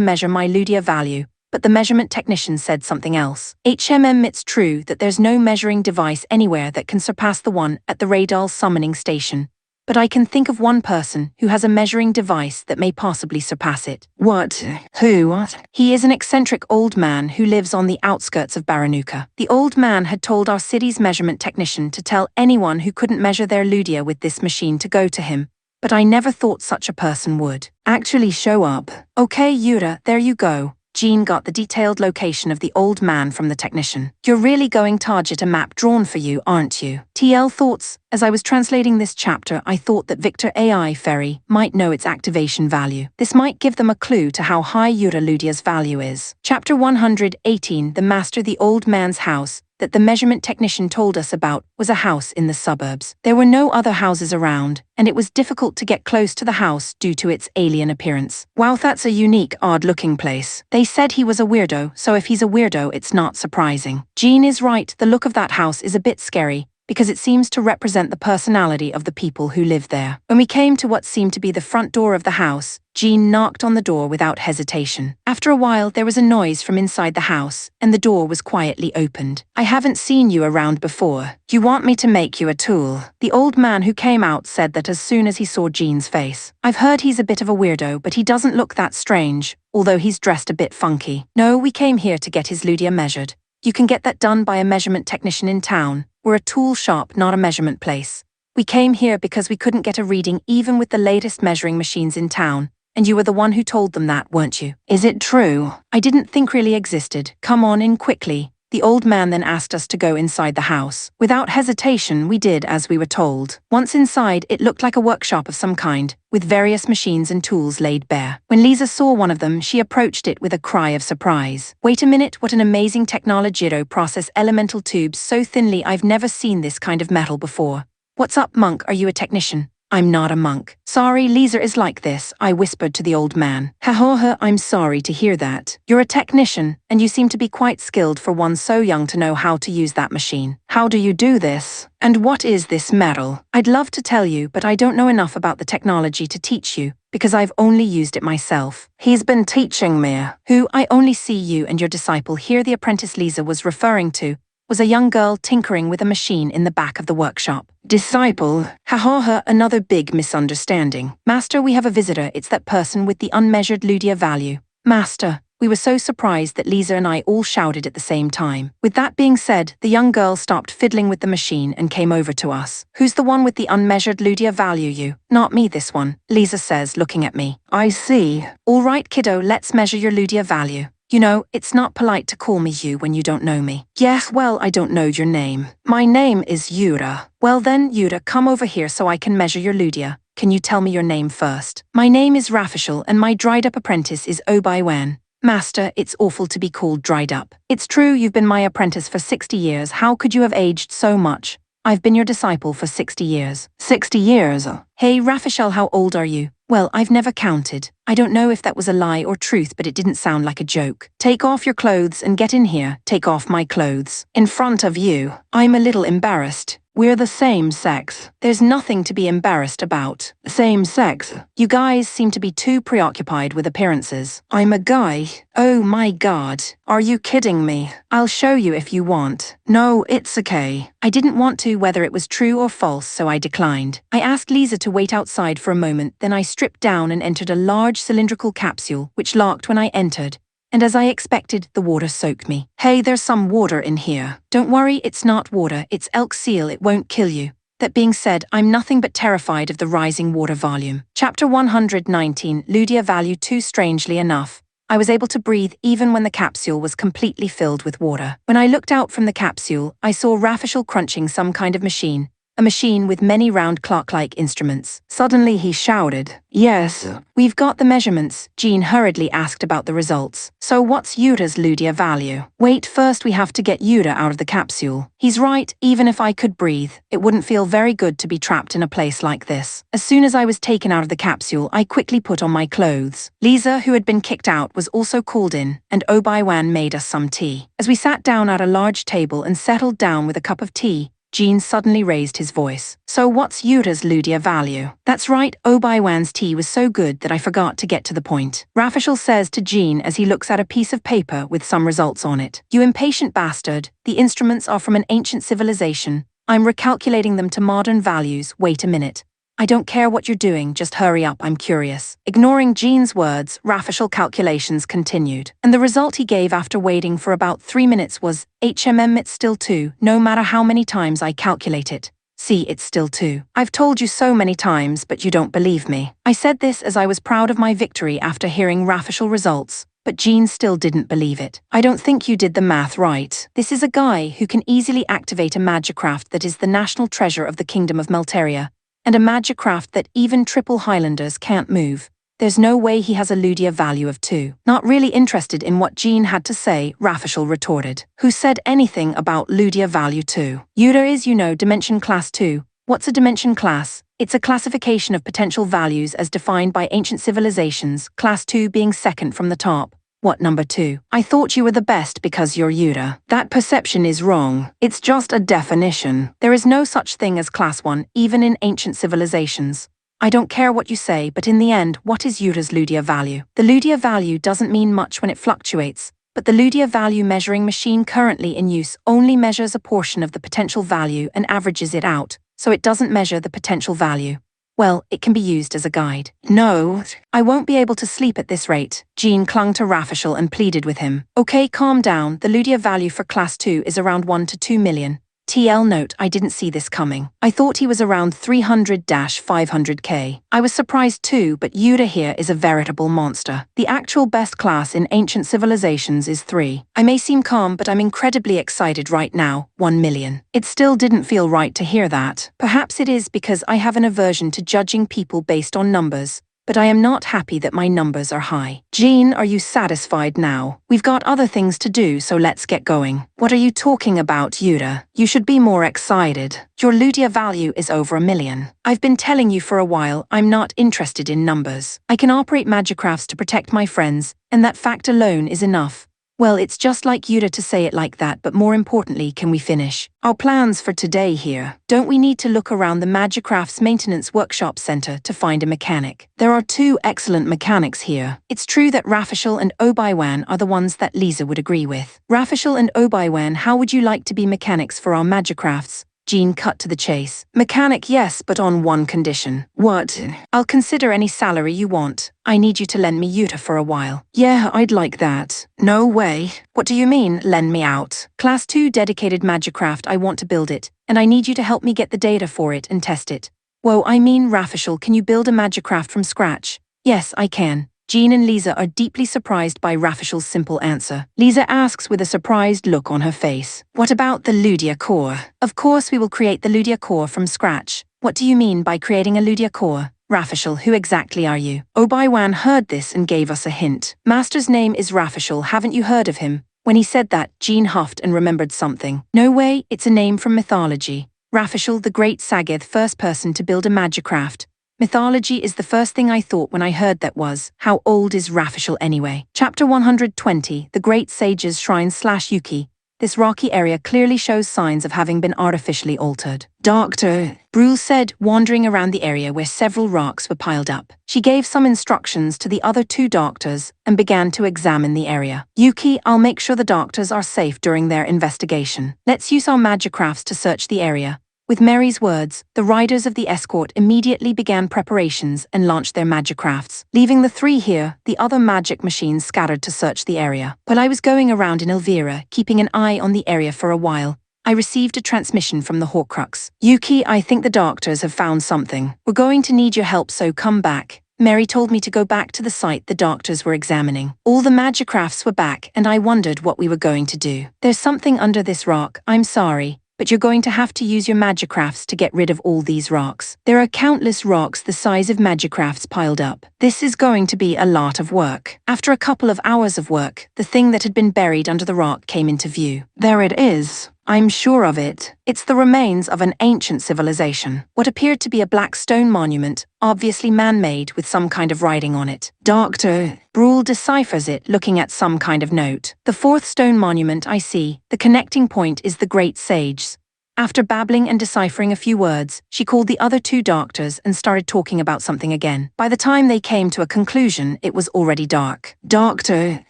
measure my Ludia value, but the measurement technician said something else. It's true that there's no measuring device anywhere that can surpass the one at the radar summoning station. But I can think of one person who has a measuring device that may possibly surpass it. What? Who? What? He is an eccentric old man who lives on the outskirts of Baranuka. The old man had told our city's measurement technician to tell anyone who couldn't measure their Ludia with this machine to go to him, but I never thought such a person would actually show up. Okay, Yuta, there you go. Jean got the detailed location of the old man from the technician. You're really going to target a map drawn for you, aren't you? TL thoughts. As I was translating this chapter, I thought that Victor AI Ferry might know its activation value. This might give them a clue to how high Yuta Ludia's value is. Chapter 118, The Master. The old man's house that the measurement technician told us about was a house in the suburbs. There were no other houses around, and it was difficult to get close to the house due to its alien appearance. Wow, that's a unique, odd-looking place. They said he was a weirdo, so if he's a weirdo, it's not surprising. Jean is right, the look of that house is a bit scary, because it seems to represent the personality of the people who live there. When we came to what seemed to be the front door of the house, Jean knocked on the door without hesitation. After a while, there was a noise from inside the house, and the door was quietly opened. I haven't seen you around before. You want me to make you a tool? The old man who came out said that as soon as he saw Jean's face. I've heard he's a bit of a weirdo, but he doesn't look that strange, although he's dressed a bit funky. No, we came here to get his Ludia measured. You can get that done by a measurement technician in town. We're a tool shop, not a measurement place. We came here because we couldn't get a reading even with the latest measuring machines in town, and you were the one who told them that, weren't you? Is it true? I didn't think really existed. Come on in quickly. The old man then asked us to go inside the house. Without hesitation, we did as we were told. Once inside, it looked like a workshop of some kind, with various machines and tools laid bare. When Lisa saw one of them, she approached it with a cry of surprise. Wait a minute, what an amazing technology to process elemental tubes so thinly. I've never seen this kind of metal before. What's up, monk? Are you a technician? I'm not a monk. Sorry, Lisa is like this, I whispered to the old man. Ha, I'm sorry to hear that. You're a technician, and you seem to be quite skilled for one so young to know how to use that machine. How do you do this? And what is this metal? I'd love to tell you, but I don't know enough about the technology to teach you, because I've only used it myself. He's been teaching me. Who? I only see you and your disciple here. The apprentice Lisa was referring to was a young girl tinkering with a machine in the back of the workshop. Disciple? Ha, another big misunderstanding. Master, we have a visitor. It's that person with the unmeasured Ludia value. Master. We were so surprised that Lisa and I all shouted at the same time. With that being said, the young girl stopped fiddling with the machine and came over to us. Who's the one with the unmeasured Ludia value? You? Not me, this one, Lisa says, looking at me. I see. All right, kiddo, let's measure your Ludia value. You know, it's not polite to call me you when you don't know me. Yeah, well, I don't know your name. My name is Yuta. Well then, Yuta, come over here so I can measure your Ludia. Can you tell me your name first? My name is Rafishel and my dried-up apprentice is Obaiwan. Master, it's awful to be called dried up. It's true, you've been my apprentice for 60 years. How could you have aged so much? I've been your disciple for 60 years. 60 years? Hey, Rafishel, how old are you? Well, I've never counted. I don't know if that was a lie or truth, but it didn't sound like a joke. Take off your clothes and get in here. Take off my clothes. In front of you. I'm a little embarrassed. We're the same sex. There's nothing to be embarrassed about. Same sex. You guys seem to be too preoccupied with appearances. I'm a guy. Oh my god. Are you kidding me? I'll show you if you want. No, it's okay. I didn't want to, whether it was true or false, so I declined. I asked Lisa to wait outside for a moment, then I stripped down and entered a large cylindrical capsule, which locked when I entered. And as I expected, the water soaked me. Hey, there's some water in here. Don't worry, it's not water, it's elk seal, it won't kill you. That being said, I'm nothing but terrified of the rising water volume. Chapter 119, Ludia Value 2. Strangely enough, I was able to breathe even when the capsule was completely filled with water. When I looked out from the capsule, I saw Rafishel crunching some kind of machine. A machine with many round clock-like instruments. Suddenly he shouted, "Yes, we've got the measurements." Jean hurriedly asked about the results. So what's Yuta's Ludia value? Wait, first we have to get Yuta out of the capsule. He's right, even if I could breathe, it wouldn't feel very good to be trapped in a place like this. As soon as I was taken out of the capsule, I quickly put on my clothes. Lisa, who had been kicked out, was also called in, and Obi-Wan made us some tea. As we sat down at a large table and settled down with a cup of tea, Jean suddenly raised his voice. So what's Yuta's Ludia value? That's right, Obi-Wan's tea was so good that I forgot to get to the point. Rafishel says to Jean as he looks at a piece of paper with some results on it. You impatient bastard, the instruments are from an ancient civilization. I'm recalculating them to modern values. Wait a minute. I don't care what you're doing, just hurry up, I'm curious. Ignoring Jean's words, Rafishel calculations continued. And the result he gave after waiting for about 3 minutes was, it's still 2, no matter how many times I calculate it. See, it's still 2. I've told you so many times, but you don't believe me. I said this as I was proud of my victory after hearing Rafishel results, but Jean still didn't believe it. I don't think you did the math right. This is a guy who can easily activate a magicraft that is the national treasure of the Kingdom of Melteria, and a magicraft that even triple Highlanders can't move. There's no way he has a Ludia value of 2. Not really interested in what Jean had to say, Rafishel retorted. Who said anything about Ludia value 2? Yuta is, Dimension Class 2. What's a Dimension Class? It's a classification of potential values as defined by ancient civilizations, Class 2 being second from the top. What, number 2? I thought you were the best because you're Yuta. That perception is wrong. It's just a definition. There is no such thing as Class 1, even in ancient civilizations. I don't care what you say, but in the end, what is Yuta's Ludia value? The Ludia value doesn't mean much when it fluctuates, but the Ludia value measuring machine currently in use only measures a portion of the potential value and averages it out, so it doesn't measure the potential value. Well, it can be used as a guide. No, I won't be able to sleep at this rate. Jean clung to Rafishel and pleaded with him. Okay, calm down. The Ludia value for Class 2 is around 1 to 2 million. TL note, I didn't see this coming. I thought he was around 300-500k. I was surprised too, but Yuta here is a veritable monster. The actual best class in ancient civilizations is 3. I may seem calm, but I'm incredibly excited right now. 1 million. It still didn't feel right to hear that. Perhaps it is because I have an aversion to judging people based on numbers. But I am not happy that my numbers are high. Jean, are you satisfied now? We've got other things to do, so let's get going. What are you talking about, Yuta? You should be more excited. Your Ludia value is over 1 million. I've been telling you for a while, I'm not interested in numbers. I can operate magicrafts to protect my friends, and that fact alone is enough. Well, it's just like Yuta to say it like that, but more importantly, can we finish our plans for today here? Don't we need to look around the Magicrafts Maintenance Workshop Center to find a mechanic? There are 2 excellent mechanics here. It's true that Rafishel and Obi-Wan are the ones that Lisa would agree with. Rafishel and Obi-Wan, how would you like to be mechanics for our Magicrafts? Jean cut to the chase. Mechanic, yes, but on one condition. What? I'll consider any salary you want. I need you to lend me Yuta for a while. Yeah, I'd like that. No way. What do you mean, lend me out? Class 2 dedicated magicraft, I want to build it, and I need you to help me get the data for it and test it. Whoa, I mean Rafishel, can you build a magicraft from scratch? Yes, I can. Jean and Lisa are deeply surprised by Rafishel's simple answer. Lisa asks with a surprised look on her face. What about the Ludia core? Of course we will create the Ludia core from scratch. What do you mean by creating a Ludia core? Rafishel, who exactly are you? Obi-Wan heard this and gave us a hint. Master's name is Rafishel, haven't you heard of him? When he said that, Jean huffed and remembered something. No way, it's a name from mythology. Rafishel, the great Sagith, first person to build a magicraft. Mythology is the first thing I thought when I heard that was, how old is Rafishal anyway? Chapter 120, The Great Sage's Shrine/Yuki. This rocky area clearly shows signs of having been artificially altered. Doctor, Brule said, wandering around the area where several rocks were piled up. She gave some instructions to the other two doctors and began to examine the area. Yuki, I'll make sure the doctors are safe during their investigation. Let's use our magicrafts to search the area. With Mary's words, the riders of the escort immediately began preparations and launched their magicrafts. Leaving the three here, the other magic machines scattered to search the area. While I was going around in Elvira, keeping an eye on the area for a while, I received a transmission from the Horcrux. Yuki, I think the doctors have found something. We're going to need your help, so come back. Mary told me to go back to the site the doctors were examining. All the magicrafts were back and I wondered what we were going to do. There's something under this rock, I'm sorry, but you're going to have to use your magicrafts to get rid of all these rocks. There are countless rocks the size of magicrafts piled up. This is going to be a lot of work. After a couple of hours of work, the thing that had been buried under the rock came into view. There it is. I'm sure of it. It's the remains of an ancient civilization. What appeared to be a black stone monument, obviously man-made with some kind of writing on it. Dr. Brule deciphers it, looking at some kind of note. The fourth stone monument I see, the connecting point is the Great Sage's. After babbling and deciphering a few words, she called the other two doctors and started talking about something again. By the time they came to a conclusion, it was already dark. Dr.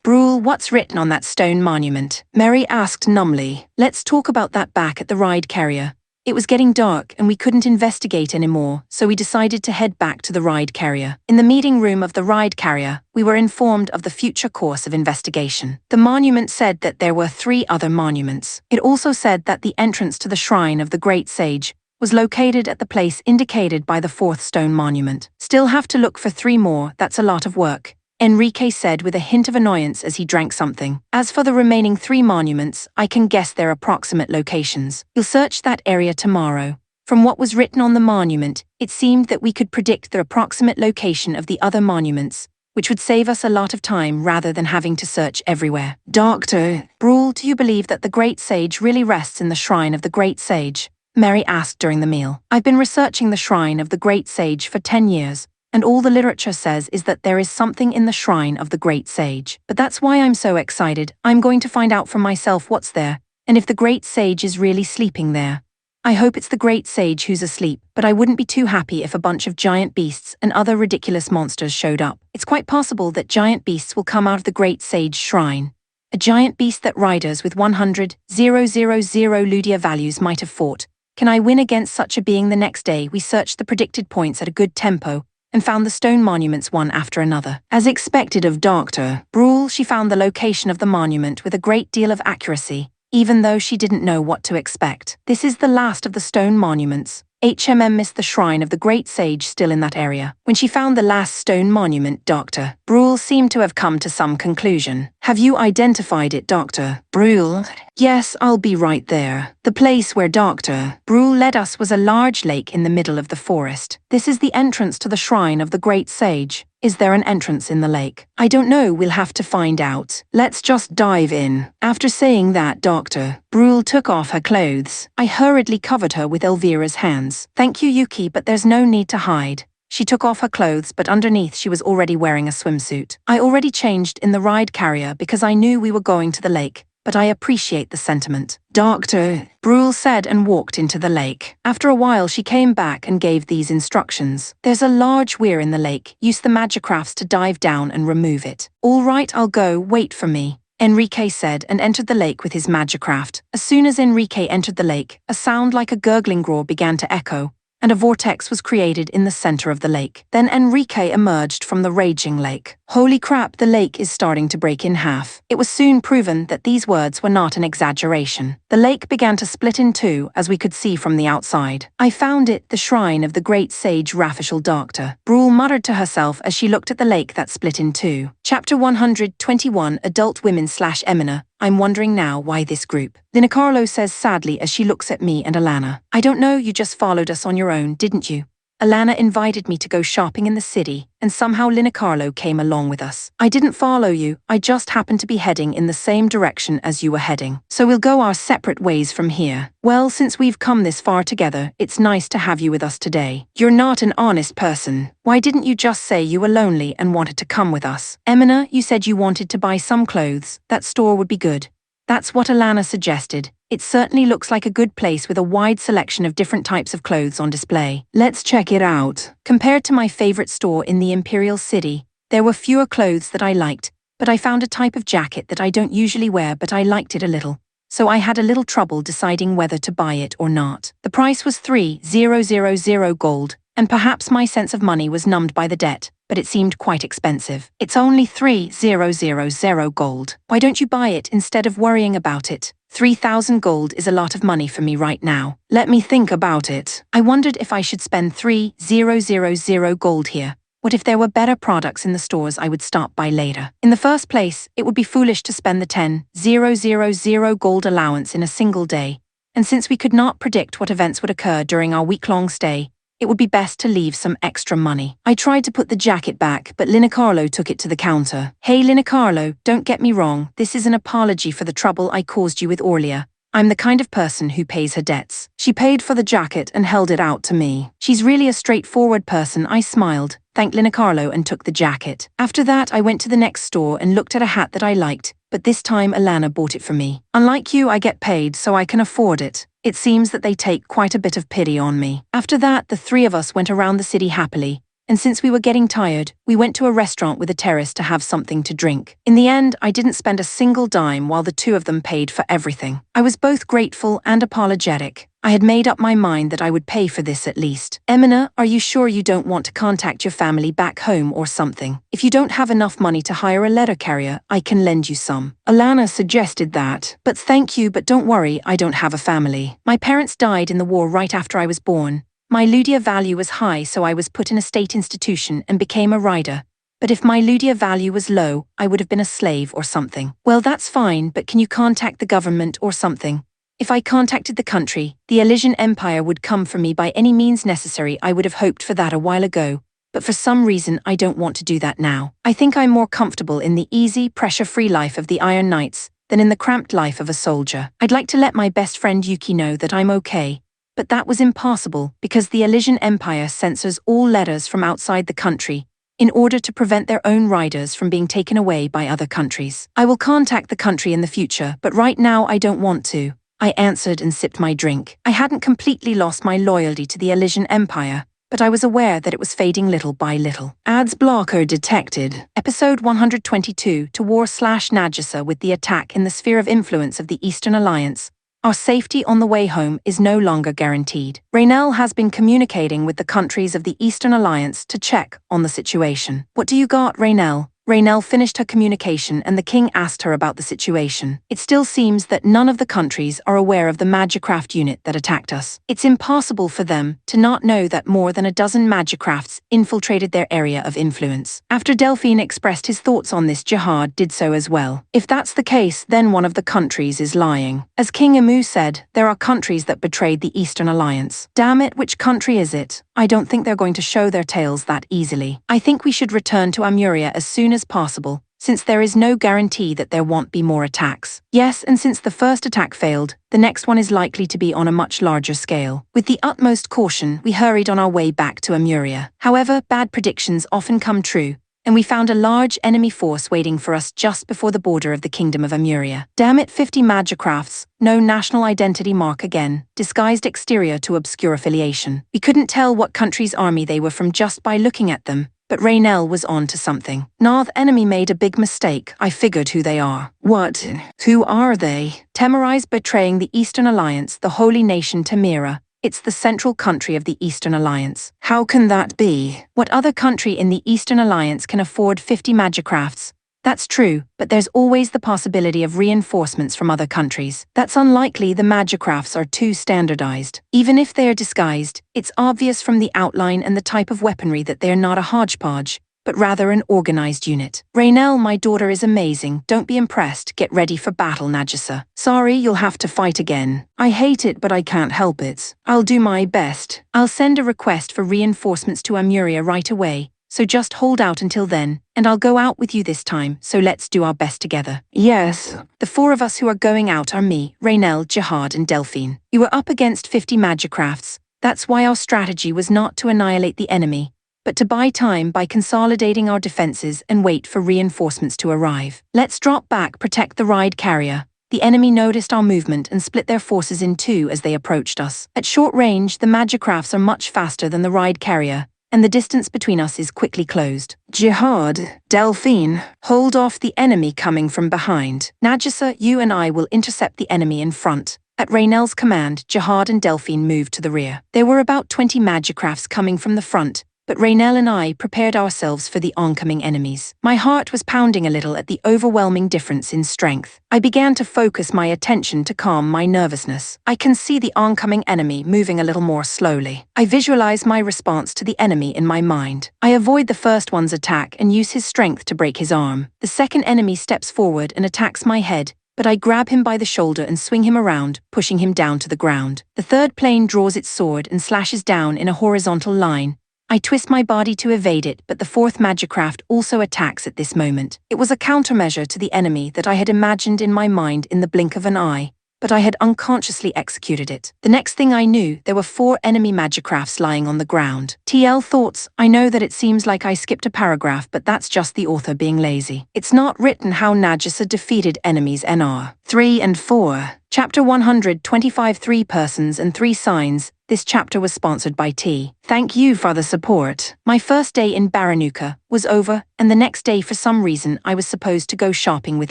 Brule, what's written on that stone monument? Mary asked numbly. Let's talk about that back at the ride carrier. It was getting dark and we couldn't investigate anymore, so we decided to head back to the ride carrier. In the meeting room of the ride carrier, we were informed of the future course of investigation. The monument said that there were 3 other monuments. It also said that the entrance to the shrine of the Great Sage was located at the place indicated by the 4th stone monument. Still have to look for 3 more, that's a lot of work, Enrique said with a hint of annoyance as he drank something. As for the remaining 3 monuments, I can guess their approximate locations. You'll search that area tomorrow. From what was written on the monument, it seemed that we could predict the approximate location of the other monuments, which would save us a lot of time rather than having to search everywhere. Dr. Brule, do you believe that the Great Sage really rests in the Shrine of the Great Sage? Mary asked during the meal. I've been researching the Shrine of the Great Sage for 10 years. And all the literature says is that there is something in the shrine of the Great Sage. But that's why I'm so excited. I'm going to find out for myself what's there, and if the Great Sage is really sleeping there. I hope it's the Great Sage who's asleep, but I wouldn't be too happy if a bunch of giant beasts and other ridiculous monsters showed up. It's quite possible that giant beasts will come out of the Great Sage shrine. A giant beast that riders with 100,000 Ludia values might have fought. Can I win against such a being? The next day, we searched the predicted points at a good tempo, and found the stone monuments one after another. As expected of Dr. Brule, she found the location of the monument with a great deal of accuracy, even though she didn't know what to expect. This is the last of the stone monuments. missed the shrine of the Great Sage still in that area. When she found the last stone monument, Dr. Brule seemed to have come to some conclusion. Have you identified it, Dr. Brule? Yes, I'll be right there. The place where Dr. Brule led us was a large lake in the middle of the forest. This is the entrance to the shrine of the Great Sage. Is there an entrance in the lake? I don't know, we'll have to find out. Let's just dive in. After saying that, Dr. Brule took off her clothes. I hurriedly covered her with Elvira's hands. Thank you, Yuki, but there's no need to hide. She took off her clothes, but underneath she was already wearing a swimsuit. I already changed in the ride carrier because I knew we were going to the lake, but I appreciate the sentiment. Dr. Brule said and walked into the lake. After a while she came back and gave these instructions. There's a large weir in the lake. Use the magicrafts to dive down and remove it. All right, I'll go. Wait for me, Enrique said and entered the lake with his magicraft. As soon as Enrique entered the lake, a sound like a gurgling roar began to echo, and a vortex was created in the center of the lake. Then Enrique emerged from the raging lake. Holy crap, the lake is starting to break in half. It was soon proven that these words were not an exaggeration. The lake began to split in 2, as we could see from the outside. I found it, the shrine of the Great Sage Rafishal. Dr. Brule muttered to herself as she looked at the lake that split in 2. Chapter 121, Adult Women/Emina. I'm wondering now why this group. Lina Carlo says sadly as she looks at me and Alana. I don't know, you just followed us on your own, didn't you? Alana invited me to go shopping in the city, and somehow Linicarlo came along with us. I didn't follow you, I just happened to be heading in the same direction as you were heading. So we'll go our separate ways from here. Well, since we've come this far together, it's nice to have you with us today. You're not an honest person. Why didn't you just say you were lonely and wanted to come with us? Emina, you said you wanted to buy some clothes. That store would be good. That's what Alana suggested. It certainly looks like a good place with a wide selection of different types of clothes on display. Let's check it out. Compared to my favorite store in the Imperial City, there were fewer clothes that I liked, but I found a type of jacket that I don't usually wear, but I liked it a little. So I had a little trouble deciding whether to buy it or not. The price was 3,000 gold, and perhaps my sense of money was numbed by the debt, but it seemed quite expensive. It's only 3,000 gold. Why don't you buy it instead of worrying about it? 3,000 gold is a lot of money for me right now. Let me think about it. I wondered if I should spend 3,000 gold here. What if there were better products in the stores I would stop by later? In the first place, it would be foolish to spend the 10,000 gold allowance in a single day. And since we could not predict what events would occur during our week-long stay, it would be best to leave some extra money. I tried to put the jacket back, but Linicarlo took it to the counter. Hey Linicarlo, don't get me wrong, this is an apology for the trouble I caused you with Orlia. I'm the kind of person who pays her debts. She paid for the jacket and held it out to me. She's really a straightforward person. I smiled, thanked Linicarlo and took the jacket. After that, I went to the next store and looked at a hat that I liked, but this time Alana bought it for me. Unlike you, I get paid, so I can afford it. It seems that they take quite a bit of pity on me. After that, the three of us went around the city happily, and since we were getting tired, we went to a restaurant with a terrace to have something to drink. In the end, I didn't spend a single dime while the two of them paid for everything. I was both grateful and apologetic. I had made up my mind that I would pay for this at least. Emina, are you sure you don't want to contact your family back home or something? If you don't have enough money to hire a letter carrier, I can lend you some. Alana suggested that. But thank you, but don't worry, I don't have a family. My parents died in the war right after I was born. My Ludia value was high, so I was put in a state institution and became a rider. But if my Ludia value was low, I would have been a slave or something. Well, that's fine, but can you contact the government or something? If I contacted the country, the Elysian Empire would come for me by any means necessary. I would have hoped for that a while ago, but for some reason I don't want to do that now. I think I'm more comfortable in the easy, pressure-free life of the Iron Knights than in the cramped life of a soldier. I'd like to let my best friend Yuki know that I'm okay, but that was impossible because the Elysian Empire censors all letters from outside the country in order to prevent their own riders from being taken away by other countries. I will contact the country in the future, but right now I don't want to. I answered and sipped my drink. I hadn't completely lost my loyalty to the Elysian Empire, but I was aware that it was fading little by little. Ads blocker detected. Episode 122 to war/Najasa with the attack in the sphere of influence of the Eastern Alliance. Our safety on the way home is no longer guaranteed. Raynell has been communicating with the countries of the Eastern Alliance to check on the situation. What do you got, Raynell? Raynell finished her communication and the king asked her about the situation. It still seems that none of the countries are aware of the Magicraft unit that attacked us. It's impossible for them to not know that more than a dozen Magicrafts infiltrated their area of influence. After Delphine expressed his thoughts on this, Jihad did so as well. If that's the case, then one of the countries is lying. As King Amu said, there are countries that betrayed the Eastern Alliance. Damn it, which country is it? I don't think they're going to show their tails that easily. I think we should return to Amuria as soon as possible, since there is no guarantee that there won't be more attacks. Yes, and since the first attack failed, the next one is likely to be on a much larger scale. With the utmost caution, we hurried on our way back to Amuria. However, bad predictions often come true, and we found a large enemy force waiting for us just before the border of the Kingdom of Amuria. Damn it, 50 Magicrafts, no national identity mark again, disguised exterior to obscure affiliation. We couldn't tell what country's army they were from just by looking at them, but Raynell was on to something. North enemy made a big mistake. I figured who they are. What? Who are they? Temerize betraying the Eastern Alliance, the holy nation Temira. It's the central country of the Eastern Alliance. How can that be? What other country in the Eastern Alliance can afford 50 Magicrafts? That's true, but there's always the possibility of reinforcements from other countries. That's unlikely. The Magicrafts are too standardized. Even if they are disguised, it's obvious from the outline and the type of weaponry that they're not a hodgepodge. but rather an organized unit. Raynell, my daughter is amazing. Don't be impressed. Get ready for battle, Nagisa. Sorry, you'll have to fight again. I hate it, but I can't help it. I'll do my best. I'll send a request for reinforcements to Amuria right away, so just hold out until then, and I'll go out with you this time, so let's do our best together. Yes. The 4 of us who are going out are me, Raynell, Jihad, and Delphine. We were up against 50 magicrafts. That's why our strategy was not to annihilate the enemy, but to buy time by consolidating our defenses and wait for reinforcements to arrive. Let's drop back, protect the ride carrier. The enemy noticed our movement and split their forces in 2 as they approached us. At short range, the magicrafts are much faster than the ride carrier, and the distance between us is quickly closed. Jihad, Delphine, hold off the enemy coming from behind. Nagisa, you and I will intercept the enemy in front. At Raynell's command, Jihad and Delphine moved to the rear. There were about 20 magicrafts coming from the front, but Raynell and I prepared ourselves for the oncoming enemies. My heart was pounding a little at the overwhelming difference in strength. I began to focus my attention to calm my nervousness. I can see the oncoming enemy moving a little more slowly. I visualize my response to the enemy in my mind. I avoid the first one's attack and use his strength to break his arm. The second enemy steps forward and attacks my head, but I grab him by the shoulder and swing him around, pushing him down to the ground. The third plane draws its sword and slashes down in a horizontal line. I twist my body to evade it, but the 4th magicraft also attacks at this moment. It was a countermeasure to the enemy that I had imagined in my mind in the blink of an eye, but I had unconsciously executed it. The next thing I knew, there were 4 enemy magicrafts lying on the ground. TL thoughts. I know that it seems like I skipped a paragraph, but that's just the author being lazy. It's not written how Nagisa defeated enemies NR 3 and 4. Chapter 125 3 Persons and 3 Signs. This chapter was sponsored by T. Thank you for the support. My first day in Baranuka was over, and the next day for some reason I was supposed to go shopping with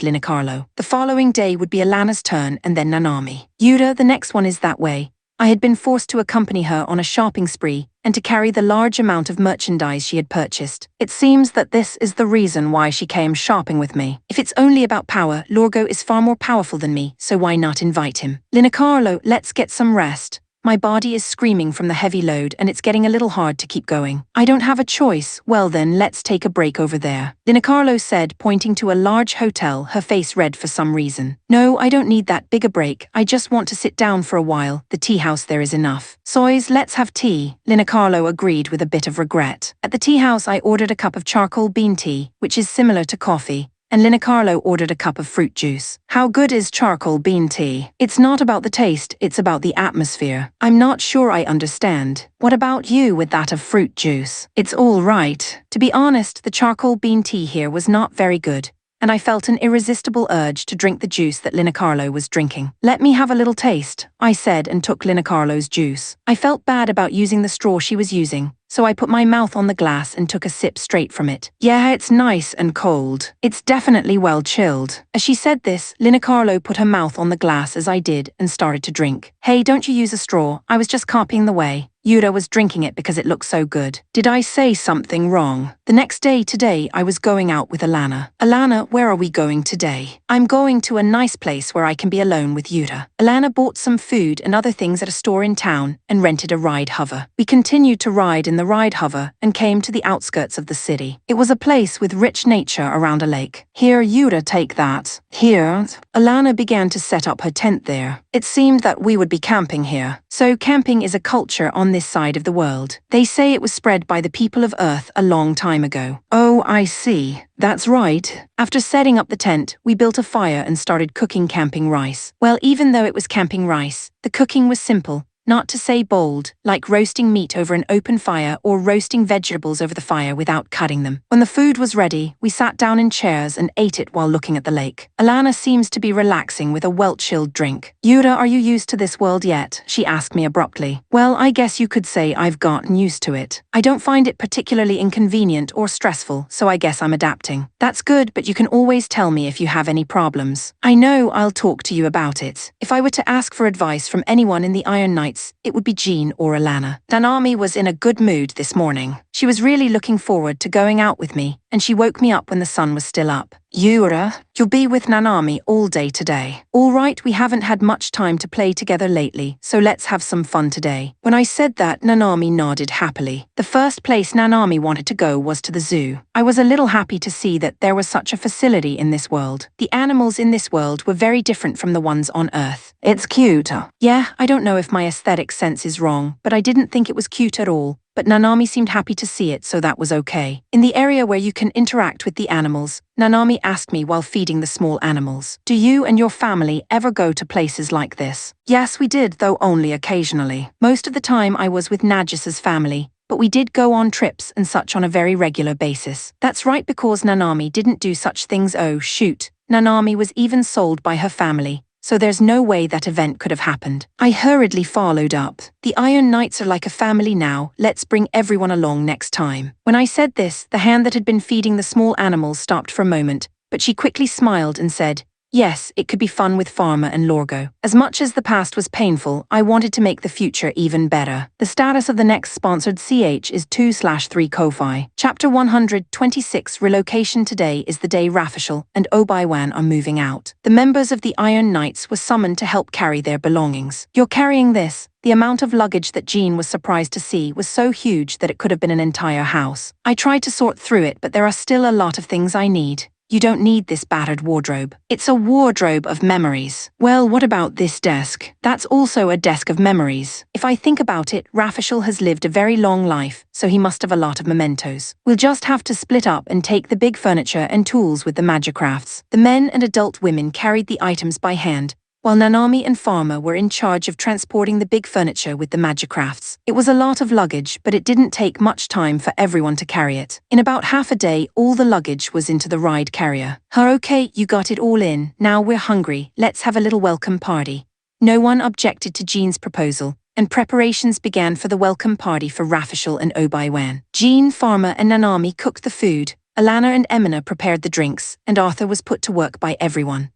Linacarlo. The following day would be Alana's turn and then Nanami. Yuda, the next one is that way. I had been forced to accompany her on a shopping spree and to carry the large amount of merchandise she had purchased. It seems that this is the reason why she came shopping with me. If it's only about power, Lorgo is far more powerful than me, so why not invite him? Linacarlo, let's get some rest. My body is screaming from the heavy load and it's getting a little hard to keep going. I don't have a choice. Well then, let's take a break over there. Linacarlo said, pointing to a large hotel, her face red for some reason. No, I don't need that big a break. I just want to sit down for a while. The tea house there is enough. Soys, let's have tea. Linacarlo agreed with a bit of regret. At the tea house I ordered a cup of charcoal bean tea, which is similar to coffee, and Linacarlo ordered a cup of fruit juice. How good is charcoal bean tea? It's not about the taste, it's about the atmosphere. I'm not sure I understand. What about you with that of fruit juice? It's all right. To be honest, the charcoal bean tea here was not very good, and I felt an irresistible urge to drink the juice that Linacarlo was drinking. Let me have a little taste, I said and took Linacarlo's juice. I felt bad about using the straw she was using, so I put my mouth on the glass and took a sip straight from it. Yeah, it's nice and cold. It's definitely well chilled. As she said this, Linacarlo put her mouth on the glass as I did and started to drink. Hey, don't you use a straw, I was just copying the way. Yuda was drinking it because it looked so good. Did I say something wrong? The next day today I was going out with Alana. Alana, where are we going today? I'm going to a nice place where I can be alone with Yuda. Alana bought some food and other things at a store in town and rented a ride hover. We continued to ride in the ride hover and came to the outskirts of the city. It was a place with rich nature around a lake. Here, Yuda, take that. Here. Alana began to set up her tent there. It seemed that we would be camping here. So camping is a culture on this side of the world. They say it was spread by the people of Earth a long time ago. Oh, I see. That's right. After setting up the tent, we built a fire and started cooking camping rice. Well, even though it was camping rice, the cooking was simple, not to say bold, like roasting meat over an open fire or roasting vegetables over the fire without cutting them. When the food was ready, we sat down in chairs and ate it while looking at the lake. Alana seems to be relaxing with a well-chilled drink. Yuda, are you used to this world yet? She asked me abruptly. Well, I guess you could say I've gotten used to it. I don't find it particularly inconvenient or stressful, so I guess I'm adapting. That's good, but you can always tell me if you have any problems. I know I'll talk to you about it. If I were to ask for advice from anyone in the Iron Knights, it would be Jean or Alana. Nanami was in a good mood this morning. She was really looking forward to going out with me, and she woke me up when the sun was still up. Yura, you'll be with Nanami all day today. All right, we haven't had much time to play together lately, so let's have some fun today. When I said that, Nanami nodded happily. The first place Nanami wanted to go was to the zoo. I was a little happy to see that there was such a facility in this world. The animals in this world were very different from the ones on Earth. It's cute. Yeah, I don't know if my aesthetic sense is wrong, but I didn't think it was cute at all. But Nanami seemed happy to see it, so that was okay. In the area where you can interact with the animals, Nanami asked me while feeding the small animals, "Do you and your family ever go to places like this?" Yes, we did, though only occasionally. Most of the time I was with Nagis's family, but we did go on trips and such on a very regular basis. That's right, because Nanami didn't do such things. Oh, shoot. Nanami was even sold by her family, so there's no way that event could have happened. I hurriedly followed up. The Iron Knights are like a family now, let's bring everyone along next time. When I said this, the hand that had been feeding the small animals stopped for a moment, but she quickly smiled and said, "Yes, it could be fun with Pharma and Lorgo. As much as the past was painful, I wanted to make the future even better." The status of the next sponsored CH is 2/3 Ko-Fi. Chapter 126 Relocation. Today is the day Rafishal and Obaiwan are moving out. The members of the Iron Knights were summoned to help carry their belongings. "You're carrying this?" The amount of luggage that Jean was surprised to see was so huge that it could have been an entire house. I tried to sort through it, but there are still a lot of things I need. "You don't need this battered wardrobe. It's a wardrobe of memories." "Well, what about this desk?" "That's also a desk of memories. If I think about it, Rafishal has lived a very long life, so he must have a lot of mementos. We'll just have to split up and take the big furniture and tools with the magicrafts." The men and adult women carried the items by hand, while Nanami and Pharma were in charge of transporting the big furniture with the magicrafts. It was a lot of luggage, but it didn't take much time for everyone to carry it. In about half a day, all the luggage was into the ride carrier. Okay, you got it all in. Now we're hungry. Let's have a little welcome party." No one objected to Jean's proposal, and preparations began for the welcome party for Rafishal and Obaiwan. Jean, Pharma, and Nanami cooked the food, Alana and Emina prepared the drinks, and Arthur was put to work by everyone.